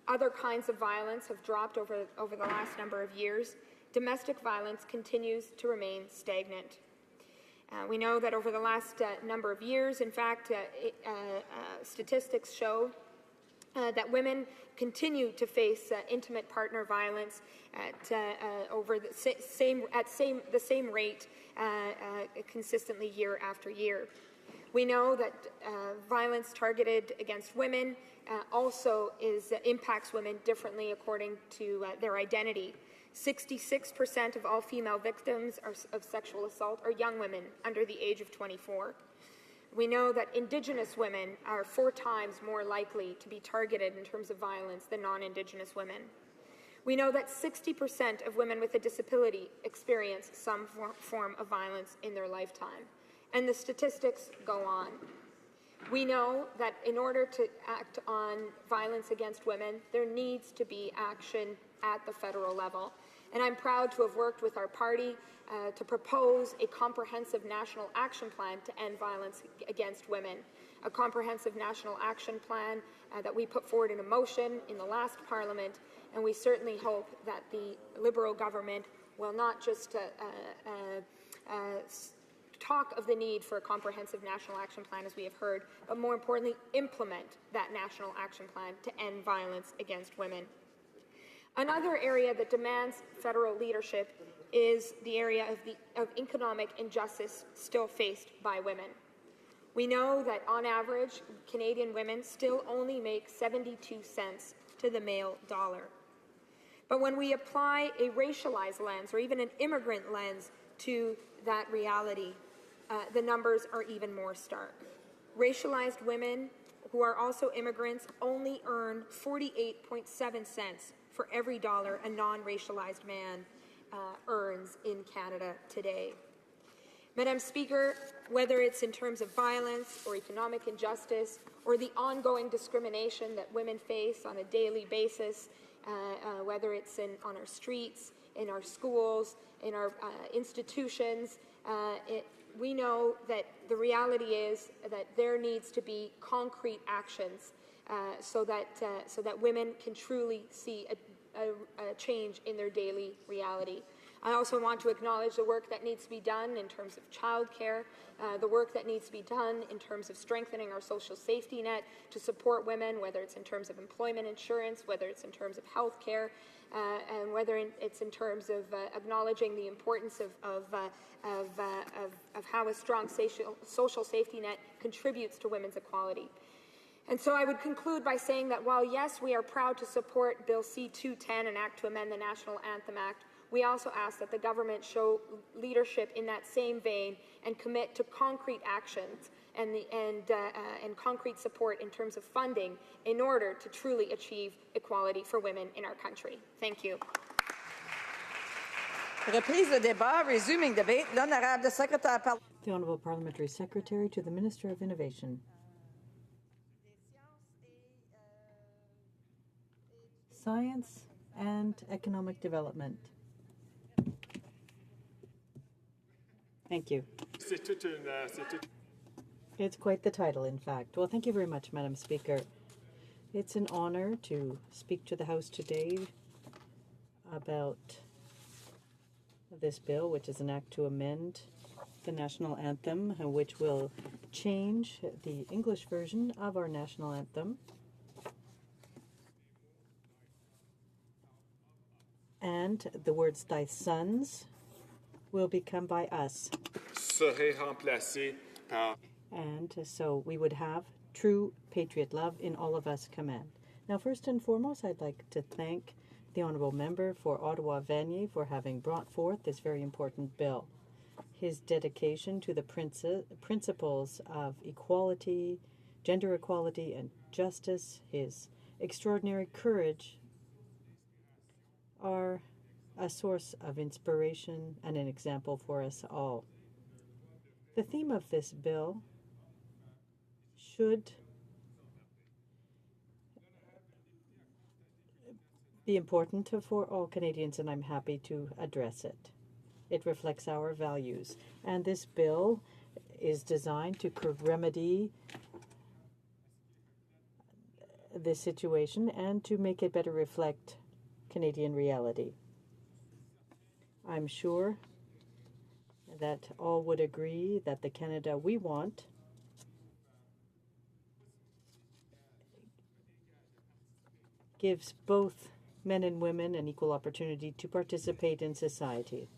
other kinds of violence have dropped over the last number of years, domestic violence continues to remain stagnant. We know that over the last number of years, in fact, statistics show that women continue to face intimate partner violence at over the same rate consistently year after year. We know that violence targeted against women also impacts women differently according to their identity. 66% of all female victims of sexual assault are young women under the age of 24. We know that Indigenous women are 4 times more likely to be targeted in terms of violence than non-Indigenous women. We know that 60% of women with a disability experience some form of violence in their lifetime. And the statistics go on. We know that in order to act on violence against women, there needs to be action at the federal level. And I'm proud to have worked with our party to propose a comprehensive national action plan to end violence against women. A comprehensive national action plan that we put forward in a motion in the last Parliament, and we certainly hope that the Liberal government will not just talk of the need for a comprehensive national action plan, as we have heard, but more importantly, implement that national action plan to end violence against women. Another area that demands federal leadership is the area of economic injustice still faced by women. We know that on average, Canadian women still only make 72 cents to the male dollar. But when we apply a racialized lens or even an immigrant lens to that reality, the numbers are even more stark. Racialized women who are also immigrants only earn 48.7 cents for every dollar a non-racialized man earns in Canada today. Madam Speaker, whether it's in terms of violence or economic injustice or the ongoing discrimination that women face on a daily basis, whether it's on our streets, in our schools, in our institutions, we know that the reality is that there needs to be concrete actions so that women can truly see a change in their daily reality. I also want to acknowledge the work that needs to be done in terms of childcare, the work that needs to be done in terms of strengthening our social safety net to support women, whether it's in terms of employment insurance, whether it's in terms of health care, and whether it's in terms of acknowledging the importance of how a strong social safety net contributes to women's equality. And so I would conclude by saying that while, yes, we are proud to support Bill C-210, an act to amend the National Anthem Act, we also ask that the government show leadership in that same vein and commit to concrete actions and concrete support in terms of funding in order to truly achieve equality for women in our country. Thank you. Reprise de débat, resuming debate. L'honorable secrétaire. The Honourable Parliamentary Secretary to the Minister of Innovation. Science and Economic Development. Thank you. It's quite the title, in fact. Well, thank you very much, Madam Speaker. It's an honor to speak to the House today about this bill, which is an act to amend the national anthem, which will change the English version of our national anthem. And the words "thy sons" will become "by us." And so we would have true patriot love in all of us command. Now, first and foremost, I'd like to thank the Honourable Member for Ottawa-Vanier for having brought forth this very important bill. His dedication to the principles of equality, gender equality, and justice, his extraordinary courage are a source of inspiration and an example for us all. The theme of this bill should be important for all Canadians, and I'm happy to address it. It reflects our values, and this bill is designed to remedy this situation and to make it better reflect Canadian reality. I'm sure that all would agree that the Canada we want gives both men and women an equal opportunity to participate in society.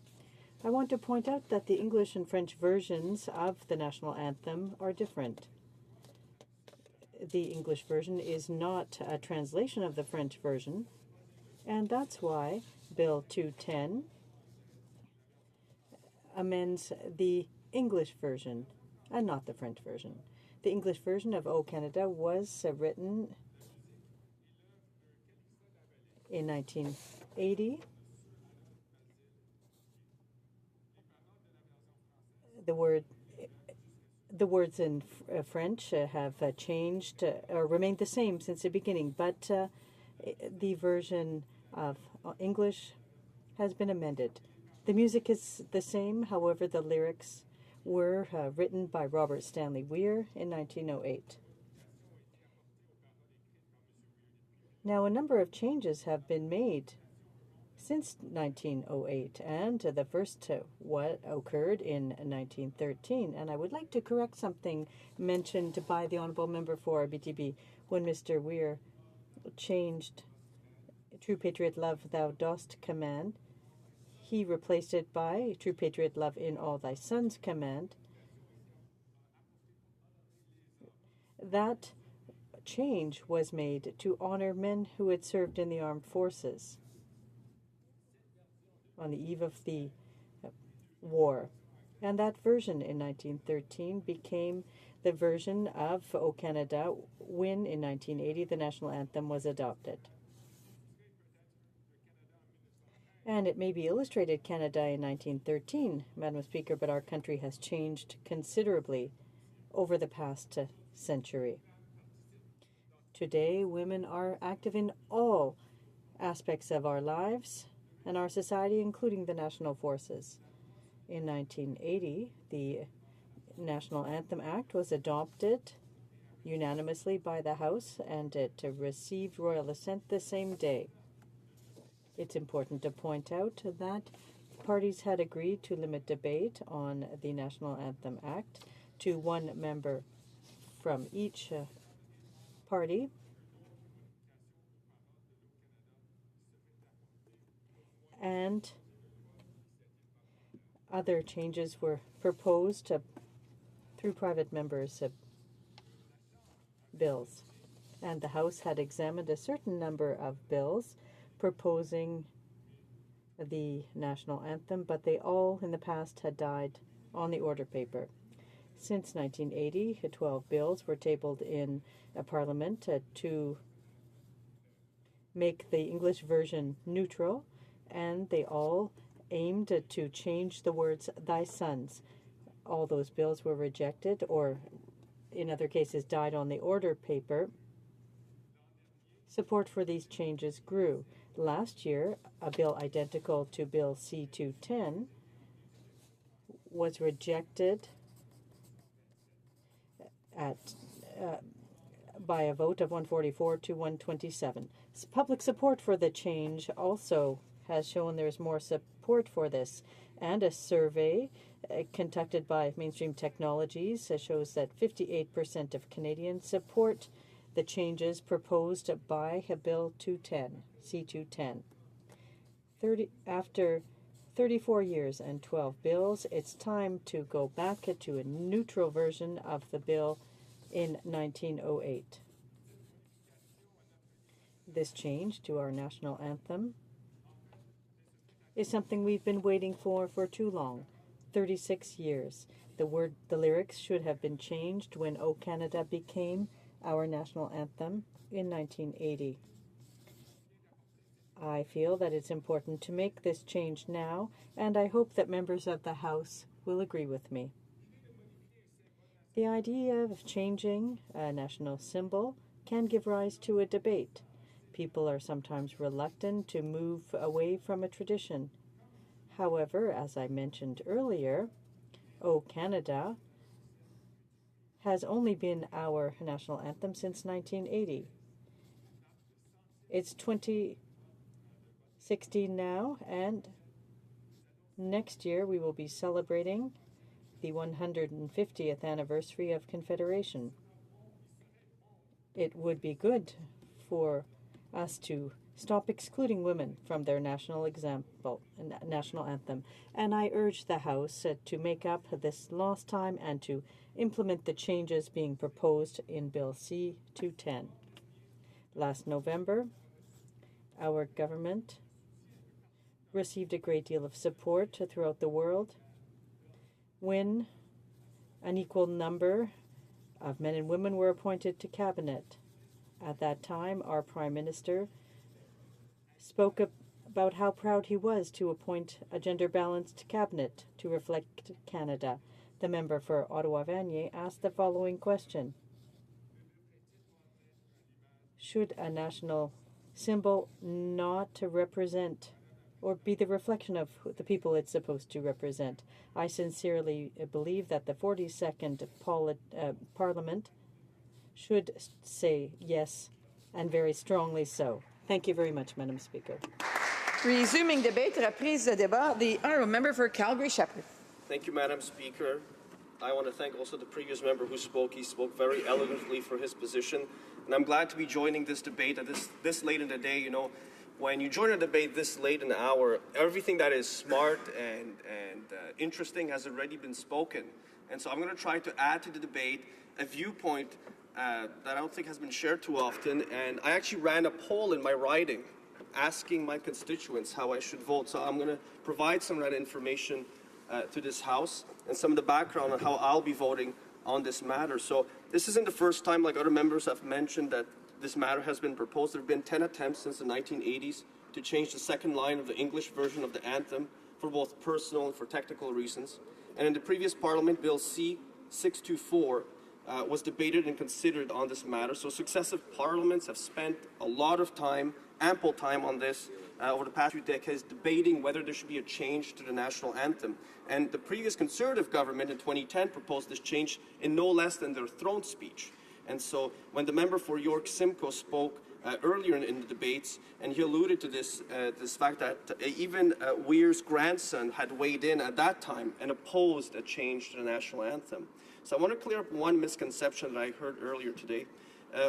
I want to point out that the English and French versions of the national anthem are different. The English version is not a translation of the French version, and that's why Bill 210 amends the English version and not the French version. The English version of O Canada was written in 1980. The words in French have changed or remained the same since the beginning, but the version of English has been amended. The music is the same, however, the lyrics were written by Robert Stanley Weir in 1908. Now, a number of changes have been made since 1908, and the first what occurred in 1913. And I would like to correct something mentioned by the Honourable Member for BTB when Mr. Weir changed True Patriot Love Thou Dost command. He replaced it by True Patriot Love in All Thy Sons command. That change was made to honor men who had served in the armed forces on the eve of the war. And that version in 1913 became the version of O Canada when in 1980 the national anthem was adopted. And it may be illustrated Canada in 1913, Madam Speaker, but our country has changed considerably over the past century. Today, women are active in all aspects of our lives and our society, including the national forces. In 1980, the National Anthem Act was adopted unanimously by the House, and it received royal assent the same day. It's important to point out that parties had agreed to limit debate on the National Anthem Act to one member from each party. And other changes were proposed through private members' bills. And the House had examined a certain number of bills proposing the national anthem, but they all in the past had died on the order paper. Since 1980, 12 bills were tabled in Parliament to make the English version neutral, and they all aimed to change the words "thy sons." All those bills were rejected, or in other cases died on the order paper. Support for these changes grew. Last year, a bill identical to Bill C-210 was rejected by a vote of 144 to 127. Public support for the change also has shown there's more support for this, and a survey conducted by Mainstream Technologies shows that 58% of Canadians support the changes proposed by Bill 210, C-210. After 34 years and 12 bills, it's time to go back to a neutral version of the bill in 1908. This change to our national anthem is something we've been waiting for too long, 36 years. The lyrics should have been changed when O Canada became our national anthem in 1980. I feel that it's important to make this change now, and I hope that members of the House will agree with me. The idea of changing a national symbol can give rise to a debate. People are sometimes reluctant to move away from a tradition. However, as I mentioned earlier, O Canada has only been our national anthem since 1980. It's 2016 now, and next year we will be celebrating the 150th anniversary of Confederation. It would be good for us to stop excluding women from their national anthem, and I urge the House to make up this lost time and to implement the changes being proposed in Bill C-210. Last November, our government received a great deal of support throughout the world when an equal number of men and women were appointed to cabinet. At that time, our Prime Minister spoke about how proud he was to appoint a gender-balanced cabinet to reflect Canada. The member for Ottawa-Vanier asked the following question: should a national symbol not to represent or be the reflection of the people it's supposed to represent? I sincerely believe that the 42nd Parliament should say yes, and very strongly so. Thank you very much, Madam Speaker. Resuming debate, reprise de débat, the honourable member for Calgary-Shepherd. Thank you, Madam Speaker. I want to thank also the previous member who spoke. He spoke very eloquently for his position, and I'm glad to be joining this debate at this late in the day. You know, when you join a debate this late in the hour, everything that is smart and interesting has already been spoken. And so I'm going to try to add to the debate a viewpoint that I don't think has been shared too often. And I actually ran a poll in my riding asking my constituents how I should vote. So I'm going to provide some of that information to this House and some of the background on how I'll be voting on this matter. So this isn't the first time, like other members have mentioned, that this matter has been proposed. There have been 10 attempts since the 1980s to change the second line of the English version of the anthem for both personal and for technical reasons. And in the previous Parliament, Bill C-624 was debated and considered on this matter. So successive parliaments have spent a lot of time ample time on this over the past few decades, debating whether there should be a change to the national anthem. And the previous Conservative government in 2010 proposed this change in no less than their throne speech. And so when the member for York Simcoe spoke earlier in the debates, and he alluded to this fact that even Weir's grandson had weighed in at that time and opposed a change to the national anthem. So I want to clear up one misconception that I heard earlier today.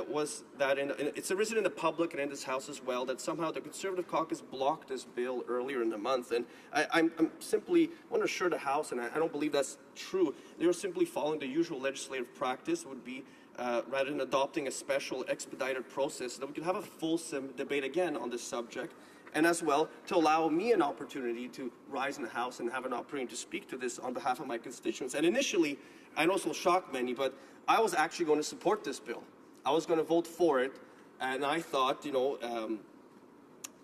Was that it's arisen in the public and in this House as well that somehow the Conservative caucus blocked this bill earlier in the month. And I'm simply want to assure the House, and I don't believe that's true. They're simply following the usual legislative practice would be rather than adopting a special expedited process that we could have a fulsome debate again on this subject, and as well to allow me an opportunity to rise in the House and have an opportunity to speak to this on behalf of my constituents. And initially, I know this will shock many, but I was actually going to support this bill. I was going to vote for it, and I thought,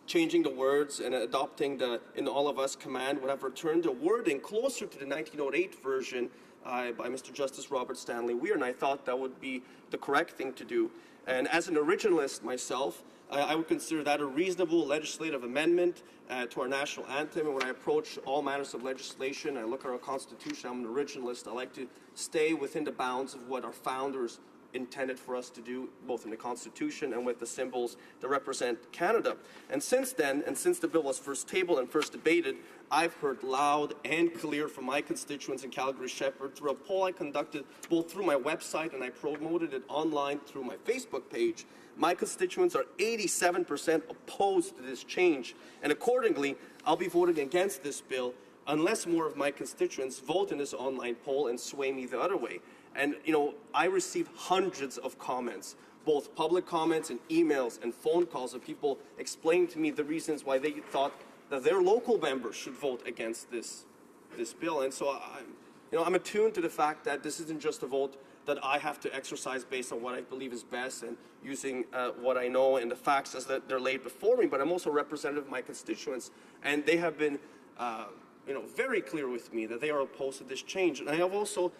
changing the words and adopting the "in all of us" command would have returned the wording closer to the 1908 version by Mr. Justice Robert Stanley Weir, and I thought that would be the correct thing to do. And as an originalist myself, I would consider that a reasonable legislative amendment to our national anthem. And when I approach all matters of legislation, I look at our Constitution, I'm an originalist. I like to stay within the bounds of what our founders intended for us to do, both in the Constitution and with the symbols that represent Canada. And since then, and since the bill was first tabled and first debated, I've heard loud and clear from my constituents in Calgary-Shepherd through a poll I conducted both through my website and I promoted it online through my Facebook page. My constituents are 87% opposed to this change, and accordingly, I'll be voting against this bill unless more of my constituents vote in this online poll and sway me the other way. And, I received hundreds of comments, both public comments and emails and phone calls of people explaining to me the reasons why they thought that their local members should vote against this bill. And so I'm attuned to the fact that this isn't just a vote that I have to exercise based on what I believe is best and using what I know and the facts as that they're laid before me, but I'm also a representative of my constituents, and they have been very clear with me that they are opposed to this change. And I have also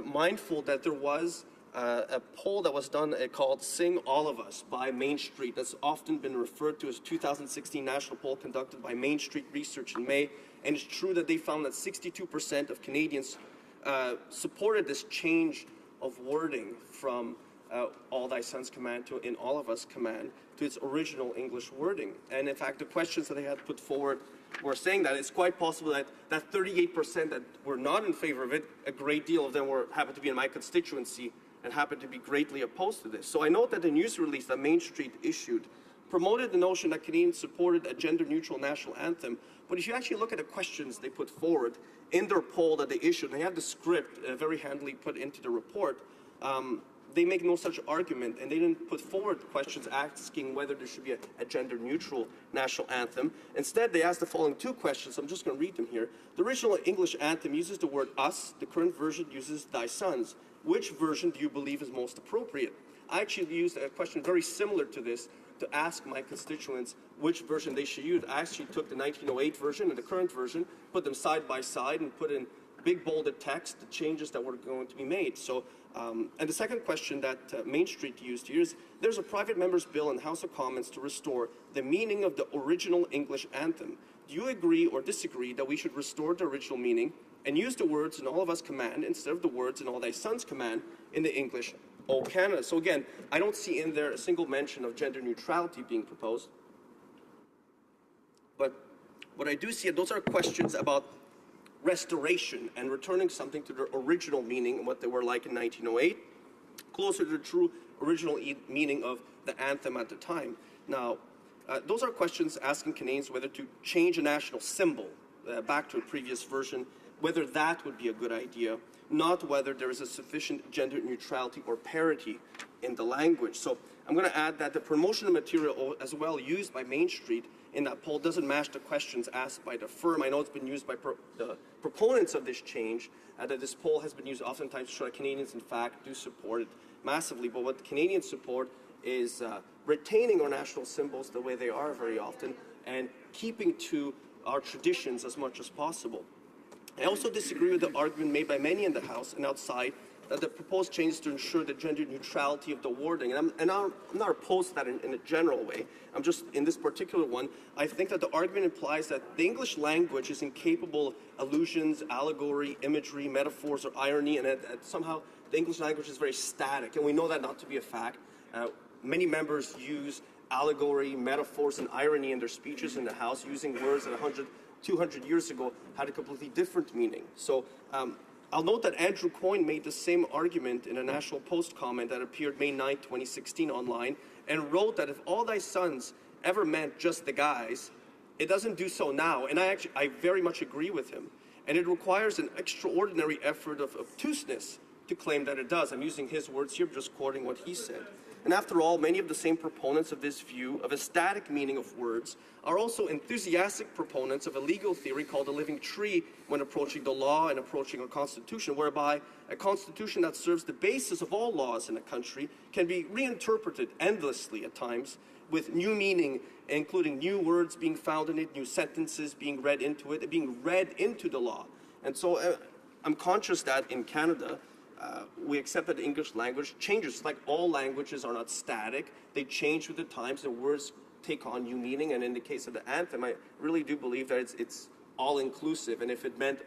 mindful that there was a poll that was done called Sing All of Us by Main Street. That's often been referred to as a 2016 national poll conducted by Main Street Research in May. And it's true that they found that 62% of Canadians supported this change of wording from all thy sons command to in all of us command to its original English wording. And in fact, the questions that they had put forward were saying that it's quite possible that 38% that were not in favor of it, a great deal of them happened to be in my constituency and happened to be greatly opposed to this. So I note that the news release that Main Street issued promoted the notion that Canadians supported a gender-neutral national anthem. But if you actually look at the questions they put forward in their poll that they issued, they have the script very handily put into the report, they make no such argument, and they didn't put forward questions asking whether there should be a gender-neutral national anthem. Instead, they asked the following two questions. I'm just going to read them here. The original English anthem uses the word us. The current version uses thy sons. Which version do you believe is most appropriate? I actually used a question very similar to this to ask my constituents which version they should use. I actually took the 1908 version and the current version, put them side by side, and put in big bolded text the changes that were going to be made. So, and the second question that Main Street used here is, there's a private member's bill in the House of Commons to restore the meaning of the original English anthem. Do you agree or disagree that we should restore the original meaning and use the words in all of us command instead of the words in all thy sons command in the English O Canada? So again, I don't see in there a single mention of gender neutrality being proposed. But what I do see, those are questions about restoration and returning something to their original meaning and what they were like in 1908, closer to the true original meaning of the anthem at the time. Now, those are questions asking Canadians whether to change a national symbol back to a previous version, whether that would be a good idea, not whether there is a sufficient gender neutrality or parity in the language. So I'm going to add that the promotional material as well used by Main Street in that poll doesn't match the questions asked by the firm. I know it's been used by the proponents of this change, that this poll has been used oftentimes to show that Canadians, in fact, do support it massively. But what Canadians support is retaining our national symbols the way they are very often and keeping to our traditions as much as possible. I also disagree with the argument made by many in the House and outside that the proposed changes to ensure the gender neutrality of the wording. And I'm not opposed to that in a general way. I'm just, in this particular one, I think that the argument implies that the English language is incapable of allusions, allegory, imagery, metaphors, or irony, and that somehow the English language is very static. And we know that not to be a fact. Many members use allegory, metaphors, and irony in their speeches in the House, using words that 100, 200 years ago had a completely different meaning. So I'll note that Andrew Coyne made the same argument in a National Post comment that appeared May 9, 2016 online, and wrote that if all thy sons ever meant just the guys, it doesn't do so now. And I very much agree with him. And it requires an extraordinary effort of obtuseness to claim that it does. I'm using his words here, just quoting what he said. And after all, many of the same proponents of this view of a static meaning of words are also enthusiastic proponents of a legal theory called the living tree when approaching the law and approaching a constitution, whereby a constitution that serves the basis of all laws in a country can be reinterpreted endlessly at times with new meaning, including new words being found in it, new sentences being read into it, being read into the law. And so I'm conscious that in Canada, we accept that the English language changes. Like all languages are not static. They change with the times, and words take on new meaning. And in the case of the anthem, I really do believe that it's all-inclusive. And if it meant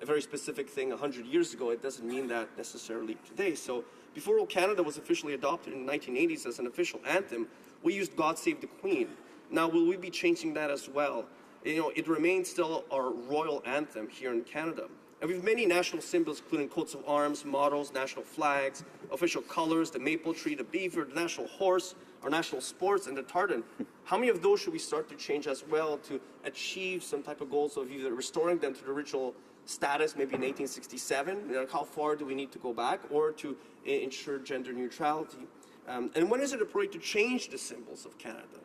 a very specific thing 100 years ago, it doesn't mean that necessarily today. So before O Canada was officially adopted in the 1980s as an official anthem, we used God Save the Queen. Now, will we be changing that as well? You know, it remains still our royal anthem here in Canada. And we have many national symbols, including coats of arms, mottos, national flags, official colors, the maple tree, the beaver, the national horse, our national sports, and the tartan. How many of those should we start to change as well to achieve some type of goals of either restoring them to the original status, maybe in 1867? You know, how far do we need to go back, or to ensure gender neutrality? And when is it appropriate to change the symbols of Canada?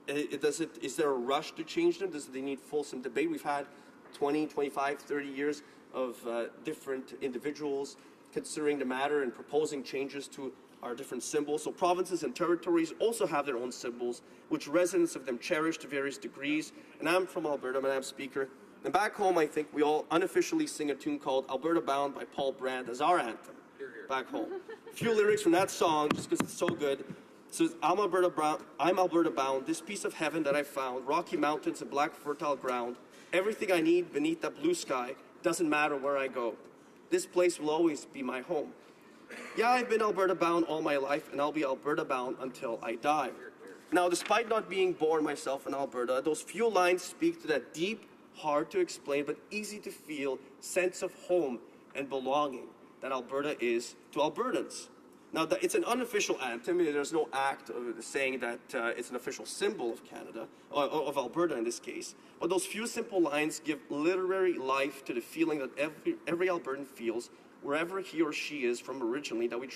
Is there a rush to change them? Does they need fulsome debate? We've had 20, 25, 30 years of different individuals considering the matter and proposing changes to our different symbols. So provinces and territories also have their own symbols, which residents of them cherish to various degrees. And I'm from Alberta, Madam Speaker. And back home, I think we all unofficially sing a tune called Alberta Bound by Paul Brand as our anthem back home. A few lyrics from that song, just because it's so good. So I'm Alberta bound, this piece of heaven that I found, rocky mountains and black fertile ground, everything I need beneath that blue sky, doesn't matter where I go. This place will always be my home. Yeah, I've been Alberta bound all my life, and I'll be Alberta bound until I die. Now, despite not being born myself in Alberta, those few lines speak to that deep, hard to explain, but easy to feel sense of home and belonging that Alberta is to Albertans. Now, it's an unofficial anthem. There's no act of saying that it's an official symbol of Canada, or of Alberta in this case. But those few simple lines give literary life to the feeling that every Albertan feels, wherever he or she is from originally, that we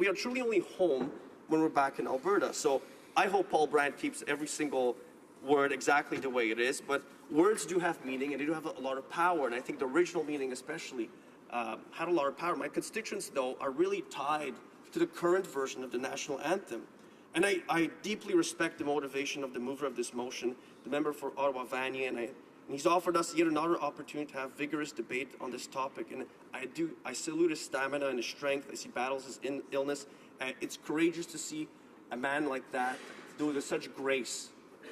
are truly only home when we're back in Alberta. So I hope Paul Brand keeps every single word exactly the way it is. But words do have meaning, and they do have a lot of power. And I think the original meaning especially had a lot of power. My constituents, though, are really tied to the current version of the national anthem. And I deeply respect the motivation of the mover of this motion, the member for Ottawa-Vanier, and he's offered us yet another opportunity to have vigorous debate on this topic. And I salute his stamina and his strength as he battles his illness. It's courageous to see a man like that do it with such grace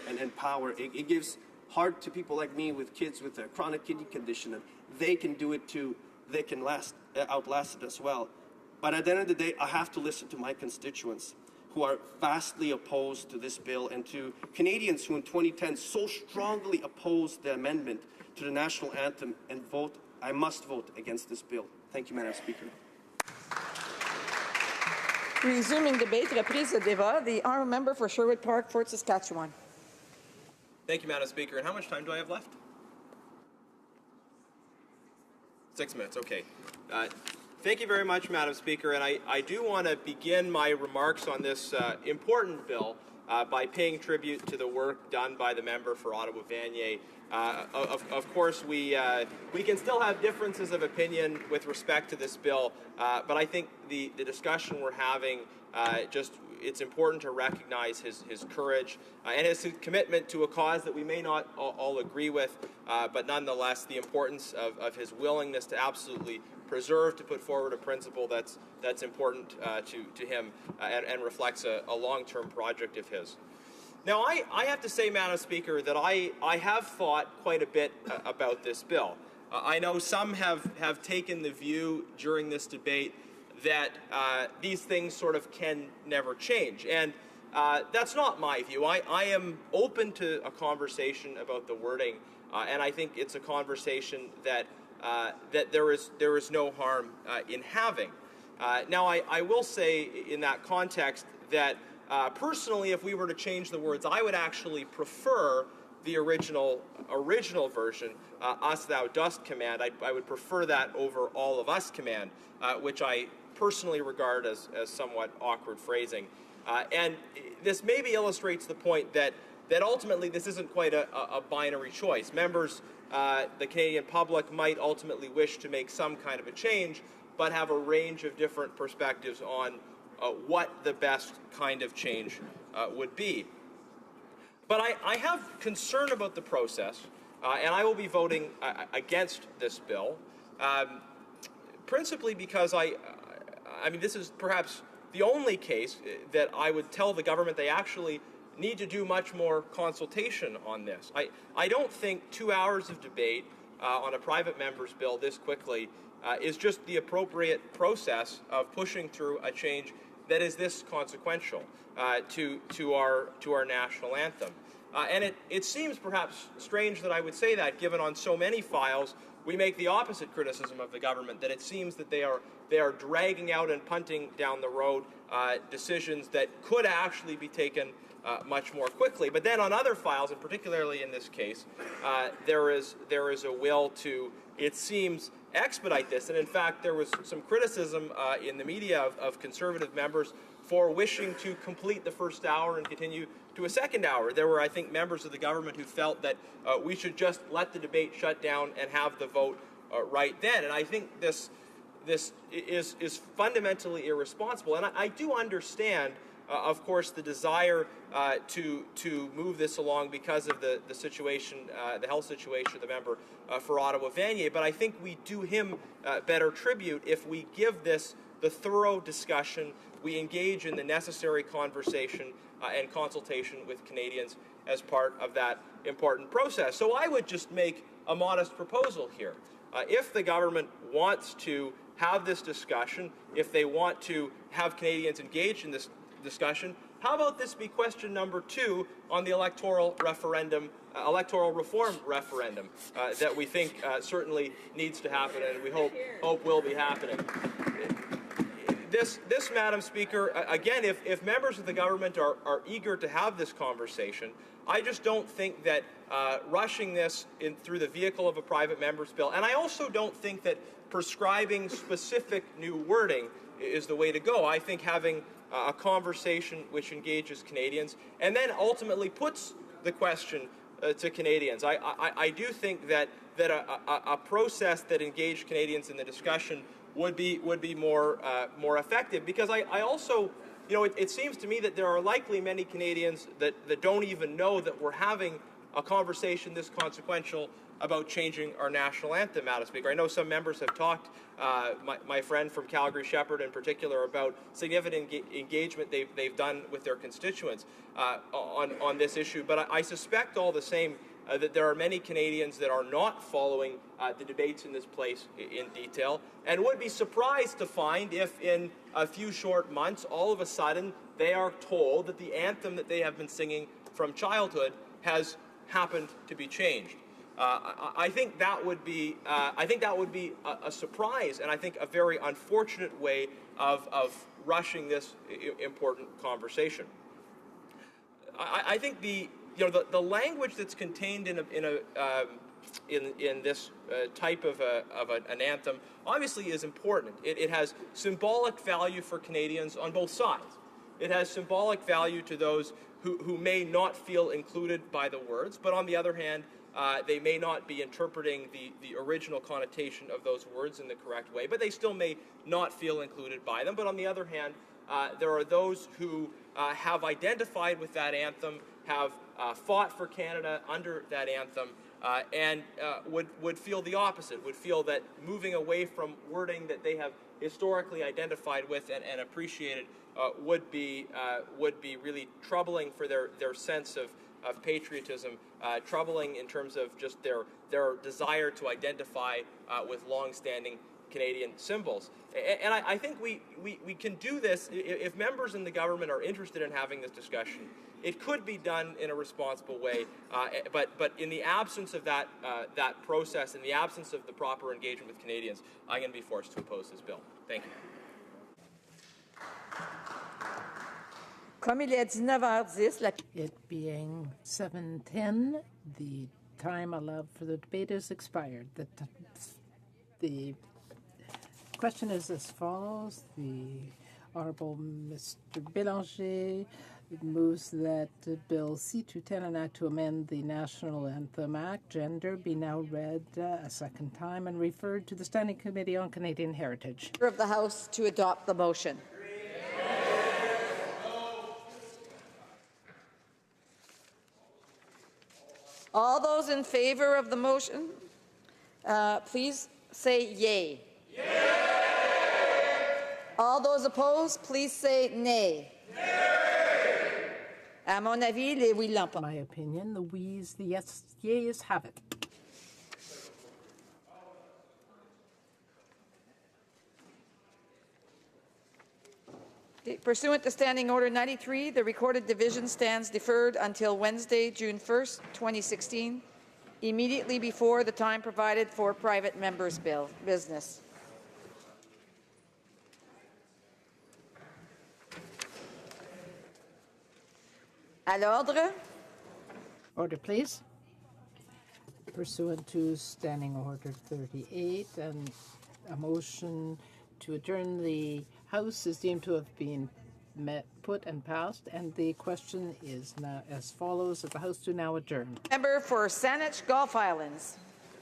and power. It gives heart to people like me with kids with a chronic kidney condition, and they can do it too. They can outlast it as well. But at the end of the day, I have to listen to my constituents who are vastly opposed to this bill, and to Canadians who in 2010 so strongly opposed the amendment to the national anthem, and I must vote against this bill. Thank you, Madam Speaker. Resuming debate, reprise de débat, the honourable member for Sherwood Park, Fort Saskatchewan. Thank you, Madam Speaker. And how much time do I have left? 6 minutes, okay. Thank you very much, Madam Speaker, and I do want to begin my remarks on this important bill by paying tribute to the work done by the member for Ottawa-Vanier. Of course, we can still have differences of opinion with respect to this bill, but I think the discussion we're having it's important to recognize his courage and his commitment to a cause that we may not all agree with, but nonetheless the importance of his willingness to absolutely preserve, to put forward a principle that's important to him and reflects a long-term project of his. Now, I have to say, Madam Speaker, that I have thought quite a bit about this bill. I know some have taken the view during this debate that these things sort of can never change. And that's not my view. I am open to a conversation about the wording, and I think it's a conversation that there is no harm in having. Now, I will say in that context that personally, if we were to change the words, I would actually prefer the original version, us thou dost command. I would prefer that over all of us command, which I personally regard as somewhat awkward phrasing. And this maybe illustrates the point that ultimately this isn't quite a binary choice. Members, the Canadian public might ultimately wish to make some kind of a change, but have a range of different perspectives on what the best kind of change would be. But I have concern about the process, and I will be voting against this bill, principally because I mean, this is perhaps the only case that I would tell the government they actually need to do much more consultation on this. I don't think 2 hours of debate on a private member's bill this quickly is just the appropriate process of pushing through a change that is this consequential to our national anthem. And it seems perhaps strange that I would say that, given on so many files we make the opposite criticism of the government, that it seems that they are dragging out and punting down the road decisions that could actually be taken much more quickly. But then on other files, and particularly in this case, there is a will to, it seems, expedite this. And in fact, there was some criticism in the media of Conservative members for wishing to complete the first hour and continue to a second hour. There were, I think, members of the government who felt that we should just let the debate shut down and have the vote right then. And I think this is fundamentally irresponsible. And I do understand, of course, the desire to move this along because of the situation, the health situation of the member for Ottawa-Vanier. But I think we do him better tribute if we give this the thorough discussion, we engage in the necessary conversation and consultation with Canadians as part of that important process. So I would just make a modest proposal here. If the government wants to have this discussion, if they want to have Canadians engaged in this discussion, how about this be question number 2 on the electoral reform referendum that we think certainly needs to happen and we hope will be happening. This, Madam Speaker, again, if members of the government are eager to have this conversation, I just don't think that rushing this through the vehicle of a private member's bill, and I also don't think that prescribing specific new wording is the way to go. I think having a conversation which engages Canadians and then ultimately puts the question to Canadians. I do think that a process that engaged Canadians in the discussion would be more effective, because I also, you know, it seems to me that there are likely many Canadians that don't even know that we're having a conversation this consequential about changing our national anthem, Madam Speaker. I know some members have talked, my friend from Calgary, Shepherd in particular, about significant engagement they've done with their constituents on this issue, but I suspect all the same that there are many Canadians that are not following the debates in this place in detail, and would be surprised to find if in a few short months, all of a sudden, they are told that the anthem that they have been singing from childhood has happened to be changed. I think that would be a surprise, and I think a very unfortunate way of rushing this important conversation. I think the language that's contained in this type of an anthem obviously is important. It has symbolic value for Canadians on both sides. It has symbolic value to those who may not feel included by the words, but on the other hand, they may not be interpreting the original connotation of those words in the correct way, but they still may not feel included by them. But on the other hand, there are those who have identified with that anthem have fought for Canada under that anthem and would feel the opposite, would feel that moving away from wording that they have historically identified with and appreciated would be really troubling for their sense of patriotism, troubling in terms of just their desire to identify with long-standing Canadian symbols. And I think we can do this if members in the government are interested in having this discussion. It could be done in a responsible way, but in the absence of that process, in the absence of the proper engagement with Canadians, I'm going to be forced to oppose this bill. Thank you. It being 7:10, the time allowed for the debate is expired. The question is as follows. The Honourable Mr. Bélanger moves that Bill C-210, an act to amend the National Anthem Act, Gender, be now read a second time and referred to the Standing Committee on Canadian Heritage. Of the House to adopt the motion. All those in favour of the motion, please say yay. All those opposed, please say nay. À mon avis, les oui l'emportent. In my opinion, the wees, the yes, yeas have it. Pursuant to Standing Order 93, the recorded division stands deferred until Wednesday, June 1st, 2016, immediately before the time provided for private members' business. À l'ordre. Order, please. Pursuant to Standing Order 38, and a motion to adjourn the House is deemed to have been put and passed, and the question is now as follows: that the House do now adjourn. Member for Saanich Gulf Islands.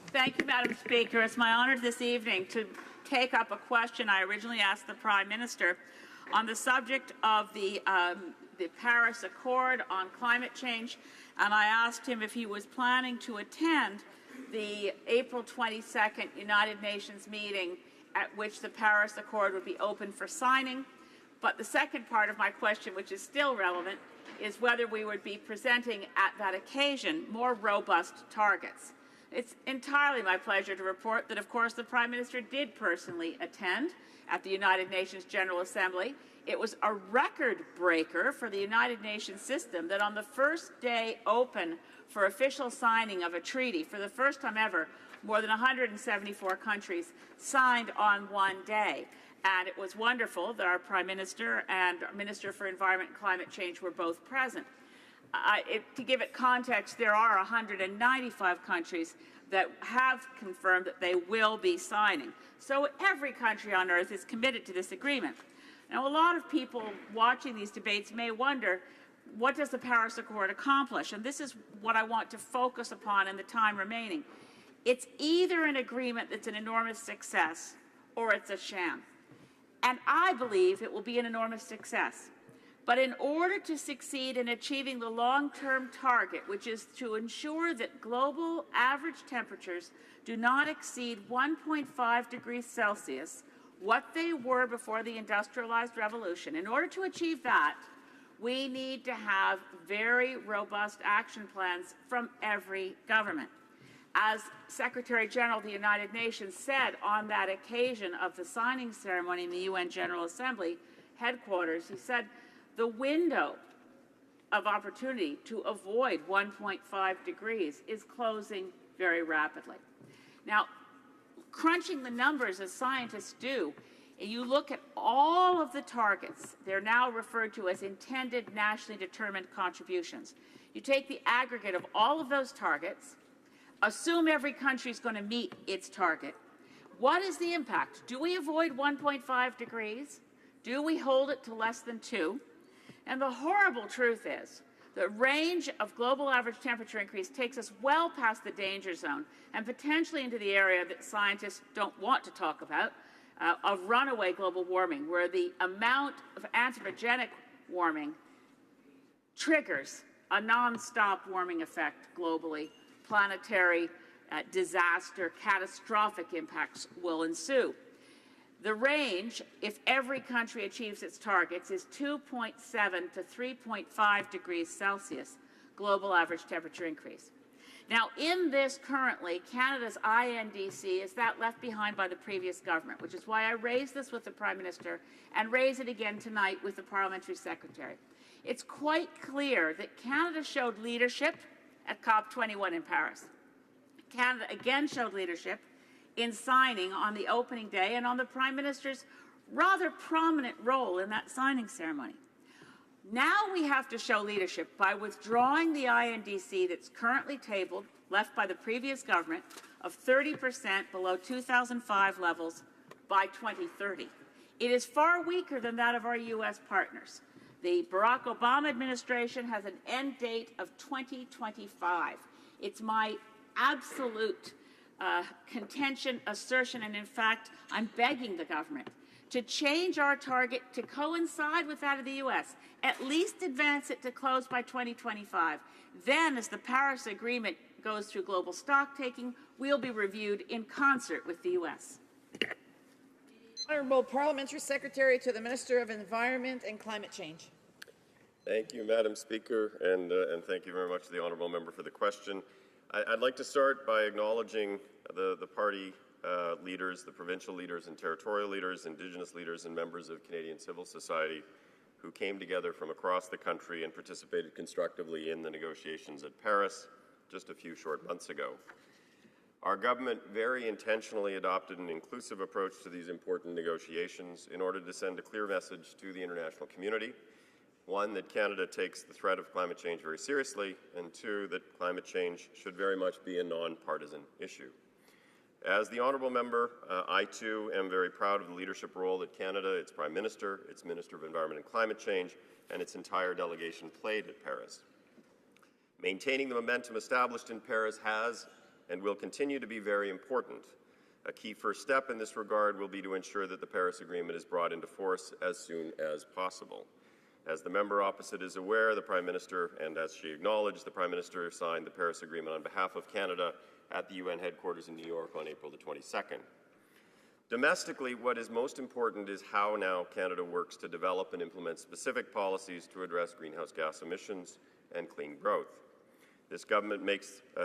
Thank you, Madam Speaker. It's my honour this evening to take up a question I originally asked the Prime Minister on the subject of the Paris Accord on climate change, and I asked him if he was planning to attend the April 22nd United Nations meeting at which the Paris Accord would be open for signing. But the second part of my question, which is still relevant, is whether we would be presenting at that occasion more robust targets. It's entirely my pleasure to report that, of course, the Prime Minister did personally attend at the United Nations General Assembly. It was a record breaker for the United Nations system that on the first day open for official signing of a treaty, for the first time ever, more than 174 countries signed on one day. And it was wonderful that our Prime Minister and our Minister for Environment and Climate Change were both present. To give it context, there are 195 countries that have confirmed that they will be signing. So every country on earth is committed to this agreement. Now, a lot of people watching these debates may wonder, what does the Paris Accord accomplish? And this is what I want to focus upon in the time remaining. It's either an agreement that's an enormous success or it's a sham. And I believe it will be an enormous success. But in order to succeed in achieving the long-term target, which is to ensure that global average temperatures do not exceed 1.5 degrees Celsius, what they were before the industrialized revolution, in order to achieve that, we need to have very robust action plans from every government. As Secretary General of the United Nations said on that occasion of the signing ceremony in the UN General Assembly headquarters, he said, the window of opportunity to avoid 1.5 degrees is closing very rapidly. Now, crunching the numbers as scientists do, you look at all of the targets, they're now referred to as intended nationally determined contributions. You take the aggregate of all of those targets, assume every country is going to meet its target. What is the impact? Do we avoid 1.5 degrees? Do we hold it to less than 2? And the horrible truth is the range of global average temperature increase takes us well past the danger zone and potentially into the area that scientists don't want to talk about, of runaway global warming, where the amount of anthropogenic warming triggers a non-stop warming effect globally. Planetary disaster, catastrophic impacts will ensue. The range, if every country achieves its targets, is 2.7 to 3.5 degrees Celsius global average temperature increase. Now, in this currently, Canada's INDC is that left behind by the previous government, which is why I raised this with the Prime Minister and raise it again tonight with the Parliamentary Secretary. It's quite clear that Canada showed leadership at COP21 in Paris. Canada again showed leadership in signing on the opening day and on the Prime Minister's rather prominent role in that signing ceremony. Now we have to show leadership by withdrawing the INDC that's currently tabled, left by the previous government, of 30% below 2005 levels by 2030. It is far weaker than that of our U.S. partners. The Barack Obama administration has an end date of 2025. It's my absolute contention, assertion, and in fact, I'm begging the government to change our target to coincide with that of the U.S., at least advance it to close by 2025. Then, as the Paris Agreement goes through global stock-taking, we'll be reviewed in concert with the U.S. Honourable Parliamentary Secretary to the Minister of Environment and Climate Change. Thank you, Madam Speaker, and thank you very much to the honourable member for the question. I'd like to start by acknowledging the party leaders, the provincial leaders and territorial leaders, Indigenous leaders and members of Canadian civil society who came together from across the country and participated constructively in the negotiations at Paris just a few short months ago. Our government very intentionally adopted an inclusive approach to these important negotiations in order to send a clear message to the international community. One, that Canada takes the threat of climate change very seriously, and two, that climate change should very much be a non-partisan issue. As the honourable member, I too am very proud of the leadership role that Canada, its Prime Minister, its Minister of Environment and Climate Change, and its entire delegation played at Paris. Maintaining the momentum established in Paris has and will continue to be very important. A key first step in this regard will be to ensure that the Paris Agreement is brought into force as soon as possible. As the member opposite is aware, the Prime Minister, and as she acknowledged, the Prime Minister signed the Paris Agreement on behalf of Canada at the UN headquarters in New York on April the 22nd. Domestically, what is most important is how now Canada works to develop and implement specific policies to address greenhouse gas emissions and clean growth. This government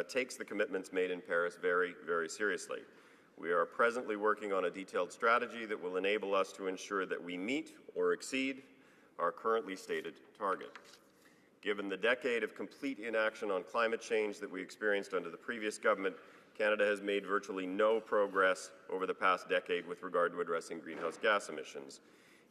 takes the commitments made in Paris very, very seriously. We are presently working on a detailed strategy that will enable us to ensure that we meet or exceed our currently stated target. Given the decade of complete inaction on climate change that we experienced under the previous government, Canada has made virtually no progress over the past decade with regard to addressing greenhouse gas emissions.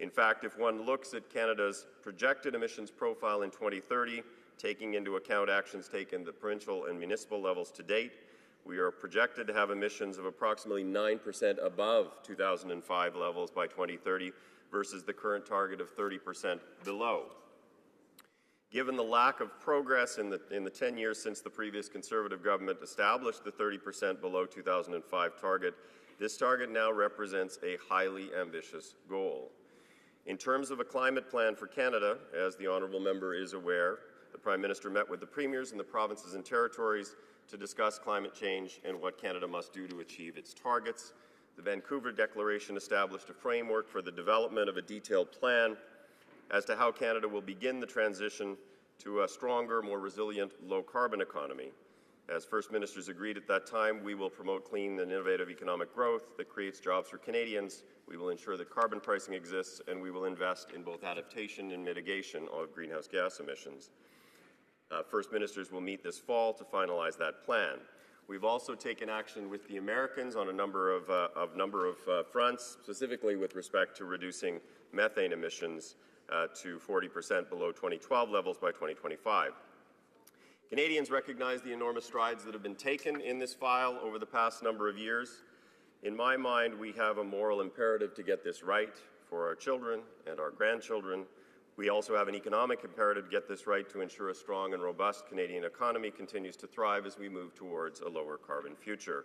In fact, if one looks at Canada's projected emissions profile in 2030, taking into account actions taken at the provincial and municipal levels to date, we are projected to have emissions of approximately 9% above 2005 levels by 2030 versus the current target of 30% below. Given the lack of progress in the 10 years since the previous Conservative government established the 30% below 2005 target, this target now represents a highly ambitious goal. In terms of a climate plan for Canada, as the honourable member is aware, the Prime Minister met with the premiers in the provinces and territories to discuss climate change and what Canada must do to achieve its targets. The Vancouver Declaration established a framework for the development of a detailed plan as to how Canada will begin the transition to a stronger, more resilient, low-carbon economy. As First Ministers agreed at that time, we will promote clean and innovative economic growth that creates jobs for Canadians, we will ensure that carbon pricing exists, and we will invest in both adaptation and mitigation of greenhouse gas emissions. First Ministers will meet this fall to finalize that plan. We've also taken action with the Americans on a number of fronts, specifically with respect to reducing methane emissions to 40% below 2012 levels by 2025. Canadians recognize the enormous strides that have been taken in this file over the past number of years. In my mind, we have a moral imperative to get this right for our children and our grandchildren. We also have an economic imperative to get this right to ensure a strong and robust Canadian economy continues to thrive as we move towards a lower carbon future.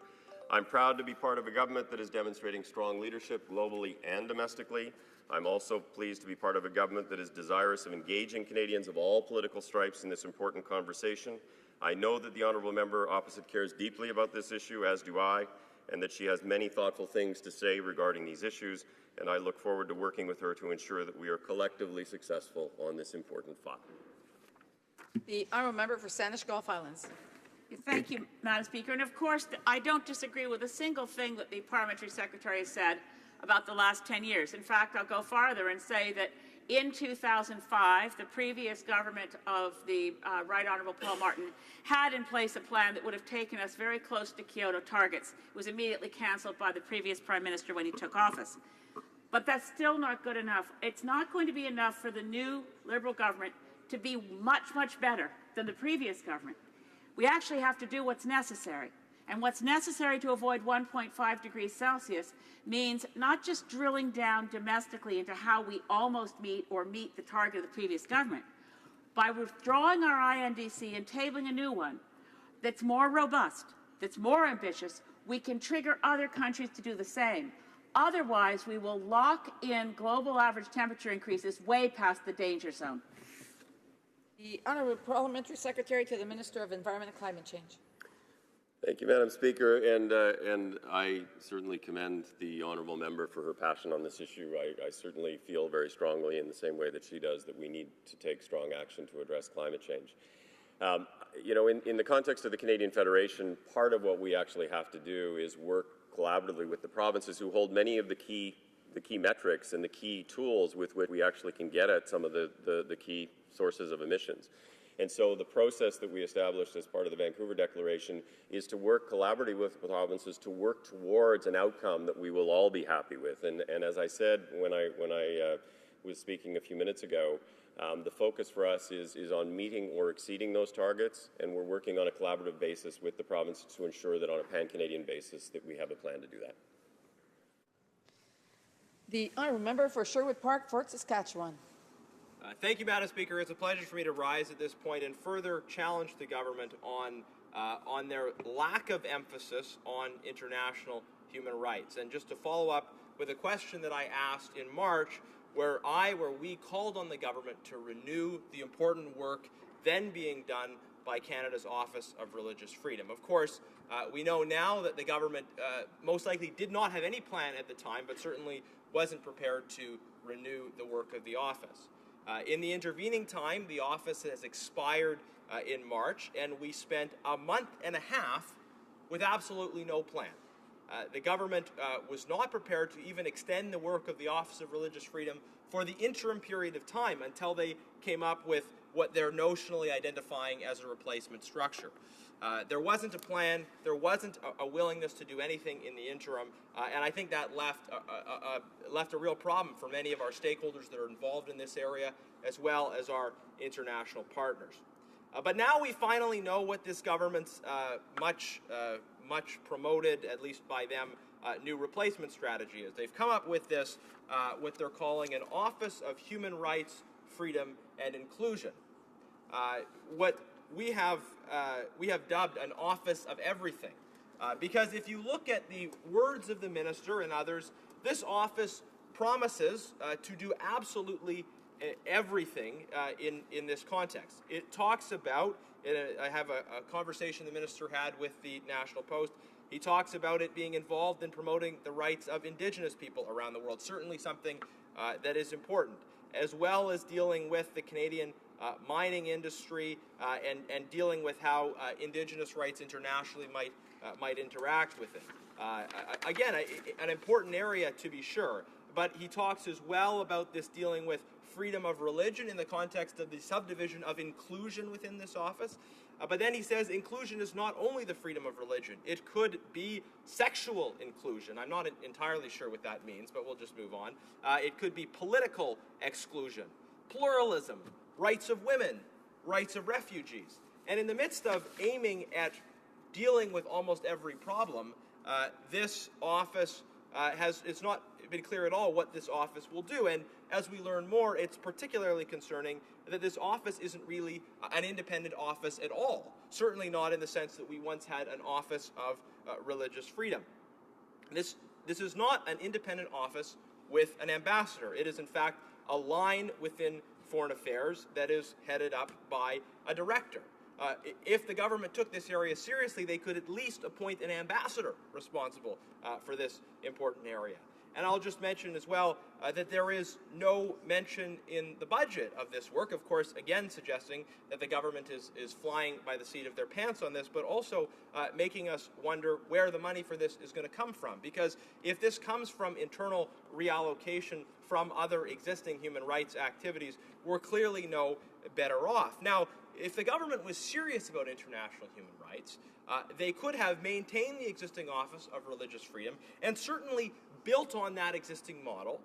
I'm proud to be part of a government that is demonstrating strong leadership globally and domestically. I'm also pleased to be part of a government that is desirous of engaging Canadians of all political stripes in this important conversation. I know that the honourable member opposite cares deeply about this issue, as do I, and that she has many thoughtful things to say regarding these issues, and I look forward to working with her to ensure that we are collectively successful on this important file. The honourable member for Saanich Gulf Islands. Thank you, Madam Speaker. And of course, I don't disagree with a single thing that the Parliamentary Secretary has said about the last 10 years. In fact, I'll go farther and say that in 2005, the previous government of the Right Honourable Paul Martin had in place a plan that would have taken us very close to Kyoto targets. It was immediately cancelled by the previous Prime Minister when he took office. But that's still not good enough. It's not going to be enough for the new Liberal government to be much, much better than the previous government. We actually have to do what's necessary. And what's necessary to avoid 1.5 degrees Celsius means not just drilling down domestically into how we almost meet or meet the target of the previous government. By withdrawing our INDC and tabling a new one that's more robust, that's more ambitious, we can trigger other countries to do the same. Otherwise, we will lock in global average temperature increases way past the danger zone. The Honourable Parliamentary Secretary to the Minister of Environment and Climate Change. Thank you, Madam Speaker, and I certainly commend the honourable member for her passion on this issue. I certainly feel very strongly, in the same way that she does, that we need to take strong action to address climate change. You know, in the context of the Canadian Federation, part of what we actually have to do is work collaboratively with the provinces who hold many of the key metrics and the key tools with which we actually can get at some of the key sources of emissions. And so the process that we established as part of the Vancouver Declaration is to work collaboratively with the provinces to work towards an outcome that we will all be happy with. And as I said when I was speaking a few minutes ago, the focus for us is on meeting or exceeding those targets, and we're working on a collaborative basis with the provinces to ensure that on a pan-Canadian basis that we have a plan to do that. The honourable member for Sherwood Park, Fort Saskatchewan. Thank you, Madam Speaker. It's a pleasure for me to rise at this point and further challenge the government on their lack of emphasis on international human rights. And just to follow up with a question that I asked in March, where we called on the government to renew the important work then being done by Canada's Office of Religious Freedom. Of course, we know now that the government most likely did not have any plan at the time, but certainly wasn't prepared to renew the work of the office. In the intervening time, the office has expired in March, and we spent a month and a half with absolutely no plan. The government was not prepared to even extend the work of the Office of Religious Freedom for the interim period of time until they came up with what they're notionally identifying as a replacement structure. There wasn't a plan, there wasn't a willingness to do anything in the interim, and I think that left a real problem for many of our stakeholders that are involved in this area, as well as our international partners. But now we finally know what this government's much promoted, at least by them, new replacement strategy is. They've come up with this, what they're calling an Office of Human Rights, Freedom and Inclusion. What we have dubbed an Office of Everything. Because if you look at the words of the Minister and others, this office promises to do absolutely everything in this context. It talks about, I have a conversation the Minister had with the National Post, he talks about it being involved in promoting the rights of Indigenous people around the world, certainly something that is important, as well as dealing with the Canadian mining industry and dealing with how Indigenous rights internationally might interact with it. Again, an important area to be sure, but he talks as well about this dealing with freedom of religion in the context of the subdivision of inclusion within this office. But then he says inclusion is not only the freedom of religion, it could be sexual inclusion. I'm not entirely sure what that means, but we'll just move on. It could be political exclusion, pluralism, rights of women, rights of refugees. And in the midst of aiming at dealing with almost every problem, this office it's not been clear at all what this office will do. And as we learn more, it's particularly concerning that this office isn't really an independent office at all. Certainly not in the sense that we once had an office of religious freedom. This is not an independent office with an ambassador. It is, in fact, a line within foreign affairs that is headed up by a director. If the government took this area seriously, they could at least appoint an ambassador responsible for this important area. And I'll just mention as well that there is no mention in the budget of this work, of course, again suggesting that the government is flying by the seat of their pants on this, but also making us wonder where the money for this is going to come from. Because if this comes from internal reallocation from other existing human rights activities, we're clearly no better off. Now, if the government was serious about international human rights, they could have maintained the existing Office of Religious Freedom and certainly built on that existing model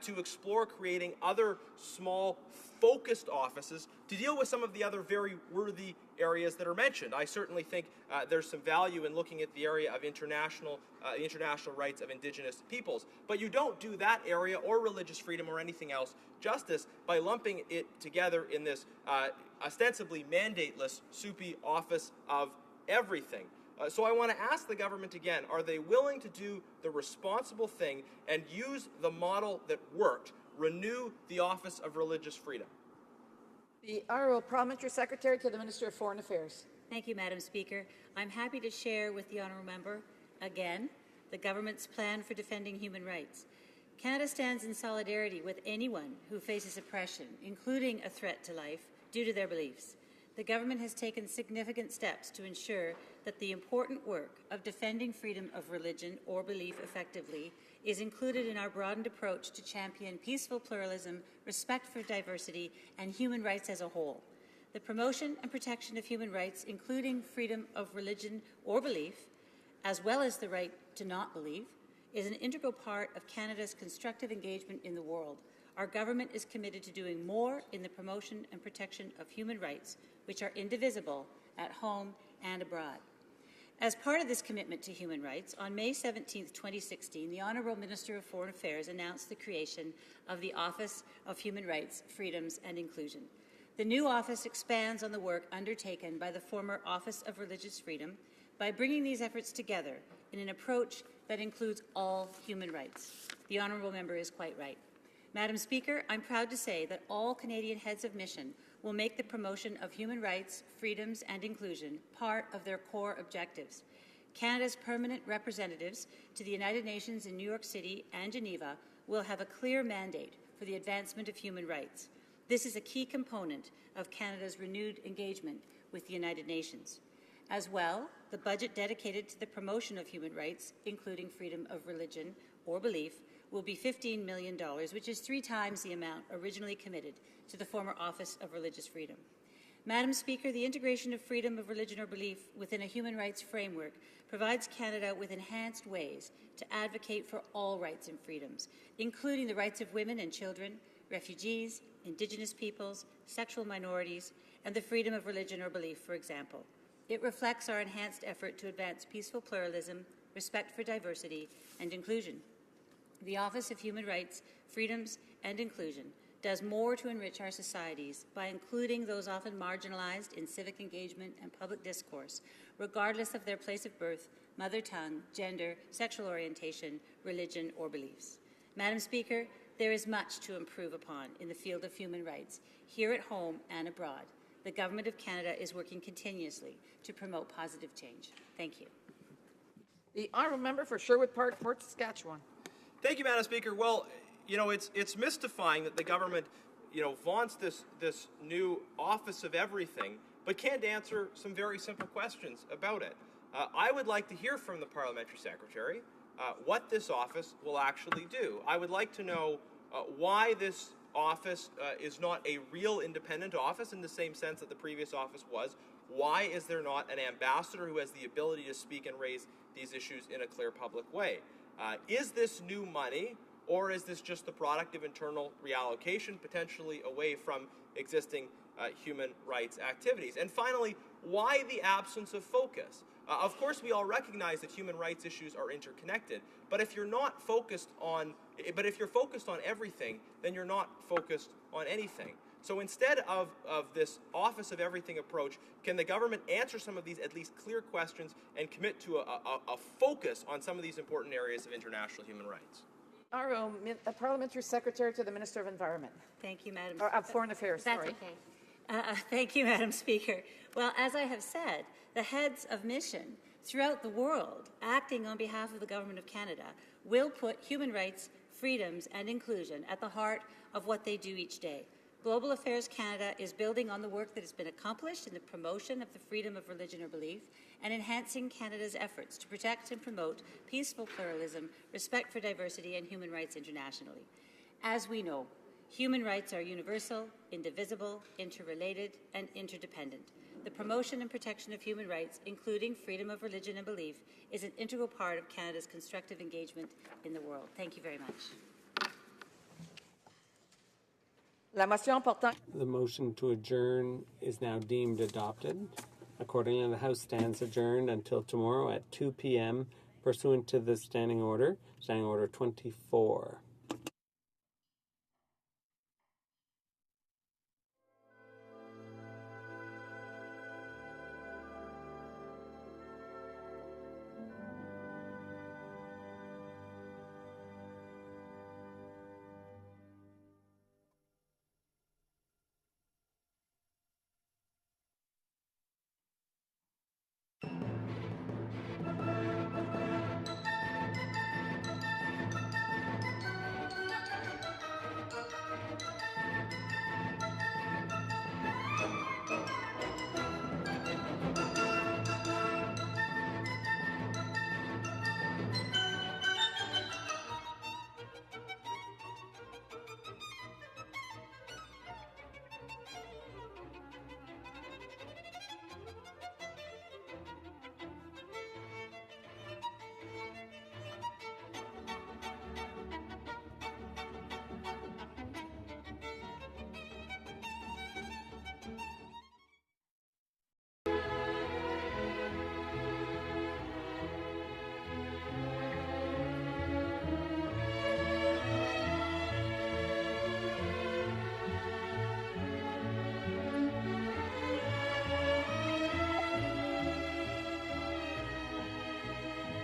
to explore creating other small, focused offices to deal with some of the other very worthy areas that are mentioned. I certainly think there's some value in looking at the area of international rights of Indigenous peoples. But you don't do that area or religious freedom or anything else justice by lumping it together in this ostensibly mandateless, soupy office of everything. So I want to ask the government again, are they willing to do the responsible thing and use the model that worked, renew the Office of Religious Freedom? The Honourable Parliamentary Secretary to the Minister of Foreign Affairs. Thank you, Madam Speaker. I'm happy to share with the Honourable Member, again, the government's plan for defending human rights. Canada stands in solidarity with anyone who faces oppression, including a threat to life, due to their beliefs. The government has taken significant steps to ensure that the important work of defending freedom of religion or belief effectively is included in our broadened approach to champion peaceful pluralism, respect for diversity, and human rights as a whole. The promotion and protection of human rights, including freedom of religion or belief, as well as the right to not believe, is an integral part of Canada's constructive engagement in the world. Our government is committed to doing more in the promotion and protection of human rights, which are indivisible at home and abroad. As part of this commitment to human rights, on May 17, 2016, the Honourable Minister of Foreign Affairs announced the creation of the Office of Human Rights, Freedoms and Inclusion. The new office expands on the work undertaken by the former Office of Religious Freedom by bringing these efforts together in an approach that includes all human rights. The Honourable Member is quite right. Madam Speaker, I'm proud to say that all Canadian heads of mission will make the promotion of human rights, freedoms and inclusion part of their core objectives. Canada's permanent representatives to the United Nations in New York City and Geneva will have a clear mandate for the advancement of human rights. This is a key component of Canada's renewed engagement with the United Nations. As well, the budget dedicated to the promotion of human rights, including freedom of religion or belief, will be $15 million, which is 3 times the amount originally committed to the former Office of Religious Freedom. Madam Speaker, the integration of freedom of religion or belief within a human rights framework provides Canada with enhanced ways to advocate for all rights and freedoms, including the rights of women and children, refugees, Indigenous peoples, sexual minorities, and the freedom of religion or belief, for example. It reflects our enhanced effort to advance peaceful pluralism, respect for diversity, and inclusion. The Office of Human Rights, Freedoms and Inclusion does more to enrich our societies by including those often marginalized in civic engagement and public discourse, regardless of their place of birth, mother tongue, gender, sexual orientation, religion, or beliefs. Madam Speaker, there is much to improve upon in the field of human rights, here at home and abroad. The Government of Canada is working continuously to promote positive change. Thank you. The Honourable Member for Sherwood Park, Fort Saskatchewan. Thank you, Madam Speaker. Well, you know, it's mystifying that the government, vaunts this new Office of Everything, but can't answer some very simple questions about it. I would like to hear from the Parliamentary Secretary what this office will actually do. I would like to know why this office is not a real independent office in the same sense that the previous office was. Why is there not an ambassador who has the ability to speak and raise these issues in a clear public way? Is this new money, or is this just the product of internal reallocation, potentially away from existing human rights activities? And finally, why the absence of focus? Of course, we all recognize that human rights issues are interconnected, but if you're focused on everything, then you're not focused on anything. So instead of this Office of Everything approach, can the government answer some of these at least clear questions and commit to a focus on some of these important areas of international human rights? Parliamentary Secretary to the Minister of Environment. Thank you, Madam. Or of Foreign Affairs, That's sorry. okay. Thank you, Madam Speaker. Well, as I have said, the heads of mission throughout the world, acting on behalf of the Government of Canada, will put human rights, freedoms, and inclusion at the heart of what they do each day. Global Affairs Canada is building on the work that has been accomplished in the promotion of the freedom of religion or belief and enhancing Canada's efforts to protect and promote peaceful pluralism, respect for diversity, and human rights internationally. As we know, human rights are universal, indivisible, interrelated, and interdependent. The promotion and protection of human rights, including freedom of religion and belief, is an integral part of Canada's constructive engagement in the world. Thank you very much. The motion to adjourn is now deemed adopted. Accordingly, the House stands adjourned until tomorrow at 2 p.m. pursuant to the Standing Order 24.